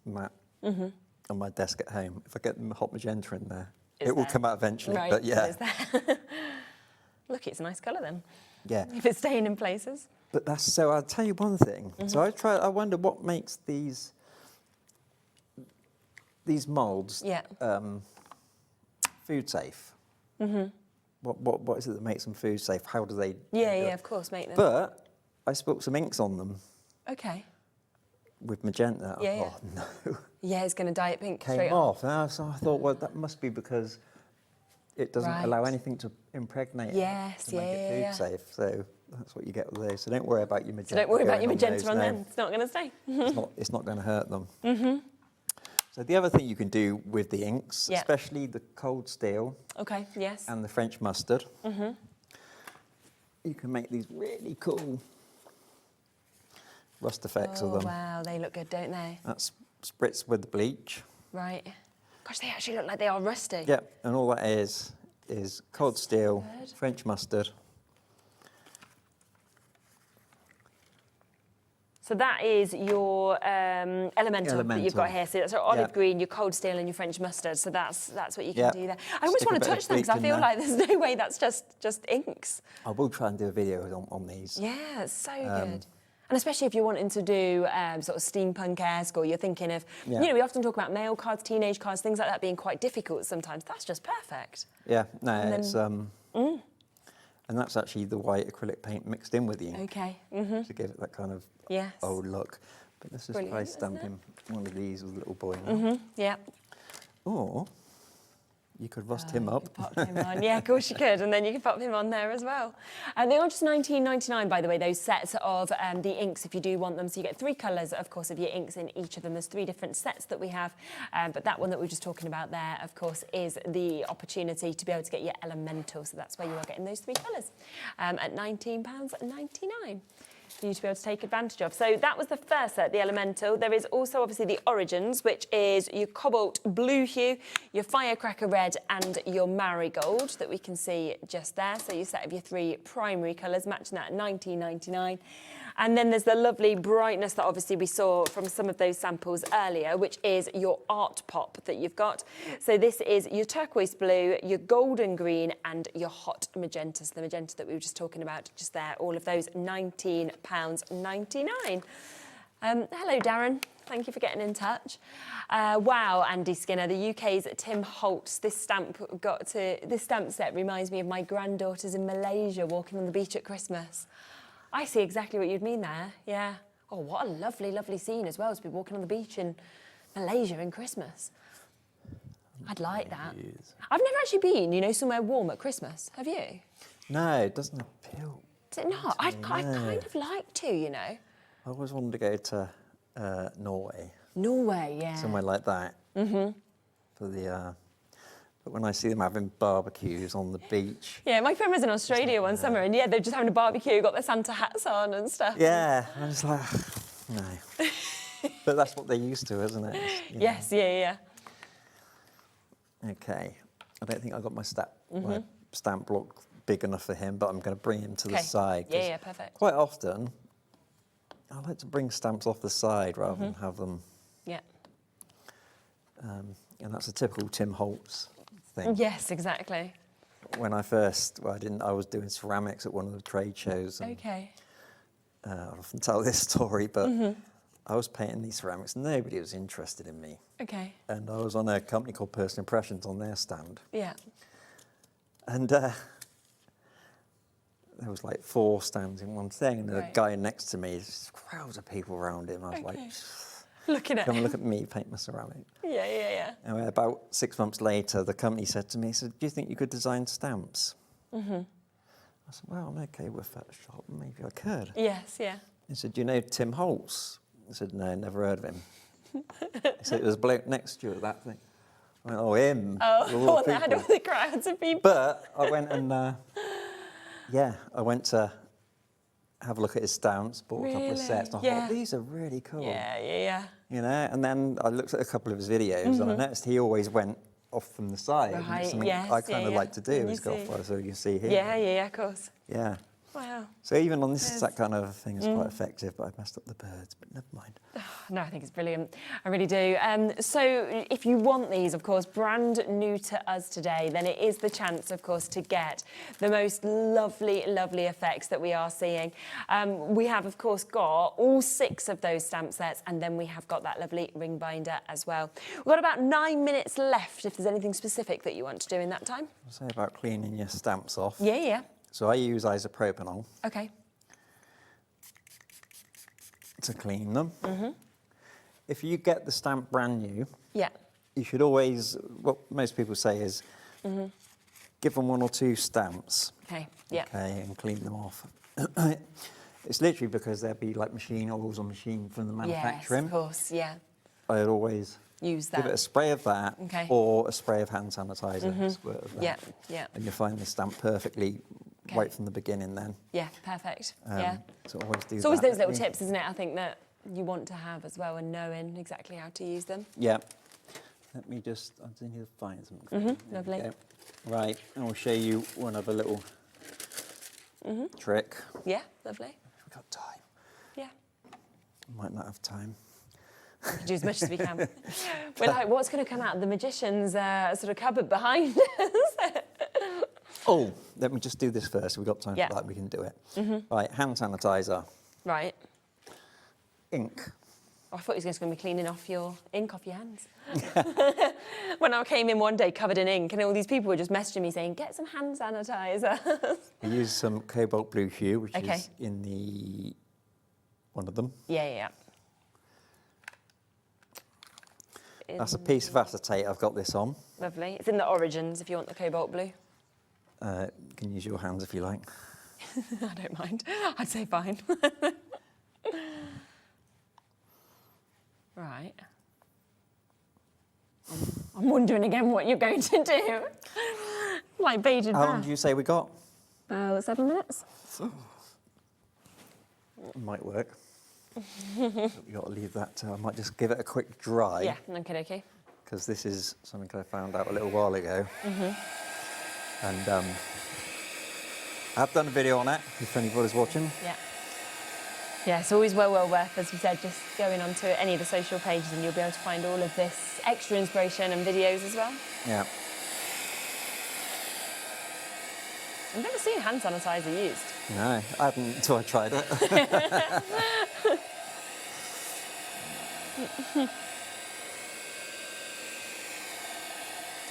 mat on my desk at home. If I get hot magenta in there, it will come out eventually. Right, but yeah. Look, it's a nice colour then. Yeah. If it's staying in places. But that's, so I'll tell you one thing. So I wonder what makes these moulds food safe. What is it that makes them food safe? How do they? Yeah, of course, make them. But I spilt some inks on them. Okay. With magenta. Yeah, oh no. Yeah, it's going to dye it pink Came straight off. So I thought, well, that must be because it doesn't allow anything to impregnate it to make it food safe. So that's what you get with those. So don't worry about your magenta. So don't worry about your magenta on them. It's not going to stay. It's not going to hurt them. So the other thing you can do with the inks, especially the cold steel and the French mustard, you can make these really cool rust effects of them. Wow, they look good, don't they? That's spritz with the bleach. Right. Gosh, they actually look like they are rusty. Yep, and all that is cold steel, French mustard. So that is your elemental that you've got here. So that's your olive green, your cold steel, and your French mustard. So that's what you can do there. I always want to touch them because I feel like there's no way that's just inks. I will try and do a video on these. Yeah, it's so good. And especially if you're wanting to do sort of steampunk-esque, or you're thinking of, you know, we often talk about male cards, teenage cards, things like that being quite difficult sometimes. That's just perfect. Yeah, no, it's and that's actually the white acrylic paint mixed in with the ink. Okay. To give it that kind of old look. But this is try stamping one of these with a little boy now. Yeah. Or you could rust him up. Pop him on. Yeah, of course you could, and then you can pop him on there as well. And they are just £19.99, by the way, those sets of the inks, if you do want them. So you get 3 colours, of course, of your inks in each of them. There's 3 different sets that we have, but that one that we were just talking about there, of course, is the opportunity to be able to get your elemental. So that's where you are getting those 3 colours at £19.99. For you to be able to take advantage of. So that was the first set, the elemental. There is also obviously the origins, which is your cobalt blue hue, your firecracker red, and your marigold that we can see just there. So your set of your 3 primary colours, matching that at £19.99. And then there's the lovely brightness that obviously we saw from some of those samples earlier, which is your art pop that you've got. So this is your turquoise blue, your golden green, and your hot magenta. So the magenta that we were just talking about just there, all of those £19.99. Hello, Darren. Thank you for getting in touch. Wow, Andy Skinner, the UK's Tim Holtz. This stamp set reminds me of my granddaughters in Malaysia walking on the beach at Christmas. I see exactly what you'd mean there, yeah. Oh, what a lovely, lovely scene as well, to be walking on the beach in Malaysia in Christmas. I'd like that. I've never actually been, you know, somewhere warm at Christmas. Have you? No, it doesn't appeal. Does it not? I kind of like to, you know. I always wanted to go to Norway. Norway, yeah. Somewhere like that. For the... But when I see them having barbecues on the beach... Yeah, my friend was in Australia one summer, and yeah, they're just having a barbecue, got their Santa hats on and stuff. Yeah, I was like, no. But that's what they're used to, isn't it? Yes, yeah. Okay. I don't think I got my stamp block big enough for him, but I'm going to bring him to the side. Yeah, perfect. Quite often, I like to bring stamps off the side rather than have them... Yeah. And that's a typical Tim Holtz thing. Yes, exactly. When I was doing ceramics at one of the trade shows. And, okay. I often tell this story, but I was painting these ceramics. Nobody was interested in me. Okay. And I was on a company called Personal Impressions on their stand. Yeah. And there was like 4 stands in one thing, and the guy next to me, there's crowds of people around him. I was like, looking at come and look at me paint my ceramic. Yeah. And about 6 months later, the company said to me, "Do you think you could design stamps?" I said, "Well, I'm okay with Photoshop. Maybe I could." Yes, yeah. He said, "Do you know Tim Holtz?" I said, "No, never heard of him." He said, "There's a bloke next to you at that thing." I went, "Oh, him." Oh, the one that had all the crowds of people. But I went and, I went to have a look at his stamps, bought a couple of sets, and I thought, these are really cool. Yeah. You know, and then I looked at a couple of his videos and I noticed he always went off from the side. Right, Something I kind of like to do is go off, so you can see here. Yeah, of course. Yeah. Wow. So even on this, that kind of thing is quite effective, but I've messed up the birds, but never mind. No, I think it's brilliant. I really do. So if you want these, of course, brand new to us today, then it is the chance, of course, to get the most lovely, lovely effects that we are seeing. We have, of course, got all 6 of those stamp sets, and then we have got that lovely ring binder as well. We've got about 9 minutes left if there's anything specific that you want to do in that time. I'll say about cleaning your stamps off. Yeah. So I use isopropanol. Okay. To clean them. If you get the stamp brand new, you should always, what most people say is, give them 1 or 2 stamps. Okay, yeah. Okay, and clean them off. It's literally because there'd be like machine oils or machine from the manufacturing. Yes, of course, yeah. I'd always use that. Give it a spray of that, or a spray of hand sanitizer. Squirt of that. Yeah. And you'll find the stamp perfectly right from the beginning then. Yeah, perfect. So always do that. It's always those little tips, isn't it, I think, that you want to have as well, and knowing exactly how to use them. Yeah. Let me just, I just need to find something. Lovely. Right, and I'll show you one other little trick. Yeah, lovely. We've got time. Yeah. Might not have time. We can do as much as we can. We're like, what's going to come out of the magician's sort of cupboard behind us? Oh, let me just do this first. We've got time Yeah. for that. We can do it. Mm-hmm. Right, hand sanitizer, Right. ink. Oh, I thought he was just going to be cleaning off your ink off your hands. When I came in one day covered in ink, and all these people were just messaging me saying, get some hand sanitizer. We use some cobalt blue hue, which Okay. is in the one of them. Yeah. That's a piece of acetate I've got this on. Lovely. It's in the origins if you want the cobalt blue. You can use your hands if you like. I don't mind. I'd say fine. Right. I'm wondering again what you're going to do. Like beaded How long bath. do you say we got? About 7 minutes. Might work. You've got to leave that. I might just give it a quick dry. Yeah, okay. Because this is something I found out a little while ago. And I've done a video on it, if anybody's watching. Yeah, it's always well worth, as we said, just going onto any of the social pages and you'll be able to find all of this extra inspiration and videos as well. Yeah. I've never seen hand sanitizer used. No, I haven't until I tried it.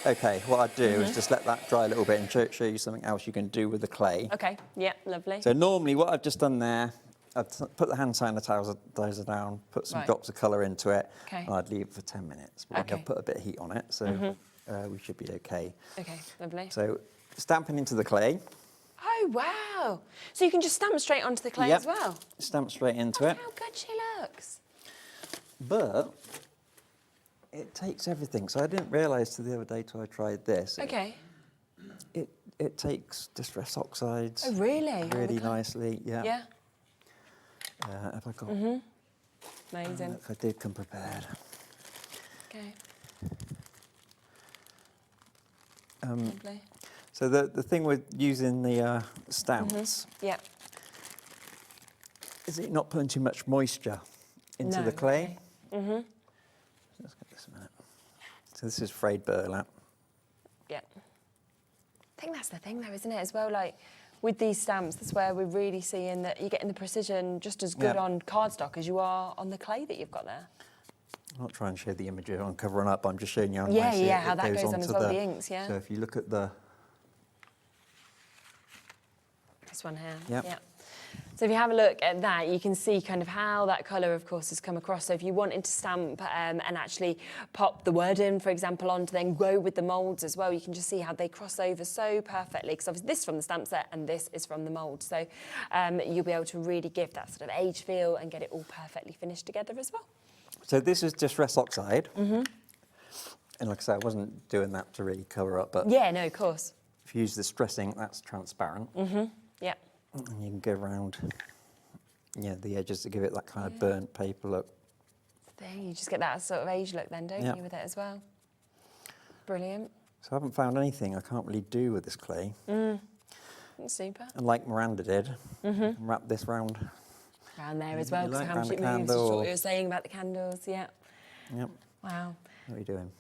Okay, what I'd do is just let that dry a little bit and show you something else you can do with the clay. Okay, yeah, lovely. So normally what I've just done there, I've put the hand sanitizer down, put some Right. drops of colour into it, Okay. and I'd leave it for 10 minutes. But Okay. I've put a bit of heat on it, so we should be okay. Okay, lovely. So stamping into the clay. Oh, wow. So you can just stamp straight onto the clay Yep. as well? Stamp straight into it. How good she looks. But it takes everything. So I didn't realise till the other day till I tried this. Okay. It takes distress oxides. Oh, really? Really nicely, yeah. Yeah. Have I got? Amazing. Look, I did come prepared. Okay. Lovely. So the thing with using the stamps Yeah. is it not putting too much moisture into the clay. Okay. Let's get this a minute. So this is frayed burlap. Yeah. I think that's the thing though, isn't it, as well? Like, with these stamps, that's where we're really seeing that you're getting the precision just as good on cardstock as you are on the clay that you've got there. I'm not trying to show the image I'm covering up, I'm just showing you how Yeah, nice yeah, it how that goes on onto as well, the inks, yeah. So if you look at the... This one here. Yep. Yeah. So if you have a look at that, you can see kind of how that colour, of course, has come across. So if you wanted to stamp and actually pop the word in, for example, on to then go with the moulds as well, you can just see how they cross over so perfectly. Because obviously this is from the stamp set and this is from the mould. So you'll be able to really give that sort of age feel and get it all perfectly finished together as well. So this is distress oxide. And like I said, I wasn't doing that to really cover up, but Yeah, no, of course. if you use the stress ink, that's transparent. Yeah. And you can go around the edges to give it that kind of burnt paper look. There, you just get that sort of age look then, don't you, with it as well? Brilliant. So I haven't found anything I can't really do with this clay. Super. And like Miranda did, you can wrap this round. Around there as well, You because like how much round it the moves. Just candle. what you were saying about the candles, yeah. Yep. Wow. What are you doing?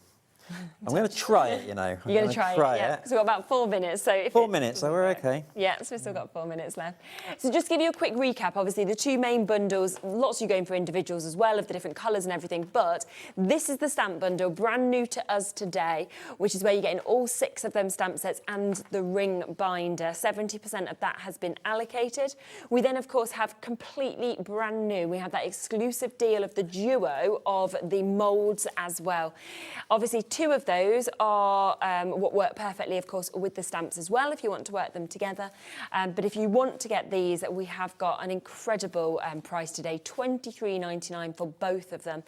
I'm going to try it, you know. You're going to try it, yeah. So we've got about 4 minutes. So if 4 minutes, so we're okay. Yeah, so we've still got 4 minutes left. So just to give you a quick recap, obviously the two main bundles, lots of you going for individuals as well of the different colours and everything, but this is the stamp bundle, brand new to us today, which is where you're getting all 6 of them stamp sets and the ring binder. 70% of that has been allocated. We then, of course, have completely brand new. We have that exclusive deal of the duo of the moulds as well. Obviously, 2 of those are what work perfectly, of course, with the stamps as well, if you want to work them together. But if you want to get these, we have got an incredible price today, $23.99 for both of them.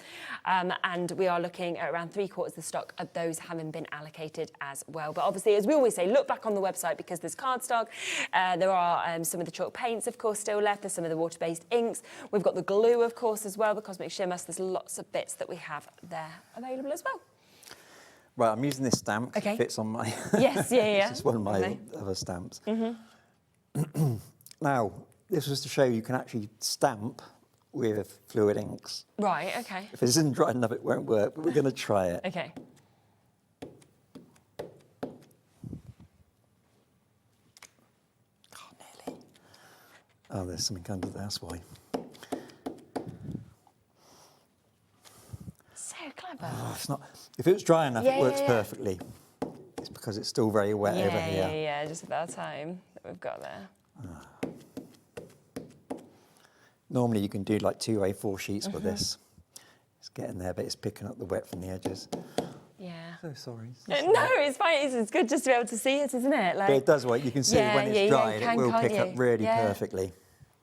And we are looking at around 3/4 the stock of those having been allocated as well. But obviously, as we always say, look back on the website because there's cardstock. There are some of the chalk paints, of course, still left. There's some of the water-based inks. We've got the glue, of course, as well, the Cosmic Shimmer. So there's lots of bits that we have there available as well. Right, I'm using this stamp 'cause Okay. it fits on my... Yes, yeah. This is one of my Lovely. other stamps. Now, this was to show you can actually stamp with fluid inks. Right, okay. If it isn't dry enough, it won't work, but we're going to try it. Okay. Oh, there's something under there, that's why. So clever. Oh, it's not. If it was dry enough, it works perfectly. It's because it's still very wet over here. Yeah, just about time that we've got there. Normally you can do like 2 A4 sheets with this. It's getting there, but it's picking up the wet from the edges. Yeah. So sorry. No, it's fine. It's good just to be able to see it, isn't it? Like, But it does work. You can see when it's dried, it will pick up really perfectly.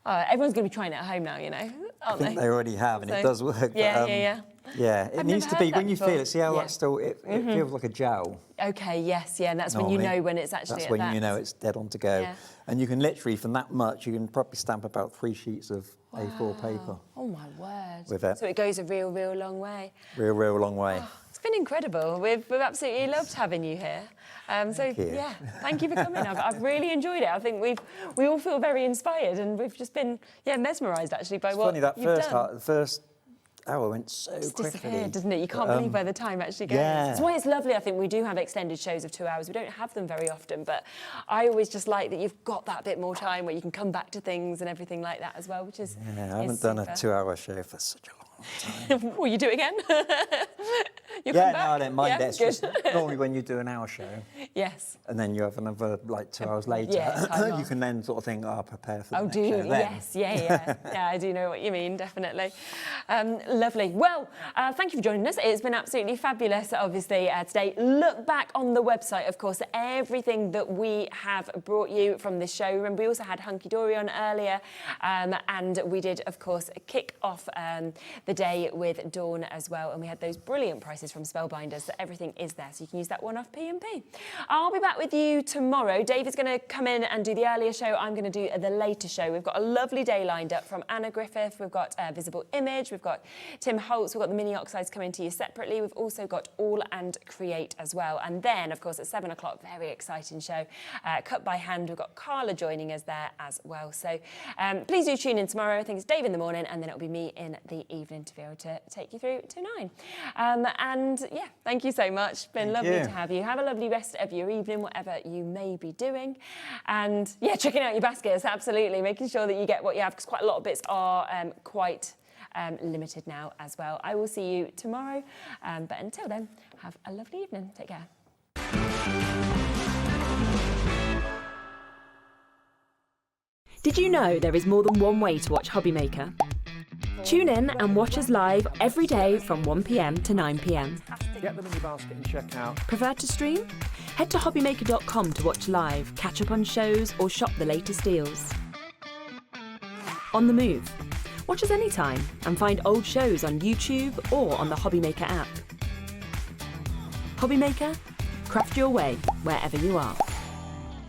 Everyone's going to be trying it at home now, you know, aren't I think they already have, and it does work. Yeah. Yeah, it needs to be, when you feel it, see how that's still, it feels like a gel. Okay, yes, and that's when you know when it's actually That's when you know it's dead on to go. Yeah. And you can literally, from that much, you can probably stamp about 3 sheets of A4 paper. Oh my word. With it. So it goes a real long way. Real long way. It's been incredible. We've absolutely loved having you here. Thank you. Yeah, thank you for coming. I've really enjoyed it. I think we all feel very inspired, and we've just been mesmerised actually by what Funny, that you've first done. The first hour went so It's quickly. disappeared, doesn't it? You can't believe where the time actually goes. Yeah. That's why it's lovely. I think we do have extended shows of 2 hours. We don't have them very often, but I always just like that you've got that bit more time where you can come back to things and everything like that as well, which is Yeah, I haven't done a 2-hour show for such a long time. Will you do it again? No, I don't mind that. It's good. just normally when you do an hour show. Yes. And then you have another, like, 2 hours later. Yeah, you can then sort of think, prepare for the next do you? show then. Yes, yeah. Yeah, I do know what you mean, definitely. Lovely. Well, thank you for joining us. It's been absolutely fabulous, obviously, today. Look back on the website, of course, everything that we have brought you from this show. Remember, we also had Hunkydory on earlier, and we did, of course, kick off the day with Dawn as well, and we had those brilliant prices from Spellbinders, so everything is there, so you can use that one-off P&P. I'll be back with you tomorrow. Dave is going to come in and do the earlier show. I'm going to do the later show. We've got a lovely day lined up from Anna Griffith. We've got Visible Image. We've got Tim Holtz. We've got the mini oxides coming to you separately. We've also got All and Create as well. And then, of course, at 7 o'clock, very exciting show, Cut by Hand. We've got Carla joining us there as well. So please do tune in tomorrow. I think it's Dave in the morning, and then it'll be me in the evening to be able to take you through to 9. And yeah, thank you so much. Been lovely to have you. Have a lovely rest of your evening, whatever you may be doing. And yeah, checking out your baskets, absolutely. Making sure that you get what you have, because quite a lot of bits are quite limited now as well. I will see you tomorrow. But until then, have a lovely evening. Take care. Did you know there is more than one way to watch Hobby Maker? Tune in and watch us live every day from 1 p.m. to 9 p.m. Get them in your basket and check out. Prefer to stream? Head to hobbymaker.com to watch live, catch up on shows, or shop the latest deals. On the move? Watch us anytime and find old shows on YouTube or on the Hobby Maker app. Hobby Maker? Craft your way wherever you are.